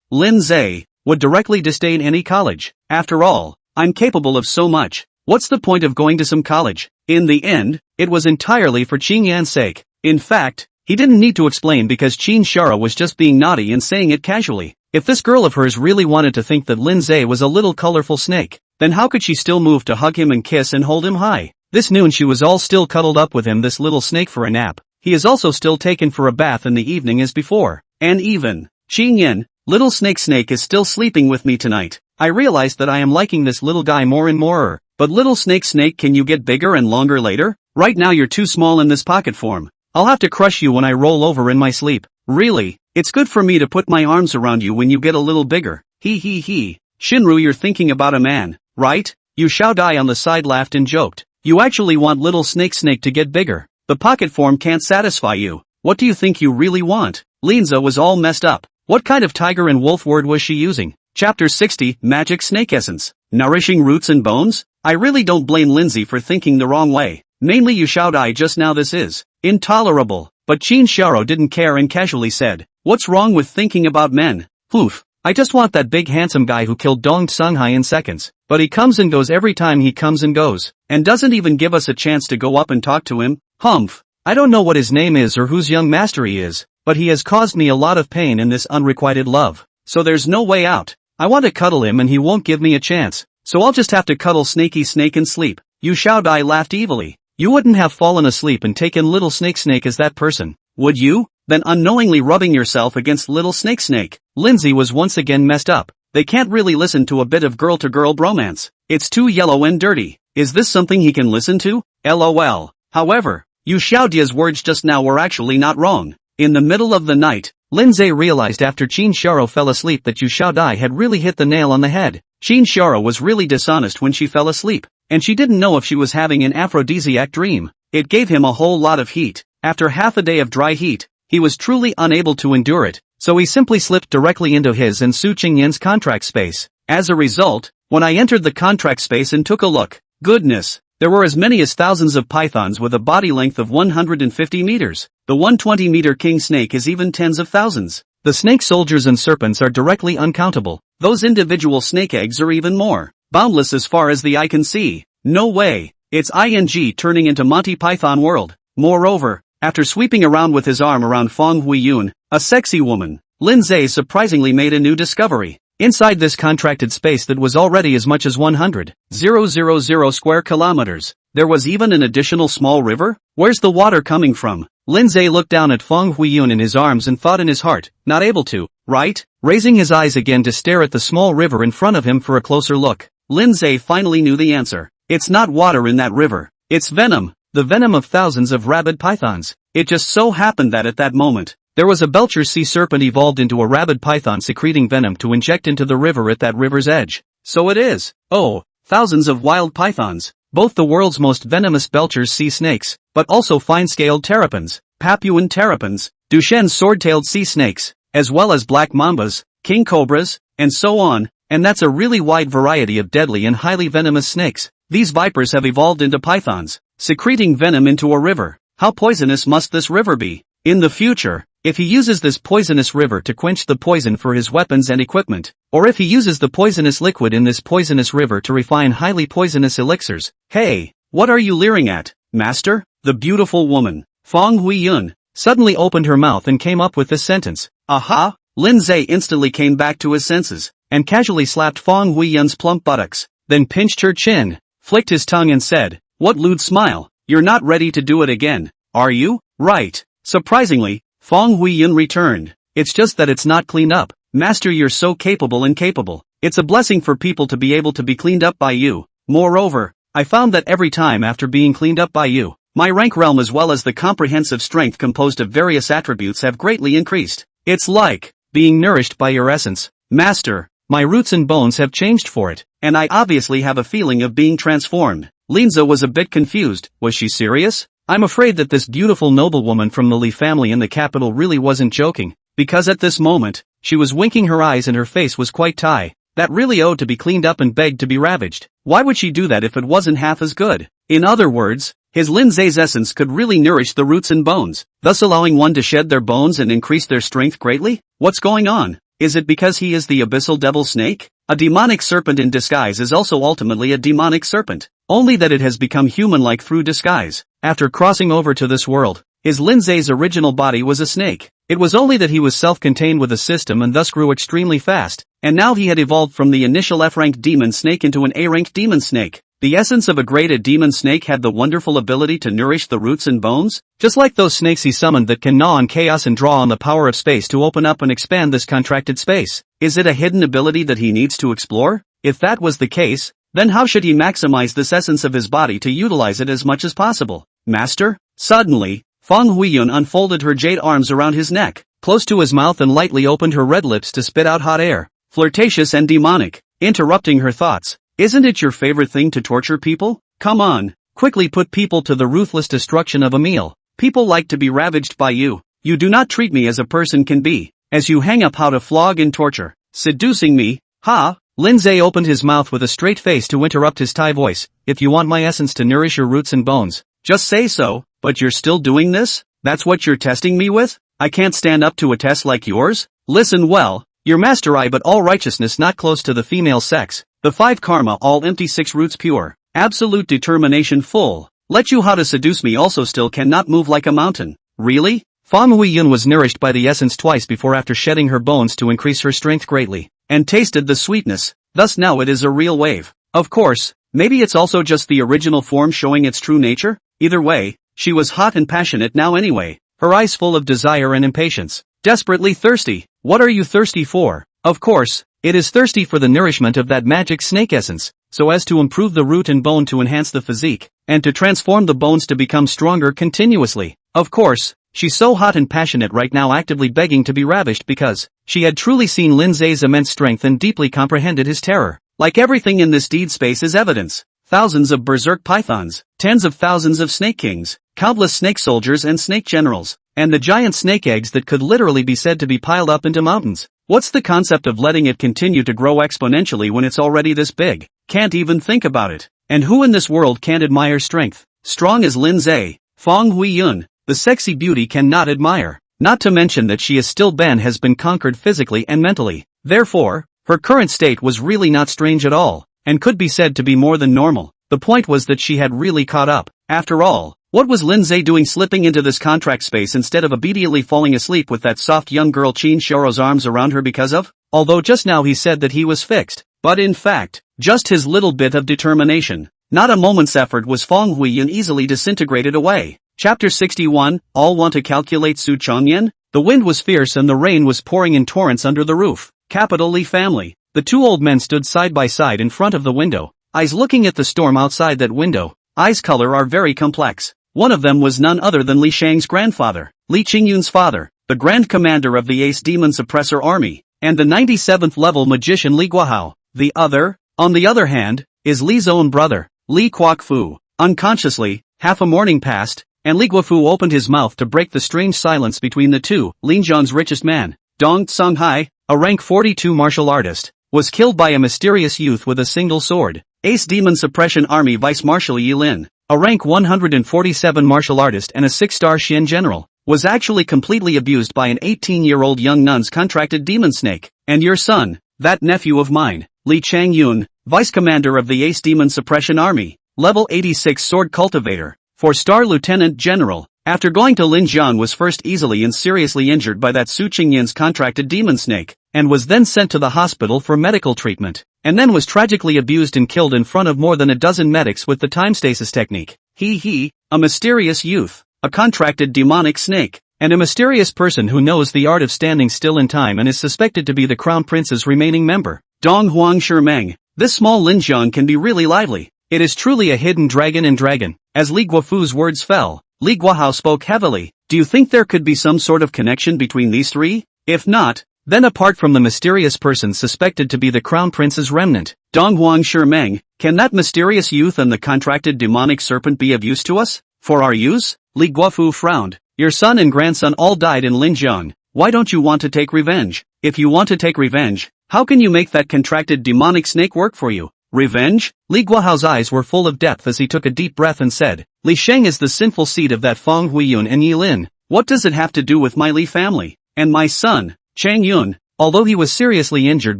Lindsay, would directly disdain any college. After all, I'm capable of so much. What's the point of going to some college? In the end, it was entirely for Qingyan's sake. In fact, he didn't need to explain because Qin Xiaoro was just being naughty and saying it casually. If this girl of hers really wanted to think that Lindsay was a little colorful snake, then how could she still move to hug him and kiss and hold him high? This noon she was all still cuddled up with him, this little snake, for a nap. He is also still taken for a bath in the evening as before. And even, Qingyan, little snake is still sleeping with me tonight. I realized that I am liking this little guy more and more. But little snake, can you get bigger and longer later? Right now you're too small in this pocket form. I'll have to crush you when I roll over in my sleep. Really, it's good for me to put my arms around you when you get a little bigger. He. Shinru, you're thinking about a man, right? Yu Xiaodai on the side laughed and joked. You actually want little snake to get bigger. The pocket form can't satisfy you. What do you think you really want? Linza was all messed up. What kind of tiger and wolf word was she using? Chapter 60, Magic Snake Essence. Nourishing roots and bones? I really don't blame Lindsay for thinking the wrong way. Mainly Yu Xiaodai just now. This is intolerable. But Qin Xiao didn't care and casually said, "What's wrong with thinking about men? Oof. I just want that big handsome guy who killed Dong Songhai in seconds. But he comes and goes every time he comes and goes, and doesn't even give us a chance to go up and talk to him. Humph. I don't know what his name is or whose young master he is, but he has caused me a lot of pain in this unrequited love. So there's no way out. I want to cuddle him and he won't give me a chance. So I'll just have to cuddle Snaky Snake and sleep." Yu Xiaodai laughed evilly. "You wouldn't have fallen asleep and taken little Snake as that person, would you? Then unknowingly rubbing yourself against little Snake." Lindsay was once again messed up. They can't really listen to a bit of girl-to-girl bromance. It's too yellow and dirty. Is this something he can listen to? LOL. However, Yu Xiaodia's words just now were actually not wrong. In the middle of the night, Lindsay realized after Qin Xiao fell asleep that Yu Xiaodai had really hit the nail on the head. Qin Xiao was really dishonest when she fell asleep, and she didn't know if she was having an aphrodisiac dream. It gave him a whole lot of heat. After half a day of dry heat, he was truly unable to endure it, so he simply slipped directly into his and Su Qingyin's contract space. As a result, when I entered the contract space and took a look, goodness, there were as many as thousands of pythons with a body length of 150 meters. The 120-meter king snake is even tens of thousands. The snake soldiers and serpents are directly uncountable. Those individual snake eggs are even more boundless as far as the eye can see. No way. It's ing turning into Monty Python world. Moreover, after sweeping around with his arm around Fong Huiyun, a sexy woman, Lindsay surprisingly made a new discovery. Inside this contracted space that was already as much as 100,000 square kilometers, there was even an additional small river? Where's the water coming from? Lindsay looked down at Fong Huiyun in his arms and thought in his heart, not able to, right? Raising his eyes again to stare at the small river in front of him for a closer look, Lindsay finally knew the answer. It's not water in that river. It's venom. The venom of thousands of rabid pythons. It just so happened that at that moment, there was a Belcher sea serpent evolved into a rabid python secreting venom to inject into the river at that river's edge. So it is. Oh, thousands of wild pythons. Both the world's most venomous Belcher's sea snakes, but also fine-scaled terrapins, Papuan terrapins, Duchenne sword-tailed sea snakes, as well as black mambas, king cobras, and so on, and that's a really wide variety of deadly and highly venomous snakes. These vipers have evolved into pythons, secreting venom into a river. How poisonous must this river be? In the future, if he uses this poisonous river to quench the poison for his weapons and equipment, or if he uses the poisonous liquid in this poisonous river to refine highly poisonous elixirs. Hey, what are you leering at, master? The beautiful woman, Fong Huiyun, suddenly opened her mouth and came up with this sentence. Aha! Lindsay instantly came back to his senses, and casually slapped Fong Huiyun's plump buttocks, then pinched her chin, flicked his tongue and said, "What lewd smile? You're not ready to do it again, are you?" "Right." Surprisingly, Fong Huiyun returned. "It's just that it's not cleaned up. Master, you're so capable and capable. It's a blessing for people to be able to be cleaned up by you. Moreover, I found that every time after being cleaned up by you, my rank realm as well as the comprehensive strength composed of various attributes have greatly increased. It's like being nourished by your essence. Master, my roots and bones have changed for it, and I obviously have a feeling of being transformed." Linza was a bit confused. Was she serious? I'm afraid that this beautiful noblewoman from the Li family in the capital really wasn't joking, because at this moment, she was winking her eyes and her face was quite Thai. That really owed to be cleaned up and begged to be ravaged. Why would she do that if it wasn't half as good? In other words, his Linzay's essence could really nourish the roots and bones, thus allowing one to shed their bones and increase their strength greatly? What's going on? Is it because he is the abyssal devil snake? A demonic serpent in disguise is also ultimately a demonic serpent, only that it has become human-like through disguise. After crossing over to this world, his Linzay's original body was a snake. It was only that he was self-contained with a system and thus grew extremely fast, and now he had evolved from the initial F-rank demon snake into an A-rank demon snake. The essence of a great demon snake had the wonderful ability to nourish the roots and bones, just like those snakes he summoned that can gnaw on chaos and draw on the power of space to open up and expand this contracted space. Is it a hidden ability that he needs to explore? If that was the case, then how should he maximize this essence of his body to utilize it as much as possible? Master? Suddenly, Fong Huiyun unfolded her jade arms around his neck, close to his mouth and lightly opened her red lips to spit out hot air, flirtatious and demonic, interrupting her thoughts. Isn't it your favorite thing to torture people? Come on, quickly put people to the ruthless destruction of a meal. People like to be ravaged by you. You do not treat me as a person can be, as you hang up how to flog and torture. Seducing me? Ha! Lindsay opened his mouth with a straight face to interrupt his Thai voice. If you want my essence to nourish your roots and bones, just say so, But you're still doing this? That's what you're testing me with? I can't stand up to a test like yours? Listen well, your master eye but all righteousness not close to the female sex, the 5 karma all empty 6 roots pure, absolute determination full, let you how to seduce me also still cannot move like a mountain. Really? Fang Huiyun was nourished by the essence twice before after shedding her bones to increase her strength greatly, and tasted the sweetness, thus now it is a real wave. Of course, maybe it's also just the original form showing its true nature? Either way, she was hot and passionate now anyway, her eyes full of desire and impatience, desperately thirsty. What are you thirsty for? Of course, it is thirsty for the nourishment of that magic snake essence, so as to improve the root and bone to enhance the physique, and to transform the bones to become stronger continuously. Of course, she's so hot and passionate right now actively begging to be ravished because she had truly seen Lin Zhe's immense strength and deeply comprehended his terror. Like everything in this deed space is evidence. Thousands of berserk pythons, tens of thousands of snake kings, countless snake soldiers and snake generals, and the giant snake eggs that could literally be said to be piled up into mountains. What's the concept of letting it continue to grow exponentially when it's already this big? Can't even think about it. And who in this world can't admire strength? Strong as Lin Zhe, Fang Huiyun, the sexy beauty cannot admire. Not to mention that she is still has been conquered physically and mentally. Therefore, her current state was really not strange at all, and could be said to be more than normal. The point was that she had really caught up. After all, what was Lin Zhe doing slipping into this contract space instead of immediately falling asleep with that soft young girl Qin Xiaoro's arms around her because of? Although just now he said that he was fixed, but in fact, just his little bit of determination. Not a moment's effort was Fang Huiyun easily disintegrated away. Chapter 61, All want to calculate Su Changyan? The wind was fierce and the rain was pouring in torrents under the roof. Capital Li family. The 2 old men stood side by side in front of the window, eyes looking at the storm outside that window. Eyes color are very complex. One of them was none other than Li Shang's grandfather, Li Qingyun's father, the grand commander of the Ace Demon Suppressor Army, and the 97th level magician Li Guohao. The other, on the other hand, is Li's own brother, Li Kuokfu. Unconsciously, half a morning passed, and Li Guofu opened his mouth to break the strange silence between the two. Linjiang's richest man, Dong Songhai, a rank 42 martial artist, was killed by a mysterious youth with a single sword. Ace Demon Suppression Army Vice Marshal Yi Lin, a rank 147 martial artist and a 6-star Xian general, was actually completely abused by an 18-year-old young nun's contracted demon snake. And your son, that nephew of mine, Li Changyun, Vice Commander of the Ace Demon Suppression Army, level 86 sword cultivator, 4-star Lieutenant General, after going to Linjiang was first easily and seriously injured by that Su Qingyan's contracted demon snake, and was then sent to the hospital for medical treatment, and then was tragically abused and killed in front of more than a dozen medics with the time stasis technique. A mysterious youth, a contracted demonic snake, and a mysterious person who knows the art of standing still in time and is suspected to be the Crown Prince's remaining member, Dong Huang Shimeng. This small Linjiang can be really lively. It is truly a hidden dragon and dragon. As Li Guofu's words fell, Li Guohao spoke heavily. Do you think there could be some sort of connection between these three? If not, then apart from the mysterious person suspected to be the Crown Prince's remnant, Dong Huang Shimeng, can that mysterious youth and the contracted demonic serpent be of use to us? For our use? Li Guofu frowned. Your son and grandson all died in Linjiang. Why don't you want to take revenge? If you want to take revenge, how can you make that contracted demonic snake work for you? Revenge? Li Guohao's eyes were full of depth as he took a deep breath and said, Li Sheng is the sinful seed of that Fang Huiyun and Yi Lin. What does it have to do with my Li family? And my son, Chang Yun? Although he was seriously injured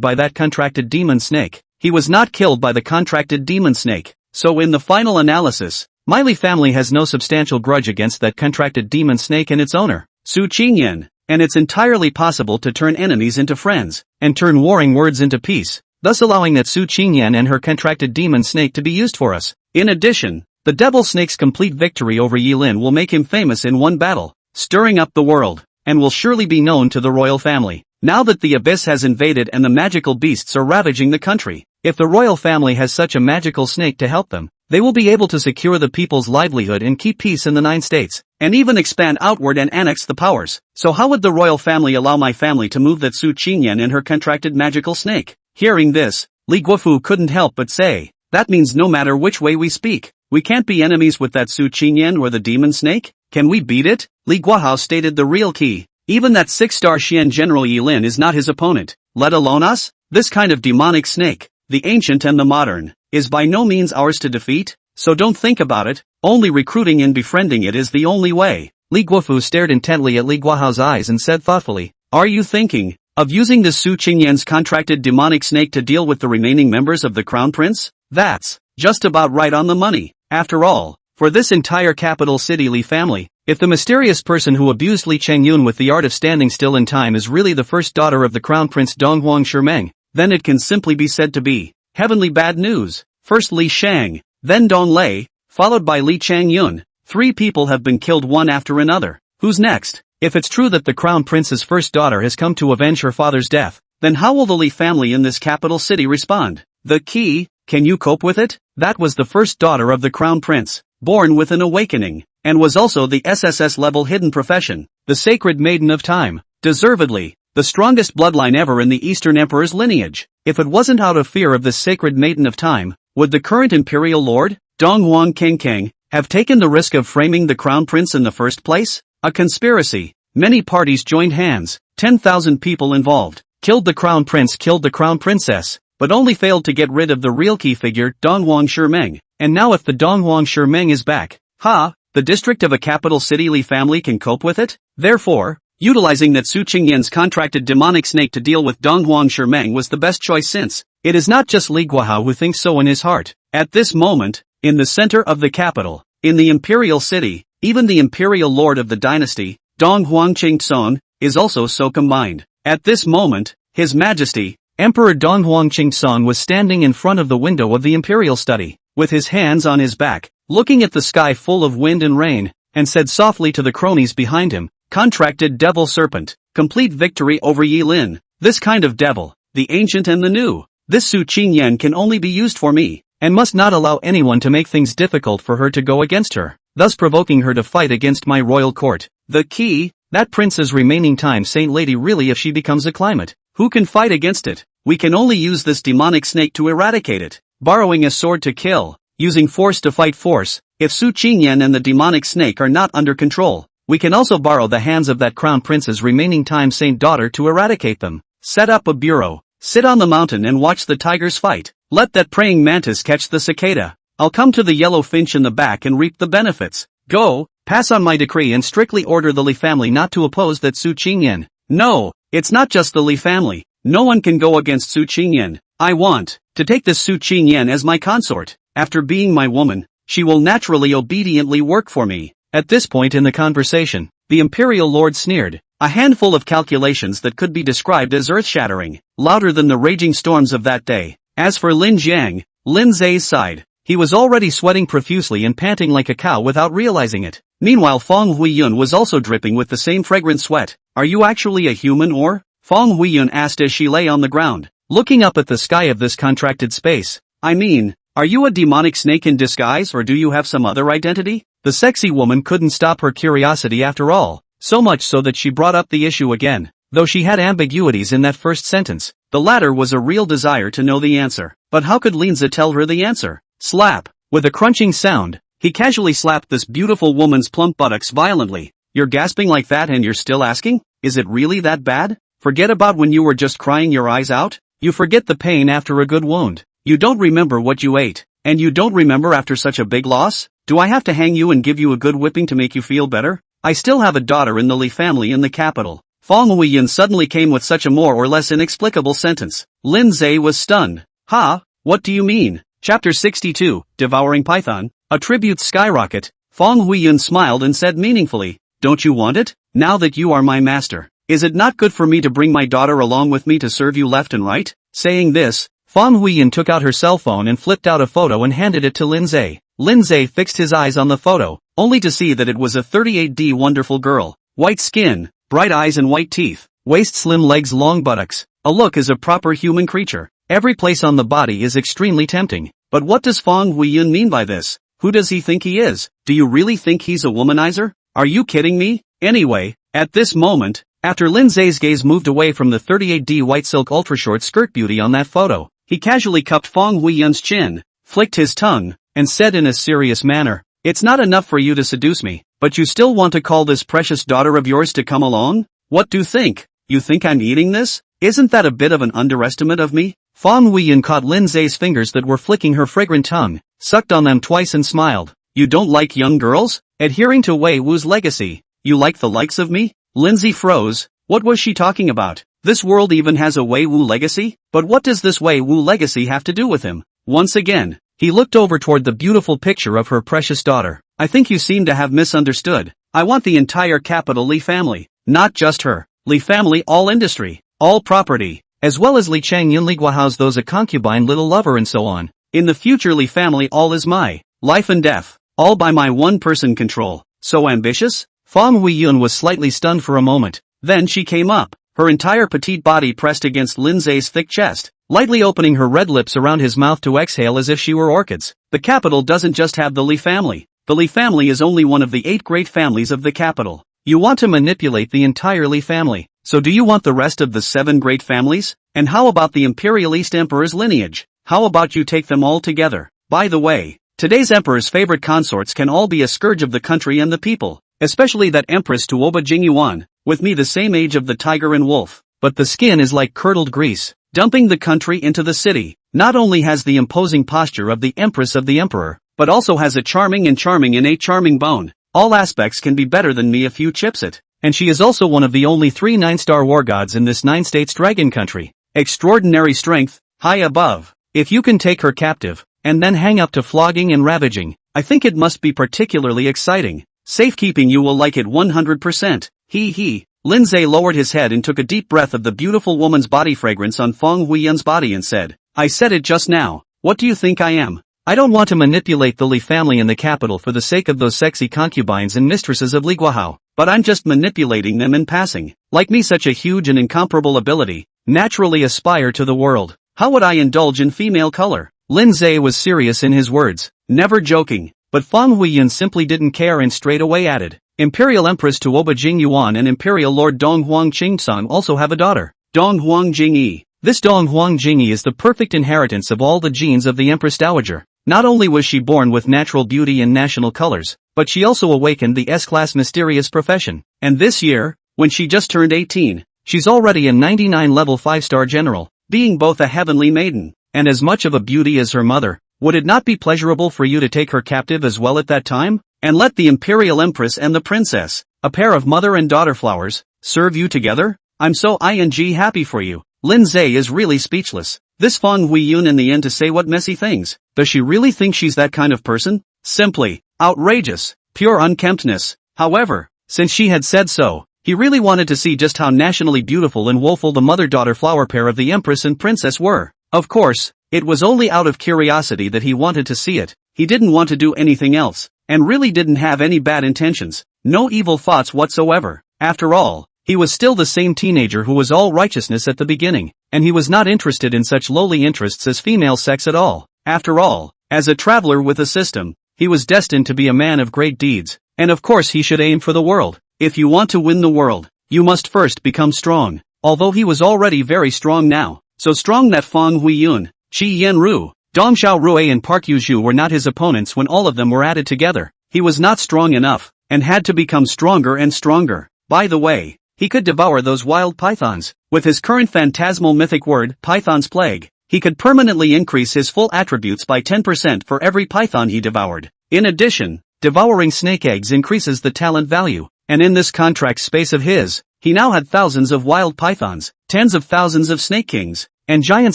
by that contracted demon snake, he was not killed by the contracted demon snake. So in the final analysis, my Li family has no substantial grudge against that contracted demon snake and its owner, Su Qingyan. And it's entirely possible to turn enemies into friends, and turn warring words into peace, thus allowing that Su Qingyan and her contracted demon snake to be used for us. In addition, the devil snake's complete victory over Yi Lin will make him famous in one battle, stirring up the world, and will surely be known to the royal family. Now that the abyss has invaded and the magical beasts are ravaging the country, if the royal family has such a magical snake to help them, they will be able to secure the people's livelihood and keep peace in the 9 states, and even expand outward and annex the powers. So how would the royal family allow my family to move that Su Qingyan and her contracted magical snake? Hearing this, Li Guofu couldn't help but say, that means no matter which way we speak, we can't be enemies with that Su Qingyan or the demon snake? Can we beat it? Li Guohao stated the real key. Even that 6-star Xian General Yi Lin is not his opponent, let alone us. This kind of demonic snake, the ancient and the modern, is by no means ours to defeat, so don't think about it. Only recruiting and befriending it is the only way. Li Guofu stared intently at Li Guohao's eyes and said thoughtfully, "Are you thinking of using the Su Qingyan's contracted demonic snake to deal with the remaining members of the Crown Prince? That's just about right on the money. After all, for this entire capital city Li family, if the mysterious person who abused Li Changyun with the art of standing still in time is really the first daughter of the Crown Prince Donghuang Shimeng, then it can simply be said to be heavenly bad news. First Li Shang, then Dong Lei, followed by Li Changyun. 3 people have been killed one after another. Who's next? If it's true that the Crown Prince's first daughter has come to avenge her father's death, then how will the Li family in this capital city respond? The key, can you cope with it? That was the first daughter of the Crown Prince, born with an awakening, and was also the SSS level hidden profession, the sacred maiden of time. Deservedly, the strongest bloodline ever in the Eastern Emperor's lineage. If it wasn't out of fear of this sacred maiden of time, would the current imperial lord, Donghuang Kengkeng, have taken the risk of framing the Crown Prince in the first place? A conspiracy. Many parties joined hands, 10,000 people involved, killed the Crown Prince, killed the Crown Princess, but only failed to get rid of the real key figure, Donghuang Shimeng. And now if the Donghuang Shimeng is back, the district of a capital city Li family can cope with it? Therefore, utilizing that Su Qingyan's contracted demonic snake to deal with Donghuang Shimeng was the best choice, since it is not just Li Guohao who thinks so in his heart. At this moment, in the center of the capital, in the imperial city, even the imperial lord of the dynasty, Donghuang Qingxun, is also so combined. At this moment, His Majesty, Emperor Donghuang Qingxun was standing in front of the window of the imperial study, with his hands on his back, looking at the sky full of wind and rain, and said softly to the cronies behind him, "Contracted devil serpent, complete victory over Yi Lin. This kind of devil, the ancient and the new. This Su Qingyan can only be used for me, and must not allow anyone to make things difficult for her to go against her, thus provoking her to fight against my royal court. The key, that prince's remaining time saint lady, really if she becomes a climate, who can fight against it? We can only use this demonic snake to eradicate it, borrowing a sword to kill, using force to fight force. If Su Qingyan and the demonic snake are not under control, we can also borrow the hands of that crown prince's remaining time saint daughter to eradicate them. Set up a bureau, sit on the mountain and watch the tigers fight. Let that praying mantis catch the cicada. I'll come to the yellow finch in the back and reap the benefits. Go, pass on my decree and strictly order the Li family not to oppose that Su Qingyan. No, it's not just the Li family. No one can go against Su Qingyan. I want to take this Su Qingyan as my consort. After being my woman, she will naturally obediently work for me." At this point in the conversation, the imperial lord sneered, a handful of calculations that could be described as earth-shattering, louder than the raging storms of that day. As for Lin Jiang, Lin Zai's side, he was already sweating profusely and panting like a cow without realizing it. Meanwhile Feng Huiyun was also dripping with the same fragrant sweat. "Are you actually a human or?" Feng Huiyun asked as she lay on the ground, looking up at the sky of this contracted space. "I mean, are you a demonic snake in disguise or do you have some other identity?" The sexy woman couldn't stop her curiosity after all, so much so that she brought up the issue again. Though she had ambiguities in that first sentence, the latter was a real desire to know the answer. But how could Linza tell her the answer? Slap! With a crunching sound, he casually slapped this beautiful woman's plump buttocks violently. "You're gasping like that and you're still asking? Is it really that bad? Forget about when you were just crying your eyes out? You forget the pain after a good wound. You don't remember what you ate, and you don't remember after such a big loss? Do I have to hang you and give you a good whipping to make you feel better? I still have a daughter in the Li family in the capital." Feng Huiyun suddenly came with such a more or less inexplicable sentence. Lin Zai was stunned. "Ha? What do you mean?" Chapter 62, Devouring Python. A tribute skyrocket. Feng Huiyun smiled and said meaningfully, "Don't you want it? Now that you are my master, is it not good for me to bring my daughter along with me to serve you left and right?" Saying this, Feng Huiyun took out her cell phone and flipped out a photo and handed it to Lin Zai. Lin Zai fixed his eyes on the photo, only to see that it was a 38D wonderful girl. White skin, bright eyes and white teeth, waist slim legs long buttocks, a look as a proper human creature. Every place on the body is extremely tempting. But what does Feng Huiyun mean by this? Who does he think he is? Do you really think he's a womanizer? Are you kidding me? Anyway, at this moment, after Lin Zai's gaze moved away from the 38D white silk ultra short skirt beauty on that photo, he casually cupped Feng Huiyun's chin, flicked his tongue, and said in a serious manner, "It's not enough for you to seduce me, but you still want to call this precious daughter of yours to come along? What do you think? You think I'm eating this? Isn't that a bit of an underestimate of me?" Feng Huiyun caught Lin Zai's fingers that were flicking her fragrant tongue, sucked on them twice and smiled. You don't like young girls? Adhering to Wei Wu's legacy. You like the likes of me? Lindsay froze. What was she talking about? This world even has a Wei Wu legacy? But what does this Wei Wu legacy have to do with him? Once again, he looked over toward the beautiful picture of her precious daughter. I think you seem to have misunderstood. I want the entire capital Li family. Not just her. Li family, all industry, all property, as well as Li Changyun Li Guahao's those a concubine little lover and so on. In the future Li family all is my life and death, all by my one-person control. So ambitious? Fang Huiyun was slightly stunned for a moment. Then she came up, her entire petite body pressed against Lin Zai's thick chest, lightly opening her red lips around his mouth to exhale as if she were orchids. The capital doesn't just have the Li family. The Li family is only one of the 8 great families of the capital. You want to manipulate the entire Li family. So do you want the rest of the 7 great families? And how about the Imperial East Emperor's lineage? How about you take them all together? By the way, today's emperor's favorite consorts can all be a scourge of the country and the people. Especially that Empress Tuoba Jingyuan, with me the same age of the tiger and wolf. But the skin is like curdled grease, dumping the country into the city. Not only has the imposing posture of the Empress of the Emperor, but also has a charming innate charming bone. All aspects can be better than me if you chips it. And she is also one of the only 3 9-star war gods in this 9-states dragon country. Extraordinary strength, high above. If you can take her captive, and then hang up to flogging and ravaging, I think it must be particularly exciting. Safekeeping you will like it 100%. He. Lin Zai lowered his head and took a deep breath of the beautiful woman's body fragrance on Fang Huiyun's body and said, I said it just now. What do you think I am? I don't want to manipulate the Li family in the capital for the sake of those sexy concubines and mistresses of Li Guahao, but I'm just manipulating them in passing. Like me such a huge and incomparable ability, naturally aspire to the world. How would I indulge in female color? Lin Zai was serious in his words, never joking. But Fang Huiyun simply didn't care and straight away added, Imperial Empress Tuoba Jingyuan and Imperial Lord Dong Huang Qingsong also have a daughter, Dong Huang Jingyi. This Dong Huang Jingyi is the perfect inheritance of all the genes of the Empress Dowager. Not only was she born with natural beauty and national colors, but she also awakened the S-class mysterious profession. And this year, when she just turned 18, she's already a 99 level 5-star general, being both a heavenly maiden, and as much of a beauty as her mother. Would it not be pleasurable for you to take her captive as well at that time? And let the Imperial Empress and the Princess, a pair of mother and daughter flowers, serve you together? I'm so happy for you. Lin Zai is really speechless. This Fang Huiyun in the end to say what messy things. Does she really think she's that kind of person? Simply outrageous, pure unkemptness. However, since she had said so, he really wanted to see just how nationally beautiful and woeful the mother-daughter flower pair of the Empress and Princess were. Of course, it was only out of curiosity that he wanted to see it. He didn't want to do anything else, and really didn't have any bad intentions, no evil thoughts whatsoever. After all, he was still the same teenager who was all righteousness at the beginning, and he was not interested in such lowly interests as female sex at all. After all, as a traveler with a system, he was destined to be a man of great deeds, and of course he should aim for the world. If you want to win the world, you must first become strong, although he was already very strong now, so strong that Fang Huiyun, Qi Yanru, Dong Xiaorui and Park Yuzhu were not his opponents when all of them were added together. He was not strong enough, and had to become stronger and stronger. By the way, he could devour those wild pythons. With his current phantasmal mythic word, Python's Plague, he could permanently increase his full attributes by 10% for every python he devoured. In addition, devouring snake eggs increases the talent value, and in this contract space of his, he now had thousands of wild pythons, tens of thousands of snake kings, and giant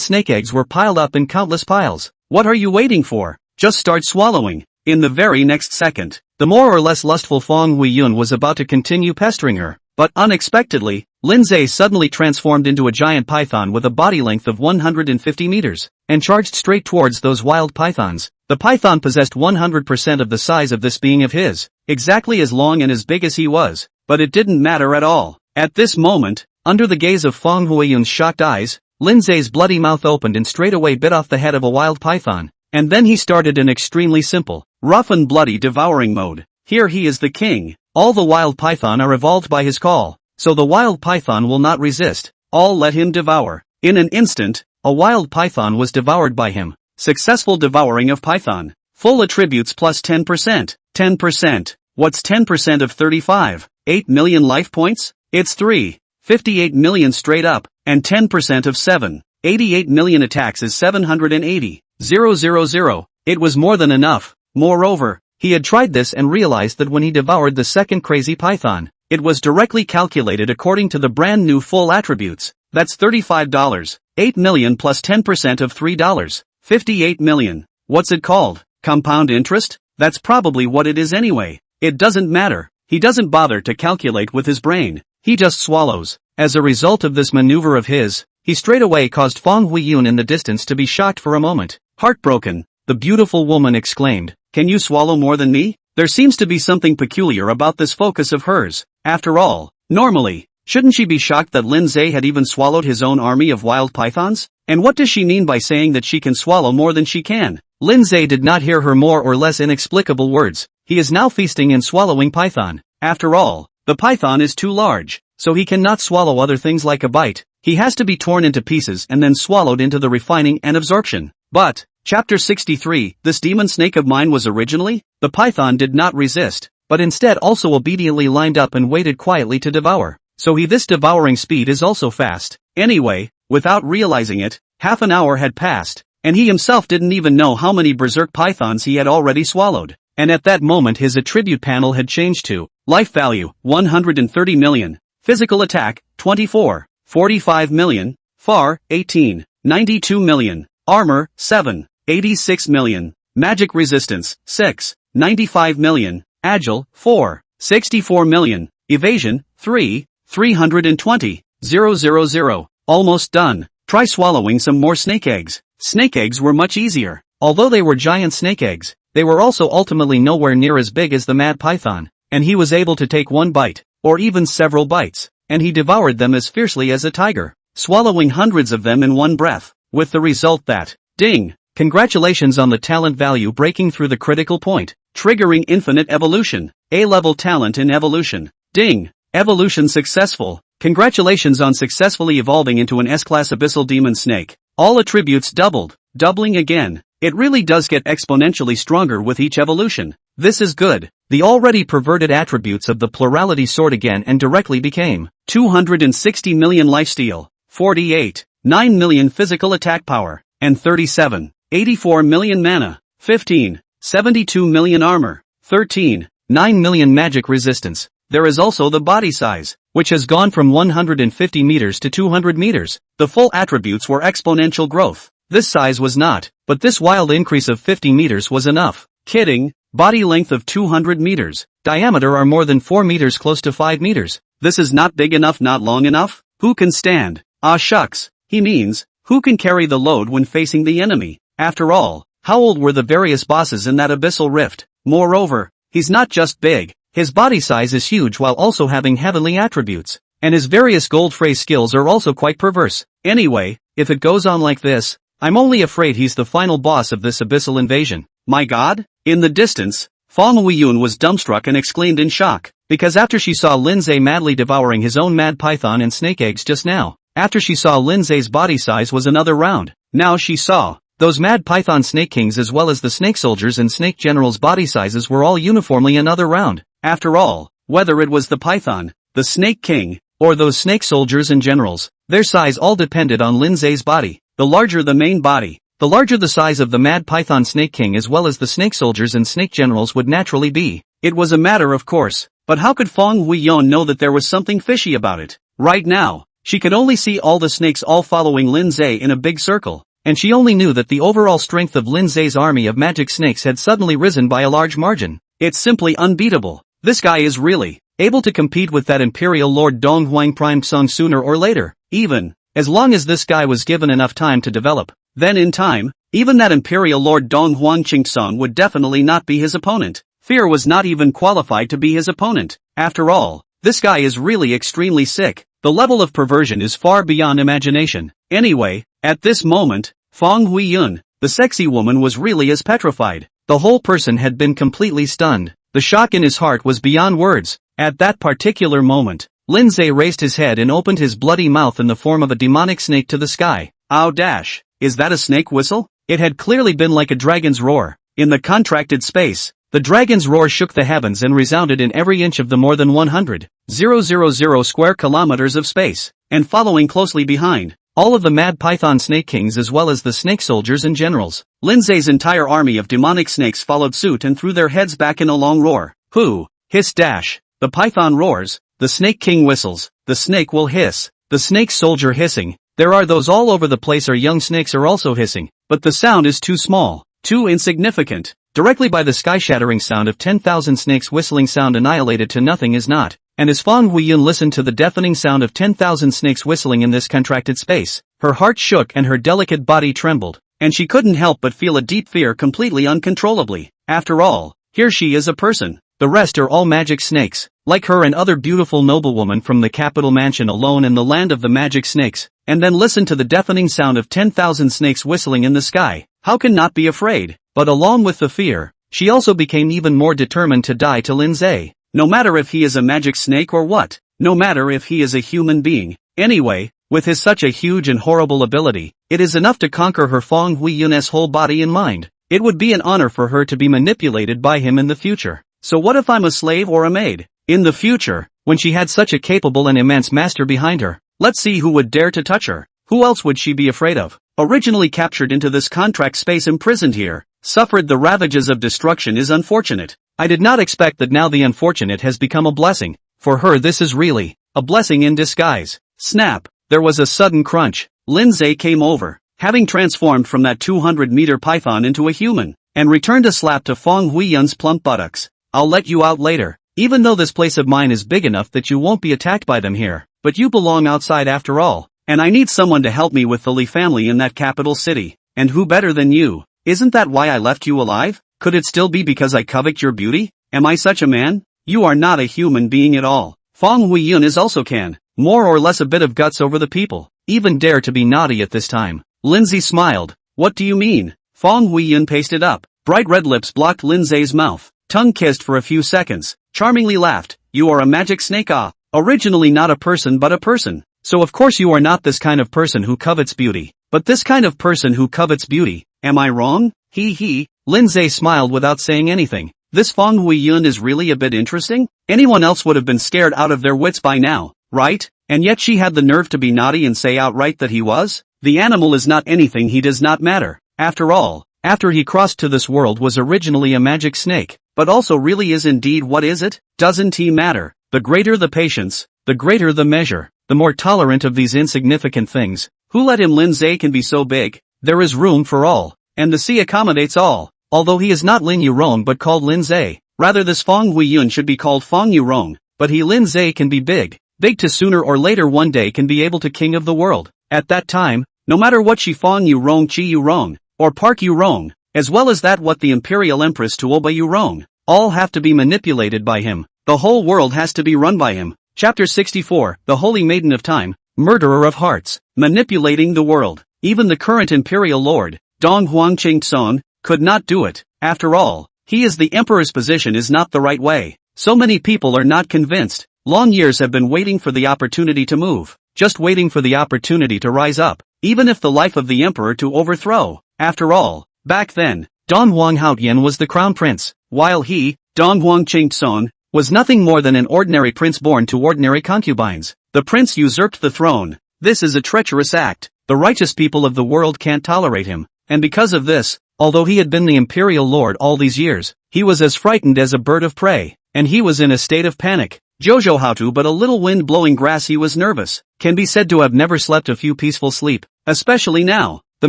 snake eggs were piled up in countless piles. What are you waiting for? Just start swallowing. In the very next second, the more or less lustful Fang Huiyun was about to continue pestering her, but unexpectedly, Lin Zai suddenly transformed into a giant python with a body length of 150 meters, and charged straight towards those wild pythons. The python possessed 100% of the size of this being of his, exactly as long and as big as he was, but it didn't matter at all. At this moment, under the gaze of Fang Huiyun's shocked eyes, Lin Zai's bloody mouth opened and straightaway bit off the head of a wild python, and then he started an extremely simple, rough and bloody devouring mode. Here he is the king. All the wild python are evolved by his call, so the wild python will not resist. All let him devour. In an instant, a wild python was devoured by him. Successful devouring of python. Full attributes plus 10%. 10%. What's 10% of 35? 8 million life points? It's 58 million straight up, and 10% of 88 million attacks is 780,000. It was more than enough. Moreover, He had tried this and realized that when he devoured the second crazy python, it was directly calculated according to the brand new full attributes. That's $35. 8 million plus 10% of $3. 58 million. What's it called? Compound interest? That's probably what it is anyway. It doesn't matter. He doesn't bother to calculate with his brain. He just swallows. As a result of this maneuver of his, he straight away caused Fong Huiyun in the distance to be shocked for a moment. Heartbroken, the beautiful woman exclaimed, "Can you swallow more than me? There seems to be something peculiar about this focus of hers. After all, normally, shouldn't she be shocked that Lin Zhe had even swallowed his own army of wild pythons? And what does she mean by saying that she can swallow more than she can?" Lin Zhe did not hear her more or less inexplicable words. He is now feasting and swallowing python. After all, the python is too large, so he cannot swallow other things like a bite. He has to be torn into pieces and then swallowed into the refining and absorption. But, Chapter 63, this demon snake of mine was originally? The python did not resist, but instead also obediently lined up and waited quietly to devour. So this devouring speed is also fast. Anyway, without realizing it, half an hour had passed, and he himself didn't even know how many berserk pythons he had already swallowed. And at that moment his attribute panel had changed to life value, 130 million, physical attack, 24, 45 million, FAR, 18, 92 million, armor, 7, 86 million, magic resistance, 6, 95 million, agile, 4, 64 million, evasion, 3, 320, 000. Almost done. Try swallowing some more snake eggs. Snake eggs were much easier. Although they were giant snake eggs, they were also ultimately nowhere near as big as the mad python, and he was able to take one bite, or even several bites, and he devoured them as fiercely as a tiger, swallowing hundreds of them in one breath, with the result that, ding! Congratulations on the talent value breaking through the critical point, triggering infinite evolution, A-level talent in evolution. Ding! Evolution successful. Congratulations on successfully evolving into an S-class abyssal demon snake. All attributes doubled, doubling again. It really does get exponentially stronger with each evolution. This is good. The already perverted attributes of the plurality soared again and directly became 260 million lifesteal, 48, 9 million physical attack power, and 37, 84 million mana, 15, 72 million armor, 13, 9 million magic resistance. There is also the body size, which has gone from 150 meters to 200 meters. The full attributes were exponential growth. This size was not, but this wild increase of 50 meters was enough. Kidding. Body length of 200 meters. Diameter are more than 4 meters, close to 5 meters. This is not big enough, not long enough? Who can stand? Ah shucks. He means, who can carry the load when facing the enemy? After all, how old were the various bosses in that abyssal rift? Moreover, he's not just big. His body size is huge while also having heavenly attributes. And his various gold phrase skills are also quite perverse. Anyway, if it goes on like this, I'm only afraid he's the final boss of this abyssal invasion. My god? In the distance, Fong Huiyun was dumbstruck and exclaimed in shock, because after she saw Lin Zhe madly devouring his own mad python and snake eggs just now, after she saw Lin Zhe's body size was another round, now she saw those mad python snake kings as well as the snake soldiers and snake generals' body sizes were all uniformly another round. After all, whether it was the python, the snake king, or those snake soldiers and generals, their size all depended on Lin Zhe's body. The larger the main body, the larger the size of the mad python snake king as well as the snake soldiers and snake generals would naturally be. It was a matter of course, but how could Fong Huiyun know that there was something fishy about it? Right now, she could only see all the snakes all following Lin Zhe in a big circle, and she only knew that the overall strength of Lin Zhe's army of magic snakes had suddenly risen by a large margin. It's simply unbeatable. This guy is really able to compete with that Imperial Lord Dong Huang Prime Song sooner or later, even as long as this guy was given enough time to develop. Then in time, even that Imperial Lord Dong Huang Song would definitely not be his opponent. Fear was not even qualified to be his opponent. After all, this guy is really extremely sick. The level of perversion is far beyond imagination. Anyway, at this moment, Fong Huiyun, the sexy woman, was really as petrified. The whole person had been completely stunned. The shock in his heart was beyond words. At that particular moment, Lin Zhe raised his head and opened his bloody mouth in the form of a demonic snake to the sky. Ow dash, is that a snake whistle? It had clearly been like a dragon's roar. In the contracted space, the dragon's roar shook the heavens and resounded in every inch of the more than 100,000 square kilometers of space. And following closely behind, all of the mad python snake kings as well as the snake soldiers and generals. Lindsay's entire army of demonic snakes followed suit and threw their heads back in a long roar. Whoo! Hiss dash. The python roars, the snake king whistles, the snake will hiss, the snake soldier hissing. There are those all over the place. Our young snakes are also hissing, but the sound is too small, too insignificant. Directly by the sky-shattering sound of 10,000 snakes whistling sound annihilated to nothing is not. And as Fang Huiyun listened to the deafening sound of 10,000 snakes whistling in this contracted space, her heart shook and her delicate body trembled, and she couldn't help but feel a deep fear completely uncontrollably. After all, here she is a person. The rest are all magic snakes, like her and other beautiful noblewomen from the capital mansion alone in the land of the magic snakes, and then listen to the deafening sound of 10,000 snakes whistling in the sky. How can not be afraid? But along with the fear, she also became even more determined to die to Lindsay. No matter if he is a magic snake or what, no matter if he is a human being. Anyway, with his such a huge and horrible ability, it is enough to conquer her Fang Huiyun's whole body and mind. It would be an honor for her to be manipulated by him in the future. So what if I'm a slave or a maid? In the future, when she had such a capable and immense master behind her, let's see who would dare to touch her. Who else would she be afraid of? Originally captured into this contract space, imprisoned here, suffered the ravages of destruction is unfortunate. I did not expect that now the unfortunate has become a blessing. For her this is really a blessing in disguise. Snap! There was a sudden crunch. Lindsay came over, having transformed from that 200-meter python into a human, and returned a slap to Fang Huiyun's plump buttocks. I'll let you out later, even though this place of mine is big enough that you won't be attacked by them here, but you belong outside after all, and I need someone to help me with the Li family in that capital city, and who better than you? Isn't that why I left you alive? Could it still be because I covet your beauty? Am I such a man? You are not a human being at all. Fang Huiyun is also can, more or less a bit of guts over the people, even dare to be naughty at this time. Lindsay smiled. What do you mean? Fang Huiyun pasted up. Bright red lips blocked Lindsay's mouth. Tongue kissed for a few seconds. Charmingly laughed. You are a magic snake, ah. Originally not a person but a person. So of course you are not this kind of person who covets beauty, but this kind of person who covets beauty. Am I wrong? He. Lindsay smiled without saying anything. This Fang Huiyun is really a bit interesting. Anyone else would have been scared out of their wits by now, right? And yet she had the nerve to be naughty and say outright that he was? The animal is not anything, he does not matter. After all, after he crossed to this world was originally a magic snake, but also really is indeed, what is it? Doesn't he matter? The greater the patience, the greater the measure, the more tolerant of these insignificant things. Who let him? Lindsay can be so big. There is room for all, and the sea accommodates all. Although he is not Lin Yurong but called Lindsay. Rather this Fang Huiyun should be called Fang Yurong, but he Lindsay can be big to sooner or later one day can be able to king of the world. At that time, no matter what she Fang Yurong, Chi Yurong, or Park Yurong, as well as that what the imperial empress Tuoba Yurong, all have to be manipulated by him. The whole world has to be run by him. Chapter 64, The Holy Maiden of Time, Murderer of Hearts, manipulating the world. Even the current imperial lord, Dong Huangqing could not do it. After all, he is the emperor's position is not the right way. So many people are not convinced. Long years have been waiting for the opportunity to move, just waiting for the opportunity to rise up, even if the life of the emperor to overthrow. After all, back then, Dong Huanghaotian was the crown prince, while he, Dong Huangqing, was nothing more than an ordinary prince born to ordinary concubines. The prince usurped the throne. This is a treacherous act. The righteous people of the world can't tolerate him, and because of this, although he had been the imperial lord all these years, he was as frightened as a bird of prey, and he was in a state of panic. Jojo how to but a little wind blowing grass he was nervous, can be said to have never slept a few peaceful sleep, especially now. The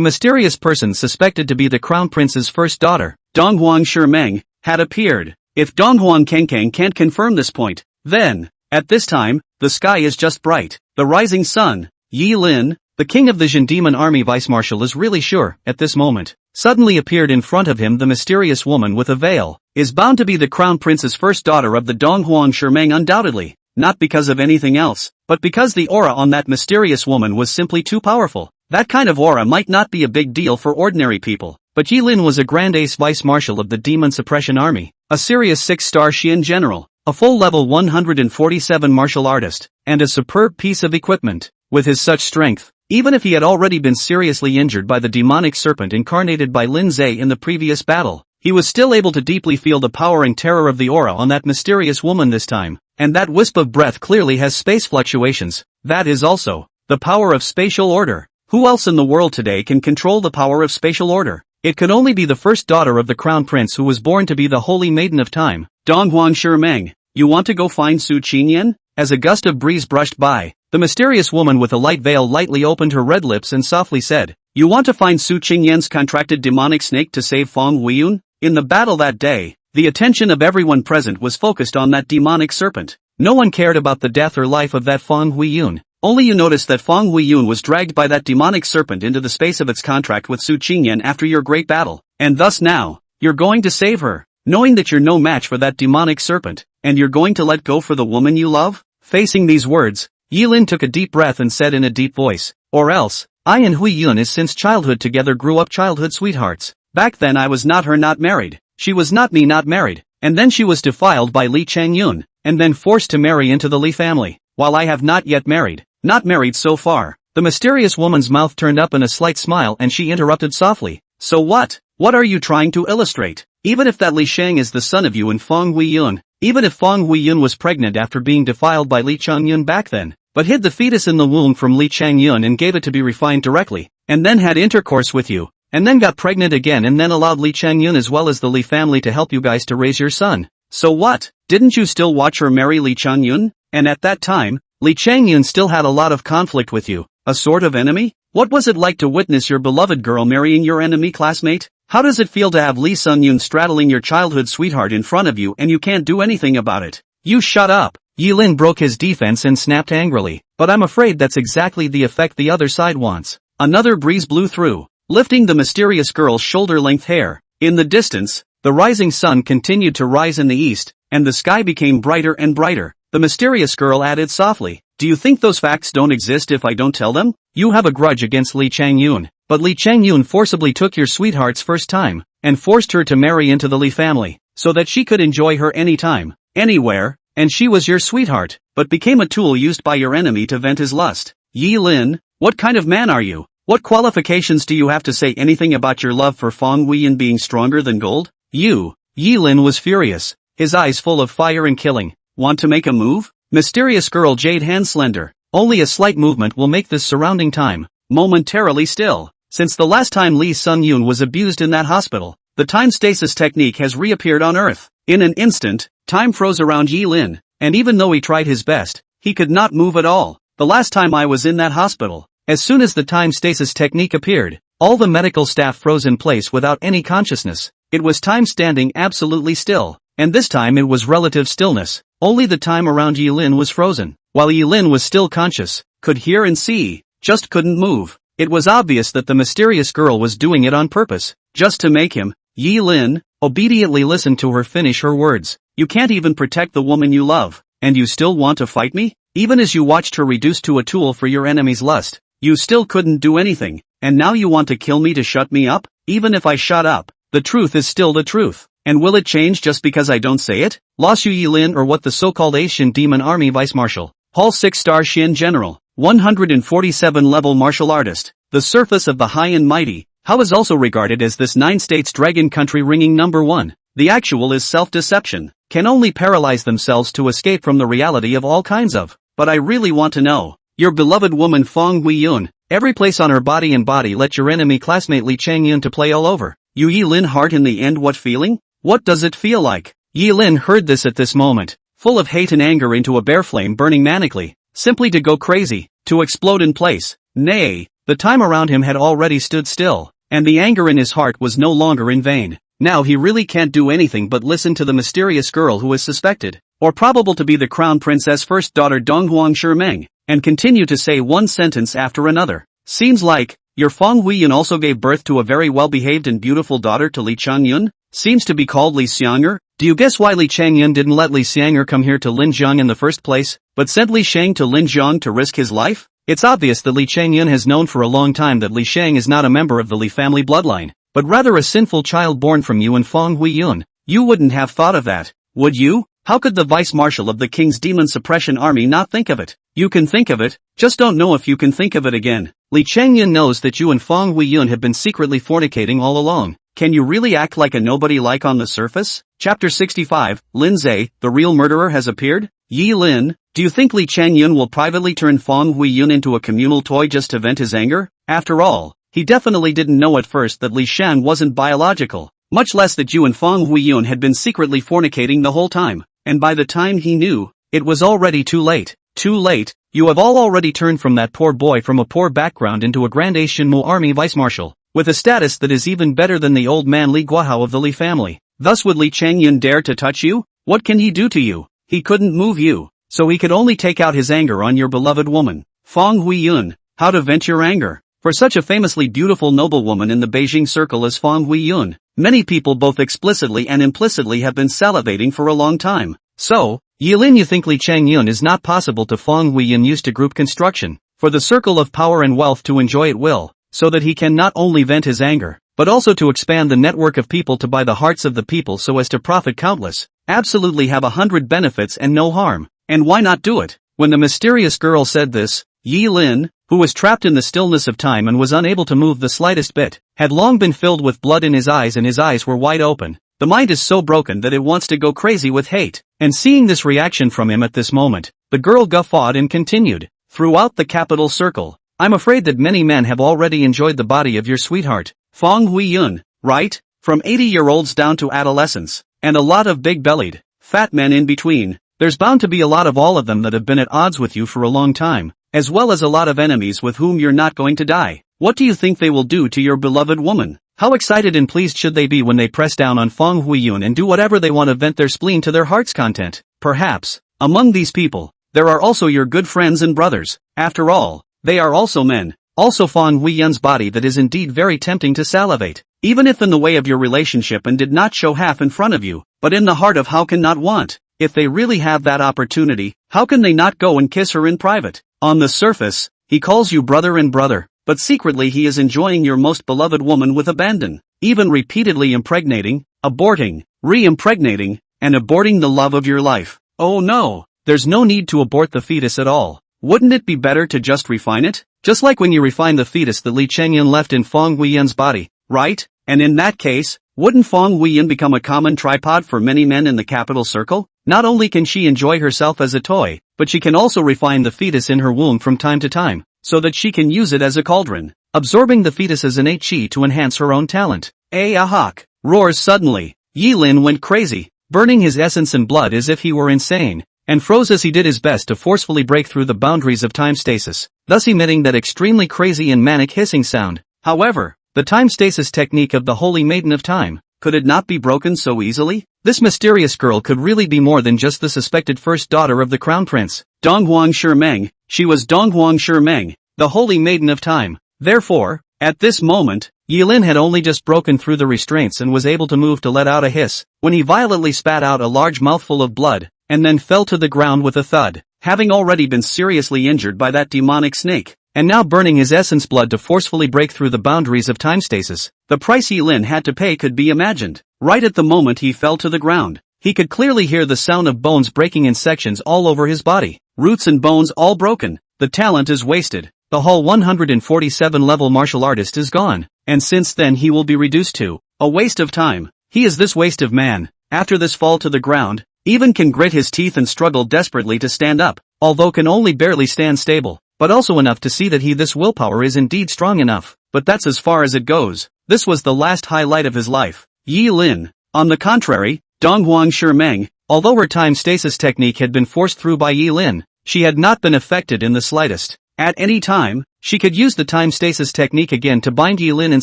mysterious person suspected to be the crown prince's first daughter, Dong Huang Shimeng, had appeared. If Dong Huang Kengkeng can't confirm this point, then, at this time, the sky is just bright. The rising sun, Yi Lin, the king of the Jin Demon Army vice-marshal is really sure, at this moment, suddenly appeared in front of him the mysterious woman with a veil, is bound to be the crown prince's first daughter of the Dong Huang Shimeng undoubtedly, not because of anything else, but because the aura on that mysterious woman was simply too powerful. That kind of aura might not be a big deal for ordinary people, but Yi Lin was a grand ace vice-marshal of the Demon Suppression Army, a serious 6-star Xian general, a full-level 147 martial artist, and a superb piece of equipment. With his such strength, even if he had already been seriously injured by the demonic serpent incarnated by Lindsay in the previous battle, he was still able to deeply feel the power and terror of the aura on that mysterious woman this time, and that wisp of breath clearly has space fluctuations. That is also the power of spatial order. Who else in the world today can control the power of spatial order? It could only be the first daughter of the crown prince who was born to be the holy maiden of time. Dong Huang Meng, you want to go find Su Qingyan? As a gust of breeze brushed by, the mysterious woman with a light veil lightly opened her red lips and softly said, "You want to find Su Qingyan's contracted demonic snake to save Feng Huiyun?" In the battle that day, the attention of everyone present was focused on that demonic serpent. No one cared about the death or life of that Feng Huiyun. Only you noticed that Feng Huiyun was dragged by that demonic serpent into the space of its contract with Su Qingyan after your great battle, and thus now, you're going to save her, knowing that you're no match for that demonic serpent, and you're going to let go for the woman you love? Facing these words, Yilin took a deep breath and said in a deep voice, "Or else, I and Huiyun is since childhood together grew up childhood sweethearts. Back then I was not her not married, she was not me not married, and then she was defiled by Li Changyun, and then forced to marry into the Li family, while I have not yet married. Not married so far." The mysterious woman's mouth turned up in a slight smile and she interrupted softly. "So what? What are you trying to illustrate? Even if that Li Shang is the son of you and Feng Huiyun, even if Feng Huiyun was pregnant after being defiled by Li Changyun back then, but hid the fetus in the womb from Li Changyun and gave it to be refined directly, and then had intercourse with you, and then got pregnant again and then allowed Li Changyun as well as the Li family to help you guys to raise your son. So what? Didn't you still watch her marry Li Changyun? And at that time, Li Changyun still had a lot of conflict with you, a sort of enemy? What was it like to witness your beloved girl marrying your enemy classmate? How does it feel to have Li Sunyun straddling your childhood sweetheart in front of you and you can't do anything about it? You shut up." Yilin broke his defense and snapped angrily, "But I'm afraid that's exactly the effect the other side wants." Another breeze blew through, lifting the mysterious girl's shoulder-length hair. In the distance, the rising sun continued to rise in the east, and the sky became brighter and brighter. The mysterious girl added softly, "Do you think those facts don't exist if I don't tell them? You have a grudge against Li Changyun, but Li Changyun forcibly took your sweetheart's first time, and forced her to marry into the Li family, so that she could enjoy her anytime, anywhere, and she was your sweetheart, but became a tool used by your enemy to vent his lust. Yilin, what kind of man are you? What qualifications do you have to say anything about your love for Feng Huiyun being stronger than gold? You." Yilin was furious, his eyes full of fire and killing. "Want to make a move?" Mysterious girl Jade hand slender. "Only a slight movement will make this surrounding time momentarily still. Since the last time Li Sunyun was abused in that hospital, the time stasis technique has reappeared on Earth." In an instant, time froze around Yilin, and even though he tried his best, he could not move at all. "The last time I was in that hospital, as soon as the time stasis technique appeared, all the medical staff froze in place without any consciousness. It was time standing absolutely still, and this time it was relative stillness. Only the time around Yilin was frozen, while Yilin was still conscious, could hear and see, just couldn't move. It was obvious that the mysterious girl was doing it on purpose, just to make him." Yilin obediently listened to her finish her words. "You can't even protect the woman you love, and you still want to fight me? Even as you watched her reduced to a tool for your enemy's lust, you still couldn't do anything, and now you want to kill me to shut me up? Even if I shut up, the truth is still the truth. And will it change just because I don't say it?" Lasu Yilin, or what the so-called Asian Demon Army Vice Marshal, Hall 6-star Xin General, 147 level martial artist, the surface of the high and mighty, how is also regarded as this 9 states dragon country ringing number 1. The actual is self-deception, can only paralyze themselves to escape from the reality of all kinds of. "But I really want to know, your beloved woman Feng Huiyun, every place on her body and body let your enemy classmate Li Changyun to play all over. You Yilin heart in the end what feeling? What does it feel like?" Yilin heard this at this moment, full of hate and anger into a bare flame burning manically, simply to go crazy, to explode in place. Nay, the time around him had already stood still, and the anger in his heart was no longer in vain. Now he really can't do anything but listen to the mysterious girl who is suspected, or probable to be the crown princess' first daughter Dong Huang Meng, and continue to say one sentence after another. "Seems like, your Feng Huiyun also gave birth to a very well-behaved and beautiful daughter to Li Changyun? Seems to be called Li Xianger? Do you guess why Li Changyun didn't let Li Xianger come here to Linjiang in the first place, but sent Li Shang to Linjiang to risk his life? It's obvious that Li Changyun has known for a long time that Li Shang is not a member of the Li family bloodline, but rather a sinful child born from you and Feng Huiyun. You wouldn't have thought of that, would you? How could the vice marshal of the king's demon suppression army not think of it? You can think of it, just don't know if you can think of it again. Li Changyun knows that you and Feng Huiyun have been secretly fornicating all along. Can you really act like a nobody like on the surface?" Chapter 65, Lindsay, the real murderer has appeared? Yi Lin, do you think Li Changyun will privately turn Fong Huiyun into a communal toy just to vent his anger? After all, he definitely didn't know at first that Li Shan wasn't biological, much less that you and Fong Huiyun had been secretly fornicating the whole time, and by the time he knew, it was already too late. Too late, you have all already turned from that poor boy from a poor background into a Grand Shinmu army vice-marshal, with a status that is even better than the old man Li Guahao of the Li family. Thus would Li Changyun dare to touch you? What can he do to you? He couldn't move you, so he could only take out his anger on your beloved woman. Fong Huiyun, how to vent your anger? For such a famously beautiful noblewoman in the Beijing circle as Fong Huiyun, many people both explicitly and implicitly have been salivating for a long time. So, Yilin, you think Li Changyun is not possible to Fong Huiyun used to group construction, for the circle of power and wealth to enjoy at will, so that he can not only vent his anger, but also to expand the network of people to buy the hearts of the people so as to profit countless, absolutely have 100 benefits and no harm, and why not do it? When the mysterious girl said this, Yi Lin, who was trapped in the stillness of time and was unable to move the slightest bit, had long been filled with blood in his eyes and his eyes were wide open. The mind is so broken that it wants to go crazy with hate, and seeing this reaction from him at this moment, the girl guffawed and continued, throughout the capital circle, I'm afraid that many men have already enjoyed the body of your sweetheart, Fong Huiyun, right? From 80-year-olds down to adolescents, and a lot of big-bellied, fat men in between. There's bound to be a lot of all of them that have been at odds with you for a long time, as well as a lot of enemies with whom you're not going to die. What do you think they will do to your beloved woman? How excited and pleased should they be when they press down on Fong Huiyun and do whatever they want to vent their spleen to their heart's content? Perhaps, among these people, there are also your good friends and brothers. After all, they are also men. Also Fong Huiyun's body that is indeed very tempting to salivate, even if in the way of your relationship and did not show half in front of you, but in the heart of how can not want. If they really have that opportunity, how can they not go and kiss her in private? On the surface, he calls you brother and brother, but secretly he is enjoying your most beloved woman with abandon, even repeatedly impregnating, aborting, re-impregnating, and aborting the love of your life. Oh no, there's no need to abort the fetus at all. Wouldn't it be better to just refine it? Just like when you refine the fetus that Li Changyun left in Fong Huiyun's body, right? And in that case, wouldn't Fong Huiyun become a common tripod for many men in the capital circle? Not only can she enjoy herself as a toy, but she can also refine the fetus in her womb from time to time, so that she can use it as a cauldron, absorbing the fetus's innate chi to enhance her own talent. Ahawk! Roars suddenly. Yi Lin went crazy, burning his essence and blood as if he were insane, and froze as he did his best to forcefully break through the boundaries of time stasis, thus emitting that extremely crazy and manic hissing sound. However, the time stasis technique of the Holy Maiden of Time, could it not be broken so easily? This mysterious girl could really be more than just the suspected first daughter of the Crown Prince, Donghuang Shimeng. She was Donghuang Shimeng, the Holy Maiden of Time. Therefore, at this moment, Yilin had only just broken through the restraints and was able to move to let out a hiss, when he violently spat out a large mouthful of blood, and then fell to the ground with a thud, having already been seriously injured by that demonic snake, and now burning his essence blood to forcefully break through the boundaries of time stasis. The price Yilin had to pay could be imagined. Right at the moment he fell to the ground, he could clearly hear the sound of bones breaking in sections all over his body, roots and bones all broken. The talent is wasted. The whole 147-level martial artist is gone, and since then he will be reduced to a waste of time. He is this waste of man, after this fall to the ground, even can grit his teeth and struggle desperately to stand up, although can only barely stand stable, but also enough to see that this willpower is indeed strong enough, but that's as far as it goes. This was the last highlight of his life. Yi Lin, on the contrary, Donghuang Shimeng, although her time stasis technique had been forced through by Yi Lin, she had not been affected in the slightest. At any time, she could use the time stasis technique again to bind Yi Lin in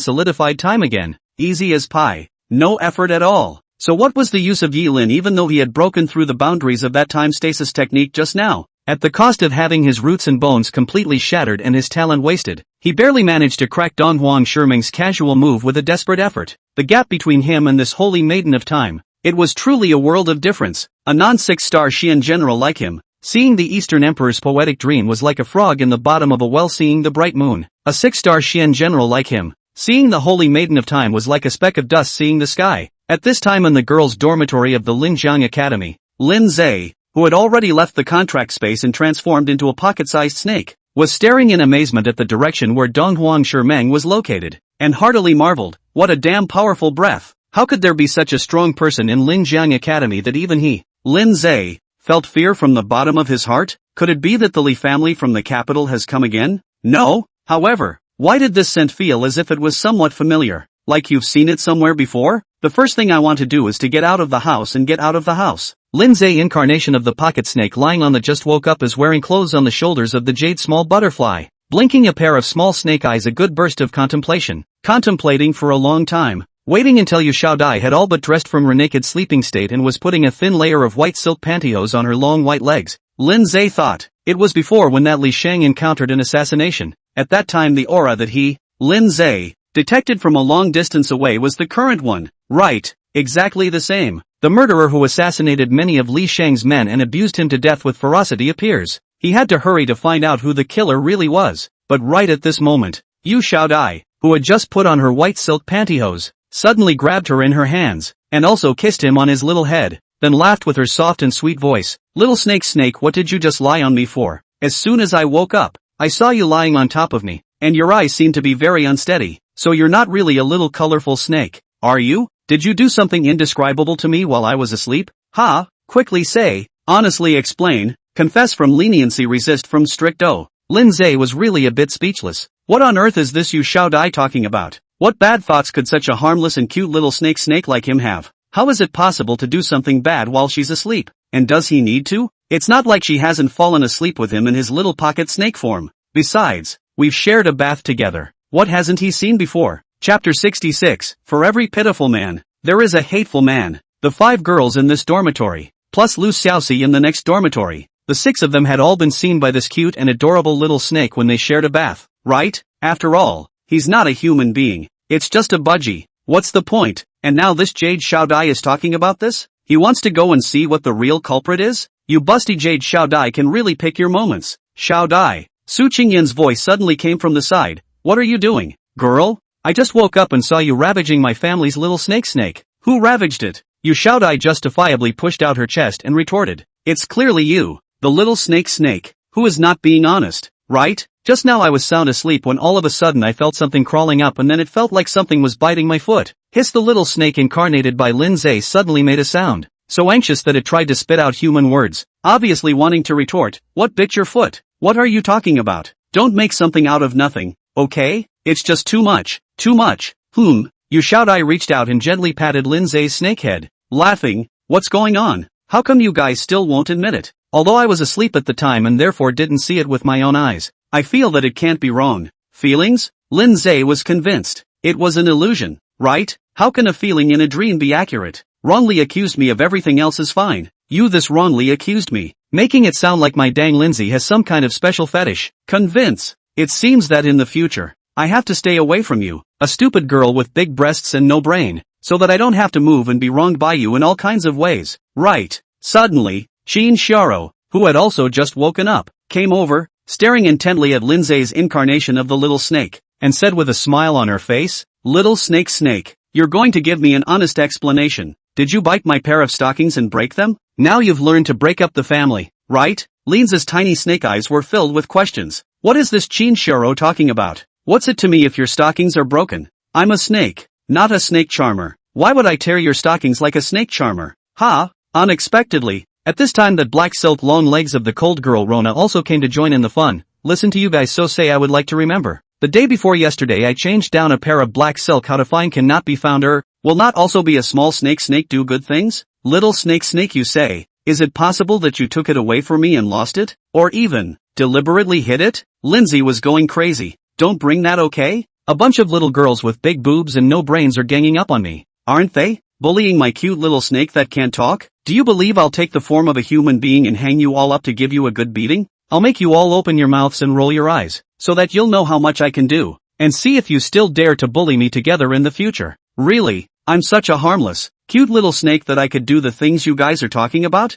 solidified time again. Easy as pie. No effort at all. So what was the use of Yi Lin even though he had broken through the boundaries of that time stasis technique just now? At the cost of having his roots and bones completely shattered and his talent wasted, he barely managed to crack Donghuang Shimeng's casual move with a desperate effort. The gap between him and this Holy Maiden of Time, it was truly a world of difference. A non-6-star Xian general like him, seeing the Eastern Emperor's poetic dream was like a frog in the bottom of a well seeing the bright moon. A 6-star Xian general like him, seeing the Holy Maiden of Time was like a speck of dust seeing the sky. At this time in the girls' dormitory of the Linjiang Academy, Lin Zhe, who had already left the contract space and transformed into a pocket-sized snake, was staring in amazement at the direction where Donghuang Shimeng was located, and heartily marveled, what a damn powerful breath. How could there be such a strong person in Linjiang Academy that even he, Lin Zhe, felt fear from the bottom of his heart. Could it be that the Li family from the capital has come again? No. However, why did this scent feel as if it was somewhat familiar? Like you've seen it somewhere before? The first thing I want to do is to get out of the house and get out of the house. Lindsay, incarnation of the pocket snake lying on the just woke up, is wearing clothes on the shoulders of the jade small butterfly, blinking a pair of small snake eyes, a good burst of contemplation. Contemplating for a long time. Waiting until Yu Xiaodai had all but dressed from her naked sleeping state and was putting a thin layer of white silk pantyhose on her long white legs. Lindsay thought. It was before when that Li Shang encountered an assassination. At that time the aura that he, Lindsay, detected from a long distance away was the current one. Right, exactly the same. The murderer who assassinated many of Li Shang's men and abused him to death with ferocity appears. He had to hurry to find out who the killer really was. But right at this moment, Yu Xiaodai, who had just put on her white silk pantyhose, suddenly grabbed her in her hands, and also kissed him on his little head, then laughed with her soft and sweet voice. Little snake, what did you just lie on me for? As soon as I woke up, I saw you lying on top of me, and your eyes seem to be very unsteady, so you're not really a little colorful snake, are you? Did you do something indescribable to me while I was asleep? Ha, quickly say, honestly explain, confess from leniency, resist from strict oath. Lindsay was really a bit speechless. What on earth is this Yu Xiaodai talking about? What bad thoughts could such a harmless and cute little snake like him have? How is it possible to do something bad while she's asleep? And does he need to? It's not like she hasn't fallen asleep with him in his little pocket snake form. Besides, we've shared a bath together. What hasn't he seen before? Chapter 66, For every pitiful man, there is a hateful man. The 5 girls in this dormitory, plus Lu Xiaoxi in the next dormitory, the 6 of them had all been seen by this cute and adorable little snake when they shared a bath, right? After all, he's not a human being. It's just a budgie. What's the point? And now this Jade Xiaodai is talking about this? He wants to go and see what the real culprit is? You busty Jade Xiaodai can really pick your moments. Xiaodai. Su Qingyin's voice suddenly came from the side. What are you doing, girl? I just woke up and saw you ravaging my family's little snake. Who ravaged it? Yu Xiaodai justifiably pushed out her chest and retorted. It's clearly you, the little snake, who is not being honest, right? Just now I was sound asleep when all of a sudden I felt something crawling up and then it felt like something was biting my foot. Hiss. The little snake incarnated by Lindsay suddenly made a sound, so anxious that it tried to spit out human words, obviously wanting to retort. What bit your foot? What are you talking about? Don't make something out of nothing, okay? It's just too much. Yu Xiaodai reached out and gently patted Lindsay's snake head, laughing. What's going on? How come you guys still won't admit it? Although I was asleep at the time and therefore didn't see it with my own eyes, I feel that it can't be wrong. Feelings? Lindsay was convinced. It was an illusion, right? How can a feeling in a dream be accurate? Wrongly accused me of everything else is fine. You this wrongly accused me, making it sound like my dang Lindsay has some kind of special fetish. Convince. It seems that in the future, I have to stay away from you, a stupid girl with big breasts and no brain, so that I don't have to move and be wronged by you in all kinds of ways, right? Suddenly, Qin Xiaro, who had also just woken up, came over, staring intently at Lindsay's incarnation of the little snake, and said with a smile on her face, Little snake, you're going to give me an honest explanation. Did you bite my pair of stockings and break them? Now you've learned to break up the family, right? Lin's tiny snake eyes were filled with questions. What is this Qin Xiaro talking about? What's it to me if your stockings are broken? I'm a snake, not a snake charmer. Why would I tear your stockings like a snake charmer? Ha! Unexpectedly, at this time that black silk long legs of the cold girl Rona also came to join in the fun. Listen to you guys so say I would like to remember. The day before yesterday I changed down a pair of black silk how to find cannot be found will not also be a small snake do good things? Little snake you say, is it possible that you took it away from me and lost it? Or even, deliberately hid it? Lindsay was going crazy. Don't bring that, okay? A bunch of little girls with big boobs and no brains are ganging up on me, aren't they? Bullying my cute little snake that can't talk? Do you believe I'll take the form of a human being and hang you all up to give you a good beating? I'll make you all open your mouths and roll your eyes, so that you'll know how much I can do, and see if you still dare to bully me together in the future. Really, I'm such a harmless, cute little snake that I could do the things you guys are talking about?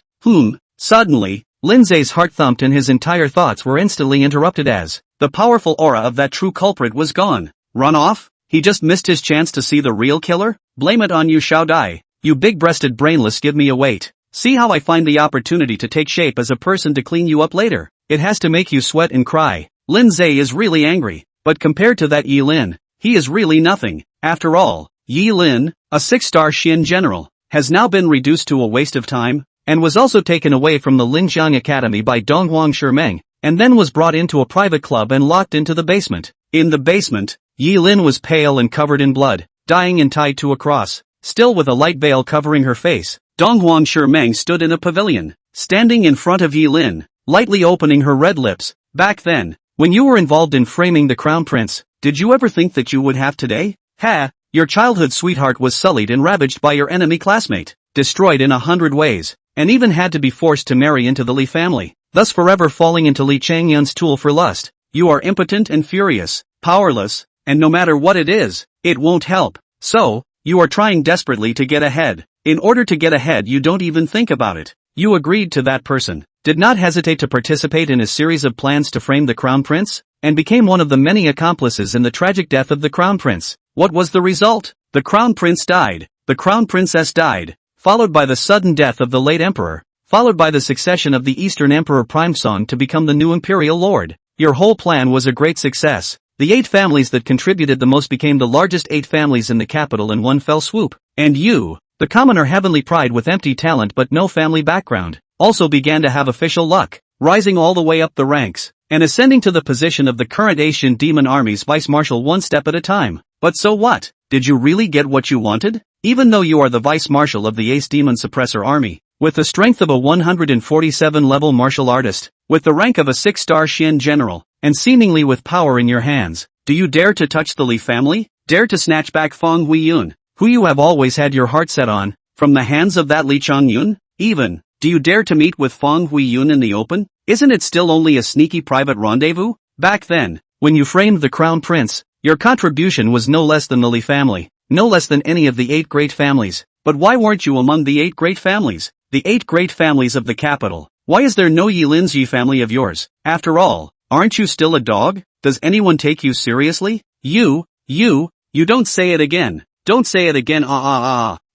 Suddenly, Lindsay's heart thumped and his entire thoughts were instantly interrupted as the powerful aura of that true culprit was gone. Run off? He just missed his chance to see the real killer? Blame it on you Xiaodai. You big-breasted brainless, give me a wait. See how I find the opportunity to take shape as a person to clean you up later. It has to make you sweat and cry. Lindsay is really angry, but compared to that Yi Lin, he is really nothing. After all, Yi Lin, a 6-star Xin general, has now been reduced to a waste of time. and was also taken away from the Linjiang Academy by Donghuang Shimeng, and then was brought into a private club and locked into the basement. In the basement, Yi Lin was pale and covered in blood, dying and tied to a cross. Still with a light veil covering her face, Donghuang Shimeng stood in a pavilion, standing in front of Yi Lin, lightly opening her red lips. Back then, when you were involved in framing the crown prince, did you ever think that you would have today? Ha! Your childhood sweetheart was sullied and ravaged by your enemy classmate, destroyed in 100 ways, and even had to be forced to marry into the Li family, thus forever falling into Li Changyun's tool for lust. You are impotent and furious, powerless, and no matter what it is, it won't help. So, you are trying desperately to get ahead. In order to get ahead, you don't even think about it. You agreed to that person, did not hesitate to participate in a series of plans to frame the crown prince, and became one of the many accomplices in the tragic death of the crown prince. What was the result? The crown prince died, the crown princess died, followed by the sudden death of the late emperor, followed by the succession of the Eastern Emperor Primesong to become the new imperial lord. Your whole plan was a great success. The 8 families that contributed the most became the largest 8 families in the capital in one fell swoop. And you, the commoner heavenly pride with empty talent but no family background, also began to have official luck, rising all the way up the ranks, and ascending to the position of the current Asian Demon Army's vice marshal one step at a time. But so what? Did you really get what you wanted? Even though you are the vice marshal of the Ace Demon Suppressor Army, with the strength of a 147-level martial artist, with the rank of a 6-star Xian general, and seemingly with power in your hands, do you dare to touch the Li family? Dare to snatch back Feng Huiyun, who you have always had your heart set on, from the hands of that Li Changyun? Even, do you dare to meet with Feng Huiyun in the open? Isn't it still only a sneaky private rendezvous? Back then, when you framed the crown prince, your contribution was no less than the Li family, no less than any of the 8 great families. But why weren't you among the 8 great families? The 8 great families of the capital. Why is there no Yi Lin's Yi family of yours? After all, aren't you still a dog? Does anyone take you seriously? You don't say it again. Don't say it again.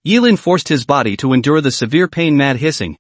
Yi Lin forced his body to endure the severe pain, mad hissing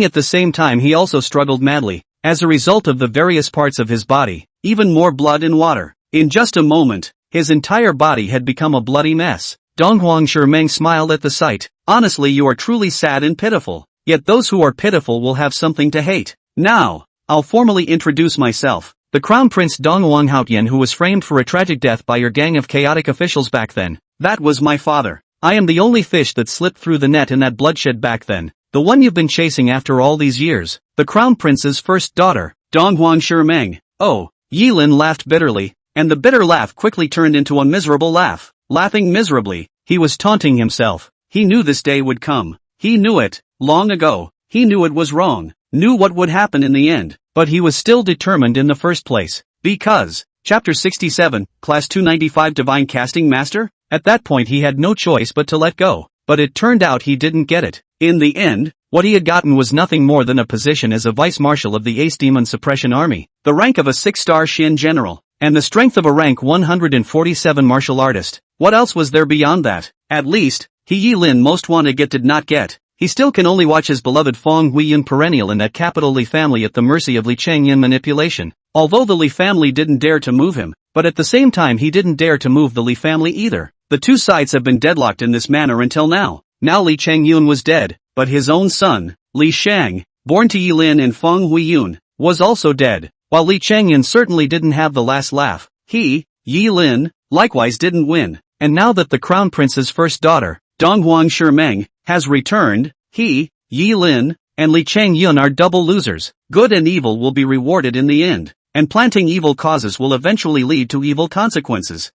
at the same time he also struggled madly, as a result of the various parts of his body, even more blood and water. In just a moment, his entire body had become a bloody mess. Donghuang Shimeng smiled at the sight. Honestly, you are truly sad and pitiful. Yet those who are pitiful will have something to hate. Now, I'll formally introduce myself. The Crown Prince Donghuang Haotian, who was framed for a tragic death by your gang of chaotic officials back then. That was my father. I am the only fish that slipped through the net in that bloodshed back then. The one you've been chasing after all these years. The Crown Prince's first daughter, Donghuang Shimeng. Oh, Yi Lin laughed bitterly, and the bitter laugh quickly turned into a miserable laugh. Laughing miserably, he was taunting himself. He knew this day would come. He knew it, long ago. He knew it was wrong, knew what would happen in the end, but he was still determined in the first place. Because, Chapter 67, Class 295 Divine Casting Master? At that point he had no choice but to let go. But it turned out he didn't get it. In the end, what he had gotten was nothing more than a position as a vice marshal of the Ace Demon Suppression Army, the rank of a 6-star Xian general, and the strength of a rank 147 martial artist. What else was there beyond that? At least, he Yi Lin most wanted did not get. He still can only watch his beloved Feng Huiyun perennial in that capital Li family at the mercy of Li Changyin manipulation. Although the Li family didn't dare to move him, but at the same time he didn't dare to move the Li family either. The two sides have been deadlocked in this manner until now. Now Li Changyun was dead, but his own son, Li Shang, born to Yi Lin and Feng Huiyun, was also dead. While Li Changyun certainly didn't have the last laugh, he, Yi Lin, likewise didn't win. And now that the Crown Prince's first daughter, Donghuang Shimeng, has returned, he, Yi Lin, and Li Changyun are double losers. Good and evil will be rewarded in the end, and planting evil causes will eventually lead to evil consequences.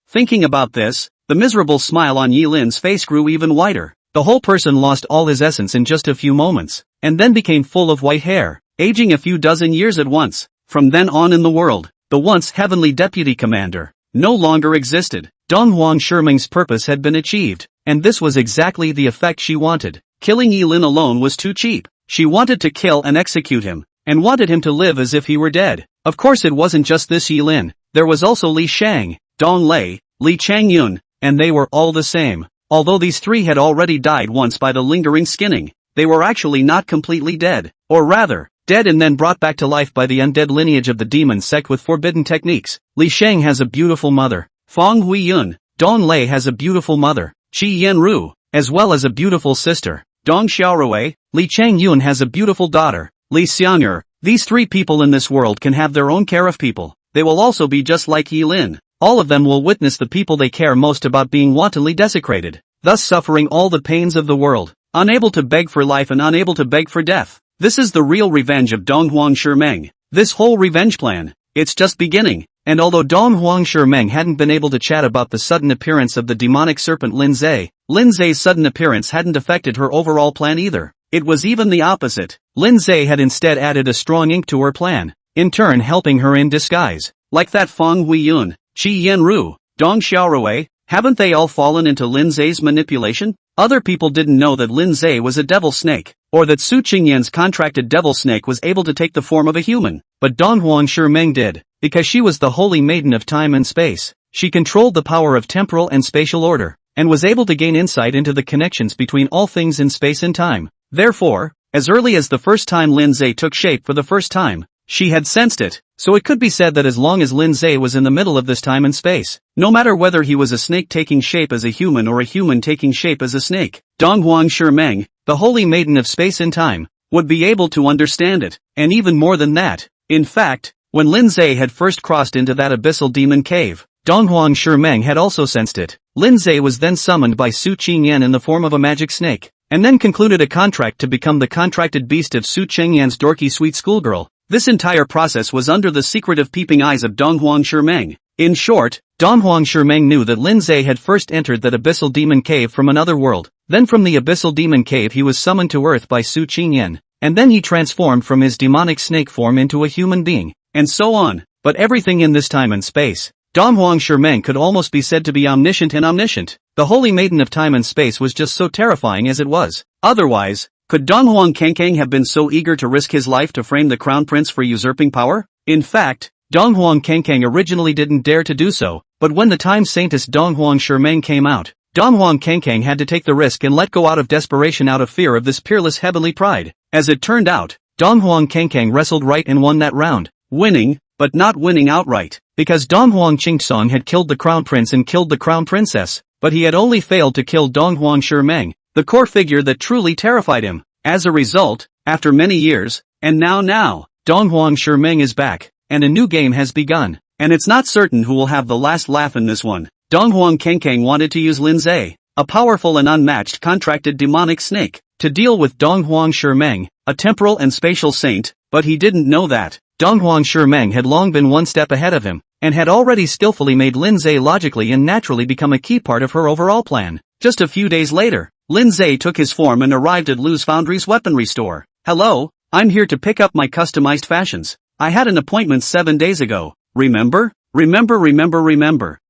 Thinking about this, the miserable smile on Yi Lin's face grew even wider. The whole person lost all his essence in just a few moments, and then became full of white hair, aging a few dozen years at once. From then on in the world, the once heavenly deputy commander no longer existed. Donghuang Shimeng's purpose had been achieved, and this was exactly the effect she wanted. Killing Yi Lin alone was too cheap. She wanted to kill and execute him, and wanted him to live as if he were dead. Of course it wasn't just this Yi Lin, there was also Li Shang, Dong Lei, Li Changyun, and they were all the same. Although these three had already died once by the lingering skinning, they were actually not completely dead, or rather, dead and then brought back to life by the undead lineage of the demon sect with forbidden techniques. Li Shang has a beautiful mother, Feng Huiyun. Dong Lei has a beautiful mother, Qi Yanru, as well as a beautiful sister, Dong Xiaorui. Li Changyun has a beautiful daughter, Li Xiang'er. These three people in this world can have their own care of people. They will also be just like Yi Lin. All of them will witness the people they care most about being wantonly desecrated, thus suffering all the pains of the world, unable to beg for life and unable to beg for death. This is the real revenge of Dong Huang Shimeng. This whole revenge plan, it's just beginning. And although Dong Huang Shimeng hadn't been able to chat about the sudden appearance of the demonic serpent Lin Zai's sudden appearance hadn't affected her overall plan either. It was even the opposite. Lin Zai had instead added a strong ink to her plan, in turn helping her in disguise. Like that Feng Huiyun, Qi Yanru, Dong Xiaorui, haven't they all fallen into Lin Zai's manipulation? Other people didn't know that Lin Zai was a devil snake, or that Su Qingyan's contracted devil snake was able to take the form of a human. But Dong Huang Shimeng did, because she was the holy maiden of time and space. She controlled the power of temporal and spatial order, and was able to gain insight into the connections between all things in space and time. Therefore, as early as the first time Lin Zai took shape for the first time, she had sensed it. So it could be said that as long as Lin Zai was in the middle of this time and space, no matter whether he was a snake taking shape as a human or a human taking shape as a snake, Dong Huang Shimeng, the holy maiden of space and time, would be able to understand it, and even more than that. In fact, when Lin Zai had first crossed into that abyssal demon cave, Dong Huang Shimeng had also sensed it. Lin Zai was then summoned by Su Qingyan in the form of a magic snake, and then concluded a contract to become the contracted beast of Su Qingyan's dorky sweet schoolgirl. This entire process was under the secretive peeping eyes of Dong Huang Shimeng. In short, Dong Huang Shimeng knew that Lin Zai had first entered that abyssal demon cave from another world, then from the abyssal demon cave he was summoned to earth by Su Qingyan, and then he transformed from his demonic snake form into a human being, and so on. But everything in this time and space, Dong Huang Shimeng could almost be said to be omniscient and omniscient. The holy maiden of time and space was just so terrifying as it was. Otherwise, could Dong Huang Kenkang have been so eager to risk his life to frame the crown prince for usurping power? In fact, Dong Huang Kenkang originally didn't dare to do so, but when the time saintess Dong Huang Shimeng came out, Dong Huang Kenkang had to take the risk and let go out of desperation out of fear of this peerless heavenly pride. As it turned out, Dong Huang Kenkang wrestled right and won that round, winning, but not winning outright, because Dong Huang Qingsong had killed the crown prince and killed the crown princess, but he had only failed to kill Dong Huang Shimeng, the core figure that truly terrified him. As a result, after many years, and now, Dong Huang Shimeng is back, and a new game has begun, and it's not certain who will have the last laugh in this one. Dong Huang Kenkang wanted to use Lin Zai, a powerful and unmatched contracted demonic snake, to deal with Dong Huang Shimeng, a temporal and spatial saint, but he didn't know that Dong Huang Shimeng had long been one step ahead of him, and had already skillfully made Lin Zai logically and naturally become a key part of her overall plan. Just a few days later, Lin Zai took his form and arrived at Lu's Foundry's weaponry store. Hello, I'm here to pick up my customized fashions. I had an appointment 7 days ago. Remember?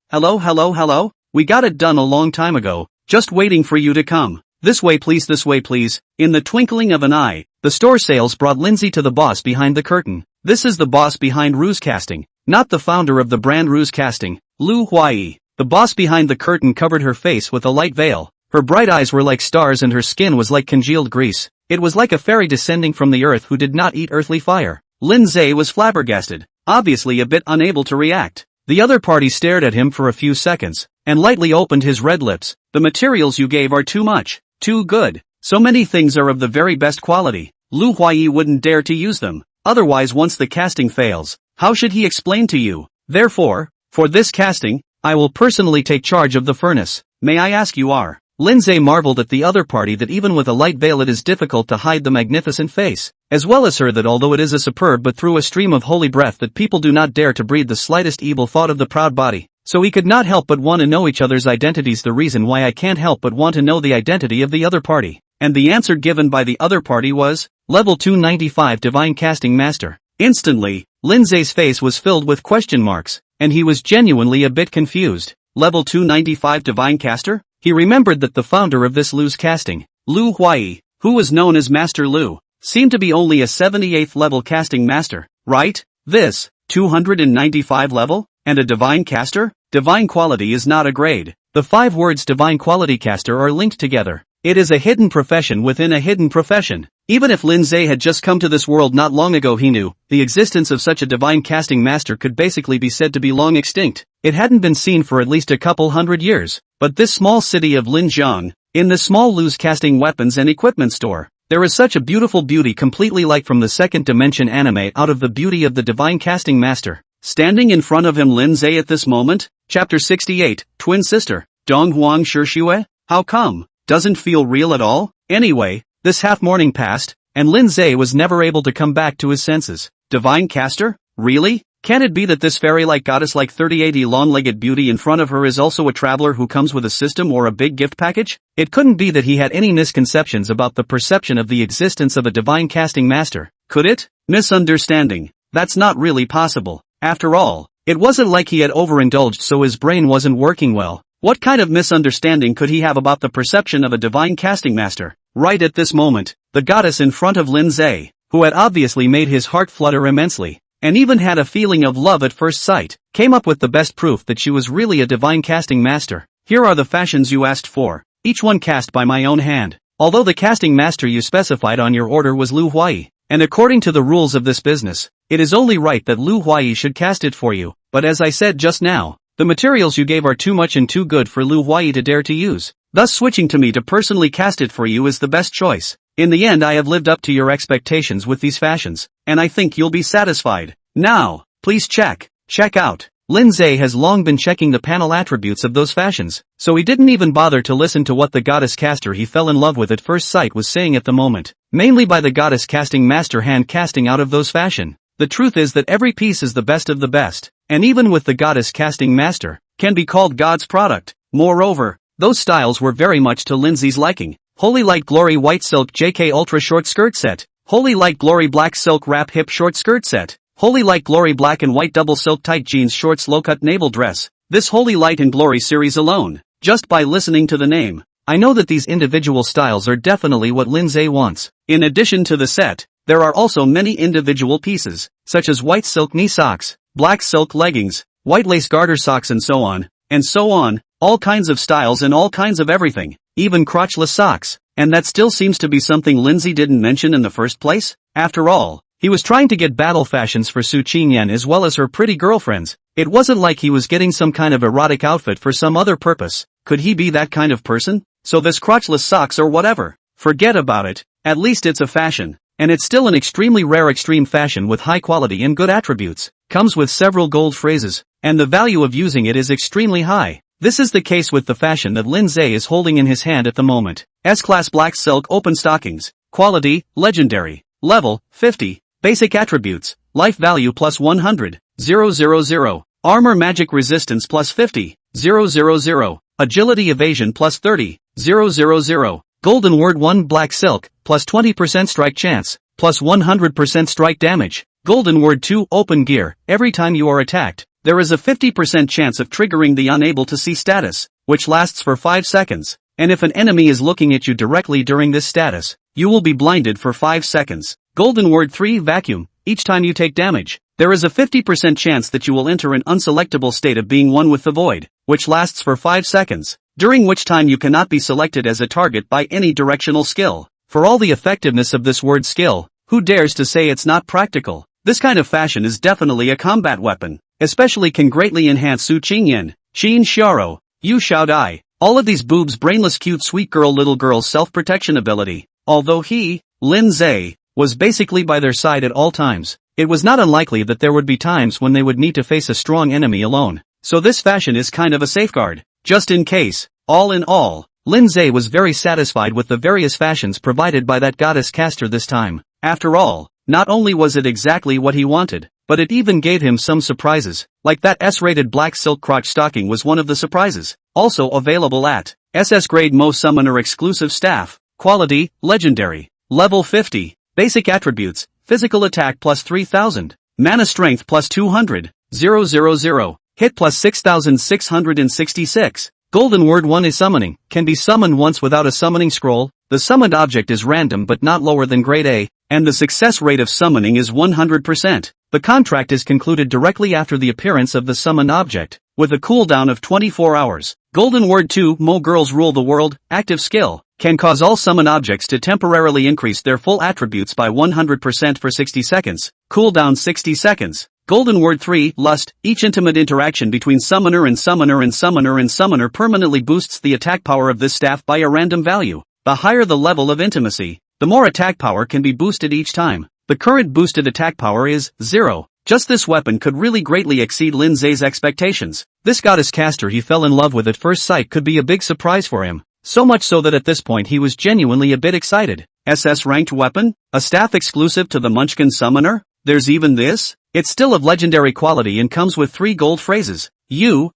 Hello? We got it done a long time ago, just waiting for you to come. This way please. In the twinkling of an eye, the store sales brought Lindsay to the boss behind the curtain. This is the boss behind Ruse Casting, not the founder of the brand Ruse Casting, Lu Huai. The boss behind the curtain covered her face with a light veil. Her bright eyes were like stars and her skin was like congealed grease. It was like a fairy descending from the earth who did not eat earthly fire. Lin Zai was flabbergasted, obviously a bit unable to react. The other party stared at him for a few seconds, and lightly opened his red lips. The materials you gave are too much, too good. So many things are of the very best quality. Lu Huai wouldn't dare to use them. Otherwise once the casting fails, how should he explain to you? Therefore, for this casting, I will personally take charge of the furnace. May I ask you are? Lin Zai marveled at the other party that even with a light veil it is difficult to hide the magnificent face, as well as her that although it is a superb but through a stream of holy breath that people do not dare to breathe the slightest evil thought of the proud body. So he could not help but want to know each other's identities. The reason why I can't help but want to know the identity of the other party. And the answer given by the other party was, level 295 Divine Casting Master. Instantly, Lin Zai's face was filled with question marks, and he was genuinely a bit confused. Level 295 Divine Caster? He remembered that the founder of this Lu's casting, Lu Huai, who was known as Master Lu, seemed to be only a 78th level casting master, right? This, 295 level? And a divine caster? Divine quality is not a grade. The 5 words divine quality caster are linked together. It is a hidden profession within a hidden profession. Even if Lin Zai had just come to this world not long ago, he knew the existence of such a divine casting master could basically be said to be long extinct. It hadn't been seen for at least a couple hundred years. But this small city of Linjiang, in the small Lu's casting weapons and equipment store, There is such a beautiful beauty completely like from the second dimension anime out of the beauty of the divine casting master. Standing in front of him Lindsay at this moment? Chapter 68, Twin Sister. Donghuang Shishue? How come? Doesn't feel real at all? Anyway, this half-morning passed, and Lindsay was never able to come back to his senses. Divine caster? Really? Can it be that this fairy-like goddess-like 3080 long-legged beauty in front of her is also a traveler who comes with a system or a big gift package? It couldn't be that he had any misconceptions about the perception of the existence of a divine casting master, could it? Misunderstanding. That's not really possible. After all, it wasn't like he had overindulged so his brain wasn't working well. What kind of misunderstanding could he have about the perception of a divine casting master? Right at this moment, the goddess in front of Lindsay, who had obviously made his heart flutter immensely, and even had a feeling of love at first sight, came up with the best proof that she was really a divine casting master. Here are the fashions you asked for, each one cast by my own hand. Although the casting master you specified on your order was Lu Huai, and according to the rules of this business, it is only right that Lu Huai should cast it for you, but as I said just now, the materials you gave are too much and too good for Lu Huai to dare to use. Thus switching to me to personally cast it for you is the best choice. In the end I have lived up to your expectations with these fashions, and I think you'll be satisfied. Now, please check out. Lindsay has long been checking the panel attributes of those fashions, so he didn't even bother to listen to what the goddess caster he fell in love with at first sight was saying at the moment, mainly by the goddess casting master hand casting out of those fashion. The truth is that every piece is the best of the best, and even with the goddess casting master, can be called God's product. Moreover, those styles were very much to Lindsay's liking. Holy Light Glory White Silk JK Ultra Short Skirt Set. Holy Light Glory Black Silk Wrap Hip Short Skirt Set. Holy Light Glory Black and White Double Silk Tight Jeans Shorts Low Cut Navel Dress. This Holy Light and Glory series alone, just by listening to the name, I know that these individual styles are definitely what Lindsay wants. In addition to the set, there are also many individual pieces, such as white silk knee socks, black silk leggings, white lace garter socks and so on, all kinds of styles and all kinds of everything, even crotchless socks, and that still seems to be something Lindsay didn't mention in the first place? After all, he was trying to get battle fashions for Su Qingyan as well as her pretty girlfriends. It wasn't like he was getting some kind of erotic outfit for some other purpose. Could he be that kind of person? So this crotchless socks or whatever, forget about it, at least it's a fashion. And it's still an extremely rare extreme fashion with high quality and good attributes, comes with several gold phrases, and the value of using it is extremely high. This is the case with the fashion that Lindsay is holding in his hand at the moment. S-Class Black Silk Open Stockings. Quality, Legendary. Level, 50. Basic attributes, Life Value plus 100, 000. Armor Magic Resistance plus 50, 000. Agility Evasion plus 30, 000. Golden Word 1 Black Silk, plus 20% strike chance, plus 100% strike damage. Golden Word 2 Open Gear, every time you are attacked, there is a 50% chance of triggering the Unable to See status, which lasts for 5 seconds, and if an enemy is looking at you directly during this status, you will be blinded for 5 seconds. Golden Word 3 Vacuum, each time you take damage, there is a 50% chance that you will enter an unselectable state of being one with the void, which lasts for 5 seconds, during which time you cannot be selected as a target by any directional skill. For all the effectiveness of this word skill, who dares to say it's not practical? This kind of fashion is definitely a combat weapon, especially can greatly enhance Su Qingyan, Xin Xiao, Yu Xiao Dai, all of these boobs brainless cute sweet girl little girl's self-protection ability. Although he, Lindsay, was basically by their side at all times, it was not unlikely that there would be times when they would need to face a strong enemy alone. So this fashion is kind of a safeguard, just in case. All in all, Lindsay was very satisfied with the various fashions provided by that goddess caster this time. After all, not only was it exactly what he wanted, but it even gave him some surprises, like that S-rated black silk crotch stocking was one of the surprises, also available at SS Grade Mo Summoner Exclusive Staff. Quality, Legendary. Level 50. Basic attributes, Physical Attack plus 3000, Mana Strength plus 200, 000, Hit plus 6666. Golden Word 1 is Summoning, can be summoned once without a summoning scroll. The summoned object is random but not lower than grade A, and the success rate of summoning is 100%. The contract is concluded directly after the appearance of the summoned object, with a cooldown of 24 hours. Golden Word 2 Mo Girls Rule the World, active skill, can cause all summoned objects to temporarily increase their full attributes by 100% for 60 seconds, cooldown 60 seconds. Golden Word 3 Lust, each intimate interaction between summoner and summoner and summoner and summoner permanently boosts the attack power of this staff by a random value. The higher the level of intimacy, the more attack power can be boosted each time. The current boosted attack power is 0. Just this weapon could really greatly exceed Lin Zhe's expectations. This goddess caster he fell in love with at first sight could be a big surprise for him. So much so that at this point he was genuinely a bit excited. SS-ranked weapon? A staff exclusive to the Munchkin Summoner? There's even this? It's still of legendary quality and comes with 3 gold phrases. You're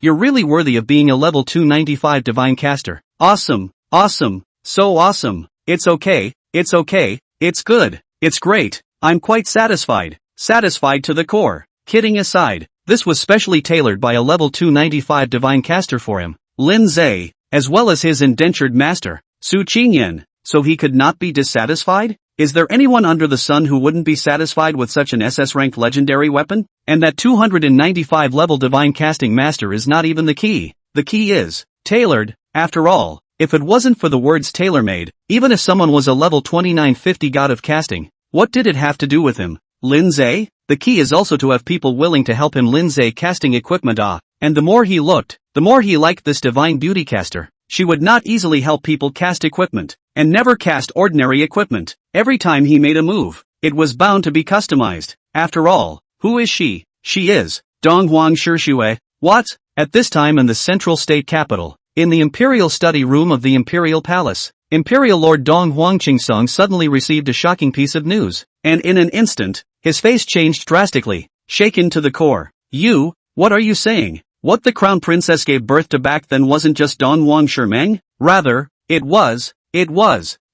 really worthy of being a level 295 divine caster. Awesome, so awesome. It's okay, it's good, it's great. I'm quite satisfied to the core. Kidding aside, this was specially tailored by a level 295 divine caster for him, Lin Zhe, as well as his indentured master, Su Qingyan, so he could not be dissatisfied? Is there anyone under the sun who wouldn't be satisfied with such an SS-ranked legendary weapon? And that 295 level divine casting master is not even the key. The key is tailored. After all, if it wasn't for the words tailor-made, even if someone was a level 2950 god of casting, what did it have to do with him? Lin Zhe? The key is also to have people willing to help him Lin Zhe casting equipment and the more he looked, the more he liked this divine beauty caster. She would not easily help people cast equipment, and never cast ordinary equipment. Every time he made a move, it was bound to be customized. After all, who is she? She is Donghuang Shishue. What? At this time in the central state capital, in the imperial study room of the imperial palace, Imperial Lord Donghuang Qingsong suddenly received a shocking piece of news, and in an instant, his face changed drastically, shaken to the core. What are you saying? What the crown princess gave birth to back then wasn't just Donghuang Shimeng? Rather, it was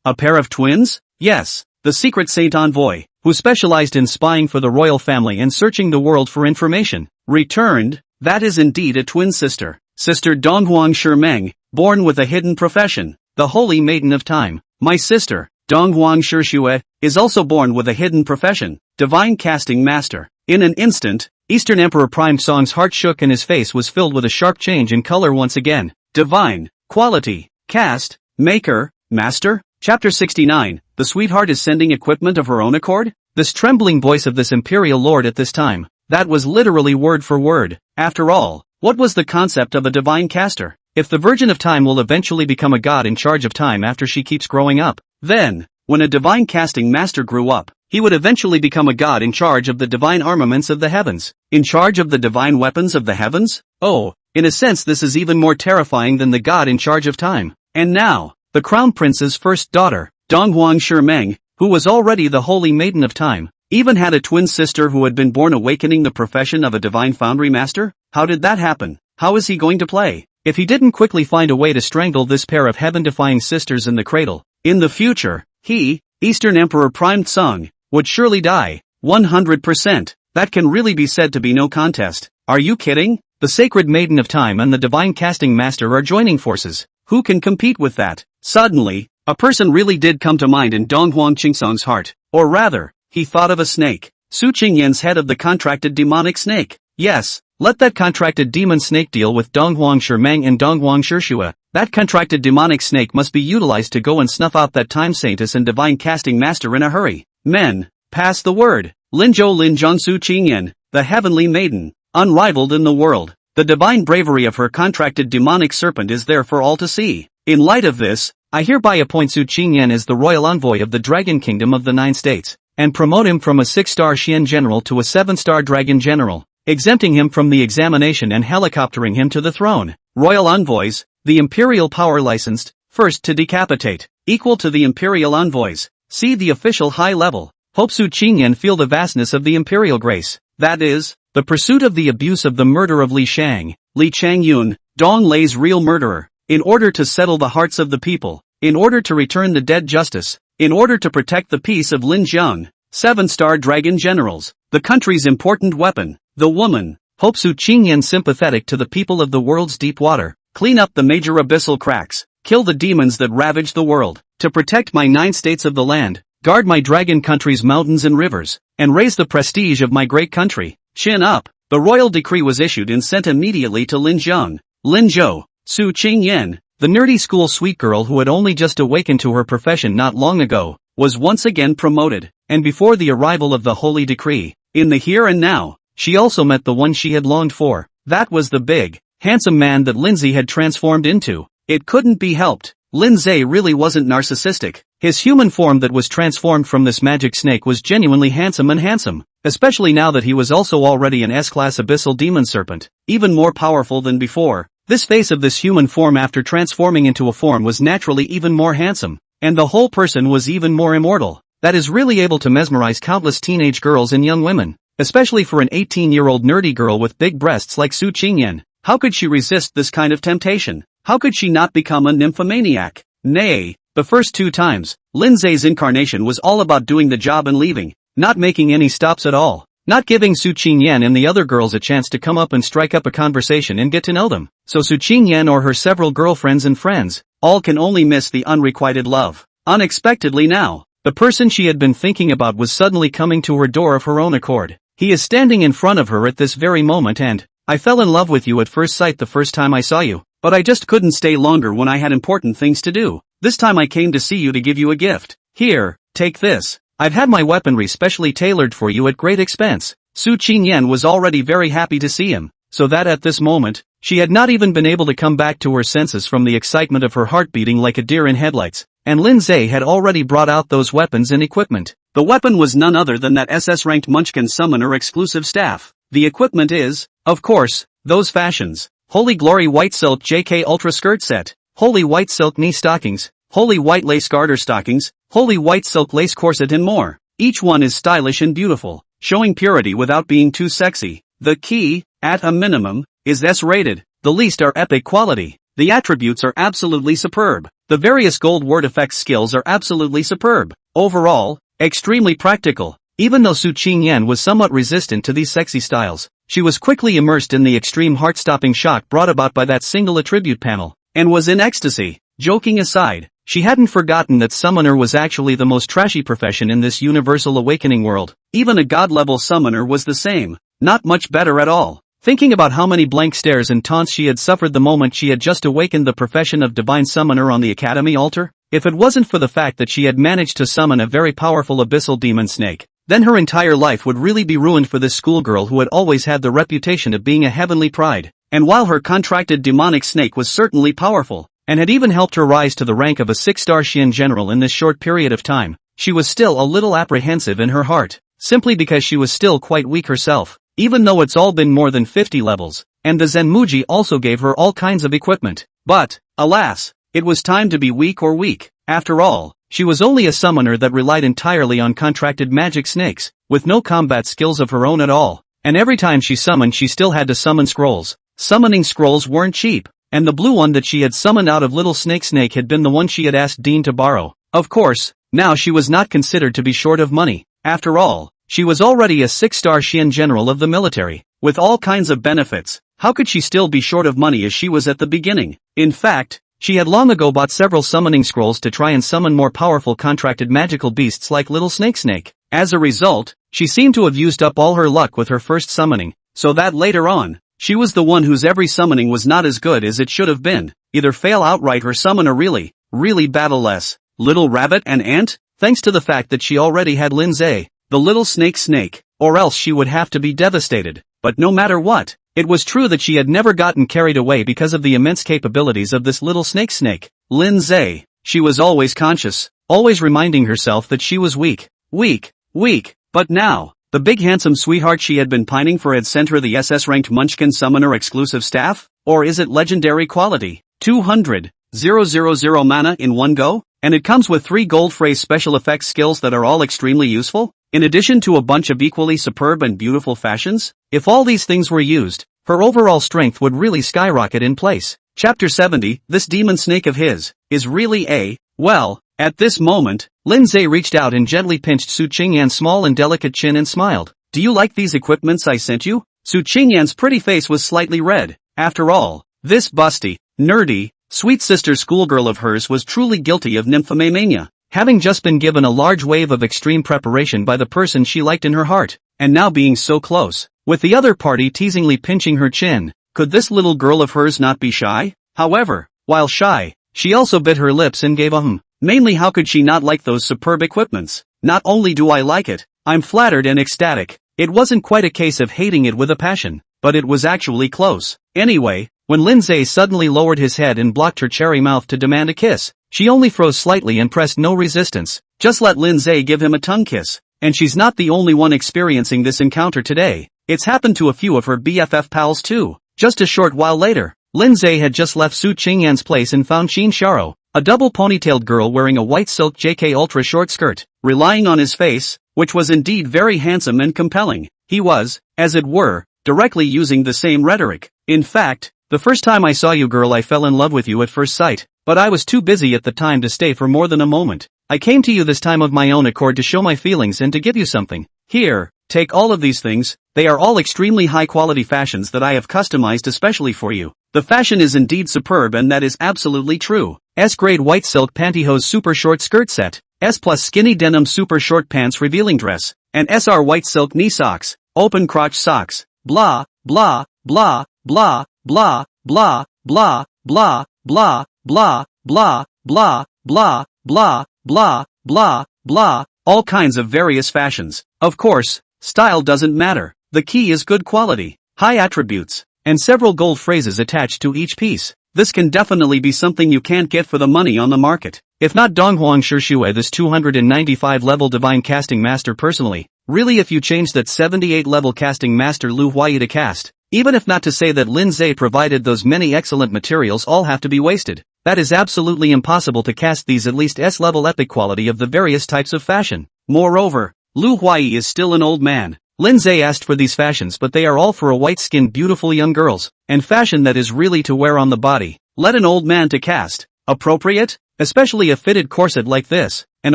a pair of twins? Yes, the secret saint envoy, who specialized in spying for the royal family and searching the world for information, returned. That is indeed a twin sister. Sister Donghuang Shimeng, born with a hidden profession, the holy maiden of time. My sister, Donghuang Shishue, is also born with a hidden profession, divine casting master. In an instant, Eastern Emperor Prime Song's heart shook and his face was filled with a sharp change in color once again. Divine, quality, cast, maker, master? Chapter 69, the sweetheart is sending equipment of her own accord? This trembling voice of this imperial lord at this time, that was literally word for word. After all, what was the concept of a divine caster? If the Virgin of Time will eventually become a god in charge of time after she keeps growing up, then, when a divine casting master grew up, he would eventually become a god in charge of the divine armaments of the heavens, in charge of the divine weapons of the heavens? Oh, in a sense this is even more terrifying than the god in charge of time. And now, the crown prince's first daughter, Donghuang Shimeng, who was already the holy maiden of time, even had a twin sister who had been born awakening the profession of a divine foundry master? How did that happen? How is he going to play? If he didn't quickly find a way to strangle this pair of heaven-defying sisters in the cradle, in the future, he, Eastern Emperor Prime Song, would surely die. 100%. That can really be said to be no contest. Are you kidding? The sacred maiden of time and the divine casting master are joining forces. Who can compete with that? Suddenly, a person really did come to mind in Donghuang Qingsong's heart. Or rather, he thought of a snake. Su Qingyan's head of the contracted demonic snake. Yes, let that contracted demon snake deal with Donghuang Shimeng and Donghuang Shishue. That contracted demonic snake must be utilized to go and snuff out that time saintess and divine casting master in a hurry. Men, pass the word. Linzhou Su Qingyan, the heavenly maiden, unrivaled in the world. The divine bravery of her contracted demonic serpent is there for all to see. In light of this, I hereby appoint Su Qingyan as the royal envoy of the Dragon Kingdom of the 9 states, and promote him from a 6-star Xian general to a 7-star dragon general, exempting him from the examination and helicoptering him to the throne. Royal envoys, the imperial power licensed, first to decapitate, equal to the imperial envoys. See the official high level. Hope Su Qingyan feel the vastness of the imperial grace. That is, the pursuit of the abuse of the murder of Li Changyun, Dong Lei's real murderer, in order to settle the hearts of the people, in order to return the dead justice, in order to protect the peace of Linjiang. 7-star dragon generals, the country's important weapon, the woman. Hope Su Qingyan sympathetic to the people of the world's deep water, clean up the major abyssal cracks, kill the demons that ravage the world, to protect my 9 states of the land, guard my dragon country's mountains and rivers, and raise the prestige of my great country. Chin up. The royal decree was issued and sent immediately to Linzhou. Su Qingyan, the nerdy school sweet girl who had only just awakened to her profession not long ago, was once again promoted, and before the arrival of the holy decree, in the here and now, she also met the one she had longed for. That was the big, handsome man that Lindsay had transformed into. It couldn't be helped. Lindsay really wasn't narcissistic. His human form that was transformed from this magic snake was genuinely handsome, especially now that he was also already an S-class abyssal demon serpent, even more powerful than before. This face of this human form after transforming into a form was naturally even more handsome, and the whole person was even more immortal. That is really able to mesmerize countless teenage girls and young women, especially for an 18-year-old nerdy girl with big breasts like Su Qingyan. How could she resist this kind of temptation? How could she not become a nymphomaniac? Nay, the first 2 times, Lindsay's incarnation was all about doing the job and leaving, not making any stops at all, not giving Su Qingyan and the other girls a chance to come up and strike up a conversation and get to know them. So Su Qingyan or her several girlfriends and friends, all can only miss the unrequited love. Unexpectedly now, the person she had been thinking about was suddenly coming to her door of her own accord. He is standing in front of her at this very moment and, I fell in love with you at first sight the first time I saw you, but I just couldn't stay longer when I had important things to do. This time I came to see you to give you a gift. Here, take this. I've had my weaponry specially tailored for you at great expense. Su Qingyan was already very happy to see him, so that at this moment, she had not even been able to come back to her senses from the excitement of her heart beating like a deer in headlights, and Lindsay had already brought out those weapons and equipment. The weapon was none other than that SS-ranked Munchkin Summoner exclusive staff. The equipment is, of course, those fashions. Holy Glory White Silk JK Ultra Skirt Set, Holy White Silk Knee Stockings, Holy White Lace Garter Stockings, Holy White Silk Lace Corset and more. Each one is stylish and beautiful, showing purity without being too sexy. The key, at a minimum, is S-rated. The least are epic quality. The attributes are absolutely superb. The various gold word effects skills are absolutely superb. Overall, extremely practical. Even though Su Qingyan was somewhat resistant to these sexy styles, she was quickly immersed in the extreme heart-stopping shock brought about by that single attribute panel, and was in ecstasy. Joking aside, she hadn't forgotten that summoner was actually the most trashy profession in this universal awakening world. Even a god-level summoner was the same, not much better at all. Thinking about how many blank stares and taunts she had suffered the moment she had just awakened the profession of divine summoner on the academy altar, if it wasn't for the fact that she had managed to summon a very powerful abyssal demon snake, then her entire life would really be ruined for this schoolgirl who had always had the reputation of being a heavenly pride. And while her contracted demonic snake was certainly powerful, and had even helped her rise to the rank of a 6-star Xian general in this short period of time, she was still a little apprehensive in her heart, simply because she was still quite weak herself, even though it's all been more than 50 levels, and the Zenmuji also gave her all kinds of equipment. But, alas, it was time to be weak or weak. After all, she was only a summoner that relied entirely on contracted magic snakes, with no combat skills of her own at all, and every time she summoned she still had to summon scrolls. Summoning scrolls weren't cheap, and the blue one that she had summoned out of Little Snake had been the one she had asked Dean to borrow. Of course, now she was not considered to be short of money. After all, she was already a 6-star Xian general of the military, with all kinds of benefits. How could she still be short of money as she was at the beginning? In fact, she had long ago bought several summoning scrolls to try and summon more powerful contracted magical beasts like Little Snake. As a result, she seemed to have used up all her luck with her first summoning, so that later on, she was the one whose every summoning was not as good as it should have been, either fail outright or summon a really battle-less little rabbit and ant, thanks to the fact that she already had Lindsay, the Little Snake, or else she would have to be devastated. But no matter what, it was true that she had never gotten carried away because of the immense capabilities of this Little Snake. Lindsay, she was always conscious, always reminding herself that she was weak, but now, the big handsome sweetheart she had been pining for had sent her the SS-ranked Munchkin Summoner exclusive staff? Or is it legendary quality? 200,000 mana in one go? And it comes with 3 gold phrase special effects skills that are all extremely useful, in addition to a bunch of equally superb and beautiful fashions? If all these things were used, her overall strength would really skyrocket in place. Chapter 70, this demon snake of his, is really a, well, at this moment, Lindsay reached out and gently pinched Su Qingyan's small and delicate chin and smiled. Do you like these equipments I sent you? Su Qingyan's pretty face was slightly red. After all, this busty, nerdy, sweet sister schoolgirl of hers was truly guilty of nymphomania, having just been given a large wave of extreme preparation by the person she liked in her heart, and now being so close, with the other party teasingly pinching her chin. Could this little girl of hers not be shy? However, while shy, she also bit her lips and gave a Mainly, how could she not like those superb equipments? Not only do I like it, I'm flattered and ecstatic. It wasn't quite a case of hating it with a passion, but it was actually close. Anyway, when Lindsay suddenly lowered his head and blocked her cherry mouth to demand a kiss, She only froze slightly and pressed no resistance. Just let Lindsay give him a tongue kiss. And she's not the only one experiencing this encounter today. It's happened to a few of her BFF pals too. Just a short while later, Lindsay had just left Su Qingyan's place and found Qin Sharo, a double ponytailed girl wearing a white silk JK ultra short skirt, relying on his face, which was indeed very handsome and compelling. He was, as it were, directly using the same rhetoric. In fact, the first time I saw you girl I fell in love with you at first sight, but I was too busy at the time to stay for more than a moment. I came to you this time of my own accord to show my feelings and to give you something. Here, take all of these things, they are all extremely high quality fashions that I have customized especially for you. The fashion is indeed superb and that is absolutely true. S-grade white silk pantyhose super short skirt set, S plus skinny denim super short pants revealing dress, and SR white silk knee socks, open crotch socks, blah, blah, blah, blah, blah, blah, blah, blah, blah, blah, blah, blah, blah, blah, blah, blah, blah, all kinds of various fashions. Of course, style doesn't matter. The key is good quality, high attributes, and several gold phrases attached to each piece. This can definitely be something you can't get for the money on the market. If not Donghuang Shishue this 295 level divine casting master personally, really if you change that 78 level casting master Lu Huayi to cast, even if not to say that Lindsay provided those many excellent materials all have to be wasted. That is absolutely impossible to cast these at least S-level epic quality of the various types of fashion. Moreover, Lu Huayi is still an old man. Lindsay asked for these fashions but they are all for a white-skinned beautiful young girls, and fashion that is really to wear on the body. Let an old man to cast. Appropriate? Especially a fitted corset like this. An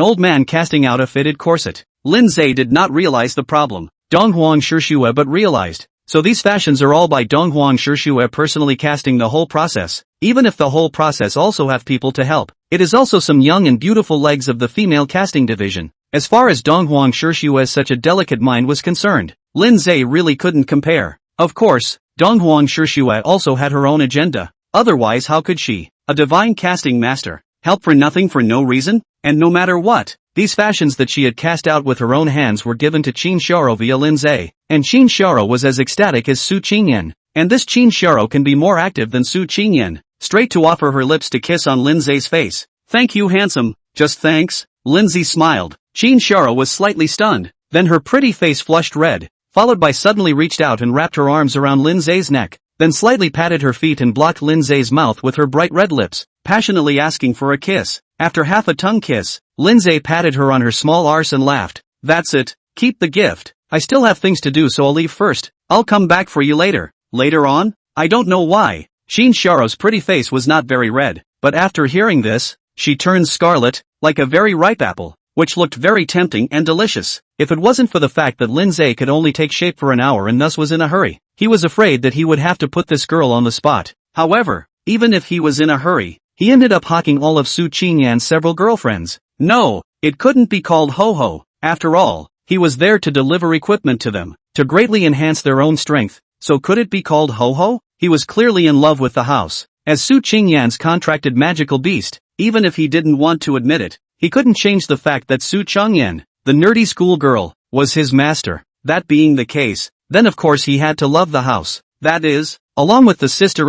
old man casting out a fitted corset. Lindsay did not realize the problem. Donghuang Shishue but realized. So these fashions are all by Donghuang Shishue personally casting the whole process. Even if the whole process also have people to help, it is also some young and beautiful legs of the female casting division. As far as Donghuang Shishue's such a delicate mind was concerned, Lindsay really couldn't compare. Of course, Donghuang Shishue also had her own agenda. Otherwise how could she, a divine casting master, help for nothing for no reason? And no matter what, these fashions that she had cast out with her own hands were given to Qin Sharo via Lindsay, and Qin Sharo was as ecstatic as Su Qingyan. And this Qin Sharo can be more active than Su Qingyan, straight to offer her lips to kiss on Lindsay's face. Thank you handsome, just thanks, Lindsay smiled. Qin Sharo was slightly stunned, then her pretty face flushed red, followed by suddenly reached out and wrapped her arms around Lindsay's neck, then slightly patted her feet and blocked Lindsay's mouth with her bright red lips, passionately asking for a kiss. After half a tongue kiss, Lindsay patted her on her small arse and laughed. That's it, keep the gift. I still have things to do so I'll leave first. I'll come back for you later. Later on? I don't know why. Qin Sharo's pretty face was not very red, but after hearing this, she turned scarlet, like a very ripe apple, which looked very tempting and delicious. If it wasn't for the fact that Lindsay could only take shape for an hour and thus was in a hurry, he was afraid that he would have to put this girl on the spot. However, even if he was in a hurry, he ended up hawking all of Su Qingyan's several girlfriends. No, it couldn't be called ho-ho. After all, he was there to deliver equipment to them, to greatly enhance their own strength. So could it be called ho-ho? He was clearly in love with the house, as Su Qingyan's contracted magical beast. Even if he didn't want to admit it, he couldn't change the fact that Su Qingyan, the nerdy schoolgirl, was his master. That being the case, then of course he had to love the house. That is, along with the sister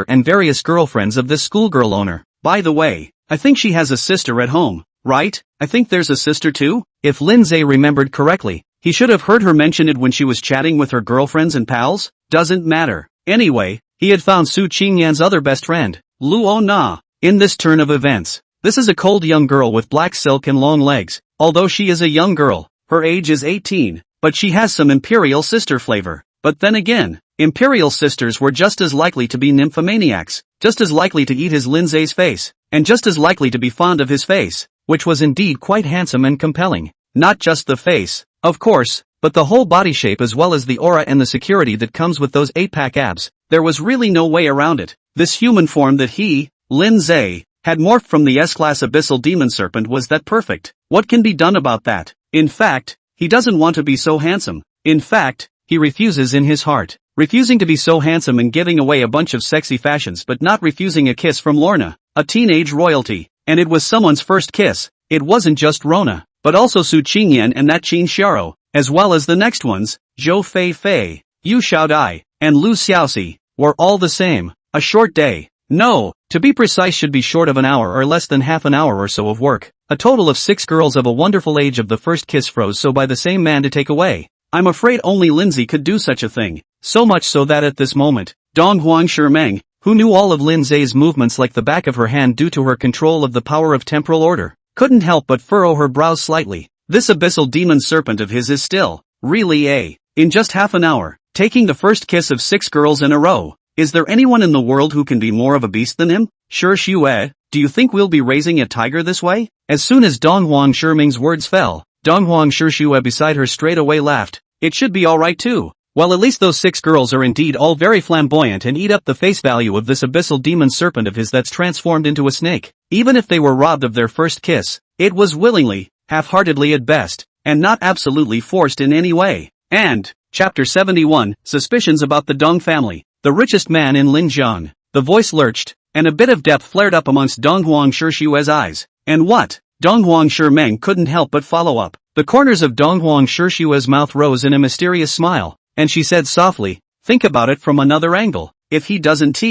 and various girlfriends of this schoolgirl owner. By the way, I think she has a sister at home, right? I think there's a sister too? If Lindsay remembered correctly, he should have heard her mention it when she was chatting with her girlfriends and pals. Doesn't matter. Anyway, he had found Su Qingyan's other best friend, Luo Na. In this turn of events, this is a cold young girl with black silk and long legs. Although she is a young girl, her age is 18, but she has some imperial sister flavor. But then again, imperial sisters were just as likely to be nymphomaniacs, just as likely to eat his Lindsay's face, and just as likely to be fond of his face, which was indeed quite handsome and compelling. Not just the face, of course, but the whole body shape as well as the aura and the security that comes with those 8-pack abs. There was really no way around it. This human form that he, Lindsay, had morphed from the S-class abyssal demon serpent was that perfect. What can be done about that? In fact, he doesn't want to be so handsome. In fact, he refuses in his heart. Refusing to be so handsome and giving away a bunch of sexy fashions but not refusing a kiss from Lorna, a teenage royalty. And it was someone's first kiss. It wasn't just Rona, but also Su Qingyan and that Qin Sharo, as well as the next ones, Zhou Fei Fei, Yu Xiaodai, and Lu Xiaoxi, were all the same. A short day, No, to be precise should be short of an hour or less than half an hour or so of work. A total of 6 girls of a wonderful age of the first kiss froze so by the same man to take away. I'm afraid only Lindsay could do such a thing. So much so that at this moment, Dong Huang Shimeng, who knew all of Lindsay's movements like the back of her hand due to her control of the power of temporal order, couldn't help but furrow her brows slightly. This abyssal demon serpent of his is still, really in just half an hour, taking the first kiss of 6 girls in a row. Is there anyone in the world who can be more of a beast than him? Sure Xue, do you think we'll be raising a tiger this way? As soon as Dong Huang Shimeng's words fell, Dong Huang Shue beside her straight away laughed. It should be alright too. Well, at least those 6 girls are indeed all very flamboyant and eat up the face value of this abyssal demon serpent of his that's transformed into a snake. Even if they were robbed of their first kiss, it was willingly, half-heartedly at best, and not absolutely forced in any way. And, Chapter 71, Suspicions about the Dong family. The richest man in Linjiang. The voice lurched, and a bit of depth flared up amongst Dong Huang Shue's eyes. And what? Dong Huang Shimeng couldn't help but follow up. The corners of Dong Huang Shue's mouth rose in a mysterious smile, and she said softly, think about it from another angle. If he doesn't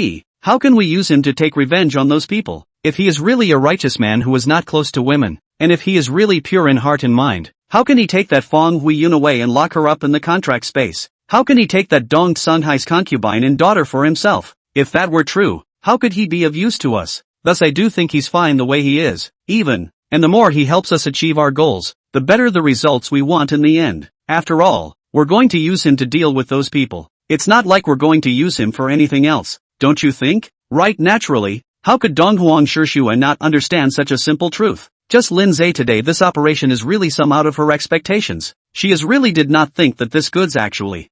how can we use him to take revenge on those people? If he is really a righteous man who is not close to women, and if he is really pure in heart and mind, how can he take that Fong Huiyun away and lock her up in the contract space? How can he take that Dong Songhai's concubine and daughter for himself? If that were true, how could he be of use to us? Thus I do think he's fine the way he is, even, and the more he helps us achieve our goals, the better the results we want in the end. After all, we're going to use him to deal with those people. It's not like we're going to use him for anything else, don't you think? Right, naturally, how could Dong Huang Shue not understand such a simple truth? Just Lindsay today, this operation is really some out of her expectations. She really did not think that this goods actually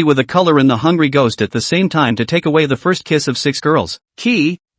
with a color in the hungry ghost at the same time to take away the first kiss of 6 girls.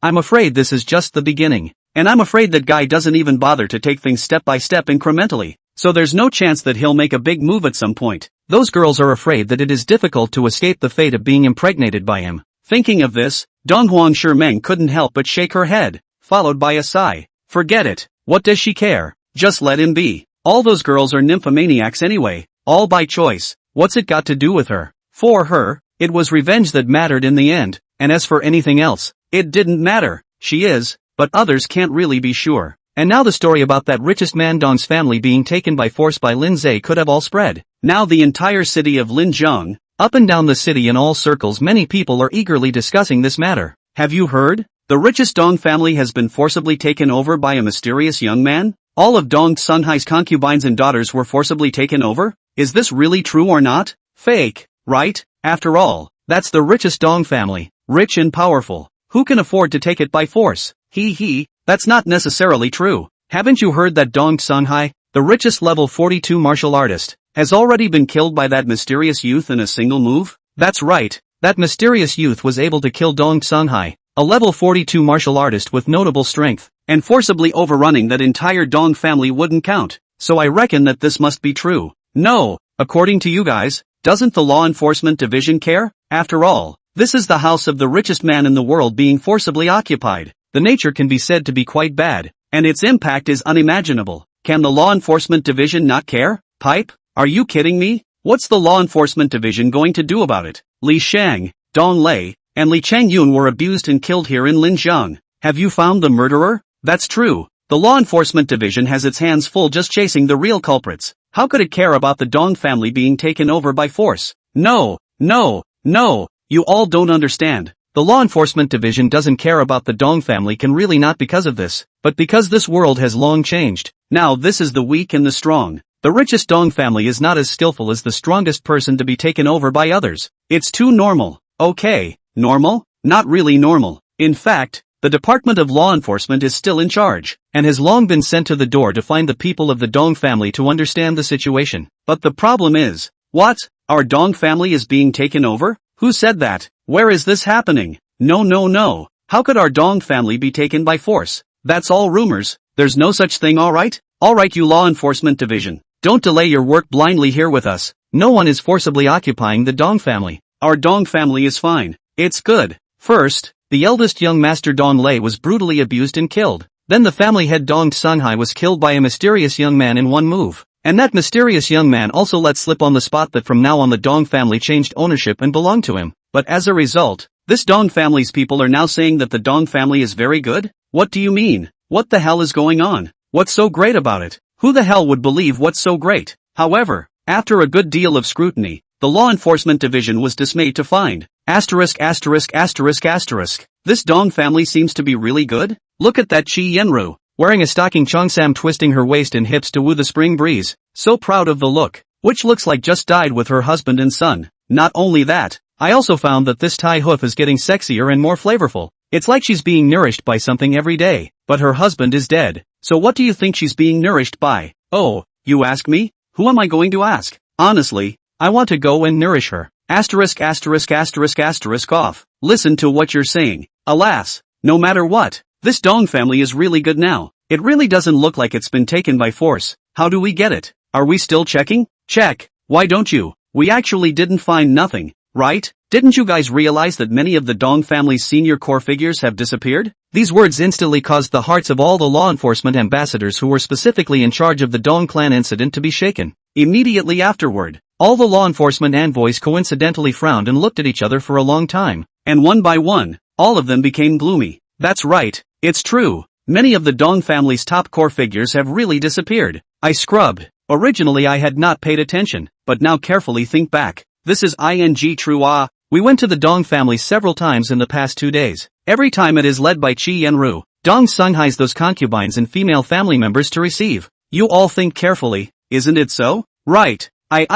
I'm afraid this is just the beginning. And I'm afraid that guy doesn't even bother to take things step by step incrementally. So there's no chance that he'll make a big move at some point. Those girls are afraid that it is difficult to escape the fate of being impregnated by him. Thinking of this, Dong Huang Shimeng couldn't help but shake her head, followed by a sigh. Forget it. What does she care? Just let him be. All those girls are nymphomaniacs anyway, all by choice. What's it got to do with her? For her, it was revenge that mattered in the end, and as for anything else, it didn't matter. She is, but others can't really be sure. And now the story about that richest man Dong's family being taken by force by Lindsay could have all spread. Now the entire city of Linjiang, up and down the city in all circles many people are eagerly discussing this matter. Have you heard? The richest Dong family has been forcibly taken over by a mysterious young man? All of Dong Songhai's concubines and daughters were forcibly taken over? Is this really true or not? Fake, right? After all, that's the richest Dong family, rich and powerful. Who can afford to take it by force? That's not necessarily true. Haven't you heard that Dong Songhai, the richest level 42 martial artist, has already been killed by that mysterious youth in a single move? That's right, that mysterious youth was able to kill Dong Songhai, a level 42 martial artist with notable strength, and forcibly overrunning that entire Dong family wouldn't count. So I reckon that this must be true. No, according to you guys, doesn't the law enforcement division care? After all, this is the house of the richest man in the world being forcibly occupied. The nature can be said to be quite bad, and its impact is unimaginable. Can the law enforcement division not care? Pipe? Are you kidding me? What's the law enforcement division going to do about it? Li Shang, Dong Lei, and Li Changyun were abused and killed here in Linjiang. Have you found the murderer? That's true. The law enforcement division has its hands full just chasing the real culprits. How could it care about the Dong family being taken over by force? No, you all don't understand. The law enforcement division doesn't care about the Dong family can really not because of this, but because this world has long changed. Now this is the weak and the strong. The richest Dong family is not as skillful as the strongest person to be taken over by others. It's too normal. Okay, normal? Not really normal. In fact, the Department of Law Enforcement is still in charge, and has long been sent to the door to find the people of the Dong family to understand the situation. But the problem is, what? Our Dong family is being taken over? Who said that? Where is this happening? No. How could our Dong family be taken by force? That's all rumors. There's no such thing, alright? Alright, you law enforcement division. Don't delay your work blindly here with us. No one is forcibly occupying the Dong family. Our Dong family is fine. It's good. First, the eldest young master Dong Lei was brutally abused and killed. Then the family head Dong Songhai was killed by a mysterious young man in one move. And that mysterious young man also let slip on the spot that from now on the Dong family changed ownership and belonged to him. But as a result, This Dong family's people are now saying that the Dong family is very good? What do you mean? What the hell is going on? What's so great about it? Who the hell would believe what's so great? However, after a good deal of scrutiny, the law enforcement division was dismayed to find *********. This Dong family seems to be really good? Look at that Chi Yenru, wearing a stocking Cheongsam twisting her waist and hips to woo the spring breeze, so proud of the look, which looks like just died with her husband and son. Not only that, I also found that this Tai hoof is getting sexier and more flavorful. It's like she's being nourished by something every day, but her husband is dead. So what do you think she's being nourished by? Oh, you ask me? Who am I going to ask? Honestly, I want to go and nourish her. Off. Listen to what you're saying. Alas, no matter what, this Dong family is really good now. It really doesn't look like it's been taken by force. How do we get it? Are we still checking? Check. Why don't you? We actually didn't find nothing, right? Didn't you guys realize that many of the Dong family's senior core figures have disappeared? These words instantly caused the hearts of all the law enforcement ambassadors who were specifically in charge of the Dong clan incident to be shaken. Immediately afterward, all the law enforcement envoys coincidentally frowned and looked at each other for a long time, and one by one, all of them became gloomy. That's right, it's true. Many of the Dong family's top core figures have really disappeared. I scrubbed. Originally I had not paid attention, but now carefully think back. This is true. We went to the Dong family several times in the past 2 days. Every time it is led by Chi Yenru. Dong Sunghais those concubines and female family members to receive. You all think carefully, isn't it so? Right. I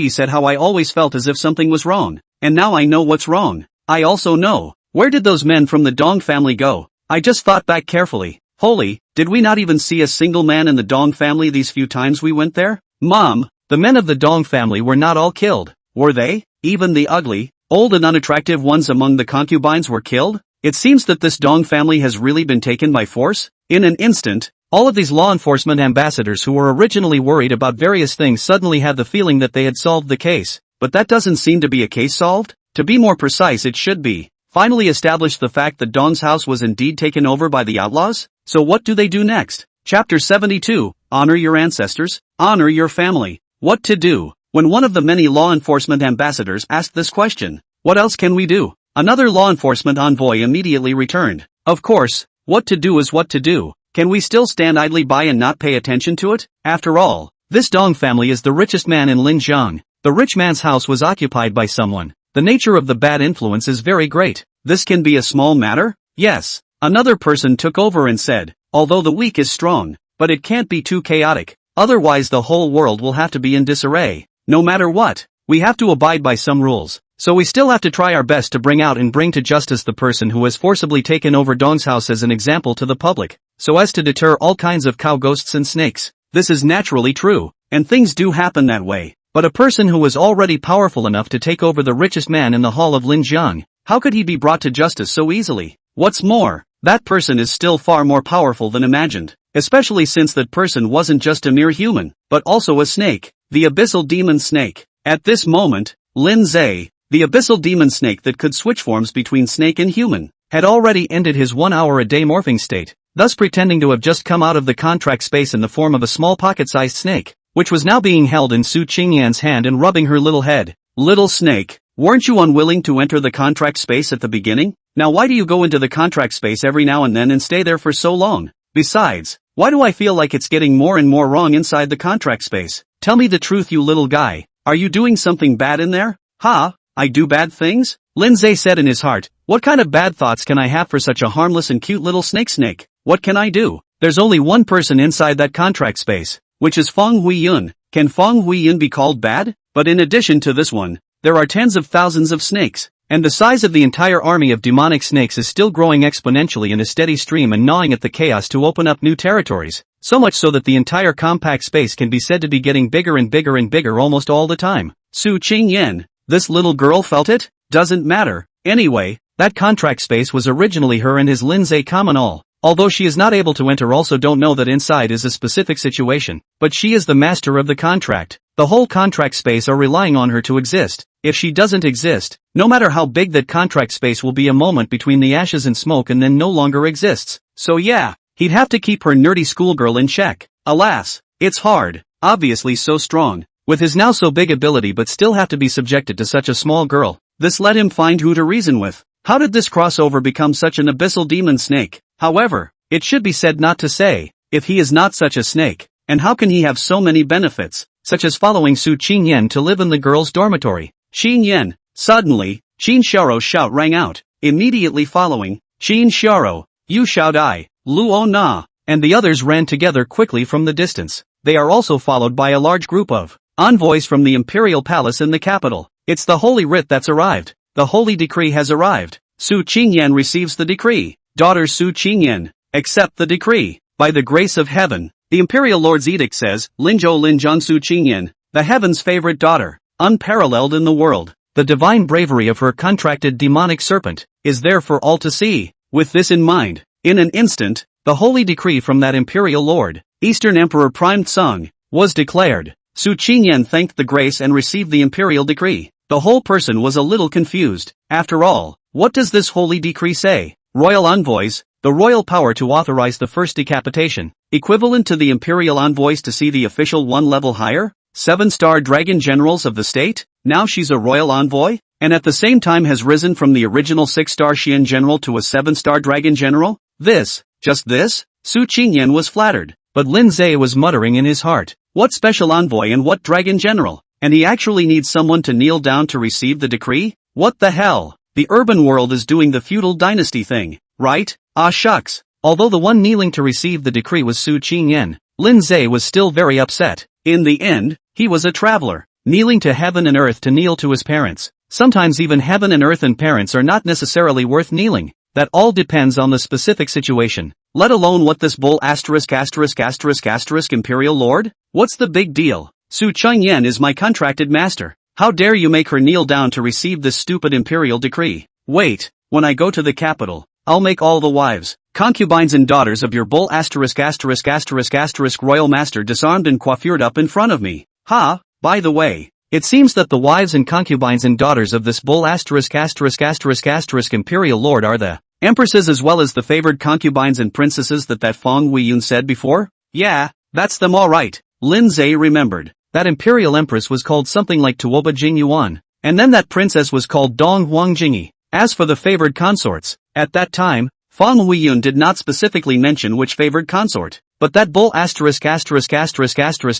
said how I always felt as if something was wrong. And now I know what's wrong. I also know. Where did those men from the Dong family go? I just thought back carefully. Holy, did we not even see a single man in the Dong family these few times we went there? Mom, the men of the Dong family were not all killed, were they? Even the ugly, old and unattractive ones among the concubines were killed? It seems that this Dong family has really been taken by force? In an instant, all of these law enforcement ambassadors who were originally worried about various things suddenly had the feeling that they had solved the case. But that doesn't seem to be a case solved? To be more precise, it should be finally established the fact that Dong's house was indeed taken over by the outlaws? So what do they do next? Chapter 72, Honor your ancestors, honor your family. What to do? When one of the many law enforcement ambassadors asked this question, what else can we do? Another law enforcement envoy immediately returned. Of course, what to do is what to do. Can we still stand idly by and not pay attention to it? After all, this Dong family is the richest man in Linjiang. The rich man's house was occupied by someone. The nature of the bad influence is very great. This can be a small matter? Yes. Another person took over and said, although the weak is strong, but it can't be too chaotic. Otherwise the whole world will have to be in disarray. No matter what, we have to abide by some rules. So we still have to try our best to bring out and bring to justice the person who has forcibly taken over Dong's house as an example to the public, so as to deter all kinds of cow ghosts and snakes. This is naturally true, and things do happen that way. But a person who was already powerful enough to take over the richest man in the hall of Linjiang, how could he be brought to justice so easily? What's more, that person is still far more powerful than imagined, especially since that person wasn't just a mere human, but also a snake, the abyssal demon snake. At this moment, Lin Zhe, the abyssal demon snake that could switch forms between snake and human, had already ended his 1 hour a day morphing state, thus pretending to have just come out of the contract space in the form of a small pocket-sized snake, which was now being held in Su Qingyan's hand and rubbing her little head. Little snake, weren't you unwilling to enter the contract space at the beginning? Now why do you go into the contract space every now and then and stay there for so long? Besides, why do I feel like it's getting more and more wrong inside the contract space? Tell me the truth, you little guy. Are you doing something bad in there? Ha, I do bad things? Lin Zhe said in his heart, what kind of bad thoughts can I have for such a harmless and cute little snake? What can I do? There's only one person inside that contract space, which is Feng Huiyun. Can Feng Huiyun be called bad? But in addition to this one, there are tens of thousands of snakes, and the size of the entire army of demonic snakes is still growing exponentially in a steady stream and gnawing at the chaos to open up new territories, so much so that the entire compact space can be said to be getting bigger and bigger and bigger almost all the time. Su Qingyan, this little girl felt it? Doesn't matter. Anyway, that contract space was originally her and his Lin Zhe communal. Although she is not able to enter, also don't know that inside is a specific situation, but she is the master of the contract. The whole contract space are relying on her to exist. If she doesn't exist, no matter how big that contract space will be, a moment between the ashes and smoke and then no longer exists. So yeah, he'd have to keep her nerdy schoolgirl in check. Alas, it's hard, obviously so strong, with his now so big ability, but still have to be subjected to such a small girl. This let him find who to reason with. How did this crossover become such an abyssal demon snake? However, it should be said not to say, if he is not such a snake, and how can he have so many benefits, such as following Su Qingyan to live in the girls' dormitory? Qingyan. Suddenly, Qin Xiaoro's shout rang out. Immediately following, Qin Xiaoro, Yu Xiaodai, Luo Na, and the others ran together quickly from the distance. They are also followed by a large group of envoys from the imperial palace in the capital. It's the holy writ that's arrived. The holy decree has arrived. Su Qingyan receives the decree. Daughter Su Qingyan, accept the decree. By the grace of heaven, the imperial lord's edict says, Linzhou Linzhang Su Qingyan, the heaven's favorite daughter, unparalleled in the world. The divine bravery of her contracted demonic serpent is there for all to see. With this in mind, in an instant, the holy decree from that imperial lord, Eastern Emperor Prime Tsung, was declared. Su Qingyan thanked the grace and received the imperial decree. The whole person was a little confused. After all, what does this holy decree say? Royal envoys, the royal power to authorize the first decapitation, equivalent to the imperial envoys to see the official one level higher? 7-star dragon generals of the state? Now she's a royal envoy? And at the same time has risen from the original 6-star Xian general to a 7-star dragon general? Just this? Su Qingyan was flattered, but Lin Zhe was muttering in his heart, what special envoy and what dragon general? And he actually needs someone to kneel down to receive the decree? What the hell? The urban world is doing the feudal dynasty thing, right? Ah shucks. Although the one kneeling to receive the decree was Su Qingyan, Lin Zhe was still very upset. In the end, he was a traveler, kneeling to heaven and earth to kneel to his parents. Sometimes even heaven and earth and parents are not necessarily worth kneeling. That all depends on the specific situation. Let alone what this bull imperial lord? What's the big deal? Su Qingyan is my contracted master. How dare you make her kneel down to receive this stupid imperial decree? Wait, when I go to the capital, I'll make all the wives, concubines and daughters of your bull royal master disarmed and coiffured up in front of me. Ha, by the way, it seems that the wives and concubines and daughters of this bull imperial lord are the empresses as well as the favored concubines and princesses that Feng Weiyun said before? Yeah, that's them all right. Lin Zhe remembered. That imperial empress was called something like Tuoba Jingyuan, and then that princess was called Dong Huang Jingi. As for the favored consorts, at that time, Feng Weiyun did not specifically mention which favored consort, but that bull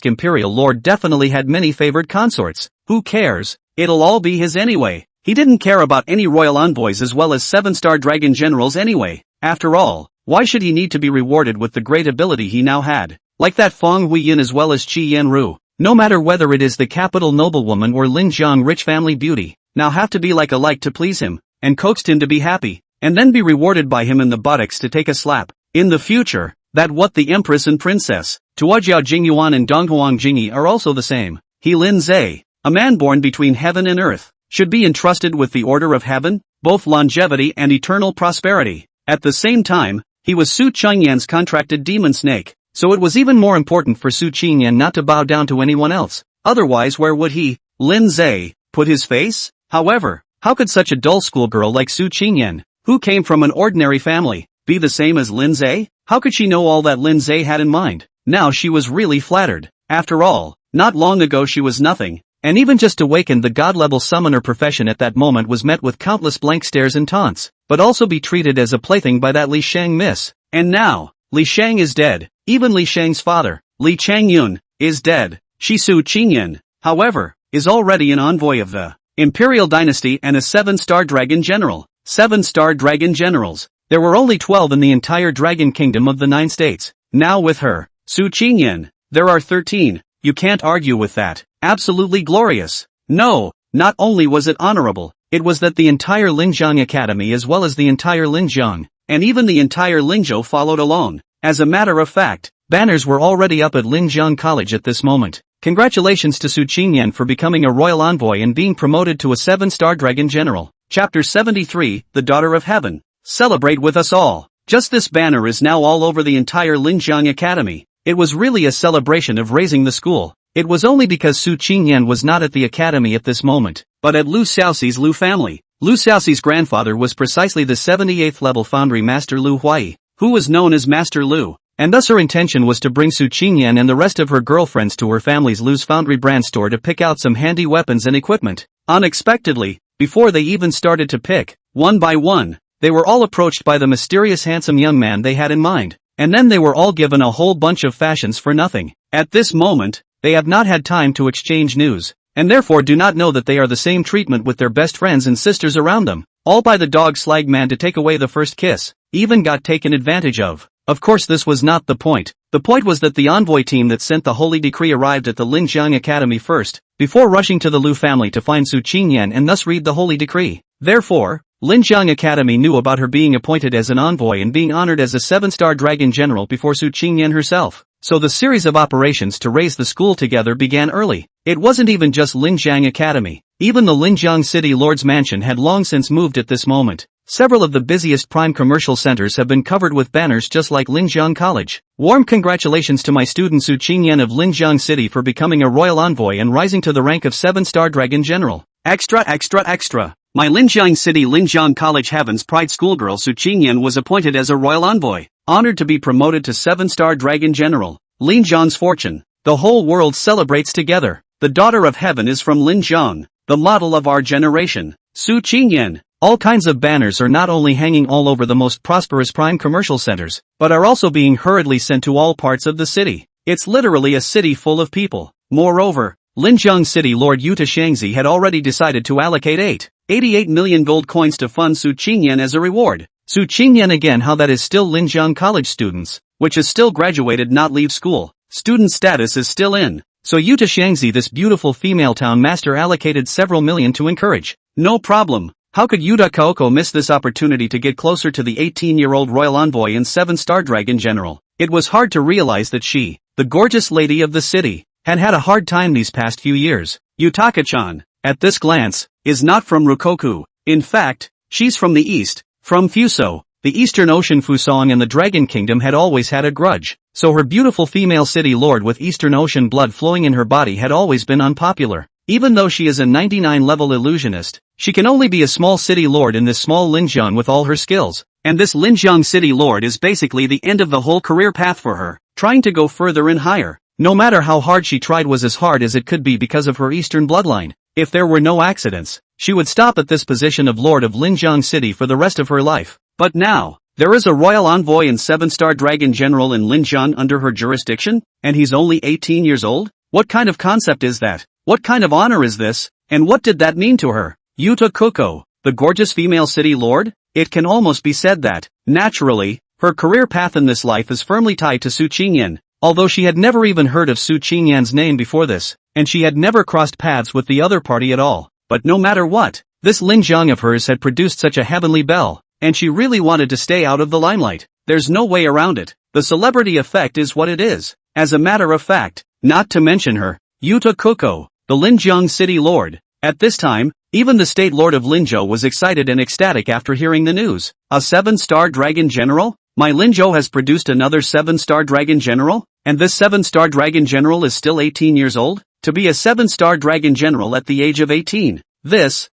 imperial lord definitely had many favored consorts. Who cares? It'll all be his anyway. He didn't care about any royal envoys as well as 7-star dragon generals anyway. After all, why should he need to be rewarded with the great ability he now had? Like that Feng Weiyun as well as Qi Yanru. No matter whether it is the capital noblewoman or Lin Jiang rich family beauty, now have to be alike to please him, and coaxed him to be happy, and then be rewarded by him in the buttocks to take a slap. In the future, that what the empress and princess, Tuojiao Jingyuan and Donghuang Jingi are also the same. He Lin Zhe, a man born between heaven and earth, should be entrusted with the order of heaven, both longevity and eternal prosperity. At the same time, he was Su Qingyan's contracted demon snake. So it was even more important for Su Qingyan not to bow down to anyone else. Otherwise where would he, Lin Zhe, put his face? However, how could such a dull schoolgirl like Su Qingyan, who came from an ordinary family, be the same as Lin Zhe? How could she know all that Lin Zhe had in mind? Now she was really flattered. After all, not long ago she was nothing, and even just awakened the god-level summoner profession at that moment was met with countless blank stares and taunts, but also be treated as a plaything by that Li Shang miss. And now, Li Shang is dead. Even Li Shang's father, Li Changyun, is dead. Su Qingyan, however, is already an envoy of the imperial dynasty and a 7-star dragon general. 7-star dragon generals. There were only 12 in the entire dragon kingdom of the 9 states. Now with her, Su Qingyan, there are 13. You can't argue with that. Absolutely glorious. No, not only was it honorable, it was that the entire Linjiang Academy as well as the entire Linjiang, and even the entire Lingzhou followed along. As a matter of fact, banners were already up at Linjiang College at this moment. Congratulations to Su Qingyan for becoming a royal envoy and being promoted to a 7-star dragon general. Chapter 73, The Daughter of Heaven. Celebrate with us all. Just this banner is now all over the entire Linjiang Academy. It was really a celebration of raising the school. It was only because Su Qingyan was not at the academy at this moment, but at Lu Xiaoxi's Lu family. Lu Xiaoxi's grandfather was precisely the 78th level foundry master Lu Huai, who was known as Master Lu, and thus her intention was to bring Su Qingyan and the rest of her girlfriends to her family's Lu's Foundry brand store to pick out some handy weapons and equipment. Unexpectedly, before they even started to pick, one by one. They were all approached by the mysterious handsome young man they had in mind. And then they were all given a whole bunch of fashions for nothing. At this moment, they have not had time to exchange news, and therefore do not know that they are the same treatment with their best friends and sisters around them. All by the dog slag man to take away the first kiss. Even got taken advantage of. Of course this was not the point. The point was that the envoy team that sent the holy decree arrived at the Linjiang Academy first, before rushing to the Lu family to find Su Qingyan and thus read the holy decree. Therefore, Linjiang Academy knew about her being appointed as an envoy and being honored as a 7-star dragon general before Su Qingyan herself. So the series of operations to raise the school together began early. It wasn't even just Linjiang Academy. Even the Linjiang City Lord's Mansion had long since moved at this moment. Several of the busiest prime commercial centers have been covered with banners just like Linjiang College. Warm congratulations to my student Su Qingyan of Linjiang City for becoming a royal envoy and rising to the rank of 7-star dragon general. Extra extra extra. My Linjiang City Linjiang College Heaven's Pride schoolgirl Su Qingyan was appointed as a royal envoy, honored to be promoted to 7-star dragon general. Linjiang's fortune. The whole world celebrates together. The daughter of heaven is from Linjiang, the model of our generation. Su Qingyan. All kinds of banners are not only hanging all over the most prosperous prime commercial centers, but are also being hurriedly sent to all parts of the city. It's literally a city full of people. Moreover, Linjiang City Lord Yuta Shangzi had already decided to allocate 88 million gold coins to fund Su Qingyan as a reward. Su Qingyan again, how that is still Linjiang College students, which is still graduated not leave school. Student status is still in. So Yuta Shangzi, this beautiful female town master, allocated several million to encourage. No problem. How could Yuta Kaoko miss this opportunity to get closer to the 18-year-old royal envoy and 7-star dragon general? It was hard to realize that she, the gorgeous lady of the city, had had a hard time these past few years. Yutaka-chan, at this glance, is not from Rukoku. In fact, she's from the east, from Fuso. The Eastern Ocean Fusong and the Dragon Kingdom had always had a grudge, so her beautiful female city lord with Eastern Ocean blood flowing in her body had always been unpopular. Even though she is a 99-level illusionist, she can only be a small city lord in this small Linjiang with all her skills. And this Linjiang city lord is basically the end of the whole career path for her. Trying to go further and higher, no matter how hard she tried, was as hard as it could be because of her Eastern bloodline. If there were no accidents, she would stop at this position of Lord of Linjiang City for the rest of her life. But now, there is a royal envoy and 7-star dragon general in Linjiang under her jurisdiction, and he's only 18 years old? What kind of concept is that? What kind of honor is this? And what did that mean to her? Yuta Kuko, the gorgeous female city lord? It can almost be said that, naturally, her career path in this life is firmly tied to Su Qingyan, although she had never even heard of Su Qingyan's name before this, and she had never crossed paths with the other party at all. But no matter what, this Linjiang of hers had produced such a heavenly Belle, and she really wanted to stay out of the limelight. There's no way around it. The celebrity effect is what it is. As a matter of fact, not to mention her, Yuta Kuko, the Linjiang city lord. At this time, even the state lord of Linzhou was excited and ecstatic after hearing the news. A 7-star dragon general? My Linzhou has produced another 7-star dragon general? And this 7-star dragon general is still 18 years old? To be a 7-star dragon general at the age of 18. This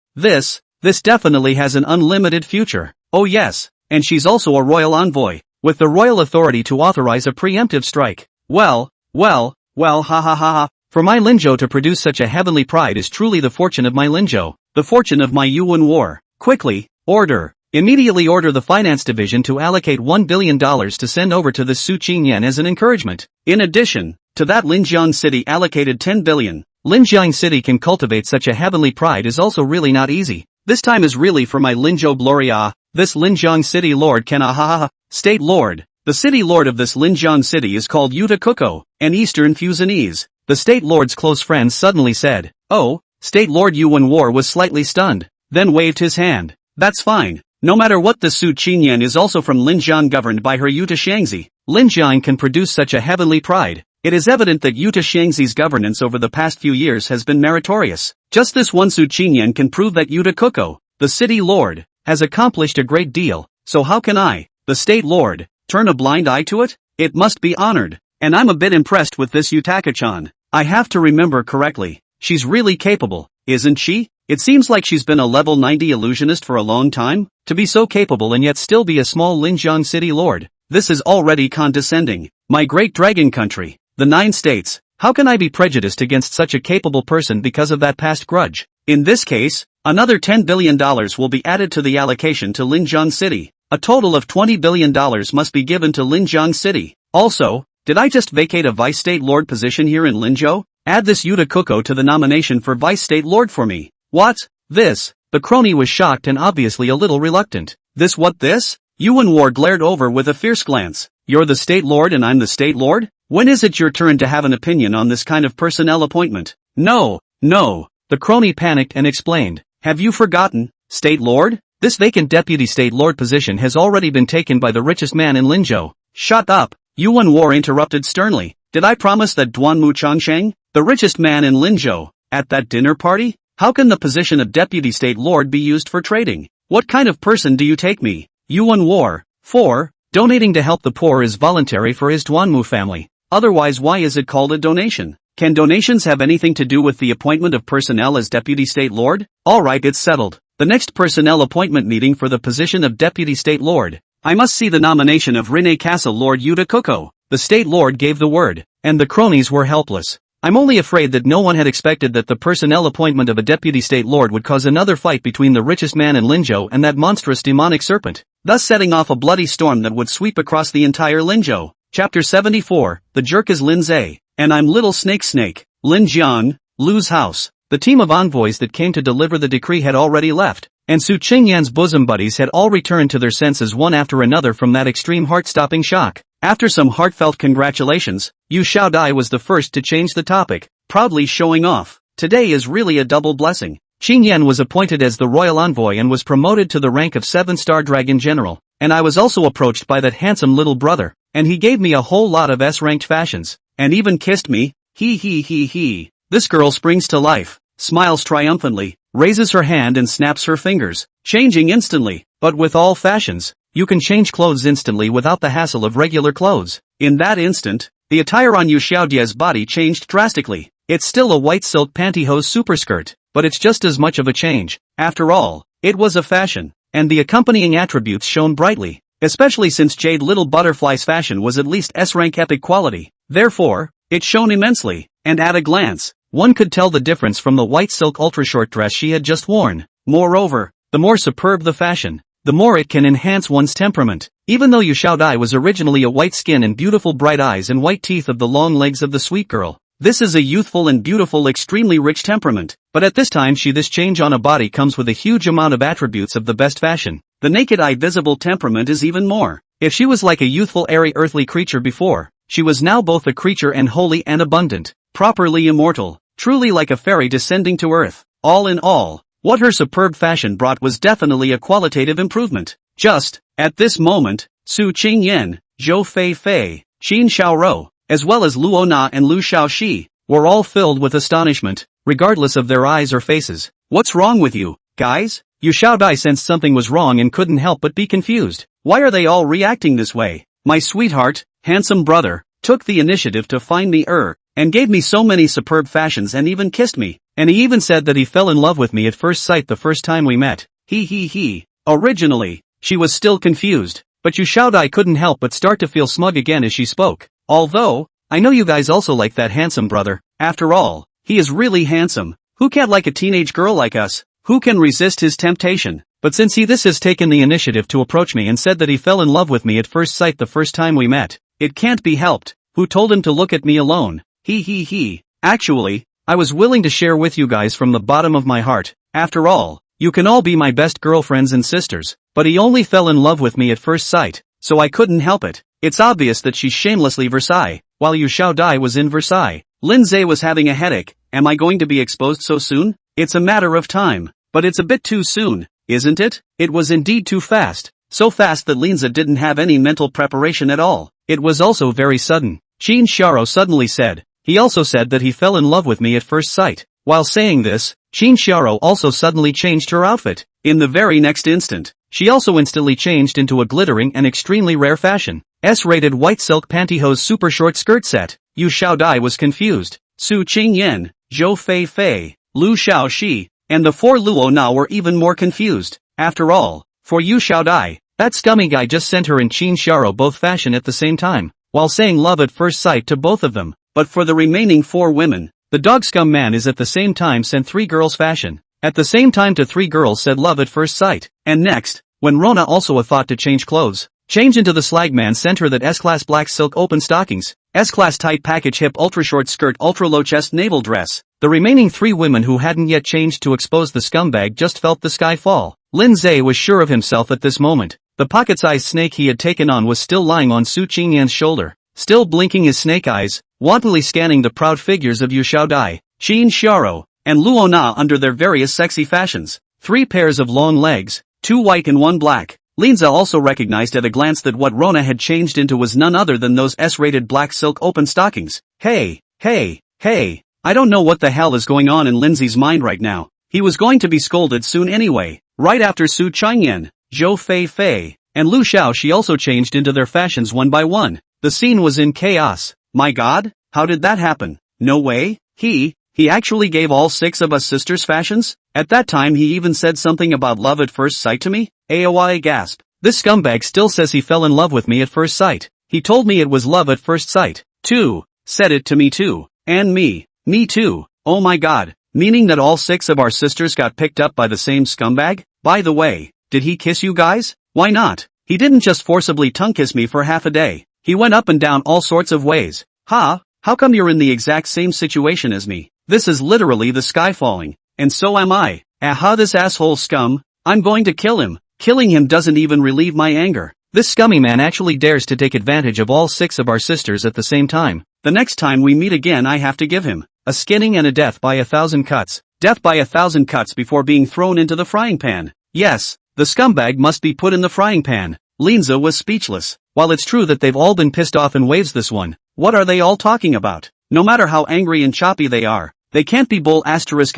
definitely has an unlimited future. Oh yes, and she's also a royal envoy, with the royal authority to authorize a preemptive strike. Well, ha ha ha ha. For my Linzhou to produce such a heavenly pride is truly the fortune of my Linzhou, the fortune of my Yuan war. Quickly, immediately order the finance division to allocate $1 billion to send over to the Su Qingyan as an encouragement. In addition, to that Linjiang City allocated 10 billion. Linjiang City can cultivate such a heavenly pride is also really not easy. This time is really for my Linzhou Gloria. This Linjiang City Lord can State Lord. The city lord of this Linjiang City is called Yuta Kuko, an Eastern Fusionese. The State Lord's close friend suddenly said, "Oh." State Lord Yuan War was slightly stunned, then waved his hand. "That's fine. No matter what, the Su Qingyan is also from Linjiang, governed by her Yuta Shangzi. Linjiang can produce such a heavenly pride. It is evident that Yuta Shangzi's governance over the past few years has been meritorious. Just this one Su Qingyan can prove that Yuta Kuko, the city lord, has accomplished a great deal. So how can I, the state lord, turn a blind eye to it? It must be honored. And I'm a bit impressed with this Yutaka-chan. I have to remember correctly. She's really capable, isn't she? It seems like she's been a level 90 illusionist for a long time. To be so capable and yet still be a small Linjiang city lord. This is already condescending. My great dragon country, the 9 states. How can I be prejudiced against such a capable person because of that past grudge? In this case, Another $10 billion will be added to the allocation to Linjiang City. A total of $20 billion must be given to Linjiang City. Also, did I just vacate a Vice State Lord position here in Linzhou? Add this Yuta Kuko to the nomination for Vice State Lord for me. What? This? The crony was shocked and obviously a little reluctant. This what this? Yuan War glared over with a fierce glance. You're the State Lord and I'm the State Lord? When is it your turn to have an opinion on this kind of personnel appointment? No. The crony panicked and explained. Have you forgotten, State Lord? This vacant Deputy State Lord position has already been taken by the richest man in Linzhou. Shut up, Yuan War interrupted sternly. Did I promise that Duanmu Changsheng, the richest man in Linzhou, at that dinner party? How can the position of Deputy State Lord be used for trading? What kind of person do you take me? Yuan War. 4. Donating to help the poor is voluntary for his Duanmu family. Otherwise why is it called a donation? Can donations have anything to do with the appointment of personnel as Deputy State Lord? Alright, it's settled. The next personnel appointment meeting for the position of Deputy State Lord. I must see the nomination of Rinne Castle Lord Yuta Kuko. The State Lord gave the word, and the cronies were helpless. I'm only afraid that no one had expected that the personnel appointment of a Deputy State Lord would cause another fight between the richest man in Linzhou and that monstrous demonic serpent, thus setting off a bloody storm that would sweep across the entire Linzhou. Chapter 74, The Jerk is Lin Zhe, and I'm Little Snake. Lin Jiang, Lu's house. The team of envoys that came to deliver the decree had already left, and Su Qingyan's bosom buddies had all returned to their senses one after another from that extreme heart-stopping shock. After some heartfelt congratulations, Yu Xiaodai was the first to change the topic, proudly showing off. Today is really a double blessing. Qingyan was appointed as the royal envoy and was promoted to the rank of 7-star dragon general, and I was also approached by that handsome little brother, and he gave me a whole lot of S-ranked fashions, and even kissed me. He. This girl springs to life, smiles triumphantly, raises her hand and snaps her fingers, changing instantly. But with all fashions, you can change clothes instantly without the hassle of regular clothes. In that instant, the attire on Yu Xiaodia's body changed drastically. It's still a white silk pantyhose superskirt, but it's just as much of a change. After all, it was a fashion, and the accompanying attributes shone brightly, especially since Jade Little Butterfly's fashion was at least S-rank epic quality. Therefore, it shone immensely, and at a glance, one could tell the difference from the white silk ultra-short dress she had just worn. Moreover, the more superb the fashion, the more it can enhance one's temperament. Even though Yu Xiaodai was originally a white skin and beautiful bright eyes and white teeth of the long legs of the sweet girl, this is a youthful and beautiful extremely rich temperament, but at this time this change on a body comes with a huge amount of attributes of the best fashion. The naked eye visible temperament is even more. If she was like a youthful airy earthly creature before, she was now both a creature and holy and abundant, properly immortal, truly like a fairy descending to earth. All in all, what her superb fashion brought was definitely a qualitative improvement. Just, at this moment, Su Qingyan, Zhou Fei, Qin Xiaorou, as well as Luo Na and Lu Xiaoxi, were all filled with astonishment, regardless of their eyes or faces. What's wrong with you, guys? Yu Xiaodai sensed something was wrong and couldn't help but be confused. Why are they all reacting this way? My sweetheart, handsome brother, took the initiative to find me and gave me so many superb fashions and even kissed me, and he even said that he fell in love with me at first sight the first time we met. He. Originally, she was still confused, but Yu Xiaodai couldn't help but start to feel smug again as she spoke. Although, I know you guys also like that handsome brother. After all, he is really handsome. Who can't like a teenage girl like us? Who can resist his temptation? But since he has taken the initiative to approach me and said that he fell in love with me at first sight the first time we met, it can't be helped. Who told him to look at me alone? He. Actually, I was willing to share with you guys from the bottom of my heart. After all, you can all be my best girlfriends and sisters, but he only fell in love with me at first sight, so I couldn't help it. It's obvious that she's shamelessly Versailles, while Yu Xiaodai was in Versailles. Lin Zhe was having a headache. Am I going to be exposed so soon? It's a matter of time, but it's a bit too soon, isn't it? It was indeed too fast, so fast that Linza didn't have any mental preparation at all. It was also very sudden. Qin Xiaorou suddenly said. He also said that he fell in love with me at first sight. While saying this, Qin Xiaorou also suddenly changed her outfit. In the very next instant, she also instantly changed into a glittering and extremely rare fashion. S-rated white silk pantyhose super short skirt set. Yu Xiaodai was confused. Su Qingyan, Zhou Fei, Lu Xiaoxi, and the 4 Luo Na were even more confused. After all, for Yu Xiaodai, that scummy guy just sent her and Qin Xiaorou both fashion at the same time, while saying love at first sight to both of them. But for the remaining 4 women, the dog scum man is at the same time sent 3 girls fashion. At the same time to 3 girls said love at first sight. And next, when Rona also a thought to change clothes. Change into the slagman sent her that S-class black silk open stockings, S-class tight package hip ultra short skirt ultra low chest navel dress. The remaining 3 women who hadn't yet changed to expose the scumbag just felt the sky fall. Lindsay was sure of himself at this moment. The pocket-sized snake he had taken on was still lying on Su Qingyan's shoulder, still blinking his snake eyes, wantonly scanning the proud figures of Yu Xiaodai, Qin Xiaoro, and Luo Na under their various sexy fashions. 3 pairs of long legs, 2 white and 1 black. Linza also recognized at a glance that what Rona had changed into was none other than those S-rated black silk open stockings. Hey, I don't know what the hell is going on in Lindsay's mind right now. He was going to be scolded soon anyway. Right after Su Changyan, Zhou Fei, and Lu Xiao she also changed into their fashions one by one. The scene was in chaos. My god, how did that happen? No way, he actually gave all 6 of us sisters fashions? At that time he even said something about love at first sight to me? AOI gasp. This scumbag still says he fell in love with me at first sight. He told me it was love at first sight, too. Said it to me too. And me too. Oh my god. Meaning that all 6 of our sisters got picked up by the same scumbag? By the way, did he kiss you guys? Why not? He didn't just forcibly tongue kiss me for half a day. He went up and down all sorts of ways. How come you're in the exact same situation as me? This is literally the sky falling. And so am I. Aha, this asshole scum. I'm going to kill him. Killing him doesn't even relieve my anger. This scummy man actually dares to take advantage of all 6 of our sisters at the same time. The next time we meet again I have to give him a skinning and a death by 1,000 cuts. Death by 1,000 cuts before being thrown into the frying pan. Yes, the scumbag must be put in the frying pan. Linza was speechless. While it's true that they've all been pissed off in waves this one, what are they all talking about? No matter how angry and choppy they are, they can't be bull asterisk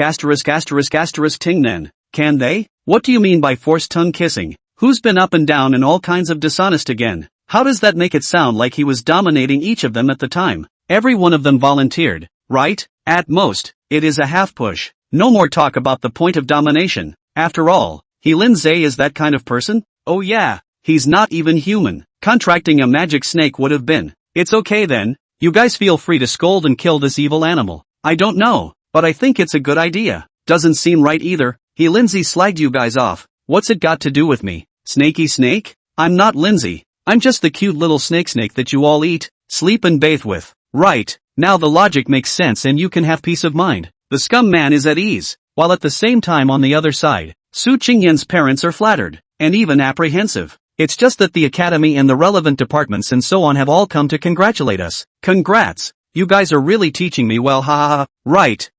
ting then, can they? What do you mean by forced tongue kissing? Who's been up and down and all kinds of dishonest again? How does that make it sound like he was dominating each of them at the time? Every one of them volunteered, right? At most, it is a half push. No more talk about the point of domination. After all, Lindsay is that kind of person? Oh yeah, he's not even human. Contracting a magic snake would have been. It's okay then, you guys feel free to scold and kill this evil animal. I don't know, but I think it's a good idea. Doesn't seem right either. Lindsay slagged you guys off. What's it got to do with me? Snaky snake? I'm not Lindsay. I'm just the cute little snake that you all eat, sleep and bathe with. Right, now the logic makes sense and you can have peace of mind. The scum man is at ease, while at the same time on the other side, Su Qingyan's parents are flattered, and even apprehensive. It's just that the academy and the relevant departments and so on have all come to congratulate us. Congrats, you guys are really teaching me well, ha. Right.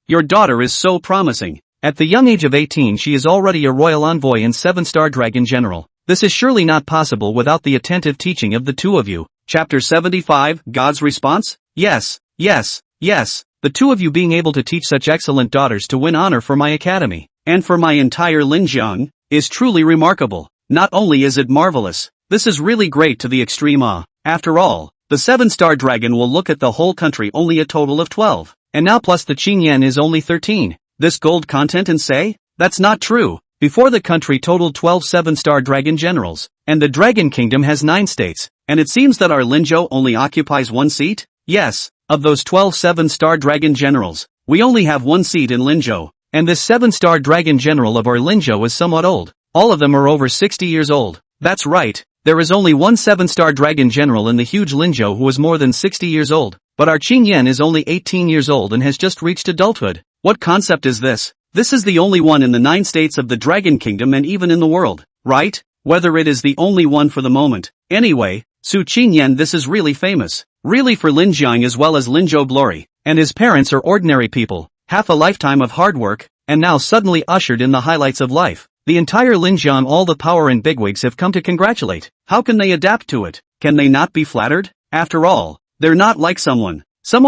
Your daughter is so promising. At the young age of 18 she is already a royal envoy and 7-star dragon general. This is surely not possible without the attentive teaching of the 2 of you. Chapter 75, God's response? Yes. The 2 of you being able to teach such excellent daughters to win honor for my academy, and for my entire Linjiang, is truly remarkable. Not only is it marvelous, this is really great to the extreme. After all, the 7-star dragon will look at the whole country only a total of 12, and now plus the Qingyan is only 13. This gold content and say? That's not true. Before the country totaled 12 7-star dragon generals, and the dragon kingdom has 9 states, and it seems that our Linzhou only occupies 1 seat? Yes, of those 12 7-star dragon generals, we only have 1 seat in Linzhou, and this 7-star dragon general of our Linzhou is somewhat old. All of them are over 60 years old. That's right, there is only 1 7-star dragon general in the huge Linzhou who is more than 60 years old, but our Qingyan is only 18 years old and has just reached adulthood. What concept is this? This is the only one in the 9 states of the Dragon Kingdom and even in the world, right? Whether it is the only one for the moment. Anyway, Su Qingyan, this is really famous. Really for Linjiang as well as Linzhou glory. And his parents are ordinary people, half a lifetime of hard work, and now suddenly ushered in the highlights of life. The entire Linjiang, all the power and bigwigs have come to congratulate. How can they adapt to it? Can they not be flattered? After all, they're not like someone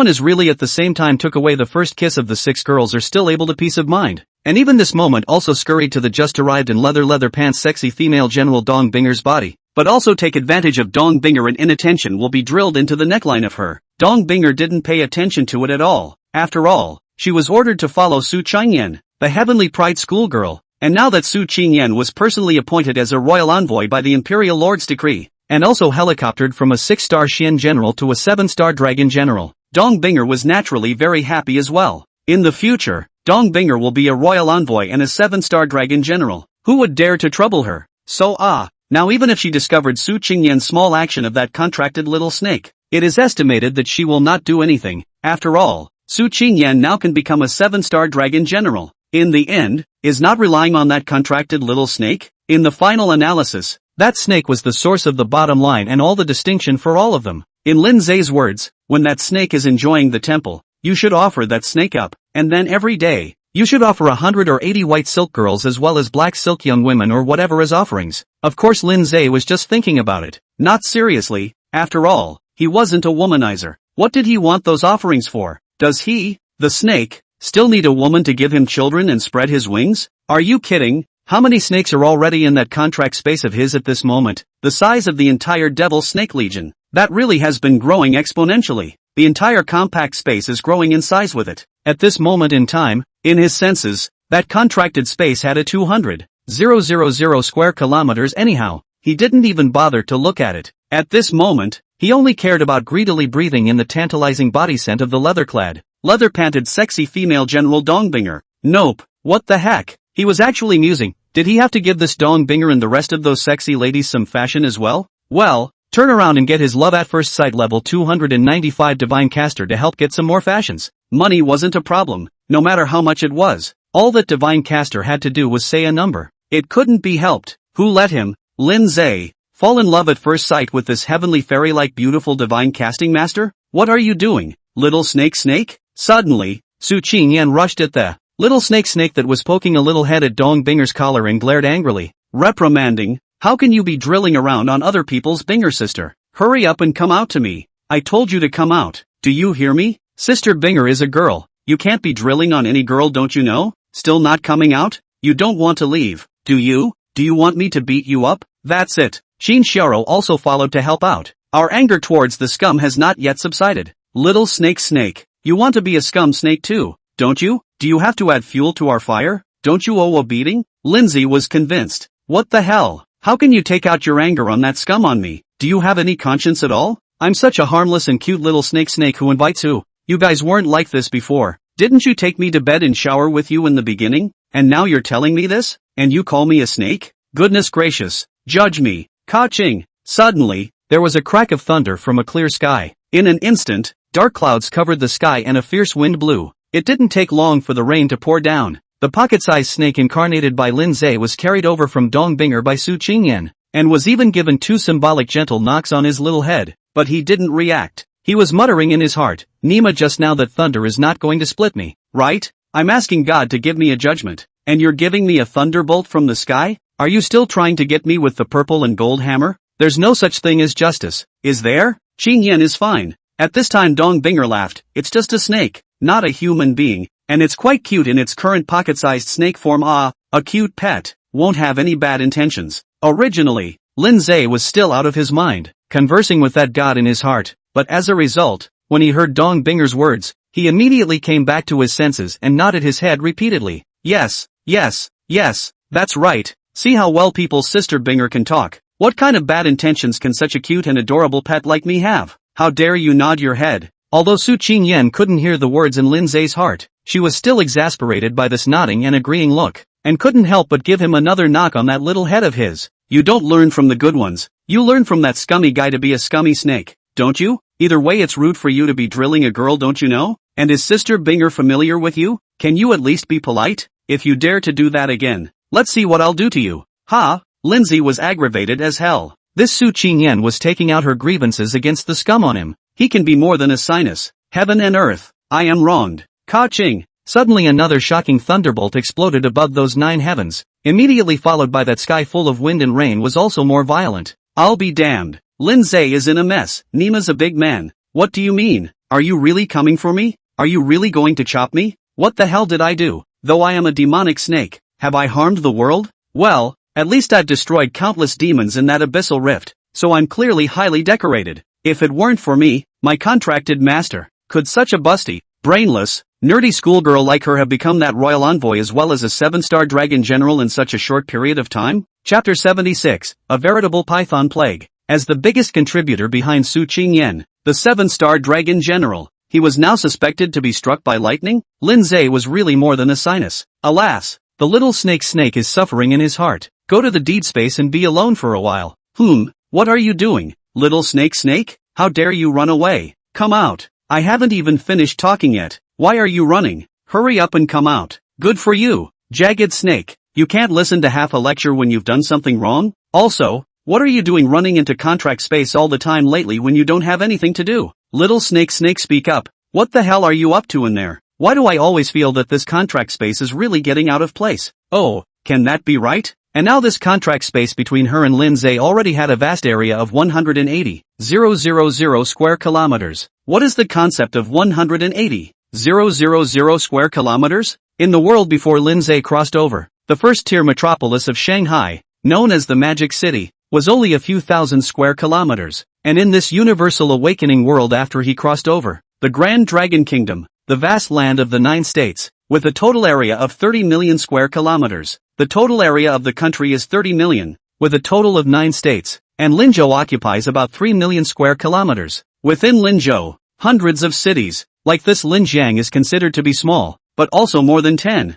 is really at the same time took away the first kiss of the 6 girls are still able to peace of mind. And even this moment also scurried to the just arrived in leather pants sexy female General Dong Binger's body. But also take advantage of Dong Binger and inattention will be drilled into the neckline of her. Dong Binger didn't pay attention to it at all. After all, she was ordered to follow Su Qingyan, the heavenly pride schoolgirl. And now that Su Qingyan was personally appointed as a royal envoy by the imperial lord's decree, and also helicoptered from a 6-star Xian general to a 7-star dragon general, Dong Binger was naturally very happy as well. In the future, Dongbinger will be a royal envoy and a 7-star dragon general. Who would dare to trouble her? Now even if she discovered Su Qingyan's small action of that contracted little snake, it is estimated that she will not do anything. After all, Su Qingyan now can become a 7-star dragon general. In the end, is not relying on that contracted little snake? In the final analysis, that snake was the source of the bottom line and all the distinction for all of them. In Lin Zhe's words, when that snake is enjoying the temple, you should offer that snake up, and then every day, you should offer 100 or 80 white silk girls as well as black silk young women or whatever as offerings. Of course Lin Zhe was just thinking about it, not seriously. After all, he wasn't a womanizer. What did he want those offerings for? Does he, the snake, still need a woman to give him children and spread his wings? Are you kidding? How many snakes are already in that contract space of his at this moment? The size of the entire Devil Snake Legion. That really has been growing exponentially. The entire compact space is growing in size with it. At this moment in time, in his senses, that contracted space had a 200,000 square kilometers anyhow. He didn't even bother to look at it. At this moment, he only cared about greedily breathing in the tantalizing body scent of the leather-clad, leather-panted sexy female General Dongbinger. Nope, what the heck? He was actually musing, did he have to give this Dongbinger and the rest of those sexy ladies some fashion as well? Well, turn around and get his love at first sight level 295 divine caster to help get some more fashions. Money wasn't a problem, no matter how much it was. All that divine caster had to do was say a number. It couldn't be helped. Who let him, Lin Zhe, fall in love at first sight with this heavenly fairy-like beautiful divine casting master? What are you doing, little snake? Suddenly, Su Qingyan rushed at the little snake that was poking a little head at Dongbinger's collar and glared angrily, reprimanding, how can you be drilling around on other people's Binger sister? Hurry up and come out to me. I told you to come out. Do you hear me? Sister Binger is a girl. You can't be drilling on any girl, don't you know? Still not coming out? You don't want to leave, do you? Do you want me to beat you up? That's it. Qin Xiaoro also followed to help out. Our anger towards the scum has not yet subsided. Little snake. You want to be a scum snake too, don't you? Do you have to add fuel to our fire? Don't you owe a beating? Lindsay was convinced. What the hell? How can you take out your anger on that scum on me? Do you have any conscience at all? I'm such a harmless and cute little snake who invites who? You guys weren't like this before. Didn't you take me to bed and shower with you in the beginning? And now you're telling me this? And you call me a snake? Goodness gracious. Judge me. Ka-ching. Suddenly, there was a crack of thunder from a clear sky. In an instant, dark clouds covered the sky and a fierce wind blew. It didn't take long for the rain to pour down. The pocket-sized snake incarnated by Lin Zhe was carried over from Dongbinger by Su Qingyan, and was even given 2 symbolic gentle knocks on his little head, but he didn't react. He was muttering in his heart, Nima, just now that thunder is not going to split me, right? I'm asking God to give me a judgment, and you're giving me a thunderbolt from the sky? Are you still trying to get me with the purple and gold hammer? There's no such thing as justice, is there? Qingyan is fine. At this time Dongbinger laughed, it's just a snake, not a human being, and it's quite cute in its current pocket-sized snake form. A cute pet, won't have any bad intentions. Originally, Lin Zhe was still out of his mind, conversing with that god in his heart, but as a result, when he heard Dongbinger's words, he immediately came back to his senses and nodded his head repeatedly. Yes, that's right. See how well people's sister Binger can talk. What kind of bad intentions can such a cute and adorable pet like me have? How dare you nod your head? Although Su Qingyan couldn't hear the words in Lin Zhe's heart, she was still exasperated by this nodding and agreeing look, and couldn't help but give him another knock on that little head of his. You don't learn from the good ones. You learn from that scummy guy to be a scummy snake, don't you? Either way it's rude for you to be drilling a girl, don't you know? And is Sister Binger familiar with you? Can you at least be polite? If you dare to do that again, let's see what I'll do to you. Ha! Lindsay was aggravated as hell. This Su Qingyan was taking out her grievances against the scum on him. He can be more than a sinus. Heaven and earth. I am wronged. Ka-ching. Suddenly another shocking thunderbolt exploded above those 9 heavens, immediately followed by that sky full of wind and rain was also more violent. I'll be damned. Lin Zhe is in a mess. Nima's a big man. What do you mean? Are you really coming for me? Are you really going to chop me? What the hell did I do? Though I am a demonic snake, have I harmed the world? Well, at least I've destroyed countless demons in that abyssal rift, so I'm clearly highly decorated. If it weren't for me, my contracted master, could such a busty, brainless, nerdy schoolgirl like her have become that royal envoy as well as a 7-star dragon general in such a short period of time? Chapter 76, a veritable python plague. As the biggest contributor behind Su Qingyan, the 7-star dragon general, He was now suspected to be struck by lightning? Lindsay was really more than a sinus. Alas, the little snake is suffering in his heart. Go to the deed space and be alone for a while. What are you doing, little snake? How dare you run away? Come out. I haven't even finished talking yet. Why are you running? Hurry up and come out. Good for you, jagged snake. You can't listen to half a lecture when you've done something wrong? Also, what are you doing running into contract space all the time lately when you don't have anything to do? Little snake speak up. What the hell are you up to in there? Why do I always feel that this contract space is really getting out of place? Oh, can that be right? And now this contract space between her and Lindsay already had a vast area of 180,000 square kilometers. What is the concept of 180,000 square kilometers? In the world before Lindsay crossed over, the first-tier metropolis of Shanghai, known as the Magic City, was only a few thousand square kilometers. And in this universal awakening world after he crossed over, the Grand Dragon Kingdom, the vast land of the 9 states, with a total area of 30 million square kilometers. The total area of the country is 30 million, with a total of 9 states, and Linzhou occupies about 3 million square kilometers. Within Linzhou, hundreds of cities, like this Linjiang is considered to be small, but also more than 10,000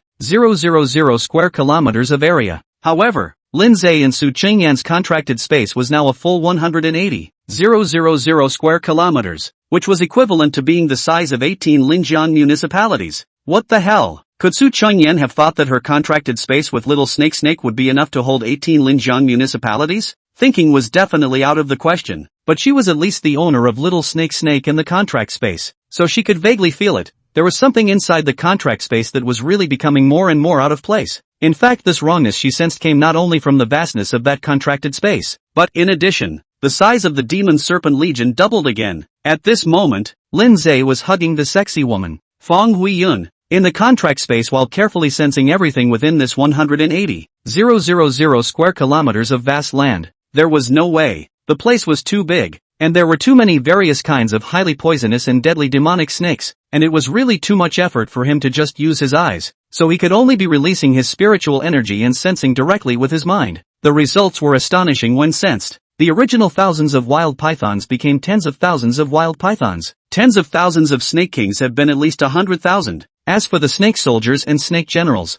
square kilometers of area. However, Linzhou and Su Qingyan's contracted space was now a full 180,000 square kilometers, which was equivalent to being the size of 18 Linjiang municipalities. What the hell? Could Su Qingyan have thought that her contracted space with little snake would be enough to hold 18 Linjiang municipalities? Thinking was definitely out of the question, but she was at least the owner of little snake in the contract space, so she could vaguely feel it. There was something inside the contract space that was really becoming more and more out of place. In fact, this wrongness she sensed came not only from the vastness of that contracted space, but in addition, the size of the demon serpent legion doubled again. At this moment, Lindsay was hugging the sexy woman, Fong Huiyun, in the contract space while carefully sensing everything within this 180,000 square kilometers of vast land. There was no way. The place was too big, and there were too many various kinds of highly poisonous and deadly demonic snakes, and it was really too much effort for him to just use his eyes, so he could only be releasing his spiritual energy and sensing directly with his mind. The results were astonishing when sensed. The original thousands of wild pythons became tens of thousands of wild pythons. Tens of thousands of snake kings have been at least 100,000. As for the snake soldiers and snake generals,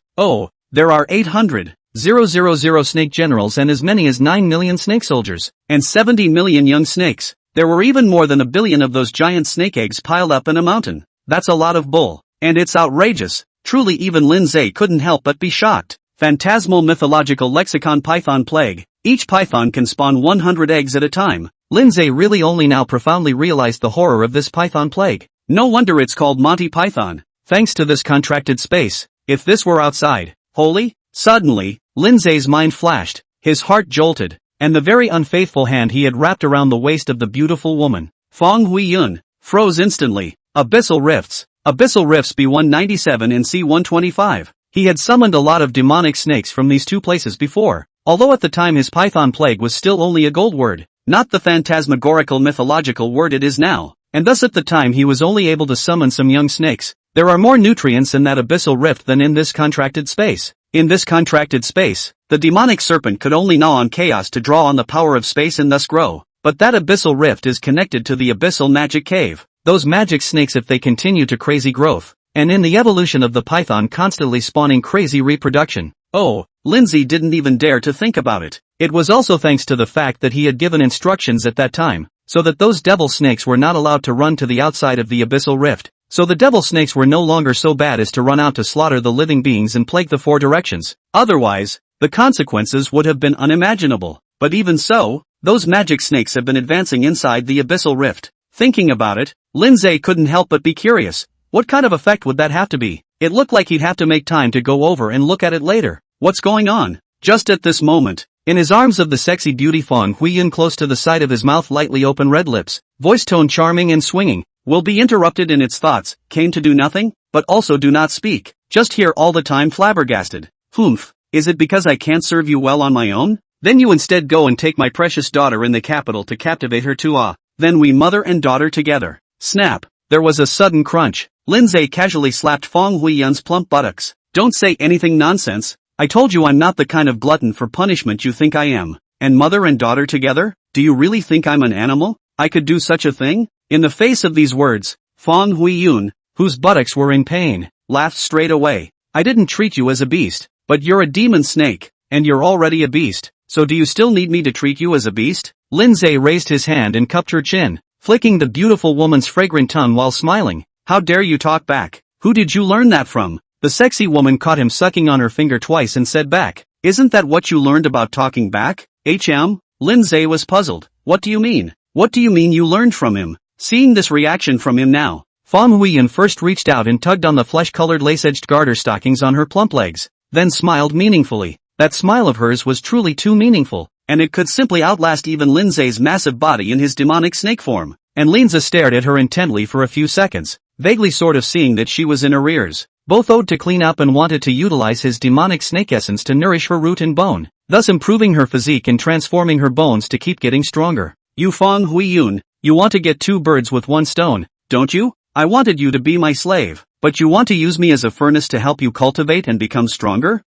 there are 800,000 snake generals and as many as 9 million snake soldiers, and 70 million young snakes. There were even more than 1 billion of those giant snake eggs piled up in a mountain. That's a lot of bull. And it's outrageous. Truly even Lindsay couldn't help but be shocked. Phantasmal mythological lexicon python plague. Each python can spawn 100 eggs at a time. Lindsay really only now profoundly realized the horror of this python plague. No wonder it's called Monty Python. Thanks to this contracted space. If this were outside, holy? Suddenly, Lindsay's mind flashed, his heart jolted, and the very unfaithful hand he had wrapped around the waist of the beautiful woman, Fong Huiyun, froze instantly. Abyssal rifts B197 and C125. He had summoned a lot of demonic snakes from these two places before, although at the time his python plague was still only a gold word, not the phantasmagorical mythological word it is now, and thus at the time he was only able to summon some young snakes. There are more nutrients in that abyssal rift than in this contracted space. In this contracted space, the demonic serpent could only gnaw on chaos to draw on the power of space and thus grow, but that abyssal rift is connected to the abyssal magic cave. Those magic snakes if they continue to crazy growth, and in the evolution of the python constantly spawning crazy reproduction. Lindsay didn't even dare to think about it. It was also thanks to the fact that he had given instructions at that time, so that those devil snakes were not allowed to run to the outside of the abyssal rift. So the devil snakes were no longer so bad as to run out to slaughter the living beings and plague the 4 directions. Otherwise, the consequences would have been unimaginable. But even so, those magic snakes have been advancing inside the abyssal rift. Thinking about it, Lindsay couldn't help but be curious. What kind of effect would that have to be? It looked like he'd have to make time to go over and look at it later. What's going on? Just at this moment, in his arms of the sexy beauty Fong Huiyun close to the side of his mouth lightly open red lips, voice tone charming and swinging, will be interrupted in its thoughts, came to do nothing, but also do not speak, just here all the time flabbergasted. Is it because I can't serve you well on my own? Then you instead go and take my precious daughter in the capital to captivate her too. Then we mother and daughter together. Snap. There was a sudden crunch. Lindsay casually slapped Fong Huiyun's plump buttocks. Don't say anything nonsense. I told you I'm not the kind of glutton for punishment you think I am. And mother and daughter together? Do you really think I'm an animal? I could do such a thing? In the face of these words, Fong Huiyun, whose buttocks were in pain, laughed straight away. I didn't treat you as a beast, but you're a demon snake, and you're already a beast, so do you still need me to treat you as a beast? Lindsay raised his hand and cupped her chin, flicking the beautiful woman's fragrant tongue while smiling. How dare you talk back? Who did you learn that from? The sexy woman caught him sucking on her finger twice and said back, isn't that what you learned about talking back? Lindsay was puzzled. What do you mean? What do you mean you learned from him? Seeing this reaction from him now, Fong Huiyan first reached out and tugged on the flesh-colored lace-edged garter stockings on her plump legs, then smiled meaningfully. That smile of hers was truly too meaningful, and it could simply outlast even Lindsay's massive body in his demonic snake form. And Linza stared at her intently for a few seconds, vaguely sort of seeing that she was in arrears. Both owed to clean up and wanted to utilize his demonic snake essence to nourish her root and bone, thus improving her physique and transforming her bones to keep getting stronger. You Fong Huiyun, you want to get two birds with one stone, don't you? I wanted you to be my slave, but you want to use me as a furnace to help you cultivate and become stronger?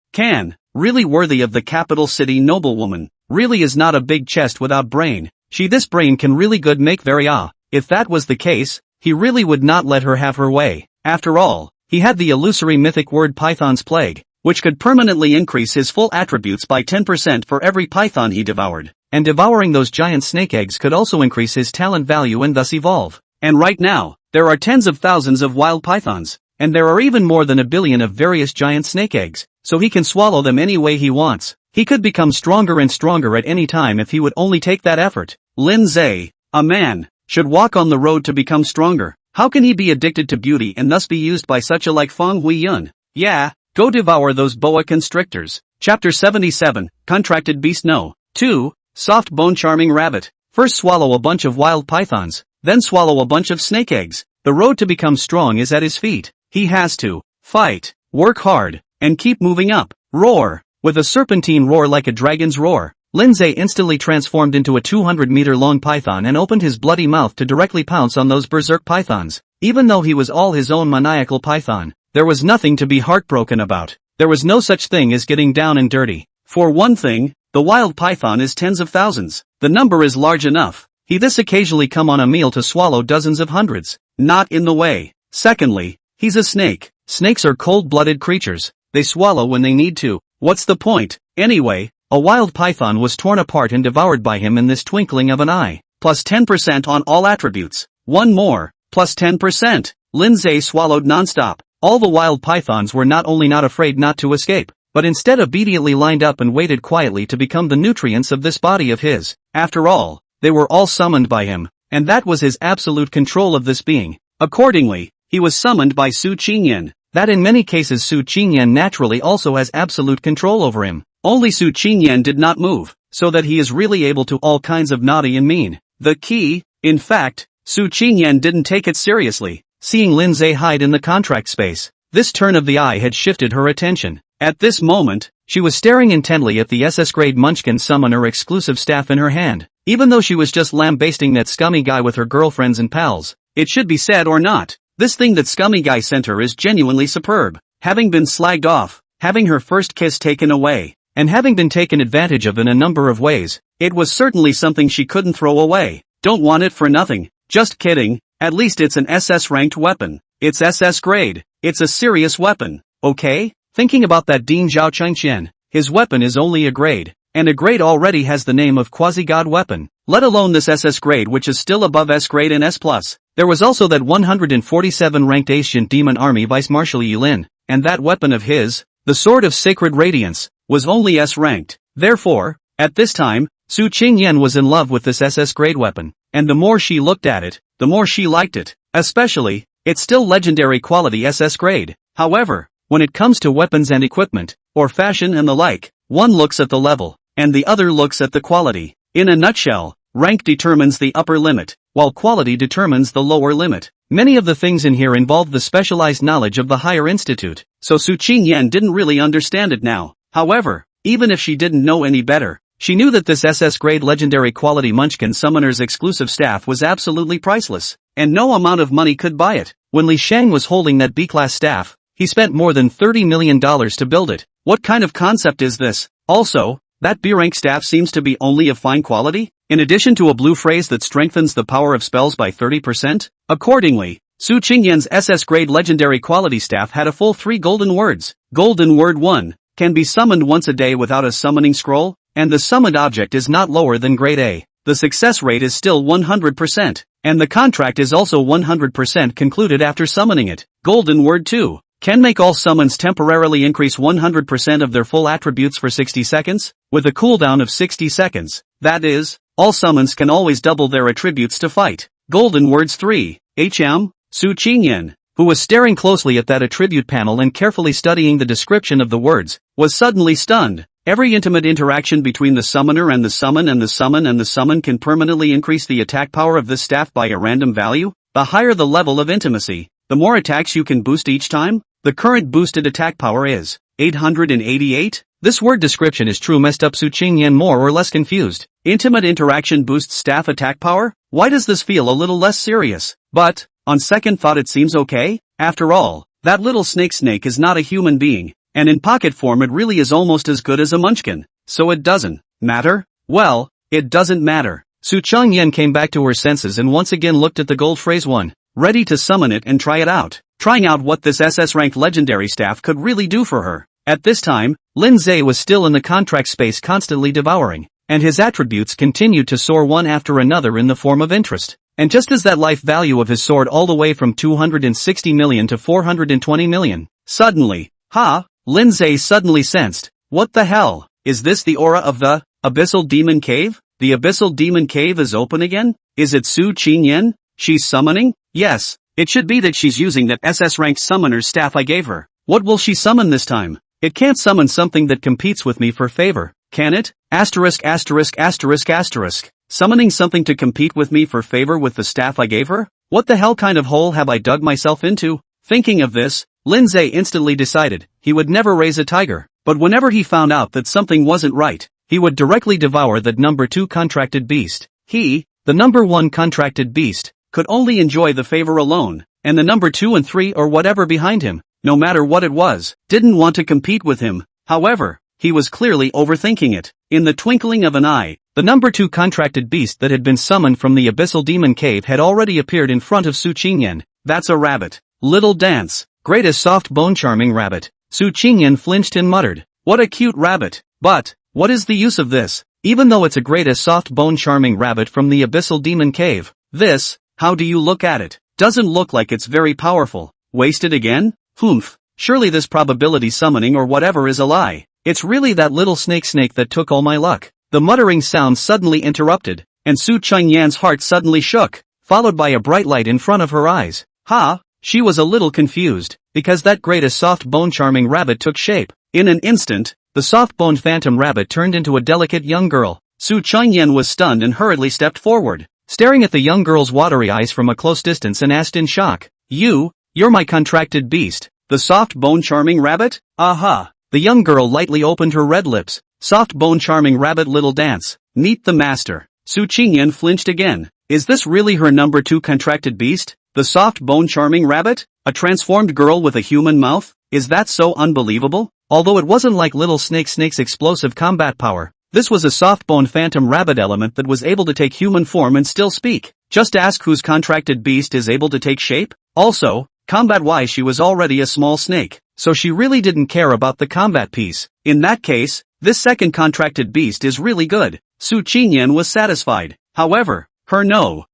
Really worthy of the capital city noblewoman, really is not a big chest without brain. This brain can really good make very If that was the case, he really would not let her have her way. After all, he had the illusory mythic word Python's plague, which could permanently increase his full attributes by 10% for every python he devoured. And devouring those giant snake eggs could also increase his talent value and thus evolve. And right now, there are tens of thousands of wild pythons, and there are even more than 1 billion of various giant snake eggs, so he can swallow them any way he wants. He could become stronger and stronger at any time if he would only take that effort. Lindsay, a man, should walk on the road to become stronger. How can he be addicted to beauty and thus be used by such a like Fong Huiyun? Yeah, go devour those boa constrictors. Chapter 77, Contracted Beast No. 2, Soft Bone Charming Rabbit. First swallow a bunch of wild pythons, then swallow a bunch of snake eggs. The road to become strong is at his feet. He has to fight, work hard, and keep moving up. Roar. With a serpentine roar like a dragon's roar, Lindsay instantly transformed into a 200-meter-long python and opened his bloody mouth to directly pounce on those berserk pythons. Even though he was all his own maniacal python, there was nothing to be heartbroken about. There was no such thing as getting down and dirty. For one thing, the wild python is tens of thousands. The number is large enough. He this occasionally come on a meal to swallow dozens of hundreds. Not in the way. Secondly, he's a snake. Snakes are cold-blooded creatures. They swallow when they need to. What's the point? Anyway, a wild python was torn apart and devoured by him in this twinkling of an eye. Plus 10% on all attributes. One more. Plus 10%. Lindsay swallowed non-stop. All the wild pythons were not only not afraid not to escape, but instead obediently lined up and waited quietly to become the nutrients of this body of his. After all, they were all summoned by him, and that was his absolute control of this being. Accordingly, he was summoned by Su Qingyan. That in many cases Su Qingyan naturally also has absolute control over him. Only Su Qingyan did not move, so that he is really able to all kinds of naughty and mean. The key, in fact, Su Qingyan didn't take it seriously, seeing Lindsay hide in the contract space. This turn of the eye had shifted her attention. At this moment, she was staring intently at the SS-grade Munchkin Summoner exclusive staff in her hand. Even though she was just lambasting that scummy guy with her girlfriends and pals, it should be said or not, this thing that scummy guy sent her is genuinely superb. Having been slagged off, having her first kiss taken away, and having been taken advantage of in a number of ways, it was certainly something she couldn't throw away. Don't want it for nothing. Just kidding, at least it's an SS-ranked weapon. It's SS grade. It's a serious weapon, okay? Thinking about that Dean Zhao Chengqian, his weapon is only a grade, and a grade already has the name of quasi-god weapon, let alone this SS grade which is still above S grade and S+. There was also that 147 ranked ancient demon army vice marshal Yulin, and that weapon of his, the Sword of Sacred Radiance, was only S ranked. Therefore, at this time, Su Qingyan was in love with this SS grade weapon, and the more she looked at it, the more she liked it, especially, its still legendary quality SS grade. However, when it comes to weapons and equipment, or fashion and the like, one looks at the level, and the other looks at the quality. In a nutshell, rank determines the upper limit, while quality determines the lower limit. Many of the things in here involve the specialized knowledge of the higher institute, so Su Qingyan didn't really understand it now. However, even if she didn't know any better, she knew that this SS-grade legendary quality Munchkin Summoner's exclusive staff was absolutely priceless, and no amount of money could buy it. When Li Shang was holding that B-class staff, he spent more than $30 million to build it. What kind of concept is this? Also, that B-rank staff seems to be only of fine quality, in addition to a blue phrase that strengthens the power of spells by 30%. Accordingly, Su Qingyan's SS grade legendary quality staff had a full 3 golden words. Golden word 1. Can be summoned once a day without a summoning scroll, and the summoned object is not lower than grade A. The success rate is still 100%, and the contract is also 100% concluded after summoning it. Golden word 2. Can make all summons temporarily increase 100% of their full attributes for 60 seconds, with a cooldown of 60 seconds. That is, all summons can always double their attributes to fight. Golden words 3. Su Qingyan, who was staring closely at that attribute panel and carefully studying the description of the words, was suddenly stunned. Every intimate interaction between the summoner and the summon and the summon and the summon can permanently increase the attack power of this staff by a random value. The higher the level of intimacy, the more attacks you can boost each time. The current boosted attack power is 888. This word description is true messed up Su Qingyan more or less confused. Intimate interaction boosts staff attack power? Why does this feel a little less serious? But, on second thought it seems okay. After all, that little snake is not a human being, and in pocket form it really is almost as good as a munchkin. So it doesn't matter? Well, it doesn't matter. Su Qingyan came back to her senses and once again looked at the gold phrase 1, ready to summon it and try it out. Trying out what this SS-rank legendary staff could really do for her. At this time, Lin Zhe was still in the contract space constantly devouring, and his attributes continued to soar one after another in the form of interest. And just as that life value of his soared all the way from 260 million to 420 million, suddenly, Lin Zhe suddenly sensed, what the hell, is this the aura of the Abyssal Demon Cave? The Abyssal Demon Cave is open again? Is it Su Qingyan? She's summoning? Yes. It should be that she's using that SS-rank summoner's staff I gave her. What will she summon this time? It can't summon something that competes with me for favor, can it? Summoning something to compete with me for favor with the staff I gave her? What the hell kind of hole have I dug myself into? Thinking of this, Lin Zhe instantly decided he would never raise a tiger, but whenever he found out that something wasn't right, he would directly devour that number 2 contracted beast. He, the number 1 contracted beast, could only enjoy the favor alone, and the number 2 and 3 or whatever behind him, no matter what it was, didn't want to compete with him. However, he was clearly overthinking it. In the twinkling of an eye, the number 2 contracted beast that had been summoned from the Abyssal Demon Cave had already appeared in front of Su Qingyan. That's a rabbit. Little dance. Great as soft bone charming rabbit. Su Qingyan flinched and muttered, what a cute rabbit. But, what is the use of this? Even though it's a great as soft bone charming rabbit from the Abyssal Demon Cave, this, how do you look at it? Doesn't look like it's very powerful. Wasted again? Humph. Surely this probability summoning or whatever is a lie. It's really that little snake that took all my luck. The muttering sound suddenly interrupted, and Su Qingyan's heart suddenly shook, followed by a bright light in front of her eyes. She was a little confused, because that great as soft bone charming rabbit took shape. In an instant, the soft-boned phantom rabbit turned into a delicate young girl. Su Qingyan was stunned and hurriedly stepped forward, staring at the young girl's watery eyes from a close distance and asked in shock, you're my contracted beast, the soft bone charming rabbit? Aha! The young girl lightly opened her red lips. Soft bone charming rabbit little dance. Meet the master. Su Qingyan flinched again. Is this really her number 2 contracted beast? The soft bone charming rabbit? A transformed girl with a human mouth? Is that so unbelievable? Although it wasn't like little snake's explosive combat power, this was a soft-boned phantom rabbit element that was able to take human form and still speak. Just ask whose contracted beast is able to take shape? Also, combat-wise she was already a small snake, so she really didn't care about the combat piece. In that case, this second contracted beast is really good. Su Qingyan was satisfied. However,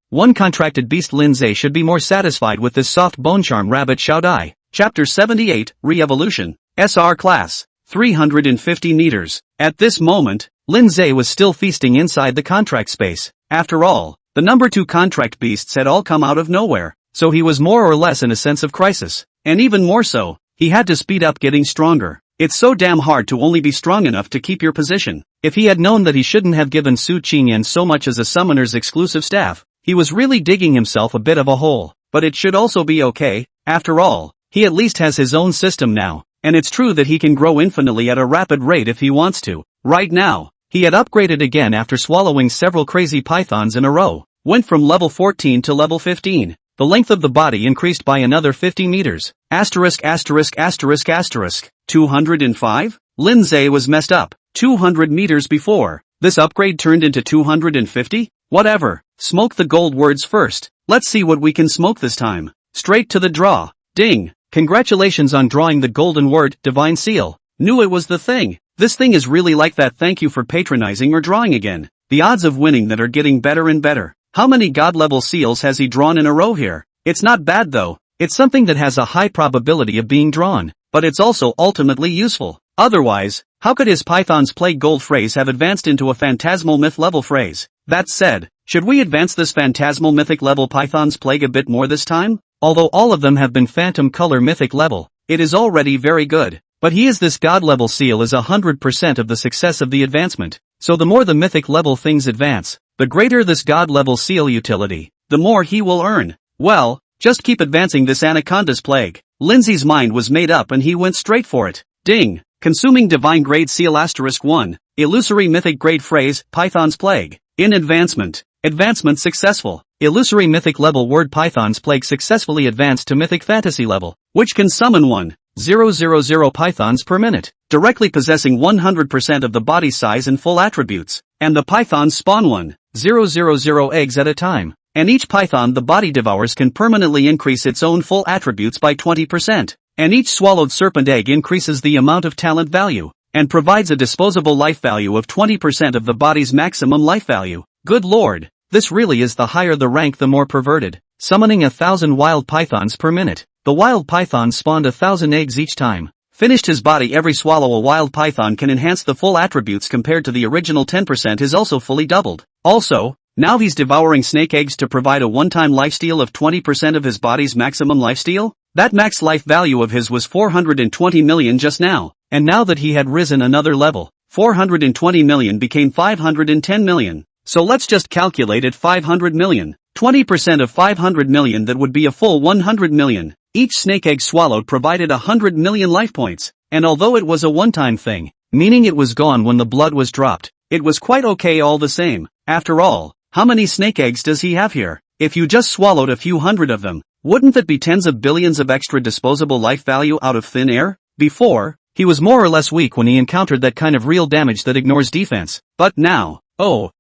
one contracted beast Lin Zhe should be more satisfied with this soft bone charm rabbit Xiaodai. Chapter 78, Re-Evolution. SR Class. 350 meters. At this moment, Lin Zhe was still feasting inside the contract space. After all, the number 2 contract beasts had all come out of nowhere, so he was more or less in a sense of crisis. And even more so, he had to speed up getting stronger. It's so damn hard to only be strong enough to keep your position. If he had known that he shouldn't have given Su Qingyan so much as a summoner's exclusive staff, he was really digging himself a bit of a hole. But it should also be okay. After all, he at least has his own system now. And it's true that he can grow infinitely at a rapid rate if he wants to. Right now, he had upgraded again after swallowing several crazy pythons in a row. Went from level 14 to level 15. The length of the body increased by another 50 meters. 205? Lin Zhe was messed up. 200 meters before. This upgrade turned into 250? Whatever. Smoke the gold words first. Let's see what we can smoke this time. Straight to the draw. Ding. Congratulations on drawing the golden word, divine seal. Knew it was the thing. This thing is really like that thank you for patronizing or drawing again. The odds of winning that are getting better and better. How many god level seals has he drawn in a row here? It's not bad though. It's something that has a high probability of being drawn, but it's also ultimately useful. Otherwise, how could his Python's Plague Gold phrase have advanced into a phantasmal myth level phrase? That said, should we advance this phantasmal mythic level Python's Plague a bit more this time? Although all of them have been phantom color mythic level, it is already very good. But this god level seal is 100% of the success of the advancement. So the more the mythic level things advance, the greater this god level seal utility, the more he will earn. Well, just keep advancing this Anaconda's Plague. Lindsay's mind was made up and he went straight for it. Ding. Consuming divine grade seal *1, illusory mythic grade phrase, Python's Plague. In advancement. Advancement successful. Illusory mythic level word Python's Plague successfully advanced to mythic fantasy level, which can summon 1,000 pythons per minute, directly possessing 100% of the body size and full attributes, and the pythons spawn 1,000 eggs at a time, and each python the body devours can permanently increase its own full attributes by 20, and each swallowed serpent egg increases the amount of talent value, and provides a disposable life value of 20% of the body's maximum life value. Good lord, this really is the higher the rank the more perverted, summoning 1,000 wild pythons per minute. The wild python spawned 1,000 eggs each time. Finished his body every swallow a wild python can enhance the full attributes compared to the original 10% is also fully doubled. Also, now he's devouring snake eggs to provide a one-time lifesteal of 20% of his body's maximum lifesteal? That max life value of his was 420 million just now, and now that he had risen another level, 420 million became 510 million. So let's just calculate it 500 million. 20% of 500 million, that would be a full 100 million. Each snake egg swallowed provided 100 million life points, and although it was a one-time thing, meaning it was gone when the blood was dropped, it was quite okay all the same. After all, how many snake eggs does he have here? If you just swallowed a few hundred of them, wouldn't that be tens of billions of extra disposable life value out of thin air? Before, he was more or less weak when he encountered that kind of real damage that ignores defense, but now,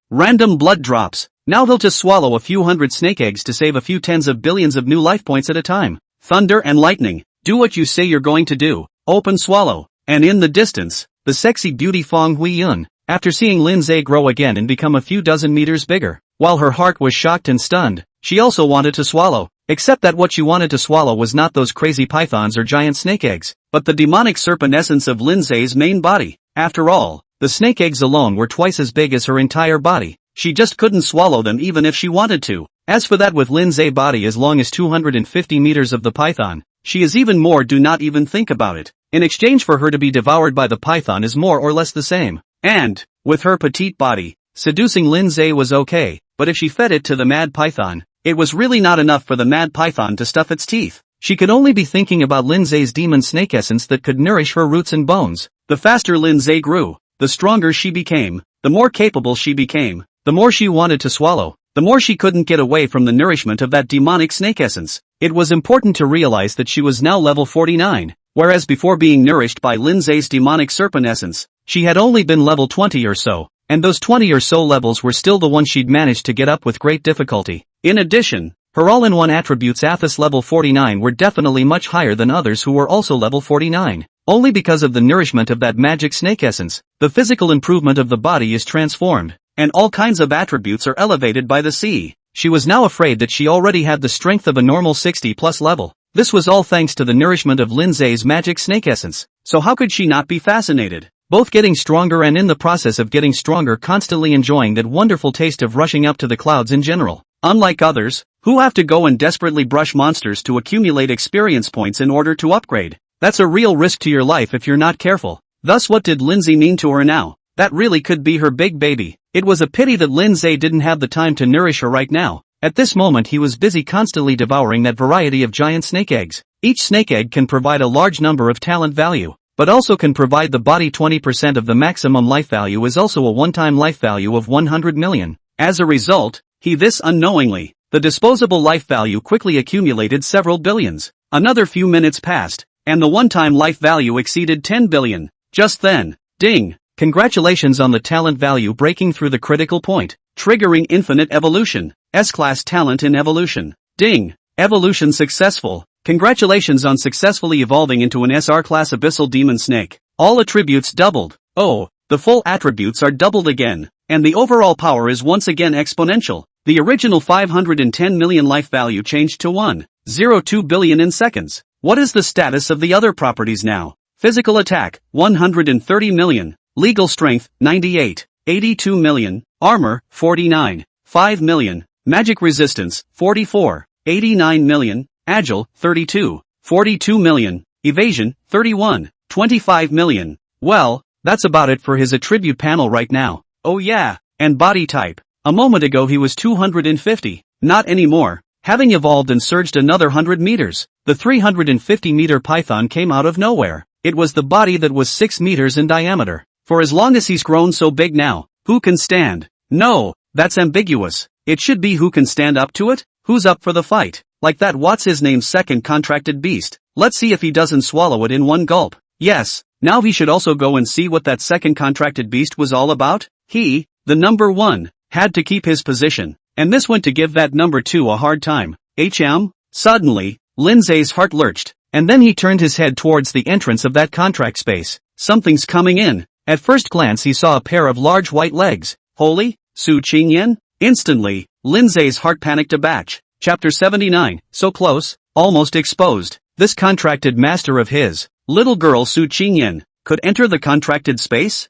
random blood drops. Now he'll just swallow a few hundred snake eggs to save a few tens of billions of new life points at a time. Thunder and lightning. Do what you say you're going to do. Open swallow. And in the distance, the sexy beauty Fong Hui-yun, after seeing Lin's egg grow again and become a few dozen meters bigger, while her heart was shocked and stunned, she also wanted to swallow. Except that what she wanted to swallow was not those crazy pythons or giant snake eggs, but the demonic serpent essence of Lindsay's main body. After all, the snake eggs alone were twice as big as her entire body. She just couldn't swallow them even if she wanted to. As for that with Lindsay's body as long as 250 meters of the python, she is even more. Do not even think about it. In exchange for her to be devoured by the python is more or less the same. And, with her petite body, seducing Lindsay was okay, but if she fed it to the mad python, it was really not enough for the mad python to stuff its teeth. She could only be thinking about Lindsay's demon snake essence that could nourish her roots and bones. The faster Lindsay grew, the stronger she became, the more capable she became, the more she wanted to swallow, the more she couldn't get away from the nourishment of that demonic snake essence. It was important to realize that she was now level 49, whereas before being nourished by Lindsay's demonic serpent essence, she had only been level 20 or so, and those 20 or so levels were still the ones she'd managed to get up with great difficulty. In addition, her all-in-one attributes Athos level 49 were definitely much higher than others who were also level 49. Only because of the nourishment of that magic snake essence, the physical improvement of the body is transformed, and all kinds of attributes are elevated by the sea. She was now afraid that she already had the strength of a normal 60+ level. This was all thanks to the nourishment of Lindsay's magic snake essence. So how could she not be fascinated? Both getting stronger and in the process of getting stronger constantly enjoying that wonderful taste of rushing up to the clouds in general. Unlike others, who have to go and desperately brush monsters to accumulate experience points in order to upgrade. That's a real risk to your life if you're not careful. Thus what did Lindsay mean to her now? That really could be her big baby. It was a pity that Lindsay didn't have the time to nourish her right now. At this moment he was busy constantly devouring that variety of giant snake eggs. Each snake egg can provide a large number of talent value, but also can provide the body 20% of the maximum life value is also a one-time life value of 100 million. As a result, unknowingly, the disposable life value quickly accumulated several billions. Another few minutes passed, and the one-time life value exceeded 10 billion. Just then, ding! Congratulations on the talent value breaking through the critical point, triggering infinite evolution. S-class talent in evolution. Ding! Evolution successful. Congratulations on successfully evolving into an SR-class abyssal demon snake. All attributes doubled. Oh, the full attributes are doubled again. And the overall power is once again exponential. The original 510 million life value changed to 1.02 billion in seconds. What is the status of the other properties now? Physical attack, 130 million. Legal strength, 98. 82 million. Armor, 49. 5 million. Magic resistance, 44. 89 million. Agile, 32. 42 million. Evasion, 31. 25 million. Well, that's about it for his attribute panel right now. Oh yeah, and body type. A moment ago he was 250. Not anymore. Having evolved and surged another 100 meters, the 350-meter python came out of nowhere. It was the body that was 6 meters in diameter. For as long as he's grown so big now, who can stand? No, that's ambiguous. It should be who can stand up to it? Who's up for the fight? Like that what's-his-name's second contracted beast. Let's see if he doesn't swallow it in one gulp. Yes, now he should also go and see what that second contracted beast was all about. He, the number 1, had to keep his position. And this went to give that number 2 a hard time. Suddenly, Lindsay's heart lurched, and then he turned his head towards the entrance of that contract space. Something's coming in. At first glance he saw a pair of large white legs. Holy, Su Qingyan? Instantly, Lindsay's heart panicked a batch. Chapter 79, so close, almost exposed. This contracted master of his, little girl Su Qingyan, could enter the contracted space?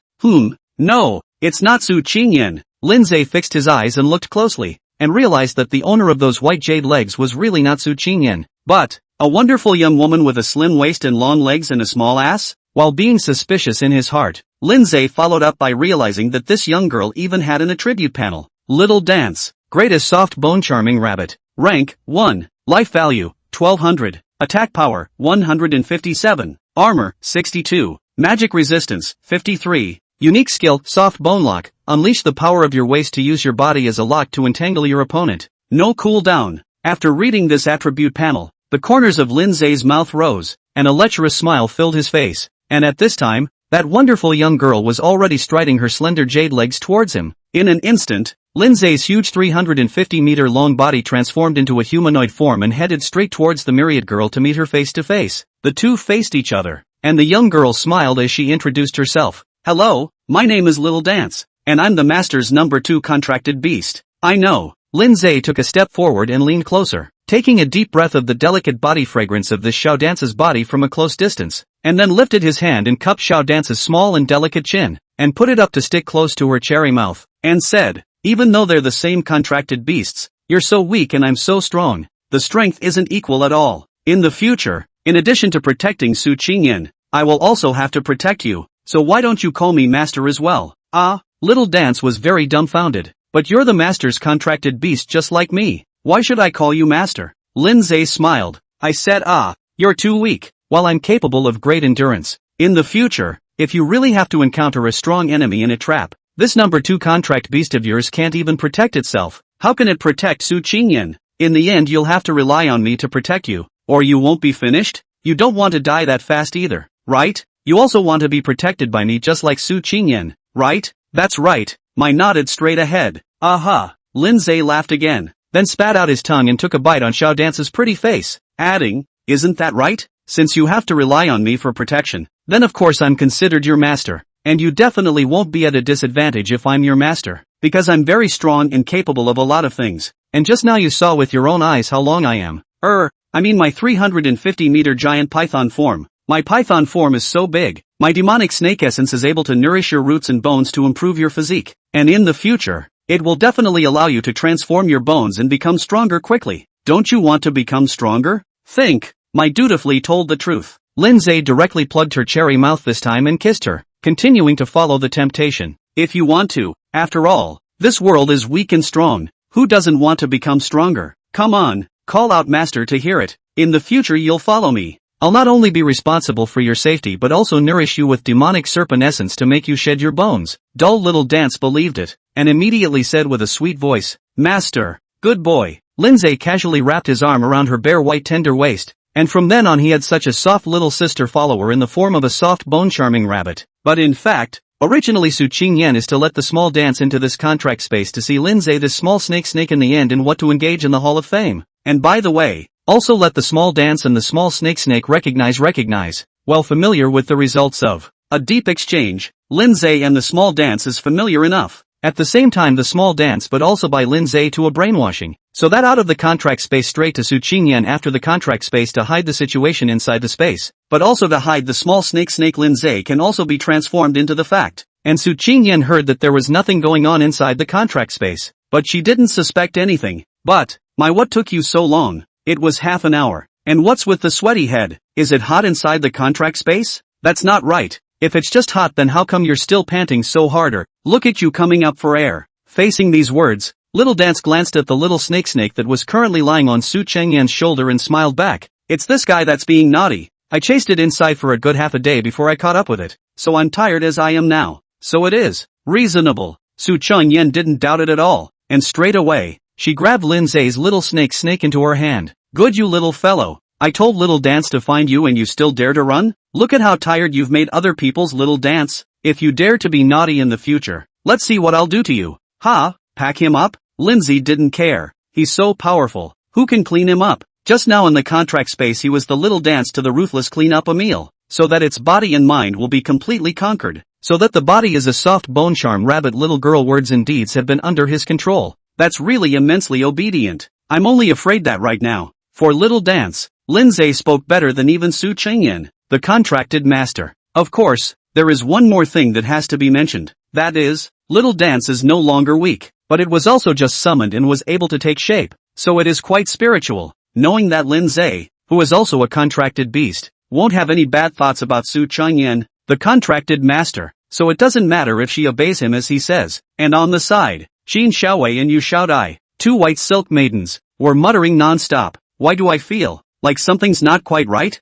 No, it's not Su Qingyan. Lindsay fixed his eyes and looked closely, and realized that the owner of those white jade legs was really not Su Qingyan, but a wonderful young woman with a slim waist and long legs and a small ass. While being suspicious in his heart, Lindsay followed up by realizing that this young girl even had an attribute panel. Little Dance, greatest soft bone charming rabbit. Rank, 1. Life value, 1200. Attack power, 157. Armor, 62. Magic resistance, 53. Unique skill, soft bone lock. Unleash the power of your waist to use your body as a lock to entangle your opponent. No cooldown. After reading this attribute panel, the corners of Lindsay's mouth rose, and a lecherous smile filled his face. And at this time, that wonderful young girl was already striding her slender jade legs towards him. In an instant, Lindsay's huge 350-meter-long body transformed into a humanoid form and headed straight towards the myriad girl to meet her face to face. The two faced each other, and the young girl smiled as she introduced herself. Hello, my name is Little Dance, and I'm the master's number 2 contracted beast. I know. Lindsay took a step forward and leaned closer, taking a deep breath of the delicate body fragrance of this Xiao Dance's body from a close distance, and then lifted his hand and cupped Xiao Dance's small and delicate chin, and put it up to stick close to her cherry mouth, and said, even though they're the same contracted beasts, you're so weak and I'm so strong. The strength isn't equal at all. In the future, in addition to protecting Su Qingyan, I will also have to protect you. So why don't you call me master as well? Little Dance was very dumbfounded. But you're the master's contracted beast just like me. Why should I call you master? Lindsay smiled. I said you're too weak, while I'm capable of great endurance. In the future, if you really have to encounter a strong enemy in a trap, this number 2 contract beast of yours can't even protect itself. How can it protect Su Qingyan? In the end you'll have to rely on me to protect you, or you won't be finished? You don't want to die that fast either, right? You also want to be protected by me just like Su Qingyan, right? That's right. My nodded straight ahead. Aha. Lindsay laughed again, then spat out his tongue and took a bite on Xiao Dance's pretty face, adding, isn't that right? Since you have to rely on me for protection, then of course I'm considered your master, and you definitely won't be at a disadvantage if I'm your master, because I'm very strong and capable of a lot of things, and just now you saw with your own eyes how long I am. My 350-meter giant python form. My python form is so big, my demonic snake essence is able to nourish your roots and bones to improve your physique, and in the future, it will definitely allow you to transform your bones and become stronger quickly. Don't you want to become stronger? Think. My dutifully told the truth. Lindsay directly plugged her cherry mouth this time and kissed her, continuing to follow the temptation. If you want to, after all, this world is weak and strong. Who doesn't want to become stronger? Come on, call out master to hear it. In the future you'll follow me. I'll not only be responsible for your safety but also nourish you with demonic serpent essence to make you shed your bones. Dull Little Dance believed it, and immediately said with a sweet voice, Master, good boy. Lindsay casually wrapped his arm around her bare white tender waist, and from then on he had such a soft little sister follower in the form of a soft bone charming rabbit. But in fact, originally Su Qingyan is to let the small dance into this contract space to see Lindsay this small snake in the end and what to engage in the Hall of Fame. And by the way, Also let the small dance and the small snake recognize. Well familiar with the results of a deep exchange, Lindsay and the small dance is familiar enough. At the same time the small dance but also by Lindsay to a brainwashing. So that out of the contract space straight to Su Qingyan after the contract space to hide the situation inside the space. But also to hide the small snake Lindsay can also be transformed into the fact. And Su Qingyan heard that there was nothing going on inside the contract space. But she didn't suspect anything. But, what took you so long? It was half an hour. And what's with the sweaty head? Is it hot inside the contract space? That's not right. If it's just hot then how come you're still panting so harder? Look at you coming up for air. Facing these words, Little Dance glanced at the little snake that was currently lying on Su Qingyan's shoulder and smiled back. It's this guy that's being naughty. I chased it inside for a good half a day before I caught up with it. So I'm tired as I am now. So it is reasonable. Su Qingyan didn't doubt it at all. And straight away, she grabbed Lindsay's little snake into her hand. Good you little fellow. I told Little Dance to find you and you still dare to run? Look at how tired you've made other people's Little Dance. If you dare to be naughty in the future, let's see what I'll do to you. Ha, pack him up? Lindsay didn't care. He's so powerful. Who can clean him up? Just now in the contract space he was the Little Dance to the ruthless clean up a meal. So that its body and mind will be completely conquered. So that the body is a soft bone charm rabbit little girl words and deeds have been under his control. That's really immensely obedient. I'm only afraid that right now. For Little Dance, Lindsay spoke better than even Su Qingyan, the contracted master. Of course, there is one more thing that has to be mentioned. That is, Little Dance is no longer weak, but it was also just summoned and was able to take shape. So it is quite spiritual, knowing that Lindsay, who is also a contracted beast, won't have any bad thoughts about Su Qingyan, the contracted master. So it doesn't matter if she obeys him as he says. And on the side, Xin Xiaowei and Yu Xiaodai, two white silk maidens, were muttering non-stop. Why do I feel like something's not quite right?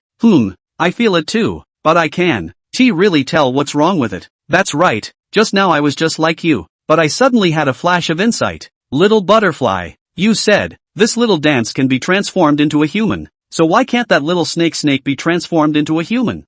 I feel it too, but I can't really tell what's wrong with it. That's right, just now I was just like you, but I suddenly had a flash of insight. Little butterfly, you said, this Little Dance can be transformed into a human, so why can't that little snake be transformed into a human?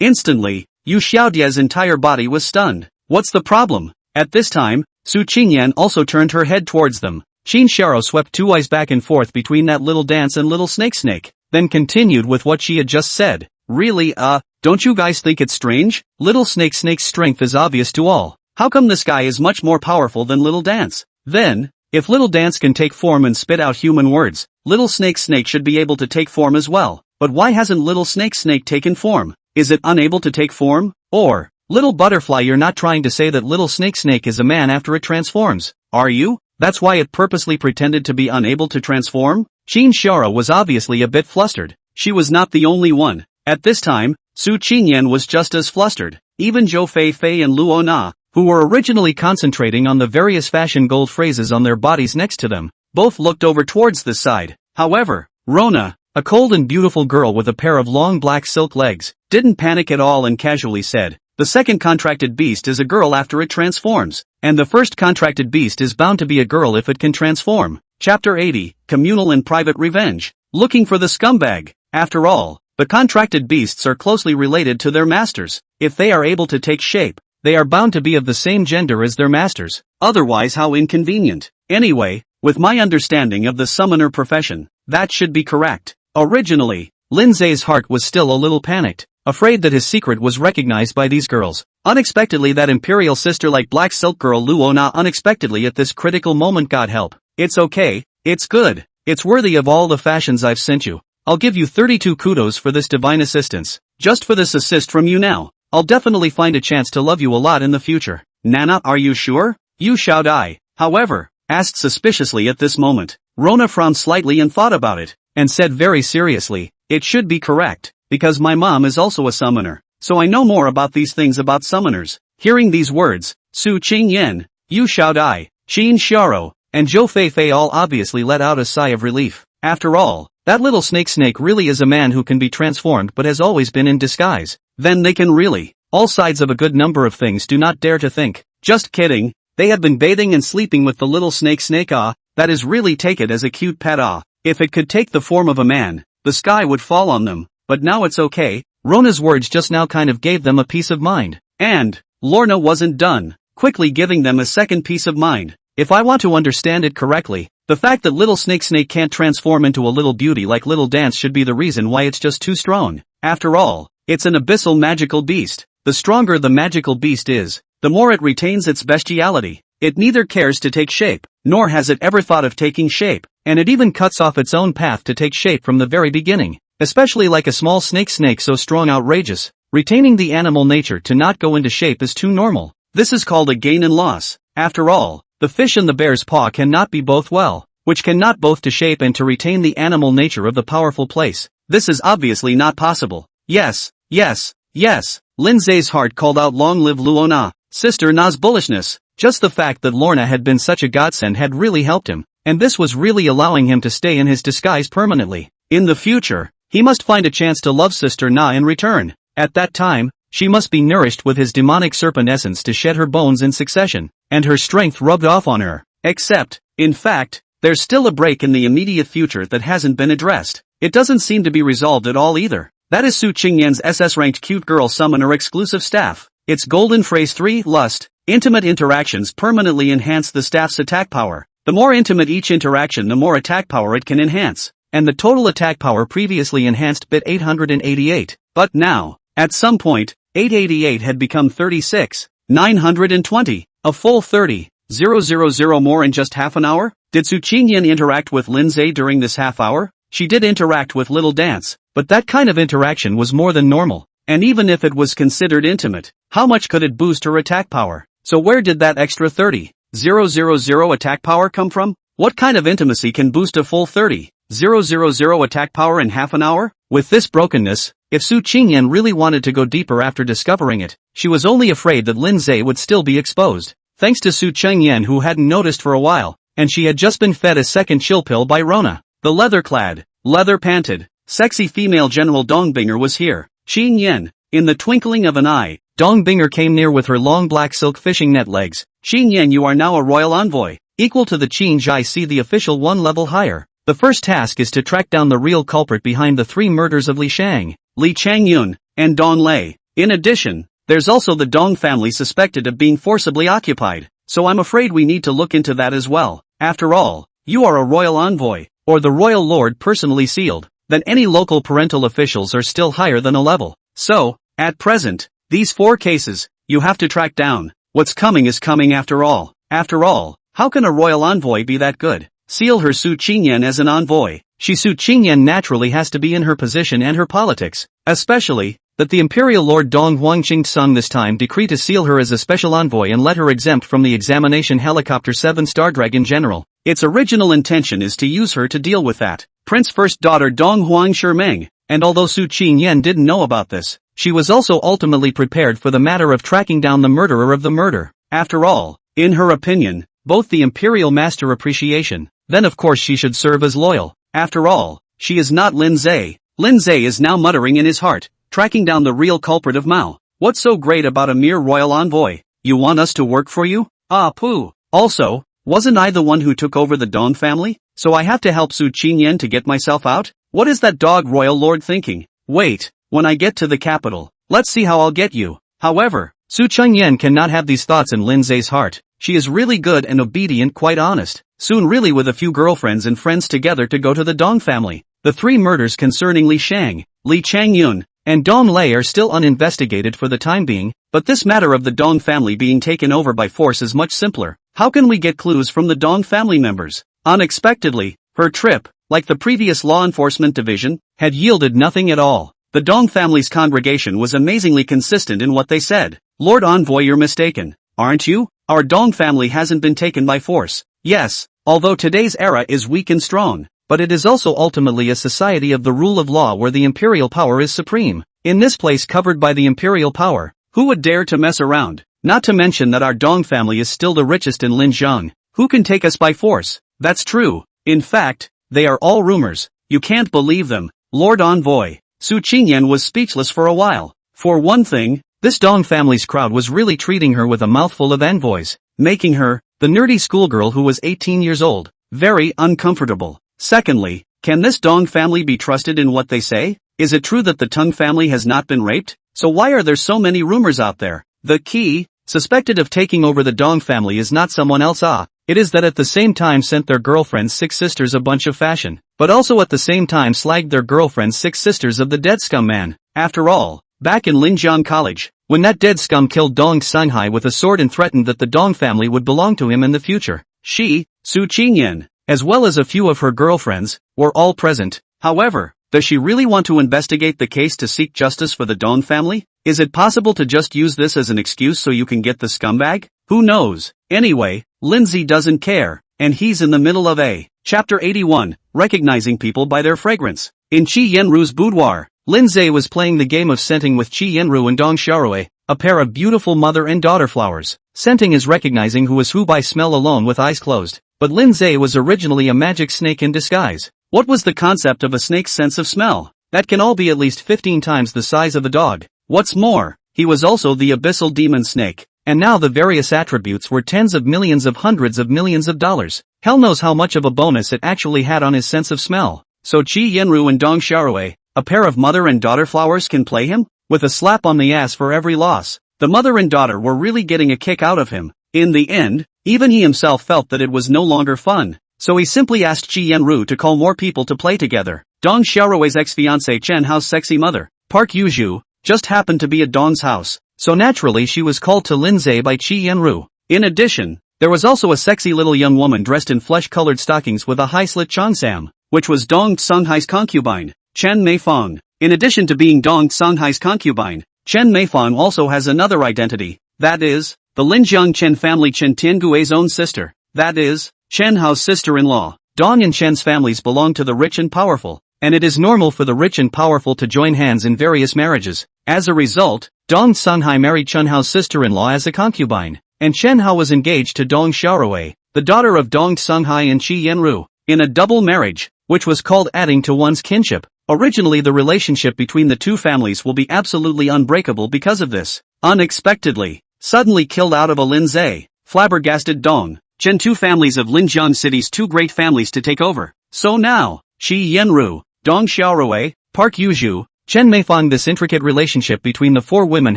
Instantly, Yu Xiaodia's entire body was stunned. What's the problem? At this time, Su Qingyan also turned her head towards them. Qin Xiao swept two eyes back and forth between that Little Dance and little snake, then continued with what she had just said. Really, don't you guys think it's strange? Little snake's strength is obvious to all. How come this guy is much more powerful than Little Dance? Then, if Little Dance can take form and spit out human words, Little snake should be able to take form as well. But why hasn't Little snake taken form? Is it unable to take form? Or, Little butterfly, you're not trying to say that Little snake is a man after it transforms, are you? That's why it purposely pretended to be unable to transform? Qin Xiao was obviously a bit flustered. She was not the only one. At this time, Su Qingyan was just as flustered. Even Zhou Fei and Luo Na, who were originally concentrating on the various fashion gold phrases on their bodies next to them, both looked over towards this side. However, Rona, a cold and beautiful girl with a pair of long black silk legs, didn't panic at all and casually said, the second contracted beast is a girl after it transforms, and the first contracted beast is bound to be a girl if it can transform. Chapter 80, Communal and Private Revenge. Looking for the scumbag. After all, the contracted beasts are closely related to their masters. If they are able to take shape, they are bound to be of the same gender as their masters. Otherwise how inconvenient. Anyway, with my understanding of the summoner profession, that should be correct. Originally, Lindsay's heart was still a little panicked, afraid that his secret was recognized by these girls. Unexpectedly that imperial sister-like black silk girl Luona unexpectedly at this critical moment got help. It's okay, it's good, it's worthy of all the fashions I've sent you. I'll give you 32 kudos for this divine assistance. Just for this assist from you now, I'll definitely find a chance to love you a lot in the future. Nana, are you sure? Yu Xiaodai, however, asked suspiciously at this moment. Rona frowned slightly and thought about it, and said very seriously, it should be correct, because my mom is also a summoner, so I know more about these things about summoners. Hearing these words, Su Qingyan, Yu Xiaodai, Qin Xiao, and Zhou Fei all obviously let out a sigh of relief. After all, that little snake really is a man who can be transformed but has always been in disguise. Then they can really. All sides of a good number of things do not dare to think. Just kidding. They have been bathing and sleeping with the little snake that is really take it as a cute pet If it could take the form of a man, the sky would fall on them. But now it's okay. Rona's words just now kind of gave them a peace of mind. And Lorna wasn't done, quickly giving them a second peace of mind. If I want to understand it correctly, the fact that little snake can't transform into a little beauty like little dance should be the reason why it's just too strong. After all, it's an abyssal magical beast. The stronger the magical beast is, the more it retains its bestiality. It neither cares to take shape, nor has it ever thought of taking shape, and it even cuts off its own path to take shape from the very beginning. Especially like a small snake so strong outrageous. Retaining the animal nature to not go into shape is too normal. This is called a gain and loss. After all, the fish and the bear's paw cannot be both well, which cannot both to shape and to retain the animal nature of the powerful place. This is obviously not possible. Yes, yes, yes. Lindsay's heart called out long live Luona, Sister Na's bullishness. Just the fact that Lorna had been such a godsend had really helped him, and this was really allowing him to stay in his disguise permanently. In the future, he must find a chance to love Sister Na in return. At that time, she must be nourished with his demonic serpent essence to shed her bones in succession, and her strength rubbed off on her. Except, in fact, there's still a break in the immediate future that hasn't been addressed. It doesn't seem to be resolved at all either. That is Su Qingyan's SS-ranked cute girl summoner exclusive staff. Its golden phrase 3, lust, intimate interactions permanently enhance the staff's attack power. The more intimate each interaction, the more attack power it can enhance. And the total attack power previously enhanced bit 888. But now, at some point, 888 had become 36, 920, a full 30,000 more in just half an hour? Did Su Qingyan interact with Lindsay during this half hour? She did interact with Little Dance, but that kind of interaction was more than normal. And even if it was considered intimate, how much could it boost her attack power? So where did that extra 30,000 attack power come from? What kind of intimacy can boost a full 30,000 attack power in half an hour? With this brokenness, if Su Qingyan really wanted to go deeper after discovering it, she was only afraid that Lindsay would still be exposed. Thanks to Su Qingyan, who hadn't noticed for a while, and she had just been fed a second chill pill by Rona. The leather-clad, leather-panted, sexy female General Dongbinger was here. Qingyan, in the twinkling of an eye, Dongbinger came near with her long black silk fishing net legs. Qingyan, you are now a royal envoy, equal to the Qing Jai Si, the official, one level higher. The first task is to track down the real culprit behind the 3 murders of Li Shang, Li Changyun, and Dong Lei. In addition, there's also the Dong family suspected of being forcibly occupied, so I'm afraid we need to look into that as well. After all, you are a royal envoy, or the royal lord personally sealed, then any local parental officials are still higher than a level. So, at present, these 4 cases, you have to track down. What's coming is coming after all. After all, how can a royal envoy be that good? Seal her Su Qingyan as an envoy. Su Qingyan naturally has to be in her position and her politics, especially that the Imperial Lord Dong Huangqing Sung this time decreed to seal her as a special envoy and let her exempt from the examination helicopter 7-star Dragon General. Its original intention is to use her to deal with that Prince First daughter Dong Huang Shimeng, and although Su Qingyan didn't know about this, she was also ultimately prepared for the matter of tracking down the murderer of the murder. After all, in her opinion, both the Imperial Master appreciation, then of course she should serve as loyal. After all, she is not Lindsay. Lindsay is now muttering in his heart, tracking down the real culprit of Mao. What's so great about a mere royal envoy? You want us to work for you? Ah pooh. Also, wasn't I the one who took over the Dong family? So I have to help Su Qingyan to get myself out? What is that dog royal lord thinking? Wait, when I get to the capital, let's see how I'll get you. However, Su Qingyan cannot have these thoughts in Lindsay's heart. She is really good and obedient, quite honest. Soon, really, with a few girlfriends and friends together to go to the Dong family. The 3 murders concerning Li Shang, Li Changyun, and Dong Lei are still uninvestigated for the time being, but this matter of the Dong family being taken over by force is much simpler. How can we get clues from the Dong family members? Unexpectedly, her trip, like the previous law enforcement division, had yielded nothing at all. The Dong family's congregation was amazingly consistent in what they said. Lord Envoy, you're mistaken, aren't you? Our Dong family hasn't been taken by force. Yes, although today's era is weak and strong, but it is also ultimately a society of the rule of law where the imperial power is supreme. In this place covered by the imperial power, who would dare to mess around? Not to mention that our Dong family is still the richest in Linzheng. Who can take us by force? That's true. In fact, they are all rumors. You can't believe them. Lord Envoy. Su Qingyan was speechless for a while. For one thing, this Dong family's crowd was really treating her with a mouthful of envoys, making her, the nerdy schoolgirl who was 18 years old, very uncomfortable. Secondly, can this Dong family be trusted in what they say? Is it true that the Tung family has not been raped? So why are there so many rumors out there? The key, suspected of taking over the Dong family is not someone else, it is that at the same time sent their girlfriend's 6 sisters a bunch of fashion, but also at the same time slagged their girlfriend's 6 sisters of the dead scum man. After all, back in Linjiang College, when that dead scum killed Dong Sunghai with a sword and threatened that the Dong family would belong to him in the future, she, Su Qingyan, as well as a few of her girlfriends, were all present. However, does she really want to investigate the case to seek justice for the Dong family? Is it possible to just use this as an excuse so you can get the scumbag? Who knows? Anyway, Lindsay doesn't care, and he's in the middle of a Chapter 81, Recognizing People by Their Fragrance. In Qi Yenru's boudoir, Lindsay was playing the game of scenting with Qi Yenru and Dong Xiaorui, a pair of beautiful mother and daughter flowers. Scenting is recognizing who is who by smell alone with eyes closed. But Lindsay was originally a magic snake in disguise. What was the concept of a snake's sense of smell? That can all be at least 15 times the size of a dog. What's more, he was also the abyssal demon snake. And now the various attributes were tens of millions of hundreds of millions of dollars. Hell knows how much of a bonus it actually had on his sense of smell. So Qi Yenru and Dong Xiaorui, a pair of mother and daughter flowers, can play him? With a slap on the ass for every loss. The mother and daughter were really getting a kick out of him. In the end, even he himself felt that it was no longer fun. So he simply asked Qi Yenru to call more people to play together. Dong Xiaorui's ex-fiancée Chen Hao's sexy mother, Park Yuzhu, just happened to be at Dong's house. So naturally she was called to Lindsay by Qi Yenru. In addition, there was also a sexy little young woman dressed in flesh-colored stockings with a high-slit cheongsam, which was Dong Songhai's concubine, Chen Meifang. In addition to being Dong Songhai's concubine, Chen Meifang also has another identity, that is, the Linjiang Chen family Chen Tiangui's own sister, that is, Chen Hao's sister-in-law. Dong and Chen's families belong to the rich and powerful, and it is normal for the rich and powerful to join hands in various marriages. As a result, Dong Songhai married Chen Hao's sister-in-law as a concubine, and Chen Hao was engaged to Dong Xiaorui, the daughter of Dong Songhai and Qi Yenru, in a double marriage, which was called adding to one's kinship. Originally the relationship between the two families will be absolutely unbreakable because of this. Unexpectedly, suddenly killed out of a Lindsay, flabbergasted Dong, Chen, two families of Linjiang City's two great families to take over. So now, Qi Yenru, Dong Xiaorui, Park Yuzhu, Chen Meifang. This intricate relationship between the four women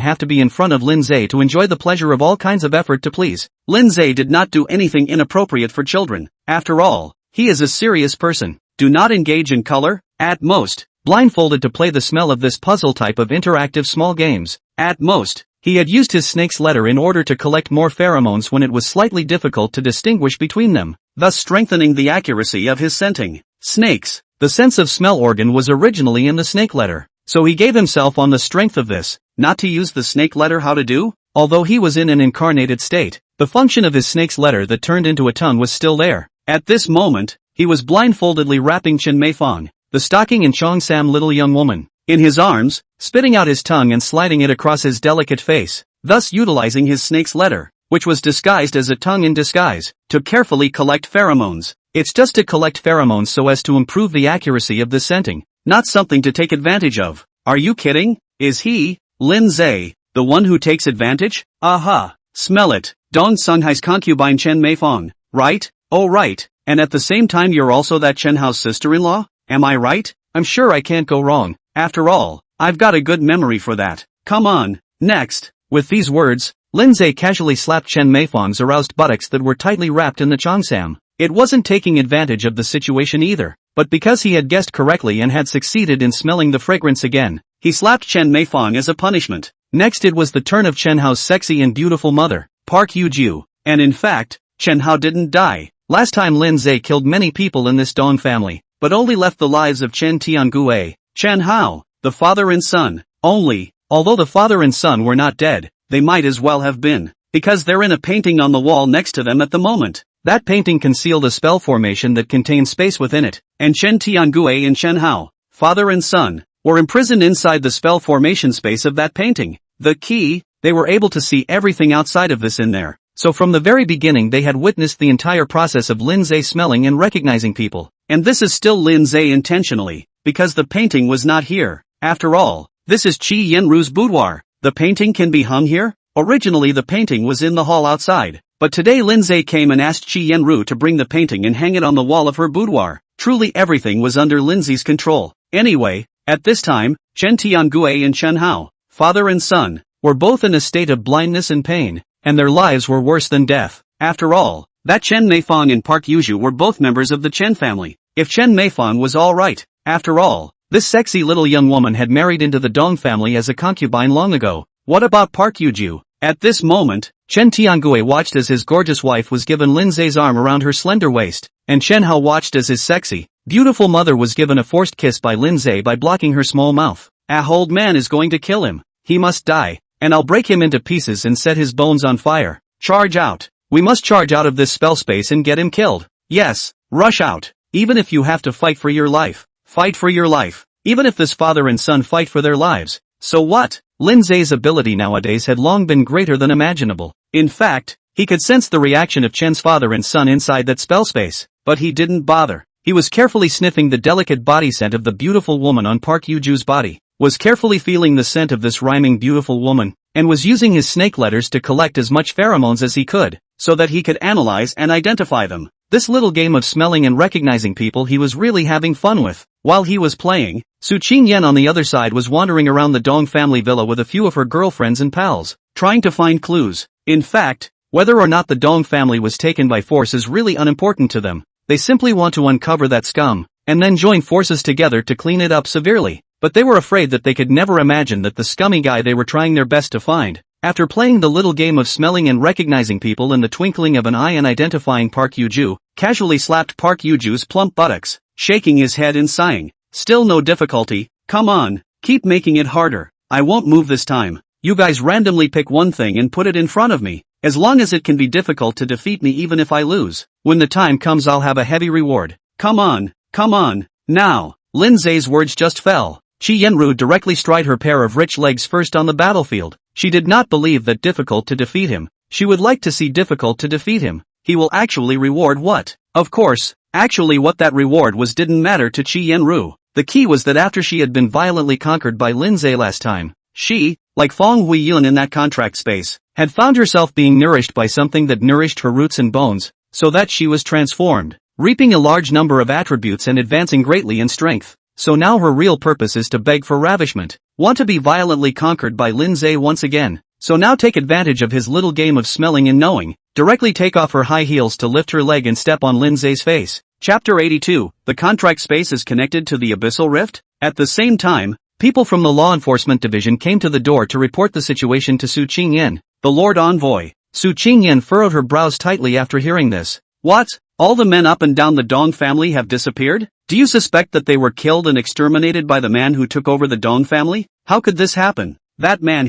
have to be in front of Lindsay to enjoy the pleasure of all kinds of effort to please. Lindsay did not do anything inappropriate for children. After all, he is a serious person. Do not engage in color, at most, blindfolded to play the smell of this puzzle type of interactive small games. At most, he had used his snake's letter in order to collect more pheromones when it was slightly difficult to distinguish between them, thus strengthening the accuracy of his scenting. Snakes. The sense of smell organ was originally in the snake letter, so he gave himself on the strength of this, not to use the snake letter. How to do? Although he was in an incarnated state, the function of his snake's letter that turned into a tongue was still there. At this moment, he was blindfoldedly wrapping Chen Meifang, the stocking and cheongsam little young woman, in his arms, spitting out his tongue and sliding it across his delicate face, thus utilizing his snake's letter, which was disguised as a tongue in disguise, to carefully collect pheromones. It's just to collect pheromones so as to improve the accuracy of the scenting, not something to take advantage of. Are you kidding? Is he, Lindsay, the one who takes advantage? Aha! Smell it. Dong Songhai's concubine Chen Meifang, right? Oh right, and at the same time you're also that Chen Hao's sister-in-law? Am I right? I'm sure I can't go wrong. After all, I've got a good memory for that. Come on, next. With these words, Lindsay casually slapped Chen Meifang's aroused buttocks that were tightly wrapped in the cheongsam. It wasn't taking advantage of the situation either, but because he had guessed correctly and had succeeded in smelling the fragrance again, he slapped Chen Meifang as a punishment. Next it was the turn of Chen Hao's sexy and beautiful mother, Park Yuzhu, and in fact, Chen Hao didn't die. Last time Lindsay killed many people in this Dong family, but only left the lives of Chen Tiangui, Chen Hao, the father and son, only. Although the father and son were not dead, they might as well have been, because they're in a painting on the wall next to them at the moment. That painting concealed a spell formation that contained space within it, and Chen Tiangui and Chen Hao, father and son, were imprisoned inside the spell formation space of that painting. The key, they were able to see everything outside of this in there. So from the very beginning they had witnessed the entire process of Lindsay smelling and recognizing people. And this is still Lindsay intentionally, because the painting was not here. After all, this is Qi Yenru's boudoir. The painting can be hung here? Originally the painting was in the hall outside, but today Lindsay came and asked Qi Yenru to bring the painting and hang it on the wall of her boudoir. Truly everything was under Lindsay's control. Anyway, at this time, Chen Tiangui and Chen Hao, father and son, were both in a state of blindness and pain, and their lives were worse than death. After all, that Chen Meifang and Park Yuju were both members of the Chen family. If Chen Meifang was alright, after all, this sexy little young woman had married into the Dong family as a concubine long ago. What about Park Yuju? At this moment, Chen Tiangue watched as his gorgeous wife was given Lin Zhe's arm around her slender waist, and Chen Hao watched as his sexy, beautiful mother was given a forced kiss by Lin Zhe by blocking her small mouth. Ah, old man is going to kill him. He must die, and I'll break him into pieces and set his bones on fire. Charge out. We must charge out of this spell space and get him killed. Yes, rush out. Even if you have to fight for your life. Fight for your life. Even if this father and son fight for their lives. So what? Lin Zhe's ability nowadays had long been greater than imaginable. In fact, he could sense the reaction of Chen's father and son inside that spell space. But he didn't bother. He was carefully sniffing the delicate body scent of the beautiful woman on Park Yuju's body, was carefully feeling the scent of this rhyming beautiful woman, and was using his snake letters to collect as much pheromones as he could, so that he could analyze and identify them. This little game of smelling and recognizing people he was really having fun with. While he was playing, Su Qingyan on the other side was wandering around the Dong family villa with a few of her girlfriends and pals, trying to find clues. In fact, whether or not the Dong family was taken by force is really unimportant to them. They simply want to uncover that scum, and then join forces together to clean it up severely. But they were afraid that they could never imagine that the scummy guy they were trying their best to find, after playing the little game of smelling and recognizing people in the twinkling of an eye and identifying Park Yuju, casually slapped Park Yuju's plump buttocks, shaking his head and sighing. Still no difficulty. Come on, keep making it harder. I won't move this time. You guys randomly pick one thing and put it in front of me. As long as it can be difficult to defeat me even if I lose. When the time comes I'll have a heavy reward. Come on, now. Lin Zhe's words just fell. Qi Yanru directly stride her pair of rich legs first on the battlefield. She did not believe that difficult to defeat him. She would like to see difficult to defeat him. He will actually reward what? Of course, actually what that reward was didn't matter to Qi Yanru. The key was that after she had been violently conquered by Lin Zhe last time, she, like Feng Huiyun in that contract space, had found herself being nourished by something that nourished her roots and bones, so that she was transformed, reaping a large number of attributes and advancing greatly in strength. So now her real purpose is to beg for ravishment, want to be violently conquered by Lin Zhe once again. So now take advantage of his little game of smelling and knowing, directly take off her high heels to lift her leg and step on Lin Zhe's face. Chapter 82, the contract space is connected to the abyssal rift? At the same time, people from the law enforcement division came to the door to report the situation to Su Qingyan, the Lord Envoy. Su Qingyan furrowed her brows tightly after hearing this. What? All the men up and down the Dong family have disappeared? Do you suspect that they were killed and exterminated by the man who took over the Dong family? How could this happen? That man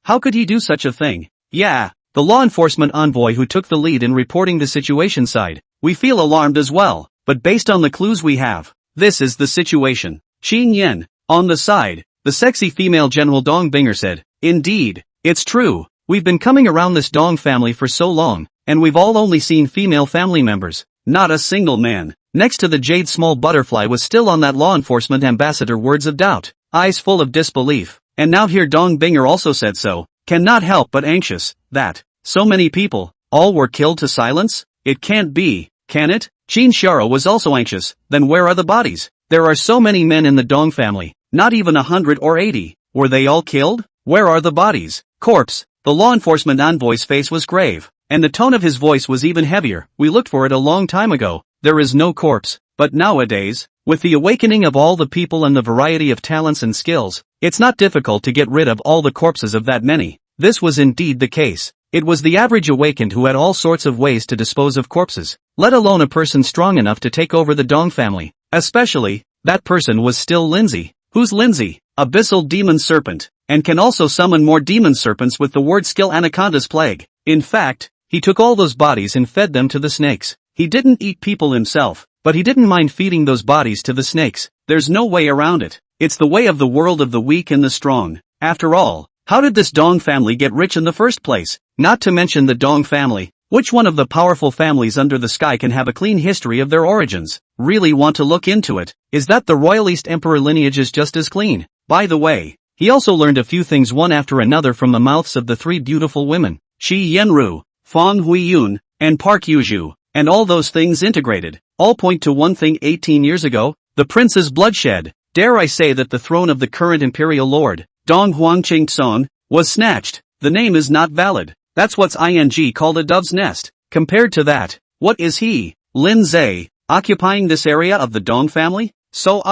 how could he do such a thing? Yeah, the law enforcement envoy who took the lead in reporting the situation sighed. We feel alarmed as well, but based on the clues we have, this is the situation. Qingyan, on the side, the sexy female General Dong Binger said, indeed, it's true. We've been coming around this Dong family for so long, and we've all only seen female family members, not a single man. Next to the jade small butterfly was still on that law enforcement ambassador words of doubt, eyes full of disbelief, and now here Dong Binger also said so, cannot help but anxious, that, so many people, all were killed to silence? It can't be, can it? Qin Xiaro was also anxious, then where are the bodies? There are so many men in the Dong family, not even 100 or 80, were they all killed? Where are the bodies? Corpse. The law enforcement envoy's face was grave, and the tone of his voice was even heavier. We looked for it a long time ago. There is no corpse, but nowadays, with the awakening of all the people and the variety of talents and skills, it's not difficult to get rid of all the corpses of that many. This was indeed the case. It was the average awakened who had all sorts of ways to dispose of corpses, let alone a person strong enough to take over the Dong family. Especially, that person was still Lindsay. Who's Lindsay? Abyssal demon serpent, and can also summon more demon serpents with the word skill Anaconda's plague. In fact, he took all those bodies and fed them to the snakes. He didn't eat people himself, but he didn't mind feeding those bodies to the snakes. There's no way around it. It's the way of the world of the weak and the strong. After all, how did this Dong family get rich in the first place? Not to mention the Dong family. Which one of the powerful families under the sky can have a clean history of their origins? Really want to look into it? Is that the royalist emperor lineage is just as clean? By the way, he also learned a few things one after another from the mouths of the three beautiful women, Qi Yanru, Feng Huiyun, and Park Yuju, and all those things integrated, all point to one thing 18 years ago, the prince's bloodshed. Dare I say that the throne of the current imperial lord, Dong Huangqing was snatched. The name is not valid. That's what's ing called a dove's nest. Compared to that, What is he, Lin Zhe, occupying this area of the Dong family? So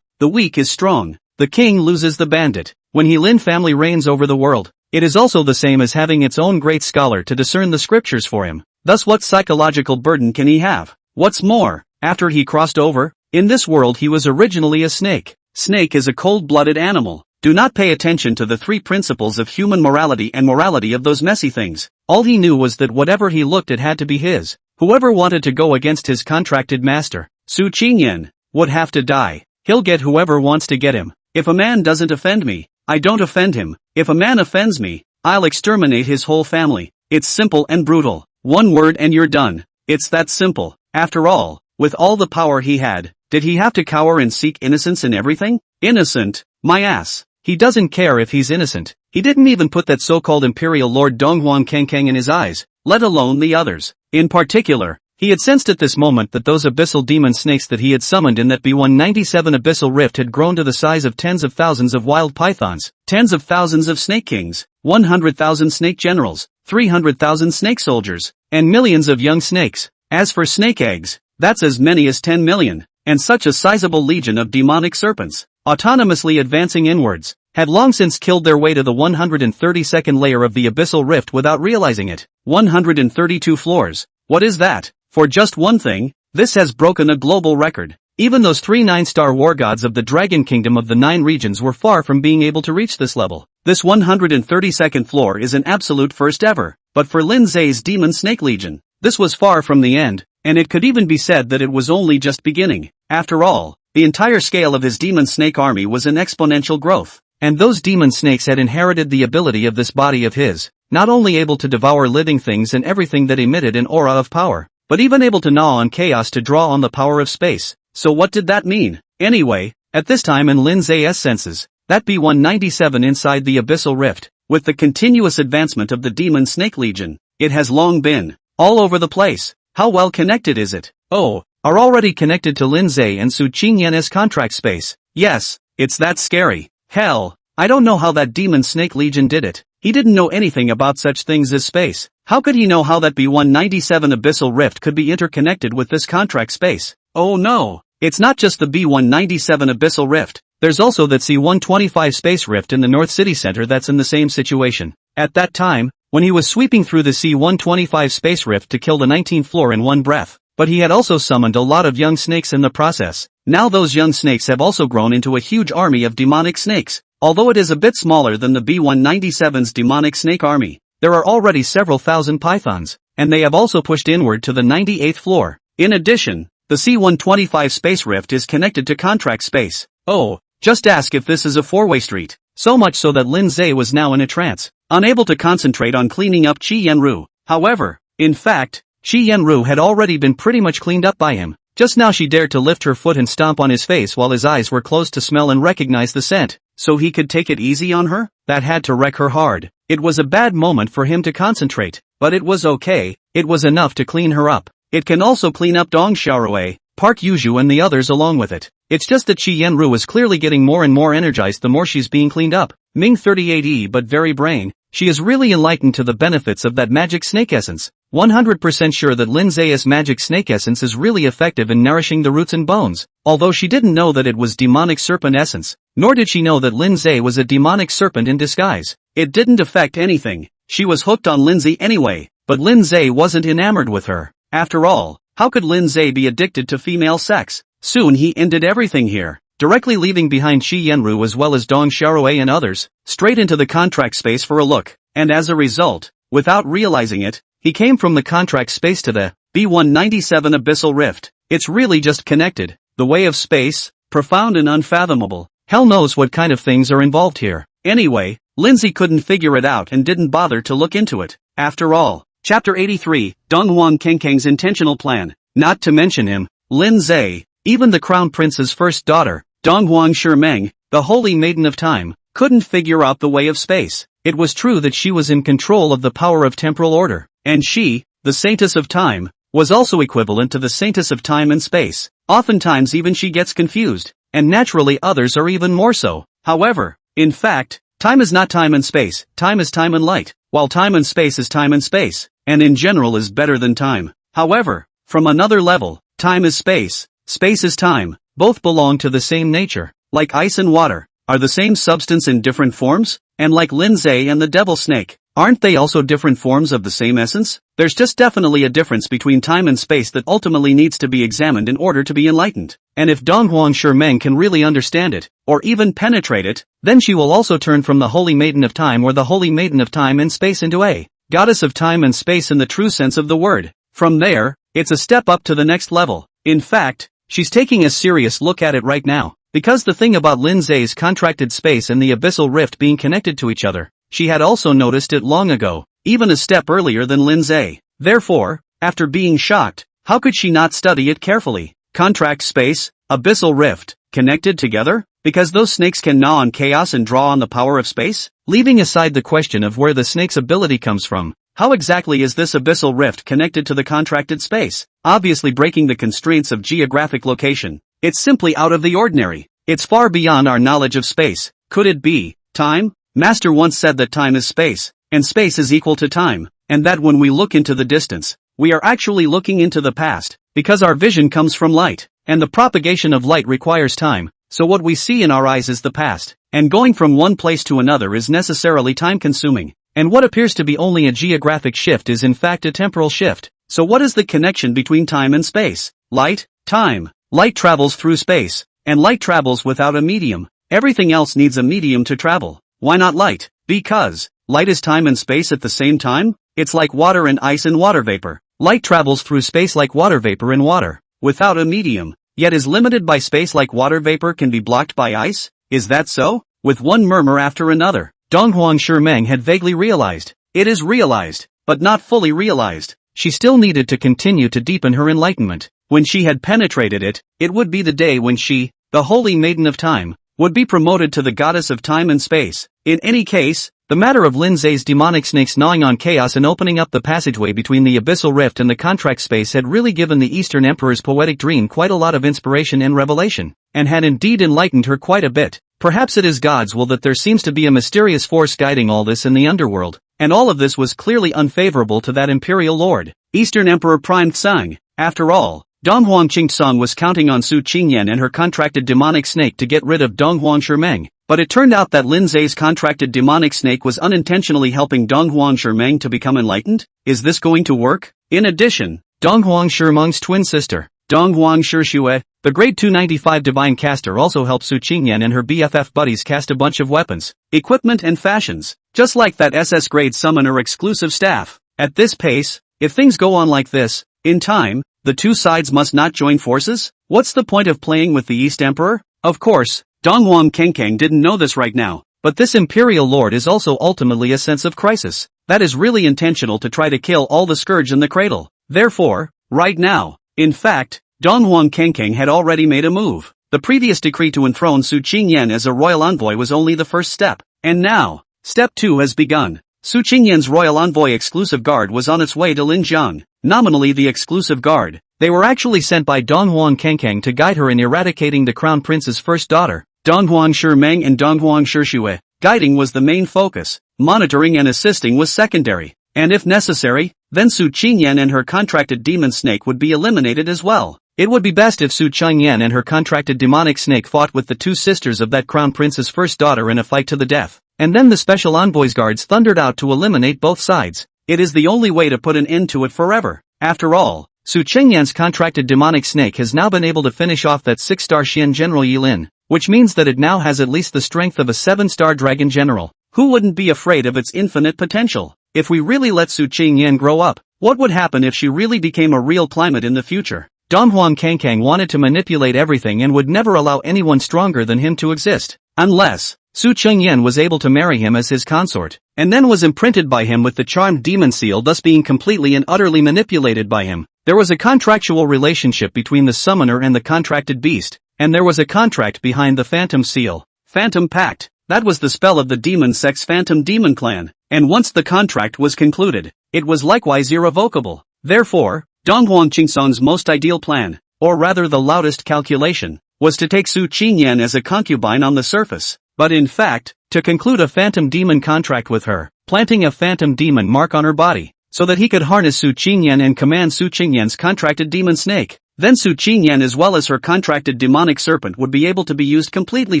the weak is strong. The king loses the bandit. When he Lin family reigns over the world, it is also the same as having its own great scholar to discern the scriptures for him. Thus what psychological burden can he have? What's more, after he crossed over, in this world he was originally a snake. Snake is a cold-blooded animal. Do not pay attention to the three principles of human morality and morality of those messy things. All he knew was that whatever he looked at had to be his. Whoever wanted to go against his contracted master, Su Qingyan, would have to die. He'll get whoever wants to get him. If a man doesn't offend me, I don't offend him. If a man offends me, I'll exterminate his whole family. It's simple and brutal. One word and you're done. It's that simple. After all, with all the power he had, did he have to cower and seek innocence in everything? Innocent? My ass. He doesn't care if he's innocent. He didn't even put that so-called Imperial Lord Donghuang Kangkang in his eyes, let alone the others. In particular, he had sensed at this moment that those abyssal demon snakes that he had summoned in that B197 abyssal rift had grown to the size of tens of thousands of wild pythons, tens of thousands of snake kings, 100,000 snake generals, 300,000 snake soldiers, and millions of young snakes. As for snake eggs, that's as many as 10 million, and such a sizable legion of demonic serpents, autonomously advancing inwards, had long since killed their way to the 132nd layer of the abyssal rift without realizing it. 132 floors. What is that? For just one thing, this has broken a global record. Even those 3 9-star war gods of the Dragon Kingdom of the 9 regions were far from being able to reach this level. This 132nd floor is an absolute first ever, but for Lin Zhe's Demon Snake Legion, this was far from the end, and it could even be said that it was only just beginning. After all, the entire scale of his demon snake army was in exponential growth, and those demon snakes had inherited the ability of this body of his, not only able to devour living things and everything that emitted an aura of power, but even able to gnaw on chaos to draw on the power of space. So what did that mean? Anyway, at this time in Lin Zhe's senses, that B197 inside the abyssal rift, with the continuous advancement of the Demon Snake Legion, it has long been all over the place. How well connected is it? Oh, are already connected to Lin Zhe and Su Qingyan's contract space. Yes, it's that scary. Hell, I don't know how that Demon Snake Legion did it. He didn't know anything about such things as space. How could he know how that B197 abyssal rift could be interconnected with this contract space? Oh no, it's not just the B197 abyssal rift. There's also that C125 space rift in the North City Center that's in the same situation. At that time, when he was sweeping through the C125 space rift to kill the 19th floor in one breath, but he had also summoned a lot of young snakes in the process. Now those young snakes have also grown into a huge army of demonic snakes. Although it is a bit smaller than the B197's demonic snake army, there are already several thousand pythons, and they have also pushed inward to the 98th floor. In addition, the C125 space rift is connected to contract space. Oh, just ask if this is a four-way street. So much so that Lin Zhe was now in a trance, unable to concentrate on cleaning up Qi Yanru. However, in fact, Qi Yanru had already been pretty much cleaned up by him. Just now she dared to lift her foot and stomp on his face while his eyes were closed to smell and recognize the scent. So he could take it easy on her? That had to wreck her hard. It was a bad moment for him to concentrate, but it was okay. It was enough to clean her up. It can also clean up Dong Xiaorui, Park Yuju and the others along with it. It's just that Qi Yanru is clearly getting more and more energized the more she's being cleaned up. Ming 38E but very brain. She is really enlightened to the benefits of that magic snake essence. 100% sure that Lin Zhe's magic snake essence is really effective in nourishing the roots and bones, although she didn't know that it was demonic serpent essence, nor did she know that Lin Zhe was a demonic serpent in disguise. It didn't affect anything. She was hooked on Lin Zhe anyway, but Lin Zhe wasn't enamored with her. After all, how could Lin Zhe be addicted to female sex? Soon he ended everything here, directly leaving behind Qi Yanru as well as Dong Xiaorui and others, straight into the contract space for a look, and as a result, without realizing it, he came from the contract space to the B197 abyssal rift. It's really just connected. The way of space, profound and unfathomable. Hell knows what kind of things are involved here. Anyway, Lindsay couldn't figure it out and didn't bother to look into it. After all, Chapter 83, Donghuang Kengkang's intentional plan. Not to mention him, Lin Zhe, even the Crown Prince's first daughter, Donghuang Shimeng, the Holy Maiden of Time, couldn't figure out the way of space. It was true that she was in control of the power of temporal order, and she, the Saintess of Time, was also equivalent to the Saintess of Time and Space. Oftentimes even she gets confused, and naturally others are even more so. However, in fact, time is not time and space, time is time and light, while time and space is time and space, and in general is better than time. However, from another level. Time is space, space is time, both belong to the same nature, like ice and water, are the same substance in different forms, and like Lindsay and the devil snake, aren't they also different forms of the same essence? There's just definitely a difference between time and space that ultimately needs to be examined in order to be enlightened. And if Donghuang Shimeng can really understand it, or even penetrate it, then she will also turn from the Holy Maiden of Time or the Holy Maiden of Time and Space into a goddess of time and space in the true sense of the word. From there, it's a step up to the next level. In fact, she's taking a serious look at it right now, because the thing about Lindsay's contracted space and the abyssal rift being connected to each other, she had also noticed it long ago, even a step earlier than Lindsay. Therefore, after being shocked, how could she not study it carefully? Contract space, abyssal rift, connected together? Because those snakes can gnaw on chaos and draw on the power of space? Leaving aside the question of where the snake's ability comes from, how exactly is this abyssal rift connected to the contracted space? Obviously breaking the constraints of geographic location. It's simply out of the ordinary. It's far beyond our knowledge of space. Could it be time? Master once said that time is space, and space is equal to time, and that when we look into the distance, we are actually looking into the past, because our vision comes from light, and the propagation of light requires time, so what we see in our eyes is the past, and going from one place to another is necessarily time-consuming, and what appears to be only a geographic shift is in fact a temporal shift. So what is the connection between time and space? Light, time. Light travels through space, and light travels without a medium. Everything else needs a medium to travel. Why not light? Because light is time and space at the same time? It's like water and ice and water vapor. Light travels through space like water vapor and water, without a medium, yet is limited by space like water vapor can be blocked by ice? Is that so? With one murmur after another, Donghuang Shimeng had vaguely realized. It is realized, but not fully realized. She still needed to continue to deepen her enlightenment. When she had penetrated it, it would be the day when she, the Holy Maiden of Time, would be promoted to the goddess of time and space. In any case, the matter of Lindsay's demonic snakes gnawing on chaos and opening up the passageway between the abyssal rift and the contract space had really given the Eastern Emperor's poetic dream quite a lot of inspiration and revelation, and had indeed enlightened her quite a bit. Perhaps it is God's will that there seems to be a mysterious force guiding all this in the underworld, and all of this was clearly unfavorable to that imperial lord. Eastern Emperor Prime Tsang. After all, Donghuang Qingtsong was counting on Su Qingyan and her contracted demonic snake to get rid of Donghuang Shimeng, but it turned out that Lindsay's contracted demonic snake was unintentionally helping Donghuang Shimeng to become enlightened? Is this going to work? In addition, Donghuang Shimeng's twin sister, Donghuang Shishue, the grade 295 divine caster, also helped Su Qingyan and her BFF buddies cast a bunch of weapons, equipment and fashions, just like that SS grade summoner exclusive staff. At this pace, if things go on like this, in time, the two sides must not join forces? What's the point of playing with the East Emperor? Of course, Donghuang Kenkang didn't know this right now, but this imperial lord is also ultimately a sense of crisis. That is really intentional to try to kill all the scourge in the cradle. Therefore, right now, in fact, Donghuang Kenkang had already made a move. The previous decree to enthrone Su Qingyan as a royal envoy was only the first step, and now, step 2 has begun. Su Qingyan's royal envoy exclusive guard was on its way to Linjiang. Nominally the exclusive guard, they were actually sent by Donghuang Kenkang to guide her in eradicating the crown prince's first daughter, Donghuang Shimeng and Donghuang Shishue. Guiding was the main focus, monitoring and assisting was secondary, and if necessary, then Su Qingyan and her contracted demon snake would be eliminated as well. It would be best if Su Qingyan and her contracted demonic snake fought with the two sisters of that crown prince's first daughter in a fight to the death, and then the special envoy's guards thundered out to eliminate both sides. It is the only way to put an end to it forever. After all, Su Qingyan's contracted demonic snake has now been able to finish off that 6-star Xian General Yilin, which means that it now has at least the strength of a 7-star Dragon General. Who wouldn't be afraid of its infinite potential? If we really let Su Qingyan grow up, what would happen if she really became a real climate in the future? Donghuang Kenkang wanted to manipulate everything and would never allow anyone stronger than him to exist, unless Su Qingyan was able to marry him as his consort, and then was imprinted by him with the charmed demon seal, thus being completely and utterly manipulated by him. There was a contractual relationship between the summoner and the contracted beast, and there was a contract behind the phantom seal. Phantom Pact, that was the spell of the demon sect's phantom demon clan, and once the contract was concluded, it was likewise irrevocable. Therefore, Donghuang Qingtsong's most ideal plan, or rather the loudest calculation, was to take Su Qingyan as a concubine on the surface, but in fact, to conclude a phantom demon contract with her, planting a phantom demon mark on her body. so that he could harness Su Qingyan and command Su Qingyan's contracted demon snake. Then Su Qingyan as well as her contracted demonic serpent would be able to be used completely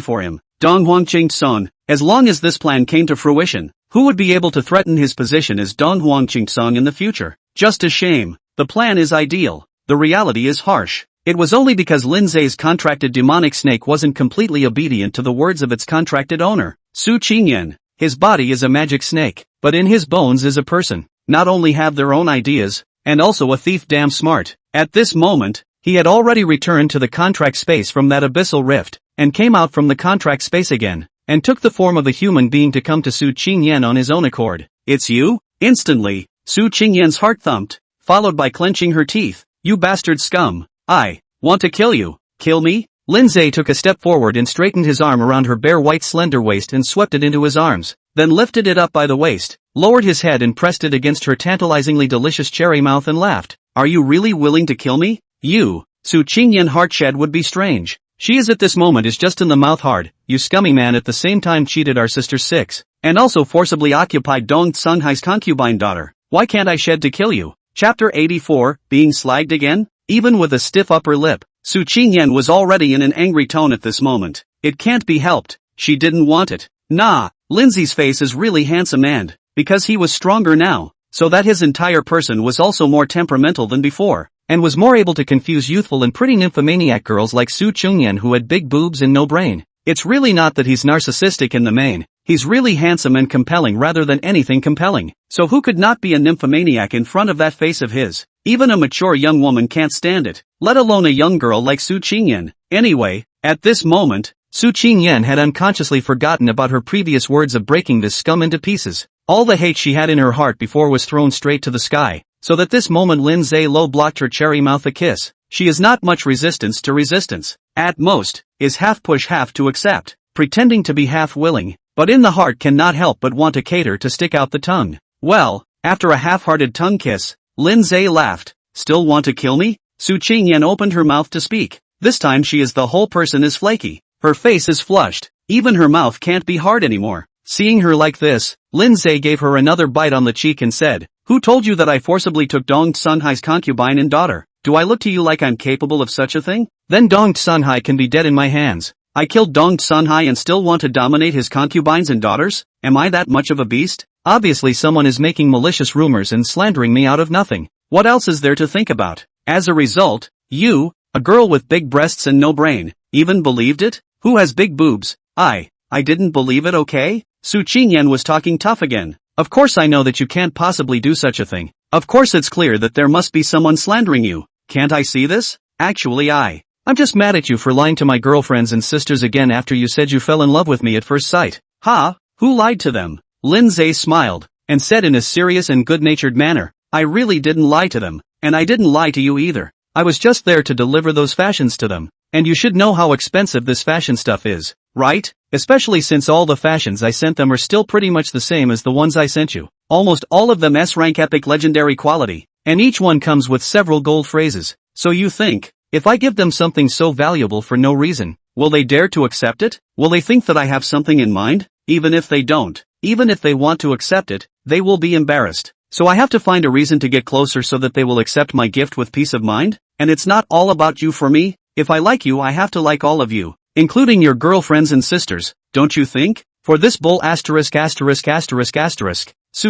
for him. Dong Huangqing Song, as long as this plan came to fruition, who would be able to threaten his position as Dong Huangqing Song in the future? Just a shame. The plan is ideal. The reality is harsh. It was only because Lin Zai's contracted demonic snake wasn't completely obedient to the words of its contracted owner, Su Qingyan. His body is a magic snake, but in his bones is a person. Not only have their own ideas, and also a thief damn smart. At this moment, he had already returned to the contract space from that abyssal rift, and came out from the contract space again, and took the form of a human being to come to Su Qingyan on his own accord. It's you? Instantly, Su Qingyan's heart thumped, followed by clenching her teeth. You bastard scum. I want to kill you. Kill me? Lin Zai took a step forward and straightened his arm around her bare white slender waist and swept it into his arms, then lifted it up by the waist, lowered his head and pressed it against her tantalizingly delicious cherry mouth and laughed. Are you really willing to kill me? You. Su Qingyan heartshed would be strange. She is at this moment is just in the mouth hard. You scummy man at the same time cheated our sister 6, and also forcibly occupied Dong Tsunghai's concubine daughter. Why can't I shed to kill you? Chapter 84, being slagged again? Even with a stiff upper lip, Su Qingyan was already in an angry tone at this moment. It can't be helped. She didn't want it. Nah, Lindsay's face is really handsome and, because he was stronger now, so that his entire person was also more temperamental than before, and was more able to confuse youthful and pretty nymphomaniac girls like Su Qingyan who had big boobs and no brain. It's really not that he's narcissistic in the main, he's really handsome and compelling rather than anything compelling. So who could not be a nymphomaniac in front of that face of his? Even a mature young woman can't stand it, let alone a young girl like Su Qingyan. Anyway, at this moment, Su Qingyan had unconsciously forgotten about her previous words of breaking this scum into pieces. All the hate she had in her heart before was thrown straight to the sky, so that this moment Lin Zai low blocked her cherry mouth a kiss. She is not much resistance to resistance. At most, is half push half to accept, pretending to be half willing, but in the heart cannot help but want to cater to stick out the tongue. Well, after a half-hearted tongue kiss, Lin Zai laughed. Still want to kill me? Su Qingyan opened her mouth to speak. This time she is the whole person is flaky. Her face is flushed. Even her mouth can't be hard anymore. Seeing her like this, Lin Zai gave her another bite on the cheek and said, Who told you that I forcibly took Dong Tsunghai's concubine and daughter? Do I look to you like I'm capable of such a thing? Then Dong Tsunghai can be dead in my hands. I killed Dong Tsunghai and still want to dominate his concubines and daughters? Am I that much of a beast? Obviously someone is making malicious rumors and slandering me out of nothing. What else is there to think about? As a result, you, a girl with big breasts and no brain, even believed it? Who has big boobs? I didn't believe it, okay? Su Qingyan was talking tough again. Of course I know that you can't possibly do such a thing. Of course it's clear that there must be someone slandering you. Can't I see this? Actually I'm just mad at you for lying to my girlfriends and sisters again after you said you fell in love with me at first sight. Ha? Who lied to them? Lin Zai smiled, and said in a serious and good-natured manner, I really didn't lie to them, and I didn't lie to you either. I was just there to deliver those fashions to them. And you should know how expensive this fashion stuff is, right? Especially since all the fashions I sent them are still pretty much the same as the ones I sent you. Almost all of them S-rank epic legendary quality, and each one comes with several gold phrases. So you think, if I give them something so valuable for no reason, will they dare to accept it? Will they think that I have something in mind? Even if they don't, even if they want to accept it, they will be embarrassed. So I have to find a reason to get closer so that they will accept my gift with peace of mind? And it's not all about you for me. If I like you I have to like all of you, including your girlfriends and sisters, don't you think? For this bull Su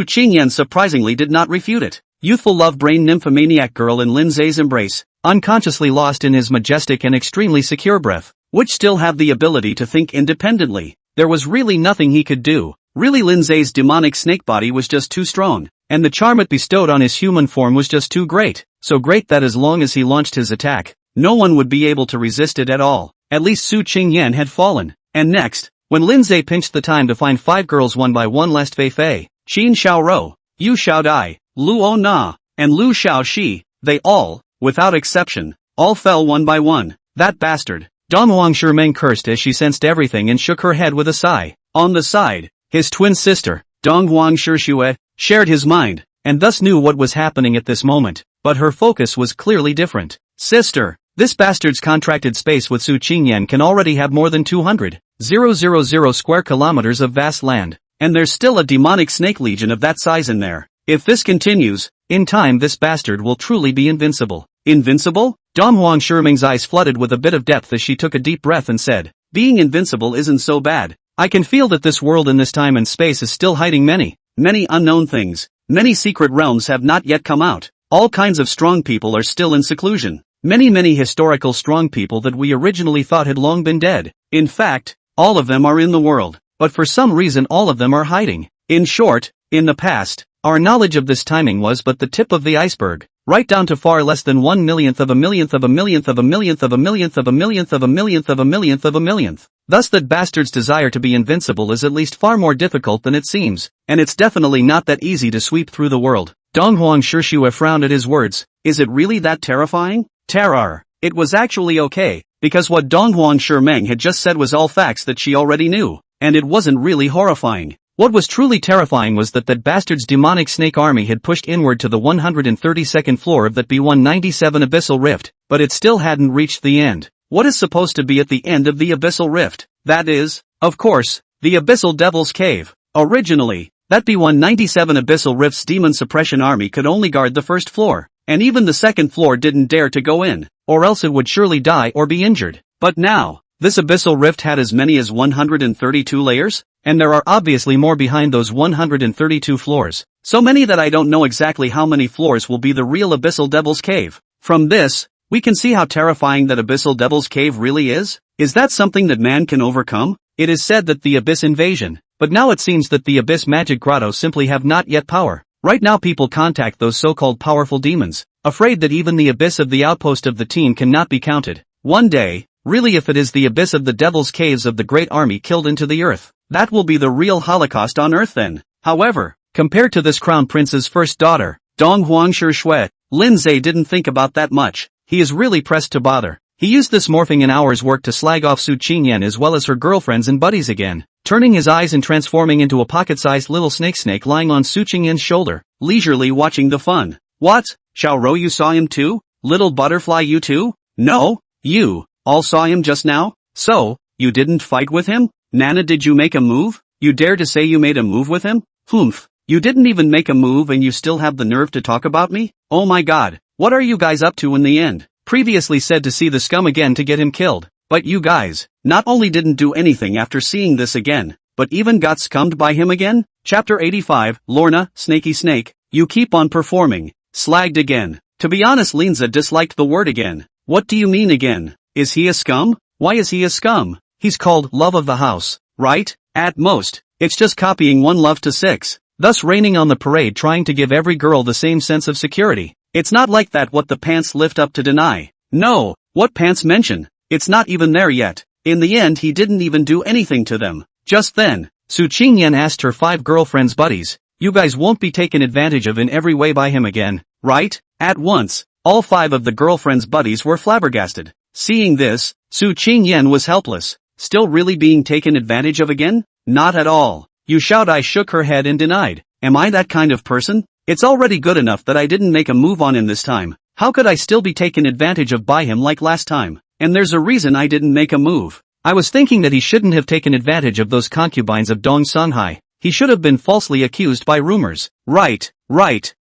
Qingyan surprisingly did not refute it. Youthful love-brain nymphomaniac girl in Lin Zai's embrace, unconsciously lost in his majestic and extremely secure breath, which still have the ability to think independently. There was really nothing he could do. Really Lin Zai's demonic snake body was just too strong, and the charm it bestowed on his human form was just too great. So great that as long as he launched his attack, no one would be able to resist it at all. At least Su Qingyan had fallen. And next, when Lin Zai pinched the time to find 5 girls one by one lest Fei Fei, Xin Xiaorou, Yu Xiaodai, Luo Na, and Lu Xiaoxi, they all, without exception, all fell one by one. That bastard. Dong Huangshimeng cursed as she sensed everything and shook her head with a sigh. On the side, his twin sister, Dong Huangshishue, shared his mind, and thus knew what was happening at this moment, but her focus was clearly different. Sister, this bastard's contracted space with Su Qingyan can already have more than 200,000 square kilometers of vast land, and there's still a demonic snake legion of that size in there. If this continues, in time this bastard will truly be invincible. Invincible? Dong Huang Shiming's eyes flooded with a bit of depth as she took a deep breath and said, being invincible isn't so bad. I can feel that this world in this time and space is still hiding many unknown things. Many secret realms have not yet come out. All kinds of strong people are still in seclusion. Many historical strong people that we originally thought had long been dead. In fact, all of them are in the world, but for some reason all of them are hiding. In short, in the past, our knowledge of this timing was but the tip of the iceberg, right down to far less than 1/millionth of a millionth of a millionth of a millionth of a millionth of a millionth of a millionth of a millionth of a millionth. Thus that bastard's desire to be invincible is at least far more difficult than it seems, and it's definitely not that easy to sweep through the world. Dong Huang Shishue frowned at his words. Is it really that terrifying? Terror. It was actually okay, because what Dong Huang Shiming had just said was all facts that she already knew, and it wasn't really horrifying. What was truly terrifying was that bastard's demonic snake army had pushed inward to the 132nd floor of that B-197 abyssal rift, but it still hadn't reached the end. What is supposed to be at the end of the abyssal rift? That is, of course, the abyssal devil's cave. Originally, that B-197 abyssal rift's demon suppression army could only guard the first floor, and even the second floor didn't dare to go in, or else it would surely die or be injured. But now, this abyssal rift had as many as 132 layers? And there are obviously more behind those 132 floors. So many that I don't know exactly how many floors will be the real abyssal devil's cave. From this, we can see how terrifying that abyssal devil's cave really is. Is that something that man can overcome? It is said that the abyss invasion, but now it seems that the abyss magic grotto simply have not yet power. Right now people contact those so-called powerful demons, afraid that even the abyss of the outpost of the team cannot be counted. One day, really if it is the abyss of the devil's caves of the great army killed into the earth, that will be the real Holocaust on earth then. However, compared to this crown prince's first daughter, Dong Huang Shishue, Lin Zhe didn't think about that much. He is really pressed to bother. He used this morphing an hour's work to slag off Su Qingyan as well as her girlfriends and buddies again, turning his eyes and transforming into a pocket-sized little snake lying on Su Qingyan's shoulder, leisurely watching the fun. What? Xiaoro, you saw him too? Little butterfly, you too? No? You all saw him just now? So, you didn't fight with him? Nana, did you make a move? You dare to say you made a move with him? Humph. You didn't even make a move and you still have the nerve to talk about me? Oh my god. What are you guys up to in the end? Previously said to see the scum again to get him killed. But you guys, not only didn't do anything after seeing this again, but even got scummed by him again? Chapter 85, Lorna, Snaky Snake, you keep on performing. Slagged again. To be honest, Linza disliked the word again. What do you mean again? Is he a scum? Why is he a scum? He's called love of the house, right? At most, it's just copying One Love to 6, thus raining on the parade trying to give every girl the same sense of security. It's not like that what the pants lift up to deny. No, what pants mention? It's not even there yet. In the end he didn't even do anything to them. Just then, Su Qingyan asked her 5 girlfriends buddies, you guys won't be taken advantage of in every way by him again, right? At once, all 5 of the girlfriends buddies were flabbergasted. Seeing this, Su Qingyan was helpless. Still really being taken advantage of again? Not at all. Yu Xiaodai shook her head and denied. Am I that kind of person? It's already good enough that I didn't make a move on him this time. How could I still be taken advantage of by him like last time? And there's a reason I didn't make a move. I was thinking that he shouldn't have taken advantage of those concubines of Dong Songhai. He should have been falsely accused by rumors. Right. Qin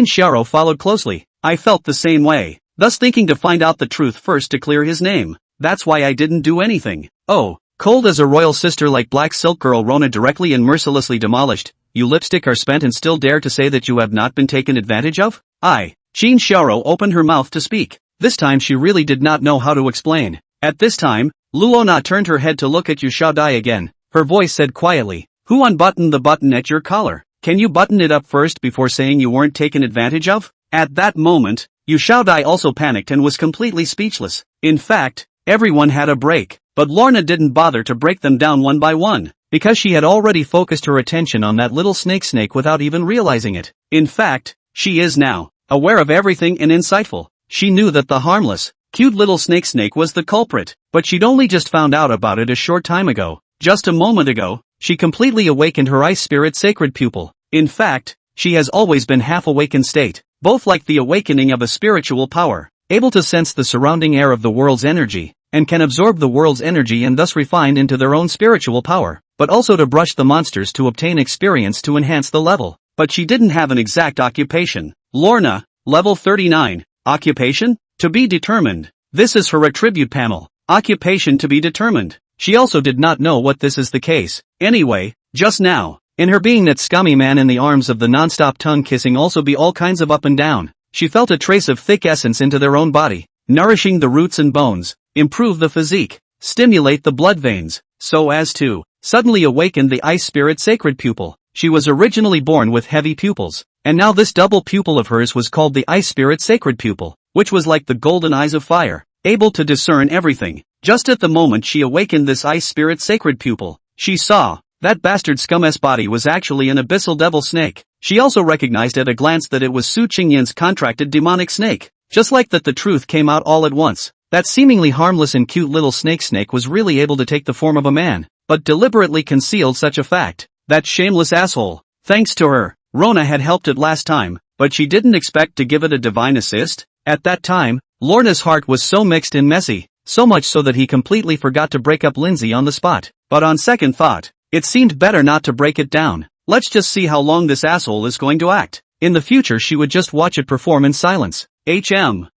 Xiaoro followed closely. I felt the same way. Thus thinking to find out the truth first to clear his name. That's why I didn't do anything. Oh, cold as a royal sister like Black Silk Girl Rona directly and mercilessly demolished, you lipstick are spent and still dare to say that you have not been taken advantage of? Qin Xiaoro opened her mouth to speak. This time she really did not know how to explain. At this time, Luona turned her head to look at Yu Xiaodai again. Her voice said quietly, who unbuttoned the button at your collar? Can you button it up first before saying you weren't taken advantage of? At that moment, Yu Xiaodai also panicked and was completely speechless. In fact, everyone had a break, but Lorna didn't bother to break them down one by one, because she had already focused her attention on that little snake without even realizing it. In fact, she is now aware of everything and insightful. She knew that the harmless, cute little snake was the culprit, but she'd only just found out about it a short time ago. Just a moment ago, she completely awakened her ice spirit sacred pupil. In fact, she has always been half-awakened state, both like the awakening of a spiritual power, able to sense the surrounding air of the world's energy, and can absorb the world's energy and thus refine into their own spiritual power, but also to brush the monsters to obtain experience to enhance the level. but she didn't have an exact occupation. Lorna, level 39, occupation? To be determined. This is her attribute panel. Occupation to be determined. She also did not know what this is the case. Anyway, just now, in her being that scummy man in the arms of the non-stop tongue kissing also be all kinds of up and down, she felt a trace of thick essence into their own body, nourishing the roots and bones, improve the physique, stimulate the blood veins, so as to suddenly awaken the ice spirit sacred pupil. She was originally born with heavy pupils, and now this double pupil of hers was called the ice spirit sacred pupil, which was like the golden eyes of fire, able to discern everything. Just at the moment she awakened this ice spirit sacred pupil, she saw that bastard scum's body was actually an abyssal devil snake. She also recognized at a glance that it was Su Qingyan's contracted demonic snake. Just like that, the truth came out all at once. That seemingly harmless and cute little snake was really able to take the form of a man, but deliberately concealed such a fact. That shameless asshole. Thanks to her, Rona had helped it last time, but she didn't expect to give it a divine assist. At that time, Lorna's heart was so mixed and messy, so much so that he completely forgot to break up Lindsay on the spot. But on second thought, it seemed better not to break it down. Let's just see how long this asshole is going to act. In the future she would just watch it perform in silence.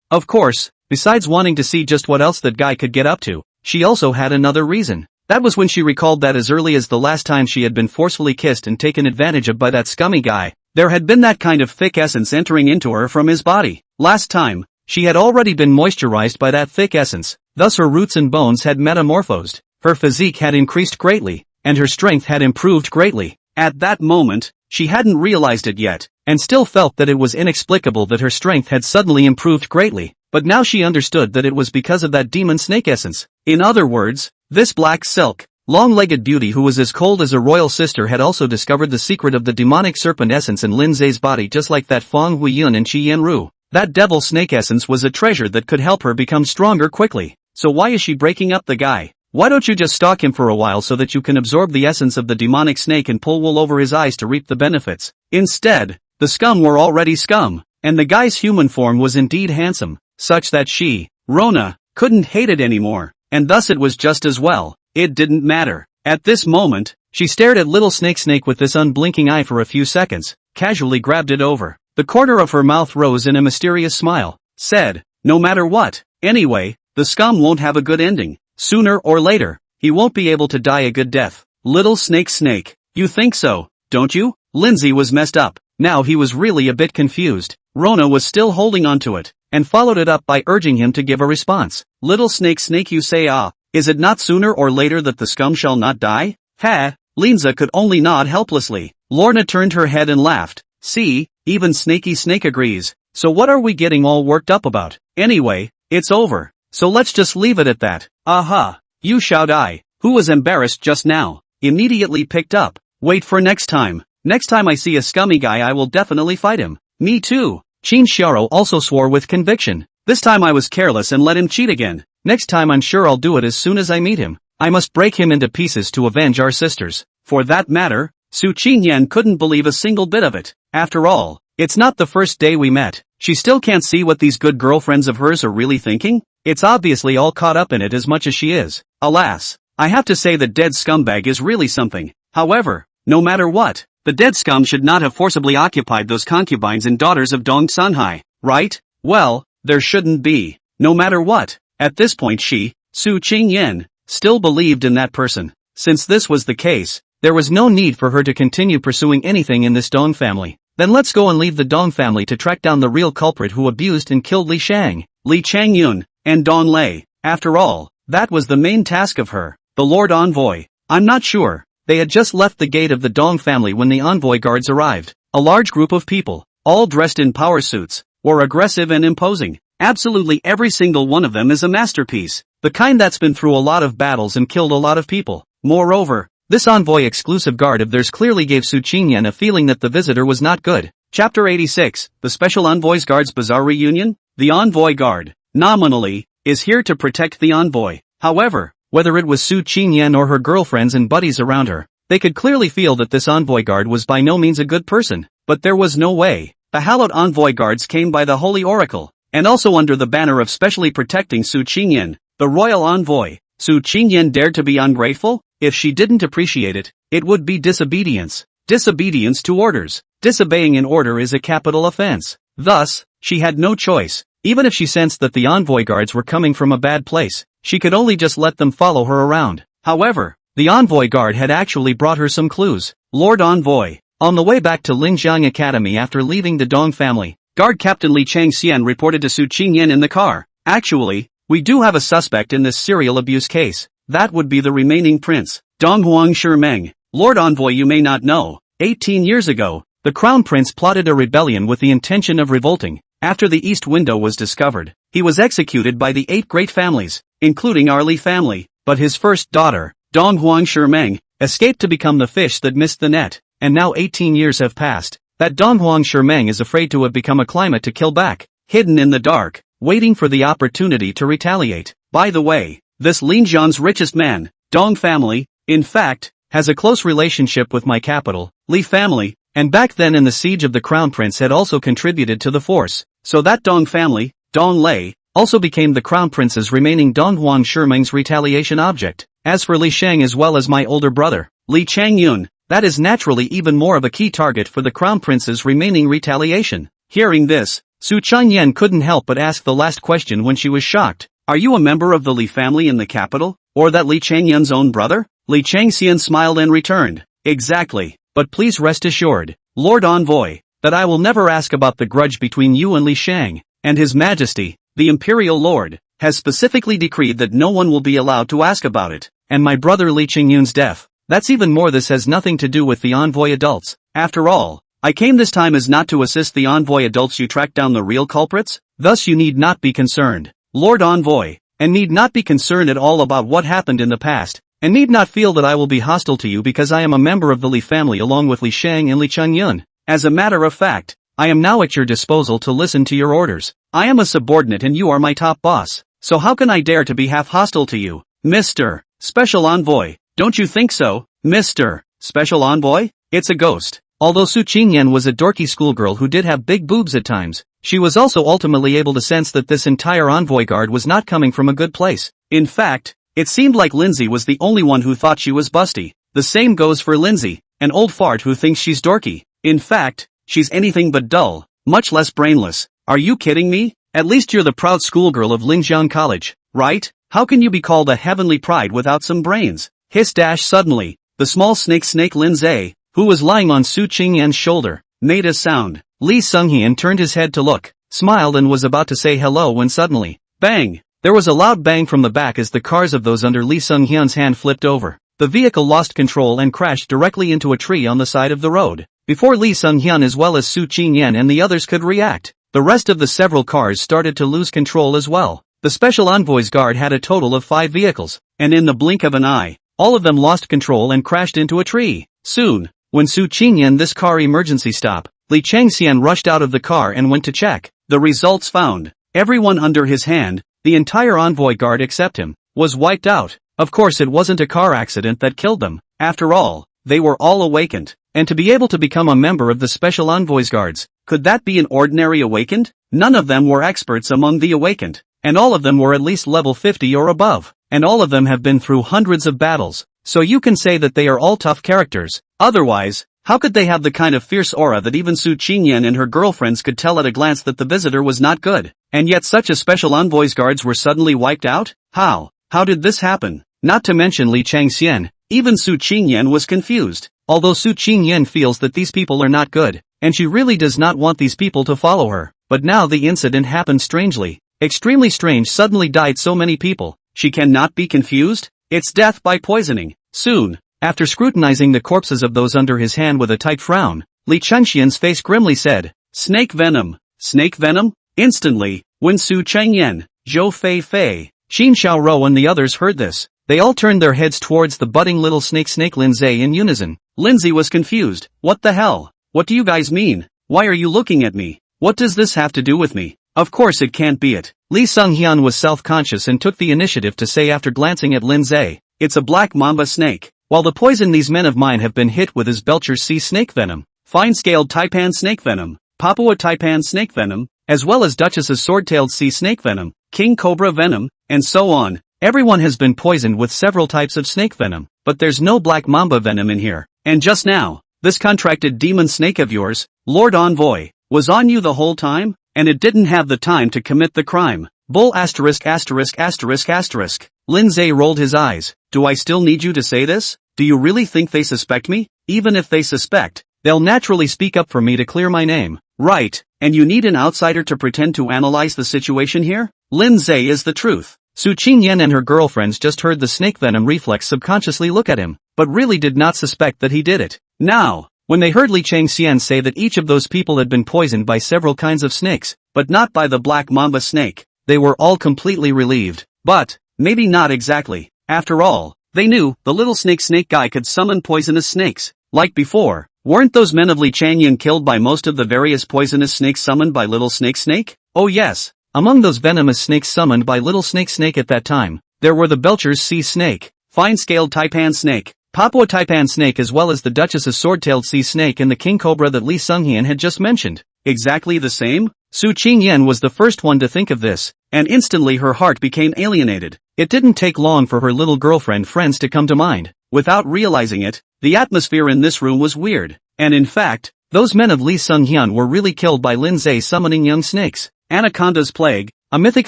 Of course, besides wanting to see just what else that guy could get up to, she also had another reason. That was when she recalled that as early as the last time she had been forcefully kissed and taken advantage of by that scummy guy, there had been that kind of thick essence entering into her from his body. Last time, she had already been moisturized by that thick essence, thus her roots and bones had metamorphosed, her physique had increased greatly, and her strength had improved greatly. At that moment, she hadn't realized it yet, and still felt that it was inexplicable that her strength had suddenly improved greatly, but now she understood that it was because of that demon snake essence. In other words, this black silk, long-legged beauty who was as cold as a royal sister had also discovered the secret of the demonic serpent essence in Lin Zhe's body, just like that Feng Huiyun and Qi Yanru. That devil snake essence was a treasure that could help her become stronger quickly. So why is she breaking up the guy? Why don't you just stalk him for a while so that you can absorb the essence of the demonic snake and pull wool over his eyes to reap the benefits? Instead, the scum were already scum, and the guy's human form was indeed handsome, such that she, Rona, couldn't hate it anymore, and thus it was just as well. It didn't matter. At this moment, she stared at little snake with this unblinking eye for a few seconds, casually grabbed it over. The corner of her mouth rose in a mysterious smile, said, no matter what, anyway, the scum won't have a good ending. Sooner or later, he won't be able to die a good death. Little snake, you think so, don't you? Lindsay was messed up. Now he was really a bit confused. Rona was still holding on to it, and followed it up by urging him to give a response. Little snake, you say is it not sooner or later that the scum shall not die? Ha! Linza could only nod helplessly. Lorna turned her head and laughed. See, even Snake agrees. So what are we getting all worked up about? Anyway, it's over. So let's just leave it at that. Aha! You shout I, who was embarrassed just now, immediately picked up. Wait for next time. Next time I see a scummy guy I will definitely fight him. Me too. Qin Xiao also swore with conviction. This time I was careless and let him cheat again. Next time I'm sure I'll do it as soon as I meet him. I must break him into pieces to avenge our sisters. For that matter, Su Qingyan couldn't believe a single bit of it. After all, it's not the first day we met. She still can't see what these good girlfriends of hers are really thinking? It's obviously all caught up in it as much as she is. Alas, I have to say the dead scumbag is really something. However, no matter what, the dead scum should not have forcibly occupied those concubines and daughters of Dong Sanhai, right? Well, there shouldn't be. No matter what, at this point she, Su Qingyan, still believed in that person. Since this was the case, there was no need for her to continue pursuing anything in this Dong family. Then let's go and leave the Dong family to track down the real culprit who abused and killed Li Shang, Li Changyun, and Don Lei. After all, that was the main task of her, the Lord Envoy. I'm not sure. They had just left the gate of the Dong family when the envoy guards arrived. A large group of people, all dressed in power suits, were aggressive and imposing. Absolutely every single one of them is a masterpiece. The kind that's been through a lot of battles and killed a lot of people. Moreover, this envoy exclusive guard of theirs clearly gave Su Qingyan a feeling that the visitor was not good. Chapter 86, The Special Envoy's Guard's Bizarre Reunion? The Envoy Guard, nominally, is here to protect the envoy. However, whether it was Su Qingyan or her girlfriends and buddies around her, they could clearly feel that this envoy guard was by no means a good person. But there was no way. The hallowed envoy guards came by the Holy Oracle, and also under the banner of specially protecting Su Qingyan, the royal envoy. Su Qingyan dared to be ungrateful? If she didn't appreciate it, it would be disobedience. Disobedience to orders. Disobeying an order is a capital offense. Thus, she had no choice. Even if she sensed that the envoy guards were coming from a bad place, she could only just let them follow her around. However, the envoy guard had actually brought her some clues. Lord Envoy. On the way back to Linjiang Academy after leaving the Dong family, Guard Captain Li Changxian reported to Su Qingyan in the car. Actually, we do have a suspect in this serial abuse case. That would be the remaining prince, Dong Huang Shimeng. Lord Envoy, you may not know, 18 years ago, the crown prince plotted a rebellion with the intention of revolting. After the east window was discovered, he was executed by the 8 great families, including our Li family, but his first daughter, Dong Huang Shimeng, escaped to become the fish that missed the net, and now 18 years have passed. That Dong Huang Shimeng is afraid to have become a climate to kill back, hidden in the dark, waiting for the opportunity to retaliate. By the way, this Linjiang's richest man, Dong family, in fact, has a close relationship with my capital, Li family, and back then in the siege of the crown prince had also contributed to the force, so that Dong family, Dong Lei, also became the crown prince's remaining Dong Huang Shimeng's retaliation object. As for Li Shang as well as my older brother, Li Changyun, that is naturally even more of a key target for the crown prince's remaining retaliation. Hearing this, Su Changyan couldn't help but ask the last question when she was shocked. Are you a member of the Li family in the capital? Or that Li Changyun's own brother? Li Changxian smiled and returned. Exactly, but please rest assured, Lord Envoy, that I will never ask about the grudge between you and Li Shang, and His Majesty, the Imperial Lord, has specifically decreed that no one will be allowed to ask about it. And my brother Li Qingyun's death, that's even more. This has nothing to do with the envoy adults. After all, I came this time as not to assist the envoy adults. You track down the real culprits, thus you need not be concerned, Lord Envoy, and need not be concerned at all about what happened in the past, and need not feel that I will be hostile to you because I am a member of the Li family along with Li Shang and Li Changyun. As a matter of fact, I am now at your disposal to listen to your orders. I am a subordinate and you are my top boss, so how can I dare to be half hostile to you, Mr. Special Envoy? Don't you think so, Mr. Special Envoy? It's a ghost. Although Su Qingyan was a dorky schoolgirl who did have big boobs at times, she was also ultimately able to sense that this entire envoy guard was not coming from a good place. In fact, it seemed like Lindsay was the only one who thought she was busty. The same goes for Lindsay, an old fart who thinks she's dorky. In fact, she's anything but dull, much less brainless. Are you kidding me? At least you're the proud schoolgirl of Linjiang College, right? How can you be called a heavenly pride without some brains? Hiss dash suddenly, the small snake Lindsay, who was lying on Su Qingyan's shoulder, made a sound. Li Sunghian turned his head to look, smiled and was about to say hello when suddenly, bang! There was a loud bang from the back as the cars of those under Li Sunghian's hand flipped over. The vehicle lost control and crashed directly into a tree on the side of the road. Before Li Sunghian as well as Su Qingyan and the others could react, the rest of the several cars started to lose control as well. The special envoy's guard had a total of 5 vehicles, and in the blink of an eye, all of them lost control and crashed into a tree. Soon, when Su Qingyan this car emergency stop, Li Changxian rushed out of the car and went to check. The results found, everyone under his hand, the entire envoy guard except him, was wiped out. Of course it wasn't a car accident that killed them. After all, they were all awakened. And to be able to become a member of the special envoy's guards, could that be an ordinary awakened? None of them were experts among the awakened. And all of them were at least level 50 or above. And all of them have been through hundreds of battles. So you can say that they are all tough characters. Otherwise, how could they have the kind of fierce aura that even Su Qingyan and her girlfriends could tell at a glance that the visitor was not good? And yet such a special envoy's guards were suddenly wiped out? How? How did this happen? Not to mention Li Changxian, even Su Qingyan was confused. Although Su Qingyan feels that these people are not good, and she really does not want these people to follow her. But now the incident happened strangely. Extremely strange. Suddenly died so many people. She cannot be confused? It's death by poisoning. Soon, after scrutinizing the corpses of those under his hand with a tight frown, Li Changxian's face grimly said, Snake venom. Snake venom? Instantly, when Su Chengyan, Zhou Fei Fei, Xin Xiaorou and the others heard this, they all turned their heads towards the budding little snake Lindsay in unison. Lindsay was confused. What the hell? What do you guys mean? Why are you looking at me? What does this have to do with me? Of course it can't be it. Li Sunghian was self-conscious and took the initiative to say after glancing at Lindsay, it's a black mamba snake. While the poison these men of mine have been hit with is Belcher's sea snake venom, fine-scaled taipan snake venom, Papua taipan snake venom, as well as Duchess's sword-tailed sea snake venom, king cobra venom, and so on. Everyone has been poisoned with several types of snake venom, but there's no black mamba venom in here. And just now, this contracted demon snake of yours, Lord Envoy, was on you the whole time, and it didn't have the time to commit the crime. Bull asterisk asterisk asterisk asterisk. Lindsay rolled his eyes. Do I still need you to say this? Do you really think they suspect me? Even if they suspect, they'll naturally speak up for me to clear my name. Right, and you need an outsider to pretend to analyze the situation here? Lindsay is the truth. Su Qingyan and her girlfriends just heard the snake venom reflex subconsciously look at him, but really did not suspect that he did it. Now, when they heard Li Changxian say that each of those people had been poisoned by several kinds of snakes, but not by the black mamba snake, they were all completely relieved. But, maybe not exactly. After all, they knew the little snake guy could summon poisonous snakes. Like before, weren't those men of Li Changyan killed by most of the various poisonous snakes summoned by little snake? Oh yes. Among those venomous snakes summoned by little snake at that time, there were the Belcher's sea snake, fine-scaled taipan snake, Papua taipan snake as well as the Duchess's sword-tailed sea snake and the king cobra that Li Sunghian had just mentioned. Exactly the same? Su Qingyan was the first one to think of this, and instantly her heart became alienated. It didn't take long for her little girlfriend friends to come to mind. Without realizing it, the atmosphere in this room was weird, and in fact, those men of Li Sunghian were really killed by Lindsay summoning young snakes. Anaconda's plague, a mythic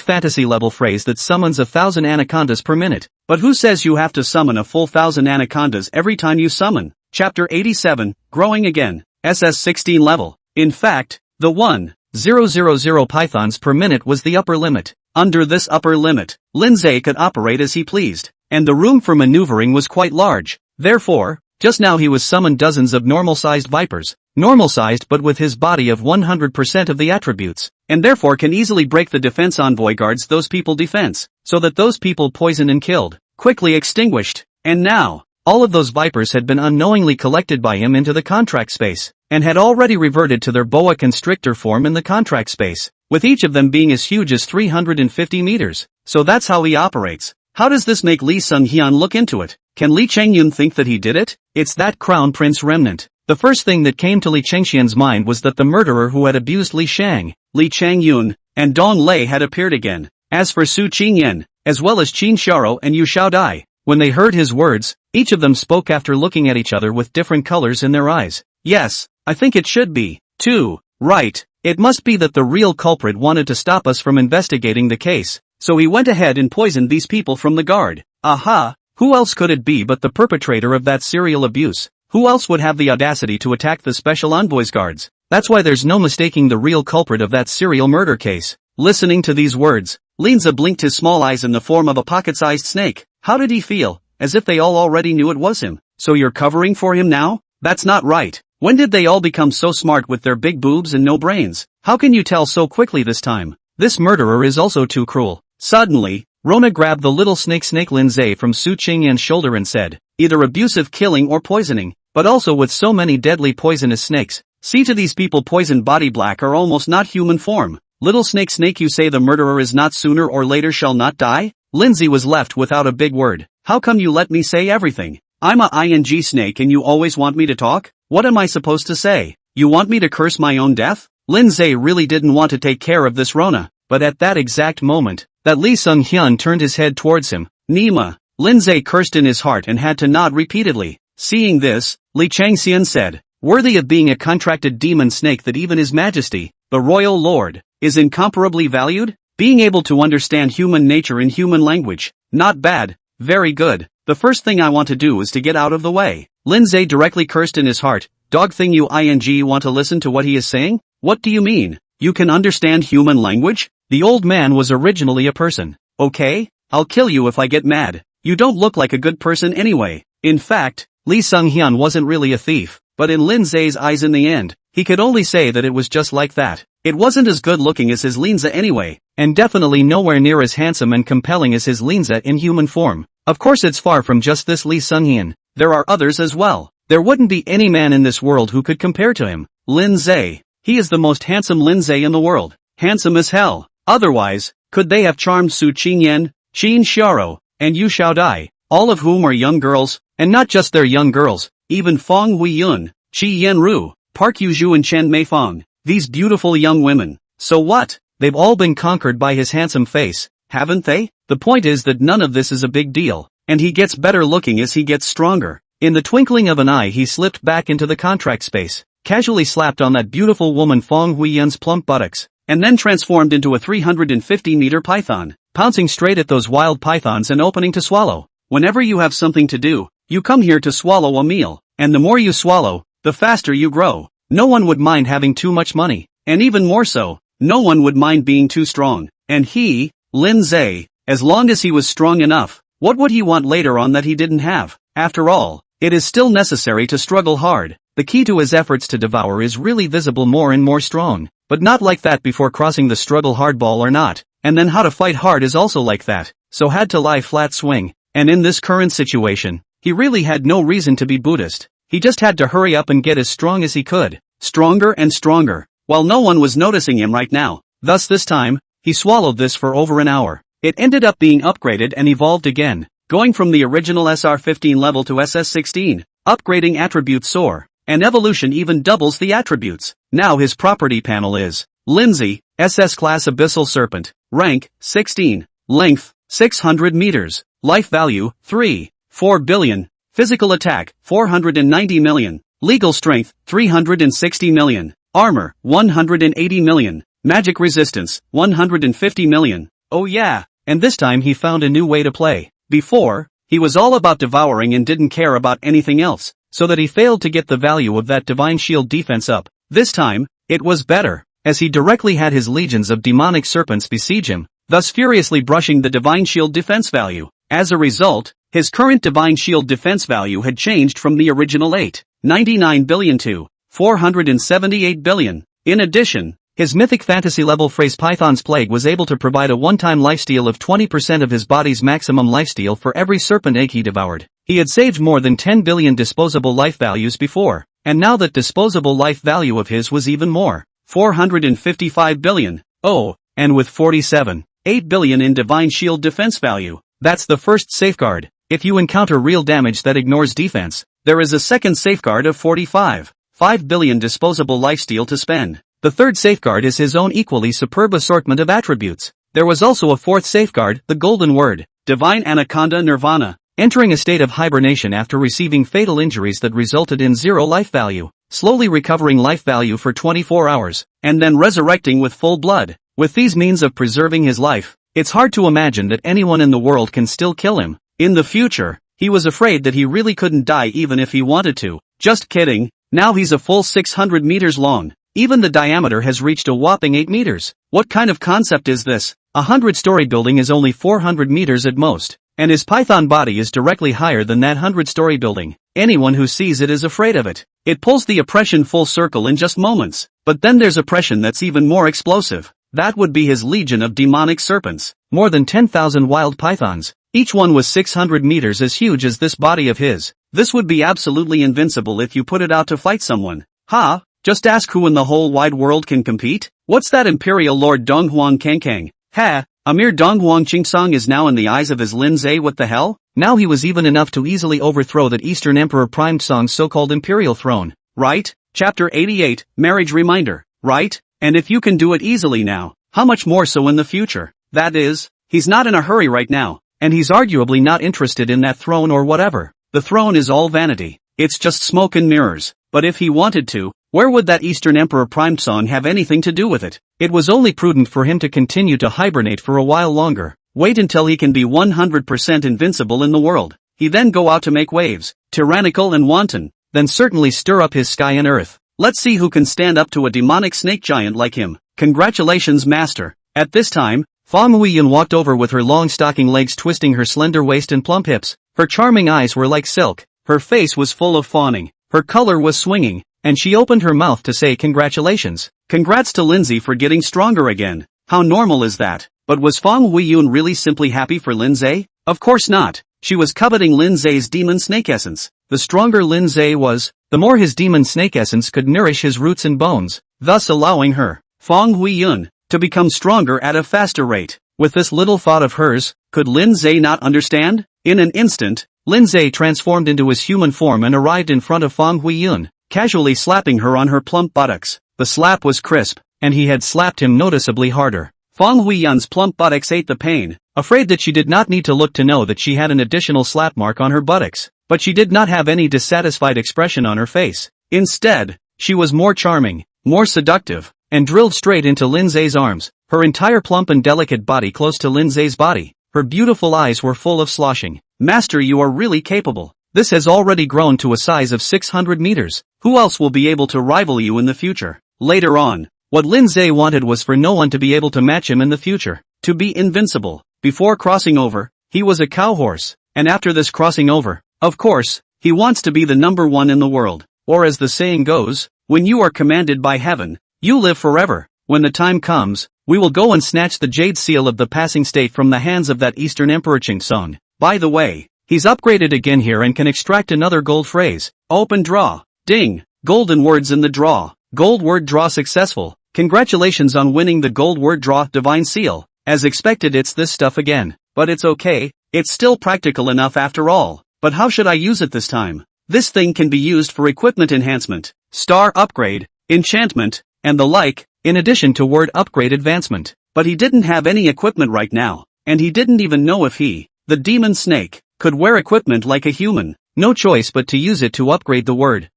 fantasy level phrase that summons 1,000 anacondas per minute. But who says you have to summon a full 1,000 anacondas every time you summon? Chapter 87, Growing Again, SS-16 level. In fact, the 1,000 pythons per minute was the upper limit. Under this upper limit, Lindsay could operate as he pleased, and the room for maneuvering was quite large. Therefore, just now he was summoned dozens of normal-sized vipers, normal-sized but with his body of 100% of the attributes, and therefore can easily break the defense envoy guards those people defense, so that those people poisoned and killed, quickly extinguished. And now, all of those vipers had been unknowingly collected by him into the contract space, and had already reverted to their boa constrictor form in the contract space, with each of them being as huge as 350 meters. So that's how he operates. How does this make Li Sunghian look into it? Can Li Chengyun think that he did it? It's that crown prince remnant. The first thing that came to Li Chengxian's mind was that the murderer who had abused Li Shang, Li Changyun, and Dong Lei had appeared again. As for Su Qingyan, as well as Qin Xiaoro and Yu Xiaodai, when they heard his words, each of them spoke after looking at each other with different colors in their eyes. Yes, I think it should be, too. Right, it must be that the real culprit wanted to stop us from investigating the case, so he went ahead and poisoned these people from the guard. Aha! Who else could it be but the perpetrator of that serial abuse? Who else would have the audacity to attack the special envoy's guards? That's why there's no mistaking the real culprit of that serial murder case. Listening to these words, Linza blinked his small eyes in the form of a pocket-sized snake. How did he feel? As if they all already knew it was him. So you're covering for him now? That's not right. When did they all become so smart with their big boobs and no brains? How can you tell so quickly this time? This murderer is also too cruel. Suddenly, Rona grabbed the little snake Lindsay from Su Qingyan's shoulder and said, either abusive killing or poisoning, but also with so many deadly poisonous snakes. See to these people poisoned body black are almost not human form. Little snake you say the murderer is not sooner or later shall not die? Lindsay was left without a big word. How come you let me say everything? I'm a ing snake and you always want me to talk? What am I supposed to say? You want me to curse my own death? Lindsay really didn't want to take care of this Rona, but at that exact moment, that Li Sunghyun turned his head towards him. Nima. Lindsay cursed in his heart and had to nod repeatedly. Seeing this, Li Changxian said, worthy of being a contracted demon snake that even His Majesty, the Royal Lord, is incomparably valued? Being able to understand human nature in human language. Not bad. Very good. The first thing I want to do is to get out of the way. Lindsay directly cursed in his heart. Dog thing you want to listen to what he is saying? What do you mean? You can understand human language? The old man was originally a person. Okay? I'll kill you if I get mad. You don't look like a good person anyway. In fact, Li Sunghyun wasn't really a thief, but in Lindsay's eyes in the end, he could only say that it was just like that. It wasn't as good looking as his Linza anyway, and definitely nowhere near as handsome and compelling as his Linza in human form. Of course it's far from just this Li Sunghyun. There are others as well. There wouldn't be any man in this world who could compare to him. Lindsay. He is the most handsome Lindsay in the world. Handsome as hell. Otherwise, could they have charmed Su Qingyan, Qin Xiaoro, and Yu Xiaodai, all of whom are young girls, and not just their young girls, even Fong Huiyun, Qi Yanru, Park Yuzhu and Chen Meifang, these beautiful young women. So what? They've all been conquered by his handsome face, haven't they? The point is that none of this is a big deal, and he gets better looking as he gets stronger. In the twinkling of an eye he slipped back into the contract space, casually slapped on that beautiful woman Fong Huiyun's plump buttocks, and then transformed into a 350-meter python, pouncing straight at those wild pythons and opening to swallow. Whenever you have something to do, you come here to swallow a meal, and the more you swallow, the faster you grow. No one would mind having too much money, and even more so, no one would mind being too strong. And he, Lin Zhe, as long as he was strong enough, what would he want later on that he didn't have? After all, it is still necessary to struggle hard. The key to his efforts to devour is really visible more and more strong, but not like that before crossing the struggle hard ball or not, and then how to fight hard is also like that, so had to lie flat swing, and in this current situation, he really had no reason to be Buddhist. He just had to hurry up and get as strong as he could, stronger and stronger, while no one was noticing him right now. Thus this time, he swallowed this for over an hour. It ended up being upgraded and evolved again, going from the original SR-15 level to SS-16, upgrading attributes soar, and evolution even doubles the attributes. Now his property panel is Lindsay, SS class Abyssal Serpent, rank 16, length 600 meters, life value 3.4 billion, physical attack 490 million, legal strength 360 million, armor 180 million, magic resistance 150 million. Oh yeah, and this time he found a new way to play. Before, he was all about devouring and didn't care about anything else, so that he failed to get the value of that divine shield defense up. This time, it was better, as he directly had his legions of demonic serpents besiege him, thus furiously brushing the divine shield defense value. As a result, his current divine shield defense value had changed from the original 8.99 billion to 478 billion. In addition, his mythic fantasy level phrase Python's Plague was able to provide a one-time lifesteal of 20% of his body's maximum lifesteal for every serpent egg he devoured. He had saved more than 10 billion disposable life values before, and now that disposable life value of his was even more, 455 billion. Oh, and with 47.8 billion in divine shield defense value. That's the first safeguard. If you encounter real damage that ignores defense, there is a second safeguard of 45.5 billion disposable lifesteal to spend. The third safeguard is his own equally superb assortment of attributes. There was also a fourth safeguard, the golden word, Divine Anaconda Nirvana, entering a state of hibernation after receiving fatal injuries that resulted in 0 life value, slowly recovering life value for 24 hours, and then resurrecting with full blood. With these means of preserving his life, it's hard to imagine that anyone in the world can still kill him. In the future, he was afraid that he really couldn't die even if he wanted to. Just kidding, now he's a full 600 meters long. Even the diameter has reached a whopping 8 meters. What kind of concept is this? A 100-story building is only 400 meters at most, and his python body is directly higher than that 100-story building. Anyone who sees it is afraid of it. It pulls the oppression full circle in just moments. But then there's oppression that's even more explosive. That would be his legion of demonic serpents. More than 10,000 wild pythons. Each one was 600 meters as huge as this body of his. This would be absolutely invincible if you put it out to fight someone. Ha! Just ask who in the whole wide world can compete? What's that Imperial Lord Donghuang Kangkang? Ha! A mere Donghuang Qingsong is now in the eyes of his Lin Zhe. What the hell? Now he was even enough to easily overthrow that Eastern Emperor Primed Song's so-called imperial throne. Right? Chapter 88, Marriage Reminder. Right? And if you can do it easily now, how much more so in the future? That is, he's not in a hurry right now, and he's arguably not interested in that throne or whatever. The throne is all vanity. It's just smoke and mirrors. But if he wanted to, where would that Eastern Emperor Primed Song have anything to do with it? It was only prudent for him to continue to hibernate for a while longer. Wait until he can be 100% invincible in the world. He then go out to make waves, tyrannical and wanton, then certainly stir up his sky and earth. Let's see who can stand up to a demonic snake giant like him. Congratulations, master. At this time, Fong Huiyun walked over with her long stocking legs twisting her slender waist and plump hips. Her charming eyes were like silk. Her face was full of fawning. Her color was swinging. And she opened her mouth to say congratulations. Congrats to Lindsay for getting stronger again. How normal is that? But was Fong Huiyun really simply happy for Lindsay? Of course not. She was coveting Lindsay's demon snake essence. The stronger Lindsay was, the more his demon snake essence could nourish his roots and bones, thus allowing her, Fong Huiyun, to become stronger at a faster rate. With this little thought of hers, could Lindsay not understand? In an instant, Lindsay transformed into his human form and arrived in front of Fong Huiyun, casually slapping her on her plump buttocks. The slap was crisp, and he had slapped him noticeably harder. Fong Huiyun's plump buttocks ate the pain, afraid that she did not need to look to know that she had an additional slap mark on her buttocks. but she did not have any dissatisfied expression on her face. Instead, she was more charming, more seductive, and drilled straight into Lindsay's arms, her entire plump and delicate body close to Lindsay's body. Her beautiful eyes were full of sloshing. Master, you are really capable. This has already grown to a size of 600 meters. Who else will be able to rival you in the future? Later on, what Lindsay wanted was for no one to be able to match him in the future. To be invincible. Before crossing over, he was a cow horse. And after this crossing over, of course, he wants to be the number one in the world. Or as the saying goes, when you are commanded by heaven, you live forever. When the time comes, we will go and snatch the jade seal of the passing state from the hands of that Eastern Emperor Song. By the way, he's upgraded again here and can extract another gold phrase. Open draw. Ding. Golden words in the draw. Gold word draw successful. Congratulations on winning the gold word draw divine seal. As expected, it's this stuff again. But it's okay, it's still practical enough after all. But how should I use it this time? This thing can be used for equipment enhancement, star upgrade, enchantment, and the like, in addition to word upgrade advancement. But he didn't have any equipment right now, and he didn't even know if he, the demon snake, could wear equipment like a human. No choice but to use it to upgrade the word.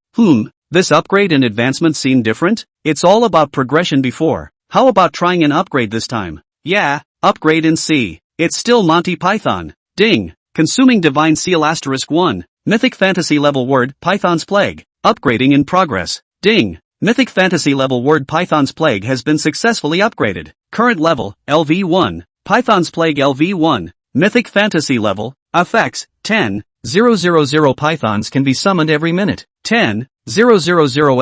This upgrade and advancement seem different? It's all about progression before. How about trying an upgrade this time? Yeah, upgrade and see. It's still Monty Python. Ding. Consuming divine seal *1. Mythic fantasy level word Python's plague. Upgrading in progress. Ding. Mythic fantasy level word Python's plague has been successfully upgraded. Current level, LV1. Python's plague LV1. Mythic fantasy level, effects, 10,000 pythons can be summoned every minute. 10,000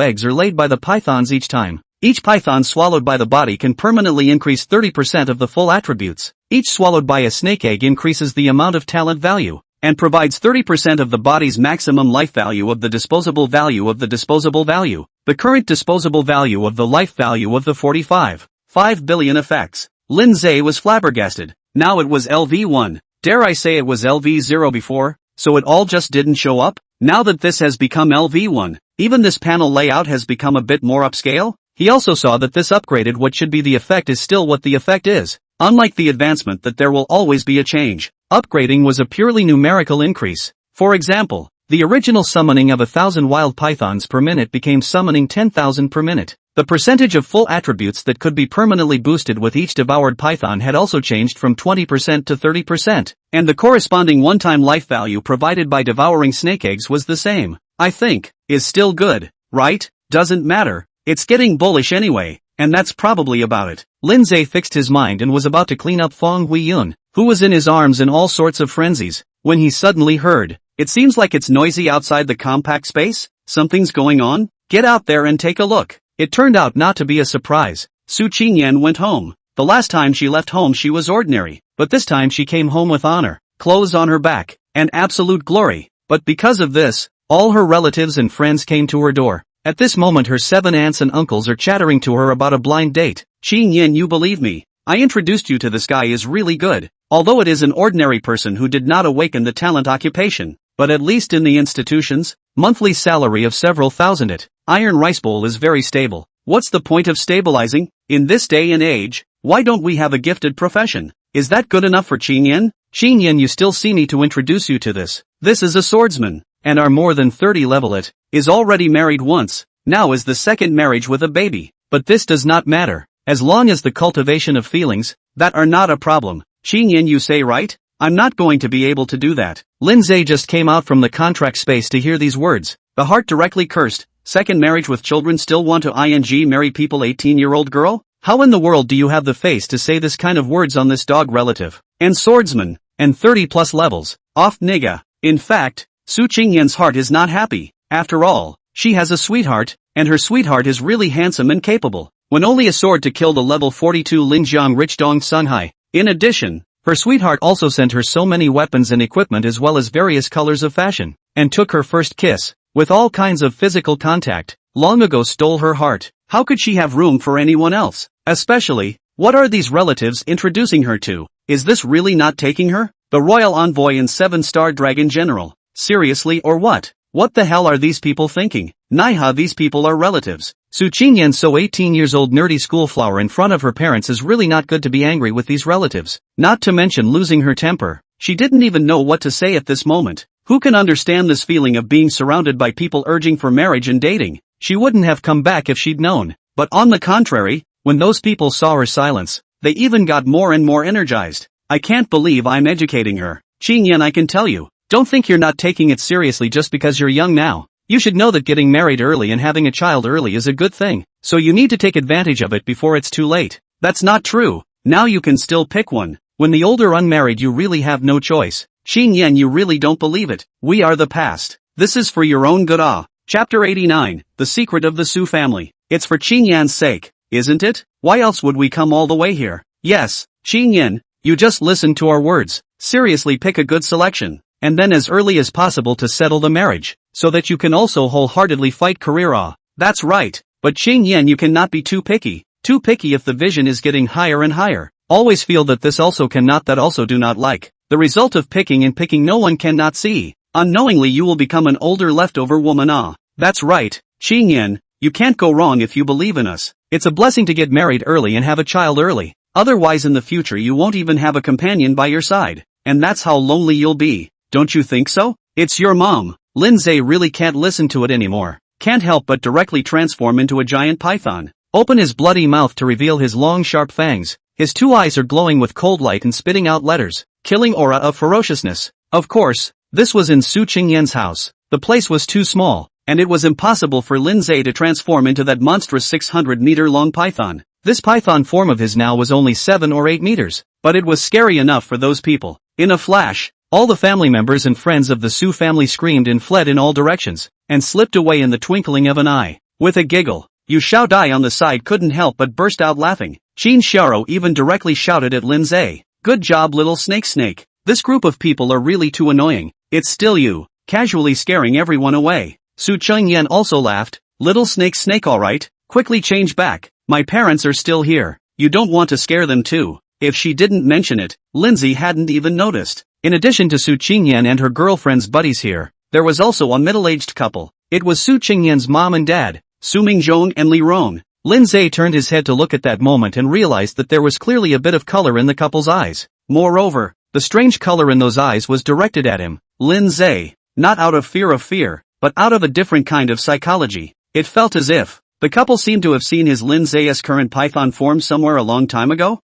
eggs are laid by the pythons each time. Each python swallowed by the body can permanently increase 30% of the full attributes. Each swallowed by a snake egg increases the amount of talent value, and provides 30% of the body's maximum life value of the disposable value of the disposable value. The current disposable value of the life value of the 45.5 billion effects. Lindsay was flabbergasted. Now it was LV1. Dare I say it was LV0 before, so it all just didn't show up? Now that this has become LV1, even this panel layout has become a bit more upscale? He also saw that this upgraded what should be the effect is still what the effect is. Unlike the advancement that there will always be a change. Upgrading was a purely numerical increase. For example, the original summoning of 1,000 wild pythons per minute became summoning 10,000 per minute. The percentage of full attributes that could be permanently boosted with each devoured python had also changed from 20% to 30%, and the corresponding one-time life value provided by devouring snake eggs was the same. I think, is still good, right? Doesn't matter, it's getting bullish anyway, and that's probably about it. Lindsay fixed his mind and was about to clean up Fong Huiyun, who was in his arms in all sorts of frenzies, when he suddenly heard, "It seems like it's noisy outside the compact space, something's going on, get out there and take a look." It turned out not to be a surprise. Su Qingyan went home. The last time she left home she was ordinary, but this time she came home with honor, clothes on her back, and absolute glory. But because of this, all her relatives and friends came to her door. At this moment her 7 aunts and uncles are chattering to her about a blind date. "Qingyan, you believe me, I introduced you to this guy is really good, although it is an ordinary person who did not awaken the talent occupation, but at least in the institutions, monthly salary of several thousand it. Iron rice bowl is very stable. What's the point of stabilizing? In this day and age, why don't we have a gifted profession? Is that good enough for Qingyan? Qingyan, you still see me to introduce you to this. This is a swordsman, and our more than 30 level it, is already married once, now is the second marriage with a baby. But this does not matter, as long as the cultivation of feelings, that are not a problem. Qingyan, you say right? I'm not going to be able to do that." Lindsay just came out from the contract space to hear these words. The heart directly cursed. Second marriage with children, still want to marry people 18-year-old girl? How in the world do you have the face to say this kind of words on this dog relative? And swordsman, and 30 plus levels, off nigga. In fact, Su Qingyan's heart is not happy. After all, she has a sweetheart, and her sweetheart is really handsome and capable. When only a sword to kill the level 42 Lingjiang Rich Dong Sunghai. In addition, her sweetheart also sent her so many weapons and equipment as well as various colors of fashion, and took her first kiss, with all kinds of physical contact, long ago stole her heart. How could she have room for anyone else? Especially, what are these relatives introducing her to? Is this really not taking her? The royal envoy and 7-star dragon general. Seriously or what? What the hell are these people thinking? Naiha, these people are relatives. Su Qingyan, so 18 years old nerdy schoolflower in front of her parents, is really not good to be angry with these relatives. Not to mention losing her temper. She didn't even know what to say at this moment. Who can understand this feeling of being surrounded by people urging for marriage and dating? She wouldn't have come back if she'd known. But on the contrary, when those people saw her silence, they even got more and more energized. I can't believe I'm educating her. Qingyan, I can tell you, don't think you're not taking it seriously just because you're young now. You should know that getting married early and having a child early is a good thing, so you need to take advantage of it before it's too late. That's not true. Now you can still pick one. When the older unmarried, you really have no choice. Qingyan, you really don't believe it. We are the past. This is for your own good. Chapter 89, The Secret of the Su Family. It's for Qingyan's sake, isn't it? Why else would we come all the way here? Yes, Qingyan, you just listen to our words. Seriously, pick a good selection, and then as early as possible to settle the marriage, so that you can also wholeheartedly fight career. That's right, but Qingyan, you cannot be too picky. Too picky if the vision is getting higher and higher. Always feel that this also cannot, that also do not like. The result of picking and picking no one cannot see. Unknowingly you will become an older leftover woman. That's right, Qingyan, you can't go wrong if you believe in us. It's a blessing to get married early and have a child early. Otherwise in the future you won't even have a companion by your side. And that's how lonely you'll be. Don't you think so? It's your mom. Lindsay really can't listen to it anymore. Can't help but directly transform into a giant python. Open his bloody mouth to reveal his long sharp fangs. His two eyes are glowing with cold light and spitting out letters. Killing aura of ferociousness. Of course, this was in Su Qingyan's house. The place was too small, and it was impossible for Lindsay to transform into that monstrous 600-meter-long python. This python form of his now was only 7 or 8 meters, but it was scary enough for those people. In a flash, all the family members and friends of the Su family screamed and fled in all directions, and slipped away in the twinkling of an eye. With a giggle, Yu Xiaodai on the side couldn't help but burst out laughing. Qin Xiao even directly shouted at Lindsay, "Good job, little snake. This group of people are really too annoying. It's still you, casually scaring everyone away." Su Qingyan also laughed, "Little snake alright, quickly change back. My parents are still here. You don't want to scare them too." If she didn't mention it, Lindsay hadn't even noticed. In addition to Su Qingyan and her girlfriend's buddies here, there was also a middle-aged couple. It was Su Qingyan's mom and dad, Su Mingzhong and Li Rong. Lindsay turned his head to look at that moment and realized that there was clearly a bit of color in the couple's eyes. Moreover, the strange color in those eyes was directed at him. Lindsay, not out of fear, but out of a different kind of psychology. It felt as if the couple seemed to have seen his Lindsay's current python form somewhere a long time ago.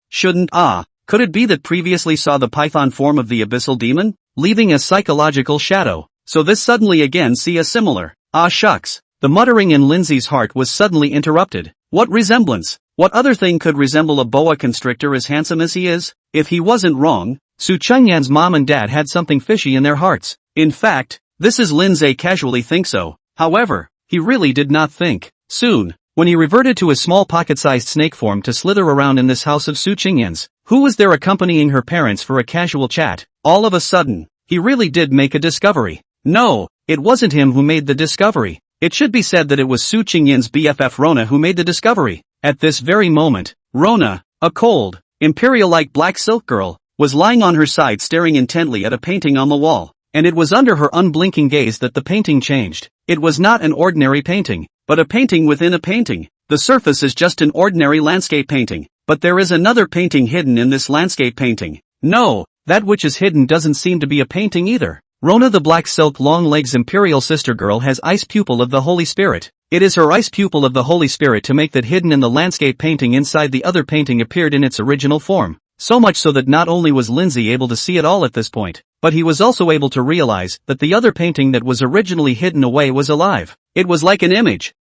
Could it be that previously saw the python form of the abyssal demon, leaving a psychological shadow, so this suddenly again see a similar, shucks. The muttering in Lindsay's heart was suddenly interrupted. What resemblance? What other thing could resemble a boa constrictor as handsome as he is? If he wasn't wrong, Su Qingyan's mom and dad had something fishy in their hearts. In fact, this is Lindsay casually think so. However, he really did not think. Soon, when he reverted to his small pocket-sized snake form to slither around in this house of Su Qingyan's, who was there accompanying her parents for a casual chat, all of a sudden, he really did make a discovery. No, it wasn't him who made the discovery. It should be said that it was Su Qingyan's BFF Rona who made the discovery. At this very moment, Rona, a cold, imperial-like black silk girl, was lying on her side staring intently at a painting on the wall, and it was under her unblinking gaze that the painting changed. It was not an ordinary painting, but a painting within a painting. The surface is just an ordinary landscape painting, but there is another painting hidden in this landscape painting. No, that which is hidden doesn't seem to be a painting either. Rona the black silk long legs imperial sister girl has ice pupil of the Holy Spirit. It is her ice pupil of the Holy Spirit to make that hidden in the landscape painting inside the other painting appeared in its original form. So much so that not only was Lindsay able to see it all at this point, but he was also able to realize that the other painting that was originally hidden away was alive. It was like an image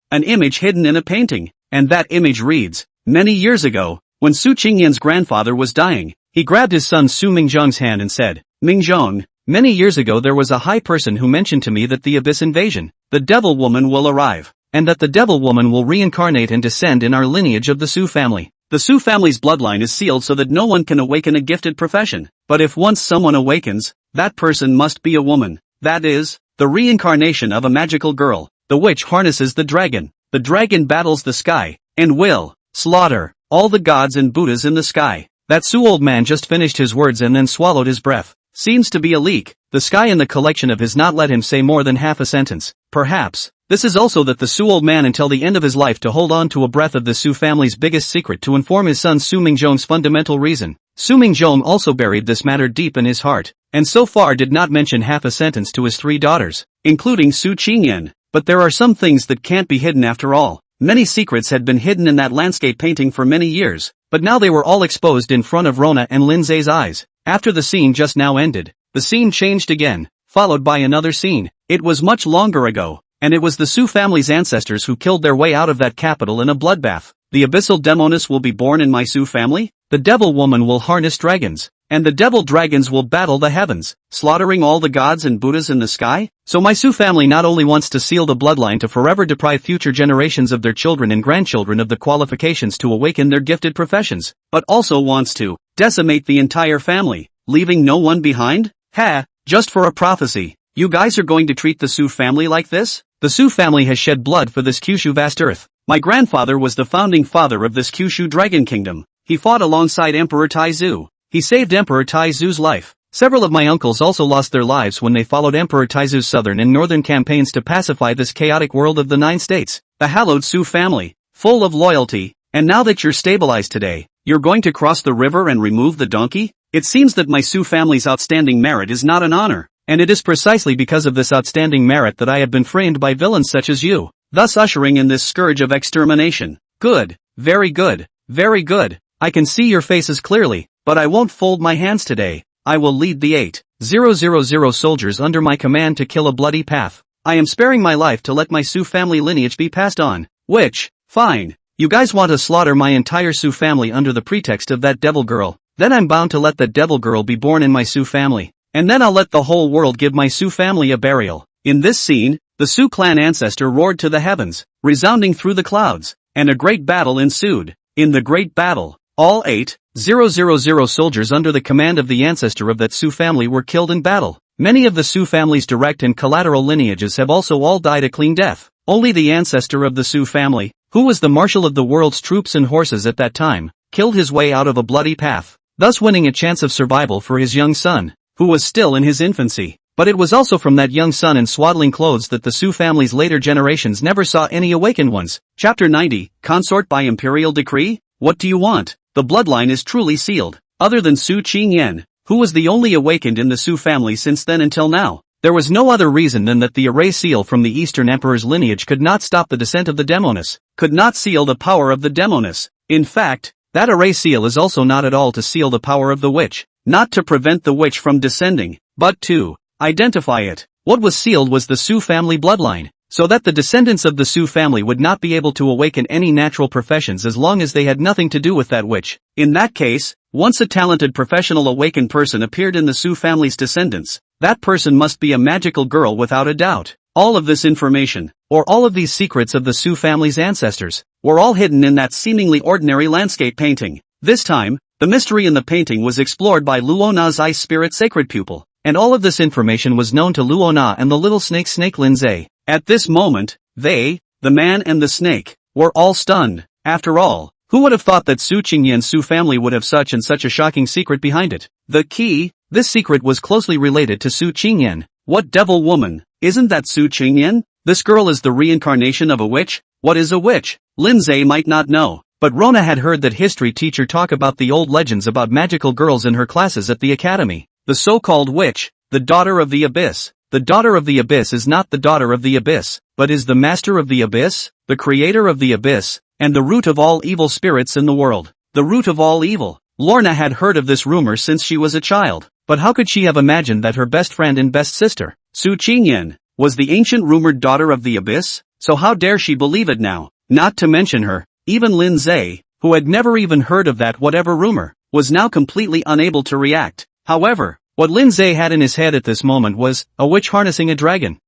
hidden in a painting, and that image reads, "Many years ago, when Su Qingyan's grandfather was dying, he grabbed his son Su Mingzhong's hand and said, 'Mingzhong, many years ago there was a high person who mentioned to me that the abyss invasion, the devil woman will arrive, and that the devil woman will reincarnate and descend in our lineage of the Su family. The Su family's bloodline is sealed so that no one can awaken a gifted profession, but if once someone awakens, that person must be a woman. That is, the reincarnation of a magical girl. The witch harnesses the dragon. The dragon battles the sky, and will slaughter all the gods and Buddhas in the sky.'" That Su old man just finished his words and then swallowed his breath. Seems to be a leak. The sky in the collection of his not let him say more than half a sentence. Perhaps, this is also that the Su old man until the end of his life to hold on to a breath of the Su family's biggest secret to inform his son Su Mingzhong's fundamental reason. Su Mingzhong also buried this matter deep in his heart. and so far did not mention half a sentence to his 3 daughters, including Su Qingyan. But there are some things that can't be hidden after all. Many secrets had been hidden in that landscape painting for many years, but now they were all exposed in front of Rona and Lindsay's eyes. After the scene just now ended, the scene changed again, followed by another scene. It was much longer ago, and it was the Su family's ancestors who killed their way out of that capital in a bloodbath. The abyssal demoness will be born in my Su family? The devil woman will harness dragons, and the devil dragons will battle the heavens, slaughtering all the gods and Buddhas in the sky? So my Su family not only wants to seal the bloodline to forever deprive future generations of their children and grandchildren of the qualifications to awaken their gifted professions, but also wants to decimate the entire family, leaving no one behind? Ha! Just for a prophecy. You guys are going to treat the Su family like this? The Su family has shed blood for this Kyushu vast earth. My grandfather was the founding father of this Kyushu dragon kingdom. He fought alongside Emperor Taizu. He saved Emperor Taizu's life. Several of my uncles also lost their lives when they followed Emperor Taizu's southern and northern campaigns to pacify this chaotic world of the 9 states. The hallowed Su family, full of loyalty, and now that you're stabilized today, you're going to cross the river and remove the donkey? It seems that my Su family's outstanding merit is not an honor, and it is precisely because of this outstanding merit that I have been framed by villains such as you, thus ushering in this scourge of extermination. Good, very good, very good. I can see your faces clearly, but I won't fold my hands today. I will lead the 8,000 soldiers under my command to kill a bloody path. I am sparing my life to let my Su family lineage be passed on. Which, fine. You guys want to slaughter my entire Su family under the pretext of that devil girl. Then I'm bound to let that devil girl be born in my Su family. And then I'll let the whole world give my Su family a burial. In this scene, the Su clan ancestor roared to the heavens, resounding through the clouds, and a great battle ensued. In the great battle, all 8,000 soldiers under the command of the ancestor of that Su family were killed in battle. Many of the Su family's direct and collateral lineages have also all died a clean death. Only the ancestor of the Su family, who was the marshal of the world's troops and horses at that time, killed his way out of a bloody path, thus winning a chance of survival for his young son, who was still in his infancy. But it was also from that young son in swaddling clothes that the Su family's later generations never saw any awakened ones. Chapter 90, Consort by Imperial Decree? What do you want? The bloodline is truly sealed. Other than Su Qingyan, who was the only awakened in the Su family since then until now, there was no other reason than that the array seal from the Eastern Emperor's lineage could not stop the descent of the demoness, could not seal the power of the demoness. In fact, that array seal is also not at all to seal the power of the witch, not to prevent the witch from descending, but to identify it. What was sealed was the Su family bloodline, so that the descendants of the Su family would not be able to awaken any natural professions as long as they had nothing to do with that witch. In that case, once a talented professional awakened person appeared in the Su family's descendants, that person must be a magical girl without a doubt. All of this information, or all of these secrets of the Su family's ancestors, were all hidden in that seemingly ordinary landscape painting. This time, the mystery in the painting was explored by Luona's ice spirit sacred pupil, and all of this information was known to Luona and the little snake Lindsay. At this moment, they, the man and the snake, were all stunned. After all, who would have thought that Su Qingyan's Su family would have such a shocking secret behind it? The key, this secret was closely related to Su Qingyan. What devil woman? Isn't that Su Qingyan? This girl is the reincarnation of a witch? What is a witch? Lindsay might not know, but Rona had heard that history teacher talk about the old legends about magical girls in her classes at the academy. The so-called witch, the daughter of the abyss. The daughter of the abyss is not the daughter of the abyss, but is the master of the abyss, the creator of the abyss, and the root of all evil spirits in the world. The root of all evil. Lorna had heard of this rumor since she was a child, but how could she have imagined that her best friend and best sister, Su Qingyan, was the ancient rumored daughter of the abyss? So how dare she believe it now? Not to mention her, even Lindsay, who had never even heard of that whatever rumor, was now completely unable to react. However, what Lindsay had in his head at this moment was, a witch harnessing a dragon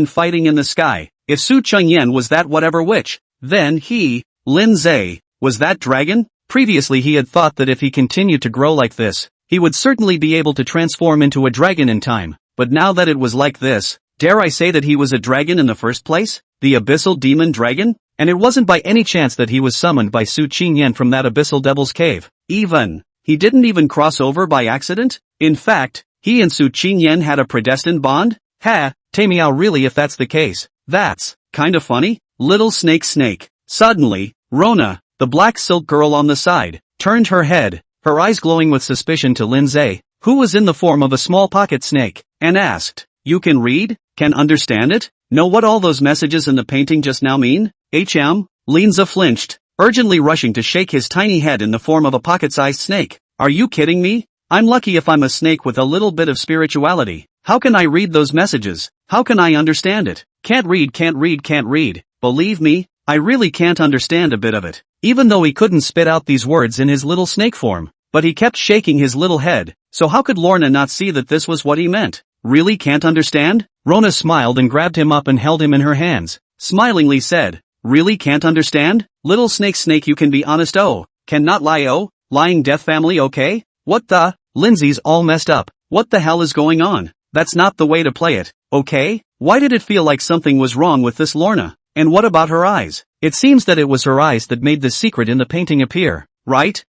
fighting in the sky. If Su Qingyan was that whatever witch, then he, Lindsay, was that dragon? Previously he had thought that if he continued to grow like this, he would certainly be able to transform into a dragon in time, but now that it was like this, dare I say that he was a dragon in the first place? The abyssal demon dragon? And it wasn't by any chance that he was summoned by Su Qingyan from that abyssal devil's cave. He didn't even cross over by accident? In fact, he and Su Qingyan had a predestined bond? Ha, Tamiao, really, if that's the case, that's kinda funny. Little snake. Suddenly, Rona, the black silk girl on the side, turned her head, her eyes glowing with suspicion to Lindsay, who was in the form of a small pocket snake, and asked, "You can read? Can understand it? Know what all those messages in the painting just now mean?" Linza flinched, urgently rushing to shake his tiny head in the form of a pocket-sized snake. "Are you kidding me? I'm lucky if I'm a snake with a little bit of spirituality. How can I read those messages? How can I understand it? Can't read. Believe me, I really can't understand a bit of it." Even though he couldn't spit out these words in his little snake form, but he kept shaking his little head, so how could Lorna not see that this was what he meant? "Really can't understand?" Rona smiled and grabbed him up and held him in her hands, smilingly said, "Really can't understand? Little snake, you can be honest, oh, cannot lie, oh, lying deaf family, okay? What the?" Lindsay's all messed up. What the hell is going on? That's not the way to play it, okay? Why did it feel like something was wrong with this Lorna? And what about her eyes? It seems that it was her eyes that made the secret in the painting appear, right?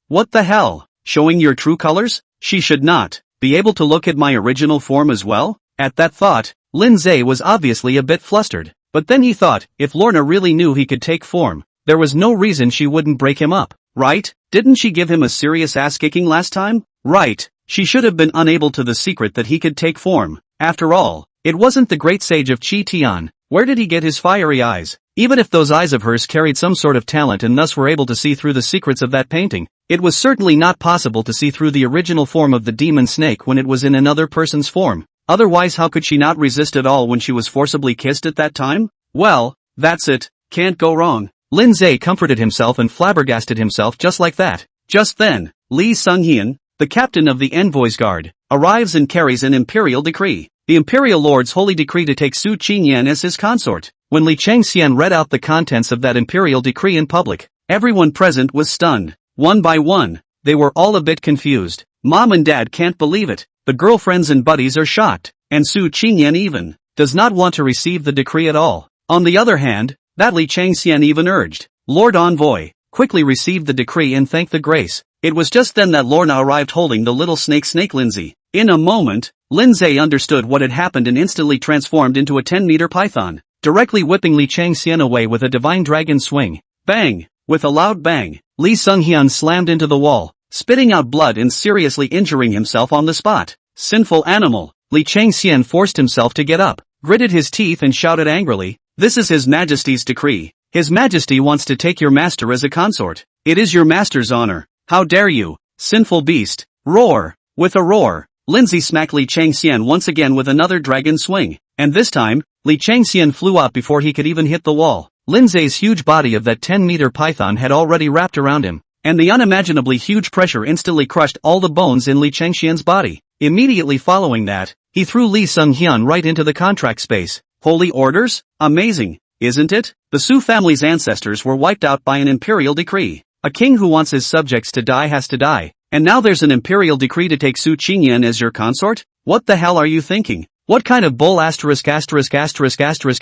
What the hell? Showing your true colors? She should not be able to look at my original form as well? At that thought, Lindsay was obviously a bit flustered, but then he thought, if Lorna really knew he could take form, there was no reason she wouldn't break him up, right? Didn't she give him a serious ass-kicking last time? Right, she should have been unable to the secret that he could take form. After all, it wasn't the great sage of Chi Tian. Where did he get his fiery eyes? Even if those eyes of hers carried some sort of talent and thus were able to see through the secrets of that painting, it was certainly not possible to see through the original form of the demon snake when it was in another person's form. Otherwise, how could she not resist at all when she was forcibly kissed at that time? Well, that's it, can't go wrong. Lindsay comforted himself and flabbergasted himself just like that. Just then, Lee Sung-hyun, the captain of the envoy's guard, arrives and carries an imperial decree. The imperial lord's holy decree to take Su Qingyan as his consort. When Li Changxian read out the contents of that imperial decree in public, everyone present was stunned. One by one, they were all a bit confused. Mom and dad can't believe it, the girlfriends and buddies are shocked, and Su Qingyan even does not want to receive the decree at all. On the other hand, that Li Changxian even urged, "Lord Envoy, quickly receive the decree and thank the grace." It was just then that Lorna arrived holding the little snake Lindsay. In a moment, Lindsay understood what had happened and instantly transformed into a 10-meter python, directly whipping Li Changxian away with a divine dragon swing. Bang! With a loud bang, Lee Sung-hyun slammed into the wall, spitting out blood and seriously injuring himself on the spot. Sinful animal! Li Changxian forced himself to get up, gritted his teeth and shouted angrily, "This is His Majesty's decree. His Majesty wants to take your master as a consort. It is your master's honor. How dare you, sinful beast!" Roar! With a roar, Lindsay smacked Li Changxian once again with another dragon swing, and this time, Li Changxian flew up before he could even hit the wall. Lindsay's huge body of that 10-meter python had already wrapped around him, and the unimaginably huge pressure instantly crushed all the bones in Li Changxian's body. Immediately following that, he threw Lee Sung-hyun right into the contract space. Holy orders? Amazing, isn't it? The Su family's ancestors were wiped out by an imperial decree. A king who wants his subjects to die has to die. And now there's an imperial decree to take Su Qingyan as your consort? What the hell are you thinking? What kind of bull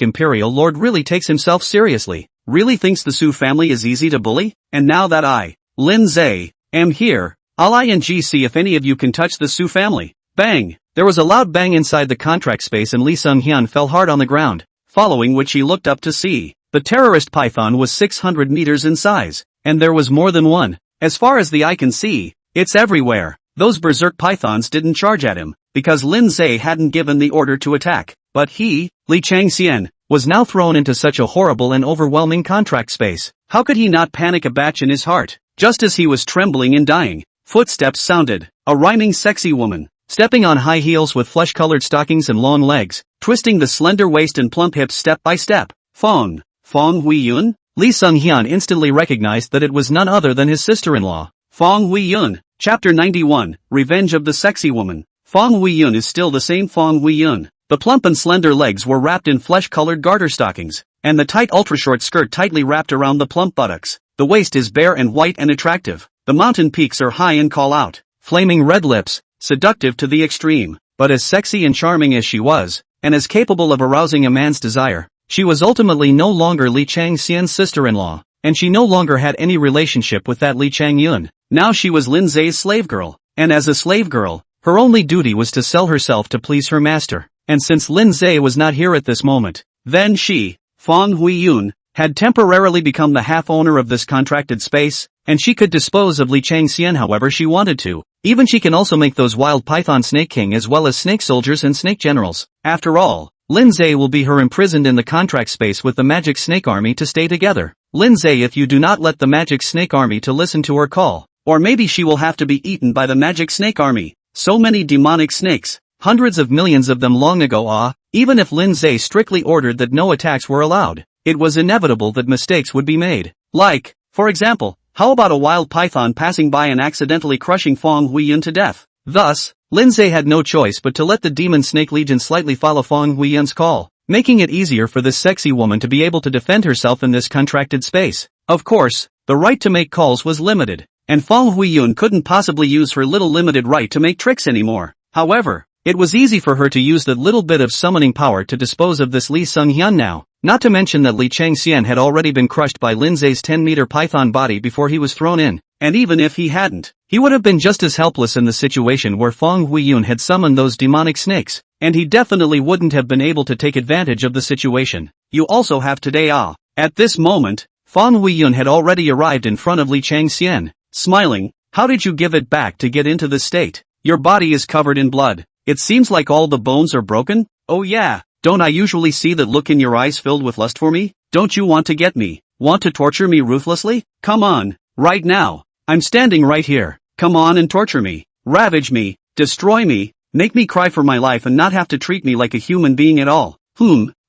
imperial lord really takes himself seriously? Really thinks the Su family is easy to bully? And now that I, Lindsay, am here, I'll see if any of you can touch the Su family. Bang! There was a loud bang inside the contract space and Lee Sung-hyun fell hard on the ground, following which he looked up to see. The terrorist python was 600 meters in size, and there was more than one. As far as the eye can see, it's everywhere. Those berserk pythons didn't charge at him, because Lindsay hadn't given the order to attack. But he, Li Changxian, was now thrown into such a horrible and overwhelming contract space. How could he not panic a batch in his heart? Just as he was trembling and dying, footsteps sounded. A rhyming sexy woman, stepping on high heels with flesh-colored stockings and long legs, twisting the slender waist and plump hips step by step. Fong Huiyun? Lee Sung-hyun instantly recognized that it was none other than his sister-in-law. Fong Huiyun, Chapter 91, Revenge of the Sexy Woman. Fong Huiyun is still the same Fong Huiyun. The plump and slender legs were wrapped in flesh-colored garter stockings, and the tight ultra-short skirt tightly wrapped around the plump buttocks. The waist is bare and white and attractive. The mountain peaks are high and call out. Flaming red lips, seductive to the extreme. But as sexy and charming as she was, and as capable of arousing a man's desire, she was ultimately no longer Li Changxian's sister-in-law, and she no longer had any relationship with that Li Changyun. Now she was Lindsay's slave girl, and as a slave girl, her only duty was to sell herself to please her master. And since Lindsay was not here at this moment, then she, Fong Huiyun, had temporarily become the half-owner of this contracted space, and she could dispose of Li Changxian however she wanted to. Even she can also make those wild python snake king as well as snake soldiers and snake generals. After all, Lindsay will be her imprisoned in the contract space with the magic snake army to stay together. Lindsay, if you do not let the magic snake army to listen to her call, or maybe she will have to be eaten by the magic snake army. So many demonic snakes, hundreds of millions of them long ago. Even if Lindsay strictly ordered that no attacks were allowed, it was inevitable that mistakes would be made. Like, for example, how about a wild python passing by and accidentally crushing Fong Huiyun to death? Thus, Lindsay had no choice but to let the demon snake legion slightly follow Fong Huiyun's call, making it easier for this sexy woman to be able to defend herself in this contracted space. Of course, the right to make calls was limited, and Fong Huiyun couldn't possibly use her little limited right to make tricks anymore. However, it was easy for her to use that little bit of summoning power to dispose of this Li Sunghyun now, not to mention that Li Changxian had already been crushed by Lindsay's 10-meter python body before he was thrown in, and even if he hadn't, he would have been just as helpless in the situation where Fong Huiyun had summoned those demonic snakes, and he definitely wouldn't have been able to take advantage of the situation. You also have today. At this moment, Fong Huiyun had already arrived in front of Li Changxian. Smiling, how did you give it back to get into this state? Your body is covered in blood. It seems like all the bones are broken? Oh yeah, don't I usually see that look in your eyes filled with lust for me? Don't you want to get me? Want to torture me ruthlessly? Come on, right now. I'm standing right here. Come on and torture me. Ravage me, destroy me, make me cry for my life and not have to treat me like a human being at all.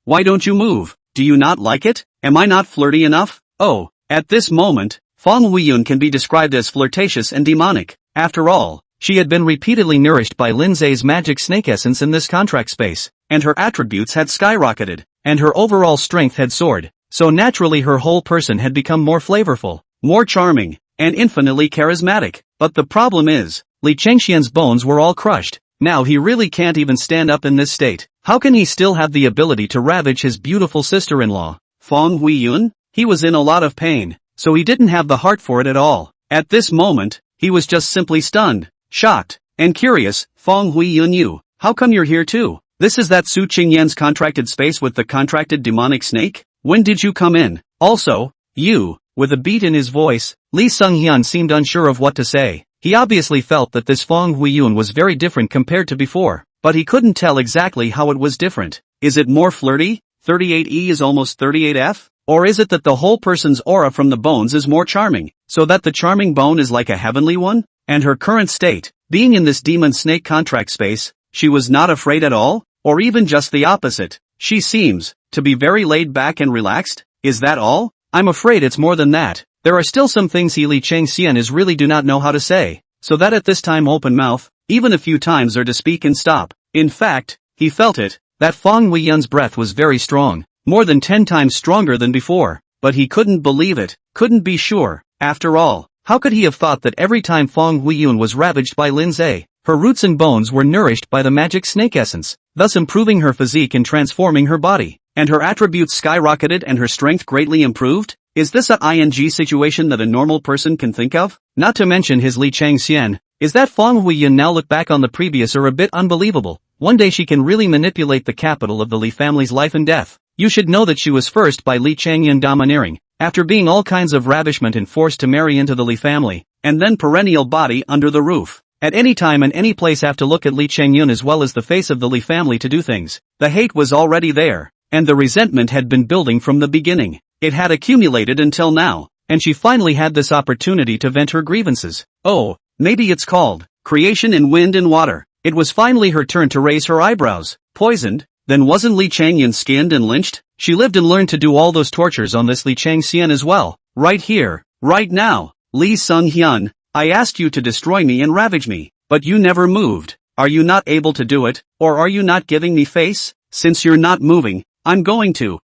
Why don't you move? Do you not like it? Am I not flirty enough? Oh, at this moment, Fong Huiyun can be described as flirtatious and demonic. After all, she had been repeatedly nourished by Lindsay's magic snake essence in this contract space, and her attributes had skyrocketed, and her overall strength had soared, so naturally her whole person had become more flavorful, more charming, and infinitely charismatic. But the problem is, Li Changxian's bones were all crushed. Now he really can't even stand up in this state. How can he still have the ability to ravage his beautiful sister-in-law? Fong Huiyun? He was in a lot of pain, so he didn't have the heart for it at all. At this moment, he was just simply stunned, shocked, and curious. Fong Huiyun, you, how come you're here too? This is that Su Qingyan's contracted space with the contracted demonic snake? When did you come in? Also, you, with a beat in his voice, Li Sunghyun seemed unsure of what to say. He obviously felt that this Fong Huiyun was very different compared to before, but he couldn't tell exactly how it was different. Is it more flirty? 38E is almost 38F? Or is it that the whole person's aura from the bones is more charming, so that the charming bone is like a heavenly one? And her current state, being in this demon snake contract space, she was not afraid at all? Or even just the opposite? She seems to be very laid back and relaxed? Is that all? I'm afraid it's more than that. There are still some things Li Changxian is really do not know how to say, so that at this time open mouth, even a few times or to speak and stop. In fact, he felt it, that Fong Huiyun's breath was very strong, more than 10 times stronger than before, but he couldn't believe it, couldn't be sure. After all, how could he have thought that every time Fong Huiyun was ravaged by Lindsay, her roots and bones were nourished by the magic snake essence, thus improving her physique and transforming her body, and her attributes skyrocketed and her strength greatly improved? Is this a ING situation that a normal person can think of? Not to mention his Li Changxian. Is that Fong Huiyun now look back on the previous are a bit unbelievable. One day she can really manipulate the capital of the Li family's life and death. You should know that she was first by Li Changyan domineering, after being all kinds of ravishment and forced to marry into the Li family, and then perennial body under the roof. At any time and any place have to look at Li Changyun as well as the face of the Li family to do things. The hate was already there, and the resentment had been building from the beginning. It had accumulated until now, and she finally had this opportunity to vent her grievances. Oh, maybe it's called creation in wind and water. It was finally her turn to raise her eyebrows. Poisoned? Then wasn't Li Changyan skinned and lynched? She lived and learned to do all those tortures on this Li Changxian as well. Right here, right now. Li Sunghyun, I asked you to destroy me and ravage me, but you never moved. Are you not able to do it, or are you not giving me face? Since you're not moving, I'm going to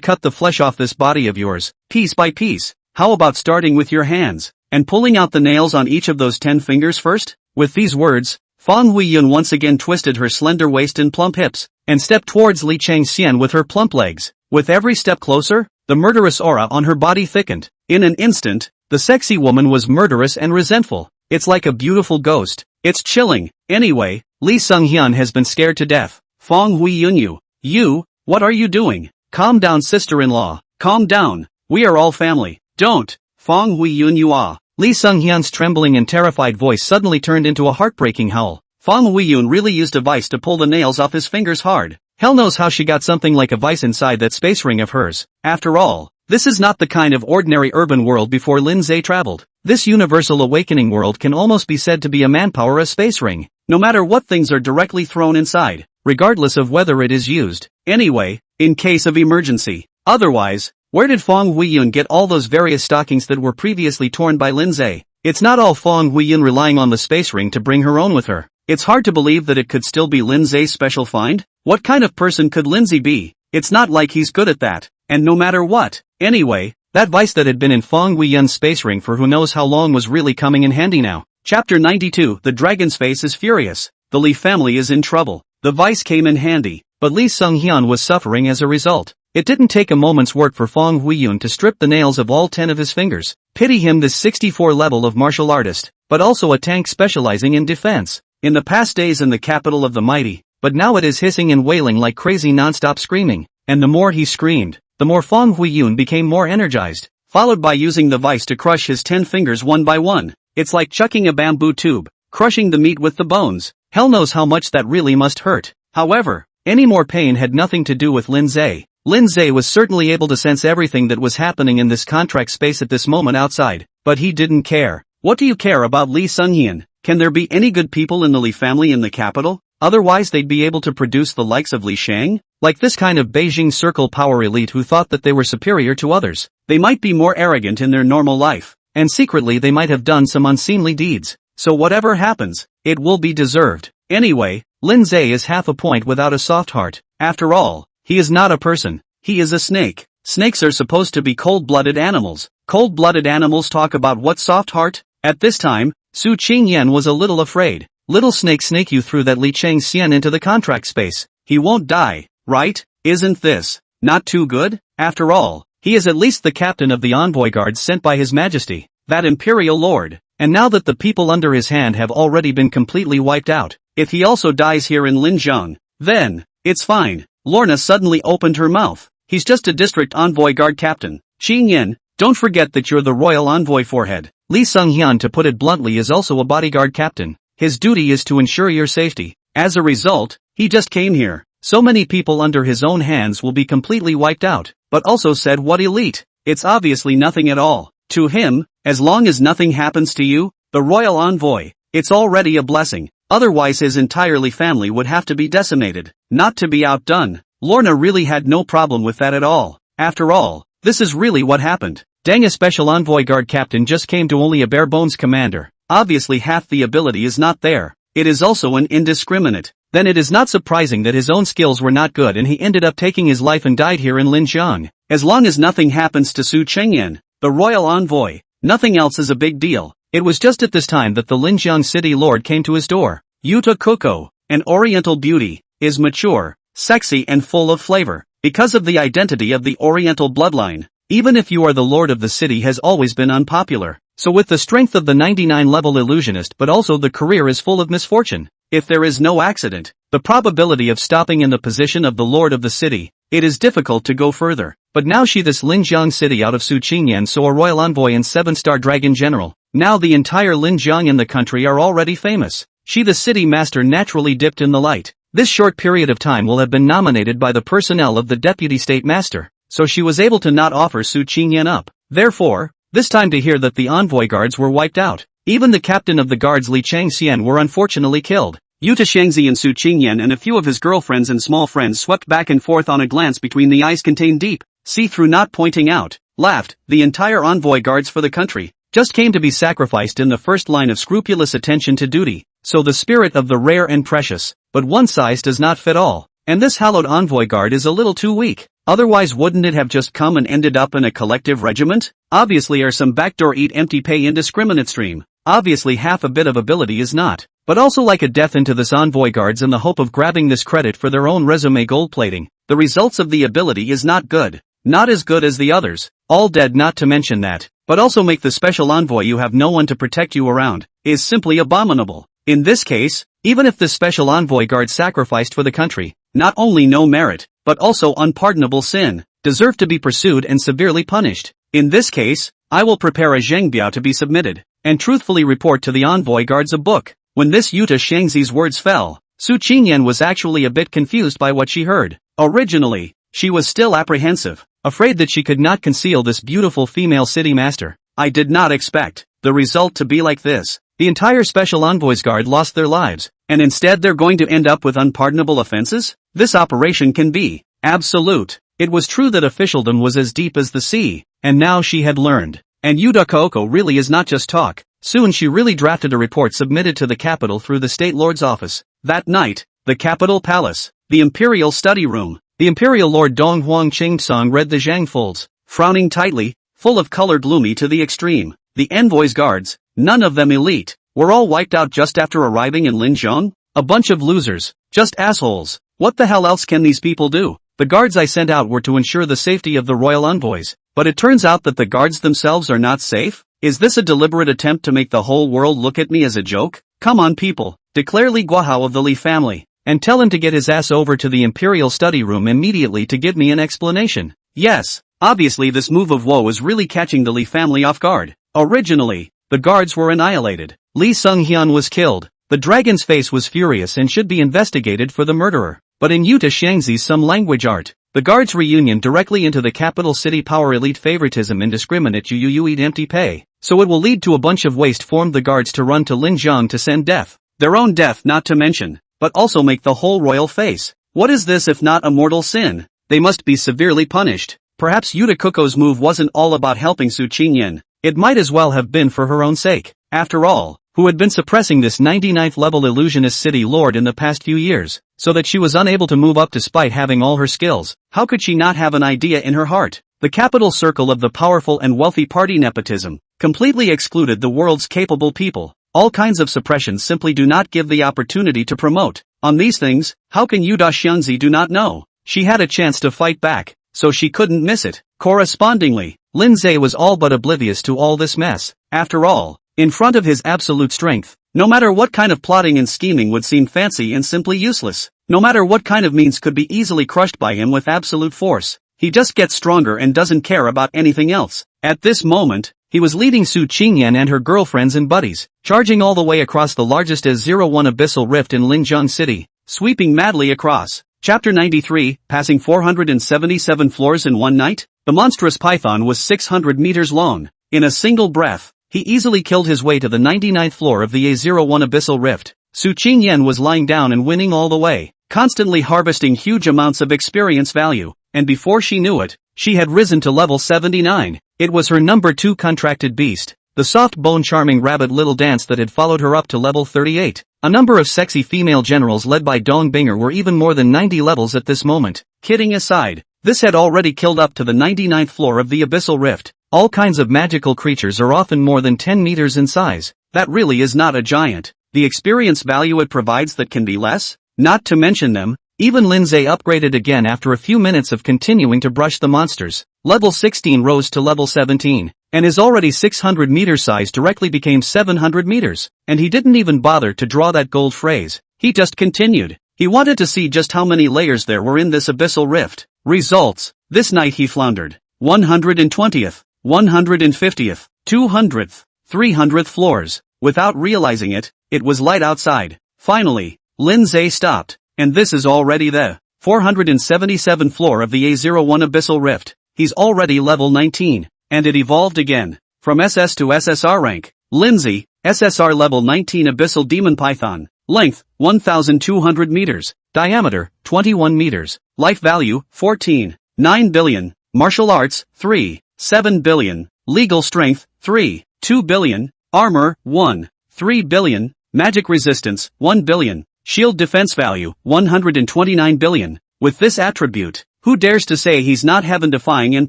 cut the flesh off this body of yours, piece by piece. How about starting with your hands, and pulling out the nails on each of those 10 fingers first? With these words, Fong Huiyun once again twisted her slender waist and plump hips, and stepped towards Li Changxian with her plump legs. With every step closer, the murderous aura on her body thickened. In an instant, the sexy woman was murderous and resentful. It's like a beautiful ghost. It's chilling. Anyway, Li Sunghyun has been scared to death. Fong Huiyun, you, what are you doing? Calm down, sister-in-law. calm down. We are all family. Don't. Fong Huiyun you ah. Lee Sung-hyun's trembling and terrified voice suddenly turned into a heartbreaking howl. Fong Huiyun really used a vice to pull the nails off his fingers hard. Hell knows how she got something like a vice inside that space ring of hers. After all, this is not the kind of ordinary urban world before Lin Zhe traveled. This universal awakening world can almost be said to be a manpower a space ring. No matter what things are directly thrown inside, regardless of whether it is used. Anyway, in case of emergency. Otherwise, where did Fong Huiyun get all those various stockings that were previously torn by Lin Zhe? It's not all Fong Huiyun relying on the space ring to bring her own with her. It's hard to believe that it could still be Lin Zhe's special find. What kind of person could Lindsay be? It's not like he's good at that. And no matter what. Anyway, that vice that had been in Fong Huiyun's space ring for who knows how long was really coming in handy now. Chapter 92. The dragon's face is furious. The Lee family is in trouble. The vice came in handy, but Lee Sung-hyun was suffering as a result. It didn't take a moment's work for Fong Huiyun to strip the nails of all 10 of his fingers. Pity him, this 64 level of martial artist, but also a tank specializing in defense. In the past days in the capital of the mighty, but now it is hissing and wailing like crazy non-stop screaming. And the more he screamed, the more Fong Huiyun became more energized, followed by using the vice to crush his 10 fingers one by one. It's like chucking a bamboo tube, crushing the meat with the bones. Hell knows how much that really must hurt. However, any more pain had nothing to do with Lin Zhe. Lin Zhe was certainly able to sense everything that was happening in this contract space at this moment outside, but he didn't care. What do you care about Lee Sung-hyun? Can there be any good people in the Lee family in the capital? Otherwise they'd be able to produce the likes of Li Shang? Like this kind of Beijing circle power elite who thought that they were superior to others. They might be more arrogant in their normal life, and secretly they might have done some unseemly deeds. So whatever happens, it will be deserved. Anyway, Lin Zhe is half a point without a soft heart. After all, he is not a person, he is a snake. Snakes are supposed to be cold-blooded animals. Cold-blooded animals talk about what soft heart? At this time, Su Qingyan was a little afraid. Little snake you threw that Li Changxian into the contract space. He won't die, right? Isn't this not too good? After all, he is at least the captain of the envoy guards sent by His Majesty, that imperial lord. And now that the people under his hand have already been completely wiped out, if he also dies here in Linjiang, then it's fine. Lorna suddenly opened her mouth. He's just a district envoy guard captain. Xingyan, don't forget that you're the royal envoy forehead. Lee Sung-hyun, to put it bluntly, is also a bodyguard captain. His duty is to ensure your safety. As a result, he just came here. So many people under his own hands will be completely wiped out. But also said, what elite? It's obviously nothing at all. To him, as long as nothing happens to you, the royal envoy, it's already a blessing. Otherwise his entirely family would have to be decimated. Not to be outdone, Lorna really had no problem with that at all. After all, this is really what happened. Dang, a special envoy guard captain just came to only a bare bones commander. Obviously half the ability is not there. It is also an indiscriminate. Then it is not surprising that his own skills were not good and he ended up taking his life and died here in Linjiang. As long as nothing happens to Su Chengyan, the royal envoy, nothing else is a big deal. It was just at this time that the Linjiang city lord came to his door. Yuta Koko, an oriental beauty, is mature, sexy and full of flavor. Because of the identity of the oriental bloodline, even if you are the lord of the city, has always been unpopular. So with the strength of the 99 level illusionist, but also the career is full of misfortune. If there is no accident, the probability of stopping in the position of the lord of the city, it is difficult to go further. But now she, this Linjiang city out of Su Qingyan, so a royal envoy and 7-star dragon general. Now the entire Linjiang and the country are already famous. She, the city master, naturally dipped in the light. This short period of time will have been nominated by the personnel of the deputy state master. So she was able to not offer Su Qingyan up. Therefore, this time to hear that the envoy guards were wiped out. Even the captain of the guards, Li Changxian, were unfortunately killed. Yuta Shangzi and Su Qingyan and a few of his girlfriends and small friends swept back and forth on a glance between the eyes contained deep, see-through, not pointing out, laughed. The entire envoy guards for the country just came to be sacrificed in the first line of scrupulous attention to duty. So the spirit of the rare and precious, but one size does not fit all. And this hallowed envoy guard is a little too weak. Otherwise wouldn't it have just come and ended up in a collective regiment? Obviously are some backdoor eat empty pay indiscriminate stream. Obviously half a bit of ability is not. But also like a death into this envoy guards in the hope of grabbing this credit for their own resume gold plating. The results of the ability is not good. Not as good as the others. All dead, not to mention that. But also make the special envoy you have no one to protect you around, is simply abominable. In this case, even if the special envoy guard sacrificed for the country, not only no merit, but also unpardonable sin. deserve to be pursued and severely punished. In this case, I will prepare a zhengbiao to be submitted, and truthfully report to the envoy guards a book. When this Yuta Shangzi's words fell, Su Qingyan was actually a bit confused by what she heard. Originally, she was still apprehensive, afraid that she could not conceal this beautiful female city master. I did not expect the result to be like this. The entire special envoy's guard lost their lives, and instead they're going to end up with unpardonable offenses? This operation can be absolute. It was true that officialdom was as deep as the sea, and now she had learned. And Yuta Kooko really is not just talk. Soon she really drafted a report submitted to the capital through the state lord's office. That night, the capital palace, the imperial study room, the imperial lord Dong Huang Qingsong read the Zhang folds, frowning tightly, full of color gloomy to the extreme. The envoy's guards, none of them elite, were all wiped out just after arriving in Linzhong? A bunch of losers, just assholes. What the hell else can these people do? The guards I sent out were to ensure the safety of the royal envoys, but it turns out that the guards themselves are not safe? Is this a deliberate attempt to make the whole world look at me as a joke? Come on people, declare Li Guahao of the Li family, and tell him to get his ass over to the imperial study room immediately to give me an explanation. Yes, obviously this move of woe is really catching the Li family off guard. Originally, the guards were annihilated. Li Sunghyun was killed. The dragon's face was furious and should be investigated for the murderer. But in Yuta Shangzi's some language art, the guards reunion directly into the capital city power elite favoritism indiscriminate you eat empty pay. So it will lead to a bunch of waste formed the guards to run to Linzhong to send death. Their own death not to mention, but also make the whole royal face. What is this if not a mortal sin? They must be severely punished. Perhaps Yuta Kooko's move wasn't all about helping Su Qingyan. It might as well have been for her own sake. After all, who had been suppressing this 99th level illusionist city lord in the past few years, so that she was unable to move up despite having all her skills? How could she not have an idea in her heart? The capital circle of the powerful and wealthy party nepotism completely excluded the world's capable people. All kinds of suppressions simply do not give the opportunity to promote. On these things, how can Yuda Shunzi do not know? She had a chance to fight back, so she couldn't miss it. Correspondingly, Linzai was all but oblivious to all this mess. After all, in front of his absolute strength, no matter what kind of plotting and scheming would seem fancy and simply useless, no matter what kind of means could be easily crushed by him with absolute force, he just gets stronger and doesn't care about anything else. At this moment, he was leading Su Qingyan and her girlfriends and buddies, charging all the way across the largest S01 abyssal rift in Linzhong City, sweeping madly across. Chapter 93, passing 477 floors in one night? The monstrous python was 600 meters long. In a single breath, he easily killed his way to the 99th floor of the A01 abyssal rift. Su Qingyan was lying down and winning all the way, constantly harvesting huge amounts of experience value, and before she knew it, she had risen to level 79. It was her number 2 contracted beast, the soft bone charming rabbit little dance that had followed her up to level 38. A number of sexy female generals led by Dong Binger were even more than 90 levels at this moment. Kidding aside, this had already killed up to the 99th floor of the abyssal rift. All kinds of magical creatures are often more than 10 meters in size. That really is not a giant. The experience value it provides that can be less? Not to mention them, even Linzai upgraded again after a few minutes of continuing to brush the monsters. Level 16 rose to level 17, and his already 600 meter size directly became 700 meters. And he didn't even bother to draw that gold phrase. He just continued. He wanted to see just how many layers there were in this abyssal rift. Results. This night he floundered. 120th, 150th, 200th, 300th floors. Without realizing it, it was light outside. Finally, Linzai stopped. And this is already the 477 floor of the A01 abyssal rift. He's already level 19. And it evolved again. From SS to SSR rank. Linzai, SSR level 19 abyssal demon python. Length, 1,200 meters. Diameter, 21 meters. Life value, 14.9 billion. Martial arts, 3.7 billion. Legal strength, 3.2 billion. Armor, 1.3 billion. Magic resistance, 1 billion. Shield defense value, 129 billion. With this attribute, who dares to say he's not heaven-defying and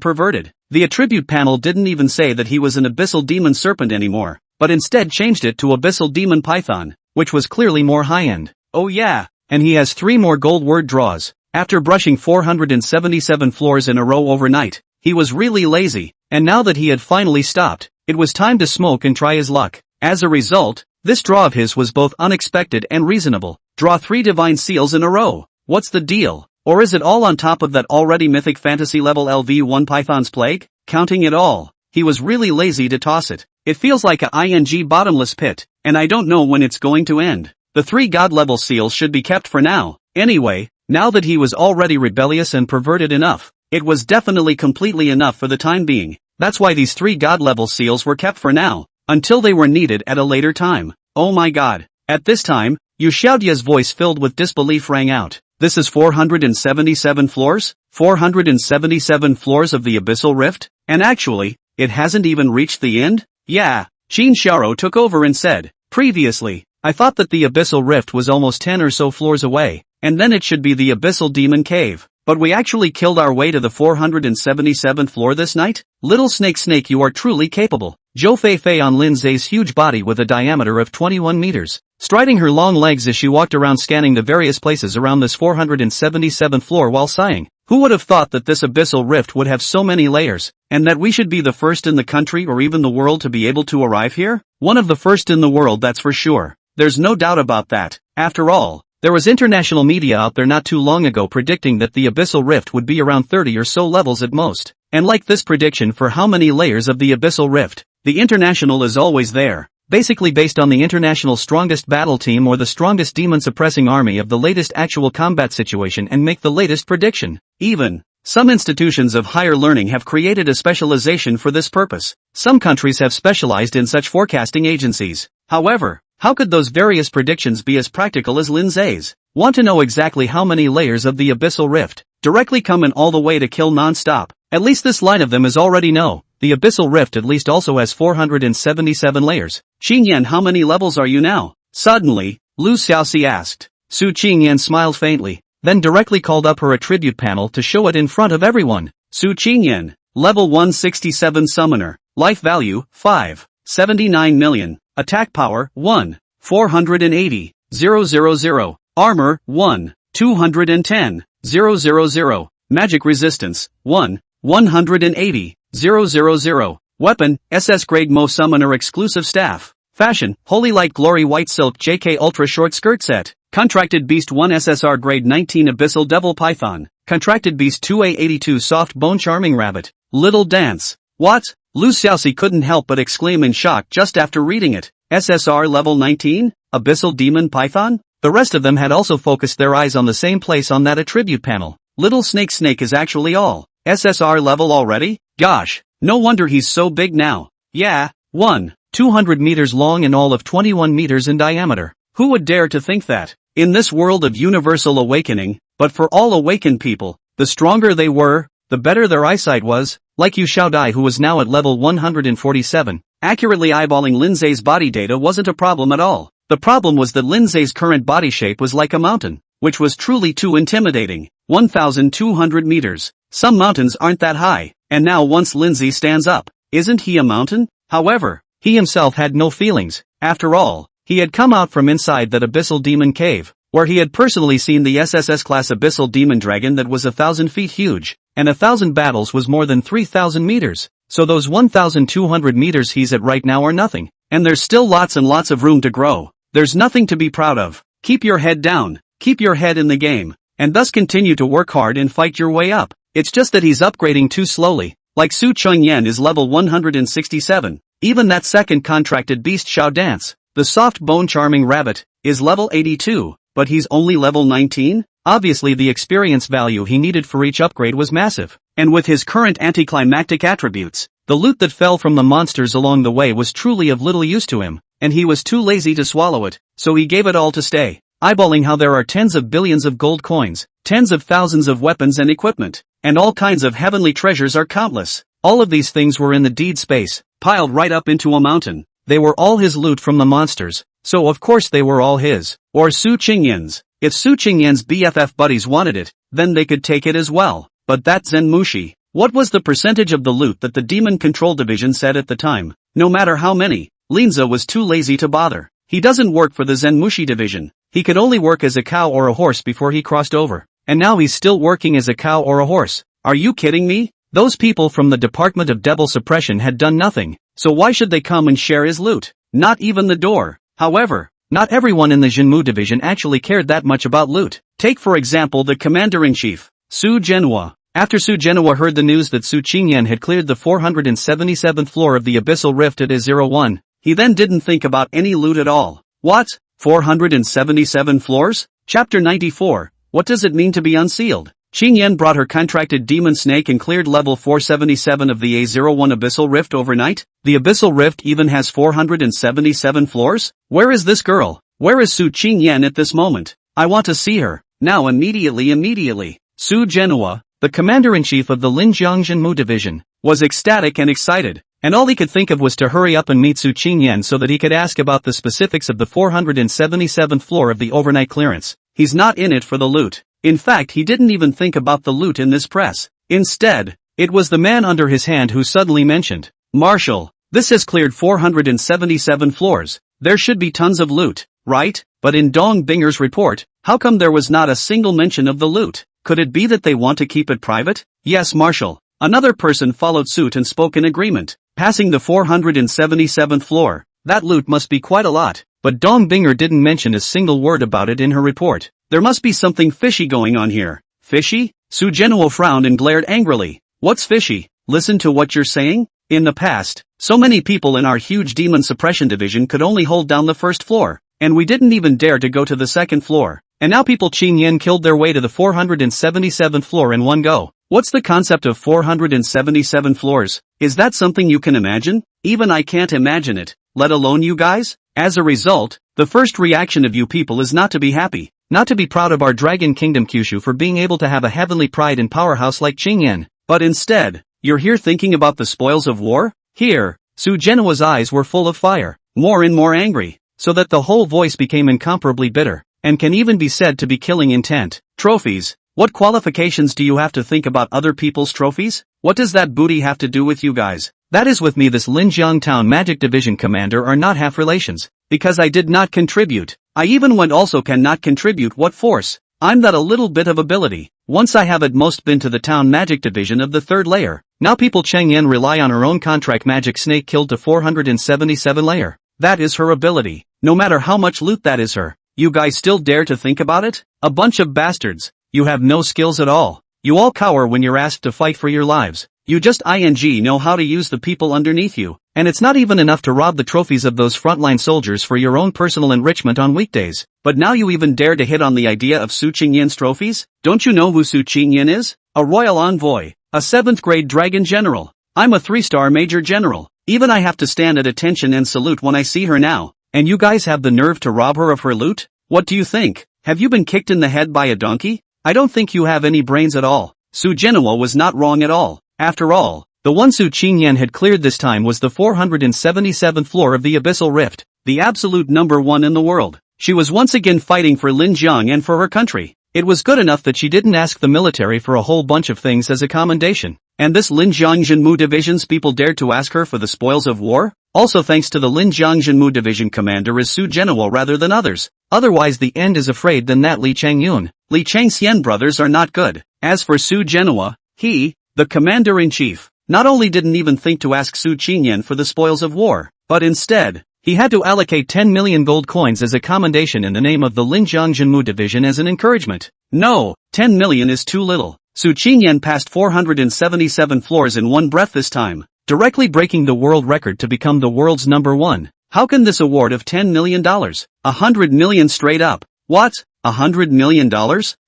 perverted? The attribute panel didn't even say that he was an abyssal demon serpent anymore, but instead changed it to abyssal demon python, which was clearly more high-end. Oh yeah, and he has 3 more gold word draws. After brushing 477 floors in a row overnight, he was really lazy, and now that he had finally stopped, it was time to smoke and try his luck. As a result, this draw of his was both unexpected and reasonable. Draw 3 divine seals in a row. What's the deal? Or is it all on top of that already mythic fantasy level LV1 Python's plague? Counting it all, he was really lazy to toss it. It feels like a ing bottomless pit, and I don't know when it's going to end. The 3 god level seals should be kept for now. Anyway, now that he was already rebellious and perverted enough, it was definitely completely enough for the time being. That's why these 3 god level seals were kept for now, until they were needed at a later time. Oh my god. At this time, Yu Xiaodia's voice filled with disbelief rang out. This is 477 floors? 477 floors of the Abyssal Rift? And actually, it hasn't even reached the end? Yeah. Qin Xiaoro took over and said, previously, I thought that the Abyssal Rift was almost 10 or so floors away, and then it should be the Abyssal Demon Cave. But we actually killed our way to the 477th floor this night? Little Snake, you are truly capable. Zhou Fei on Lin Zai's huge body with a diameter of 21 meters, striding her long legs as she walked around scanning the various places around this 477th floor while sighing. Who would have thought that this Abyssal Rift would have so many layers, and that we should be the first in the country or even the world to be able to arrive here? One of the first in the world, that's for sure. There's no doubt about that. After all, there was international media out there not too long ago predicting that the Abyssal Rift would be around 30 or so levels at most. And like this prediction for how many layers of the Abyssal Rift, the international is always there. Basically based on the international strongest battle team or the strongest demon suppressing army of the latest actual combat situation and make the latest prediction. Even, some institutions of higher learning have created a specialization for this purpose. Some countries have specialized in such forecasting agencies. However, how could those various predictions be as practical as Lin Zai's? Want to know exactly how many layers of the Abyssal Rift directly come in all the way to kill non-stop? At least this line of them is already no. The Abyssal Rift at least also has 477 layers. Qingyan, how many levels are you now? Suddenly, Lu Xiaoxi asked. Su Qingyan smiled faintly, then directly called up her attribute panel to show it in front of everyone. Su Qingyan, level 167 summoner, life value, 5, 79 million. Attack power, 1, 480, 000, armor, 1, 210, 000, magic resistance, 1, 180, 000, weapon, SS grade Mo Summoner exclusive staff, fashion, Holy Light Glory White Silk JK Ultra Short Skirt Set, Contracted Beast 1 SSR grade 19 Abyssal Devil Python, Contracted Beast 2A82 Soft Bone Charming Rabbit, Little Dance. What? Lu Xiaoxi couldn't help but exclaim in shock just after reading it. SSR level 19? Abyssal Demon Python? The rest of them had also focused their eyes on the same place on that attribute panel. Little Snake is actually all SSR level already? Gosh, no wonder he's so big now. Yeah, 200 meters long and all of 21 meters in diameter. Who would dare to think that? In this world of universal awakening, but for all awakened people, the stronger they were, the better their eyesight was, like Yu Xiaodai who was now at level 147. Accurately eyeballing Lin Zai's body data wasn't a problem at all. The problem was that Lin Zai's current body shape was like a mountain, which was truly too intimidating. 1,200 meters. Some mountains aren't that high, and now once Lin Zai stands up, isn't he a mountain? However, he himself had no feelings. After all, he had come out from inside that Abyssal Demon Cave, where he had personally seen the SSS class Abyssal Demon Dragon that was 1,000 feet huge, and 1,000 battles was more than 3,000 meters. So those 1,200 meters he's at right now are nothing, and there's still lots and lots of room to grow. There's nothing to be proud of. Keep your head down, keep your head in the game, and thus continue to work hard and fight your way up. It's just that he's upgrading too slowly. Like Su Chengyan is level 167. Even that second contracted beast Xiao Dance, the soft bone charming rabbit, is level 82, but he's only level 19? Obviously the experience value he needed for each upgrade was massive, and with his current anticlimactic attributes, the loot that fell from the monsters along the way was truly of little use to him, and he was too lazy to swallow it, so he gave it all to stay, eyeballing how there are tens of billions of gold coins, tens of thousands of weapons and equipment, and all kinds of heavenly treasures are countless. All of these things were in the deed space, piled right up into a mountain. They were all his loot from the monsters, so of course they were all his, or Su Qingyan's. If Su Qingyan's BFF buddies wanted it, then they could take it as well. But that Zen Mushi, what was the percentage of the loot that the Demon Control Division said at the time? No matter how many, Linza was too lazy to bother. He doesn't work for the Zen Mushi division. He could only work as a cow or a horse before he crossed over. And now he's still working as a cow or a horse. Are you kidding me? Those people from the Department of Devil Suppression had done nothing, so why should they come and share his loot? Not even the door. However, Not everyone in the Jinmu division actually cared that much about loot. Take for example the commander-in-chief, Su Zhenhua. After Su Zhenhua heard the news that Su Qingyan had cleared the 477th floor of the Abyssal Rift at A01, he then didn't think about any loot at all. What? 477 floors? Chapter 94, what does it mean to be unsealed? Qingyan brought her contracted demon snake and cleared level 477 of the A01 Abyssal Rift overnight? The Abyssal Rift even has 477 floors? Where is this girl? Where is Su Qingyan at this moment? I want to see her. Now immediately. Su Zhenhua, the commander-in-chief of the Linjiang Jinmu division, was ecstatic and excited, and all he could think of was to hurry up and meet Su Qingyan so that he could ask about the specifics of the 477th floor of the overnight clearance. He's not in it for the loot. In fact, he didn't even think about the loot in this press. Instead, it was the man under his hand who suddenly mentioned, "Marshal, this has cleared 477 floors. There should be tons of loot, right?" But in Dong Binger's report, how come there was not a single mention of the loot? Could it be that they want to keep it private? Yes, Marshal. Another person followed suit and spoke in agreement. Passing the 477th floor. That loot must be quite a lot. But Dong Binger didn't mention a single word about it in her report. There must be something fishy going on here. Fishy? Su Zhenhua frowned and glared angrily. What's fishy? Listen to what you're saying? In the past, so many people in our huge demon suppression division could only hold down the first floor, and we didn't even dare to go to the second floor. And now people Qingyan killed their way to the 477th floor in one go. What's the concept of 477 floors? Is that something you can imagine? Even I can't imagine it, let alone you guys? As a result, the first reaction of you people is not to be happy, not to be proud of our Dragon Kingdom Kyushu for being able to have a heavenly pride and powerhouse like Qingyan, but instead, you're here thinking about the spoils of war? Here, Su Zhenhua's eyes were full of fire, more and more angry, so that the whole voice became incomparably bitter, and can even be said to be killing intent. Trophies? What qualifications do you have to think about other people's trophies? What does that booty have to do with you guys? That is with me, this Linjiang Town Magic Division commander, are not half relations, because I did not contribute. I even went also cannot contribute. What force? I'm that a little bit of ability. Once I have at most been to the town magic division of the third layer. Now people Chengyan rely on her own contract magic snake killed to 477 layer. That is her ability. No matter how much loot that is her. You guys still dare to think about it? A bunch of bastards. You have no skills at all. You all cower when you're asked to fight for your lives. You just know how to use the people underneath you, and it's not even enough to rob the trophies of those frontline soldiers for your own personal enrichment on weekdays. But now you even dare to hit on the idea of Su Qingyan's trophies? Don't you know who Su Qingyan is? A royal envoy, a 7th grade dragon general. I'm a 3-star major general. Even I have to stand at attention and salute when I see her now. And you guys have the nerve to rob her of her loot? What do you think? Have you been kicked in the head by a donkey? I don't think you have any brains at all. Su Zhenhua was not wrong at all. After all, the one Su Qingyan had cleared this time was the 477th floor of the Abyssal Rift, the absolute number 1 in the world. She was once again fighting for Linjiang and for her country. It was good enough that she didn't ask the military for a whole bunch of things as a commendation. And this Linjiang Jinmu division's people dared to ask her for the spoils of war? Also thanks to the Linjiang Jinmu division commander is Su Zhenhua rather than others. Otherwise the end is afraid than that Li Changyun. Li Changxian brothers are not good. As for Su Zhenhua, he, the commander-in-chief, not only didn't even think to ask Su Qingyan for the spoils of war, but instead, he had to allocate 10 million gold coins as a commendation in the name of the Linjiang Jinmu division as an encouragement. No, 10 million is too little. Su Qingyan passed 477 floors in one breath this time, directly breaking the world record to become the world's number 1. How can this award of $10 million? $100 million straight up. What? $100 million?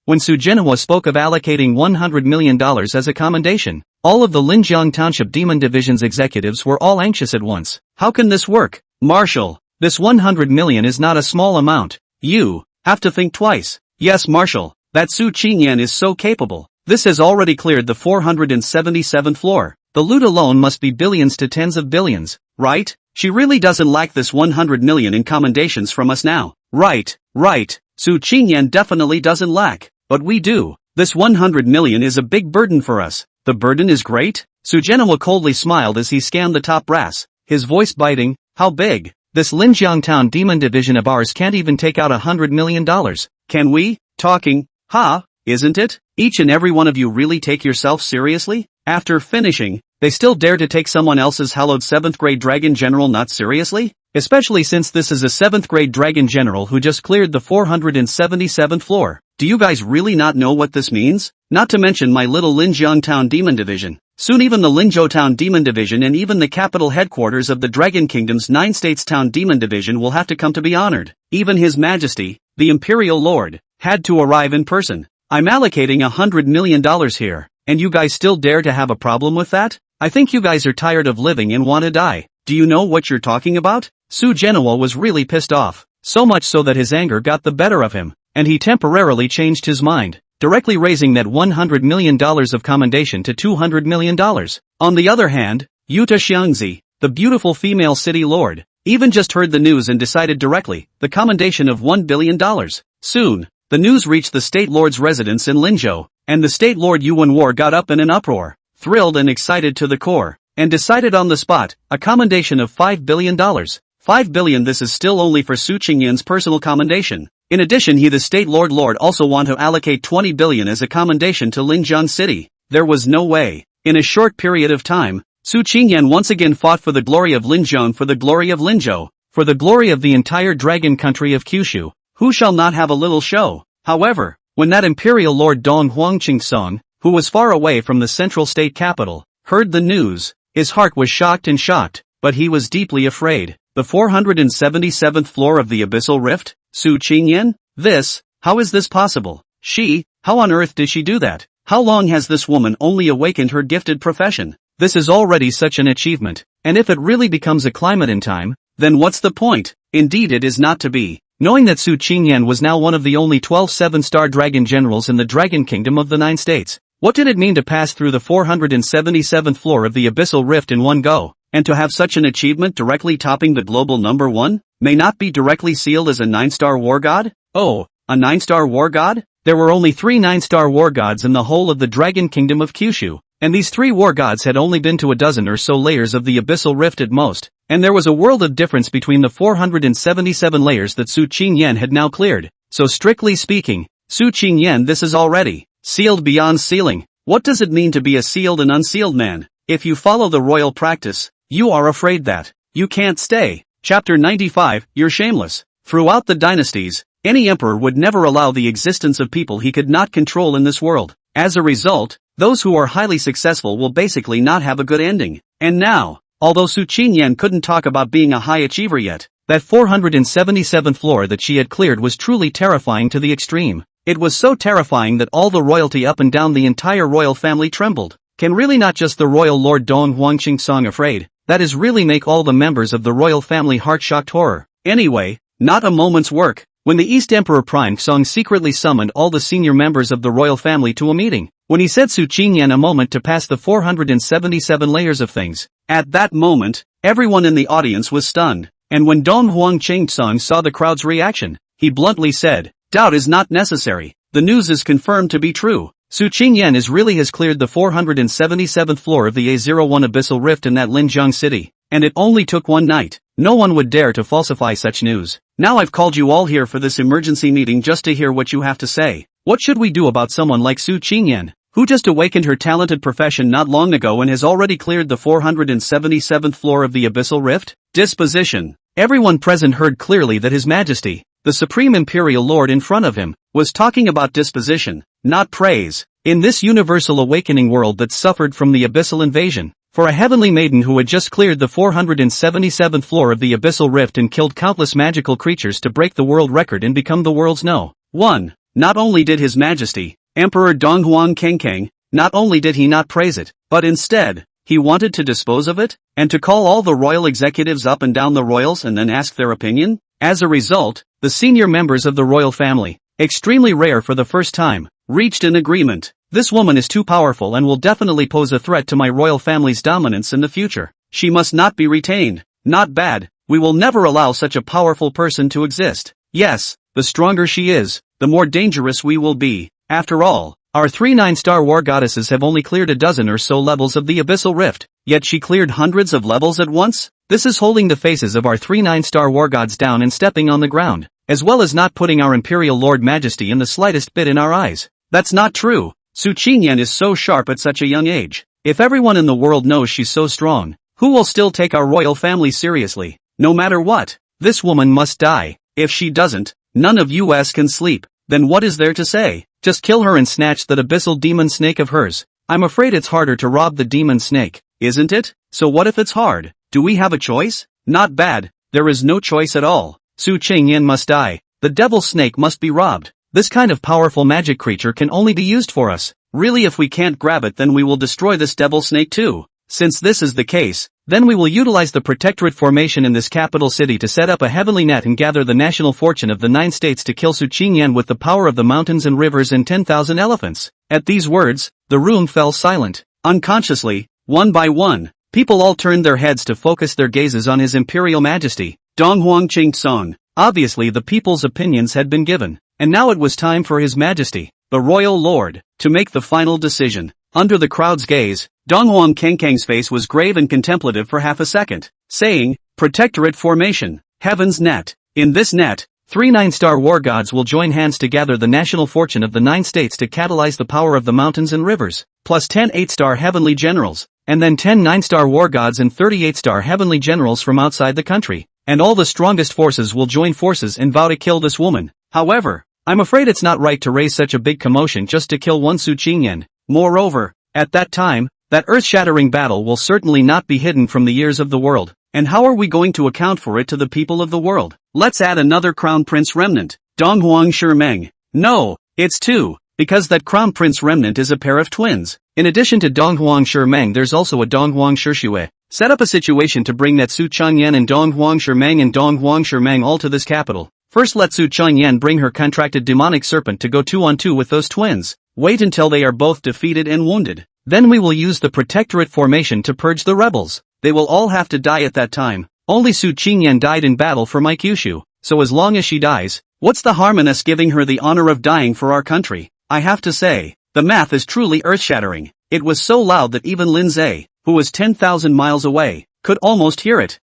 When Su Zhenhua spoke of allocating $100 million as a commendation, all of the Linjiang Township Demon Division's executives were all anxious at once. How can this work? Marshal, this 100 million is not a small amount. You have to think twice. Yes, Marshal, that Su Qingyan is so capable. This has already cleared the 477th floor. The loot alone must be billions to tens of billions, right? She really doesn't lack this 100 million in commendations from us now. Right. Su Qingyan definitely doesn't lack, but we do. This 100 million is a big burden for us. The burden is great? Su Zhenhua coldly smiled as he scanned the top brass, his voice biting. How big? This Linjiang Town Demon Division of ours can't even take out $100 million. Can we? Talking? Isn't it? Each and every one of you really take yourself seriously? After finishing, they still dare to take someone else's hallowed 7th grade dragon general not seriously? Especially since this is a 7th grade dragon general who just cleared the 477th floor. Do you guys really not know what this means? Not to mention my little Linjiang Town Demon Division. Soon even the Linzhou Town Demon Division and even the capital headquarters of the Dragon Kingdom's 9 States Town Demon Division will have to come to be honored. Even His Majesty, the Imperial Lord, had to arrive in person. I'm allocating $100 million here, and you guys still dare to have a problem with that? I think you guys are tired of living and want to die. Do you know what you're talking about? Su Genoa was really pissed off, so much so that his anger got the better of him, and he temporarily changed his mind, directly raising that $100 million of commendation to $200 million. On the other hand, Yuta Xiangzi, the beautiful female city lord, even just heard the news and decided directly, the commendation of $1 billion. Soon, the news reached the state lord's residence in Linzhou, and the state lord Yuan War got up in an uproar, thrilled and excited to the core, and decided on the spot, a commendation of $5 billion. $5 billion. This is still only for Su Qingyan's personal commendation. In addition, he the state lord also want to allocate $20 billion as a commendation to Linjiang City. There was no way. In a short period of time, Su Qingyan once again fought for the glory of Linjiang, for the glory of Linzhou, for the glory of the entire dragon country of Kyushu. Who shall not have a little show? However, when that imperial lord Dong Huangqingsong, who was far away from the central state capital, heard the news, his heart was shocked, but he was deeply afraid. The 477th floor of the Abyssal Rift? Su Qingyan? How is this possible? How on earth did she do that? How long has this woman only awakened her gifted profession? This is already such an achievement, and if it really becomes a climate in time, then what's the point? Indeed it is not to be. Knowing that Su Qingyan was now one of the only 12 7-star dragon generals in the Dragon Kingdom of the 9 states, what did it mean to pass through the 477th floor of the Abyssal Rift in one go? And to have such an achievement directly topping the global #1, may not be directly sealed as a 9-star war god? Oh, a 9-star war god? There were only 3 9-star war gods in the whole of the Dragon Kingdom of Kyushu, and these 3 war gods had only been to a dozen or so layers of the Abyssal Rift at most, and there was a world of difference between the 477 layers that Su Qingyan had now cleared. So strictly speaking, Su Qingyan, this is already sealed beyond sealing. What does it mean to be a sealed and unsealed man? If you follow the royal practice, you are afraid that you can't stay. Chapter 95, You're shameless. Throughout the dynasties, any emperor would never allow the existence of people he could not control in this world. As a result, those who are highly successful will basically not have a good ending. And now, although Su Qingyan couldn't talk about being a high achiever yet, that 477th floor that she had cleared was truly terrifying to the extreme. It was so terrifying that all the royalty up and down the entire royal family trembled. Can really not just the royal lord Dong Huangqingsong afraid? That is really make all the members of the royal family heart-shocked horror. Anyway, not a moment's work. When the East Emperor Prime Song secretly summoned all the senior members of the royal family to a meeting, when he said Su Qingyan a moment to pass the 477 layers of things, at that moment, everyone in the audience was stunned. And when Dong Huangqingsong saw the crowd's reaction, he bluntly said, "Doubt is not necessary. The news is confirmed to be true. Su Qingyan has cleared the 477th floor of the A01 Abyssal Rift in that Linjiang city, and it only took one night. No one would dare to falsify such news. Now I've called you all here for this emergency meeting just to hear what you have to say. What should we do about someone like Su Qingyan, who just awakened her talented profession not long ago and has already cleared the 477th floor of the Abyssal Rift? Disposition. Everyone present heard clearly that His Majesty, the Supreme Imperial Lord in front of him, was talking about disposition, not praise. In this universal awakening world that suffered from the abyssal invasion, for a heavenly maiden who had just cleared the 477th floor of the Abyssal Rift and killed countless magical creatures to break the world record and become the world's #1, not only did His Majesty, Emperor Donghuang Kengkeng, not only did he not praise it, but instead, he wanted to dispose of it, and to call all the royal executives up and down the royals and then ask their opinion. As a result, the senior members of the royal family, extremely rare for the first time, reached an agreement. This woman is too powerful and will definitely pose a threat to my royal family's dominance in the future. She must not be retained. Not bad. We will never allow such a powerful person to exist. Yes, the stronger she is, the more dangerous we will be. After all, our 3 9-star war goddesses have only cleared a dozen or so levels of the Abyssal Rift, yet she cleared hundreds of levels at once? This is holding the faces of our 3 9-star war gods down and stepping on the ground, as well as not putting our Imperial Lord Majesty in the slightest bit in our eyes. That's not true. Su Qingyan is so sharp at such a young age. If everyone in the world knows she's so strong, who will still take our royal family seriously? No matter what, this woman must die. If she doesn't, none of us can sleep. Then what is there to say? Just kill her and snatch that abyssal demon snake of hers. I'm afraid it's harder to rob the demon snake, isn't it? So what if it's hard? Do we have a choice? Not bad, there is no choice at all. Su Qingyan must die. The devil snake must be robbed. This kind of powerful magic creature can only be used for us. Really, if we can't grab it, then we will destroy this devil snake too. Since this is the case, then we will utilize the protectorate formation in this capital city to set up a heavenly net and gather the national fortune of the 9 states to kill Su Qingyan with the power of the mountains and rivers and 10,000 elephants. At these words, the room fell silent. Unconsciously, one by one, people all turned their heads to focus their gazes on His Imperial Majesty, Donghuang Qingtsong. Obviously the people's opinions had been given, and now it was time for His Majesty, the Royal Lord, to make the final decision. Under the crowd's gaze, Donghuang Kangkang's face was grave and contemplative for half a second, saying, Protectorate formation, Heaven's Net. In this net, 3 9-star war gods will join hands to gather the national fortune of the 9 states to catalyze the power of the mountains and rivers, plus 10 8-star heavenly generals, and then 10 9-star war gods and 38-star heavenly generals from outside the country, and all the strongest forces will join forces and vow to kill this woman. However, I'm afraid it's not right to raise such a big commotion just to kill one Su Qingyan. Moreover, at that time, that earth-shattering battle will certainly not be hidden from the ears of the world, and how are we going to account for it to the people of the world? Let's add another crown prince remnant, Donghuang Shimeng. No, it's 2, because that crown prince remnant is a pair of twins. In addition to Donghuang Shimeng, there's also a Donghuang Shishue. Set up a situation to bring that Su Qingyan and Donghuang Shimeng all to this capital. First let Su Qingyan bring her contracted demonic serpent to go 2-on-2 with those twins. Wait until they are both defeated and wounded. Then we will use the protectorate formation to purge the rebels. They will all have to die at that time. Only Su Qingyan died in battle for my Kyushu, so as long as she dies, what's the harm in us giving her the honor of dying for our country? I have to say, the math is truly earth-shattering. It was so loud that even Lin Zhe, who was 10,000 miles away, could almost hear it.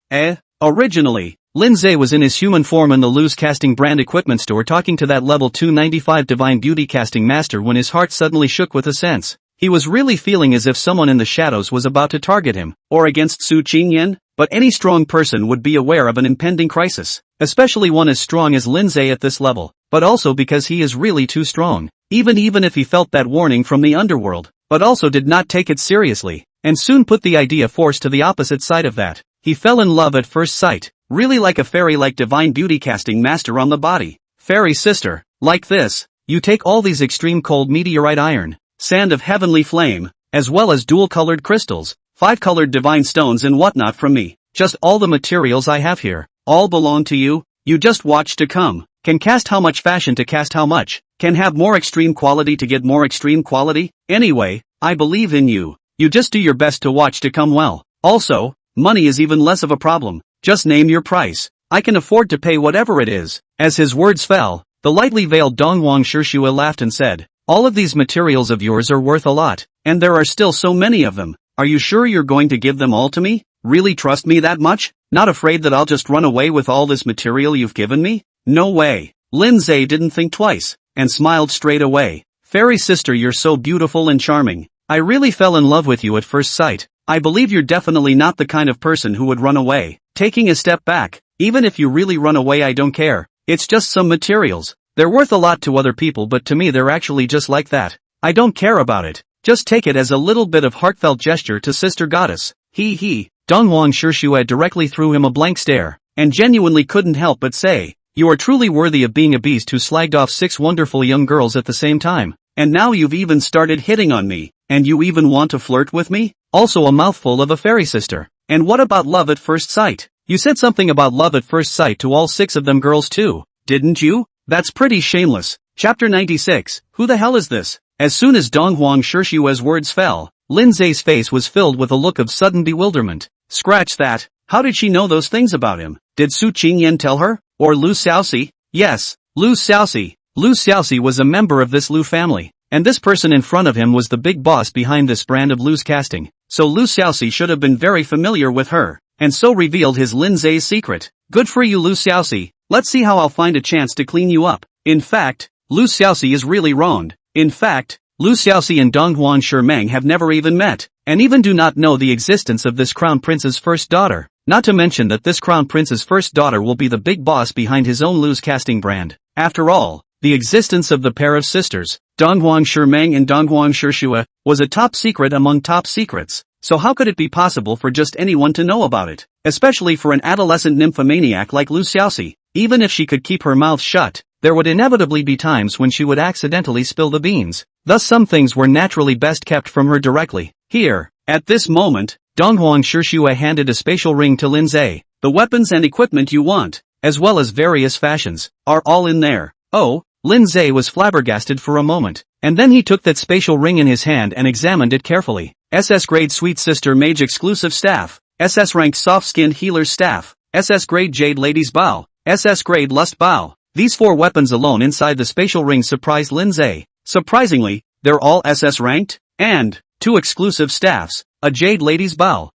Originally, Lin Zhe was in his human form in the loose casting brand equipment store talking to that level 295 divine beauty casting master when his heart suddenly shook with a sense. He was really feeling as if someone in the shadows was about to target him, or against Su Qingyan, but any strong person would be aware of an impending crisis, especially one as strong as Lin Zhe at this level, but also because he is really too strong, even if he felt that warning from the underworld, but also did not take it seriously, and soon put the idea force to the opposite side of that. He fell in love at first sight. Really like a fairy like divine beauty casting master on the body. Fairy sister, like this, you take all these extreme cold meteorite iron, sand of heavenly flame, as well as dual-colored crystals, 5-colored divine stones and whatnot from me. Just all the materials I have here, all belong to you. You just watch to come. Can cast how much fashion to cast how much. Can have more extreme quality to get more extreme quality. Anyway, I believe in you. You just do your best to watch to come well. Also, money is even less of a problem. Just name your price. I can afford to pay whatever it is. As his words fell, the lightly veiled Donghuang Shishue laughed and said, all of these materials of yours are worth a lot, and there are still so many of them. Are you sure you're going to give them all to me? Really trust me that much? Not afraid that I'll just run away with all this material you've given me? No way. Lin Zhe didn't think twice, and smiled straight away. Fairy sister, you're so beautiful and charming. I really fell in love with you at first sight. I believe you're definitely not the kind of person who would run away. Taking a step back, even if you really run away, I don't care. It's just some materials. They're worth a lot to other people, but to me they're actually just like that. I don't care about it. Just take it as a little bit of heartfelt gesture to Sister Goddess. Donghuang Shishue directly threw him a blank stare, and genuinely couldn't help but say, you are truly worthy of being a beast who slagged off 6 wonderful young girls at the same time. And now you've even started hitting on me, and you even want to flirt with me? Also a mouthful of a fairy sister. And what about love at first sight? You said something about love at first sight to all 6 of them girls too, didn't you? That's pretty shameless. Chapter 96, Who the hell is this? As soon as Donghuang Shishue's words fell, Lin Zhe's face was filled with a look of sudden bewilderment. Scratch that. How did she know those things about him? Did Su Qingyan tell her? Or Lu Xiaoxi? Yes, Lu Xiaoxi. Lu Xiaoxi was a member of this Lu family, and this person in front of him was the big boss behind this brand of loose casting. So Lu Xiaoxi should have been very familiar with her, and so revealed his Lin Zhe's secret. Good for you, Lu Xiaoxi. Let's see how I'll find a chance to clean you up. In fact, Lu Xiaoxi is really wronged. In fact, Lu Xiaoxi and Donghuang Shimeng have never even met, and even do not know the existence of this crown prince's first daughter. Not to mention that this crown prince's first daughter will be the big boss behind his own loose casting brand. After all, the existence of the pair of sisters, Donghuang Shimeng and Donghuang Shishua, was a top secret among top secrets. So how could it be possible for just anyone to know about it? Especially for an adolescent nymphomaniac like Lu Xiaoxi. Even if she could keep her mouth shut, there would inevitably be times when she would accidentally spill the beans. Thus some things were naturally best kept from her directly. Here, at this moment, Donghuang Shishua handed a spatial ring to Lin Zhe. The weapons and equipment you want, as well as various fashions, are all in there. Oh, Lin Zhe was flabbergasted for a moment, and then he took that spatial ring in his hand and examined it carefully. SS Grade Sweet Sister Mage Exclusive Staff, SS Rank Soft Skinned Healer's Staff, SS Grade Jade Lady's Bow, SS Grade Lust Bow. These 4 weapons alone inside the spatial ring surprised Lin Zhe. Surprisingly, they're all SS ranked, and 2 exclusive staffs, a Jade Lady's Bow,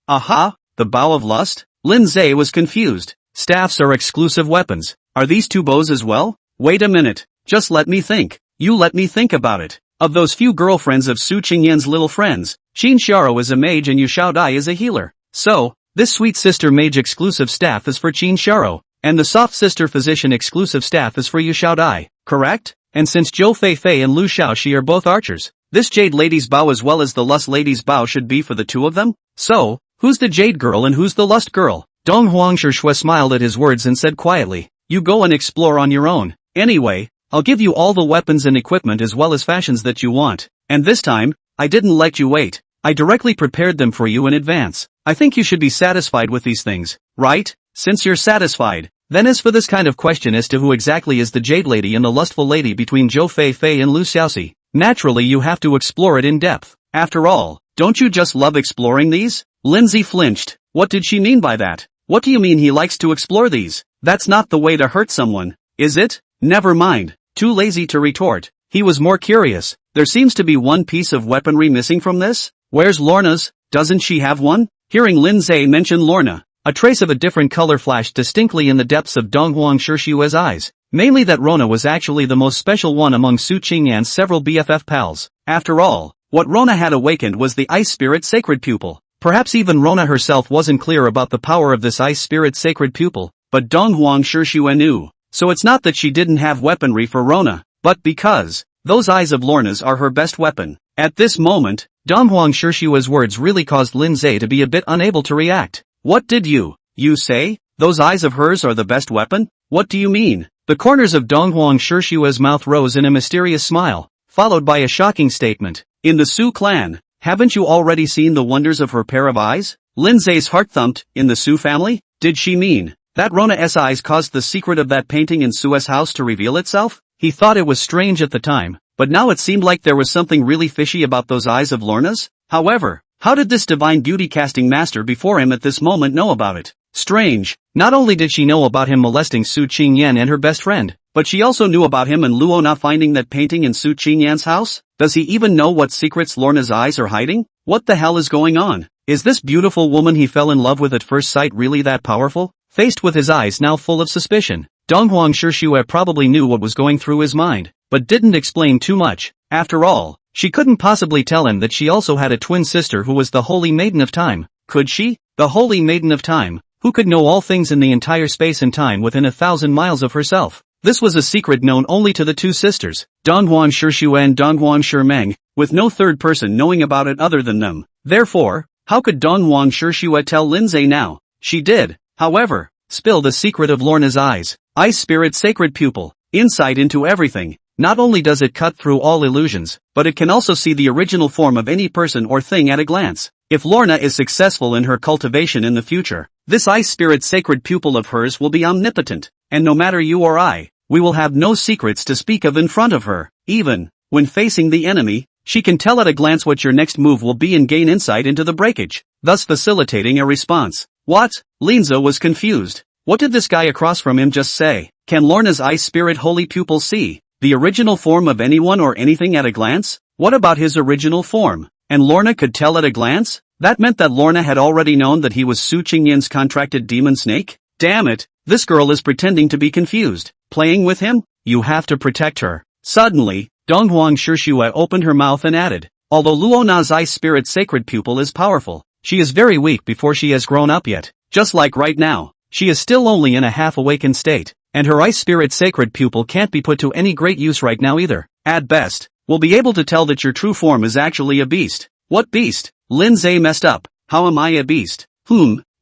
aha, the Bow of Lust? Lin Zhe was confused. Staffs are exclusive weapons. Are these 2 bows as well? Wait a minute, just let me think. You let me think about it. Of those few girlfriends of Su Qingyan's little friends, Qin Xiao is a mage and Yu Xiaodai is a healer. So, this Sweet Sister Mage exclusive staff is for Qin Xiao, and the Soft Sister Physician exclusive staff is for Yu Xiaodai, correct? And since Zhou Feifei and Lu Xiaoxi are both archers, this Jade Lady's Bow as well as the Lust Lady's Bow should be for the 2 of them? So, who's the Jade Girl and who's the Lust Girl? Donghuang Shishua smiled at his words and said quietly, you go and explore on your own. Anyway, I'll give you all the weapons and equipment as well as fashions that you want. And this time, I didn't let you wait. I directly prepared them for you in advance. I think you should be satisfied with these things, right? Since you're satisfied, then as for this kind of question as to who exactly is the Jade Lady and the Lustful Lady between Zhou Feifei and Lu Xiaoxi, naturally you have to explore it in depth. After all, don't you just love exploring these? Lindsay flinched. What did she mean by that? What do you mean he likes to explore these? That's not the way to hurt someone, is it? Never mind. Too lazy to retort. He was more curious. There seems to be one piece of weaponry missing from this. Where's Lorna's? Doesn't she have one? Hearing Lin Zhe mention Lorna, a trace of a different color flashed distinctly in the depths of Donghuang Shishua's eyes. Mainly that Rona was actually the most special one among Su Qingyan's several BFF pals. After all, what Rona had awakened was the Ice Spirit Sacred Pupil. Perhaps even Rona herself wasn't clear about the power of this Ice Spirit Sacred Pupil, but Donghuang Shishua knew. So it's not that she didn't have weaponry for Rona, but because those eyes of Lorna's are her best weapon. At this moment, Donghuang Shishua's words really caused Lin Zhe to be a bit unable to react. What did you say? Those eyes of hers are the best weapon? What do you mean? The corners of Donghuang Shishua's mouth rose in a mysterious smile, followed by a shocking statement. In the Su clan, haven't you already seen the wonders of her pair of eyes? Lin Zhe's heart thumped. In the Su family? Did she mean that Rona's eyes caused the secret of that painting in Su's house to reveal itself? He thought it was strange at the time, but now it seemed like there was something really fishy about those eyes of Lorna's. However, how did this divine beauty casting master before him at this moment know about it? Strange. Not only did she know about him molesting Su Qingyan and her best friend, but she also knew about him and Luona finding that painting in Su Qingyan's house? Does he even know what secrets Lorna's eyes are hiding? What the hell is going on? Is this beautiful woman he fell in love with at first sight really that powerful? Faced with his eyes now full of suspicion, Donghuang Shishua probably knew what was going through his mind, but didn't explain too much. After all, she couldn't possibly tell him that she also had a twin sister who was the Holy Maiden of Time, could she? The Holy Maiden of Time, who could know all things in the entire space and time within 1,000 miles of herself. This was a secret known only to the 2 sisters, Donghuang Shishua and Donghuang Shimeng, with no third person knowing about it other than them. Therefore, how could Donghuang Shishua tell Lin Zhe now? She did, however, spill the secret of Lorna's eyes. Ice Spirit Sacred Pupil, insight into everything. Not only does it cut through all illusions, but it can also see the original form of any person or thing at a glance. If Lorna is successful in her cultivation in the future, this Ice Spirit Sacred Pupil of hers will be omnipotent, and no matter you or I, we will have no secrets to speak of in front of her. Even when facing the enemy, she can tell at a glance what your next move will be and gain insight into the breakage, thus facilitating a response. What? Linza was confused. What did this guy across from him just say? Can Lorna's Ice Spirit Holy Pupil see the original form of anyone or anything at a glance? What about his original form? And Lorna could tell at a glance? That meant that Lorna had already known that he was Su Qingyan's contracted demon snake? Damn it, this girl is pretending to be confused. Playing with him? You have to protect her. Suddenly, Donghuang Shishua opened her mouth and added, although Luona's Ice Spirit Sacred Pupil is powerful, she is very weak before she has grown up yet. just like right now. She is still only in a half-awakened state, and her ice spirit sacred pupil can't be put to any great use right now either. At best, we'll be able to tell that your true form is actually a beast. What beast? Lindsay messed up. How am I a beast?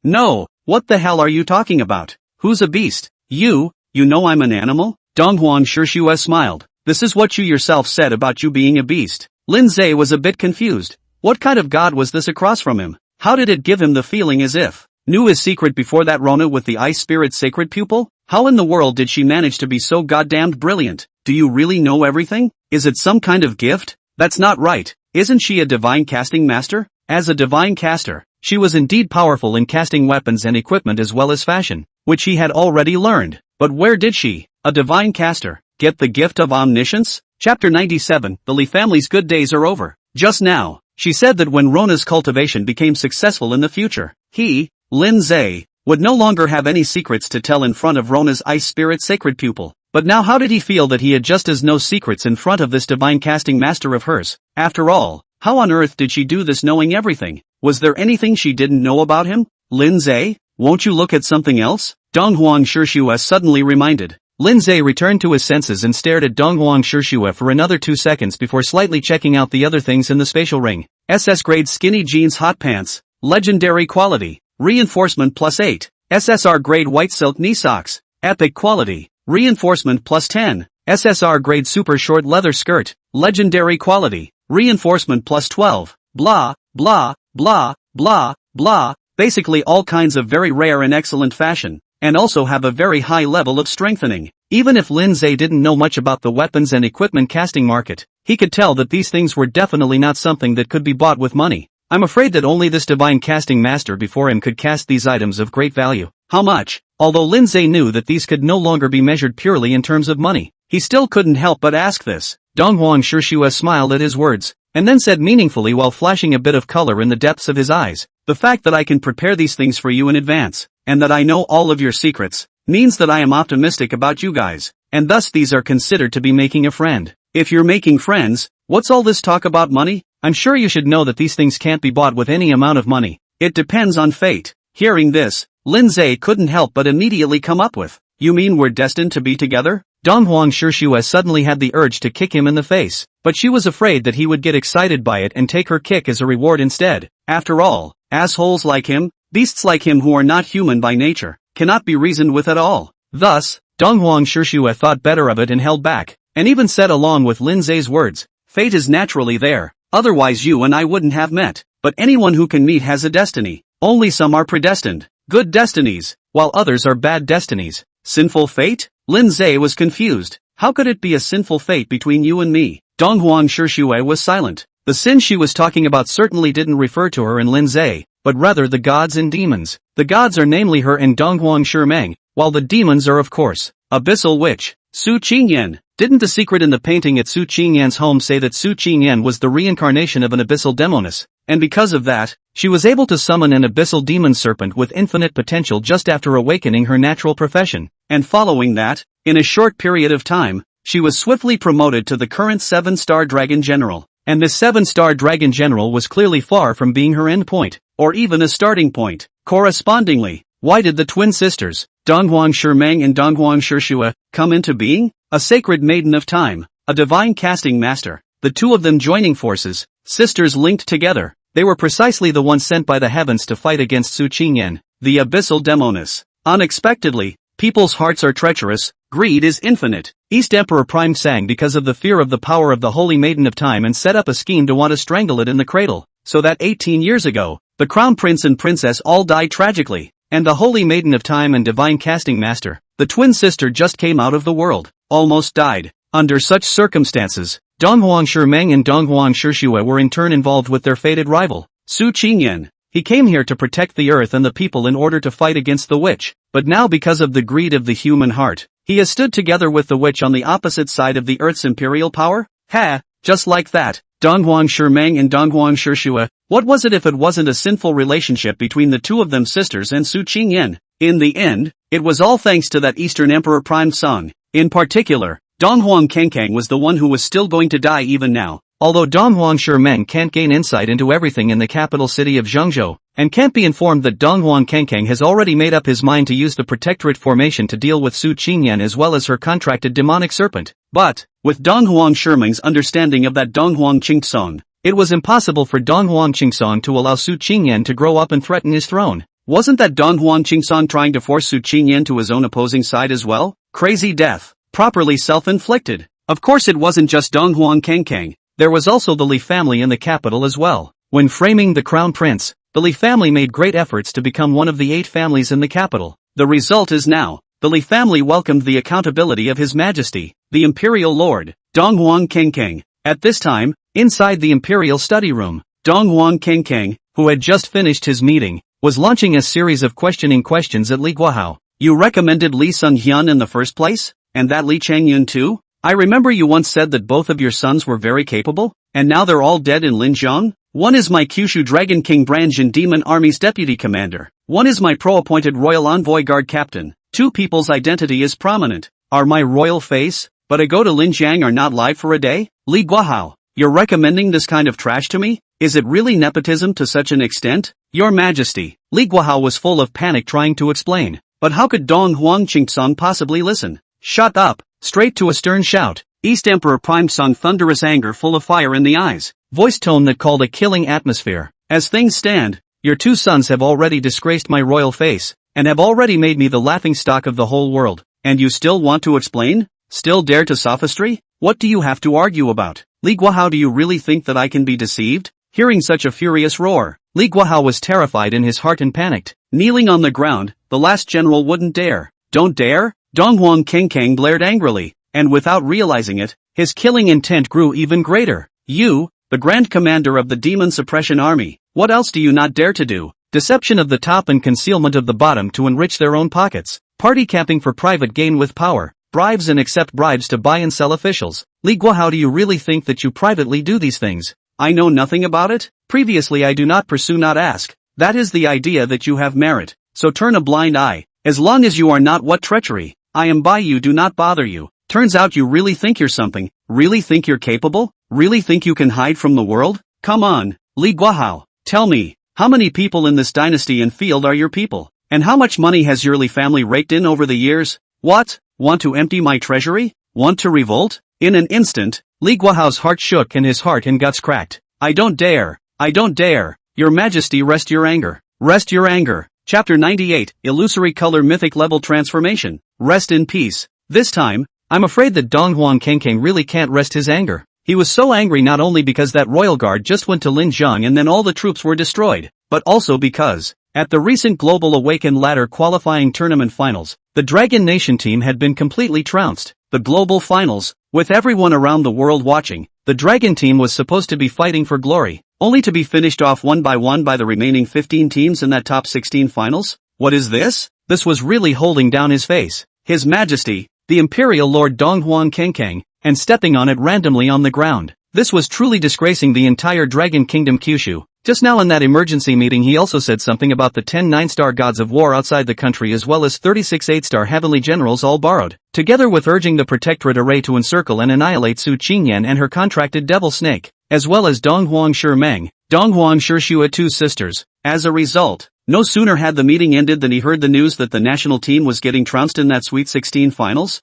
No, what the hell are you talking about? Who's a beast? You know I'm an animal? Donghuang Shishua smiled. This is what you yourself said about you being a beast. Lindsay was a bit confused. What kind of god was this across from him? How did it give him the feeling as if knew his secret before that Rona with the ice spirit sacred pupil? How in the world did she manage to be so goddamned brilliant? Do you really know everything? Is it some kind of gift? That's not right. Isn't she a divine casting master? As a divine caster, she was indeed powerful in casting weapons and equipment as well as fashion, which he had already learned. But where did she, a divine caster, get the gift of omniscience? Chapter 97, the Li family's good days are over. Just now, she said that when Rona's cultivation became successful in the future, he, Lindsay, would no longer have any secrets to tell in front of Rona's ice spirit sacred pupil. But now how did he feel that he had just as no secrets in front of this divine casting master of hers? After all, how on earth did she do this knowing everything? Was there anything she didn't know about him? Lindsay, won't you look at something else? Donghuang Shishua suddenly reminded. Lindsay returned to his senses and stared at Donghuang Shishua for another 2 seconds before slightly checking out the other things in the spatial ring. SS grade skinny jeans hot pants, legendary quality, reinforcement +8, SSR grade white silk knee socks, epic quality, reinforcement +10, SSR grade super short leather skirt, legendary quality, reinforcement +12, blah, blah, blah, blah, blah, basically all kinds of very rare and excellent fashion, and also have a very high level of strengthening. Even if Lindsay didn't know much about the weapons and equipment casting market, he could tell that these things were definitely not something that could be bought with money. I'm afraid that only this divine casting master before him could cast these items of great value. How much? Although Lindsay knew that these could no longer be measured purely in terms of money, he still couldn't help but ask this. Donghuang Shishua smiled at his words, and then said meaningfully while flashing a bit of color in the depths of his eyes, the fact that I can prepare these things for you in advance, and that I know all of your secrets, means that I am optimistic about you guys, and thus these are considered to be making a friend. If you're making friends, what's all this talk about money? I'm sure you should know that these things can't be bought with any amount of money. It depends on fate. Hearing this, Lindsay couldn't help but immediately come up with, you mean we're destined to be together? Donghuang Shishua suddenly had the urge to kick him in the face, but she was afraid that he would get excited by it and take her kick as a reward instead. After all, assholes like him, beasts like him who are not human by nature, cannot be reasoned with at all. Thus, Donghuang Shishua thought better of it and held back, and even said along with Lindsay's words, fate is naturally there, otherwise you and I wouldn't have met, but anyone who can meet has a destiny. Only some are predestined, good destinies, while others are bad destinies. Sinful fate? Lindsay was confused. How could it be a sinful fate between you and me? Donghuang Shishua was silent. The sin she was talking about certainly didn't refer to her and Lindsay, but rather the gods and demons. The gods are namely her and Donghuang Shimeng, while the demons are of course, Abyssal Witch, Su Qingyan. Didn't the secret in the painting at Su Qingyan's home say that Su Qingyan was the reincarnation of an abyssal demoness, and because of that, she was able to summon an abyssal demon serpent with infinite potential just after awakening her natural profession, and following that, in a short period of time, she was swiftly promoted to the current 7-star Dragon General, and this 7-star Dragon General was clearly far from being her end point, or even a starting point. Correspondingly, why did the twin sisters, Donghuang Shimeng and Donghuang Shishua, come into being? A sacred maiden of time, a divine casting master, the two of them joining forces, sisters linked together. They were precisely the ones sent by the heavens to fight against Su Qingyan, the abyssal demoness. Unexpectedly, people's hearts are treacherous, greed is infinite. East Emperor Prime sang because of the fear of the power of the Holy Maiden of Time and set up a scheme to want to strangle it in the cradle, so that 18 years ago, the Crown Prince and Princess all died tragically, and the Holy Maiden of Time and Divine Casting Master, the twin sister just came out of the world, almost died. Under such circumstances, Donghuang Shimeng and Donghuang Shishua were in turn involved with their fated rival, Su Qingyan. He came here to protect the earth and the people in order to fight against the witch, but now because of the greed of the human heart, he has stood together with the witch on the opposite side of the earth's imperial power? Ha! Just like that, Donghuang Shimeng and Donghuang Shishua, what was it if it wasn't a sinful relationship between the two of them sisters and Su Qingyan? In the end, it was all thanks to that Eastern Emperor Prime Sung. In particular, Donghuang Kangkang was the one who was still going to die even now, Although Dong Huangshu Meng can't gain insight into everything in the capital city of Zhengzhou, and can't be informed that Dong Huang Kengkeng has already made up his mind to use the protectorate formation to deal with Su Qingyan as well as her contracted demonic serpent. But, with Dong Huangshu Meng's understanding of that Dong Huang Qingsong, it was impossible for Dong Huang Qingsong to allow Su Qingyan to grow up and threaten his throne. Wasn't that Dong Huang Qingsong trying to force Su Qingyan to his own opposing side as well? Crazy death. Properly self-inflicted. Of course it wasn't just Dong Huang Kengkeng. There was also the Li family in the capital as well. When framing the crown prince, the Li family made great efforts to become one of the 8 families in the capital. The result is now, the Li family welcomed the accountability of His Majesty, the Imperial Lord, Dong Huang Kengkeng. At this time, inside the Imperial study room, Dong Huang Kengkeng, who had just finished his meeting, was launching a series of questioning questions at Li Guohao. You recommended Li Sunghyun in the first place? And that Li Changyun too? I remember you once said that both of your sons were very capable, and now they're all dead in Linjiang? One is my Kyushu Dragon King Branjin Demon Army's deputy commander. One is my pro-appointed royal envoy guard captain. 2 people's identity is prominent. Are my royal face, but I go to Linjiang are not live for a day? Li Guohao, you're recommending this kind of trash to me? Is it really nepotism to such an extent? Your Majesty. Li Guohao was full of panic trying to explain. But how could Dong Huang Qingsong possibly listen? Shut up. Straight to a stern shout. East Emperor Prime Sung thunderous anger full of fire in the eyes. Voice tone that called a killing atmosphere. As things stand, your 2 sons have already disgraced my royal face, and have already made me the laughingstock of the whole world. And you still want to explain? Still dare to sophistry? What do you have to argue about? Li Guohao, do you really think that I can be deceived? Hearing such a furious roar, Li Guohao was terrified in his heart and panicked. Kneeling on the ground, the last general wouldn't dare. Don't dare? Dong Huang Kengkeng blared angrily, and without realizing it, his killing intent grew even greater. You, the Grand Commander of the Demon Suppression Army, what else do you not dare to do? Deception of the top and concealment of the bottom to enrich their own pockets. Party capping for private gain with power. Bribes and accept bribes to buy and sell officials. Li Guohao, do you really think that you privately do these things? I know nothing about it. Previously I do not pursue, not ask. That is the idea that you have merit. So turn a blind eye. As long as you are not what treachery. I am by you, do not bother you. Turns out you really think you're something. Really think you're capable? Really think you can hide from the world? Come on, Li Guohao. Tell me, how many people in this dynasty and field are your people? And how much money has your Li family raked in over the years? What? Want to empty my treasury? Want to revolt? In an instant, Li Guohao's heart shook and his heart and guts cracked. I don't dare. I don't dare. Your Majesty, rest your anger. Rest your anger. Chapter 98, Illusory Color Mythic Level Transformation. Rest in peace. This time, I'm afraid that Dong Huang Kengkeng really can't rest his anger. He was so angry not only because that royal guard just went to Linjiang and then all the troops were destroyed, but also because, at the recent Global Awaken Ladder qualifying tournament finals, the Dragon Nation team had been completely trounced. The global finals, with everyone around the world watching, the Dragon team was supposed to be fighting for glory, only to be finished off one by the remaining 15 teams in that top 16 finals? What is this? This was really holding down his face. His Majesty, the Imperial Lord Dong Huang Kengkeng, and stepping on it randomly on the ground. This was truly disgracing the entire Dragon Kingdom Kyushu. Just now in that emergency meeting he also said something about the 10 9-star gods of war outside the country as well as 36 8-star heavenly generals all borrowed, together with urging the protectorate array to encircle and annihilate Su Qingyan and her contracted devil snake, as well as Dong Huangshu Meng, Dong Huangshu Shua 2 sisters. As a result, no sooner had the meeting ended than he heard the news that the national team was getting trounced in that Sweet 16 finals.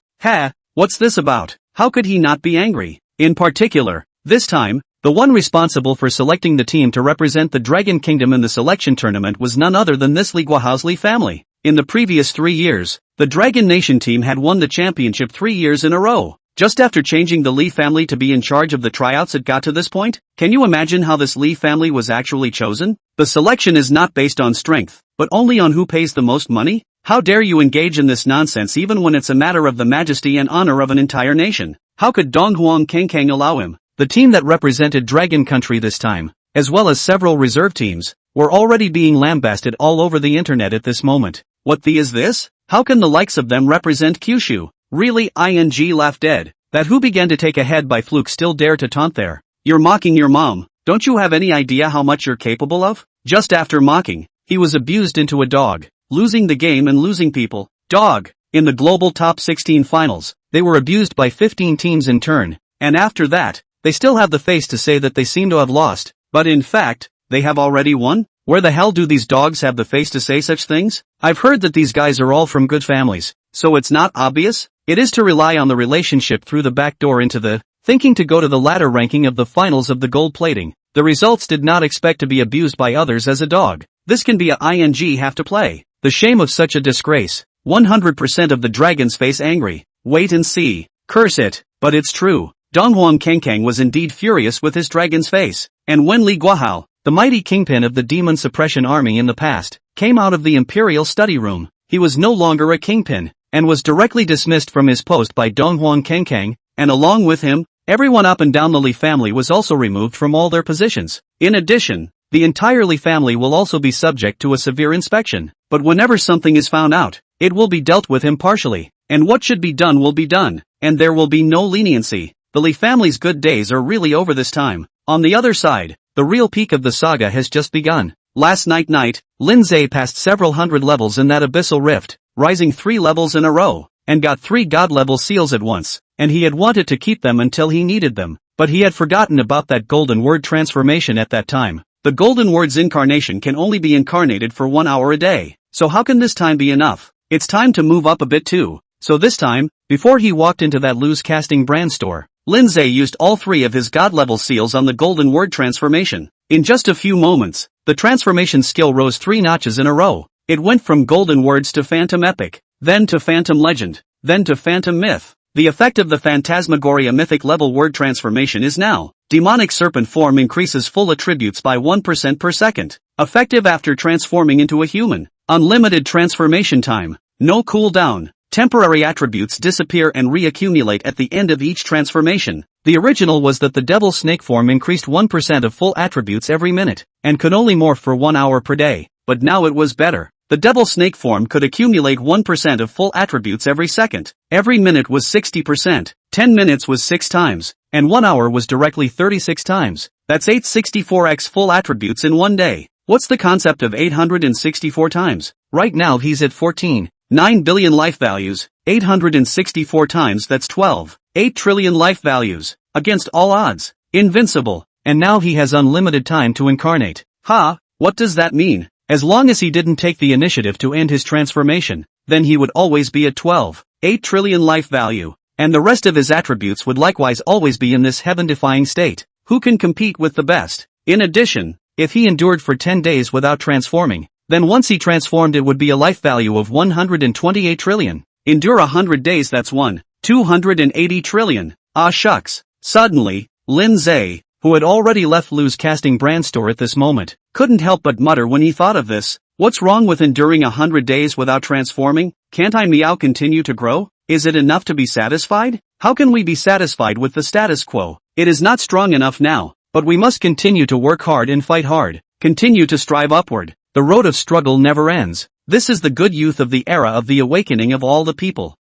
What's this about? How could he not be angry? In particular, this time, the one responsible for selecting the team to represent the Dragon Kingdom in the selection tournament was none other than this Li Guohao's Li family. In the previous 3 years, the Dragon Nation team had won the championship 3 years in a row. Just after changing the Li family to be in charge of the tryouts it got to this point? Can you imagine how this Li family was actually chosen? The selection is not based on strength, but only on who pays the most money? How dare you engage in this nonsense even when it's a matter of the majesty and honor of an entire nation? How could Dong Huang Kengkeng allow him? The team that represented Dragon Country this time, as well as several reserve teams, were already being lambasted all over the internet at this moment. What the is this? How can the likes of them represent Kyushu? Really? ING laughed dead. That who began to take a head by fluke still dare to taunt there. You're mocking your mom. Don't you have any idea how much you're capable of? Just after mocking, he was abused into a dog, losing the game and losing people. Dog. In the global top 16 finals, they were abused by 15 teams in turn, and after that, they still have the face to say that they seem to have lost, but in fact, they have already won? Where the hell do these dogs have the face to say such things? I've heard that these guys are all from good families, so it's not obvious? It is to rely on the relationship through the back door into the thinking to go to the ladder ranking of the finals of the gold plating. The results did not expect to be abused by others as a dog. This can be a ing have to play. The shame of such a disgrace. 100% of the dragon's face angry. Wait and see. Curse it. But it's true. Donghuang Kengkang was indeed furious with his dragon's face. And when Li Guahao, the mighty kingpin of the demon suppression army in the past, came out of the imperial study room, he was no longer a kingpin, and was directly dismissed from his post by Donghuang Kengkang, and along with him, everyone up and down the Li family was also removed from all their positions. In addition, the entire Li family will also be subject to a severe inspection, but whenever something is found out, it will be dealt with impartially, and what should be done will be done, and there will be no leniency. The Li family's good days are really over this time. On the other side, the real peak of the saga has just begun. Last night, Lin Zhe passed several hundred levels in that abyssal rift, rising 3 levels in a row, and got 3 god-level seals at once, and he had wanted to keep them until he needed them, but he had forgotten about that golden word transformation at that time. The golden word's incarnation can only be incarnated for 1 hour a day, so how can this time be enough? It's time to move up a bit too. So this time, before he walked into that loose casting brand store, Lin Zhe used all 3 of his god-level seals on the golden word transformation. In just a few moments, the transformation skill rose 3 notches in a row. It went from golden words to phantom epic, then to phantom legend, then to phantom myth. The effect of the Phantasmagoria mythic level word transformation is now. Demonic serpent form increases full attributes by 1% per second. Effective after transforming into a human. Unlimited transformation time. No cooldown. Temporary attributes disappear and reaccumulate at the end of each transformation. The original was that the devil snake form increased 1% of full attributes every minute, and could only morph for 1 hour per day, but now it was better. The devil snake form could accumulate 1% of full attributes every second. Every minute was 60%, 10 minutes was 6 times, and 1 hour was directly 36 times. That's 864x full attributes in 1 day. What's the concept of 864 times? Right now he's at 14.9 billion life values. 864 times, that's 12.8 trillion life values. Against all odds. Invincible. And now he has unlimited time to incarnate. What does that mean? As long as he didn't take the initiative to end his transformation, then he would always be at 12.8 trillion life value, and the rest of his attributes would likewise always be in this heaven-defying state. Who can compete with the best? In addition, if he endured for 10 days without transforming, then once he transformed it would be a life value of 128 trillion. Endure 100 days, that's 280 trillion. Ah shucks. Suddenly, Lin Zhe, who had already left Lu's casting brand store at this moment, couldn't help but mutter when he thought of this. What's wrong with enduring 100 days without transforming? Can't I meow continue to grow? Is it enough to be satisfied? How can we be satisfied with the status quo? It is not strong enough now, but we must continue to work hard and fight hard. Continue to strive upward. The road of struggle never ends. This is the good youth of the era of the awakening of all the people.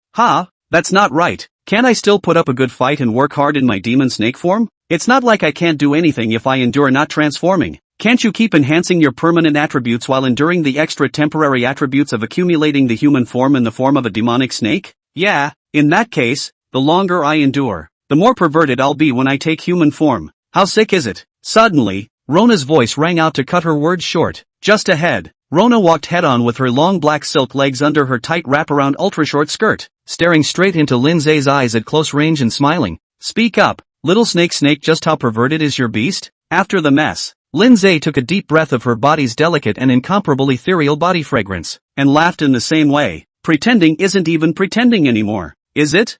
That's not right. Can't I still put up a good fight and work hard in my demon snake form? It's not like I can't do anything if I endure not transforming. Can't you keep enhancing your permanent attributes while enduring the extra temporary attributes of accumulating the human form in the form of a demonic snake? Yeah, in that case, the longer I endure, the more perverted I'll be when I take human form. How sick is it? Suddenly, Rona's voice rang out to cut her words short. Just ahead, Rona walked head-on with her long black silk legs under her tight wraparound ultra-short skirt, staring straight into Lin Zhe's eyes at close range and smiling. Speak up, little snake, just how perverted is your beast? After the mess, Lin Zhe took a deep breath of her body's delicate and incomparable ethereal body fragrance, and laughed in the same way. Pretending isn't even pretending anymore, is it?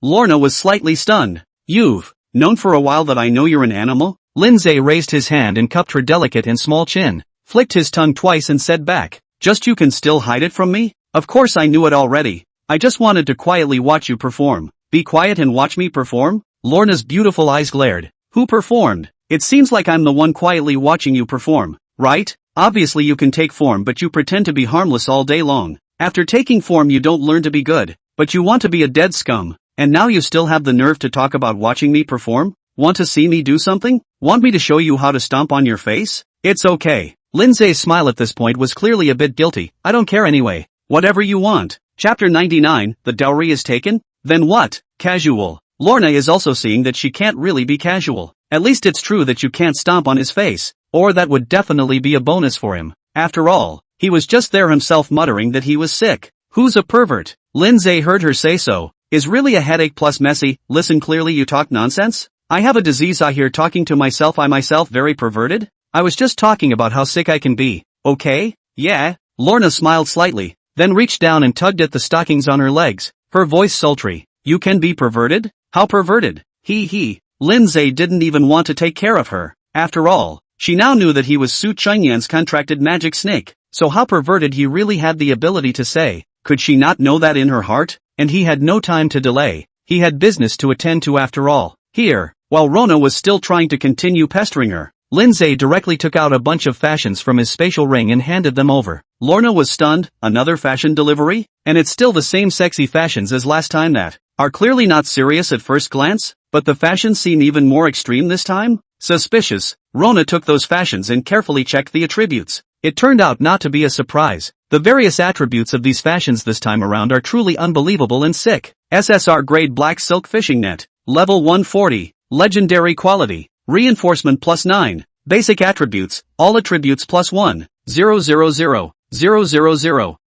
Lorna was slightly stunned. You've known for a while that I know you're an animal? Lin Zhe raised his hand and cupped her delicate and small chin, flicked his tongue twice and said back, just you can still hide it from me? Of course I knew it already. I just wanted to quietly watch you perform. Be quiet and watch me perform? Lorna's beautiful eyes glared. Who performed? It seems like I'm the one quietly watching you perform, right? Obviously you can take form but you pretend to be harmless all day long. After taking form you don't learn to be good, but you want to be a dead scum. And now you still have the nerve to talk about watching me perform? Want to see me do something? Want me to show you how to stomp on your face? It's okay. Lin Zhe's smile at this point was clearly a bit guilty. I don't care anyway. Whatever you want. Chapter 99, the dowry is taken? Then what? Casual. Lorna is also seeing that she can't really be casual. At least it's true that you can't stomp on his face, or that would definitely be a bonus for him. After all, he was just there himself muttering that he was sick. Who's a pervert? Lindsay heard her say so. Is really a headache plus messy. Listen clearly, you talk nonsense? I have a disease. I hear talking to myself. I myself very perverted? I was just talking about how sick I can be. Okay? Yeah? Lorna smiled slightly, then reached down and tugged at the stockings on her legs, her voice sultry. You can be perverted? How perverted? He. Lindsay didn't even want to take care of her. After all, she now knew that he was Su Chengyan's contracted magic snake, so how perverted he really had the ability to say. Could she not know that in her heart? And he had no time to delay. He had business to attend to after all. Here, while Rona was still trying to continue pestering her, Lindsay directly took out a bunch of fashions from his spatial ring and handed them over. Lorna was stunned. Another fashion delivery? And it's still the same sexy fashions as last time that are clearly not serious at first glance, but the fashions seem even more extreme this time? Suspicious. Rona took those fashions and carefully checked the attributes. It turned out not to be a surprise. The various attributes of these fashions this time around are truly unbelievable and sick. SSR grade black silk fishing net. Level 140. Legendary quality. Reinforcement +9. Basic attributes. All attributes +1. 000.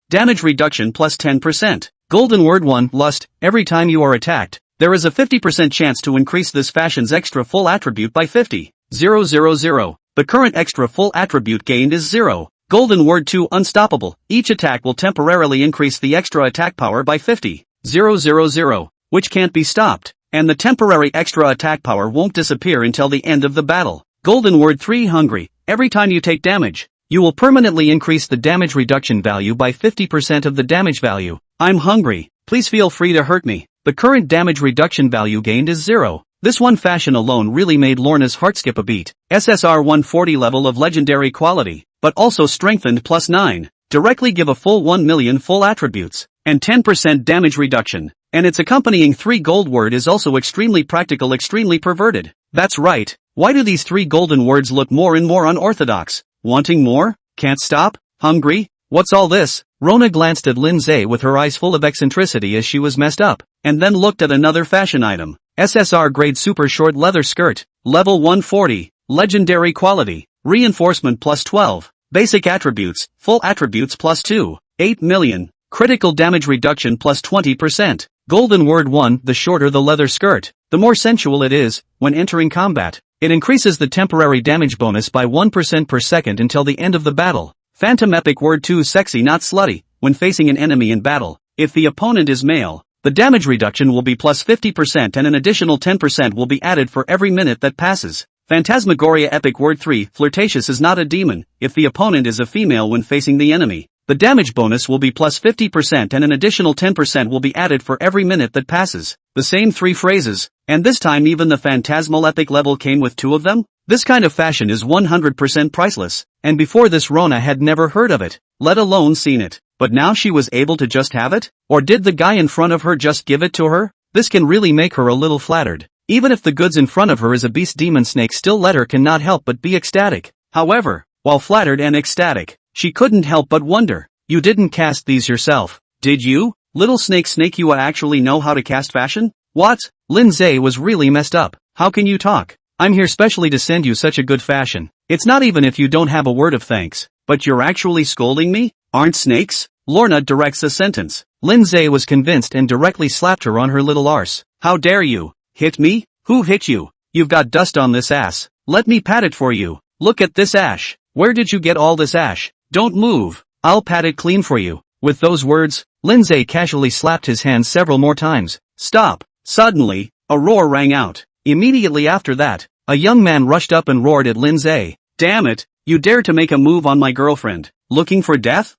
Damage reduction +10%. Golden word 1. Lust. Every time you are attacked, there is a 50% chance to increase this fashion's extra full attribute by 50. 000. The current extra full attribute gained is 0. Golden word 2. Unstoppable. Each attack will temporarily increase the extra attack power by 50. 000. Which can't be stopped. And the temporary extra attack power won't disappear until the end of the battle. Golden word 3. Hungry. Every time you take damage, you will permanently increase the damage reduction value by 50% of the damage value. I'm hungry. Please feel free to hurt me. The current damage reduction value gained is 0. This one fashion alone really made Lorna's heart skip a beat. SSR 140 level of legendary quality, but also strengthened +9. Directly give a full 1 million full attributes, and 10% damage reduction. And its accompanying 3 gold word is also extremely practical, extremely perverted. That's right. Why do these 3 golden words look more and more unorthodox? Wanting more? Can't stop? Hungry? What's all this? Rona glanced at Lindsay with her eyes full of eccentricity as she was messed up, and then looked at another fashion item. SSR grade super short leather skirt. Level 140. Legendary quality. Reinforcement +12. Basic attributes. Full attributes +2. 8 million. Critical damage reduction +20%. Golden word 1. The shorter the leather skirt, the more sensual it is. When entering combat, it increases the temporary damage bonus by 1% per second until the end of the battle. Phantom epic word 2. Sexy not slutty. When facing an enemy in battle, if the opponent is male, the damage reduction will be +50% and an additional 10% will be added for every minute that passes. Phantasmagoria epic word 3. Flirtatious is not a demon. If the opponent is a female when facing the enemy, the damage bonus will be +50% and an additional 10% will be added for every minute that passes. The same 3 phrases, and this time even the phantasmal epic level came with 2 of them? This kind of fashion is 100% priceless, and before this Rona had never heard of it, let alone seen it. But now she was able to just have it? Or did the guy in front of her just give it to her? This can really make her a little flattered. Even if the goods in front of her is a beast demon snake, still let her cannot help but be ecstatic. However, while flattered and ecstatic, she couldn't help but wonder. You didn't cast these yourself, did you? Little snake you actually know how to cast fashion? What? Lindsay was really messed up. How can you talk? I'm here specially to send you such a good fashion. It's not even if you don't have a word of thanks. But you're actually scolding me? Aren't snakes? Lorna directs a sentence. Lindsay was convinced and directly slapped her on her little arse. How dare you? Hit me? Who hit you? You've got dust on this ass. Let me pat it for you. Look at this ash. Where did you get all this ash? Don't move. I'll pat it clean for you. With those words, Lindsay casually slapped his hand several more times. Stop. Suddenly, a roar rang out. Immediately after that, a young man rushed up and roared at Lindsay. Damn it, you dare to make a move on my girlfriend. Looking for death?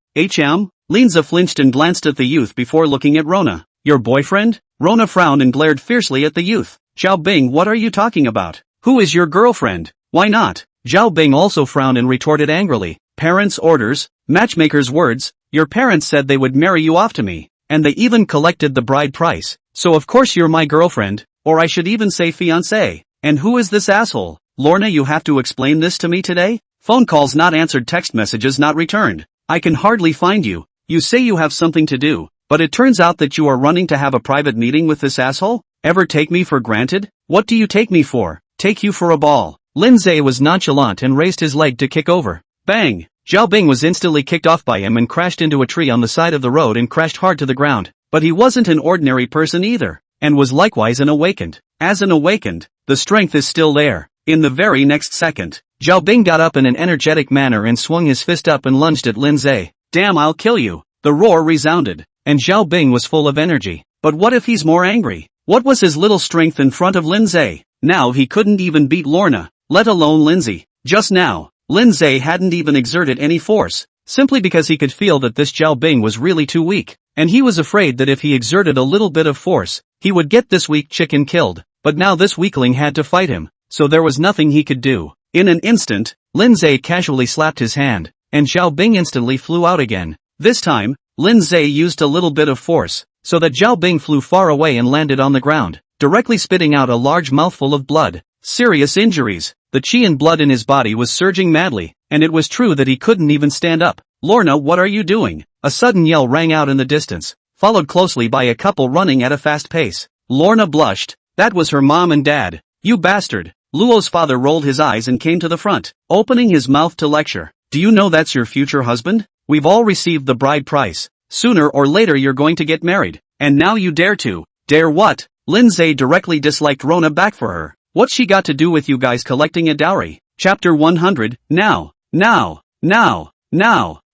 Lindsay flinched and glanced at the youth before looking at Rona. Your boyfriend? Rona frowned and glared fiercely at the youth. Zhao Bing, what are you talking about? Who is your girlfriend? Why not? Zhao Bing also frowned and retorted angrily. Parents' orders, matchmaker's words. Your parents said they would marry you off to me, and they even collected the bride price. So of course you're my girlfriend, or I should even say fiancé. And who is this asshole? Lorna, you have to explain this to me today? Phone calls not answered, text messages not returned. I can hardly find you. You say you have something to do, but it turns out that you are running to have a private meeting with this asshole? Ever take me for granted? What do you take me for? Take you for a ball. Lindsay was nonchalant and raised his leg to kick over. Bang! Zhao Bing was instantly kicked off by him and crashed into a tree on the side of the road and crashed hard to the ground. But he wasn't an ordinary person either, and was likewise an awakened. As an awakened, the strength is still there. In the very next second, Zhao Bing got up in an energetic manner and swung his fist up and lunged at Lindsay. Damn, I'll kill you! The roar resounded, and Zhao Bing was full of energy. But what if he's more angry? What was his little strength in front of Lindsay? Now he couldn't even beat Lorna, let alone Lindsay. Just now, Lindsay hadn't even exerted any force, simply because he could feel that this Zhao Bing was really too weak, and he was afraid that if he exerted a little bit of force, he would get this weak chicken killed. But now this weakling had to fight him, so there was nothing he could do. In an instant, Lindsay casually slapped his hand, and Zhao Bing instantly flew out again. This time, Lindsay used a little bit of force, so that Zhao Bing flew far away and landed on the ground, directly spitting out a large mouthful of blood. Serious injuries. The chi and blood in his body was surging madly, and it was true that he couldn't even stand up. Lorna, what are you doing? A sudden yell rang out in the distance, followed closely by a couple running at a fast pace. Lorna blushed. That was her mom and dad. You bastard. Luo's father rolled his eyes and came to the front, opening his mouth to lecture. Do you know that's your future husband? We've all received the bride price. Sooner or later you're going to get married, and now you dare to. Dare what? Lindsay directly disliked Rona back for her. What's she got to do with you guys collecting a dowry? Chapter 100, now.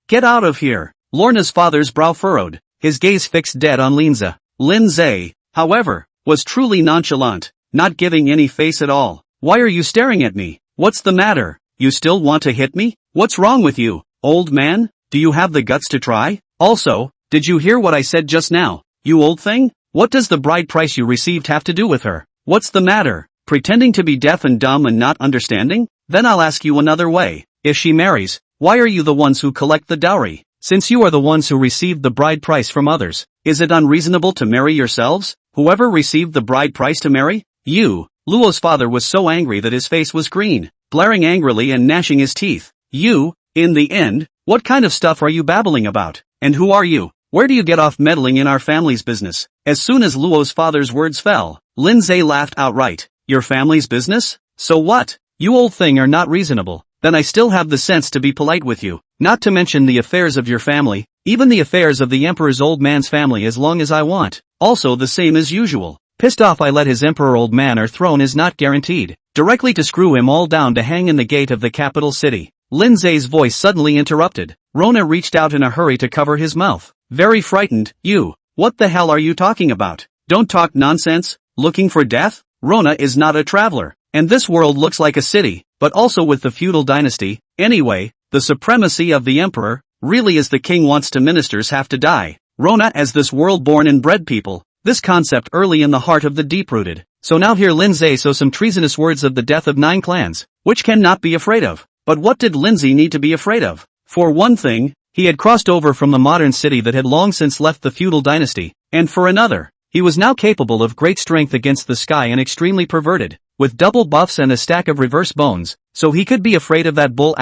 Get out of here. Lorna's father's brow furrowed, his gaze fixed dead on Lindsay. Lindsay, however, was truly nonchalant, not giving any face at all. Why are you staring at me? What's the matter? You still want to hit me? What's wrong with you, old man? Do you have the guts to try? Also, did you hear what I said just now? You old thing? What does the bride price you received have to do with her? What's the matter? Pretending to be deaf and dumb and not understanding? Then I'll ask you another way. If she marries, why are you the ones who collect the dowry? Since you are the ones who received the bride price from others, is it unreasonable to marry yourselves? Whoever received the bride price to marry? You. Luo's father was so angry that his face was green, glaring angrily and gnashing his teeth. You, in the end, what kind of stuff are you babbling about? And who are you? Where do you get off meddling in our family's business? As soon as Luo's father's words fell, Lindsay laughed outright. Your family's business? So what? You old thing are not reasonable. Then I still have the sense to be polite with you, not to mention the affairs of your family, even the affairs of the emperor's old man's family as long as I want. Also the same as usual. Pissed off I let his emperor old man or throne is not guaranteed. Directly to screw him all down to hang in the gate of the capital city. Lindsay's voice suddenly interrupted. Rona reached out in a hurry to cover his mouth. Very frightened. You. What the hell are you talking about? Don't talk nonsense. Looking for death? Rona is not a traveler. And this world looks like a city, but also with the feudal dynasty. Anyway, the supremacy of the emperor, really is the king wants to ministers have to die. Rona as this world born and bred people. This concept early in the heart of the deep-rooted. So now here Lindsay so some treasonous words of the death of 9 clans, which cannot be afraid of. But what did Lindsay need to be afraid of? For one thing, he had crossed over from the modern city that had long since left the feudal dynasty, and for another, he was now capable of great strength against the sky and extremely perverted, with double buffs and a stack of reverse bones, so he could be afraid of that bull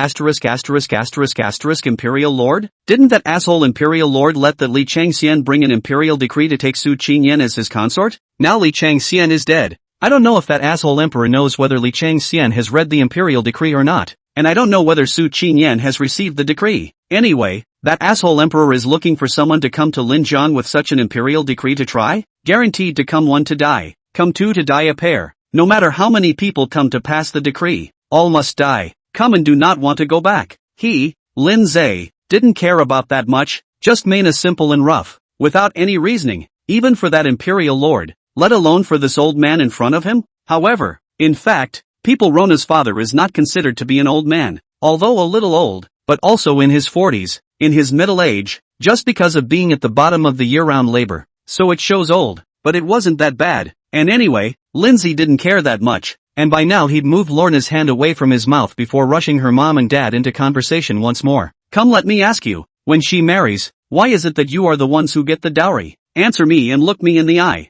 Imperial Lord? Didn't that asshole Imperial Lord let the Li Changxian bring an imperial decree to take Su Qingyan as his consort? Now Li Changxian is dead. I don't know if that asshole emperor knows whether Li Changxian has read the imperial decree or not, and I don't know whether Su Qingyan has received the decree. Anyway, that asshole emperor is looking for someone to come to Linjiang with such an imperial decree to try? Guaranteed to come one to die, come two to die a pair. No matter how many people come to pass the decree, all must die, come and do not want to go back. He, Lindsay, didn't care about that much, just main a simple and rough, without any reasoning, even for that imperial lord, let alone for this old man in front of him. However, in fact, people Rona's father is not considered to be an old man, although a little old, but also in his 40s, in his middle age, just because of being at the bottom of the year-round labor, so it shows old, but it wasn't that bad, and anyway, Lindsay didn't care that much, and by now he'd moved Lorna's hand away from his mouth before rushing her mom and dad into conversation once more. Come, let me ask you, when she marries, why is it that you are the ones who get the dowry? Answer me and look me in the eye.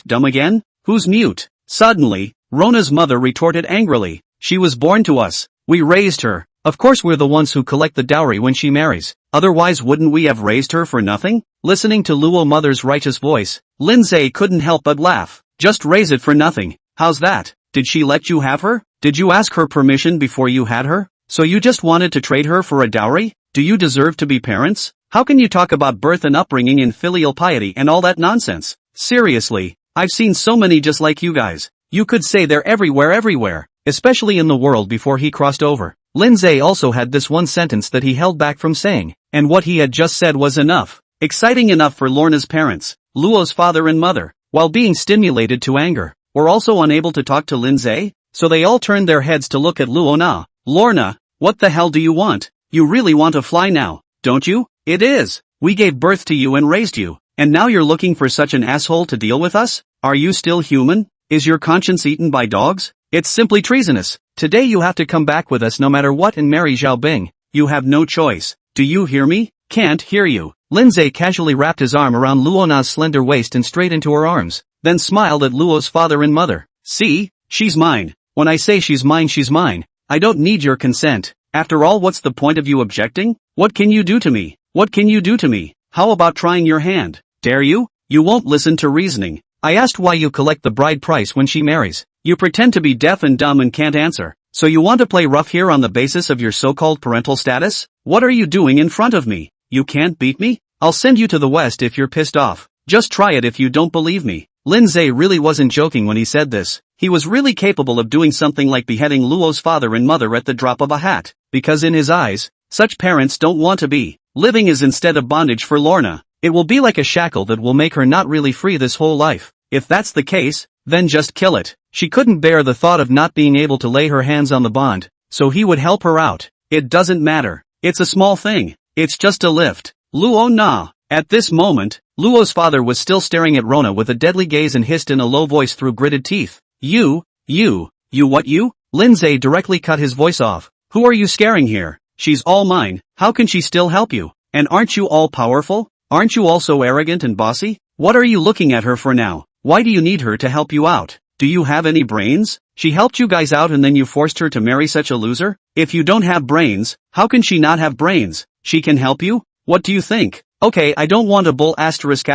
Dumb again? Who's mute? Suddenly, Rona's mother retorted angrily. She was born to us. We raised her. Of course we're the ones who collect the dowry when she marries, otherwise wouldn't we have raised her for nothing? Listening to Luo mother's righteous voice, Lindsay couldn't help but laugh. Just raise it for nothing, how's that? Did she let you have her? Did you ask her permission before you had her? So you just wanted to trade her for a dowry? Do you deserve to be parents? How can you talk about birth and upbringing and filial piety and all that nonsense? Seriously, I've seen so many just like you guys. You could say they're everywhere, especially in the world before he crossed over. Lindsay also had this one sentence that he held back from saying, and what he had just said was enough. Exciting enough for Lorna's parents, Luo's father and mother, while being stimulated to anger, were also unable to talk to Lindsay, so they all turned their heads to look at Luo na. Lorna, what the hell do you want? You really want to fly now, don't you? It is. We gave birth to you and raised you, and now you're looking for such an asshole to deal with us? Are you still human? Is your conscience eaten by dogs? It's simply treasonous. Today you have to come back with us no matter what and marry Zhao Bing. You have no choice. Do you hear me? Can't hear you. Lindsay casually wrapped his arm around Luona's slender waist and straight into her arms, then smiled at Luo's father and mother. See? She's mine. When I say she's mine, she's mine. I don't need your consent. After all, what's the point of you objecting? What can you do to me? What can you do to me? How about trying your hand? Dare you? You won't listen to reasoning. I asked why you collect the bride price when she marries. You pretend to be deaf and dumb and can't answer. So you want to play rough here on the basis of your so-called parental status? What are you doing in front of me? You can't beat me? I'll send you to the West if you're pissed off. Just try it if you don't believe me. Lindsay really wasn't joking when he said this. He was really capable of doing something like beheading Luo's father and mother at the drop of a hat, because in his eyes, such parents don't want to be living as instead of bondage for Lorna. It will be like a shackle that will make her not really free this whole life. If that's the case, then just kill it. She couldn't bear the thought of not being able to lay her hands on the bond, so he would help her out. It doesn't matter. It's a small thing. It's just a lift. Luo na. At this moment, Luo's father was still staring at Rona with a deadly gaze and hissed in a low voice through gritted teeth. You what you? Lindsay directly cut his voice off. Who are you scaring here? She's all mine. How can she still help you? And aren't you all powerful? Aren't you also arrogant and bossy? What are you looking at her for now? Why do you need her to help you out? Do you have any brains? She helped you guys out and then you forced her to marry such a loser? If you don't have brains, how can she not have brains? She can help you? What do you think? Okay, I don't want a bull asterisk.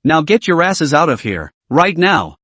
Now get your asses out of here. Right now.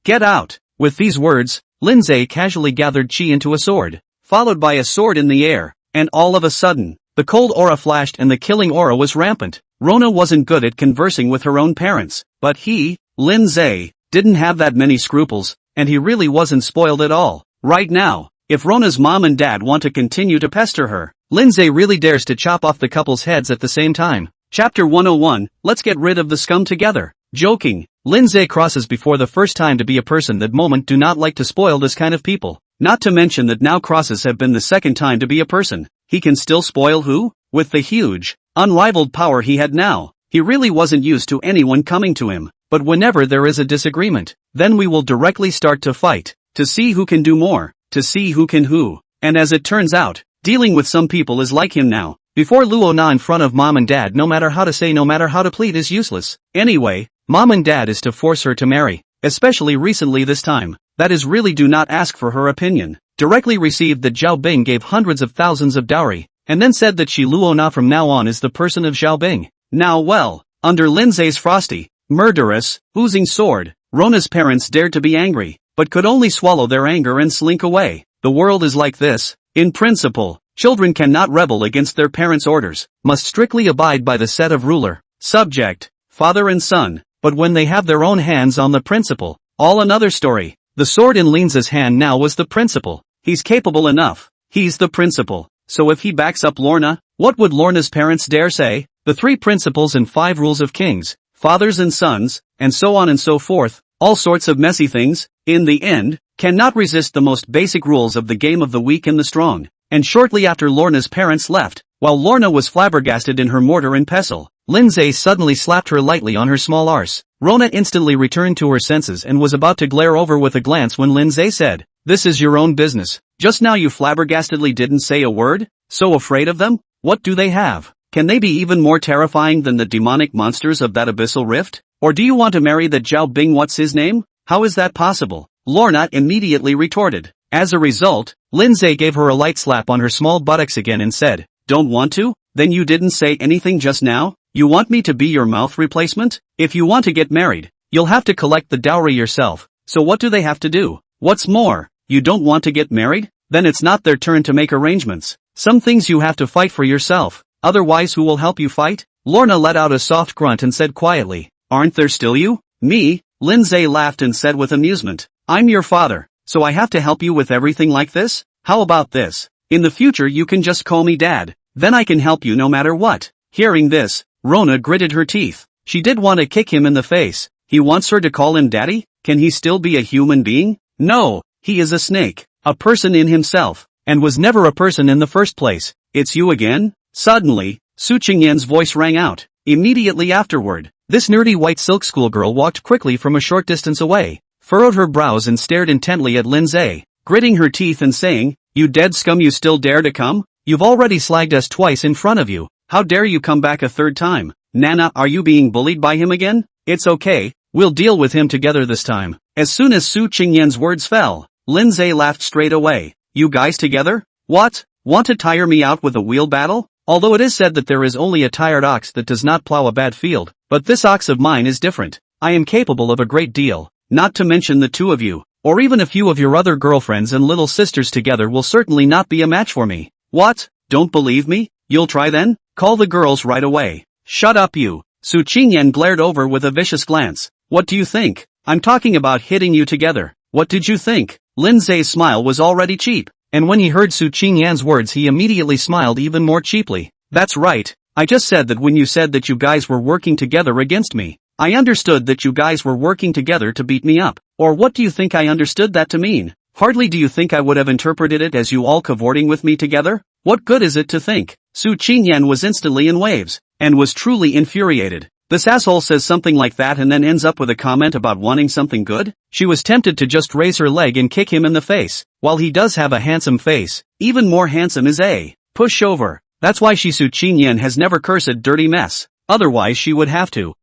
Get out. With these words, Lindsay casually gathered chi into a sword, followed by a sword in the air, and all of a sudden, the cold aura flashed and the killing aura was rampant. Rona wasn't good at conversing with her own parents, but he, Lindsay, didn't have that many scruples, and he really wasn't spoiled at all. Right now, if Rona's mom and dad want to continue to pester her, Lindsay really dares to chop off the couple's heads at the same time. Chapter 101, let's get rid of the scum together. Joking. Lindsay crosses before the first time to be a person that moment do not like to spoil this kind of people. Not to mention that now crosses have been the second time to be a person. He can still spoil who? With the huge, unrivaled power he had now, he really wasn't used to anyone coming to him. But whenever there is a disagreement, then we will directly start to fight, to see who can do more, to see who can who. And as it turns out, dealing with some people is like him now. Before Luo na in front of mom and dad, no matter how to say, no matter how to plead, is useless. Anyway, mom and dad is to force her to marry, especially recently this time. That is really do not ask for her opinion. Directly received that Zhao Bing gave hundreds of thousands of dowry, and then said that she Luo na from now on is the person of Zhao Bing. Now well, under Lindsay's frosty, murderous, oozing sword, Rona's parents dared to be angry, but could only swallow their anger and slink away. The world is like this. In principle, children cannot rebel against their parents' orders, must strictly abide by the set of ruler, subject, father and son, but when they have their own hands on the principle, all another story. The sword in Lindsay's hand now was the principle. He's capable enough. He's the principle. So if he backs up Lorna, what would Lorna's parents dare say? The 3 principles and 5 rules of kings, fathers and sons, and so on and so forth, all sorts of messy things, in the end, cannot resist the most basic rules of the game of the weak and the strong. And shortly after Lorna's parents left, while Lorna was flabbergasted in her mortar and pestle, Lindsay suddenly slapped her lightly on her small arse. Rona instantly returned to her senses and was about to glare over with a glance when Lindsay said, "This is your own business. Just now you flabbergastedly didn't say a word? So afraid of them? What do they have? Can they be even more terrifying than the demonic monsters of that abyssal rift? Or do you want to marry that Zhao Bing what's his name? How is that possible?" Lorna immediately retorted. As a result, Lindsay gave her a light slap on her small buttocks again and said, "Don't want to? Then you didn't say anything just now? You want me to be your mouth replacement? If you want to get married, you'll have to collect the dowry yourself. So what do they have to do? What's more, you don't want to get married? Then it's not their turn to make arrangements. Some things you have to fight for yourself. Otherwise who will help you fight?" Lorna let out a soft grunt and said quietly, "Aren't there still you?" "Me?" Lindsay laughed and said with amusement, "I'm your father, so I have to help you with everything like this? How about this? In the future you can just call me Dad. Then I can help you no matter what." Hearing this, Rona gritted her teeth. She did want to kick him in the face. He wants her to call him Daddy? Can he still be a human being? No, he is a snake, a person in himself, and was never a person in the first place. "It's you again?" Suddenly, Su Qingyan's voice rang out. Immediately afterward, this nerdy white silk schoolgirl walked quickly from a short distance away, furrowed her brows and stared intently at Lindsay, gritting her teeth and saying, "You dead scum, you still dare to come? You've already slagged us twice in front of you. How dare you come back a third time? Nana, are you being bullied by him again? It's okay, we'll deal with him together this time." As soon as Su Qingyan's words fell, Lindsay laughed straight away. "You guys together? What? Want to tire me out with a wheel battle? Although it is said that there is only a tired ox that does not plow a bad field, but this ox of mine is different. I am capable of a great deal, not to mention the two of you, or even a few of your other girlfriends and little sisters together will certainly not be a match for me." "What? Don't believe me? You'll try then? Call the girls right away." "Shut up you." Su Qingyan glared over with a vicious glance. "What do you think? I'm talking about hitting you together. What did you think?" Lindsay's smile was already cheap, and when he heard Su Qingyan's words he immediately smiled even more cheaply. "That's right, I just said that when you said that you guys were working together against me. I understood that you guys were working together to beat me up. Or what do you think I understood that to mean? Hardly do you think I would have interpreted it as you all cavorting with me together? What good is it to think?" Su Qingyan was instantly in waves, and was truly infuriated. This asshole says something like that and then ends up with a comment about wanting something good? She was tempted to just raise her leg and kick him in the face. While he does have a handsome face, even more handsome is a pushover. That's why Su Qingyan has never cursed dirty mess. Otherwise she would have to.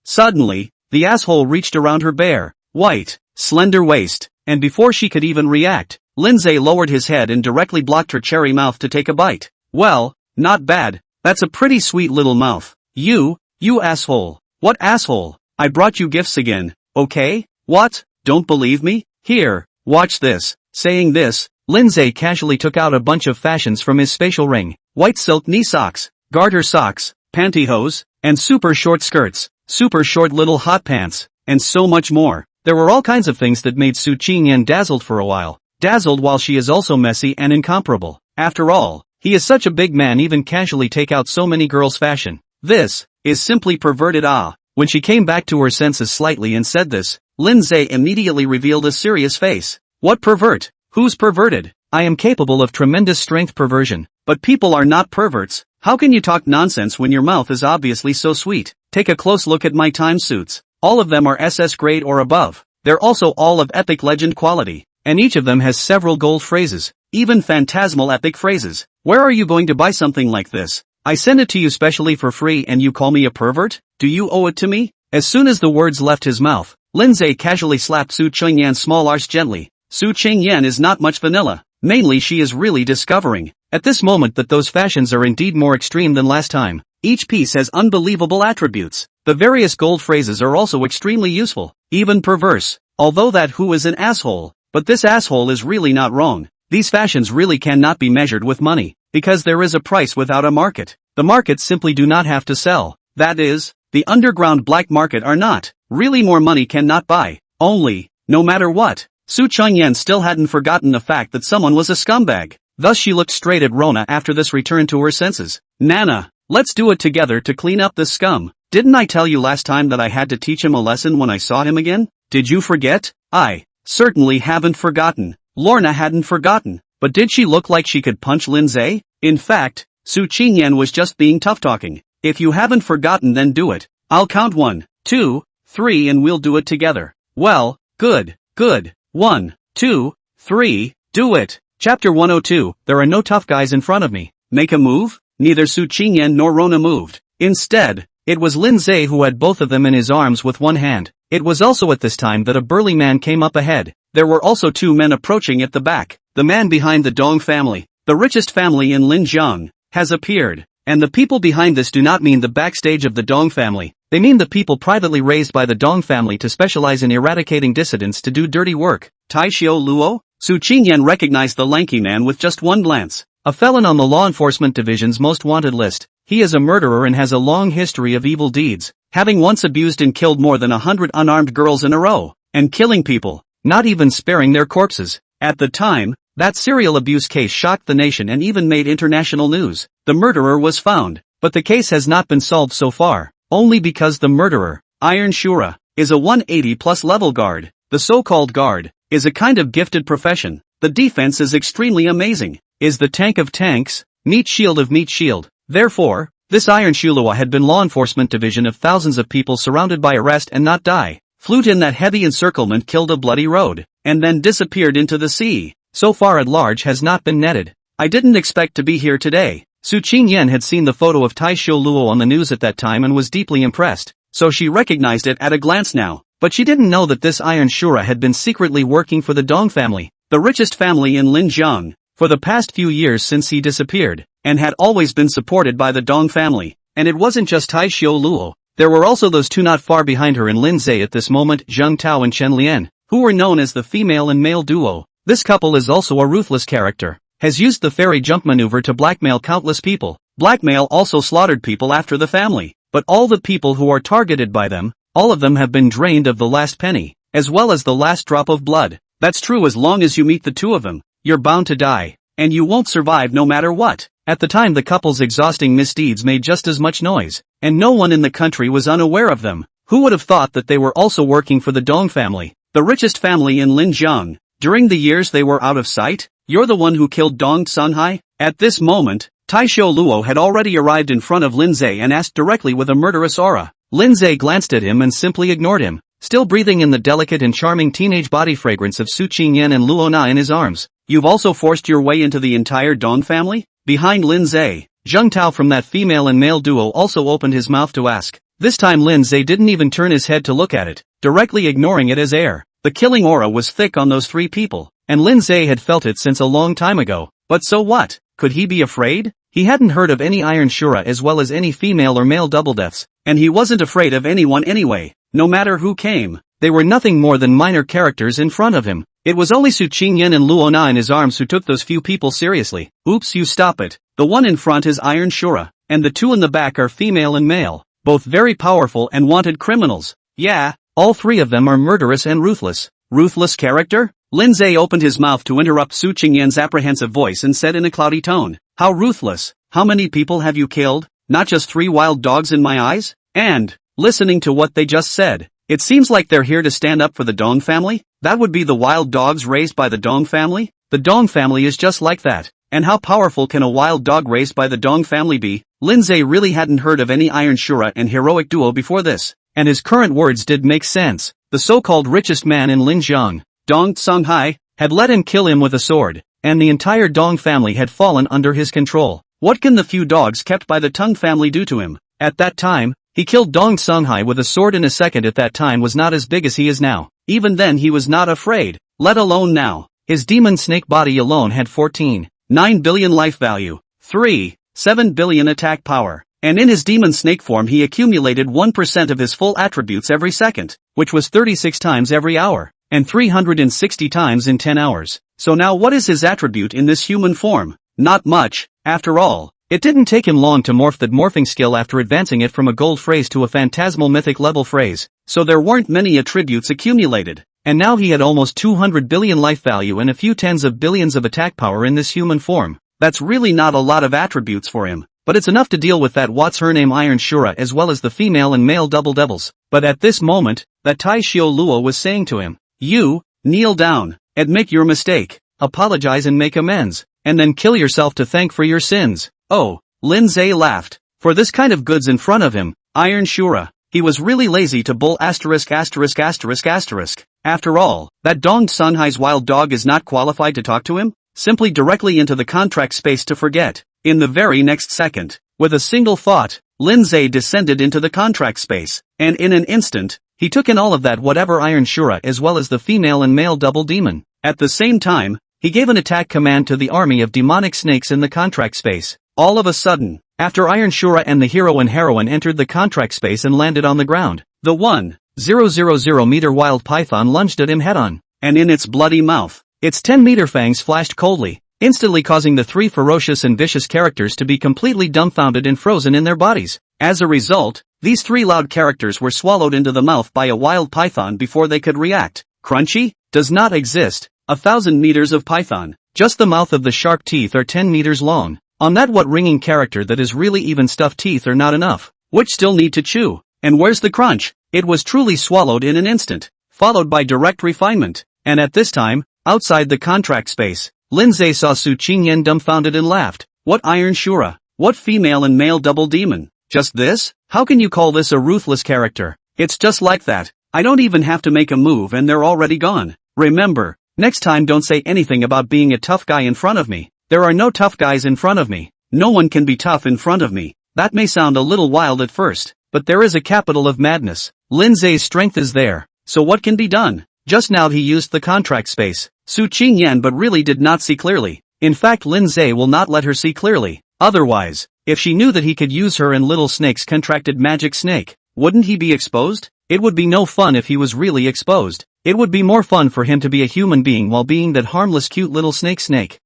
Suddenly, the asshole reached around her bare, white, slender waist, and before she could even react, Lindsay lowered his head and directly blocked her cherry mouth to take a bite. "Well, not bad. That's a pretty sweet little mouth. You asshole." "What asshole? I brought you gifts again, okay? What? Don't believe me? Here, watch this." Saying this, Lindsay casually took out a bunch of fashions from his spatial ring: white silk knee socks, garter socks, pantyhose, and super short skirts, super short little hot pants, and so much more. There were all kinds of things that made Su Qingyan dazzled for a while. Dazzled while she is also messy and incomparable. After all, he is such a big man even casually take out so many girls' fashion. This is simply perverted. When she came back to her senses slightly and said this, Lindsay immediately revealed a serious face. "What pervert? Who's perverted? I am capable of tremendous strength perversion, but people are not perverts. How can you talk nonsense when your mouth is obviously so sweet? Take a close look at my time suits. All of them are SS grade or above. They're also all of epic legend quality, and each of them has several gold phrases, even phantasmal epic phrases. Where are you going to buy something like this? I send it to you specially for free and you call me a pervert? Do you owe it to me?" As soon as the words left his mouth, Lindsay casually slapped Su Qingyan's small arse gently. Su Qingyan is not much vanilla. Mainly she is really discovering, at this moment, that those fashions are indeed more extreme than last time. Each piece has unbelievable attributes. The various gold phrases are also extremely useful, even perverse. Although that who is an asshole, but this asshole is really not wrong. These fashions really cannot be measured with money, because there is a price without a market. The markets simply do not have to sell. That is, the underground black market are not. Really more money cannot buy. Only, no matter what. Su Qingyan still hadn't forgotten the fact that someone was a scumbag. Thus she looked straight at Rona after this return to her senses. "Nana, let's do it together to clean up this scum. Didn't I tell you last time that I had to teach him a lesson when I saw him again? Did you forget?" "I certainly haven't forgotten." Lorna hadn't forgotten, but did she look like she could punch Lindsay? In fact, Su Qingyan was just being tough-talking. "If you haven't forgotten then do it. I'll count 1, 2, 3 and we'll do it together." "Well, good. 1, 2, 3, do it." Chapter 102, There are no tough guys in front of me. Make a move? Neither Su Qingyan nor Rona moved. Instead, it was Lindsay who had both of them in his arms with one hand. It was also at this time that a burly man came up ahead. there were also two men approaching at the back. The man behind the Dong family, the richest family in Linjiang, has appeared. And the people behind this do not mean the backstage of the Dong family, they mean the people privately raised by the Dong family to specialize in eradicating dissidents to do dirty work. Tai Xiao Luo? Su Qingyan recognized the lanky man with just one glance. A felon on the law enforcement division's most wanted list. He is a murderer and has a long history of evil deeds, having once abused and killed more than 100 unarmed girls in a row, and killing people, not even sparing their corpses. At the time, that serial abuse case shocked the nation and even made international news. The murderer was found, but the case has not been solved so far, only because the murderer, Iron Shura, is a 180+ level guard. The so-called guard is a kind of gifted profession. The defense is extremely amazing, is the tank of tanks, meat shield of meat shield. Therefore, this Iron Shulua had been law enforcement division of thousands of people surrounded by arrest and not die, flew in that heavy encirclement, killed a bloody road, and then disappeared into the sea. So far at large has not been netted. I didn't expect to be here today. Su Qingyan had seen the photo of Tai Xiao Luo on the news at that time and was deeply impressed, so she recognized it at a glance now. But she didn't know that this Iron Shura had been secretly working for the Dong family, the richest family in Linjiang, for the past few years since he disappeared, and had always been supported by the Dong family. And it wasn't just Tai Xiao Luo, there were also those two not far behind her in Linzai at this moment, Zheng Tao and Chen Lian, who were known as the female and male duo. This couple is also a ruthless character, has used the fairy jump maneuver to blackmail countless people. Blackmail also slaughtered people after the family, but all the people who are targeted by them, all of them have been drained of the last penny, as well as the last drop of blood. That's true as long as you meet the two of them, you're bound to die, and you won't survive no matter what. At the time the couple's exhausting misdeeds made just as much noise, and no one in the country was unaware of them. Who would have thought that they were also working for the Dong family, the richest family in Linjiang? During the years they were out of sight? You're the one who killed Dong Sunhai? At this moment, Tai Xiao Luo had already arrived in front of Linzai and asked directly with a murderous aura. Linzai glanced at him and simply ignored him, still breathing in the delicate and charming teenage body fragrance of Su Qingyan and Luo Na in his arms. You've also forced your way into the entire Dong family? Behind Linzai, Zheng Tao from that female and male duo also opened his mouth to ask. This time Linzai didn't even turn his head to look at it, directly ignoring it as air. The killing aura was thick on those three people, and Linzai had felt it since a long time ago. But so what? Could he be afraid? He hadn't heard of any Iron Shura as well as any female or male double deaths, and he wasn't afraid of anyone anyway. No matter who came, they were nothing more than minor characters in front of him. It was only Su Qingyan and Luo Na in his arms who took those few people seriously. Oops, you stop it. The one in front is Iron Shura, and the two in the back are female and male, both very powerful and wanted criminals. Yeah, all three of them are murderous and ruthless. Ruthless character? Linzai opened his mouth to interrupt Su Qingyan's apprehensive voice and said in a cloudy tone, how ruthless? How many people have you killed? Not just 3 wild dogs in my eyes? And, listening to what they just said, it seems like they're here to stand up for the Dong family? That would be the wild dogs raised by the Dong family? The Dong family is just like that. And how powerful can a wild dog raised by the Dong family be? Linzai really hadn't heard of any Iron Shura and heroic duo before this, and his current words did make sense. The so-called richest man in Linjiang, Dong Sunhai, had let him kill him with a sword, and the entire Dong family had fallen under his control. What can the few dogs kept by the Tung family do to him? At that time, he killed Dong Sunhai with a sword in a second. At that time was not as big as he is now. Even then he was not afraid, let alone now. His demon snake body alone had 14.9 billion life value, 3.7 billion attack power. And in his demon snake form he accumulated 1% of his full attributes every second, which was 36 times every hour, and 360 times in 10 hours. So now what is his attribute in this human form? Not much, after all. It didn't take him long to morph that morphing skill after advancing it from a gold phrase to a phantasmal mythic level phrase, so there weren't many attributes accumulated. And now he had almost 200 billion life value and a few tens of billions of attack power in this human form. That's really not a lot of attributes for him. But it's enough to deal with that what's her name Iron Shura as well as the female and male double devils. But at this moment, that Tai Xiao Luo was saying to him, you, kneel down, admit your mistake, apologize and make amends, and then kill yourself to thank for your sins. Oh, Linzai laughed. For this kind of goods in front of him, Iron Shura, he was really lazy to bull ********. After all, that Dong Sunhai's wild dog is not qualified to talk to him? Simply directly into the contract space to forget. In the very next second, with a single thought, Linzai descended into the contract space, and in an instant, he took in all of that whatever Iron Shura as well as the female and male double demon. At the same time, he gave an attack command to the army of demonic snakes in the contract space. All of a sudden, after Iron Shura and the hero and heroine entered the contract space and landed on the ground, the 1,000 meter wild python lunged at him head-on, and in its bloody mouth, its 10-meter fangs flashed coldly, instantly causing the three ferocious and vicious characters to be completely dumbfounded and frozen in their bodies. As a result, these three loud characters were swallowed into the mouth by a wild python before they could react. Crunchy? Does not exist. 1,000 meters of python. Just the mouth of the sharp teeth are 10 meters long. On that what ringing character that is really even stuffed teeth are not enough, which still need to chew. And where's the crunch? It was truly swallowed in an instant, followed by direct refinement. And at this time, outside the contract space, Lindsay saw Su Qingyan dumbfounded and laughed. What Iron Shura? What female and male double demon? Just this? How can you call this a ruthless character? It's just like that. I don't even have to make a move and they're already gone. Remember, next time don't say anything about being a tough guy in front of me. There are no tough guys in front of me. No one can be tough in front of me. That may sound a little wild at first, but there is a capital of madness. Lindsay's strength is there. So what can be done? Just now he used the contract space. Su Qingyan but really did not see clearly. In fact Lindsay will not let her see clearly. Otherwise, if she knew that he could use her and Little Snake's contracted magic snake, wouldn't he be exposed? It would be no fun if he was really exposed. It would be more fun for him to be a human being while being that harmless cute little snake.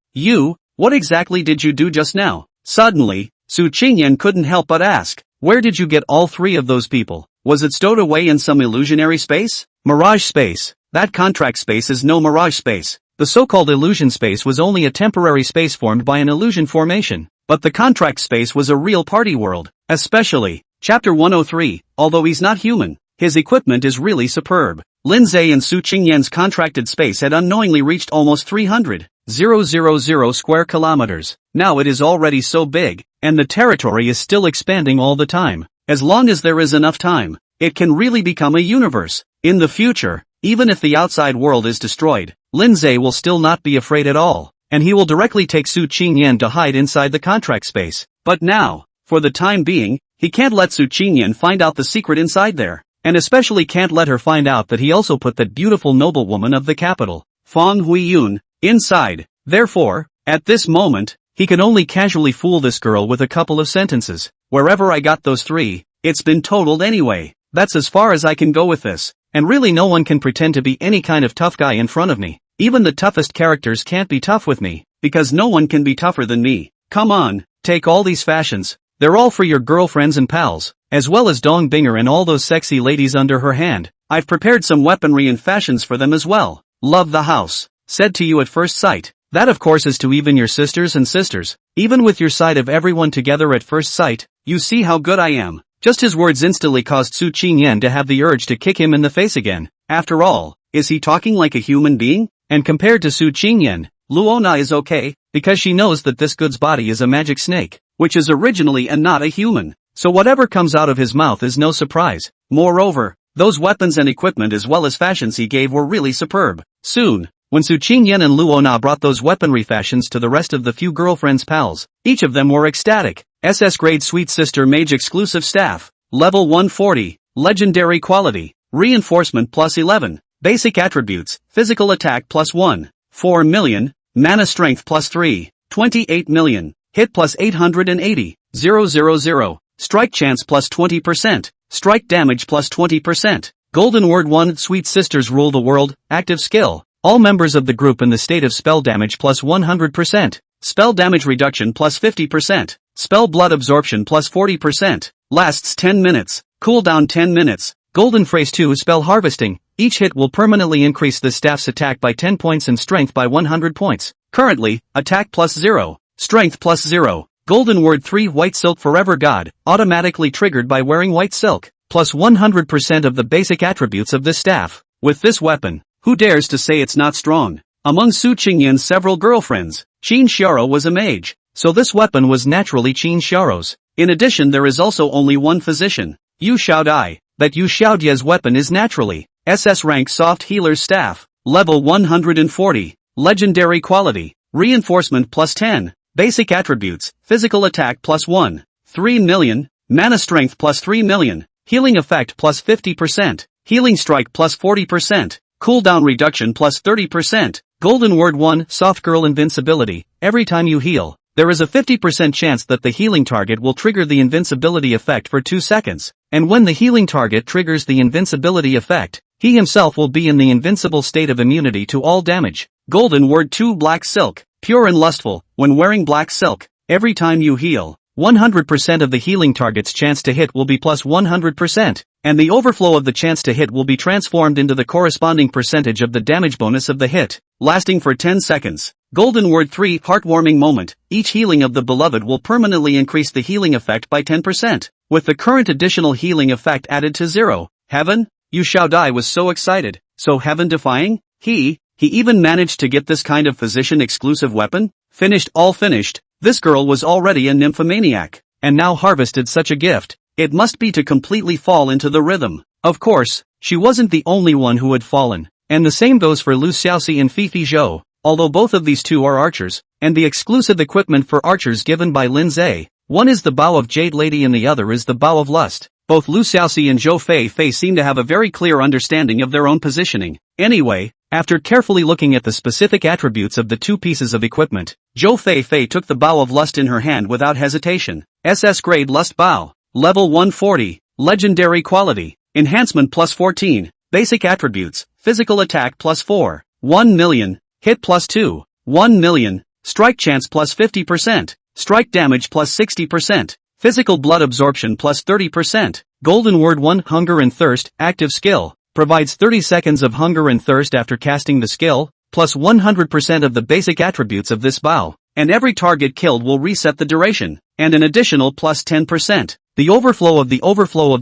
What exactly did you do just now? Suddenly, Su Qingyan couldn't help but ask, where did you get all three of those people? Was it stowed away in some illusionary space? Mirage space. That contract space is no mirage space. The so-called illusion space was only a temporary space formed by an illusion formation. But the contract space was a real party world. Especially, Chapter 103, although he's not human, his equipment is really superb. Lindsay and Su Qingyan's contracted space had unknowingly reached almost 300,000 square kilometers. Now it is already so big, and the territory is still expanding all the time. As long as there is enough time, it can really become a universe. In the future, even if the outside world is destroyed, Lindsay will still not be afraid at all. And he will directly take Su Qingyan to hide inside the contract space. But now, for the time being, he can't let Su Qingyan find out the secret inside there. And especially can't let her find out that he also put that beautiful noblewoman of the capital, Fang Huiyun, inside. Therefore, at this moment, he can only casually fool this girl with a couple of sentences. Wherever I got those three, it's been totaled anyway. That's as far as I can go with this. And really no one can pretend to be any kind of tough guy in front of me. Even the toughest characters can't be tough with me, because no one can be tougher than me. Come on, take all these fashions. They're all for your girlfriends and pals, as well as Dong Binger and all those sexy ladies under her hand. I've prepared some weaponry and fashions for them as well. Love the house. Said to you at first sight. That of course is to even your sisters and sisters. Even with your side of everyone together at first sight, you see how good I am. Just his words instantly caused Su Qingyan to have the urge to kick him in the face again. After all, is he talking like a human being? And compared to Su Qingyan, Luona is okay, because she knows that this good's body is a magic snake, which is originally and not a human. So whatever comes out of his mouth is no surprise. Moreover, those weapons and equipment as well as fashions he gave were really superb. Soon, when Su Qingyan and Luona brought those weaponry fashions to the rest of the few girlfriends' pals, each of them were ecstatic. SS grade Sweet Sister Mage exclusive staff, level 140, legendary quality, reinforcement plus 11. Basic attributes, physical attack plus 1, 4 million, mana strength plus 3, 28 million, hit plus 880,000, strike chance plus 20%, strike damage plus 20%. Golden word 1 Sweet Sisters rule the world, active skill. All members of the group in the state of spell damage plus 100%, spell damage reduction plus 50%, spell blood absorption plus 40%, lasts 10 minutes, cooldown 10 minutes. Golden phrase 2 spell harvesting. Each hit will permanently increase the staff's attack by 10 points and strength by 100 points. Currently, attack plus 0, strength plus 0. Golden word 3 white silk forever god, automatically triggered by wearing white silk, plus 100% of the basic attributes of this staff. With this weapon, who dares to say it's not strong? Among Su Qingyan's several girlfriends, Qin Xiaro was a mage, so this weapon was naturally Qin Xiao's. In addition there is also only one physician, Yu Xiaodai. That Yu Xiaodia's weapon is naturally SS-rank soft healer's staff, level 140, legendary quality, reinforcement plus 10, basic attributes, physical attack plus 1, 3 million, mana strength plus 3 million, healing effect plus 50%, Healing strike plus 40%. Cooldown reduction plus 30%. Golden word 1, soft girl invincibility. Every time you heal, there is a 50% chance that the healing target will trigger the invincibility effect for 2 seconds. And when the healing target triggers the invincibility effect, he himself will be in the invincible state of immunity to all damage. Golden word 2, black silk. Pure and lustful. When wearing black silk, every time you heal, 100% of the healing target's chance to hit will be plus 100%, and the overflow of the chance to hit will be transformed into the corresponding percentage of the damage bonus of the hit, lasting for 10 seconds. Golden word 3, heartwarming moment. Each healing of the beloved will permanently increase the healing effect by 10%, with the current additional healing effect added to 0. Heaven? Yu Xiaodai was so excited. So heaven-defying? He even managed to get this kind of physician-exclusive weapon? Finished, all finished. This girl was already a nymphomaniac, and now harvested such a gift. It must be to completely fall into the rhythm. Of course, she wasn't the only one who had fallen, and the same goes for Lu Xiaoxi and Fifi Zhou, although both of these two are archers, and the exclusive equipment for archers given by Lin Zhe. One is the Bow of Jade Lady and the other is the Bow of Lust. Both Lu Xiaoxi and Zhou Fei seem to have a very clear understanding of their own positioning. Anyway, after carefully looking at the specific attributes of the two pieces of equipment, Zhou Fei took the Bow of Lust in her hand without hesitation. SS grade Lust Bow. Level 140. Legendary quality. Enhancement plus 14. Basic attributes. Physical attack plus 4. 1 million. Hit plus 2. 1 million. Strike chance plus 50%. Strike damage plus 60%. Physical blood absorption plus 30%. Golden word 1, hunger and thirst. Active skill. Provides 30 seconds of hunger and thirst after casting the skill, plus 100% of the basic attributes of this bow, and every target killed will reset the duration, and an additional plus 10%. The overflow of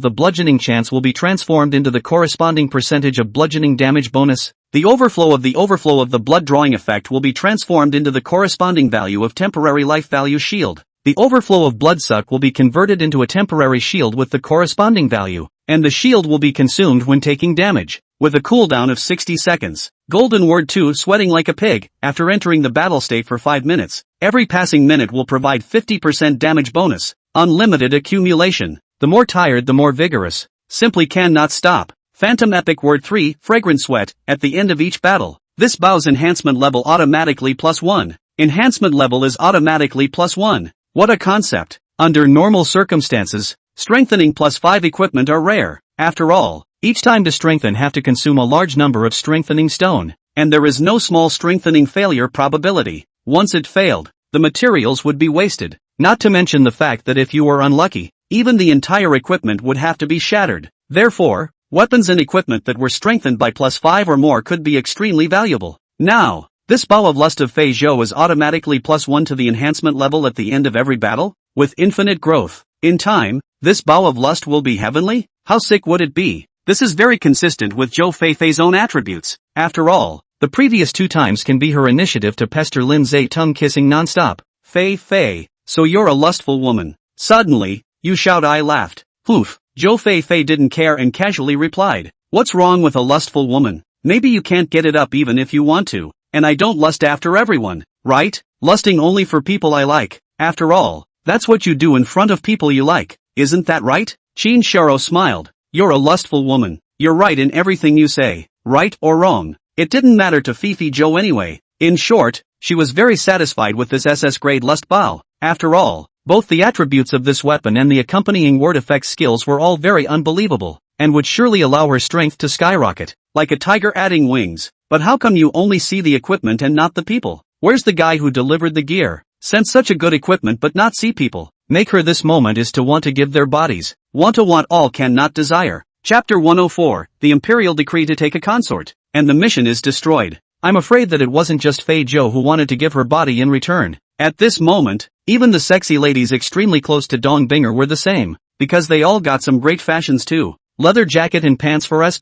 the bludgeoning chance will be transformed into the corresponding percentage of bludgeoning damage bonus. The overflow of the blood drawing effect will be transformed into the corresponding value of temporary life value shield. The overflow of blood suck will be converted into a temporary shield with the corresponding value, and the shield will be consumed when taking damage, with a cooldown of 60 seconds. Golden word 2, sweating like a pig. After entering the battle state for 5 minutes, every passing minute will provide 50% damage bonus. Unlimited accumulation. The more tired the more vigorous. Simply cannot stop. Phantom epic word 3, fragrant sweat. At the end of each battle, this bow's enhancement level automatically plus 1. Enhancement level is automatically plus 1. What a concept. Under normal circumstances, strengthening plus 5 equipment are rare. After all, each time to strengthen have to consume a large number of strengthening stone, and there is no small strengthening failure probability. Once it failed, the materials would be wasted. Not to mention the fact that if you were unlucky, even the entire equipment would have to be shattered. Therefore, weapons and equipment that were strengthened by plus 5 or more could be extremely valuable. Now, this Bow of Lust of Fei Zhou is automatically plus 1 to the enhancement level at the end of every battle, with infinite growth. In time, this Bow of Lust will be heavenly? How sick would it be? This is very consistent with Zhou Fei's own attributes. After all, the previous 2 times can be her initiative to pester Lin Zhe tongue-kissing non-stop. Fei, so you're a lustful woman. Suddenly, Yu Xiaodai laughed. Poof, Zhou Fei didn't care and casually replied. What's wrong with a lustful woman? Maybe you can't get it up even if you want to. And I don't lust after everyone, right? Lusting only for people I like. After all, that's what you do in front of people you like, isn't that right? Qin Sharo smiled. You're a lustful woman. You're right in everything you say, right or wrong. It didn't matter to Fifi Zhou anyway. In short, she was very satisfied with this SS grade lust bow. After all, both the attributes of this weapon and the accompanying word effect skills were all very unbelievable, and would surely allow her strength to skyrocket, like a tiger adding wings. But how come you only see the equipment and not the people? Where's the guy who delivered the gear? Sent such a good equipment but not see people. Make her this moment is to want to give their bodies. Want to want all cannot desire. Chapter 104, the Imperial Decree to take a consort. And the mission is destroyed. I'm afraid that it wasn't just Fei Zhou who wanted to give her body in return. At this moment, even the sexy ladies extremely close to Dong Binger were the same. Because they all got some great fashions too. Leather jacket and pants for S+.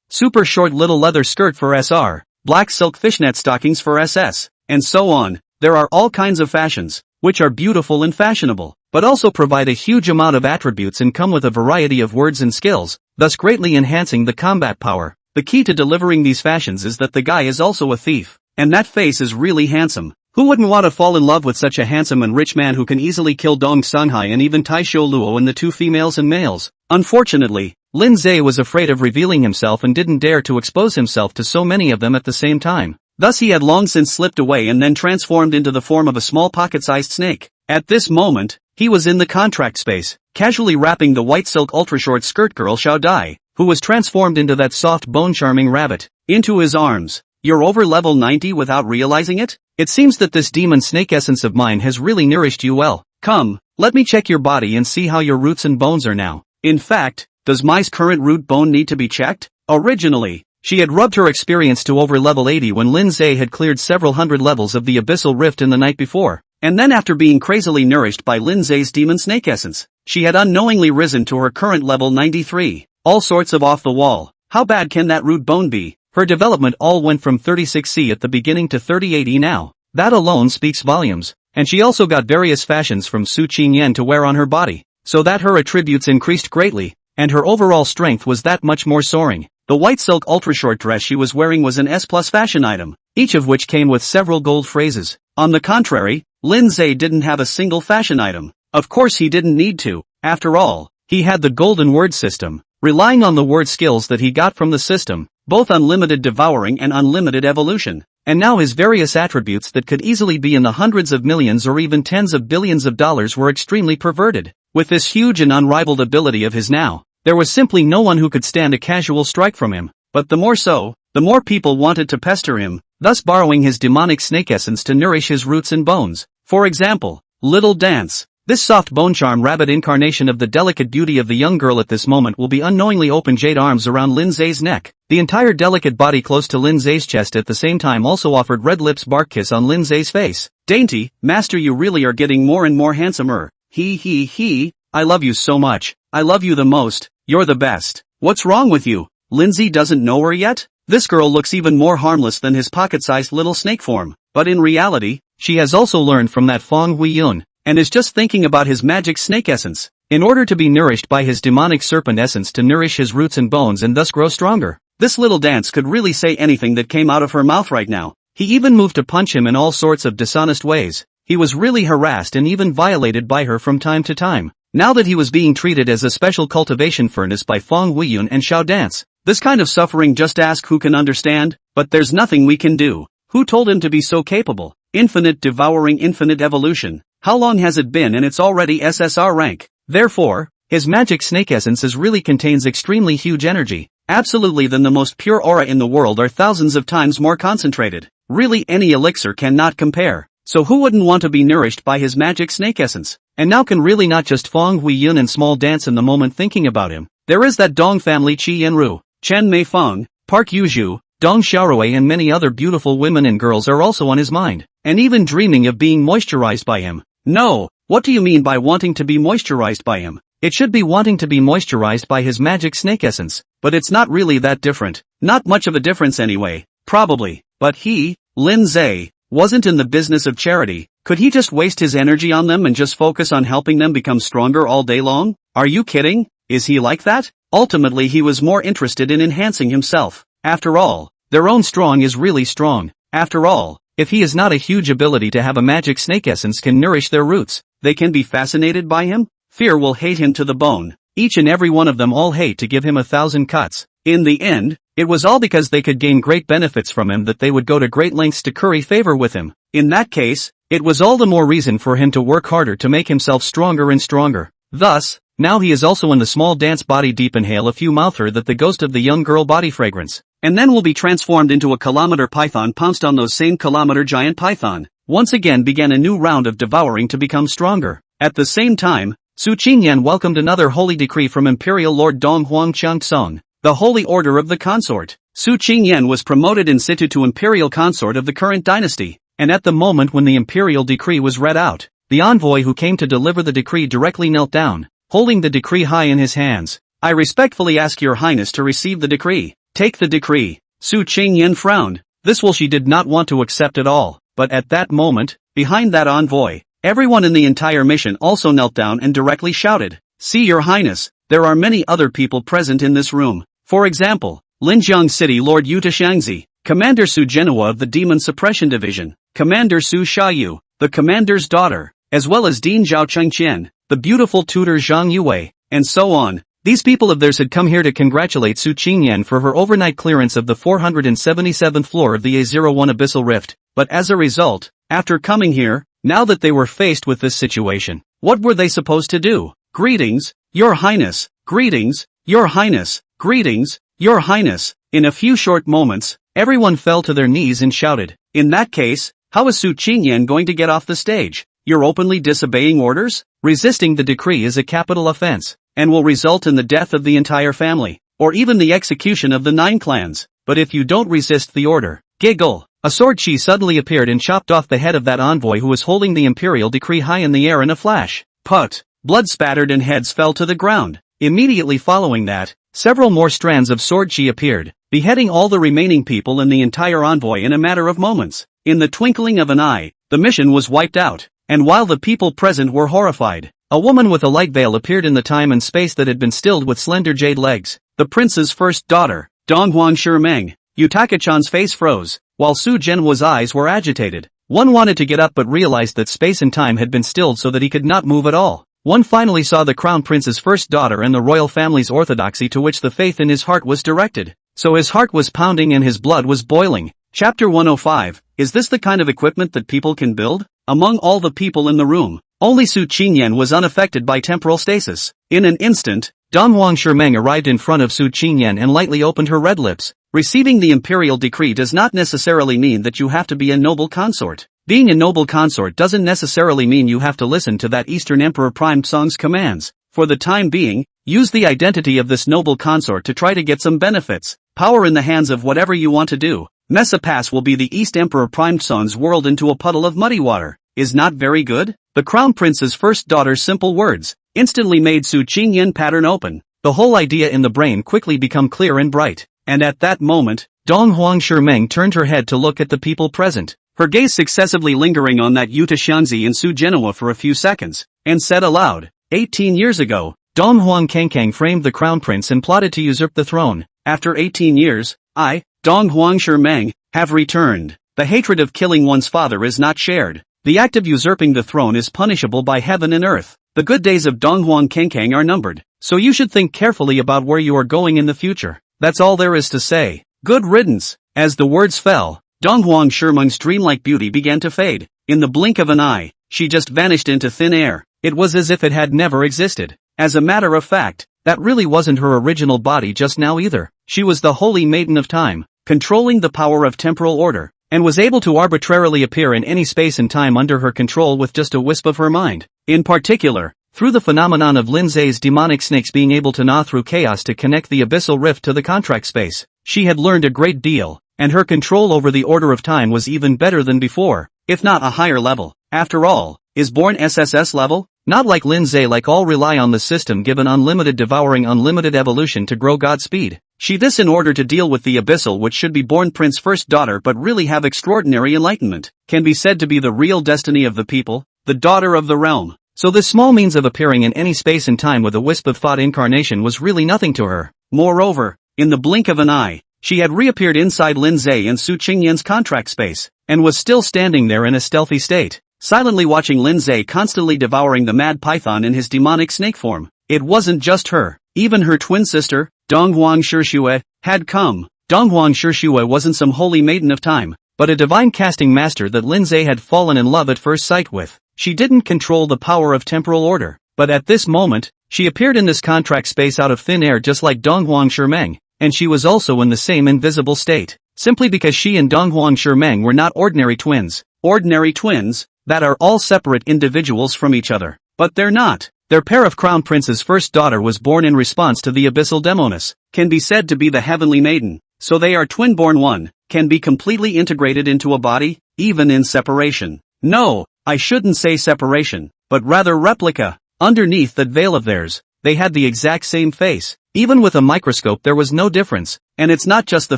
Super short little leather skirt for SR, black silk fishnet stockings for SS, and so on. There are all kinds of fashions, which are beautiful and fashionable, but also provide a huge amount of attributes and come with a variety of words and skills, thus greatly enhancing the combat power. The key to delivering these fashions is that the guy is also a thief, and that face is really handsome. Who wouldn't want to fall in love with such a handsome and rich man who can easily kill Dong Songhai and even Tai Shou Luo and the two females and males? Unfortunately, Lin Zhe was afraid of revealing himself and didn't dare to expose himself to so many of them at the same time. Thus he had long since slipped away and then transformed into the form of a small pocket-sized snake. At this moment, he was in the contract space, casually wrapping the white silk ultra-short skirt girl Xiao Dai, who was transformed into that soft bone-charming rabbit, into his arms. You're over level 90 without realizing it? It seems that this demon snake essence of mine has really nourished you well. Come, let me check your body and see how your roots and bones are now. In fact, does Mai's current root bone need to be checked? Originally, she had rubbed her experience to over level 80 when Lin Zhe had cleared several hundred levels of the abyssal rift in the night before. And then after being crazily nourished by Lin Zhe's demon snake essence, she had unknowingly risen to her current level 93. All sorts of off the wall. How bad can that root bone be? Her development all went from 36C at the beginning to 38E now. That alone speaks volumes. And she also got various fashions from Su Qingyan to wear on her body, so that her attributes increased greatly, and her overall strength was that much more soaring. The white silk ultra-short dress she was wearing was an S+ fashion item, each of which came with several gold phrases. On the contrary, Lin Zhe didn't have a single fashion item. Of course he didn't need to. After all, he had the golden word system. Relying on the word skills that he got from the system, both unlimited devouring and unlimited evolution, and now his various attributes that could easily be in the hundreds of millions or even tens of billions of dollars were extremely perverted. With this huge and unrivaled ability of his now, there was simply no one who could stand a casual strike from him. But the more so, the more people wanted to pester him, thus borrowing his demonic snake essence to nourish his roots and bones. For example, Little Dance. This soft bone charm rabbit incarnation of the delicate beauty of the young girl at this moment will be unknowingly open jade arms around Lin Zhe's neck. The entire delicate body close to Lin Zhe's chest at the same time also offered red lips bark kiss on Lin Zhe's face. Dainty, master, you really are getting more and more handsomer. He, I love you so much. I love you the most. You're the best. What's wrong with you? Lindsay doesn't know her yet? This girl looks even more harmless than his pocket-sized little snake form. But in reality, she has also learned from that Fong Huiyun, and is just thinking about his magic snake essence, in order to be nourished by his demonic serpent essence to nourish his roots and bones and thus grow stronger. This little dance could really say anything that came out of her mouth right now. He even moved to punch him in all sorts of dishonest ways. He was really harassed and even violated by her from time to time. Now that he was being treated as a special cultivation furnace by Fong Huiyun and Xiao Dance, this kind of suffering, just ask who can understand? But there's nothing we can do. Who told him to be so capable? Infinite devouring, infinite evolution. How long has it been, and it's already SSR rank? Therefore, his magic snake essences really contains extremely huge energy. Absolutely, than the most pure aura in the world, are thousands of times more concentrated. Really, any elixir cannot compare. So who wouldn't want to be nourished by his magic snake essence? And now can really not just Fong Huiyun and Small Dance in the moment thinking about him. There is that Dong family, Qi Yanru, Chen Mei Feng, Park Yuzhu, Dong Xiaorui, and many other beautiful women and girls are also on his mind, and even dreaming of being moisturized by him. No, what do you mean by wanting to be moisturized by him? It should be wanting to be moisturized by his magic snake essence, but it's not really that different. Not much of a difference anyway, probably. But he, Lin Zhe, wasn't in the business of charity. Could he just waste his energy on them and just focus on helping them become stronger all day long? Are you kidding? Is he like that? Ultimately, he was more interested in enhancing himself. After all, their own strong is really strong. After all, if he is not a huge ability to have a magic snake essence can nourish their roots, they can be fascinated by him? Fear will hate him to the bone. Each and every one of them all hate to give him 1,000 cuts. In the end, it was all because they could gain great benefits from him that they would go to great lengths to curry favor with him. In that case, it was all the more reason for him to work harder to make himself stronger and stronger. Thus, now he is also in the Small Dance body. Deep inhale a few mouther that the ghost of the young girl body fragrance, and then will be transformed into a kilometer python, pounced on those same kilometer giant python. Once again began a new round of devouring to become stronger. At the same time, Su Qingyan welcomed another holy decree from Imperial Lord Dong Huang Changtsong, the Holy Order of the Consort. Su Qingyan was promoted in situ to Imperial Consort of the current dynasty, and at the moment when the Imperial decree was read out, the envoy who came to deliver the decree directly knelt down, holding the decree high in his hands. I respectfully ask your highness to receive the decree. Take the decree. Su Qingyan frowned. This will she did not want to accept at all, but at that moment, behind that envoy, everyone in the entire mission also knelt down and directly shouted, "See your highness, there are many other people present in this room. For example, Linjiang City Lord Yuta Shangzi, Commander Su Genua of the Demon Suppression Division, Commander Su Xiaoyu, the commander's daughter, as well as Dean Zhao Chengqian, the beautiful tutor Zhang Yue, and so on. These people of theirs had come here to congratulate Su Qingyan for her overnight clearance of the 477th floor of the A01 Abyssal Rift, but as a result, after coming here, now that they were faced with this situation, what were they supposed to do? Greetings, Your Highness, greetings, Your Highness, greetings, Your Highness. In a few short moments, everyone fell to their knees and shouted. In that case, how is Su Qingyan going to get off the stage? You're openly disobeying orders? Resisting the decree is a capital offense, and will result in the death of the entire family, or even the execution of the 9 clans. But if you don't resist the order, giggle. A sword chi suddenly appeared and chopped off the head of that envoy who was holding the imperial decree high in the air in a flash. Put. Blood spattered and heads fell to the ground. Immediately following that, several more strands of sword chi appeared, beheading all the remaining people and the entire envoy in a matter of moments. In the twinkling of an eye, the mission was wiped out, and while the people present were horrified, a woman with a light veil appeared in the time and space that had been stilled with slender jade legs. The prince's first daughter, Donghuang Shimeng. Yutaka-chan's face froze, while Su Zhenhua's eyes were agitated. One wanted to get up but realized that space and time had been stilled so that he could not move at all. One finally saw the crown prince's first daughter and the royal family's orthodoxy to which the faith in his heart was directed. So his heart was pounding and his blood was boiling. Chapter 105, is this the kind of equipment that people can build? Among all the people in the room, only Su Qingyan was unaffected by temporal stasis. In an instant, Donghuang Shimeng arrived in front of Su Qingyan and lightly opened her red lips. Receiving the imperial decree does not necessarily mean that you have to be a noble consort. Being a noble consort doesn't necessarily mean you have to listen to that Eastern Emperor Prime Song's commands. For the time being, use the identity of this noble consort to try to get some benefits. Power in the hands of whatever you want to do. Messapass will be the East Emperor Prime Song's world into a puddle of muddy water. Is not very good? The Crown Prince's first daughter's simple words instantly made Su Qingyan pattern open. The whole idea in the brain quickly become clear and bright. And at that moment, Donghuang Shimeng turned her head to look at the people present. Her gaze successively lingering on that Yuta Xianzi and Su Zhenhua for a few seconds, and said aloud, 18 years ago, Donghuang Kangkang framed the crown prince and plotted to usurp the throne. After 18 years, I, Donghuang Shimeng, have returned. The hatred of killing one's father is not shared. The act of usurping the throne is punishable by heaven and earth. The good days of Donghuang Kangkang are numbered, so you should think carefully about where you are going in the future. That's all there is to say. Good riddance. As the words fell, Donghuang Shimeng's dreamlike beauty began to fade. In the blink of an eye, she just vanished into thin air. It was as if it had never existed. As a matter of fact, that really wasn't her original body just now either. She was the holy maiden of time, controlling the power of temporal order, and was able to arbitrarily appear in any space and time under her control with just a wisp of her mind. In particular, through the phenomenon of Lin Zhe's demonic snakes being able to gnaw through chaos to connect the abyssal rift to the contract space, she had learned a great deal, and her control over the order of time was even better than before, if not a higher level. After all, is Born SSS level? Not like Lin Zhe, like all rely on the system given unlimited devouring unlimited evolution to grow Godspeed. She this in order to deal with the abyssal which should be Born Prince's first daughter but really have extraordinary enlightenment, can be said to be the real destiny of the people, the daughter of the realm. So this small means of appearing in any space and time with a wisp of thought incarnation was really nothing to her. Moreover, in the blink of an eye, she had reappeared inside Lin Zhe and Su Qingyan's contract space, and was still standing there in a stealthy state, silently watching Lin Zhe constantly devouring the mad python in his demonic snake form. It wasn't just her, even her twin sister, Donghuang Shishue, had come. Donghuang Shishue wasn't some holy maiden of time, but a divine casting master that Lin Zhe had fallen in love at first sight with. She didn't control the power of temporal order, but at this moment, she appeared in this contract space out of thin air just like Donghuang Shimeng, and she was also in the same invisible state, simply because she and Donghuang Shimeng were not ordinary twins. Ordinary twins, that are all separate individuals from each other. But they're not. Their pair of Crown Prince's first daughter was born in response to the abyssal demoness, can be said to be the heavenly maiden, so they are twin-born one, can be completely integrated into a body, even in separation. No, I shouldn't say separation, but rather replica. Underneath that veil of theirs, they had the exact same face. Even with a microscope there was no difference, and it's not just the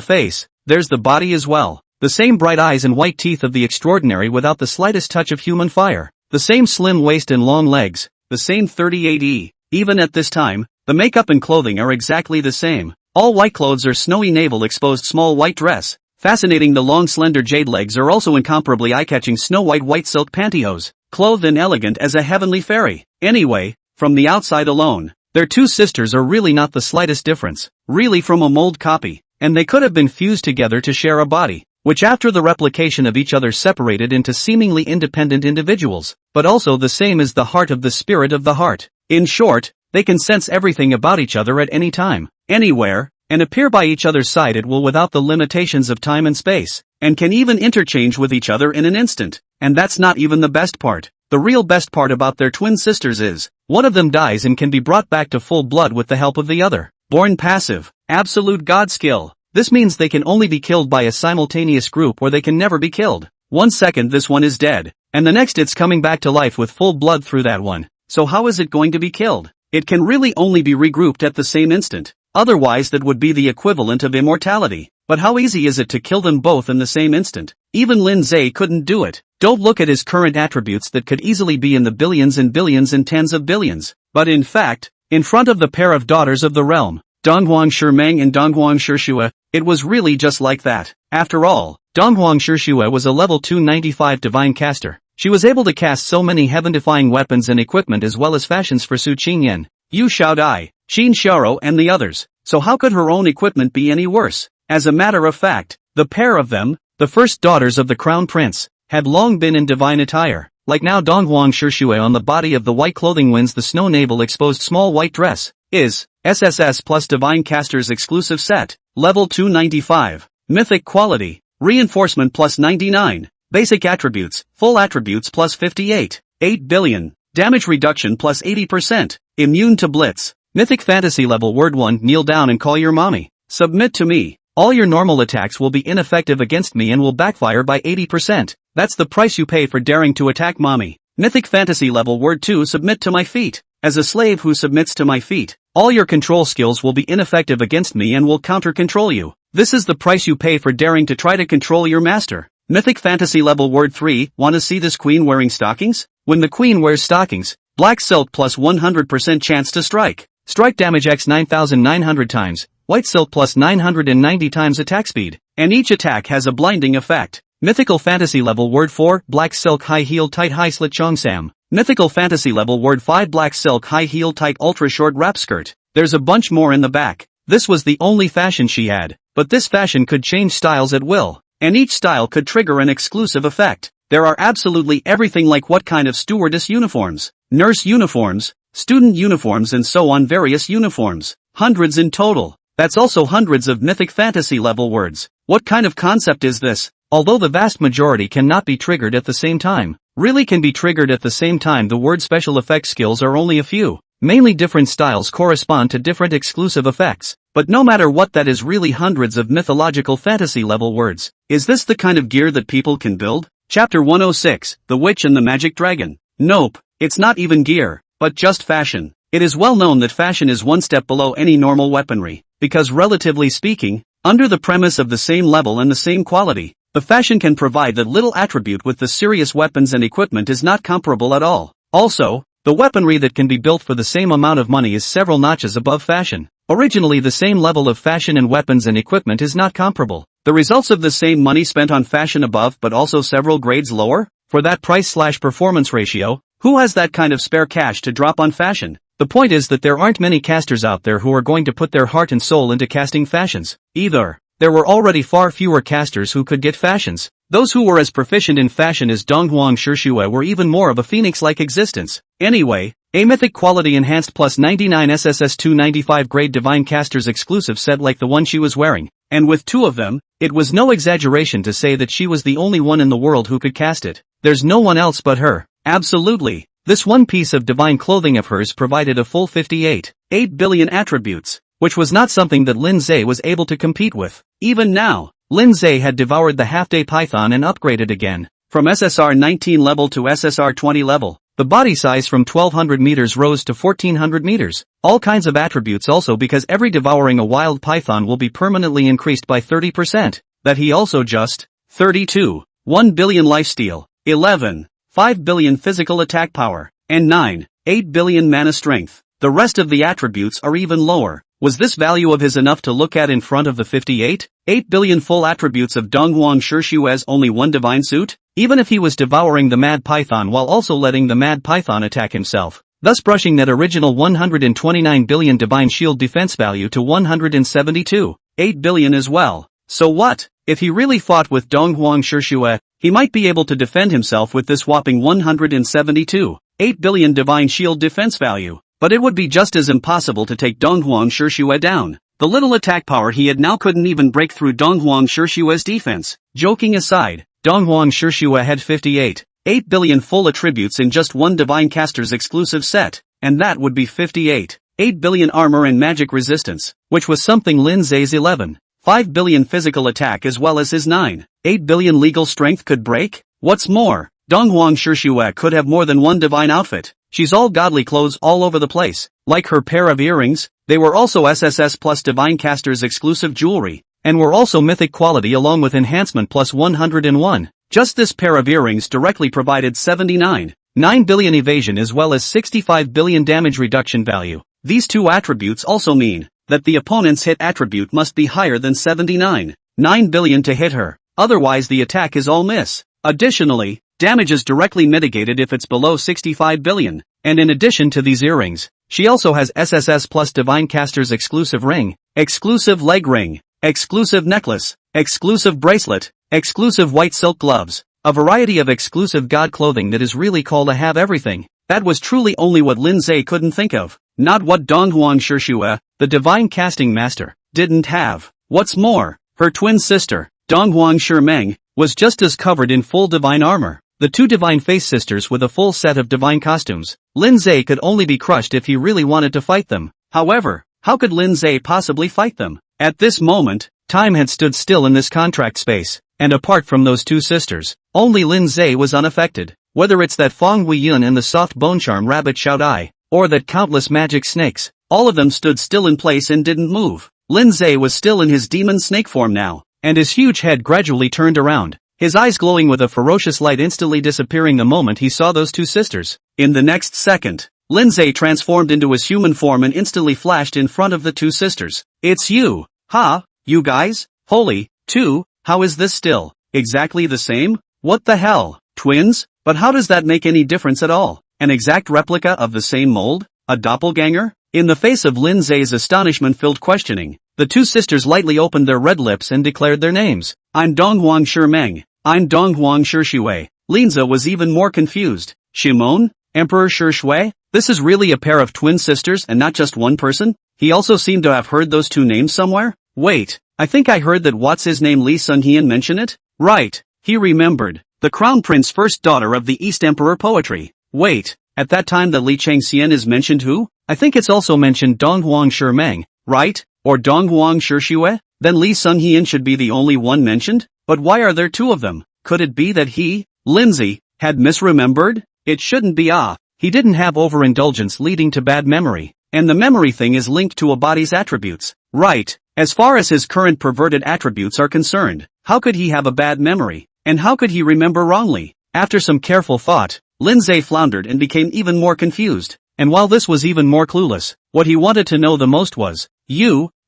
face, there's the body as well. The same bright eyes and white teeth of the extraordinary without the slightest touch of human fire. The same slim waist and long legs, the same 30 AD. Even at this time, the makeup and clothing are exactly the same. All white clothes or snowy navel exposed small white dress, Fascinating, the long slender jade legs are also incomparably eye-catching snow white silk pantyhose, clothed and elegant as a heavenly fairy. Anyway, from the outside alone, their two sisters are really not the slightest difference, really from a mold copy, and they could have been fused together to share a body, which after the replication of each other separated into seemingly independent individuals, but also the same as the heart of the spirit of the heart. In short, they can sense everything about each other at any time, anywhere, and appear by each other's side at will without the limitations of time and space, and can even interchange with each other in an instant. And that's not even the best part. The real best part about their twin sisters is, one of them dies and can be brought back to full blood with the help of the other. Born passive, absolute god skill. This means they can only be killed by a simultaneous group or they can never be killed. 1 second this one is dead, and the next it's coming back to life with full blood through that one. So how is it going to be killed? It can really only be regrouped at the same instant. Otherwise that would be the equivalent of immortality. But how easy is it to kill them both in the same instant? Even Lin Zhe couldn't do it. Don't look at his current attributes that could easily be in the billions and tens of billions. But in fact, in front of the pair of daughters of the realm, Donghuang Shimeng and Donghuang Shishue, it was really just like that. After all, Donghuang Shishue was a level 295 divine caster. She was able to cast so many heaven-defying weapons and equipment as well as fashions for Su Qingyan, Yu Xiaodai, Qin Xiaoro and the others. So how could her own equipment be any worse? As a matter of fact, the pair of them, the first daughters of the crown prince, had long been in divine attire. Like now Donghuang Shishue on the body of the white clothing wins the snow navel exposed small white dress, is, SSS plus divine caster's exclusive set, level 295, mythic quality, reinforcement plus 99, basic attributes, full attributes plus 58, 8 billion, damage reduction plus 80%, immune to blitz, mythic fantasy level word 1 kneel down and call your mommy, submit to me, all your normal attacks will be ineffective against me and will backfire by 80%, that's the price you pay for daring to attack mommy, mythic fantasy level word 2 submit to my feet, as a slave who submits to my feet, all your control skills will be ineffective against me and will counter-control you, this is the price you pay for daring to try to control your master. Mythic fantasy level word 3, wanna see this queen wearing stockings? When the queen wears stockings, black silk plus 100% chance to strike. Strike damage x 9,900 times, white silk plus 990 times attack speed, and each attack has a blinding effect. Mythical fantasy level word 4, black silk high heel tight high slit cheongsam. Mythical fantasy level word 5, black silk high heel tight ultra short wrap skirt. There's a bunch more in the back. This was the only fashion she had, but this fashion could change styles at will, and each style could trigger an exclusive effect. There are absolutely everything like what kind of stewardess uniforms, nurse uniforms, student uniforms and so on, various uniforms. Hundreds in total. That's also hundreds of mythic fantasy level words. What kind of concept is this? Although the vast majority cannot be triggered at the same time, really can be triggered at the same time, the word special effect skills are only a few. Mainly different styles correspond to different exclusive effects. But no matter what, that is really hundreds of mythological fantasy level words. Is this the kind of gear that people can build? Chapter 106, The Witch and the Magic Dragon. Nope, it's not even gear, but just fashion. It is well known that fashion is one step below any normal weaponry, because relatively speaking, under the premise of the same level and the same quality, the fashion can provide that little attribute with the serious weapons and equipment is not comparable at all. Also, the weaponry that can be built for the same amount of money is several notches above fashion. Originally the same level of fashion and weapons and equipment is not comparable. The results of the same money spent on fashion above but also several grades lower? For that price/performance ratio, who has that kind of spare cash to drop on fashion? The point is that there aren't many casters out there who are going to put their heart and soul into casting fashions, either. There were already far fewer casters who could get fashions. Those who were as proficient in fashion as Donghuang Shishue were even more of a phoenix-like existence. Anyway, a mythic quality enhanced plus 99 SSS 295 grade divine casters exclusive set like the one she was wearing, and with two of them, it was no exaggeration to say that she was the only one in the world who could cast it. There's no one else but her. Absolutely. This one piece of divine clothing of hers provided a full 58, 8 billion attributes, which was not something that Lin Zhe was able to compete with. Even now, Lin Zhe had devoured the half-day python and upgraded again, from SSR 19 level to SSR 20 level. The body size from 1200 meters rose to 1400 meters. All kinds of attributes also, because every devouring a wild python will be permanently increased by 30%. That he also just, 32, 1 billion lifesteal, 11, 5 billion physical attack power, and 9, 8 billion mana strength. The rest of the attributes are even lower. Was this value of his enough to look at in front of the 8 billion full attributes of Donghuang Shirshue's only one divine suit? Even if he was devouring the mad python while also letting the mad python attack himself, thus brushing that original 129 billion divine shield defense value to 172.8 billion as well. So what? If he really fought with Donghuang Shirshue, he might be able to defend himself with this whopping 172.8 billion divine shield defense value. But it would be just as impossible to take Donghuang Shirshue down. The little attack power he had now couldn't even break through Donghuang Shirshue's defense. Joking aside, Donghuang Shirshue had 58.8 billion full attributes in just one divine caster's exclusive set, and that would be 58.8 billion armor and magic resistance, which was something Lin Zhe's 11.5 billion physical attack as well as his 9.8 billion legal strength could break. What's more, Donghuang Shirshue could have more than one divine outfit. She's all godly clothes all over the place. Like her pair of earrings, they were also SSS plus divine caster's exclusive jewelry, and were also mythic quality along with enhancement plus 101. Just this pair of earrings directly provided 79.9 billion evasion as well as 65 billion damage reduction value. These two attributes also mean that the opponent's hit attribute must be higher than 79.9 billion to hit her, otherwise the attack is all miss. Additionally, damage is directly mitigated if it's below 65 billion, and in addition to these earrings, she also has SSS plus divine caster's exclusive ring, exclusive leg ring, exclusive necklace, exclusive bracelet, exclusive white silk gloves, a variety of exclusive god clothing that is really called a have everything. That was truly only what Lin Zhe couldn't think of, not what Donghuang Shirshue, the divine casting master, didn't have. What's more, her twin sister, Donghuang Shimeng, was just as covered in full divine armor. The two divine face sisters with a full set of divine costumes. Lin Zhe could only be crushed if he really wanted to fight them. However, how could Lin Zhe possibly fight them? At this moment, time had stood still in this contract space, and apart from those two sisters, only Lin Zhe was unaffected. Whether it's that Fong Huiyun and the soft bone charm rabbit Shout Ai, or that countless magic snakes, all of them stood still in place and didn't move. Lin Zhe was still in his demon snake form now, and his huge head gradually turned around, his eyes glowing with a ferocious light instantly disappearing the moment he saw those two sisters. In the next second, Lin Zhe transformed into his human form and instantly flashed in front of the two sisters. It's you! Ha! You guys? Holy, two, how is this still exactly the same? What the hell? Twins? But how does that make any difference at all? An exact replica of the same mold? A doppelganger? In the face of Lin Zhe's astonishment-filled questioning, the two sisters lightly opened their red lips and declared their names. I'm Donghuang Shimeng. I'm Donghuang Shirshue. Linza was even more confused. Shimon? Emperor Shirshue? This is really a pair of twin sisters and not just one person? He also seemed to have heard those two names somewhere? Wait, I think I heard that what's his name Li Sunhian mention it? Right, he remembered. The Crown Prince first daughter of the East Emperor poetry. Wait, at that time that Li Changxian is mentioned who? I think it's also mentioned Donghuang Shimeng, right? Or Donghuang Shirshue? Then Li Sunhian should be the only one mentioned? But why are there two of them? Could it be that he, Lindsay, had misremembered? It shouldn't be he didn't have overindulgence leading to bad memory, and the memory thing is linked to a body's attributes, right? As far as his current perverted attributes are concerned, how could he have a bad memory? And how could he remember wrongly? After some careful thought, Lindsay floundered and became even more confused, and while this was even more clueless, what he wanted to know the most was,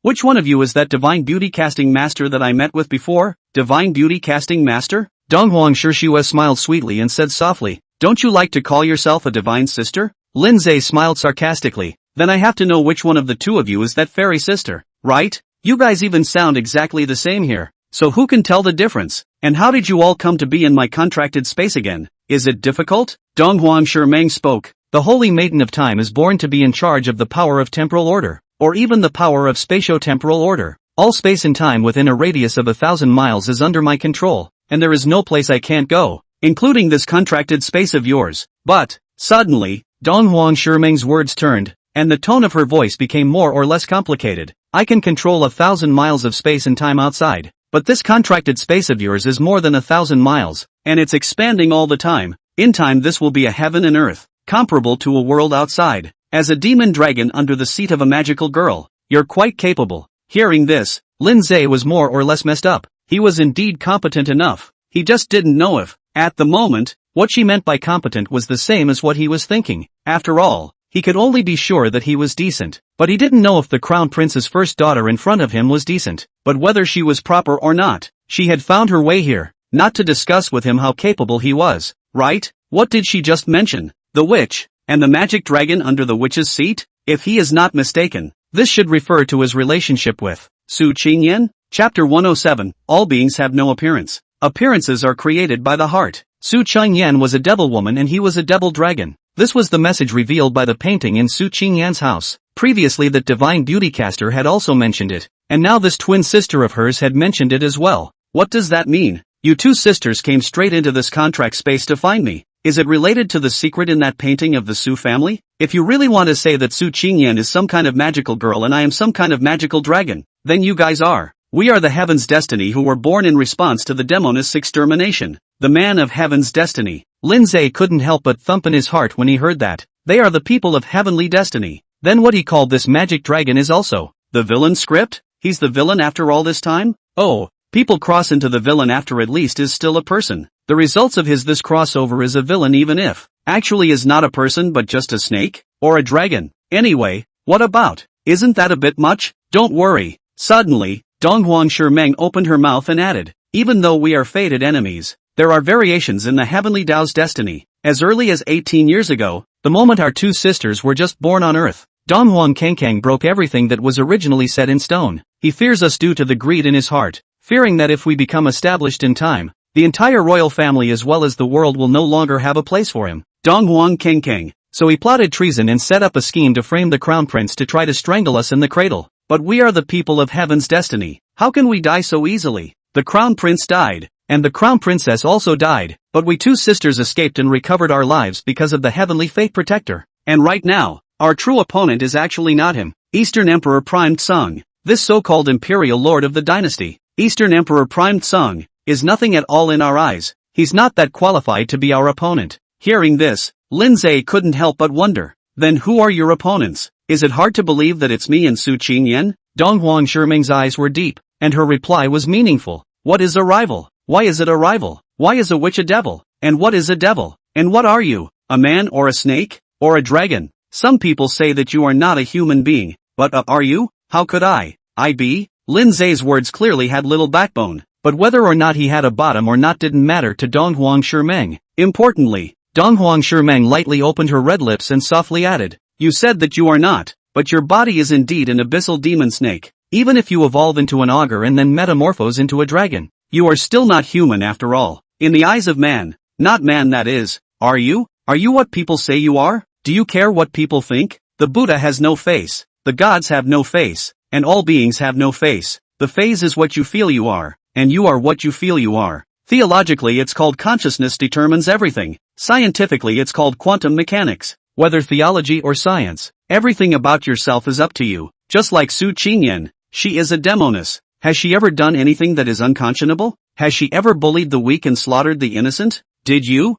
which one of you is that divine beauty casting master that I met with before? Divine beauty casting master? Donghuang Shirshue smiled sweetly and said softly, don't you like to call yourself a divine sister? Lin Zhe smiled sarcastically, then I have to know which one of the two of you is that fairy sister, right? You guys even sound exactly the same here, so who can tell the difference? And how did you all come to be in my contracted space again? Is it difficult? Donghuang Shimeng spoke, the holy maiden of time is born to be in charge of the power of temporal order, or even the power of spatio-temporal order. All space and time within a radius of 1,000 miles is under my control, and there is no place I can't go, including this contracted space of yours. But, suddenly, Donghuang Shimeng's words turned, and the tone of her voice became more or less complicated. I can control 1,000 miles of space and time outside, but this contracted space of yours is more than 1,000 miles, and it's expanding all the time. In time this will be a heaven and earth, comparable to a world outside. As a demon dragon under the seat of a magical girl, you're quite capable. Hearing this, Lin Zhe was more or less messed up. He was indeed competent enough. He just didn't know if, at the moment, what she meant by competent was the same as what he was thinking. After all, He could only be sure that he was decent. But he didn't know if the crown prince's first daughter in front of him was decent. But whether she was proper or not, she had found her way here, not to discuss with him how capable he was, right? What did she just mention? The witch, and the magic dragon under the witch's seat? If he is not mistaken, this should refer to his relationship with Su Qingyan. Chapter 107, All beings have no appearance. Appearances are created by the heart. Su Qingyan was a devil woman and he was a devil dragon. This was the message revealed by the painting in Su Qingyan's house. Previously that divine beautycaster had also mentioned it, and now this twin sister of hers had mentioned it as well. What does that mean? You two sisters came straight into this contract space to find me. Is it related to the secret in that painting of the Su family? If you really want to say that Su Qingyan is some kind of magical girl and I am some kind of magical dragon, then you guys are. We are the Heaven's Destiny who were born in response to the demoness extermination. The man of Heaven's Destiny. Lindsay couldn't help but thump in his heart when he heard that. They are the people of Heavenly Destiny. Then what he called this magic dragon is also the villain script? He's the villain after all this time? Oh, people cross into the villain after at least is still a person. The results of this crossover is a villain even if actually is not a person but just a snake? Or a dragon? Anyway, what about? Isn't that a bit much? Don't worry. Suddenly, Donghuang Shimeng opened her mouth and added, even though we are fated enemies, there are variations in the Heavenly Tao's destiny. As early as 18 years ago, the moment our two sisters were just born on Earth, Donghuang Kangkang broke everything that was originally set in stone. He fears us due to the greed in his heart, fearing that if we become established in time, the entire royal family as well as the world will no longer have a place for him. Donghuang Kangkang. So he plotted treason and set up a scheme to frame the crown prince to try to strangle us in the cradle. But we are the people of Heaven's Destiny. How can we die so easily? The crown prince died, and the crown princess also died, but we two sisters escaped and recovered our lives because of the heavenly fate protector. And right now, our true opponent is actually not him. Eastern Emperor Prime Tsung, this so-called imperial lord of the dynasty. Eastern Emperor Prime Tsung is nothing at all in our eyes. He's not that qualified to be our opponent. Hearing this, Lindsay couldn't help but wonder. Then who are your opponents? Is it hard to believe that it's me and Su Qingyan? Donghuang Shimeng's eyes were deep, and her reply was meaningful. What is a rival? Why is it a rival? Why is a witch a devil? And what is a devil? And what are you? A man or a snake? Or a dragon? Some people say that you are not a human being, but are you? How could I be? Lindsay's words clearly had little backbone, but whether or not he had a bottom or not didn't matter to Donghuang Shimeng. Importantly, Donghuang Shimeng lightly opened her red lips and softly added, you said that you are not, but your body is indeed an abyssal demon snake. Even if you evolve into an ogre and then metamorphose into a dragon, you are still not human after all. In the eyes of man, not man that is, are you? Are you what people say you are? Do you care what people think? The Buddha has no face, the gods have no face, and all beings have no face. The phase is what you feel you are, and you are what you feel you are. Theologically it's called consciousness determines everything. Scientifically it's called quantum mechanics. Whether theology or science, everything about yourself is up to you. Just like Su Qingyan, she is a demoness. Has she ever done anything that is unconscionable? Has she ever bullied the weak and slaughtered the innocent? Did you?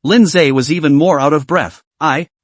Lindsay was even more out of breath.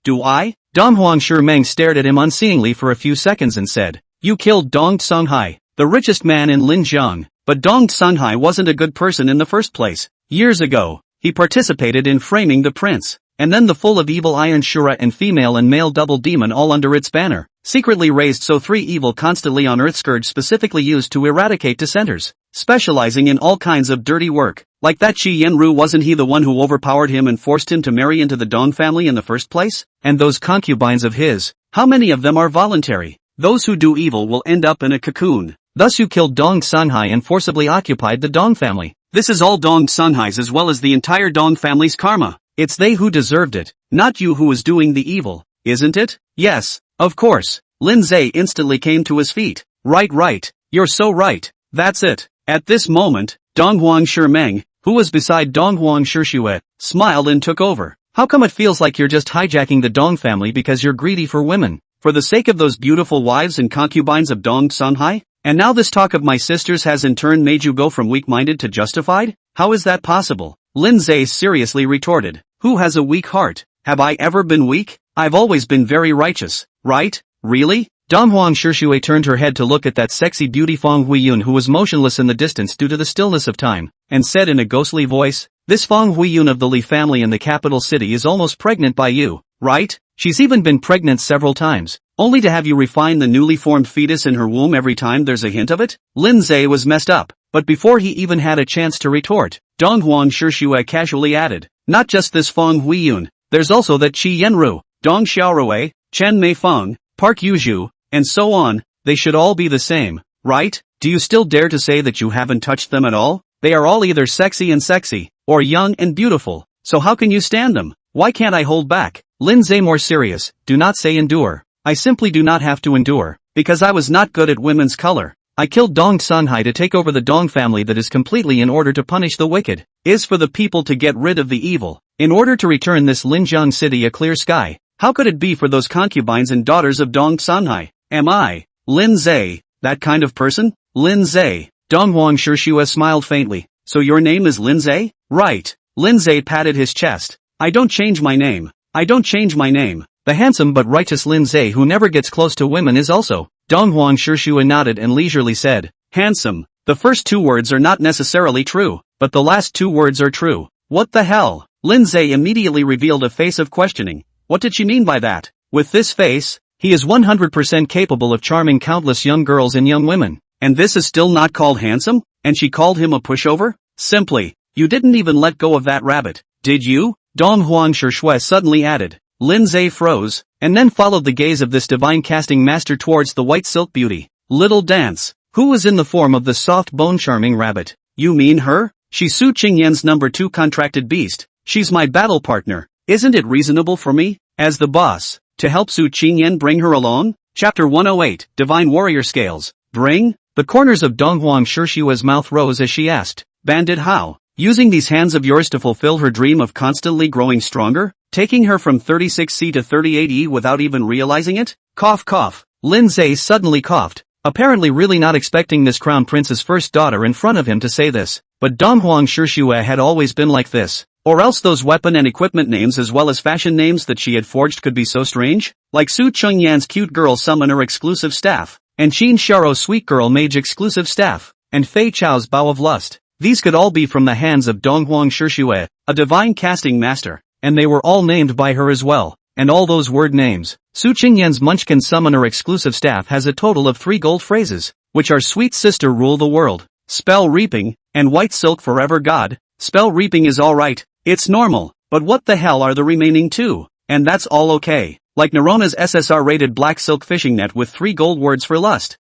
Do I? Donghuang Shimeng stared at him unseeingly for a few seconds and said, you killed Dong Tsunghai, the richest man in Linjiang, but Dong Tsunghai wasn't a good person in the first place. Years ago, he participated in framing the prince, and then the full of evil Iron Shura and female and male double demon all under its banner, secretly raised so three evil constantly on Earth scourge specifically used to eradicate dissenters, specializing in all kinds of dirty work. Like that Shi Yenru, wasn't he the one who overpowered him and forced him to marry into the Dong family in the first place? And those concubines of his, how many of them are voluntary? Those who do evil will end up in a cocoon. Thus you killed Dong Tsunghai and forcibly occupied the Dong family. This is all Dong Tsunghai's as well as the entire Dong family's karma. It's they who deserved it, not you who was doing the evil, isn't it? Yes, of course. Lindsay instantly came to his feet. Right, you're so right. That's it. At this moment, Donghuang Shimeng, who was beside Donghuang Shishue, smiled and took over. How come it feels like you're just hijacking the Dong family because you're greedy for women? For the sake of those beautiful wives and concubines of Dong Tsunghai? And now this talk of my sisters has in turn made you go from weak-minded to justified? How is that possible? Lindsay seriously retorted. Who has a weak heart? Have I ever been weak? I've always been very righteous, right? Really? Donghuang Shishue turned her head to look at that sexy beauty Feng Huiyun who was motionless in the distance due to the stillness of time, and said in a ghostly voice, this Feng Huiyun of the Li family in the capital city is almost pregnant by you, right? She's even been pregnant several times, only to have you refine the newly formed fetus in her womb every time there's a hint of it? Lin Zhe was messed up, but before he even had a chance to retort, Dong Huang Shishue casually added, not just this Feng Huiyun, there's also that Qi Yanru, Dong Xiaorui, Chen Mei Feng, Park Yuzhu, and so on, they should all be the same, right? Do you still dare to say that you haven't touched them at all? They are all either sexy, or young and beautiful, so how can you stand them? Why can't I hold back? Lin Zhe more serious, do not say endure. I simply do not have to endure, because I was not good at women's color. I killed Dong Sunhai to take over the Dong family that is completely in order to punish the wicked, is for the people to get rid of the evil, in order to return this Linjiang city a clear sky. How could it be for those concubines and daughters of Dong Sunhai? Am I, Lin Zhe, that kind of person? Lin Zhe. Dong Huang Shishue smiled faintly. So your name is Lin Zhe? Right. Lin Zhe patted his chest. I don't change my name. I don't change my name. The handsome but righteous Lin Zhe who never gets close to women is also. Dong Huang Shishue nodded and leisurely said, handsome. The first two words are not necessarily true, but the last two words are true. What the hell? Lin Zhe immediately revealed a face of questioning. What did she mean by that? With this face, he is 100% capable of charming countless young girls and young women. And this is still not called handsome? And she called him a pushover? Simply, you didn't even let go of that rabbit, did you? Dong Huang Shishue suddenly added. Lin Zhe froze, and then followed the gaze of this divine casting master towards the white silk beauty. Little dance. Who was in the form of the soft bone charming rabbit? You mean her? She's Su Qingyan's number 2 contracted beast. She's my battle partner. Isn't it reasonable for me, as the boss, to help Su Qingyan bring her along? Chapter 108, Divine Warrior Scales. Bring? The corners of Dong Huang Shishue's mouth rose as she asked, Bandit how? Using these hands of yours to fulfill her dream of constantly growing stronger? Taking her from 36C to 38E without even realizing it? Cough cough. Lin Zhe suddenly coughed, apparently really not expecting this crown prince's first daughter in front of him to say this. But Dong Huang Shishue had always been like this. Or else those weapon and equipment names as well as fashion names that she had forged could be so strange? Like Su Chengyan's cute girl summoner exclusive staff, and Qin Xiao's sweet girl mage exclusive staff, and Fei Chao's bow of lust. These could all be from the hands of Dong Huang Shishue, a divine casting master, and they were all named by her as well. And all those word names. Su Qingyan's Munchkin Summoner exclusive staff has a total of 3 gold phrases, which are Sweet Sister Rule the World, Spell Reaping, and White Silk Forever God. Spell Reaping is alright, it's normal, but what the hell are the remaining 2? And that's all okay. Like Nerona's SSR-rated black silk fishing net with 3 gold words for lust,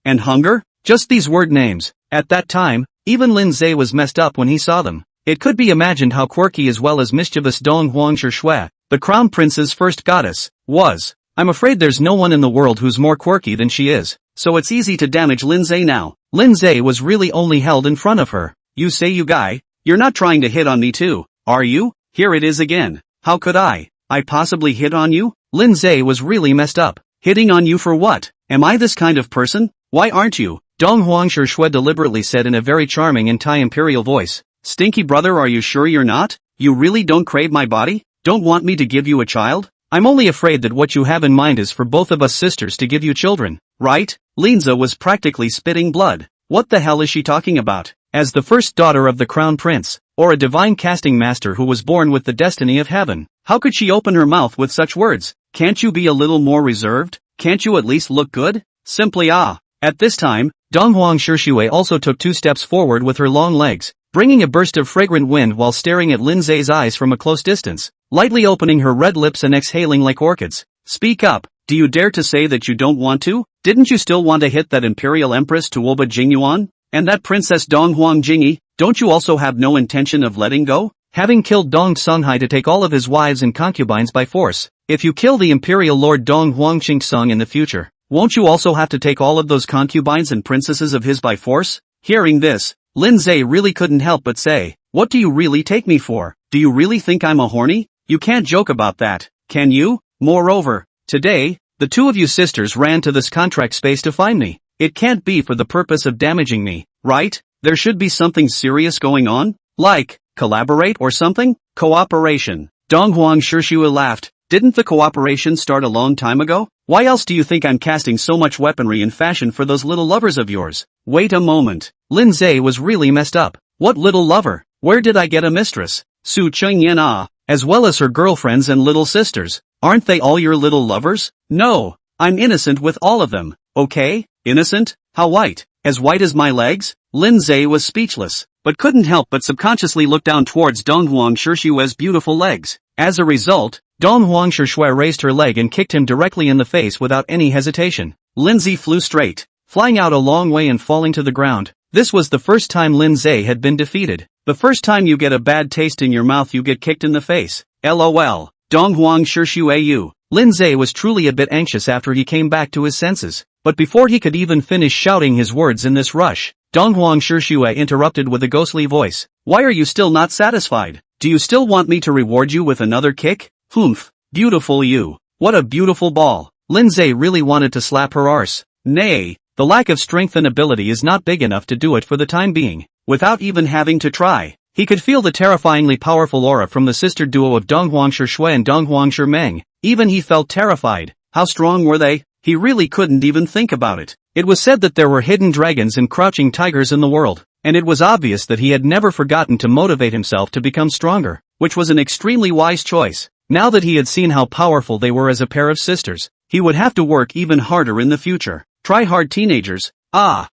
and hunger? Just these word names. At that time, even Lin Zhe was messed up when he saw them. It could be imagined how quirky as well as mischievous Dong Huang Shishue, the crown prince's first goddess, was. I'm afraid there's no one in the world who's more quirky than she is, so it's easy to damage Lin Zhe now. Lin Zhe was really only held in front of her. You say you guy? You're not trying to hit on me too, are you? Here it is again. How could I possibly hit on you? Lin Zhe was really messed up. Hitting on you for what? Am I this kind of person? Why aren't you? Dong Huang Shishue deliberately said in a very charming and Thai imperial voice. Stinky brother, are you sure you're not? You really don't crave my body? Don't want me to give you a child? I'm only afraid that what you have in mind is for both of us sisters to give you children, right? Linza was practically spitting blood. What the hell is she talking about? As the first daughter of the crown prince, or a divine casting master who was born with the destiny of heaven, how could she open her mouth with such words? Can't you be a little more reserved? Can't you at least look good? Simply ah. At this time, Dong Huang Shishue also took 2 steps forward with her long legs, bringing a burst of fragrant wind while staring at Lin Zhe's eyes from a close distance, lightly opening her red lips and exhaling like orchids. Speak up. Do you dare to say that you don't want to? Didn't you still want to hit that imperial empress Tuoba Jingyuan? And that princess Dong Huang Jingyi? Don't you also have no intention of letting go? Having killed Dong Sunhai to take all of his wives and concubines by force, if you kill the imperial lord Dong Huang Qingsung in the future, won't you also have to take all of those concubines and princesses of his by force? Hearing this, Lin Zhe really couldn't help but say, what do you really take me for? Do you really think I'm a horny? You can't joke about that, can you? Moreover, today, the 2 of you sisters ran to this contract space to find me. It can't be for the purpose of damaging me, right? There should be something serious going on? Like, collaborate or something? Cooperation. Dong Huang Shishue laughed. Didn't the cooperation start a long time ago? Why else do you think I'm casting so much weaponry in fashion for those little lovers of yours? Wait a moment. Lin Zhe was really messed up. What little lover? Where did I get a mistress? Su Chengyan ah, as well as her girlfriends and little sisters. Aren't they all your little lovers? No, I'm innocent with all of them, okay? Innocent? How white? As white as my legs? Lindsay was speechless, but couldn't help but subconsciously look down towards Dong Huang Shishue's beautiful legs. As a result, Dong Huang Shishue raised her leg and kicked him directly in the face without any hesitation. Lindsay flew straight, flying out a long way and falling to the ground. This was the first time Lindsay had been defeated. The first time you get a bad taste in your mouth you get kicked in the face. LOL. Dong Huang Shishue. Lindsay was truly a bit anxious after he came back to his senses. But before he could even finish shouting his words in this rush, Dong Huang Shishue interrupted with a ghostly voice. Why are you still not satisfied? Do you still want me to reward you with another kick? Humph. Beautiful you. What a beautiful ball. Lindsay really wanted to slap her arse. Nay, the lack of strength and ability is not big enough to do it for the time being. Without even having to try, he could feel the terrifyingly powerful aura from the sister duo of Dong Huang Shishue and Dong Huang Shimeng. Even he felt terrified. How strong were they? He really couldn't even think about it. It was said that there were hidden dragons and crouching tigers in the world, and it was obvious that he had never forgotten to motivate himself to become stronger, which was an extremely wise choice. Now that he had seen how powerful they were as a pair of sisters, he would have to work even harder in the future. Try hard, teenagers. Ugh,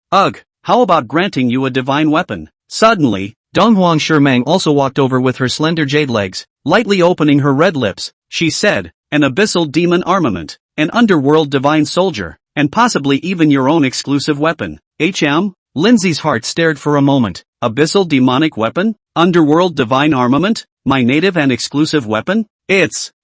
how about granting you a divine weapon? Suddenly, Dong Huang Shimeng also walked over with her slender jade legs, lightly opening her red lips. She said, an abyssal demon armament, an underworld divine soldier, and possibly even your own exclusive weapon. Lindsay's heart stared for a moment. Abyssal demonic weapon? Underworld divine armament? My native and exclusive weapon?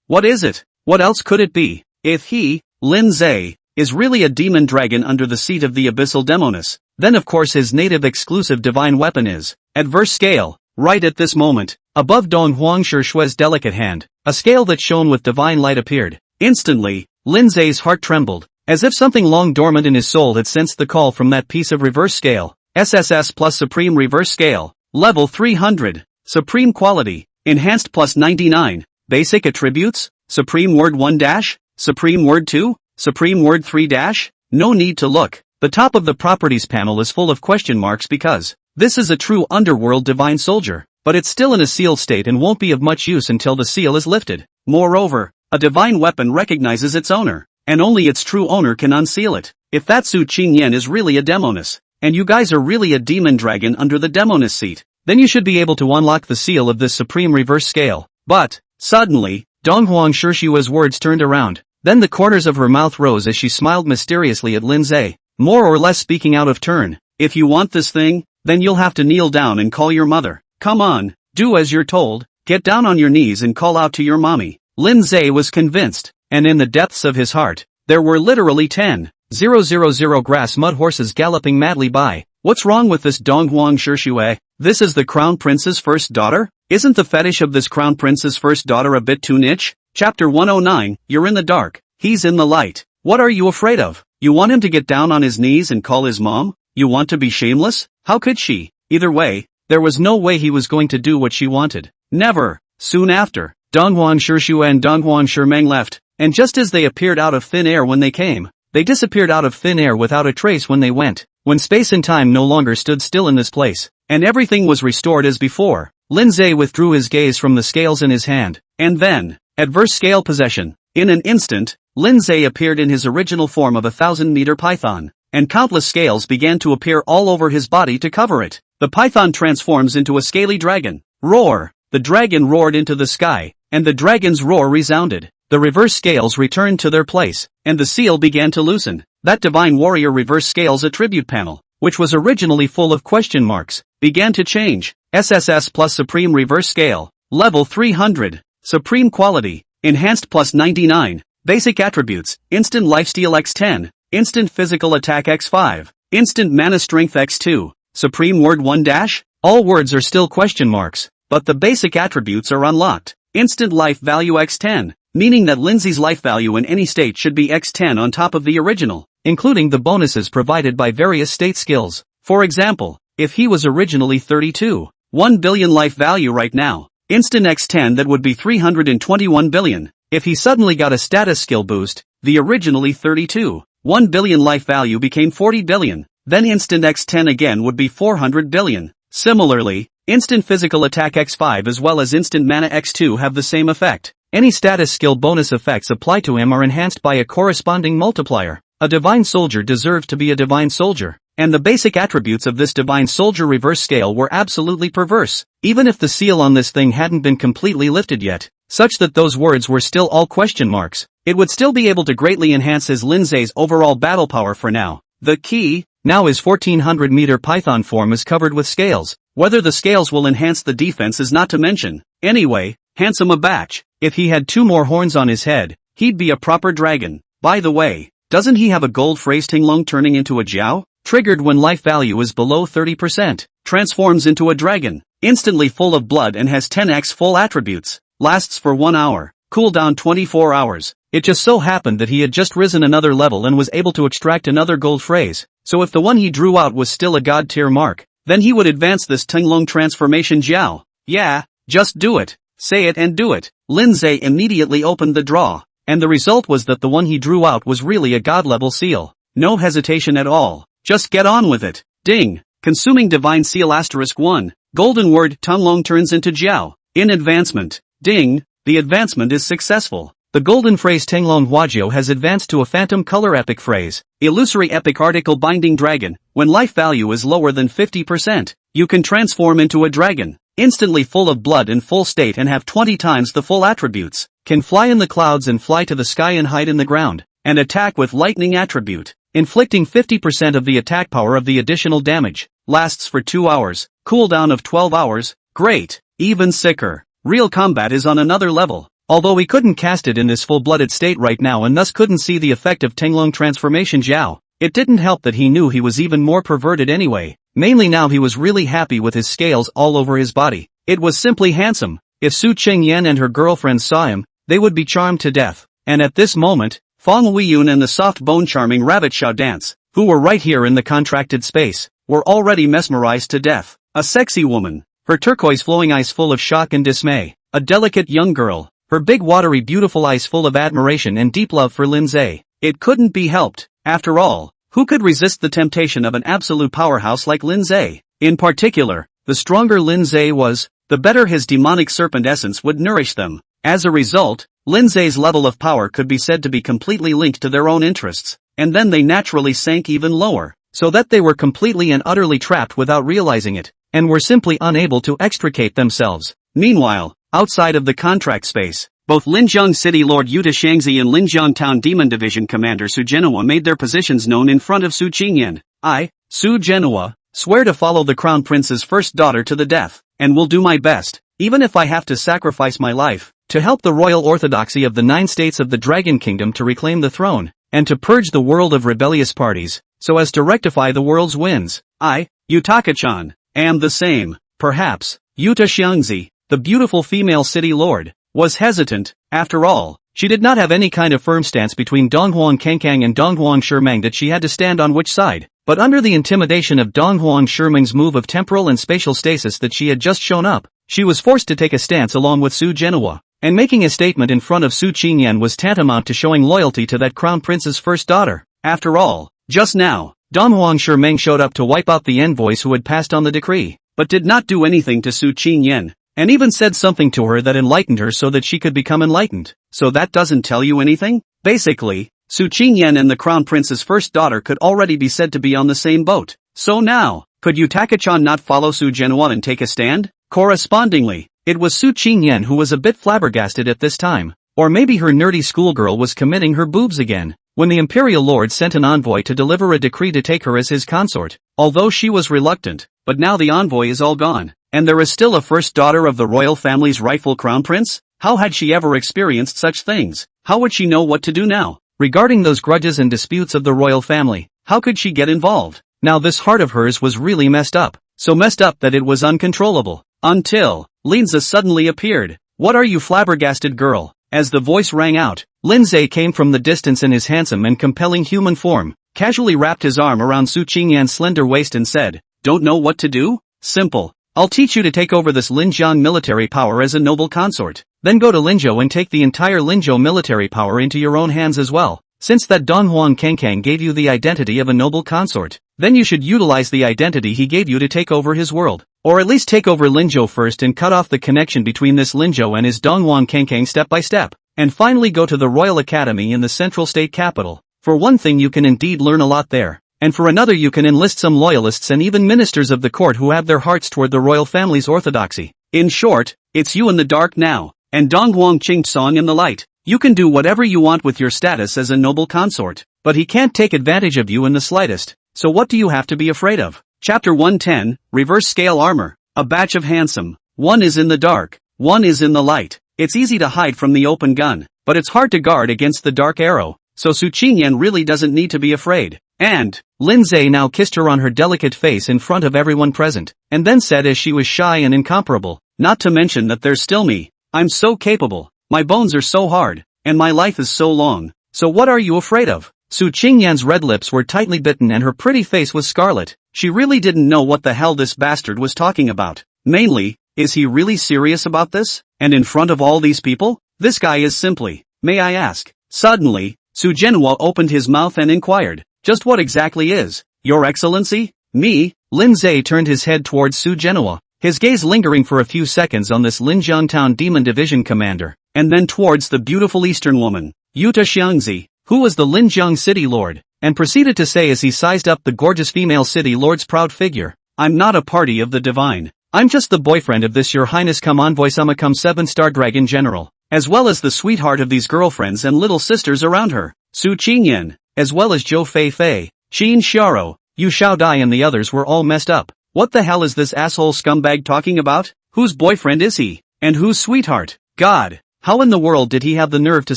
What is it? What else could it be? If he, Lindsay, is really a demon dragon under the seat of the abyssal demoness, then of course his native exclusive divine weapon is adverse scale. Right at this moment, above Dong Huang Shishue's delicate hand, a scale that shone with divine light appeared. Instantly, Lindsay's heart trembled, as if something long dormant in his soul had sensed the call from that piece of reverse scale. SSS plus Supreme Reverse Scale, Level 300, Supreme Quality, Enhanced plus 99, Basic Attributes, Supreme Word 1 dash, Supreme Word 2, Supreme Word 3 dash, no need to look. The top of the properties panel is full of question marks because this is a true underworld divine soldier, but it's still in a sealed state and won't be of much use until the seal is lifted. Moreover, a divine weapon recognizes its owner, and only its true owner can unseal it. If that Su Qingyan is really a demoness, and you guys are really a demon dragon under the demoness seat, then you should be able to unlock the seal of this supreme reverse scale. But, suddenly, Dong Huang Shishue's words turned around. Then the corners of her mouth rose as she smiled mysteriously at Lindsay, more or less speaking out of turn. If you want this thing, then you'll have to kneel down and call your mother. Come on, do as you're told, get down on your knees and call out to your mommy. Lindsay was convinced, and in the depths of his heart, there were literally 10,000 grass mud horses galloping madly by. What's wrong with this Dong Huang Shishue? This is the crown prince's first daughter? Isn't the fetish of this crown prince's first daughter a bit too niche? Chapter 109, you're in the dark, he's in the light. What are you afraid of? You want him to get down on his knees and call his mom? You want to be shameless? How could she? Either way, there was no way he was going to do what she wanted. Never. Soon after, Dong Huang Shishue and Dong Huang Shimeng left, and just as they appeared out of thin air when they came, they disappeared out of thin air without a trace when they went. When space and time no longer stood still in this place, and everything was restored as before, Lindsay withdrew his gaze from the scales in his hand, and then, adverse scale possession. In an instant, Lindsay appeared in his original form of a 1,000-meter python, and countless scales began to appear all over his body to cover it. The python transforms into a scaly dragon. Roar! The dragon roared into the sky, and the dragon's roar resounded. The reverse scales returned to their place, and the seal began to loosen. That divine warrior reverse scales attribute panel, which was originally full of question marks, began to change. SSS plus Supreme Reverse Scale, Level 300, Supreme Quality, Enhanced plus 99, Basic Attributes, Instant Lifesteal x10, Instant Physical Attack x5, Instant Mana Strength x2, Supreme Word 1 dash? All words are still question marks, but the basic attributes are unlocked. Instant Life Value x10, meaning that Lindsay's life value in any state should be x10 on top of the original, including the bonuses provided by various state skills. For example, if he was originally 32, 1 billion life value right now, instant x10 that would be 321 billion. If he suddenly got a status skill boost, the originally 32, 1 billion life value became 40 billion, then instant x10 again would be 400 billion. Similarly, Instant physical attack x5 as well as instant mana x2 have the same effect. Any status skill bonus effects applied to him are enhanced by a corresponding multiplier. A divine soldier deserved to be a divine soldier. And the basic attributes of this divine soldier reverse scale were absolutely perverse, even if the seal on this thing hadn't been completely lifted yet, such that those words were still all question marks. It would still be able to greatly enhance his Lindsay's overall battle power for now. The key, now his 1400-meter python form is covered with scales. Whether the scales will enhance the defense is not to mention. Anyway, handsome a batch. If he had 2 more horns on his head, he'd be a proper dragon. By the way, doesn't he have a gold phrase Tinglong turning into a Jiao? Triggered when life value is below 30%. Transforms into a dragon. Instantly full of blood and has 10x full attributes. Lasts for 1 hour. Cooldown 24 hours. It just so happened that he had just risen another level and was able to extract another gold phrase. So if the one he drew out was still a god tier mark, then he would advance this Tinglong transformation Jiao. Yeah, just do it. Say it and do it. Lindsay immediately opened the draw. And the result was that the one he drew out was really a god level seal. No hesitation at all. Just get on with it. Ding. Consuming divine seal *1. Golden word Tinglong turns into Jiao. In advancement. Ding. The advancement is successful. The golden phrase Tinglong Huajiao has advanced to a phantom color epic phrase. Illusory epic article binding dragon. When life value is lower than 50%, you can transform into a dragon. Instantly full of blood and full state and have 20 times the full attributes. Can fly in the clouds and fly to the sky and hide in the ground. And attack with lightning attribute. Inflicting 50% of the attack power of the additional damage. Lasts for 2 hours. Cooldown of 12 hours. Great. Even sicker. Real combat is on another level. Although he couldn't cast it in this full-blooded state right now and thus couldn't see the effect of Tinglong transformation Jiao, it didn't help that he knew he was even more perverted anyway. Mainly now he was really happy with his scales all over his body. It was simply handsome. If Su Qingyan and her girlfriends saw him, they would be charmed to death. And at this moment, Fong Weiyun and the soft bone charming Rabbit Xiao Dance, who were right here in the contracted space, were already mesmerized to death. A sexy woman. Her turquoise flowing eyes full of shock and dismay. A delicate young girl. Her big watery beautiful eyes full of admiration and deep love for Lindsay. It couldn't be helped. After all, who could resist the temptation of an absolute powerhouse like Lindsay? In particular, the stronger Lindsay was, the better his demonic serpent essence would nourish them. As a result, Lindsay's level of power could be said to be completely linked to their own interests, and then they naturally sank even lower, so that they were completely and utterly trapped without realizing it, and were simply unable to extricate themselves. Meanwhile, outside of the contract space, both Linjiang City Lord Yuta Shangzi and Linjiang Town Demon Division Commander Su Genoa made their positions known in front of Su Qingyan. I, Su Genoa, swear to follow the Crown Prince's first daughter to the death, and will do my best, even if I have to sacrifice my life, to help the royal orthodoxy of the 9 states of the Dragon Kingdom to reclaim the throne, and to purge the world of rebellious parties, so as to rectify the world's wins. I, Yutaka-chan, am the same. Perhaps, Yuta Xiangzi, the beautiful female city lord, was hesitant. After all, she did not have any kind of firm stance between Donghuang Kangkang and Donghuang Shimeng that she had to stand on which side, but under the intimidation of Donghuang Shimeng's move of temporal and spatial stasis that she had just shown up, she was forced to take a stance along with Su Genoa, and making a statement in front of Su Qingyan was tantamount to showing loyalty to that crown prince's first daughter. After all, just now, Donghuang Shimeng showed up to wipe out the envoys who had passed on the decree, but did not do anything to Su Qingyan, and even said something to her that enlightened her so that she could become enlightened. So that doesn't tell you anything? Basically, Su Qingyan and the crown prince's first daughter could already be said to be on the same boat. So now, could Yutaka-chan not follow Su Genoa and take a stand? Correspondingly, it was Su Qingyan who was a bit flabbergasted at this time. Or maybe her nerdy schoolgirl was committing her boobs again, when the imperial lord sent an envoy to deliver a decree to take her as his consort, although she was reluctant. But now the envoy is all gone, and there is still a first daughter of the royal family's rightful crown prince? How had she ever experienced such things? How would she know what to do now? Regarding those grudges and disputes of the royal family, how could she get involved? Now this heart of hers was really messed up, so messed up that it was uncontrollable. Until, Linza suddenly appeared. What are you, flabbergasted girl? As the voice rang out, Lindsay came from the distance in his handsome and compelling human form, casually wrapped his arm around Su Qingyan's slender waist and said, "Don't know what to do? Simple. I'll teach you to take over this Linjiang military power as a noble consort. Then go to Linzhou and take the entire Linzhou military power into your own hands as well. Since that Donghuang Kangkang gave you the identity of a noble consort, then you should utilize the identity he gave you to take over his world. Or at least take over Linzhou first and cut off the connection between this Linzhou and his Dongwang Kangkang step by step. And finally go to the Royal Academy in the central state capital. For one thing, you can indeed learn a lot there. And for another, you can enlist some loyalists and even ministers of the court who have their hearts toward the royal family's orthodoxy. In short, it's you in the dark now, and Dongwang Qingtsong in the light. You can do whatever you want with your status as a noble consort, but he can't take advantage of you in the slightest. So what do you have to be afraid of? Chapter 110, Reverse Scale Armor. A batch of handsome. One is in the dark, one is in the light. It's easy to hide from the open gun, but it's hard to guard against the dark arrow. So Su Qingyan really doesn't need to be afraid. And Linzei now kissed her on her delicate face in front of everyone present, and then said as she was shy and incomparable, not to mention that there's still me. I'm so capable, my bones are so hard, and my life is so long. So what are you afraid of? Su Qingyan's red lips were tightly bitten and her pretty face was scarlet. She really didn't know what the hell this bastard was talking about. Mainly, is he really serious about this? And in front of all these people? This guy is simply, may I ask? Suddenly, Su Zhenhua opened his mouth and inquired, just what exactly is, Your Excellency? Me? Linzei turned his head towards Su Zhenhua, his gaze lingering for a few seconds on this Linjiang Town Demon Division commander, and then towards the beautiful Eastern woman, Yuta Xiangzi, who was the Linjiang city lord, and proceeded to say as he sized up the gorgeous female city lord's proud figure, I'm not a party of the divine. I'm just the boyfriend of this Your Highness come envoy summa come 7-star dragon general, as well as the sweetheart of these girlfriends and little sisters around her, Su Qingyan, as well as Zhou Fei, Qin Xiao, Yu Xiaodai and the others were all messed up. What the hell is this asshole scumbag talking about? Whose boyfriend is he? And whose sweetheart? God, how in the world did he have the nerve to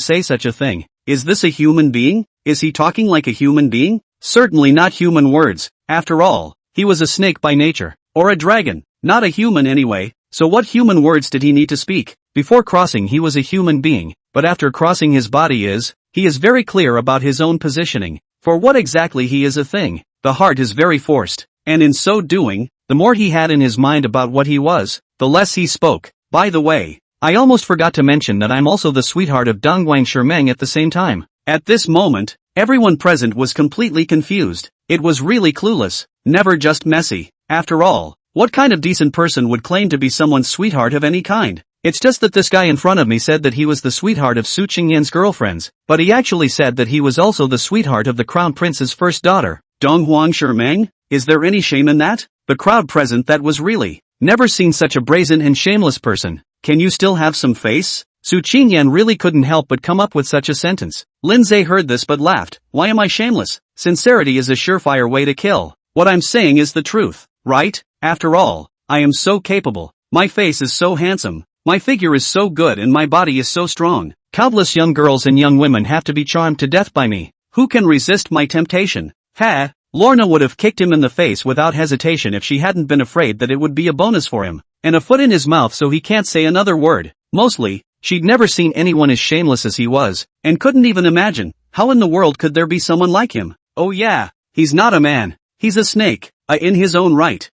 say such a thing? Is this a human being? Is he talking like a human being? Certainly not human words. After all, he was a snake by nature. Or a dragon. Not a human anyway. So what human words did he need to speak? Before crossing he was a human being, but after crossing his body he is very clear about his own positioning. For what exactly he is a thing, the heart is very forced. And in so doing, the more he had in his mind about what he was, the less he spoke. By the way, I almost forgot to mention that I'm also the sweetheart of Dongwang Shimeng at the same time. At this moment, everyone present was completely confused. It was really clueless, never just messy. After all, what kind of decent person would claim to be someone's sweetheart of any kind? It's just that this guy in front of me said that he was the sweetheart of Su Qingyan's girlfriends, but he actually said that he was also the sweetheart of the crown prince's first daughter, Dongwang Shimeng. Is there any shame in that? The crowd present that was really, never seen such a brazen and shameless person. Can you still have some face? Su Qingyan really couldn't help but come up with such a sentence. Linzei heard this but laughed. Why am I shameless? Sincerity is a surefire way to kill. What I'm saying is the truth, right? After all, I am so capable. My face is so handsome. My figure is so good and my body is so strong. Countless young girls and young women have to be charmed to death by me. Who can resist my temptation? Ha! Lorna would have kicked him in the face without hesitation if she hadn't been afraid that it would be a bonus for him, and a foot in his mouth so he can't say another word. Mostly, she'd never seen anyone as shameless as he was, and couldn't even imagine, how in the world could there be someone like him? Oh yeah, he's not a man, he's a snake, in his own right.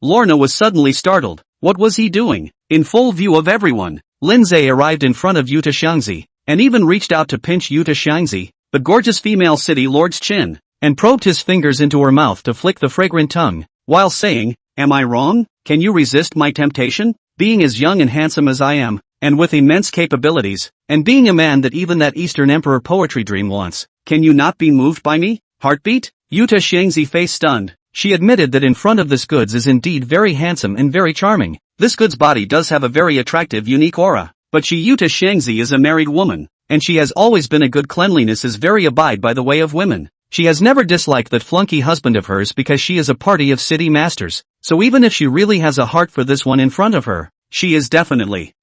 Lorna was suddenly startled. What was he doing? In full view of everyone, Linzei arrived in front of Yuta Xiangzi, and even reached out to pinch Yuta Xiangzi, the gorgeous female city lord's chin, and probed his fingers into her mouth to flick the fragrant tongue, while saying, am I wrong? Can you resist my temptation? Being as young and handsome as I am, and with immense capabilities, and being a man that even that Eastern Emperor poetry dream wants, can you not be moved by me? Heartbeat? Yuta Xiangzi face stunned. She admitted that in front of this goods is indeed very handsome and very charming. This goods body does have a very attractive unique aura, but Yuta Xiangzi is a married woman, and she has always been a good cleanliness is very abide by the way of women. She has never disliked that flunky husband of hers because she is a party of city masters, so even if she really has a heart for this one in front of her, she is definitely,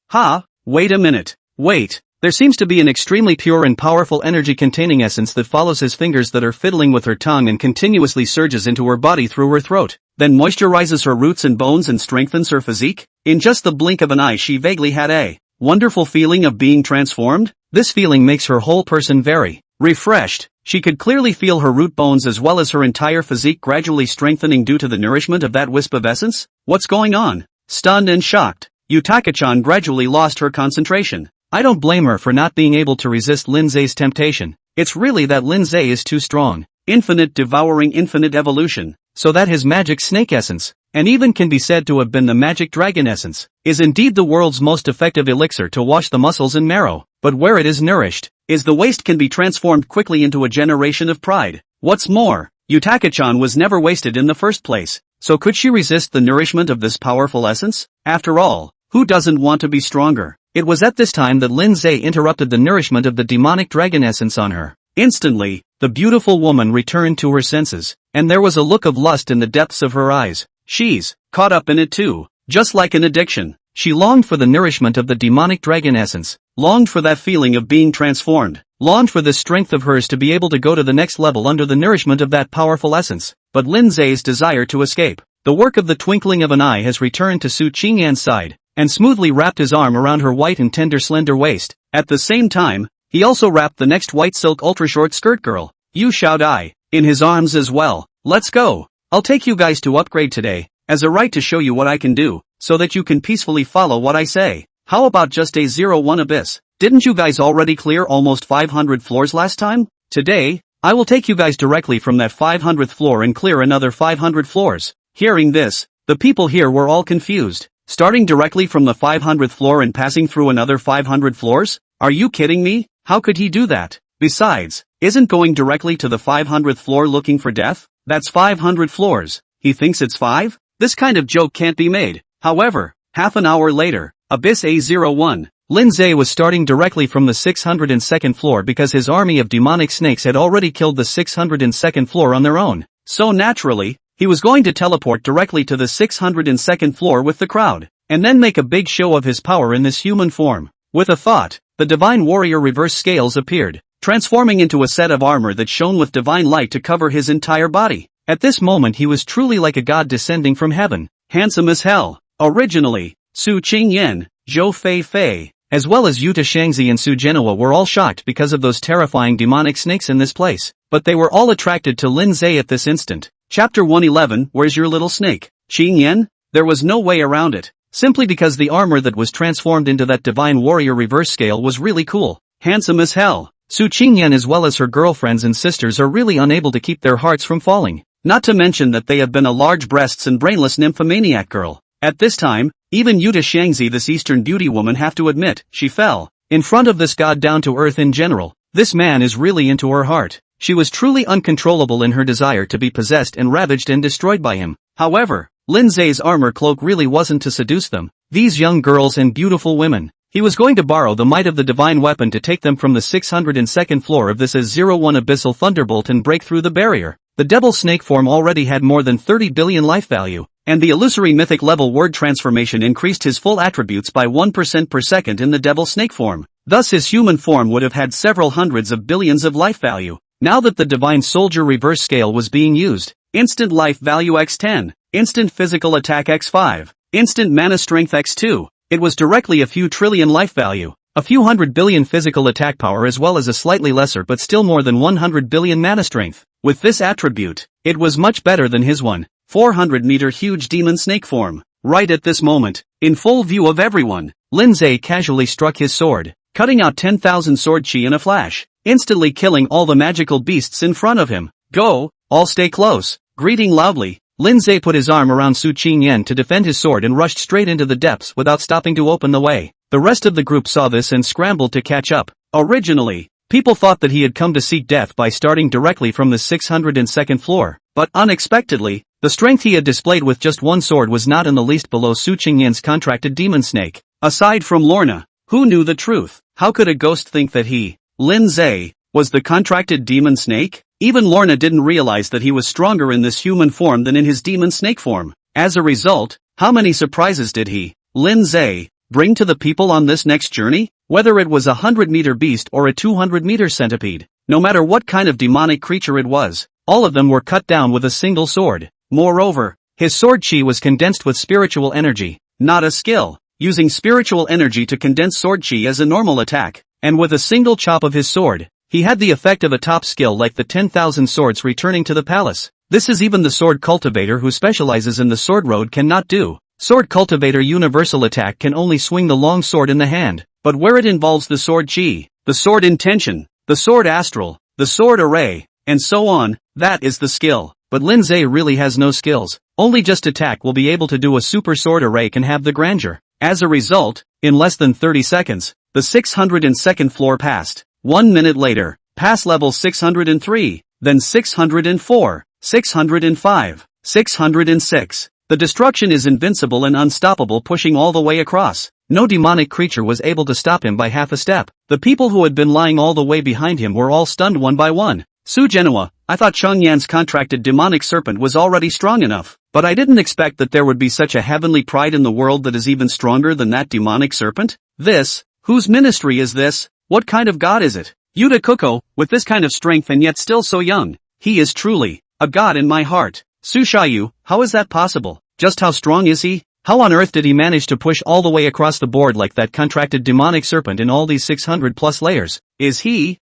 wait a minute, wait. There seems to be an extremely pure and powerful energy-containing essence that follows his fingers that are fiddling with her tongue and continuously surges into her body through her throat, then moisturizes her roots and bones and strengthens her physique. In just the blink of an eye she vaguely had a wonderful feeling of being transformed. This feeling makes her whole person very refreshed. She could clearly feel her root bones as well as her entire physique gradually strengthening due to the nourishment of that wisp of essence. What's going on? Stunned and shocked, Yutaka-chan gradually lost her concentration. I don't blame her for not being able to resist Linzei's temptation. It's really that Linzei is too strong. Infinite devouring infinite evolution. So that his magic snake essence, and even can be said to have been the magic dragon essence, is indeed the world's most effective elixir to wash the muscles and marrow, but where it is nourished, is the waste can be transformed quickly into a generation of pride. What's more, Yutaka-chan was never wasted in the first place, so could she resist the nourishment of this powerful essence? After all, who doesn't want to be stronger? It was at this time that Lin Zhe interrupted the nourishment of the demonic dragon essence on her. Instantly, the beautiful woman returned to her senses, and there was a look of lust in the depths of her eyes. She's caught up in it too, just like an addiction. She longed for the nourishment of the demonic dragon essence, longed for that feeling of being transformed, longed for this strength of hers to be able to go to the next level under the nourishment of that powerful essence. But Lin Zhe's desire to escape, the work of the twinkling of an eye has returned to Su Qingyan's side, and smoothly wrapped his arm around her white and tender slender waist. At the same time, he also wrapped the next white silk ultra-short skirt girl, Yu Xiaodai, in his arms as well. Let's go. I'll take you guys to upgrade today, as a right to show you what I can do, so that you can peacefully follow what I say. How about just a 01 abyss? Didn't you guys already clear almost 500 floors last time? Today, I will take you guys directly from that 500th floor and clear another 500 floors. Hearing this, the people here were all confused. Starting directly from the 500th floor and passing through another 500 floors? Are you kidding me? How could he do that? Besides, isn't going directly to the 500th floor looking for death? That's 500 floors. He thinks it's 5? This kind of joke can't be made. However, half an hour later, Abyss A01, Lin Zhe was starting directly from the 602nd floor because his army of demonic snakes had already killed the 602nd floor on their own. So naturally, he was going to teleport directly to the 602nd floor with the crowd, and then make a big show of his power in this human form. With a thought, the divine warrior reverse scales appeared, transforming into a set of armor that shone with divine light to cover his entire body. At this moment he was truly like a god descending from heaven, handsome as hell. Originally, Su Qingyan, Zhou Fei, as well as Yuta Shangzi and Su Genoa were all shocked because of those terrifying demonic snakes in this place, but they were all attracted to Lin Zhe at this instant. Chapter 111, Where's your little snake? Qingyan? There was no way around it, simply because the armor that was transformed into that divine warrior reverse scale was really cool, handsome as hell. Su Qingyan as well as her girlfriends and sisters are really unable to keep their hearts from falling, not to mention that they have been a large breasts and brainless nymphomaniac girl. At this time, even Yuta Shangzi, this Eastern beauty woman, have to admit, she fell in front of this god down to earth in general. This man is really into her heart. She was truly uncontrollable in her desire to be possessed and ravaged and destroyed by him. However, Lin Zhe's armor cloak really wasn't to seduce them, these young girls and beautiful women. He was going to borrow the might of the divine weapon to take them from the 602nd floor of this as-01 abyssal thunderbolt and break through the barrier. The devil snake form already had more than 30 billion life value, and the illusory mythic level word transformation increased his full attributes by 1% per second in the devil snake form. Thus his human form would have had several hundreds of billions of life value. Now that the divine soldier reverse scale was being used, instant life value x10, instant physical attack x5, instant mana strength x2, it was directly a few trillion life value, a few hundred billion physical attack power as well as a slightly lesser but still more than 100 billion mana strength. With this attribute, it was much better than his 400-meter huge demon snake form. Right at this moment, in full view of everyone, Lin Zhe casually struck his sword, cutting out 10,000 sword chi in a flash, instantly killing all the magical beasts in front of him. Go, all stay close. Greeting loudly, Lin Zhe put his arm around Su Qingyan to defend his sword and rushed straight into the depths without stopping to open the way. The rest of the group saw this and scrambled to catch up. Originally, people thought that he had come to seek death by starting directly from the 602nd floor, but unexpectedly, the strength he had displayed with just one sword was not in the least below Su Qingyan's contracted demon snake. Aside from Lorna, who knew the truth? How could a ghost think that he, Lin Zhe, was the contracted demon snake? Even Lorna didn't realize that he was stronger in this human form than in his demon snake form. As a result, how many surprises did he, Lin Zhe, bring to the people on this next journey? Whether it was a 100-meter beast or a 200-meter centipede, no matter what kind of demonic creature it was, all of them were cut down with a single sword. Moreover, his sword chi was condensed with spiritual energy, not a skill, using spiritual energy to condense sword chi as a normal attack, and with a single chop of his sword, he had the effect of a top skill like the 10,000 swords returning to the palace. This is even the sword cultivator who specializes in the sword road cannot do. Sword cultivator universal attack can only swing the long sword in the hand, but where it involves the sword chi, the sword intention, the sword astral, the sword array, and so on, that is the skill. but Lindsay really has no skills. Only just attack will be able to do a super sword array can have the grandeur. As a result, in less than 30 seconds, the 602nd floor passed. 1 minute later, pass level 603, then 604, 605, 606. The destruction is invincible and unstoppable, pushing all the way across. No demonic creature was able to stop him by half a step. The people who had been lying all the way behind him were all stunned one by one. Su Genua, I thought Changyan's contracted demonic serpent was already strong enough, but I didn't expect that there would be such a heavenly pride in the world that is even stronger than that demonic serpent. Whose ministry is this? What kind of god is it? Yuta Kuko, with this kind of strength and yet still so young. He is truly a god in my heart. Su Shayu, how is that possible? Just how strong is he? How on earth did he manage to push all the way across the board like that contracted demonic serpent in all these 600 plus layers? Is he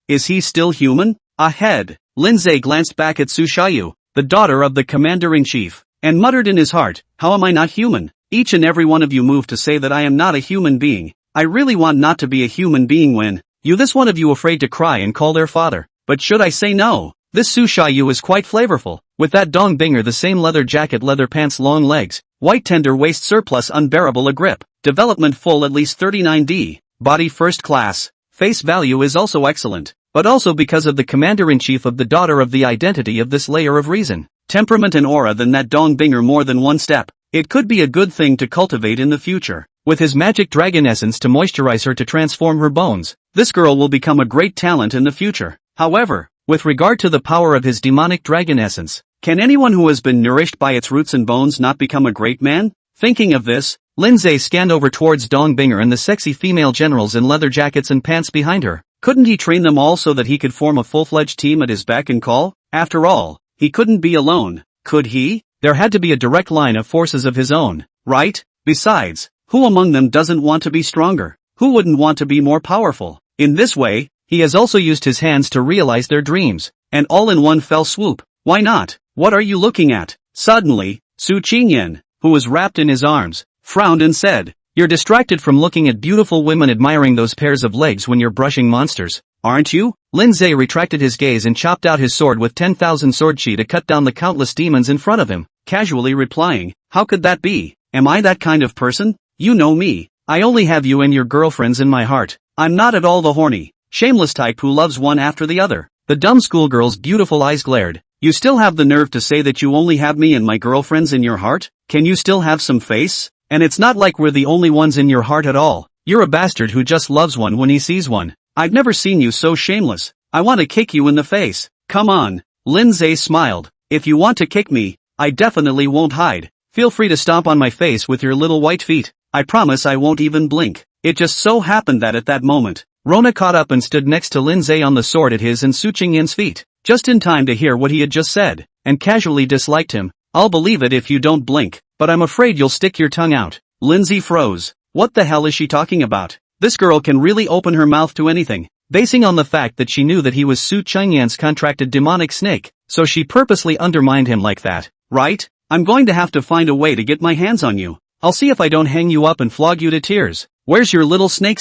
still human? Ahead, Lindsay glanced back at Su Shayu, the daughter of the commander-in-chief, and muttered in his heart, how am I not human? Each and every one of you move to say that I am not a human being. I really want not to be a human being when this one of you afraid to cry and call their father. But should I say no? This Su Shayu is quite flavorful, with that dong binger, the same leather jacket, leather pants, long legs, white tender waist, surplus unbearable a grip, development full at least 39D, body first class, face value is also excellent, but also because of the commander-in-chief of the daughter of the identity of this layer of reason, temperament and aura than that dong binger more than one step. It could be a good thing to cultivate in the future. With his magic dragon essence to moisturize her to transform her bones, this girl will become a great talent in the future. However, with regard to the power of his demonic dragon essence, can anyone who has been nourished by its roots and bones not become a great man? Thinking of this, Lindsay scanned over towards Dong Binger and the sexy female generals in leather jackets and pants behind her. Couldn't he train them all so that he could form a full-fledged team at his beck and call? After all, he couldn't be alone, could he? There had to be a direct line of forces of his own, right? Besides, who among them doesn't want to be stronger? Who wouldn't want to be more powerful? In this way, he has also used his hands to realize their dreams, and all in one fell swoop. Why not? What are you looking at? Suddenly, Su Qingyan, who was wrapped in his arms, frowned and said, you're distracted from looking at beautiful women admiring those pairs of legs when you're brushing monsters, aren't you? Lindsay retracted his gaze and chopped out his sword with 10,000 sword chi to cut down the countless demons in front of him, casually replying, how could that be? Am I that kind of person? You know me. I only have you and your girlfriends in my heart. I'm not at all the horny, shameless type who loves one after the other. The dumb schoolgirl's beautiful eyes glared. You still have the nerve to say that you only have me and my girlfriends in your heart? Can you still have some face? And it's not like we're the only ones in your heart at all. You're a bastard who just loves one when he sees one. I've never seen you so shameless. I want to kick you in the face. Come on. Lindsay smiled. If you want to kick me, I definitely won't hide. Feel free to stomp on my face with your little white feet. I promise I won't even blink. It just so happened that at that moment, Rona caught up and stood next to Lindsay on the sword at his and Su Qingyan's feet, just in time to hear what he had just said, and casually disliked him. I'll believe it if you don't blink, but I'm afraid you'll stick your tongue out. Lindsay froze. What the hell is she talking about? This girl can really open her mouth to anything, basing on the fact that she knew that he was Su Qingyan's contracted demonic snake, so she purposely undermined him like that, right? I'm going to have to find a way to get my hands on you. I'll see if I don't hang you up and flog you to tears. Where's your little snake?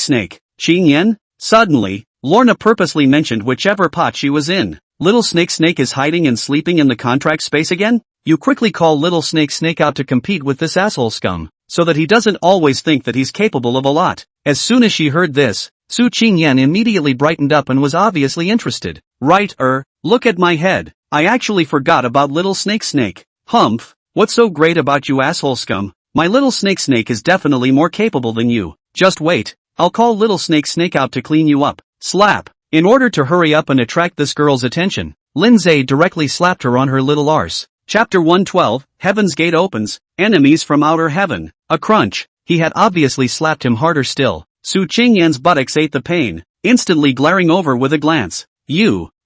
Qingyan? Suddenly, Lorna purposely mentioned whichever pot she was in. Little snake is hiding and sleeping in the contract space again? You quickly call little snake out to compete with this asshole scum, so that he doesn't always think that he's capable of a lot. As soon as she heard this, Su Qingyan immediately brightened up and was obviously interested. Right, look at my head. I actually forgot about little snake. Humph, what's so great about you asshole scum? My little snake is definitely more capable than you. Just wait, I'll call little snake out to clean you up. Slap. In order to hurry up and attract this girl's attention, Lindsay directly slapped her on her little arse. Chapter 112, Heaven's Gate opens, enemies from outer heaven. A crunch. He had obviously slapped him harder still. Su Qingyan's buttocks ate the pain, instantly glaring over with a glance.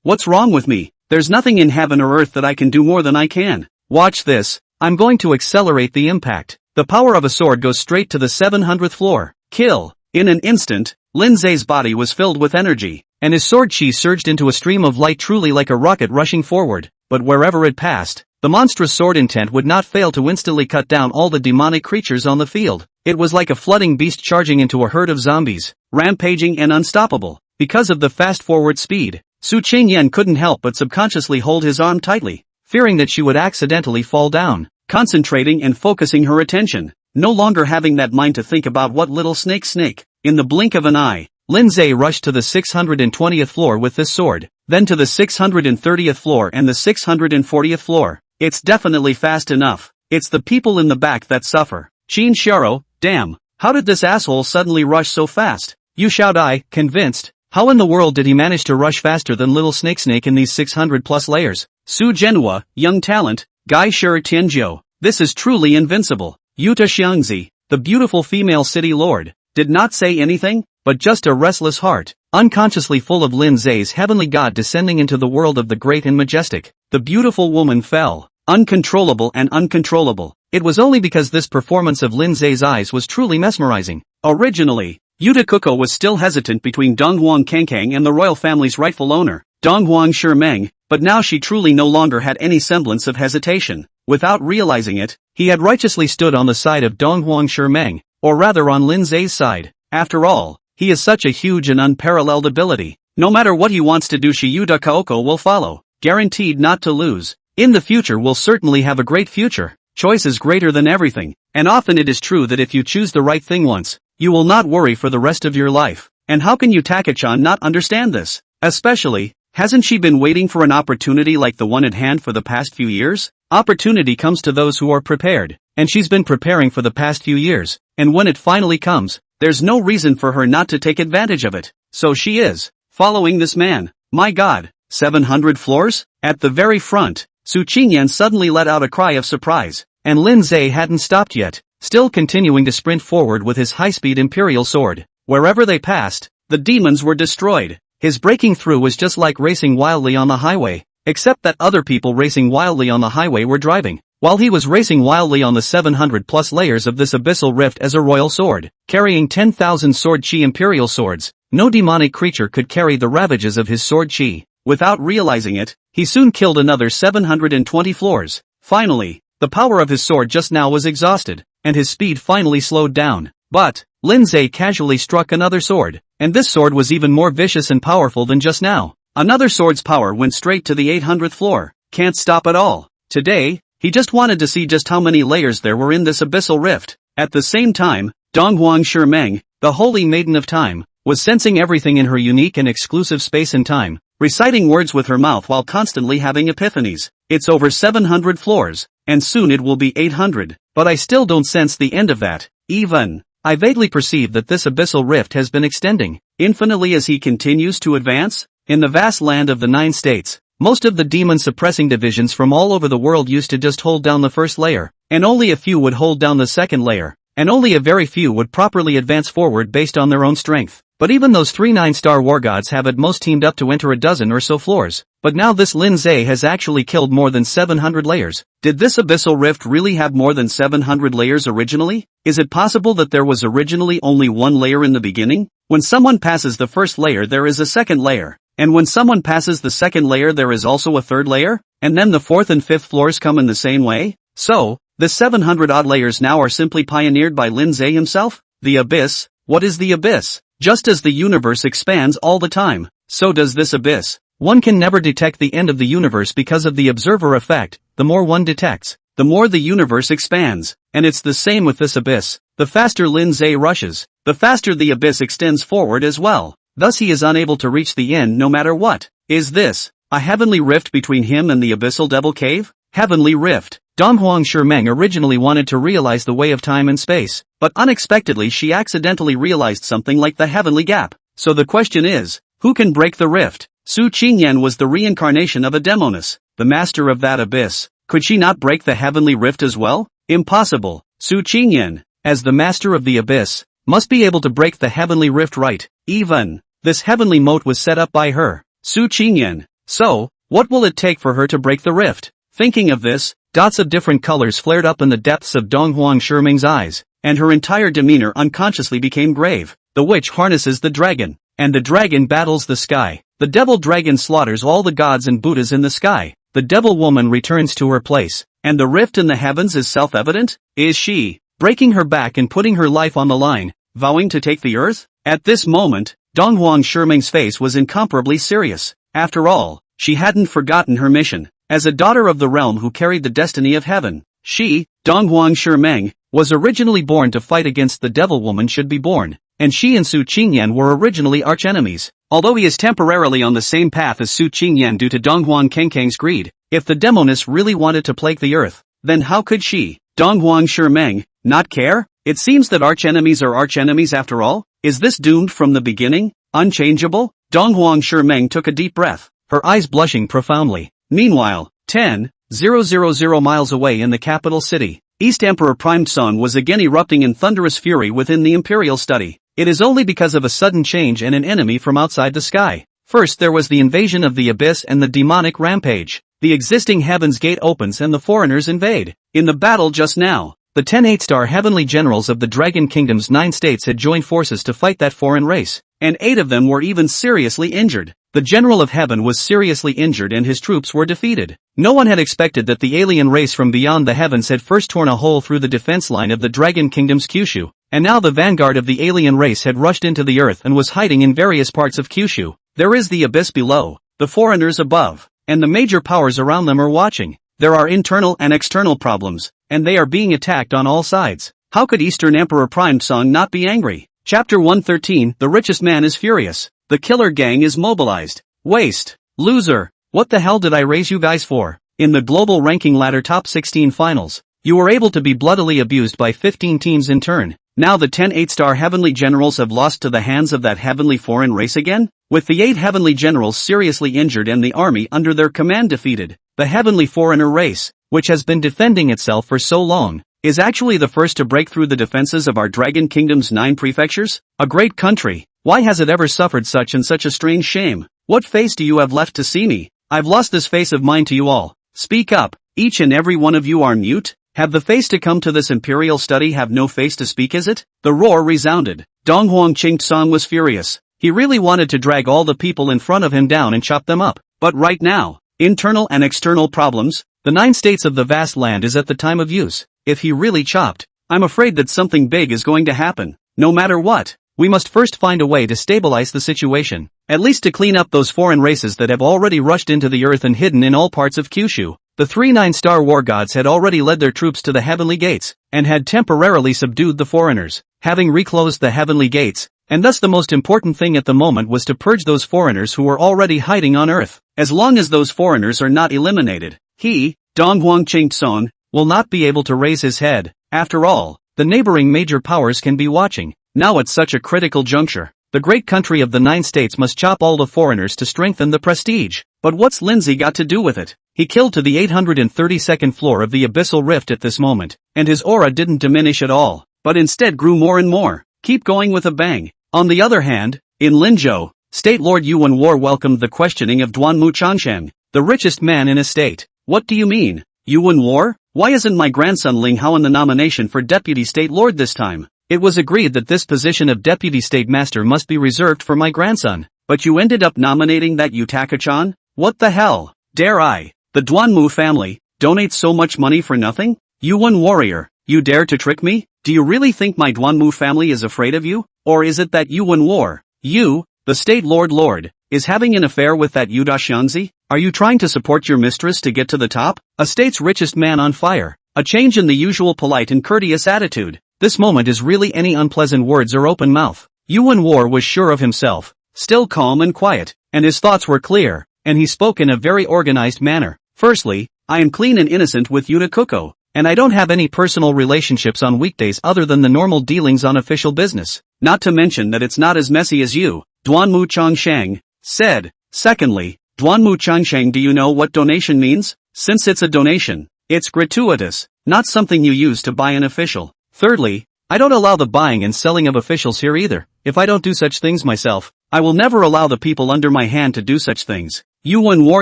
What's wrong with me? There's nothing in heaven or earth that I can do more than I can. Watch this. I'm going to accelerate the impact. The power of a sword goes straight to the 700th floor. Kill. In an instant, Lindsay's body was filled with energy, and his sword chi surged into a stream of light truly like a rocket rushing forward, but wherever it passed, the monstrous sword intent would not fail to instantly cut down all the demonic creatures on the field. It was like a flooding beast charging into a herd of zombies, rampaging and unstoppable. Because of the fast-forward speed, Su Qingyan couldn't help but subconsciously hold his arm tightly. fearing that she would accidentally fall down, concentrating and focusing her attention, no longer having that mind to think about what little snake. In the blink of an eye, Lindsay rushed to the 620th floor with this sword, then to the 630th floor and the 640th floor. It's definitely fast enough. It's the people in the back that suffer. Shin Sharo, damn, how did this asshole suddenly rush so fast? You shout I, convinced. How in the world did he manage to rush faster than little snake in these 600 plus layers? Su Genhua, young talent, Gai Shi Tianzhou. This is truly invincible. Yuta Xiangzi, the beautiful female city lord, did not say anything, but just a restless heart, unconsciously full of Lin Zai's heavenly god descending into the world of the great and majestic. The beautiful woman fell, uncontrollable and uncontrollable. It was only because this performance of Lin Zai's eyes was truly mesmerizing. Originally, Yuta Kuko was still hesitant between Donghuang Kangkang and the royal family's rightful owner, Donghuang Shimeng, but now she truly no longer had any semblance of hesitation. Without realizing it, he had righteously stood on the side of Donghuang Shimeng, or rather on Lin Zai's side. After all, he is such a huge and unparalleled ability. No matter what he wants to do, Shiyuta Kaoko will follow, guaranteed not to lose. In the future will certainly have a great future. Choice is greater than everything, and often it is true that if you choose the right thing once, you will not worry for the rest of your life. And how can you Takachan not understand this? Especially, hasn't she been waiting for an opportunity like the one at hand for the past few years? Opportunity comes to those who are prepared, and she's been preparing for the past few years, and when it finally comes, there's no reason for her not to take advantage of it. So she is following this man. My god, 700 floors? At the very front, Su Qingyan suddenly let out a cry of surprise, and Lin Zai hadn't stopped yet, still continuing to sprint forward with his high-speed imperial sword. Wherever they passed, the demons were destroyed. His breaking through was just like racing wildly on the highway, except that other people racing wildly on the highway were driving, while he was racing wildly on the 700 plus layers of this abyssal rift as a royal sword, carrying 10,000 sword chi imperial swords. No demonic creature could carry the ravages of his sword chi. Without realizing it, he soon killed another 720 floors. Finally, the power of his sword just now was exhausted, and his speed finally slowed down. But Lin Zai casually struck another sword, and this sword was even more vicious and powerful than just now. Another sword's power went straight to the 800th floor. Can't stop at all. Today, he just wanted to see just how many layers there were in this abyssal rift. At the same time, Donghuang Shimeng, the holy maiden of time, was sensing everything in her unique and exclusive space and time, reciting words with her mouth while constantly having epiphanies. It's over 700 floors, and soon it will be 800, but I still don't sense the end of that. Even, I vaguely perceive that this abyssal rift has been extending infinitely as he continues to advance. In the vast land of the 9 states, most of the demon-suppressing divisions from all over the world used to just hold down the first layer, and only a few would hold down the second layer, and only a very few would properly advance forward based on their own strength. But even those 3 9-star war gods have at most teamed up to enter a dozen or so floors. But now this Lin Zai has actually killed more than 700 layers. Did this abyssal rift really have more than 700 layers originally? Is it possible that there was originally only one layer in the beginning? When someone passes the first layer there is a second layer. And when someone passes the second layer there is also a third layer? And then the 4th and 5th floors come in the same way? So, the 700 odd layers now are simply pioneered by Lin Zai himself? The abyss? What is the abyss? Just as the universe expands all the time, so does this abyss. One can never detect the end of the universe because of the observer effect. The more one detects, the more the universe expands. And it's the same with this abyss. The faster Lin Zai rushes, the faster the abyss extends forward as well. Thus he is unable to reach the end no matter what. Is this a heavenly rift between him and the abyssal devil cave? Heavenly rift. Donghuang Shimeng originally wanted to realize the way of time and space, but unexpectedly she accidentally realized something like the heavenly gap. So the question is, who can break the rift? Su Qingyan was the reincarnation of a demoness, the master of that abyss. Could she not break the heavenly rift as well? Impossible. Su Qingyan, as the master of the abyss, must be able to break the heavenly rift right. Even this heavenly moat was set up by her, Su Qingyan. So, what will it take for her to break the rift? Thinking of this, dots of different colors flared up in the depths of Donghuang Shimeng's eyes, and her entire demeanor unconsciously became grave. The witch harnesses the dragon, and the dragon battles the sky. The devil dragon slaughters all the gods and Buddhas in the sky. The devil woman returns to her place, and the rift in the heavens is self-evident? Is she breaking her back and putting her life on the line, vowing to take the earth? At this moment, Donghuang Shimeng's face was incomparably serious. After all, she hadn't forgotten her mission. as a daughter of the realm who carried the destiny of heaven. She, Donghuang Shimeng, was originally born to fight against the devil woman should be born, and she and Su Qingyan were originally archenemies. Although he is temporarily on the same path as Su Qingyan due to Donghuang Kengkang's greed, if the demoness really wanted to plague the earth, then how could she, Donghuang Shimeng, not care? It seems that archenemies are archenemies after all. Is this doomed from the beginning? Unchangeable? Donghuang Shimeng took a deep breath, her eyes blushing profoundly. Meanwhile, 10,000 miles away in the capital city, East Emperor Prime Song was again erupting in thunderous fury within the imperial study. It is only because of a sudden change and an enemy from outside the sky. First there was the invasion of the abyss and the demonic rampage. The existing heaven's gate opens and the foreigners invade. In the battle just now, the 10 8-star heavenly generals of the Dragon Kingdom's 9 states had joined forces to fight that foreign race, and 8 of them were even seriously injured. The General of Heaven was seriously injured and his troops were defeated. No one had expected that the alien race from beyond the heavens had first torn a hole through the defense line of the Dragon Kingdom's Kyushu, and now the vanguard of the alien race had rushed into the earth and was hiding in various parts of Kyushu. There is the abyss below, the foreigners above, and the major powers around them are watching. There are internal and external problems, and they are being attacked on all sides. How could Eastern Emperor Prime Song not be angry? Chapter 113, The richest man is furious. The killer gang is mobilized. Waste. Loser. What the hell did I raise you guys for? In the global ranking ladder top 16 finals, you were able to be bloodily abused by 15 teams in turn. Now the 10 8-star heavenly generals have lost to the hands of that heavenly foreign race again? With the 8 heavenly generals seriously injured and the army under their command defeated, the heavenly foreigner race, which has been defending itself for so long, is actually the first to break through the defenses of our Dragon Kingdom's 9 prefectures? A great country. Why has it ever suffered such a strange shame? What face do you have left to see me? I've lost this face of mine to you all. Speak up. Each and every one of you are mute? Have the face to come to this imperial study have no face to speak, is it? The roar resounded. Donghuang Qingtsong was furious. He really wanted to drag all the people in front of him down and chop them up. But right now, internal and external problems, the 9 states of the vast land is at the time of use. If he really chopped, I'm afraid that something big is going to happen. No matter what, we must first find a way to stabilize the situation, at least to clean up those foreign races that have already rushed into the earth and hidden in all parts of Kyushu. The 3 9-star war gods had already led their troops to the heavenly gates, and had temporarily subdued the foreigners, having reclosed the heavenly gates, and thus the most important thing at the moment was to purge those foreigners who were already hiding on earth. As long as those foreigners are not eliminated, he, Donghuang Qingtsong, will not be able to raise his head. After all, the neighboring major powers can be watching. Now at such a critical juncture, the great country of the 9 states must chop all the foreigners to strengthen the prestige. But what's Lindsay got to do with it? He killed to the 832nd floor of the abyssal rift at this moment, and his aura didn't diminish at all, but instead grew more and more. Keep going with a bang. On the other hand, in Linzhou, State Lord Yuan War welcomed the questioning of Duanmu Changsheng, the richest man in his state. What do you mean, Yuan War? Why isn't my grandson Ling Hao in the nomination for Deputy State Lord this time? It was agreed that this position of Deputy State Master must be reserved for my grandson, but you ended up nominating that Yutaka-chan? What the hell? Dare I, the Duanmu family, donate so much money for nothing? Yuan warrior, you dare to trick me? Do you really think my Duanmu family is afraid of you? Or is it that Yuan War, you, the State Lord, is having an affair with that Yuda Xiangzi? Are you trying to support your mistress to get to the top? A state's richest man on fire. A change in the usual polite and courteous attitude. This moment is really any unpleasant words or open mouth. Yuan War was sure of himself, still calm and quiet, and his thoughts were clear, and he spoke in a very organized manner. Firstly, I am clean and innocent with Yuta Kuko, and I don't have any personal relationships on weekdays other than the normal dealings on official business. Not to mention that it's not as messy as you, Duanmu Changsheng, said. Secondly, Duanmu Changsheng, do you know what donation means? Since it's a donation, it's gratuitous, not something you use to buy an official. Thirdly, I don't allow the buying and selling of officials here either. If I don't do such things myself, I will never allow the people under my hand to do such things. Yuan War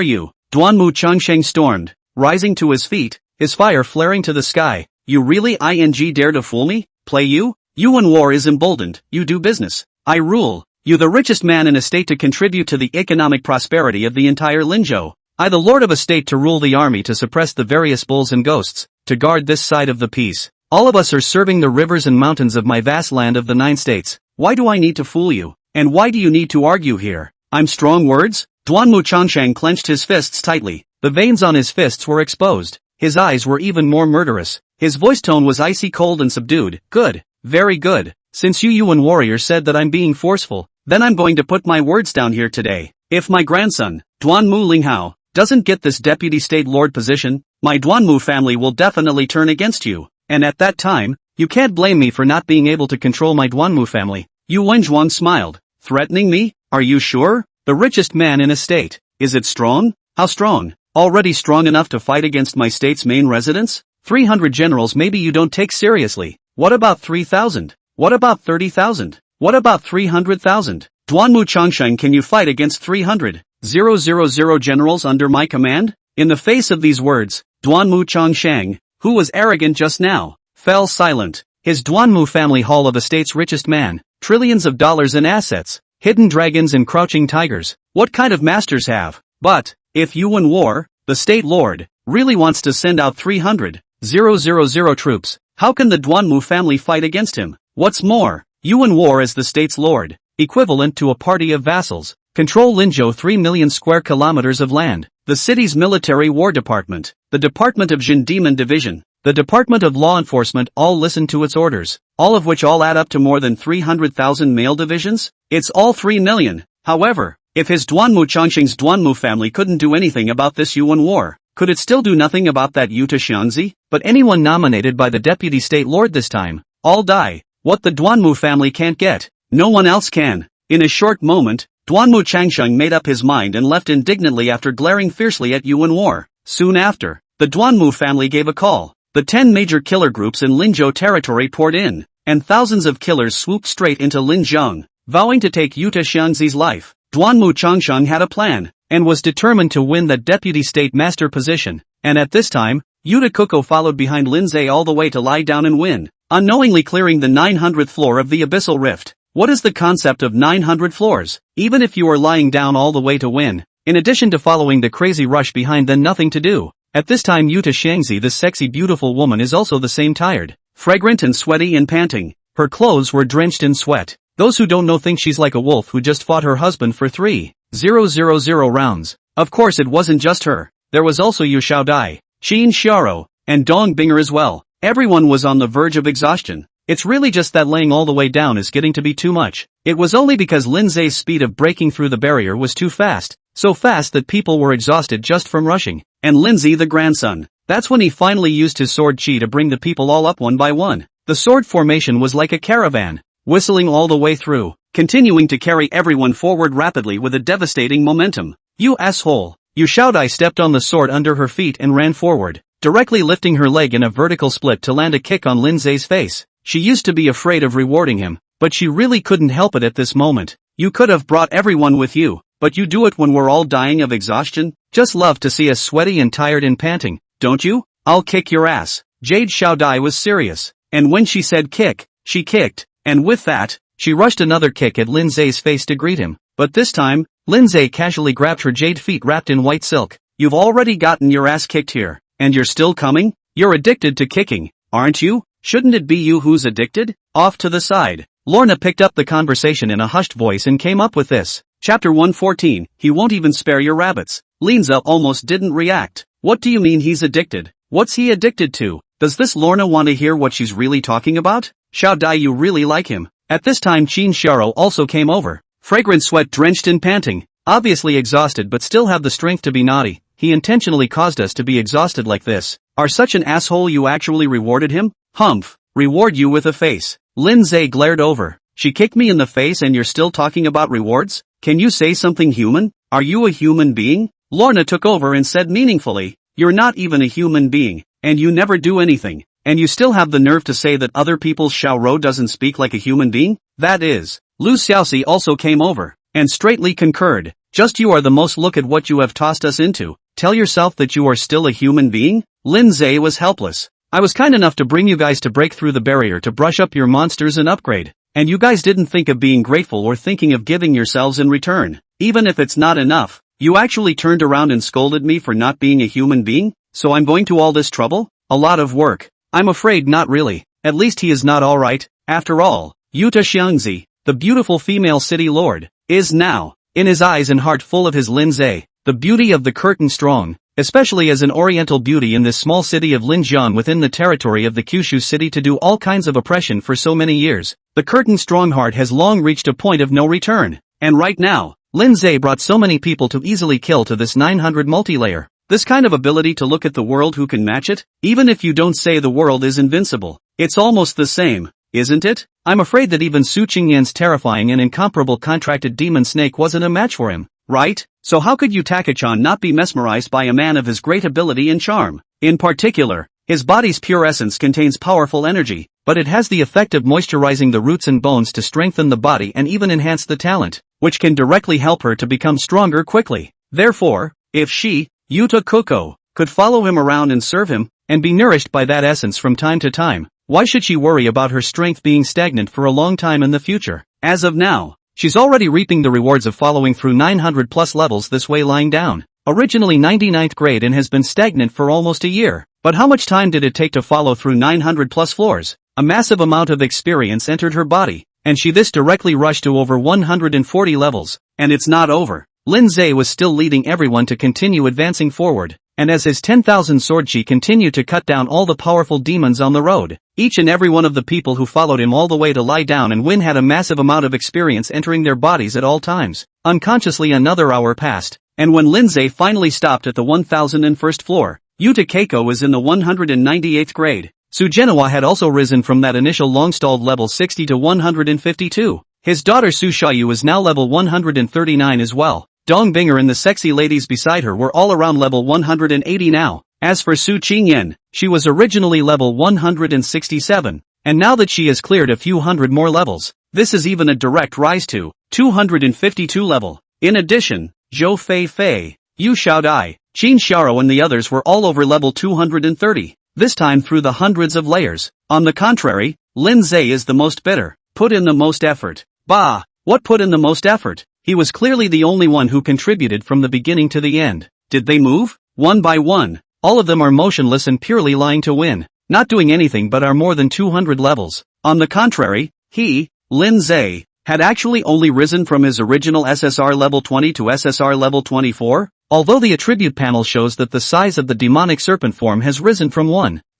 you, Duanmu Changsheng stormed, rising to his feet, his fire flaring to the sky. You really dare to fool me? Play you? Yuan War is emboldened. You do business. I rule. You the richest man in a state to contribute to the economic prosperity of the entire Linzhou. I the lord of a state to rule the army to suppress the various bulls and ghosts, to guard this side of the peace. All of us are serving the rivers and mountains of my vast land of the 9 states. Why do I need to fool you? And why do you need to argue here? I'm strong words? Duanmu Changsheng clenched his fists tightly. The veins on his fists were exposed. His eyes were even more murderous. His voice tone was icy cold and subdued. Good. Very good. Since you Yuan warrior said that I'm being forceful, then I'm going to put my words down here today. If my grandson, Duanmu Linghao, doesn't get this deputy state lord position, my Duanmu family will definitely turn against you. And at that time, you can't blame me for not being able to control my Duanmu family. Yu Wenjuan smiled. Threatening me? Are you sure? The richest man in a state. Is it strong? How strong? Already strong enough to fight against my state's main residence? 300 generals maybe you don't take seriously. What about 3,000? What about 30,000? What about 300,000? Duanmu Changsheng, can you fight against 300,000 generals under my command? In the face of these words, Duanmu Changsheng, who was arrogant just now, fell silent. His Duanmu family hall of the state's richest man, trillions of dollars in assets, hidden dragons and crouching tigers. What kind of masters have? But, if Yuan War, the state lord, really wants to send out 300,000 troops, how can the Duanmu family fight against him? What's more, Yuan War as the state's lord, equivalent to a party of vassals, control Linzhou 3 million square kilometers of land, the city's military war department, the Department of Jin Demon Division, the Department of Law Enforcement all listen to its orders, all of which all add up to more than 300,000 male divisions? It's all 3 million. However, if his Duanmu Changsheng's Duanmu family couldn't do anything about this Yuan War, could it still do nothing about that Yuta Xiangzi? But anyone nominated by the deputy state lord this time, all die. What the Duanmu family can't get, no one else can. In a short moment, Duanmu Changsheng made up his mind and left indignantly after glaring fiercely at Yuan War. Soon after, the Duanmu family gave a call. The 10 major killer groups in Linzhou territory poured in, and thousands of killers swooped straight into Linzhou, vowing to take Yuta Xiangzi's life. Duanmu Changsheng had a plan, and was determined to win the deputy state master position, and at this time, Yuta Kuko followed behind Linzai all the way to lie down and win, unknowingly clearing the 900th floor of the abyssal rift. What is the concept of 900 floors? Even if you are lying down all the way to win, in addition to following the crazy rush behind then nothing to do. At this time Yuta Xiangzi, this sexy beautiful woman, is also the same, tired, fragrant and sweaty and panting. Her clothes were drenched in sweat. Those who don't know think she's like a wolf who just fought her husband for 3,000 rounds. Of course it wasn't just her. There was also Yu Xiaodai, Qin Xiao, and Dong Binger as well. Everyone was on the verge of exhaustion. It's really just that laying all the way down is getting to be too much. It was only because Linzai's speed of breaking through the barrier was too fast. So fast that people were exhausted just from rushing. And Linzai the grandson, that's when he finally used his sword chi to bring the people all up one by one. The sword formation was like a caravan, whistling all the way through, continuing to carry everyone forward rapidly with a devastating momentum. You asshole! Yu Xiaodai stepped on the sword under her feet and ran forward, directly lifting her leg in a vertical split to land a kick on Linzai's face. She used to be afraid of rewarding him, but she really couldn't help it at this moment. You could have brought everyone with you, but you do it when we're all dying of exhaustion? Just love to see us sweaty and tired and panting, don't you? I'll kick your ass. Jade Xiaodai was serious, and when she said kick, she kicked, and with that, she rushed another kick at Linzai's face to greet him. But this time, Linzai casually grabbed her jade feet wrapped in white silk. You've already gotten your ass kicked here, and you're still coming? You're addicted to kicking, aren't you? Shouldn't it be you who's addicted? Off to the side. Lorna picked up the conversation in a hushed voice and came up with this. Chapter 114, he won't even spare your rabbits. Linza almost didn't react. What do you mean he's addicted? What's he addicted to? Does this Lorna want to hear what she's really talking about? Xiaodai, you really like him. At this time Qin Xiao also came over. Fragrant sweat drenched and panting. Obviously exhausted but still have the strength to be naughty. He intentionally caused us to be exhausted like this. Are such an asshole you actually rewarded him? Humph. Reward you with a face. Linzai glared over. She kicked me in the face and you're still talking about rewards? Can you say something human? Are you a human being? Lorna took over and said meaningfully, you're not even a human being, and you never do anything, and you still have the nerve to say that other people's Xiaorou doesn't speak like a human being? That is. Lu Xiaoxi also came over, and straightly concurred. Just you are the most, look at what you have tossed us into. Tell yourself that you are still a human being? Linzai was helpless. I was kind enough to bring you guys to break through the barrier to brush up your monsters and upgrade. And you guys didn't think of being grateful or thinking of giving yourselves in return. Even if it's not enough, you actually turned around and scolded me for not being a human being? So I'm going to all this trouble? A lot of work. I'm afraid not really. At least he is not alright. After all, Yuta Xiangzi, the beautiful female city lord, is now, in his eyes and heart full of his Linzai, the beauty of the curtain strong, especially as an oriental beauty in this small city of Linjiang within the territory of the Kyushu city to do all kinds of oppression for so many years. The curtain Strongheart has long reached a point of no return. And right now, Lin Zhe brought so many people to easily kill to this 900 multilayer. This kind of ability to look at the world, who can match it? Even if you don't say the world is invincible, it's almost the same, isn't it? I'm afraid that even Su Qingyan's terrifying and incomparable contracted demon snake wasn't a match for him, right? So how could Yutaka-chan not be mesmerized by a man of his great ability and charm? In particular, his body's pure essence contains powerful energy, but it has the effect of moisturizing the roots and bones to strengthen the body and even enhance the talent, which can directly help her to become stronger quickly. Therefore, if she, Yuta Koko, could follow him around and serve him, and be nourished by that essence from time to time, why should she worry about her strength being stagnant for a long time in the future? As of now, she's already reaping the rewards of following through 900 plus levels this way, lying down. Originally 99th grade and has been stagnant for almost a year. But how much time did it take to follow through 900 plus floors? A massive amount of experience entered her body, and she directly rushed to over 140 levels. And it's not over. Lin Zhe was still leading everyone to continue advancing forward, and as his 10,000 sword chi continued to cut down all the powerful demons on the road, each and every one of the people who followed him all the way to lie down and win had a massive amount of experience entering their bodies at all times. Unconsciously another hour passed, and when Lin Zhe finally stopped at the 1001st floor, Yuta Keiko was in the 198th grade. Su Genoa had also risen from that initial long-stalled level 60 to 152. His daughter Su Xiaoyu was now level 139 as well. Dong Binger and the sexy ladies beside her were all around level 180 now. As for Su Qingyan, she was originally level 167, and now that she has cleared a few hundred more levels, this is even a direct rise to 252 level. In addition, Zhou Fei Fei, Yu Xiaodai, Qin Xiao and the others were all over level 230, this time through the hundreds of layers. On the contrary, Lin Zhe is the most bitter, put in the most effort. Bah! What put in the most effort? He was clearly the only one who contributed from the beginning to the end. Did they move? One by one. All of them are motionless and purely lying to win, not doing anything but are more than 200 levels. On the contrary, he, Lin Zhe, had actually only risen from his original SSR level 20 to SSR level 24, although the attribute panel shows that the size of the demonic serpent form has risen from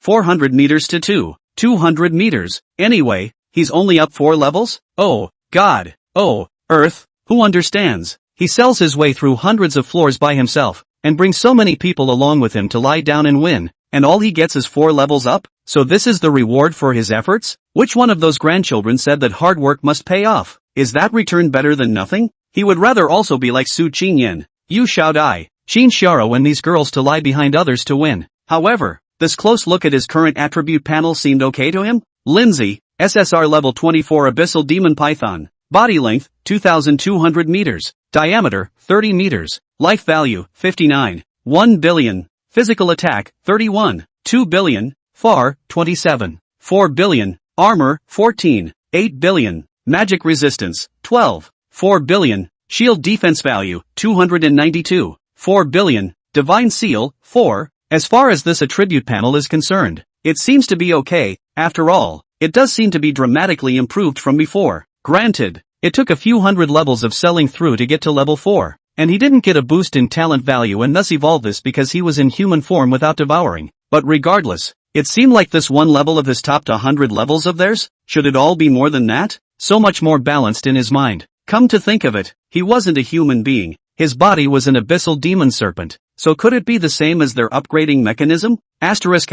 400 meters to 200 meters. Anyway, he's only up 4 levels? Oh, God. Oh, Earth. Who understands? He sells his way through hundreds of floors by himself, and brings so many people along with him to lie down and win, and all he gets is 4 levels up? So this is the reward for his efforts? Which one of those grandchildren said that hard work must pay off? Is that return better than nothing? He would rather also be like Su Qingyan, Yu Xiaodai, Qin Xiao and these girls to lie behind others to win. However, this close look at his current attribute panel seemed okay to him. Lindsay, SSR level 24 Abyssal Demon Python. Body length, 2,200 meters. Diameter, 30 meters. Life value, 59. 1 billion. Physical attack, 31. 2 billion. Far, 27. 4 billion. Armor, 14. 8 billion. Magic resistance, 12. 4 billion. Shield defense value, 292. 4 billion. Divine seal, 4. As far as this attribute panel is concerned, it seems to be okay. After all, it does seem to be dramatically improved from before. Granted, it took a few hundred levels of selling through to get to level 4, and he didn't get a boost in talent value and thus evolve this because he was in human form without devouring. But regardless, it seemed like this one level of his topped 100 levels of theirs. Should it all be more than that? So much more balanced in his mind. Come to think of it, he wasn't a human being. His body was an abyssal demon serpent. So could it be the same as their upgrading mechanism? Asterisk.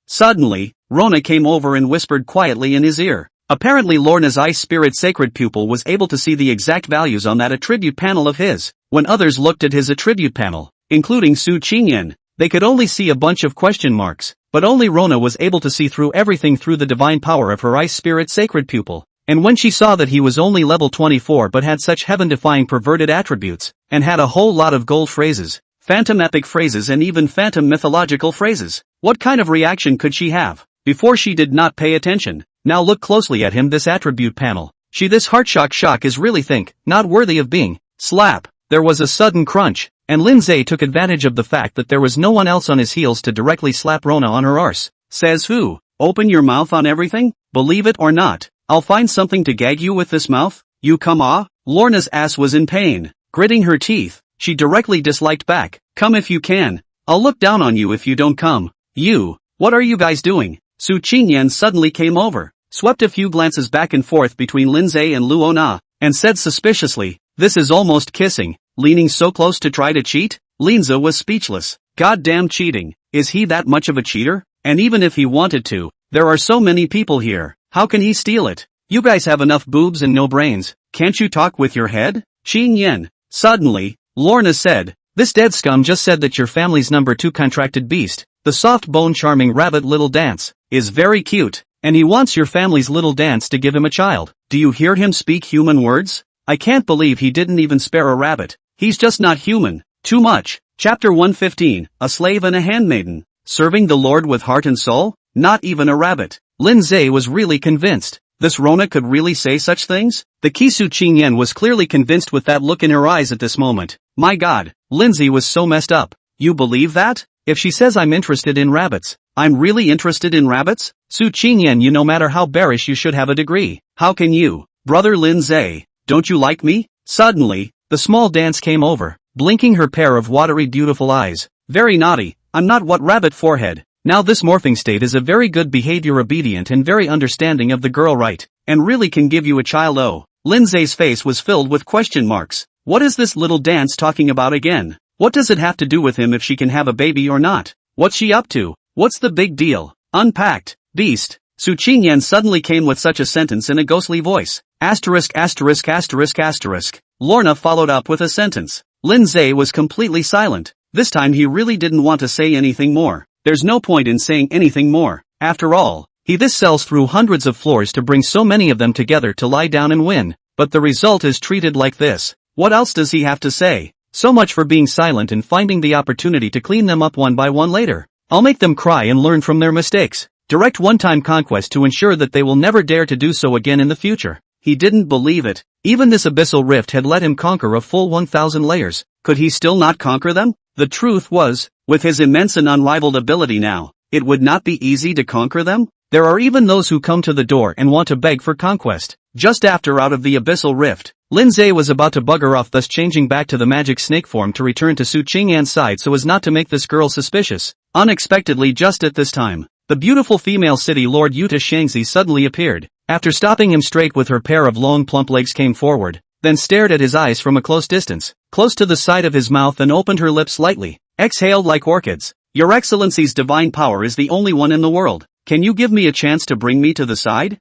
Suddenly, Rona came over and whispered quietly in his ear. Apparently Lorna's ice spirit sacred pupil was able to see the exact values on that attribute panel of his. When others looked at his attribute panel, including Su Qingyan, they could only see a bunch of question marks, but only Rona was able to see through everything through the divine power of her ice spirit sacred pupil. And when she saw that he was only level 24 but had such heaven-defying perverted attributes, and had a whole lot of gold phrases, phantom epic phrases and even phantom mythological phrases, what kind of reaction could she have? Before she did not pay attention. Now look closely at him, this attribute panel. This heart shock is really not worthy of being. Slap. There was a sudden crunch, and Lin Zhe took advantage of the fact that there was no one else on his heels to directly slap Rona on her arse. Says who? Open your mouth on everything? Believe it or not, I'll find something to gag you with this mouth. You come ah? Lorna's ass was in pain, gritting her teeth. she directly disliked back. Come if you can. I'll look down on you if you don't come. You, what are you guys doing? Su Qingyan suddenly came over, swept a few glances back and forth between Lindsay and Luo Na, and said suspiciously, this is almost kissing, leaning so close to try to cheat? Linza was speechless. Goddamn cheating, is he that much of a cheater? And even if he wanted to, there are so many people here, how can he steal it? You guys have enough boobs and no brains, can't you talk with your head? Qingyan. Suddenly, Lorna said, this dead scum just said that your family's number 2 contracted beast, the soft bone charming rabbit little dance, is very cute, and he wants your family's little dance to give him a child. Do you hear him speak human words? I can't believe he didn't even spare a rabbit. He's just not human. Too much. Chapter 115, A Slave and a Handmaiden. Serving the Lord with heart and soul? Not even a rabbit. Lindsay was really convinced. This Rona could really say such things? The Kisu Qingyan was clearly convinced with that look in her eyes at this moment. My god, Lindsay was so messed up. You believe that? If she says I'm interested in rabbits, I'm really interested in rabbits? Su Qingyan, you no matter how bearish you should have a degree. How can you? Brother Lindsay, don't you like me? Suddenly, the small dance came over, blinking her pair of watery beautiful eyes. Very naughty, I'm not what rabbit forehead. Now this morphing state is a very good behavior obedient and very understanding of the girl right, and really can give you a child. Oh. Lindsay's face was filled with question marks. What is this little dance talking about again? What does it have to do with him if she can have a baby or not? What's she up to? What's the big deal? Unpacked. Beast. Su Qingyan suddenly came with such a sentence in a ghostly voice. Asterisk asterisk asterisk asterisk. Lorna followed up with a sentence. Lindsay was completely silent. This time he really didn't want to say anything more. There's no point in saying anything more. After all, he sells through hundreds of floors to bring so many of them together to lie down and win. But the result is treated like this. What else does he have to say? So much for being silent and finding the opportunity to clean them up one by one later. I'll make them cry and learn from their mistakes. Direct one-time conquest to ensure that they will never dare to do so again in the future. He didn't believe it. Even this abyssal rift had let him conquer a full 1,000 layers. Could he still not conquer them? The truth was, with his immense and unrivaled ability now, it would not be easy to conquer them. There are even those who come to the door and want to beg for conquest. Just after out of the abyssal rift, Lindsay was about to bugger off, thus changing back to the magic snake form to return to Su Qingyan's side so as not to make this girl suspicious. Unexpectedly just at this time, the beautiful female city lord Yuta Shangzi suddenly appeared. After stopping him straight with her pair of long plump legs, came forward, then stared at his eyes from a close distance, close to the side of his mouth, and opened her lips lightly, exhaled like orchids. Your Excellency's divine power is the only one in the world. Can you give me a chance to bring me to the side?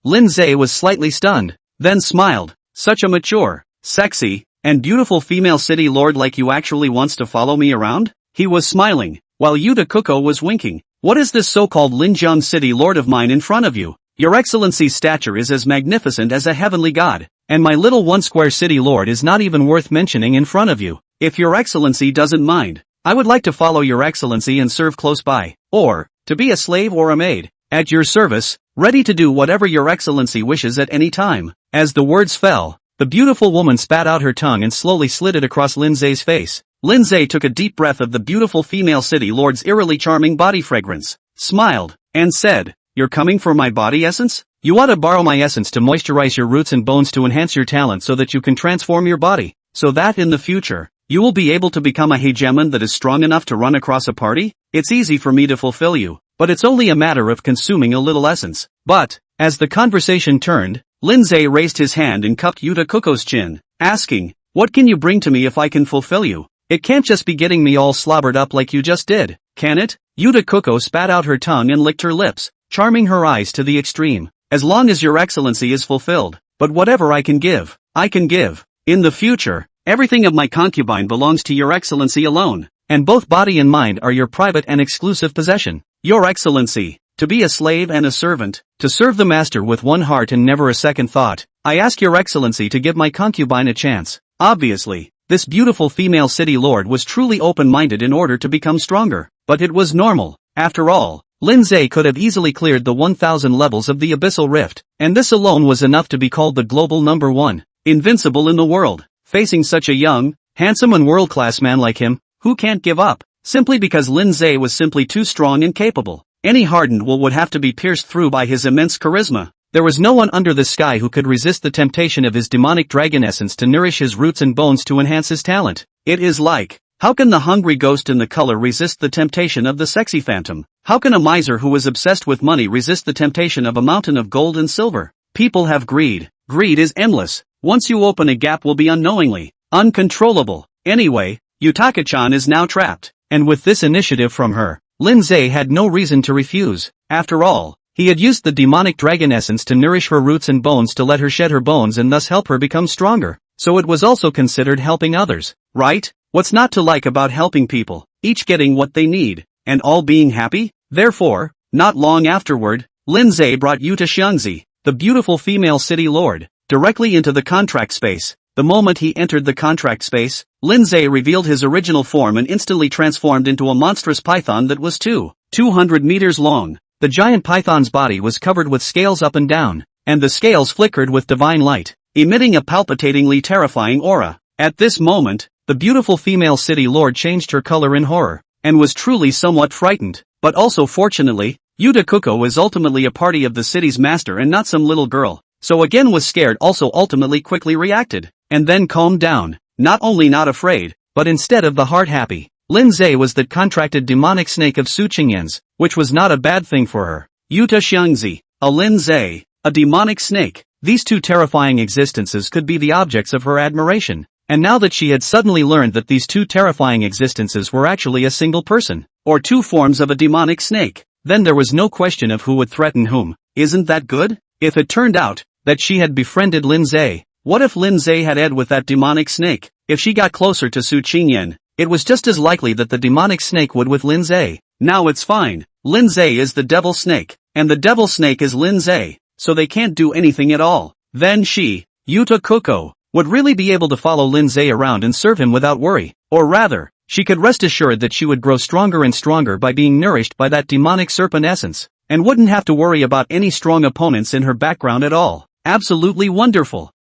Lindsay was slightly stunned, then smiled. Such a mature, sexy, and beautiful female city lord like you actually wants to follow me around? He was smiling, while Yuta Kuko was winking. What is this so-called Linjiang city lord of mine in front of you? Your Excellency's stature is as magnificent as a heavenly god, and my little one-square city lord is not even worth mentioning in front of you. If your Excellency doesn't mind, I would like to follow your Excellency and serve close by, or, to be a slave or a maid, at your service, ready to do whatever your Excellency wishes at any time. As the words fell, the beautiful woman spat out her tongue and slowly slid it across Lindsay's face. Lindsay took a deep breath of the beautiful female city lord's eerily charming body fragrance, smiled, and said, You're coming for my body essence? You ought to borrow my essence to moisturize your roots and bones to enhance your talent so that you can transform your body, so that in the future, you will be able to become a hegemon that is strong enough to run across a party? It's easy for me to fulfill you, but it's only a matter of consuming a little essence. But, as the conversation turned, Lindsay raised his hand and cupped Yuta Kuko's chin, asking, What can you bring to me if I can fulfill you? It can't just be getting me all slobbered up like you just did, can it? Yuta Kuko spat out her tongue and licked her lips, charming her eyes to the extreme. As long as your Excellency is fulfilled, but whatever I can give, I can give. In the future, everything of my concubine belongs to your Excellency alone, and both body and mind are your private and exclusive possession. Your Excellency, to be a slave and a servant, to serve the master with one heart and never a second thought, I ask your Excellency to give my concubine a chance. Obviously, this beautiful female city lord was truly open-minded in order to become stronger, but it was normal. After all, Lindsay could have easily cleared the 1,000 levels of the abyssal rift, and this alone was enough to be called the global number one, invincible in the world. Facing such a young, handsome and world-class man like him, who can't give up, simply because Lindsay was simply too strong and capable. Any hardened will would have to be pierced through by his immense charisma. There was no one under the sky who could resist the temptation of his demonic dragon essence to nourish his roots and bones to enhance his talent. It is like, how can the hungry ghost in the color resist the temptation of the sexy phantom? How can a miser who is obsessed with money resist the temptation of a mountain of gold and silver? People have greed. Greed is endless. Once you open a gap will be unknowingly, uncontrollable. Anyway, Yutaka-chan is now trapped. And with this initiative from her, Lindsay had no reason to refuse. After all, he had used the demonic dragon essence to nourish her roots and bones to let her shed her bones and thus help her become stronger. So it was also considered helping others, right? What's not to like about helping people, each getting what they need, and all being happy? Therefore, not long afterward, Lindsay brought Yuta Xiangzi, the beautiful female city lord, directly into the contract space. The moment he entered the contract space, Lindsay revealed his original form and instantly transformed into a monstrous python that was 200 meters long. The giant python's body was covered with scales up and down, and the scales flickered with divine light, emitting a palpitatingly terrifying aura. At this moment, the beautiful female city lord changed her color in horror, and was truly somewhat frightened. But also fortunately, Yuta Kuko is ultimately a party of the city's master and not some little girl, so again was scared also ultimately quickly reacted, and then calmed down, not only not afraid, but instead of the heart happy. Lindsay was that contracted demonic snake of Su Qingyan's, which was not a bad thing for her. Yuta Xiangzi, a Lindsay, a demonic snake, these two terrifying existences could be the objects of her admiration. And now that she had suddenly learned that these two terrifying existences were actually a single person, or two forms of a demonic snake, then there was no question of who would threaten whom. Isn't that good? If it turned out that she had befriended Lindsay, what if Lindsay had ed with that demonic snake? If she got closer to Su Qingyan, it was just as likely that the demonic snake would with Lindsay. Now it's fine. Lindsay is the devil snake, and the devil snake is Lindsay, so they can't do anything at all. Then she, Yuta Kuko, would really be able to follow Lindsay around and serve him without worry. Or rather, she could rest assured that she would grow stronger and stronger by being nourished by that demonic serpent essence, and wouldn't have to worry about any strong opponents in her background at all. Absolutely wonderful.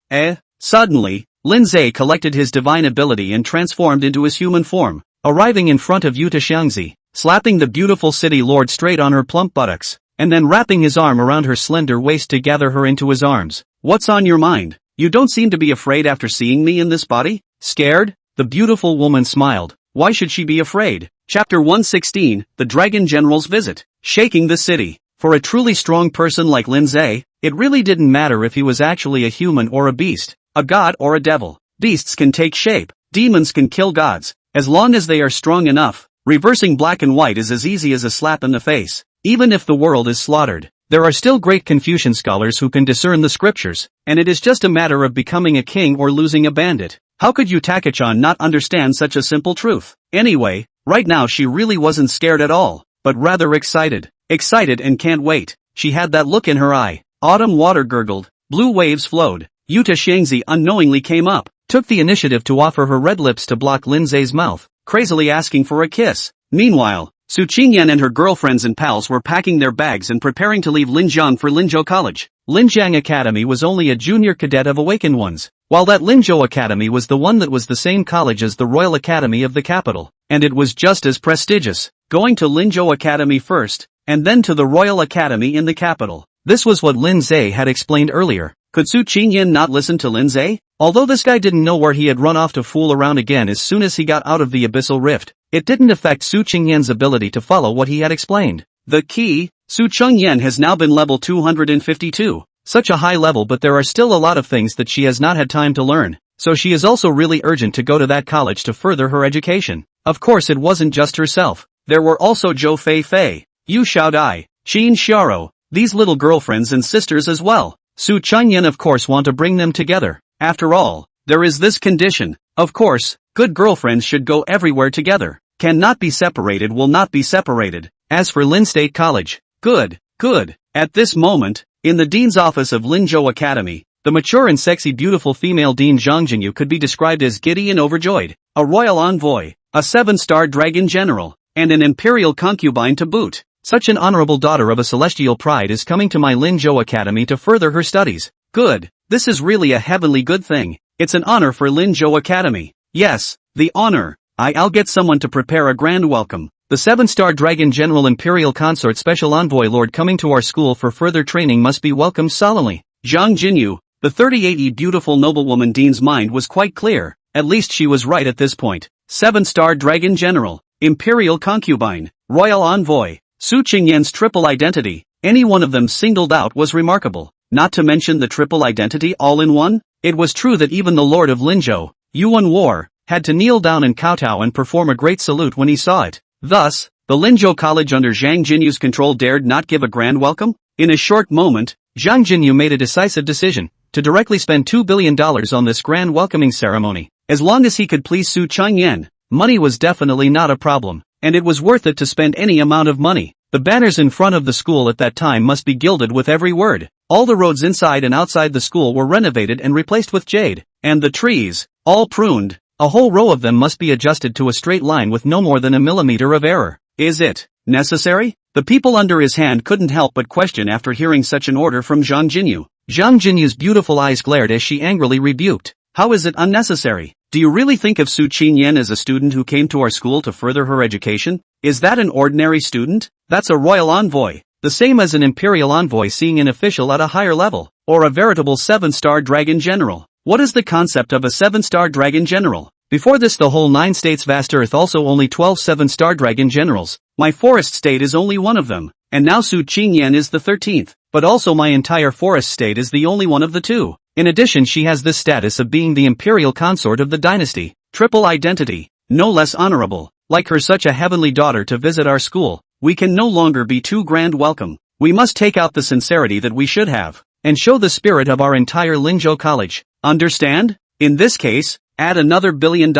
Suddenly, Lindsay collected his divine ability and transformed into his human form, arriving in front of Yuta Xiangzi, slapping the beautiful city lord straight on her plump buttocks, and then wrapping his arm around her slender waist to gather her into his arms. What's on your mind? You don't seem to be afraid after seeing me in this body? Scared? The beautiful woman smiled. Why should she be afraid? Chapter 116, The Dragon General's Visit. Shaking the city. For a truly strong person like Lindsay, it really didn't matter if he was actually a human or a beast, a god or a devil. Beasts can take shape, demons can kill gods, as long as they are strong enough. Reversing black and white is as easy as a slap in the face. Even if the world is slaughtered, there are still great Confucian scholars who can discern the scriptures, and it is just a matter of becoming a king or losing a bandit. How could Yutaka-chan not understand such a simple truth? Anyway, right now she really wasn't scared at all, but rather excited. Excited and can't wait. She had that look in her eye. Autumn water gurgled, blue waves flowed. Yuta Xiangzi unknowingly came up, took the initiative to offer her red lips to block Lindsay's mouth, crazily asking for a kiss. Meanwhile, Su Qingyan and her girlfriends and pals were packing their bags and preparing to leave Linjiang for Linzhou College. Linjiang Academy was only a junior cadet of Awakened Ones, while that Linzhou Academy was the one that was the same college as the Royal Academy of the capital, and it was just as prestigious. Going to Linzhou Academy first, and then to the Royal Academy in the capital. This was what Lindsay had explained earlier. Could Su Qingyan not listen to Lindsay? Although this guy didn't know where he had run off to fool around again as soon as he got out of the abyssal rift, it didn't affect Su Qingyan's ability to follow what he had explained. The key, Su Qingyan has now been level 252. Such a high level, but there are still a lot of things that she has not had time to learn, so she is also really urgent to go to that college to further her education. Of course it wasn't just herself. There were also Zhou Fei Fei, Yu Xiaodai, Xin Xiaro, these little girlfriends and sisters as well. Su Qingyan of course want to bring them together. After all, there is this condition. Of course, good girlfriends should go everywhere together. Cannot be separated, will not be separated. As for Lin State College, good. At this moment, in the dean's office of Linzhou Academy, the mature and sexy beautiful female dean Zhang Jingyu could be described as giddy and overjoyed. A royal envoy, a 7-star dragon general, and an imperial concubine to boot. Such an honorable daughter of a celestial pride is coming to my Linzhou Academy to further her studies. Good. This is really a heavenly good thing. It's an honor for Linzhou Academy. Yes, the honor. I'll get someone to prepare a grand welcome. the 7-star Dragon General Imperial Consort Special Envoy Lord coming to our school for further training must be welcomed solemnly. Zhang Jinyu, the 38-year beautiful noblewoman Dean's mind was quite clear, at least she was right at this point. 7-star Dragon General, Imperial Concubine, Royal Envoy, Su Qingyan's triple identity, any one of them singled out was remarkable, not to mention the triple identity all in one. It was true that even the Lord of Linzhou, Yuan War, had to kneel down and kowtow and perform a great salute when he saw it. Thus, the Linzhou College under Zhang Jinyu's control dared not give a grand welcome. In a short moment, Zhang Jinyu made a decisive decision to directly spend $2 billion on this grand welcoming ceremony. As long as he could please Su Qingyan, money was definitely not a problem, and it was worth it to spend any amount of money. The banners in front of the school at that time must be gilded with every word. All the roads inside and outside the school were renovated and replaced with jade, and the trees, all pruned, a whole row of them must be adjusted to a straight line with no more than a millimeter of error. Is it necessary? The people under his hand couldn't help but question after hearing such an order from Zhang Jinyu. Zhang Jinyu's beautiful eyes glared as she angrily rebuked. How is it unnecessary? Do you really think of Su Qingyan as a student who came to our school to further her education? Is that an ordinary student? That's a royal envoy, the same as an imperial envoy seeing an official at a higher level, or a veritable 7-star dragon general. What is the concept of a 7-star dragon general? Before this the whole 9 states vast earth also only 12 7-star dragon generals. My forest state is only one of them, and now Su Qingyan is the 13th, but also my entire forest state is the only one of the 2. In addition she has this status of being the imperial consort of the dynasty, triple identity, no less honorable, like her such a heavenly daughter to visit our school. We can no longer be too grand welcome. We must take out the sincerity that we should have, and show the spirit of our entire Linzhou College. Understand? In this case, add another $1 billion.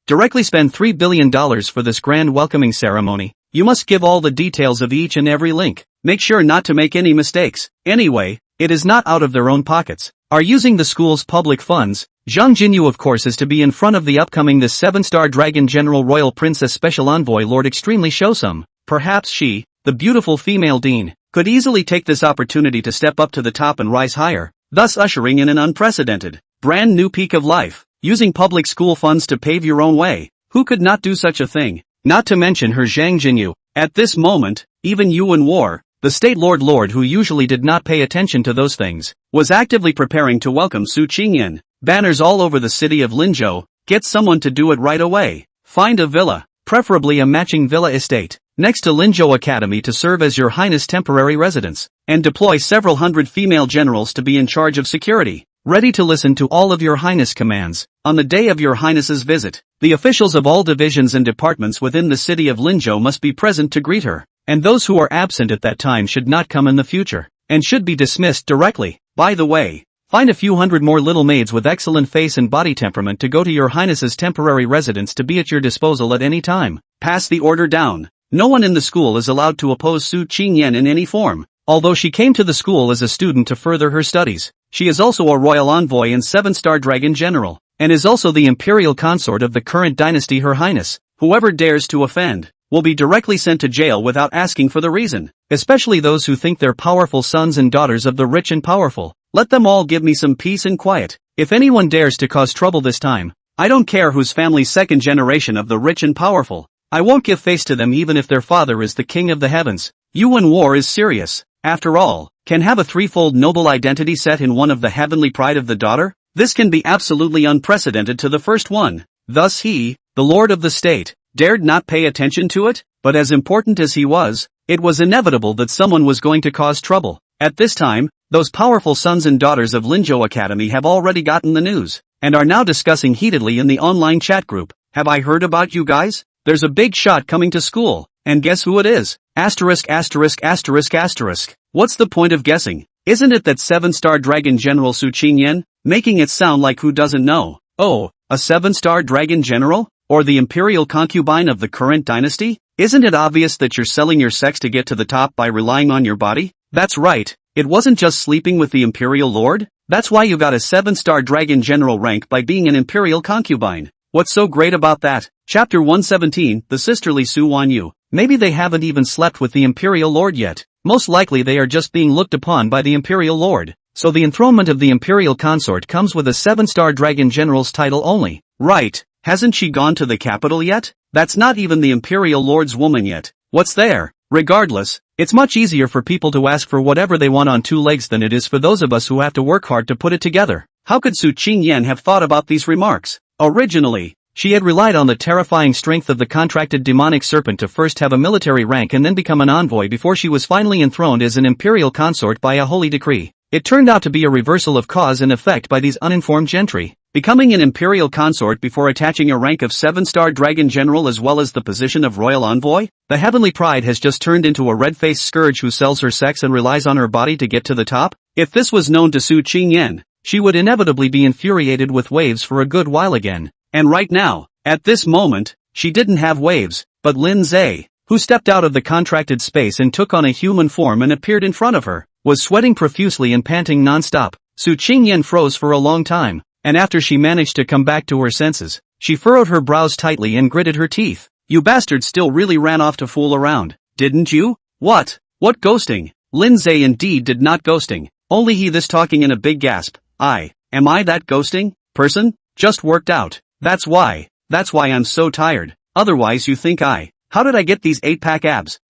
Directly spend $3 billion for this grand welcoming ceremony. You must give all the details of each and every link. Make sure not to make any mistakes. Anyway, it is not out of their own pockets. Are using the school's public funds. Zhang Jinyu of course is to be in front of the upcoming this 7-star Dragon General Royal Princess Special Envoy Lord extremely showsome. Perhaps she, the beautiful female dean, could easily take this opportunity to step up to the top and rise higher, thus ushering in an unprecedented, brand new peak of life. Using public school funds to pave your own way. Who could not do such a thing? Not to mention her Zhang Jinyu. At this moment, even Yuan War, the state lord who usually did not pay attention to those things, was actively preparing to welcome Su Qingyan. Banners all over the city of Linzhou. Get someone to do it right away. Find a villa, preferably a matching villa estate, next to Linzhou Academy to serve as your highness temporary residence, and deploy several hundred female generals to be in charge of security, ready to listen to all of your highness commands. On the day of your highness's visit, the officials of all divisions and departments within the city of Linzhou must be present to greet her, and those who are absent at that time should not come in the future, and should be dismissed directly. By the way, find a few hundred more little maids with excellent face and body temperament to go to your highness's temporary residence to be at your disposal at any time. Pass the order down. No one in the school is allowed to oppose Su Qingyan in any form. Although she came to the school as a student to further her studies, she is also a royal envoy and 7-star dragon general, and is also the imperial consort of the current dynasty Her Highness. Whoever dares to offend will be directly sent to jail without asking for the reason, especially those who think they're powerful sons and daughters of the rich and powerful. Let them all give me some peace and quiet. If anyone dares to cause trouble this time, I don't care whose family's second generation of the rich and powerful, I won't give face to them even if their father is the king of the heavens. Yuan War is serious. After all, can have a threefold noble identity set in one of the heavenly pride of the daughter? This can be absolutely unprecedented to the first one. Thus he, the lord of the state, dared not pay attention to it, but as important as he was, it was inevitable that someone was going to cause trouble. At this time, those powerful sons and daughters of Linzhou Academy have already gotten the news, and are now discussing heatedly in the online chat group. Have I heard about you guys? There's a big shot coming to school, and guess who it is? Asterisk asterisk asterisk asterisk. What's the point of guessing? Isn't it that 7-star dragon general Su Qingyan? Making it sound like who doesn't know. Oh, a 7-star dragon general? Or the imperial concubine of the current dynasty? Isn't it obvious that you're selling your sex to get to the top by relying on your body? That's right, it wasn't just sleeping with the imperial lord. That's why you got a 7-star dragon general rank by being an imperial concubine. What's so great about that? Chapter 117, The Sisterly Su Wanyu. Maybe they haven't even slept with the imperial lord yet. Most likely they are just being looked upon by the imperial lord. So the enthronement of the imperial consort comes with a 7-star dragon general's title only. Right, hasn't she gone to the capital yet? That's not even the Imperial Lord's woman yet. What's there? Regardless, it's much easier for people to ask for whatever they want on 2 legs than it is for those of us who have to work hard to put it together. How could Su Qingyan have thought about these remarks? Originally, she had relied on the terrifying strength of the contracted demonic serpent to first have a military rank and then become an envoy before she was finally enthroned as an imperial consort by a holy decree. It turned out to be a reversal of cause and effect by these uninformed gentry. Becoming an imperial consort before attaching a rank of 7-star dragon general as well as the position of royal envoy? The heavenly pride has just turned into a red-faced scourge who sells her sex and relies on her body to get to the top? If this was known to Su Qingyan, she would inevitably be infuriated with waves for a good while again. And right now, at this moment, she didn't have waves, but Lin Zhe, who stepped out of the contracted space and took on a human form and appeared in front of her, was sweating profusely and panting non-stop. Su Qingyan froze for a long time, and after she managed to come back to her senses, she furrowed her brows tightly and gritted her teeth. You bastards still really ran off to fool around, didn't you? What? What ghosting? Lin Zhe indeed did not ghosting, only he this talking in a big gasp. Am I that ghosting person? Just worked out. That's why I'm so tired. Otherwise you think how did I get these 8-pack abs?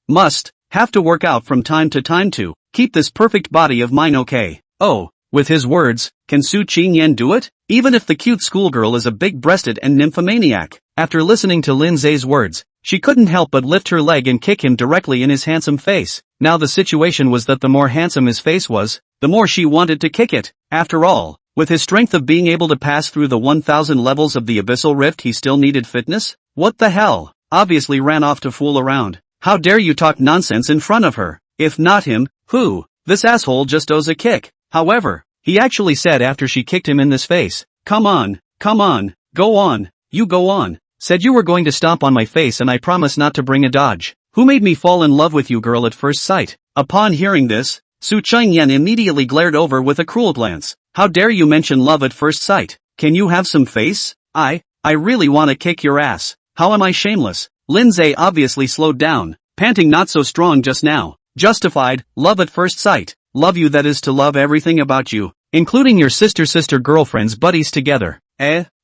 Have to work out from time to time to keep this perfect body of mine, okay? Oh, with his words, can Su Qingyan do it? Even if the cute schoolgirl is a big-breasted and nymphomaniac. After listening to Lin Zhe's words, she couldn't help but lift her leg and kick him directly in his handsome face. Now the situation was that the more handsome his face was, the more she wanted to kick it. After all, with his strength of being able to pass through the 1,000 levels of the abyssal rift, he still needed fitness? What the hell? Obviously ran off to fool around. How dare you talk nonsense in front of her? If not him, who? This asshole just owes a kick. However, he actually said after she kicked him in this face, come on, go on, you go on. Said you were going to stomp on my face and I promise not to bring a dodge. Who made me fall in love with you, girl, at first sight? Upon hearing this, Su Qingyan immediately glared over with a cruel glance. How dare you mention love at first sight? Can you have some face? I really want to kick your ass. How am I shameless? Lin Zhe obviously slowed down, panting not so strong just now. Justified, love at first sight. Love you, that is to love everything about you, including your sister girlfriends buddies together.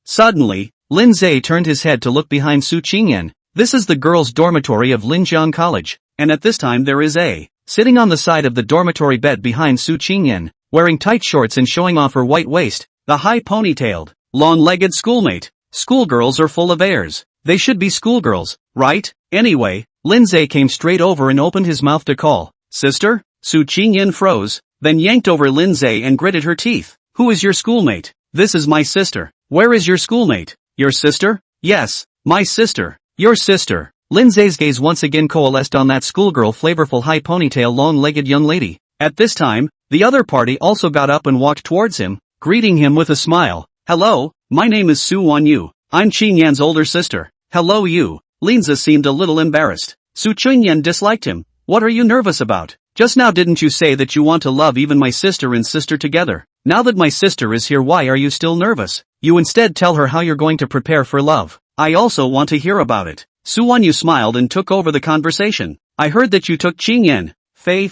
Suddenly, Lin Zhe turned his head to look behind Su Qingyan. This is the girls' dormitory of Linjiang College, and at this time there is sitting on the side of the dormitory bed behind Su Qingyan, wearing tight shorts and showing off her white waist, the high ponytailed, long-legged schoolmate. Schoolgirls are full of airs. They should be schoolgirls, right? Anyway, Lin Zhe came straight over and opened his mouth to call, sister? Su Qingyan froze, then yanked over Lin Zhe and gritted her teeth. Who is your schoolmate? This is my sister. Where is your schoolmate? Your sister? Yes, my sister. Your sister. Lin Zhe's gaze once again coalesced on that schoolgirl, flavorful high ponytail, long-legged young lady. At this time, the other party also got up and walked towards him, greeting him with a smile. Hello, my name is Su Wanyu. I'm Qingyan's older sister. Hello you. Lin Zhe seemed a little embarrassed. Su Qingyan disliked him. What are you nervous about? Just now didn't you say that you want to love even my sister and sister together? Now that my sister is here, why are you still nervous? You instead tell her how you're going to prepare for love. I also want to hear about it. Su Wanyu smiled and took over the conversation. I heard that you took Qingyan, Fei,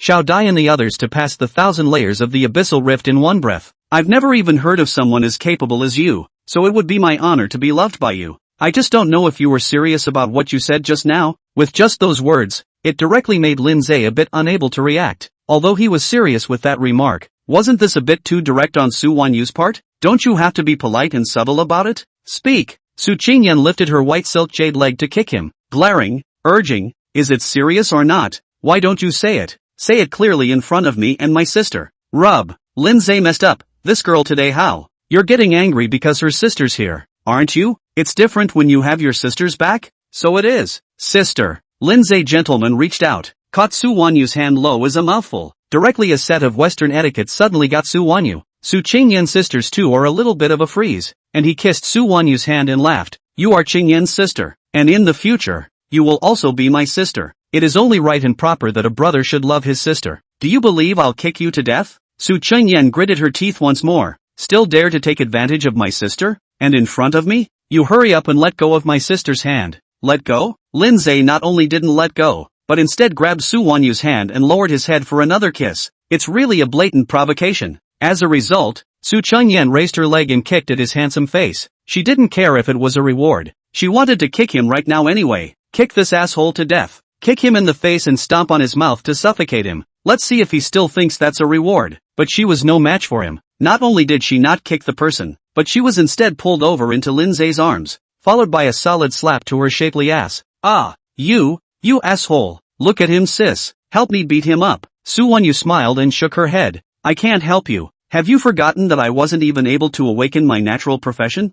Xiao Dai and the others to pass the 1,000 layers of the abyssal rift in one breath. I've never even heard of someone as capable as you, so it would be my honor to be loved by you. I just don't know if you were serious about what you said just now. With just those words, it directly made Lin Zhe a bit unable to react. Although he was serious with that remark, wasn't this a bit too direct on Su Wanyu's part? Don't you have to be polite and subtle about it? Speak! Su Qingyan lifted her white silk jade leg to kick him, glaring, urging, is it serious or not? Why don't you say it? Say it clearly in front of me and my sister. Rub. Lin Zhe messed up. This girl today, how? You're getting angry because her sister's here, aren't you? It's different when you have your sisters back? So it is. Sister. Lin Zhe gentleman reached out, caught Su Wanyu's hand low as a mouthful. Directly a set of Western etiquette suddenly got Su Wanyu. Su Qingyan's sisters too are a little bit of a freeze, and he kissed Su Wanyu's hand and laughed. You are Qingyan's sister, and in the future, you will also be my sister. It is only right and proper that a brother should love his sister. Do you believe I'll kick you to death? Su Qingyan gritted her teeth once more. Still dare to take advantage of my sister? And in front of me? You hurry up and let go of my sister's hand. Let go? Lin Zhe not only didn't let go, but instead grabbed Su Wanyu's hand and lowered his head for another kiss. It's really a blatant provocation. As a result, Su Qingyan raised her leg and kicked at his handsome face. She didn't care if it was a reward. She wanted to kick him right now anyway. Kick this asshole to death. Kick him in the face and stomp on his mouth to suffocate him. Let's see if he still thinks that's a reward. But she was no match for him. Not only did she not kick the person, but she was instead pulled over into Lindsay's arms, followed by a solid slap to her shapely ass. Ah, you asshole. Look at him, sis. Help me beat him up. Soo-won-yu smiled and shook her head. I can't help you. Have you forgotten that I wasn't even able to awaken my natural profession?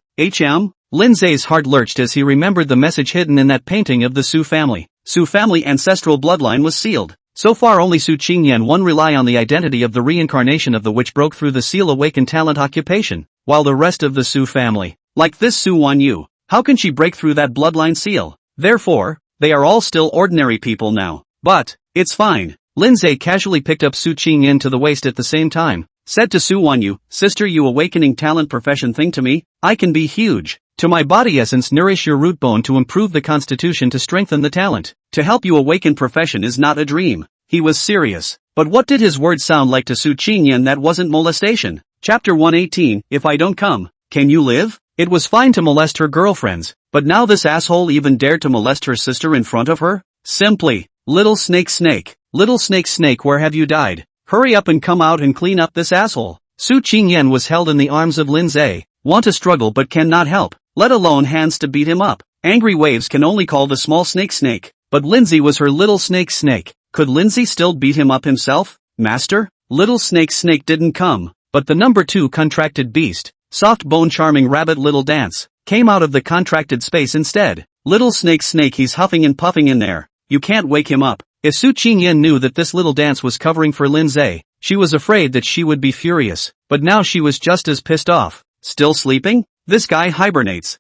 Lindsay's heart lurched as he remembered the message hidden in that painting of the Su family. Su family ancestral bloodline was sealed. So far only Su Qingyan one rely on the identity of the reincarnation of the witch broke through the seal awakened talent occupation, while the rest of the Su family, like this Soo-won-yu, how can she break through that bloodline seal? Therefore, they are all still ordinary people now. But, it's fine. Lindsay casually picked up Su Qingyan to the waist at the same time, said to Soo-won-yu, sister, you awakening talent profession thing to me, I can be huge. To my body essence nourish your root bone to improve the constitution to strengthen the talent. To help you awaken profession is not a dream. He was serious. But what did his words sound like to Su Qingyan that wasn't molestation? Chapter 118, If I don't come, can you live? It was fine to molest her girlfriends, but now this asshole even dared to molest her sister in front of her? Simply, little snake, where have you died? Hurry up and come out and clean up this asshole. Su Qingyan was held in the arms of Lindsay, want to struggle but cannot help, let alone hands to beat him up. Angry waves can only call the small snake, but Lindsay was her little snake. Could Lindsay still beat him up himself? Master? Little snake didn't come, but the number 2 contracted beast, soft bone charming rabbit little dance, came out of the contracted space instead. Little snake, he's huffing and puffing in there. You can't wake him up. If Su Qingyan knew that this little dance was covering for Lindsay, she was afraid that she would be furious, but now she was just as pissed off. Still sleeping? This guy hibernates.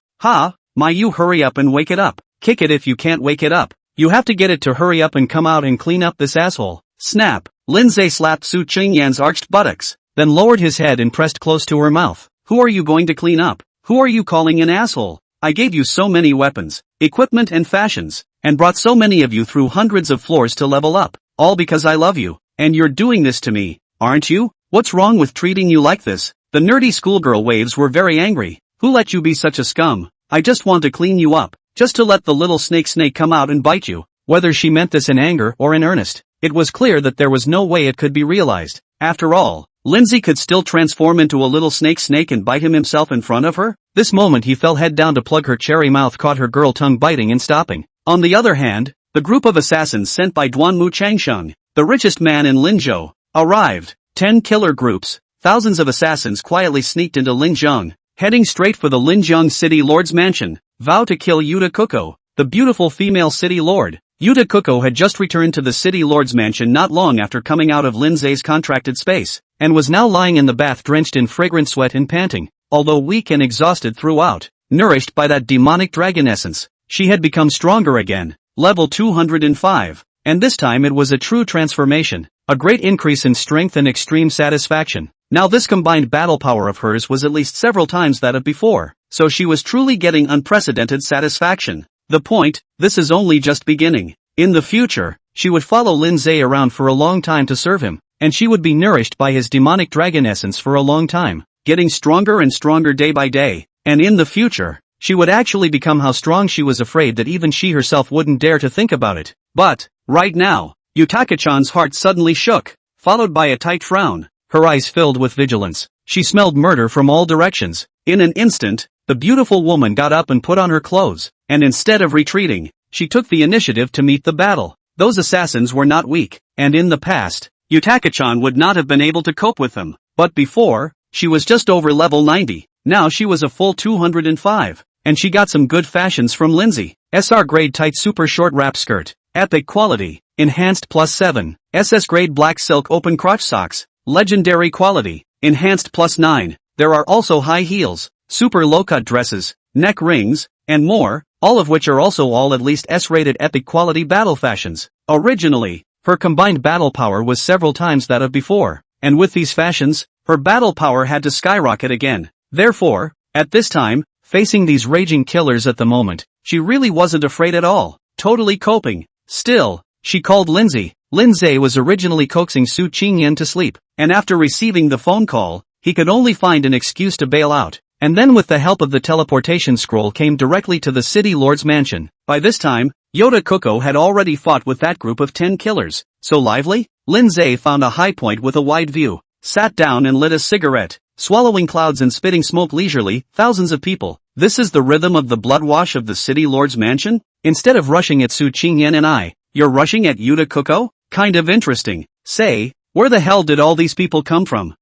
You hurry up and wake it up. Kick it if you can't wake it up. You have to get it to hurry up and come out and clean up this asshole. Snap! Lindsay slapped Su Qingyan's arched buttocks, then lowered his head and pressed close to her mouth. Who are you going to clean up? Who are you calling an asshole? I gave you so many weapons, equipment and fashions, and brought so many of you through hundreds of floors to level up, all because I love you, and you're doing this to me, aren't you? What's wrong with treating you like this? The nerdy schoolgirl waves were very angry. Who let you be such a scum? I just want to clean you up, just to let the little snake come out and bite you. Whether she meant this in anger or in earnest, it was clear that there was no way it could be realized. After all, Lindsay could still transform into a little snake and bite himself in front of her? This moment he fell head down to plug her cherry mouth caught her girl tongue biting and stopping. On the other hand, the group of assassins sent by Duanmu Changsheng, the richest man in Linzhou, arrived. 10 killer groups, thousands of assassins quietly sneaked into Linzheng, heading straight for the Linzheng city lord's mansion, vow to kill Yuta Kuko, the beautiful female city lord. Yuta Kuko had just returned to the city lord's mansion not long after coming out of Lindsay's contracted space, and was now lying in the bath drenched in fragrant sweat and panting. Although weak and exhausted throughout, nourished by that demonic dragon essence, she had become stronger again, level 205, and this time it was a true transformation, a great increase in strength and extreme satisfaction. Now this combined battle power of hers was at least several times that of before, so she was truly getting unprecedented satisfaction. The point, this is only just beginning. In the future, she would follow Lindsay around for a long time to serve him, and she would be nourished by his demonic dragon essence for a long time, getting stronger and stronger day by day, and in the future, she would actually become how strong she was afraid that even she herself wouldn't dare to think about it. But, right now, Yutaka-chan's heart suddenly shook, followed by a tight frown, her eyes filled with vigilance. She smelled murder from all directions. In an instant, the beautiful woman got up and put on her clothes, and instead of retreating, she took the initiative to meet the battle. Those assassins were not weak, and in the past, Yutaka-chan would not have been able to cope with them. But before, she was just over level 90, now she was a full 205, and she got some good fashions from Lindsay. SR grade tight super short wrap skirt, epic quality, enhanced +7, SS grade black silk open crotch socks, legendary quality, enhanced +9, there are also high heels, super low-cut dresses, neck rings, and more, all of which are also all at least S-rated epic quality battle fashions. Originally, her combined battle power was several times that of before, and with these fashions, her battle power had to skyrocket again. Therefore, at this time, facing these raging killers at the moment, she really wasn't afraid at all, totally coping. Still, she called Lindsay. Lindsay was originally coaxing Su Qingyan to sleep, and after receiving the phone call, he could only find an excuse to bail out, and then with the help of the teleportation scroll came directly to the city lord's mansion. By this time, Yoda Koko had already fought with that group of 10 killers. So lively? Lindsay found a high point with a wide view, sat down and lit a cigarette, swallowing clouds and spitting smoke leisurely. Thousands of people. This is the rhythm of the blood wash of the city lord's mansion? Instead of rushing at Su Qingyan and I, you're rushing at Yuta Koko? Kind of interesting. Say, where the hell did all these people come from?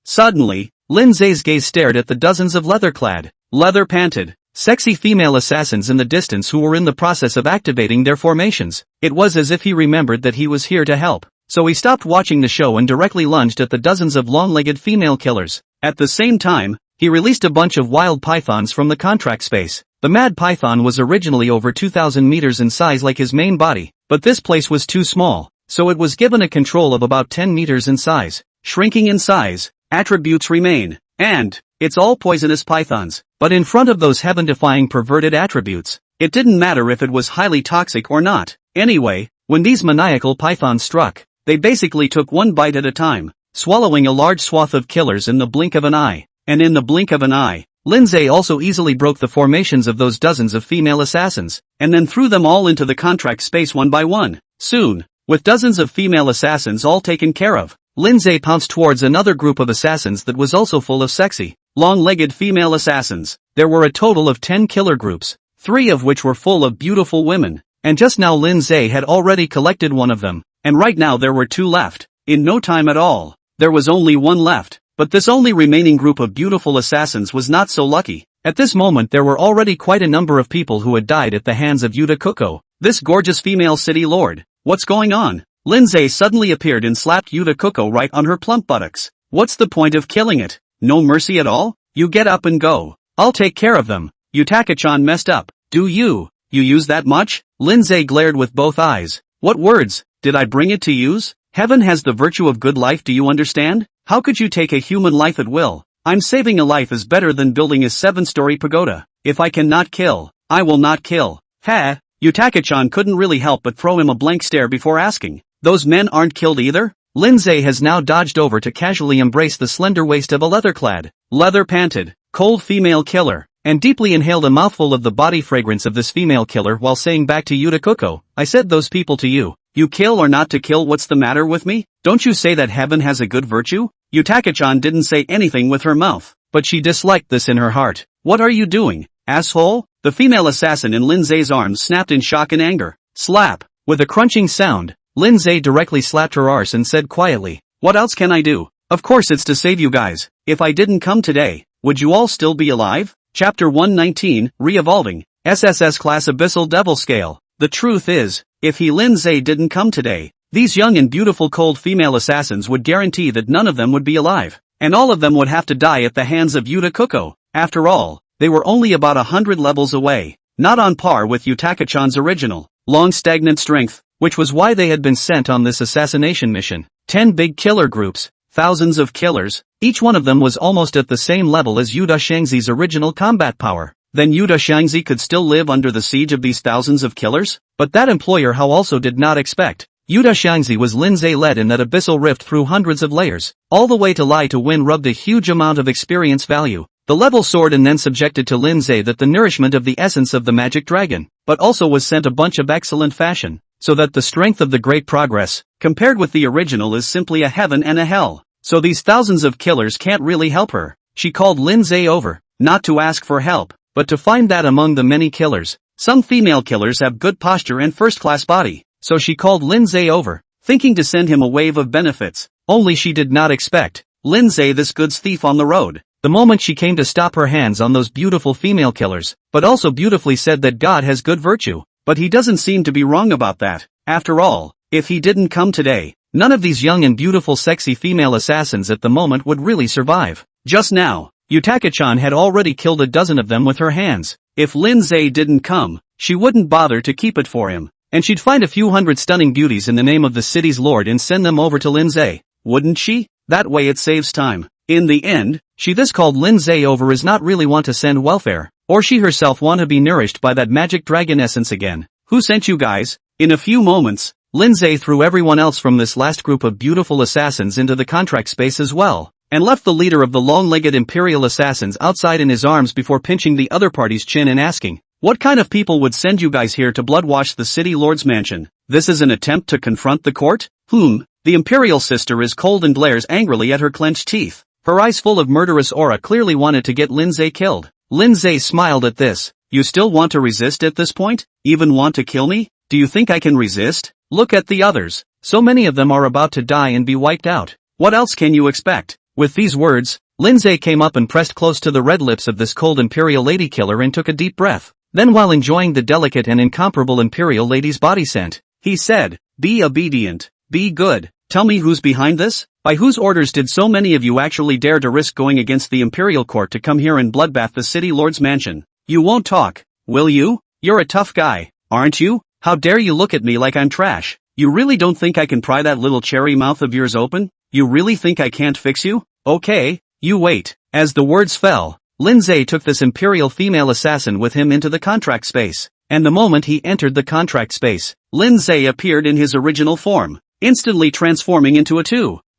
Suddenly, Lindsay's gaze stared at the dozens of leather-clad, leather-panted, sexy female assassins in the distance who were in the process of activating their formations. It was as if he remembered that he was here to help. So he stopped watching the show and directly lunged at the dozens of long-legged female killers. At the same time, he released a bunch of wild pythons from the contract space. The mad python was originally over 2,000 meters in size like his main body, but this place was too small, so it was given a control of about 10 meters in size. Shrinking in size, attributes remain, and it's all poisonous pythons. But in front of those heaven-defying perverted attributes, it didn't matter if it was highly toxic or not. Anyway, when these maniacal pythons struck, they basically took one bite at a time, swallowing a large swath of killers in the blink of an eye. And in the blink of an eye, Lindsay also easily broke the formations of those dozens of female assassins, and then threw them all into the contract space one by one. Soon, with dozens of female assassins all taken care of, Lindsay pounced towards another group of assassins that was also full of sexy, long-legged female assassins. There were a total of 10 killer groups, 3 of which were full of beautiful women, and just now Lindsay had already collected one of them, and right now there were 2 left. In no time at all, there was only 1 left. But this only remaining group of beautiful assassins was not so lucky. At this moment there were already quite a number of people who had died at the hands of Yuta Koko, this gorgeous female city lord. What's going on? Lindsay suddenly appeared and slapped Yuta Koko right on her plump buttocks. What's the point of killing it? No mercy at all? You get up and go. I'll take care of them. Yutaka-chan messed up. Do you? You use that much? Lindsay glared with both eyes. What words? Did I bring it to use? Heaven has the virtue of good life, do you understand? How could you take a human life at will? I'm saving a life is better than building a 7-story pagoda. If I cannot kill, I will not kill. Ha! Yutaka-chan couldn't really help but throw him a blank stare before asking. Those men aren't killed either? Lindsay has now dodged over to casually embrace the slender waist of a leather-clad, leather-panted, cold female killer, and deeply inhaled a mouthful of the body fragrance of this female killer while saying back to Yuta Koko, I said those people to you. You kill or not to kill, what's the matter with me? Don't you say that heaven has a good virtue? Yutaka-chan didn't say anything with her mouth, but she disliked this in her heart. What are you doing, asshole? The female assassin in Lindsay's arms snapped in shock and anger. Slap. With a crunching sound, Lindsay directly slapped her arse and said quietly, what else can I do? Of course it's to save you guys. If I didn't come today, would you all still be alive? Chapter 119, Re-evolving, SSS Class Abyssal Devil Scale. The truth is, if Lindsay didn't come today, these young and beautiful cold female assassins would guarantee that none of them would be alive, and all of them would have to die at the hands of Yuta Koko. After all, they were only about 100 levels away, not on par with Yutaka-chan's original, long stagnant strength, which was why they had been sent on this assassination mission. 10 big killer groups, thousands of killers, each one of them was almost at the same level as Yuta Shangzi's original combat power. Then Yuta Shangzi could still live under the siege of these thousands of killers? But that employer how also did not expect. Yuta Shangzi was Lindsay led in that abyssal rift through hundreds of layers, all the way to Lie to Win rubbed a huge amount of experience value. The level soared and then subjected to Lindsay that the nourishment of the essence of the magic dragon, but also was sent a bunch of excellent fashion, so that the strength of the great progress, compared with the original is simply a heaven and a hell. So these thousands of killers can't really help her. She called Lindsay over, not to ask for help, but to find that among the many killers, some female killers have good posture and first-class body. So she called Lindsay over, thinking to send him a wave of benefits. Only she did not expect Lindsay, this goods thief on the road. The moment she came to stop her hands on those beautiful female killers, but also beautifully said that God has good virtue. But he doesn't seem to be wrong about that. After all, if he didn't come today, none of these young and beautiful sexy female assassins at the moment would really survive. Just now, Yutaka-chan had already killed a dozen of them with her hands. If Lindsay didn't come, she wouldn't bother to keep it for him. And she'd find a few hundred stunning beauties in the name of the city's lord and send them over to Lindsay. Wouldn't she? That way it saves time. In the end, she this called Lindsay over is not really want to send welfare, or she herself want to be nourished by that magic dragon essence again. Who sent you guys? In a few moments, Lindsay threw everyone else from this last group of beautiful assassins into the contract space as well. and left the leader of the long-legged Imperial assassins outside in his arms before pinching the other party's chin and asking, "What kind of people would send you guys here to bloodwash the city lord's mansion? This is an attempt to confront the court? The Imperial sister is cold and glares angrily at her clenched teeth. Her eyes full of murderous aura clearly wanted to get Lindsay killed. Lindsay smiled at this. You still want to resist at this point? Even want to kill me? Do you think I can resist? Look at the others. So many of them are about to die and be wiped out. What else can you expect?" With these words, Lindsay came up and pressed close to the red lips of this cold Imperial lady killer and took a deep breath. Then while enjoying the delicate and incomparable Imperial lady's body scent, he said, "Be obedient. Be good. Tell me who's behind this? By whose orders did so many of you actually dare to risk going against the Imperial court to come here and bloodbath the city lord's mansion? You won't talk, will you? You're a tough guy, aren't you? How dare you look at me like I'm trash? You really don't think I can pry that little cherry mouth of yours open? You really think I can't fix you? Okay, you wait." As the words fell, Lindsay took this Imperial female assassin with him into the contract space, and the moment he entered the contract space, Lindsay appeared in his original form, instantly transforming into a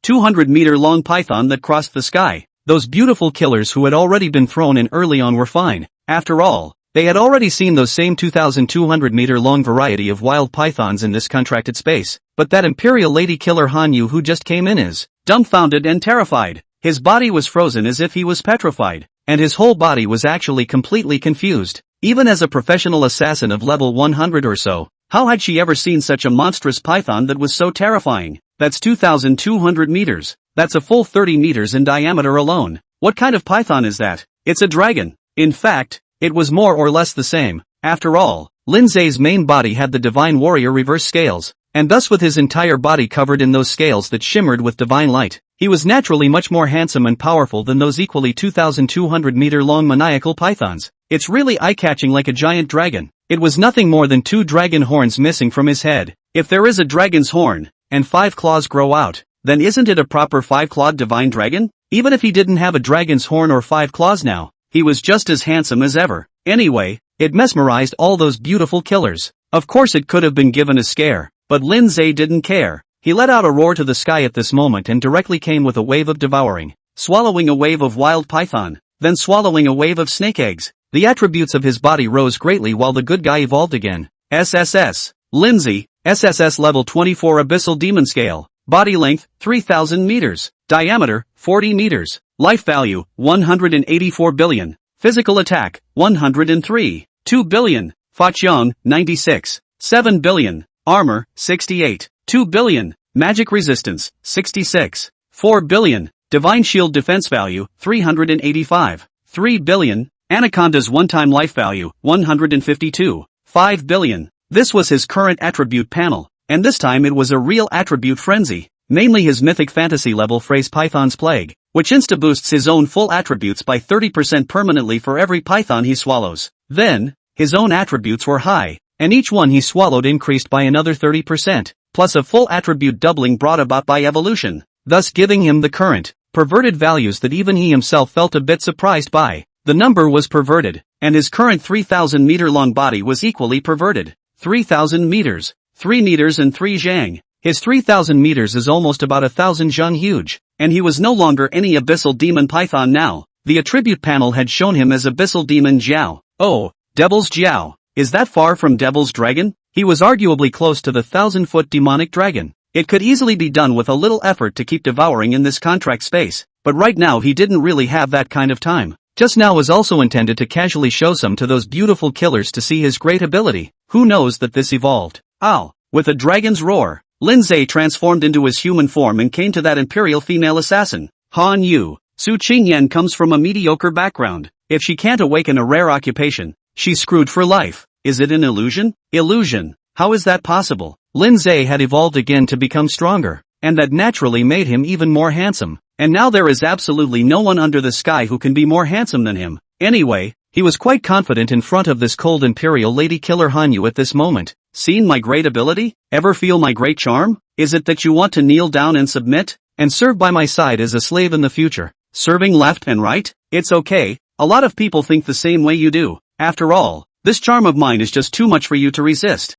200-meter long python that crossed the sky. Those beautiful killers who had already been thrown in early on were fine. After all, they had already seen those same 2,200-meter long variety of wild pythons in this contracted space, but that Imperial lady killer Hanyu who just came in is dumbfounded and terrified. His body was frozen as if he was petrified, and his whole body was actually completely confused. Even as a professional assassin of level 100 or so, how had she ever seen such a monstrous python that was so terrifying? That's 2,200 meters. That's a full 30 meters in diameter alone. What kind of python is that? It's a dragon. In fact, it was more or less the same. After all, Lindsay's main body had the divine warrior reverse scales, and thus with his entire body covered in those scales that shimmered with divine light, he was naturally much more handsome and powerful than those equally 2,200-meter long maniacal pythons. It's really eye-catching like a giant dragon. It was nothing more than 2 dragon horns missing from his head. If there is a dragon's horn, and 5 claws grow out, then isn't it a proper 5-clawed divine dragon? Even if he didn't have a dragon's horn or 5 claws now, he was just as handsome as ever. Anyway, it mesmerized all those beautiful killers. Of course it could have been given a scare, but Lindsay didn't care. He let out a roar to the sky at this moment and directly came with a wave of devouring, swallowing a wave of wild python, then swallowing a wave of snake eggs. The attributes of his body rose greatly while the good guy evolved again. SSS. Lindsay, SSS level 24 abyssal demon scale. Body length, 3,000 meters. Diameter, 40 meters. Life value, 184 billion. Physical attack, 103. 2 billion. Fachong, 96. 7 billion. Armor, 68. 2 billion. Magic resistance, 66. 4 billion. Divine shield defense value, 385. 3 billion. Anaconda's one-time life value, 152. 5 billion. This was his current attribute panel, and this time it was a real attribute frenzy, mainly his mythic fantasy level phrase Python's Plague, which insta-boosts his own full attributes by 30% permanently for every python he swallows. Then, his own attributes were high, and each one he swallowed increased by another 30%, plus a full attribute doubling brought about by evolution, thus giving him the current, perverted values that even he himself felt a bit surprised by. The number was perverted, and his current 3,000-meter long body was equally perverted. 3,000 meters, 3 meters and 3 zhang. His 3,000 meters is almost about 1,000 zhang huge, and he was no longer any abyssal demon python now. The attribute panel had shown him as abyssal demon Jiao. Oh, Devil's Jiao. Is that far from Devil's Dragon? He was arguably close to the 1,000-foot demonic dragon. It could easily be done with a little effort to keep devouring in this contract space, but right now he didn't really have that kind of time. Just now was also intended to casually show some to those beautiful killers to see his great ability. Who knows that this evolved? Ow! With a dragon's roar, Lindsay transformed into his human form and came to that imperial female assassin. Han Yu. Su Qingyan comes from a mediocre background. If she can't awaken a rare occupation, she's screwed for life. Is it an illusion? Illusion. How is that possible? Lindsay had evolved again to become stronger, and that naturally made him even more handsome. And now there is absolutely no one under the sky who can be more handsome than him. Anyway, he was quite confident in front of this cold imperial lady killer Hanyu at this moment. Seen my great ability? Ever feel my great charm? Is it that you want to kneel down and submit, and serve by my side as a slave in the future? Serving left and right? It's okay, a lot of people think the same way you do. After all, this charm of mine is just too much for you to resist.